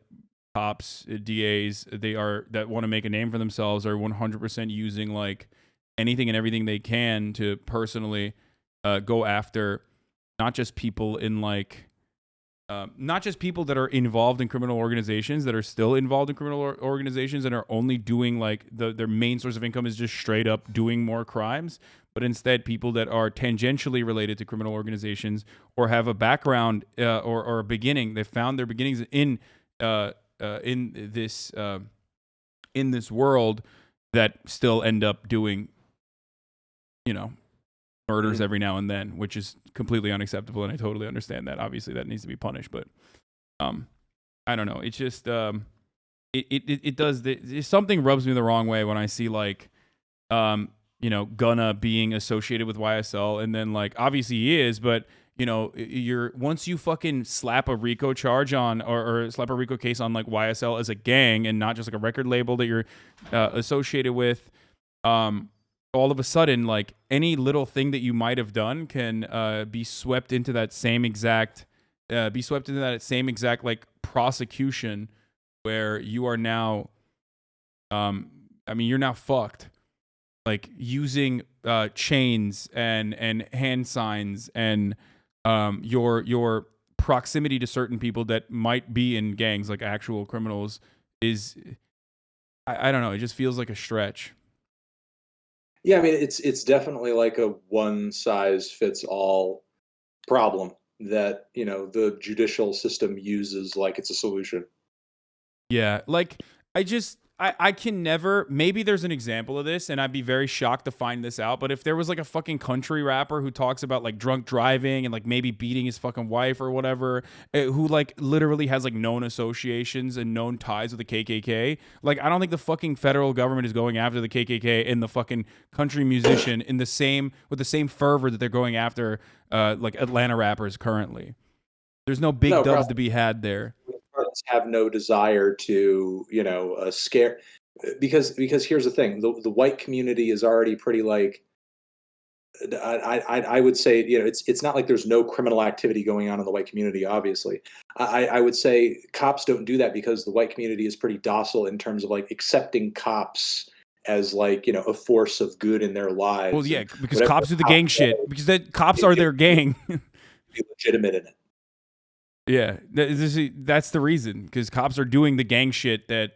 cops, DAs, that want to make a name for themselves are 100% using like anything and everything they can to personally go after not just people in like, not just people that are involved in criminal organizations, that are still involved in criminal organizations and are only doing like their main source of income is just straight up doing more crimes, but instead people that are tangentially related to criminal organizations or have a background or a beginning. They found their beginnings in this world that still end up doing, you know, murders every now and then, which is completely unacceptable, and I totally understand that. Obviously, that needs to be punished, but I don't know. It's just it does. Something rubs me the wrong way when I see like, Gunna being associated with YSL, and then like obviously he is, but once you fucking slap a RICO charge on or slap a RICO case on like YSL as a gang and not just like a record label that you're associated with, all of a sudden like any little thing that you might have done can be swept into that same exact like prosecution where you are now you're now fucked, like using chains and hand signs and your proximity to certain people that might be in gangs, like actual criminals, is I don't know, it just feels like a stretch. Yeah, I mean, it's definitely like a one size fits all problem that, the judicial system uses like it's a solution. Yeah, like I can never, maybe there's an example of this and I'd be very shocked to find this out, but if there was like a fucking country rapper who talks about like drunk driving and like maybe beating his fucking wife or whatever, who like literally has like known associations and known ties with the KKK, like I don't think the fucking federal government is going after the KKK and the fucking country musician with the same fervor that they're going after like Atlanta rappers currently. There's no big dubs to be had there. Have no desire to, scare, because here's the thing: the white community is already pretty like. I would say, it's not like there's no criminal activity going on in the white community. Obviously, I would say cops don't do that because the white community is pretty docile in terms of like accepting cops as like a force of good in their lives. Well, yeah, because cops do the gang shit. Because cops are their gang. Be legitimate in it. Yeah, that's the reason, because cops are doing the gang shit that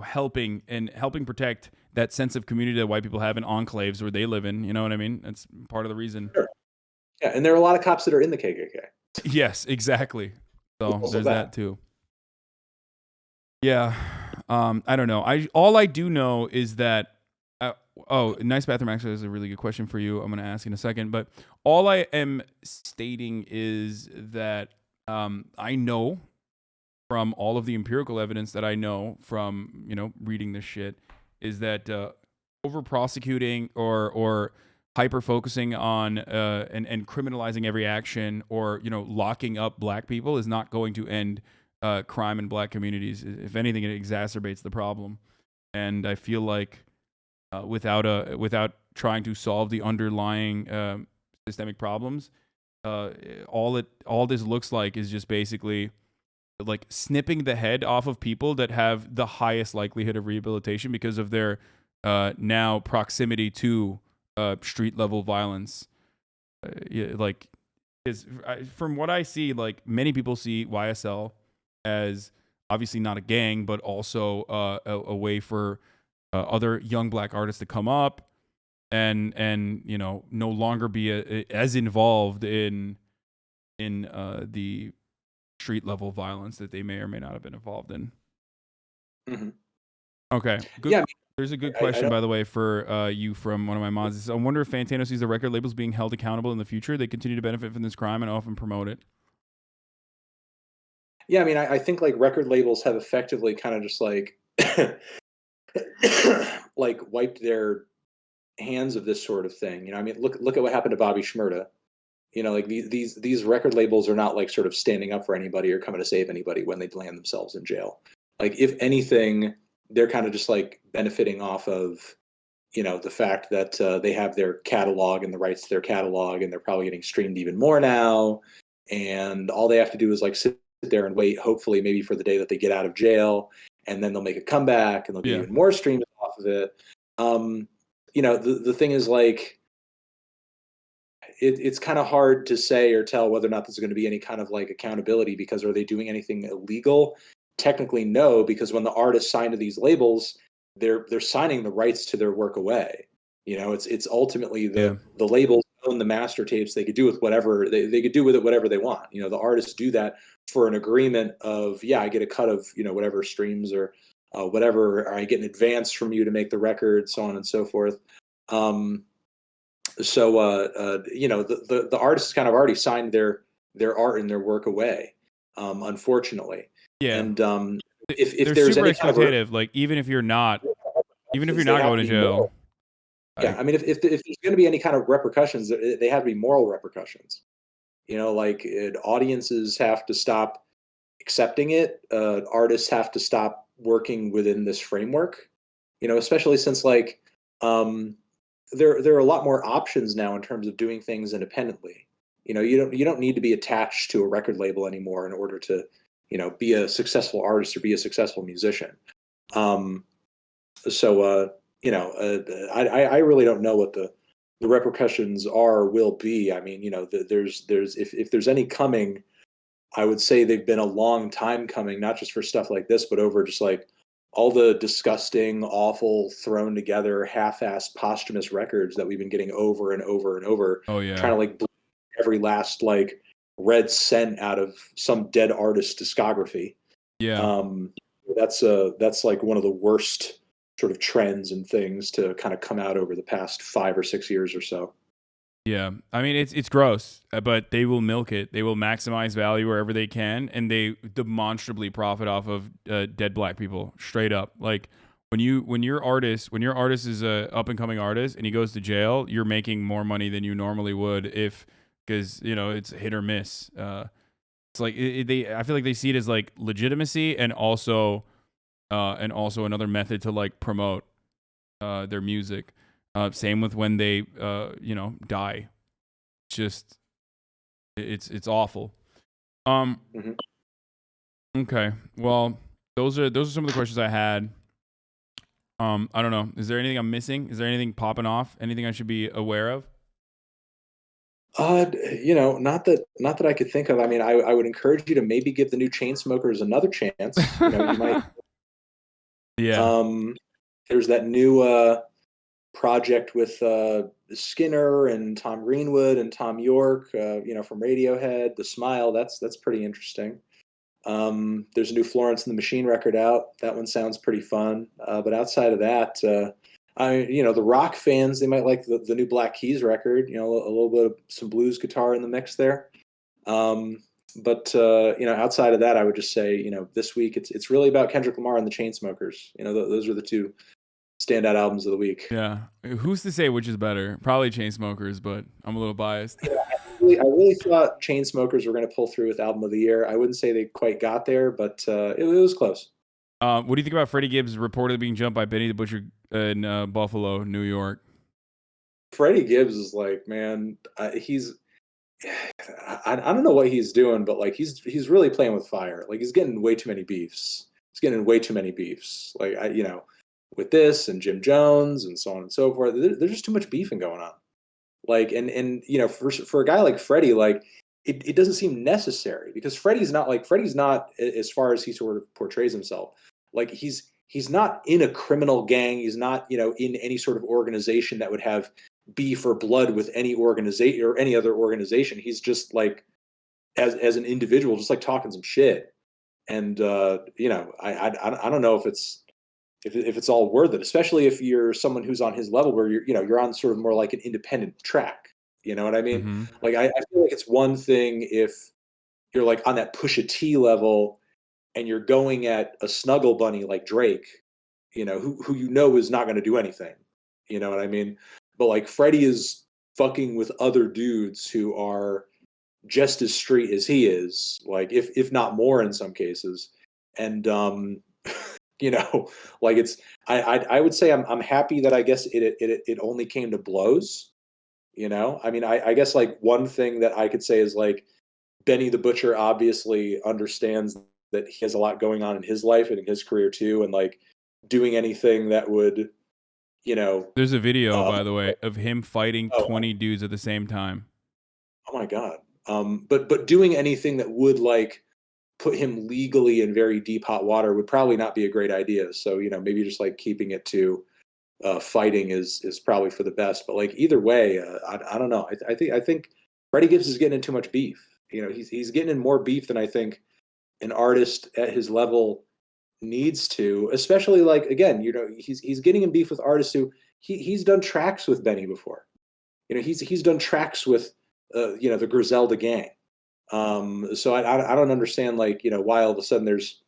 helping protect that sense of community that white people have in enclaves where they live in. You know what I mean? That's part of the reason. Sure. Yeah, and there are a lot of cops that are in the KKK. Yes, exactly. So there's that too. Yeah, I don't know. All I do know is that. Nice bathroom actually is a really good question for you. I'm going to ask in a second, but all I am stating is that I know from all of the empirical evidence that I know from reading this shit is that over prosecuting or hyper focusing on and criminalizing every action or locking up black people is not going to end crime in black communities. If anything, it exacerbates the problem, and I feel like. Without trying to solve the underlying systemic problems, all this looks like is just basically like snipping the head off of people that have the highest likelihood of rehabilitation because of their now proximity to street level violence. From what I see, like many people see YSL as obviously not a gang, but also a way for other young black artists to come up and no longer be as involved in the street level violence that they may or may not have been involved in. Mm-hmm. Okay. Good. Yeah, there's a good question, by the way, for you from one of my mods. It says, I wonder if Fantano sees the record labels being held accountable in the future. They continue to benefit from this crime and often promote it. Yeah, I mean, I think like record labels have effectively kind of just like like wiped their hands of this sort of thing. I mean, look at what happened to Bobby Shmurda. Like these record labels are not like sort of standing up for anybody or coming to save anybody when they land themselves in jail. Like if anything, they're kind of just like benefiting off of the fact that they have their catalog and the rights to their catalog, and they're probably getting streamed even more now. And all they have to do is like sit there and wait, hopefully maybe for the day that they get out of jail, and then they'll make a comeback and they'll get even more streams off of it. The thing is like, it's kind of hard to say or tell whether or not there's going to be any kind of like accountability, because are they doing anything illegal? Technically, no, because when the artists sign to these labels, they're signing the rights to their work away. It's ultimately the labels own the master tapes. They could do with whatever they could do with it whatever they want. The artists do that for an agreement of, I get a cut of whatever streams or whatever, or I get an advance from you to make the record, so on and so forth. The artists kind of already signed their art and their work away. unfortunately. Yeah. And if they're there's super any kind of exploitative, like even if you're not they have going to be jail. moral. Yeah, I mean, if there's going to be any kind of repercussions, they have to be moral repercussions. You know, like audiences have to stop accepting it. Artists have to stop working within this framework. You know, especially since like there are a lot more options now in terms of doing things independently. You know, you don't need to be attached to a record label anymore in order to, you know, be a successful artist or be a successful musician. You know, I really don't know what the repercussions are or will be. I mean, you know, there's if there's any coming, I would say they've been a long time coming, not just for stuff like this, but over just like all the disgusting, awful, thrown together, half-assed posthumous records that we've been getting over and over and over. Oh yeah, trying to like bleed every last like red cent out of some dead artist's discography. Yeah, that's like one of the worst sort of trends and things to kind of come out over the past 5 or 6 years or so. Yeah, I mean it's gross, but they will milk it. They will maximize value wherever they can, and they demonstrably profit off of dead black people. Straight up, like when your artist is a up and coming artist and he goes to jail, you're making more money than you normally would because you know it's hit or miss. It's like I feel like they see it as like legitimacy and also another method to like promote their music. Same with when they, you know, die. Just, it's awful. Okay. Well, those are some of the questions I had. I don't know. Is there anything I'm missing? Is there anything popping off? Anything I should be aware of? You know, not that I could think of. I mean, I would encourage you to maybe give the new Chainsmokers another chance. You know, you might. Yeah. There's that new project with Skinner and Tom Greenwood and Tom York, you know, from Radiohead, The Smile. That's pretty interesting. There's a new Florence and the Machine record out. That one sounds pretty fun. But outside of that, you know, the rock fans, they might like the new Black Keys record. You know, a little bit of some blues guitar in the mix there. But you know, outside of that, I would just say, you know, this week it's really about Kendrick Lamar and the Chainsmokers. You know, those are the two standout albums of the week. Yeah. Who's to say which is better? Probably Chainsmokers, but I'm a little biased. Yeah, I really thought Chainsmokers were going to pull through with Album of the Year. I wouldn't say they quite got there, but it was close. What do you think about Freddie Gibbs reportedly being jumped by Benny the Butcher in Buffalo, New York? Freddie Gibbs is like, man, he's I don't know what he's doing, but like he's really playing with fire. Like he's getting way too many beefs. Like you know, with this and Jim Jones and so on and so forth. There's just too much beefing going on. Like, and you know, for a guy like Freddie, like it doesn't seem necessary because Freddie's not, as far as he sort of portrays himself, like he's not in a criminal gang. He's not, you know, in any sort of organization that would have beef or blood with any organization or any other organization. He's just like, as an individual, just like talking some shit. And you know, I don't know if it's all worth it, especially if you're someone who's on his level where you're on sort of more like an independent track. You know what I mean? Mm-hmm. Like I feel like it's one thing if you're like on that Pusha T level and you're going at a snuggle bunny like Drake, you know, who you know is not going to do anything. You know what I mean? But like Freddie is fucking with other dudes who are just as street as he is, like if not more in some cases. And you know, like I would say I'm happy that I guess it only came to blows. You know, I mean, I guess like one thing that I could say is like Benny the Butcher obviously understands that he has a lot going on in his life and in his career too, and like doing anything that would, you know. There's a video, by the way, of him fighting 20 dudes at the same time. Oh my God. But doing anything that would like put him legally in very deep hot water would probably not be a great idea. So, you know, maybe just like keeping it to fighting is probably for the best. But like either way, I don't know. I think Freddie Gibbs is getting in too much beef. You know, he's getting in more beef than I think an artist at his level needs to. Especially like, again, you know, he's getting in beef with artists who he's done tracks with Benny before. You know, he's done tracks with you know, the Griselda gang. So I don't understand, like, you know, why all of a sudden there's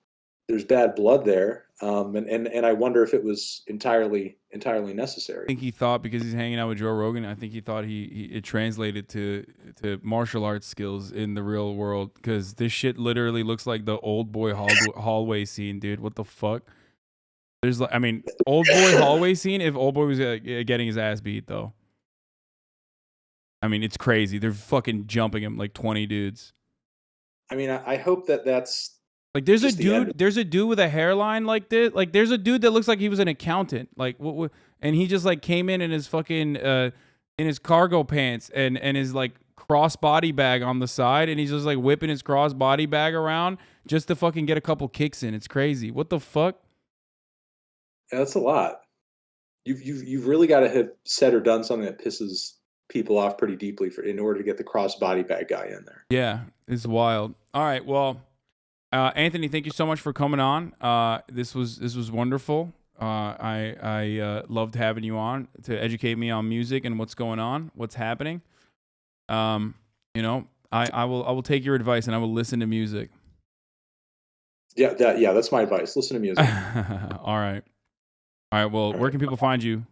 bad blood there. And I wonder if it was entirely necessary. I think he thought, because he's hanging out with Joe Rogan, I think he thought it translated to martial arts skills in the real world, because this shit literally looks like the old boy hallway scene, dude. What the fuck? There's like, I mean, old boy hallway scene if old boy was getting his ass beat, though. I mean, it's crazy. They're fucking jumping him like 20 dudes. I mean, I hope that's like, there's a dude with a hairline like this. Like, there's a dude that looks like he was an accountant. Like, what and he just like came in his fucking in his cargo pants and his like cross body bag on the side, and he's just like whipping his cross body bag around just to fucking get a couple kicks in. It's crazy. What the fuck? Yeah, that's a lot. You've really got to have said or done something that pisses people off pretty deeply in order to get the cross body bag guy in there. Yeah, it's wild. All right, well, Anthony, thank you so much for coming on. This was wonderful. I loved having you on to educate me on music and what's going on, what's happening. You know, I will take your advice and I will listen to music. Yeah, that's my advice. Listen to music. All right. Well, where can people find you?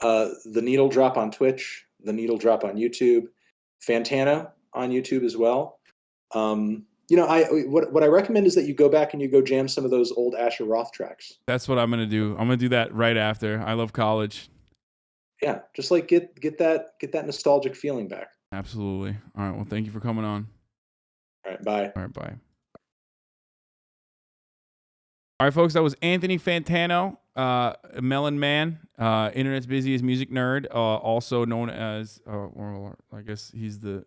The Needle Drop on Twitch, The Needle Drop on YouTube, Fantano on YouTube as well. You know, what I recommend is that you go back and you go jam some of those old Asher Roth tracks. That's what I'm gonna do. I'm gonna do that right after. I love college. Yeah, just like get that nostalgic feeling back. Absolutely. All right. Well, thank you for coming on. All right. Bye. All right. Bye. All right, folks. That was Anthony Fantano, Melon Man, internet's busiest music nerd, also known as, well, I guess he's the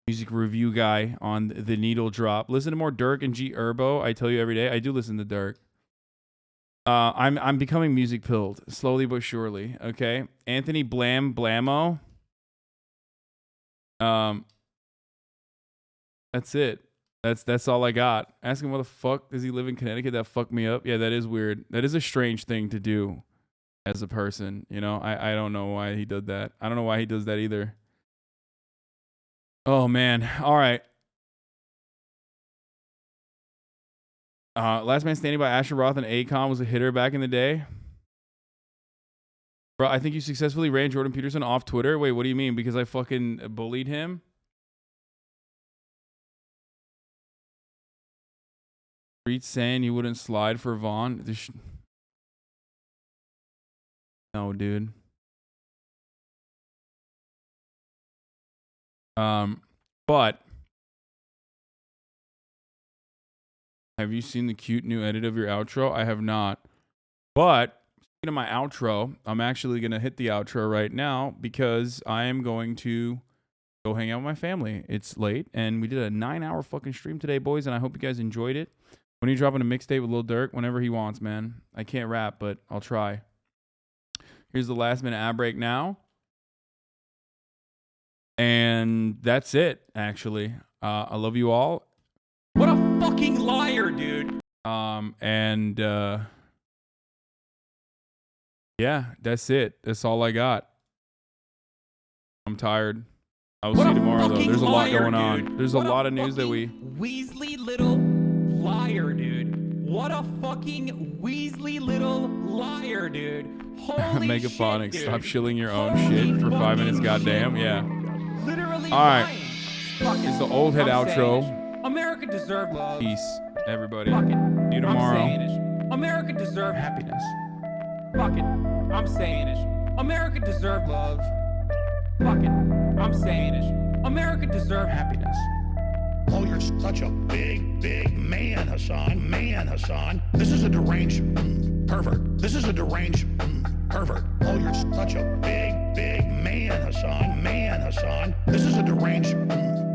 music review guy on The Needle Drop. Listen to more Dirk and G Herbo. I tell you every day. I do listen to Dirk. I'm becoming music pilled, slowly but surely. Okay, Anthony Blamo. That's it. That's all I got. Ask him, what the fuck does he live in Connecticut? That fucked me up. Yeah, that is weird. That is a strange thing to do as a person. You know, I don't know why he did that. I don't know why he does that either. Oh man. All right. Last Man Standing by Asher Roth and Akon was a hitter back in the day. Bro, I think you successfully ran Jordan Peterson off Twitter. Wait, what do you mean? Because I fucking bullied him? Street saying you wouldn't slide for Vaughn. No, dude. But have you seen the cute new edit of your outro? I have not. But speaking of my outro, I'm actually going to hit the outro right now because I am going to go hang out with my family. It's late, and we did a 9-hour fucking stream today, boys, and I hope you guys enjoyed it. When are you dropping a mixtape with Lil Durk? Whenever he wants, man. I can't rap, but I'll try. Here's the last minute ad break now. And that's it, actually. I love you all. What a fucking liar, dude. Yeah, that's it. That's all I got. I'm tired. I will see you tomorrow, though. There's a lot going on. There's a lot of news that we... Weasley little liar, dude. What a fucking Weasley little liar, dude. Holy Megaphonics, shit, stop shilling your own shit for 5 minutes, goddamn. Yeah. Literally all right. It's the old head outro. America deserves love. Peace, everybody. See you tomorrow. America deserves happiness. Fuck it. I'm saying it. America deserves love. Fuck it. I'm saying it. America deserves happiness. Oh, you're such a big, big man, Hasan. Man, Hasan. This is a deranged pervert. This is a deranged pervert. Oh, you're such a big, big man, Hasan. Man, Hasan. This is a deranged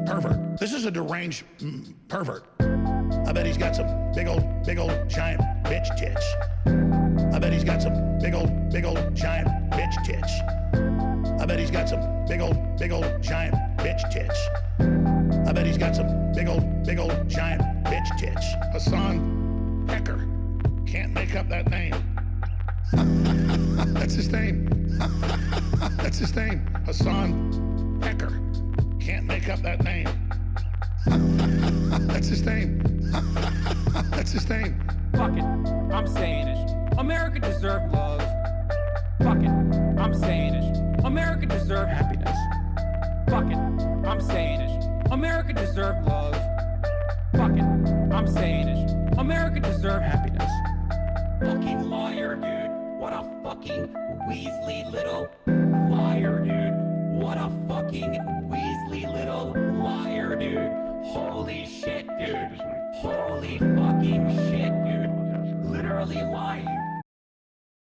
pervert. This is a deranged pervert. I bet he's got some big old, giant bitch tits. I bet he's got some big old, giant bitch tits. I bet he's got some big old, giant bitch tits. I bet he's got some big old, giant bitch tits. Hasan Pecker. Can't make up that name. That's his name. That's his name. Hasan Pecker. Can't make up that name. That's his name. That's his name. Fuck it, I'm saying it. America deserves love. Fuck it, I'm saying it. America deserves happiness. Fuck it, I'm saying it. America deserves love. Fuck it, I'm saying it. America deserves happiness. Fucking liar, dude. What a fucking Weasley little liar, dude. What a fucking Weasley little liar, dude.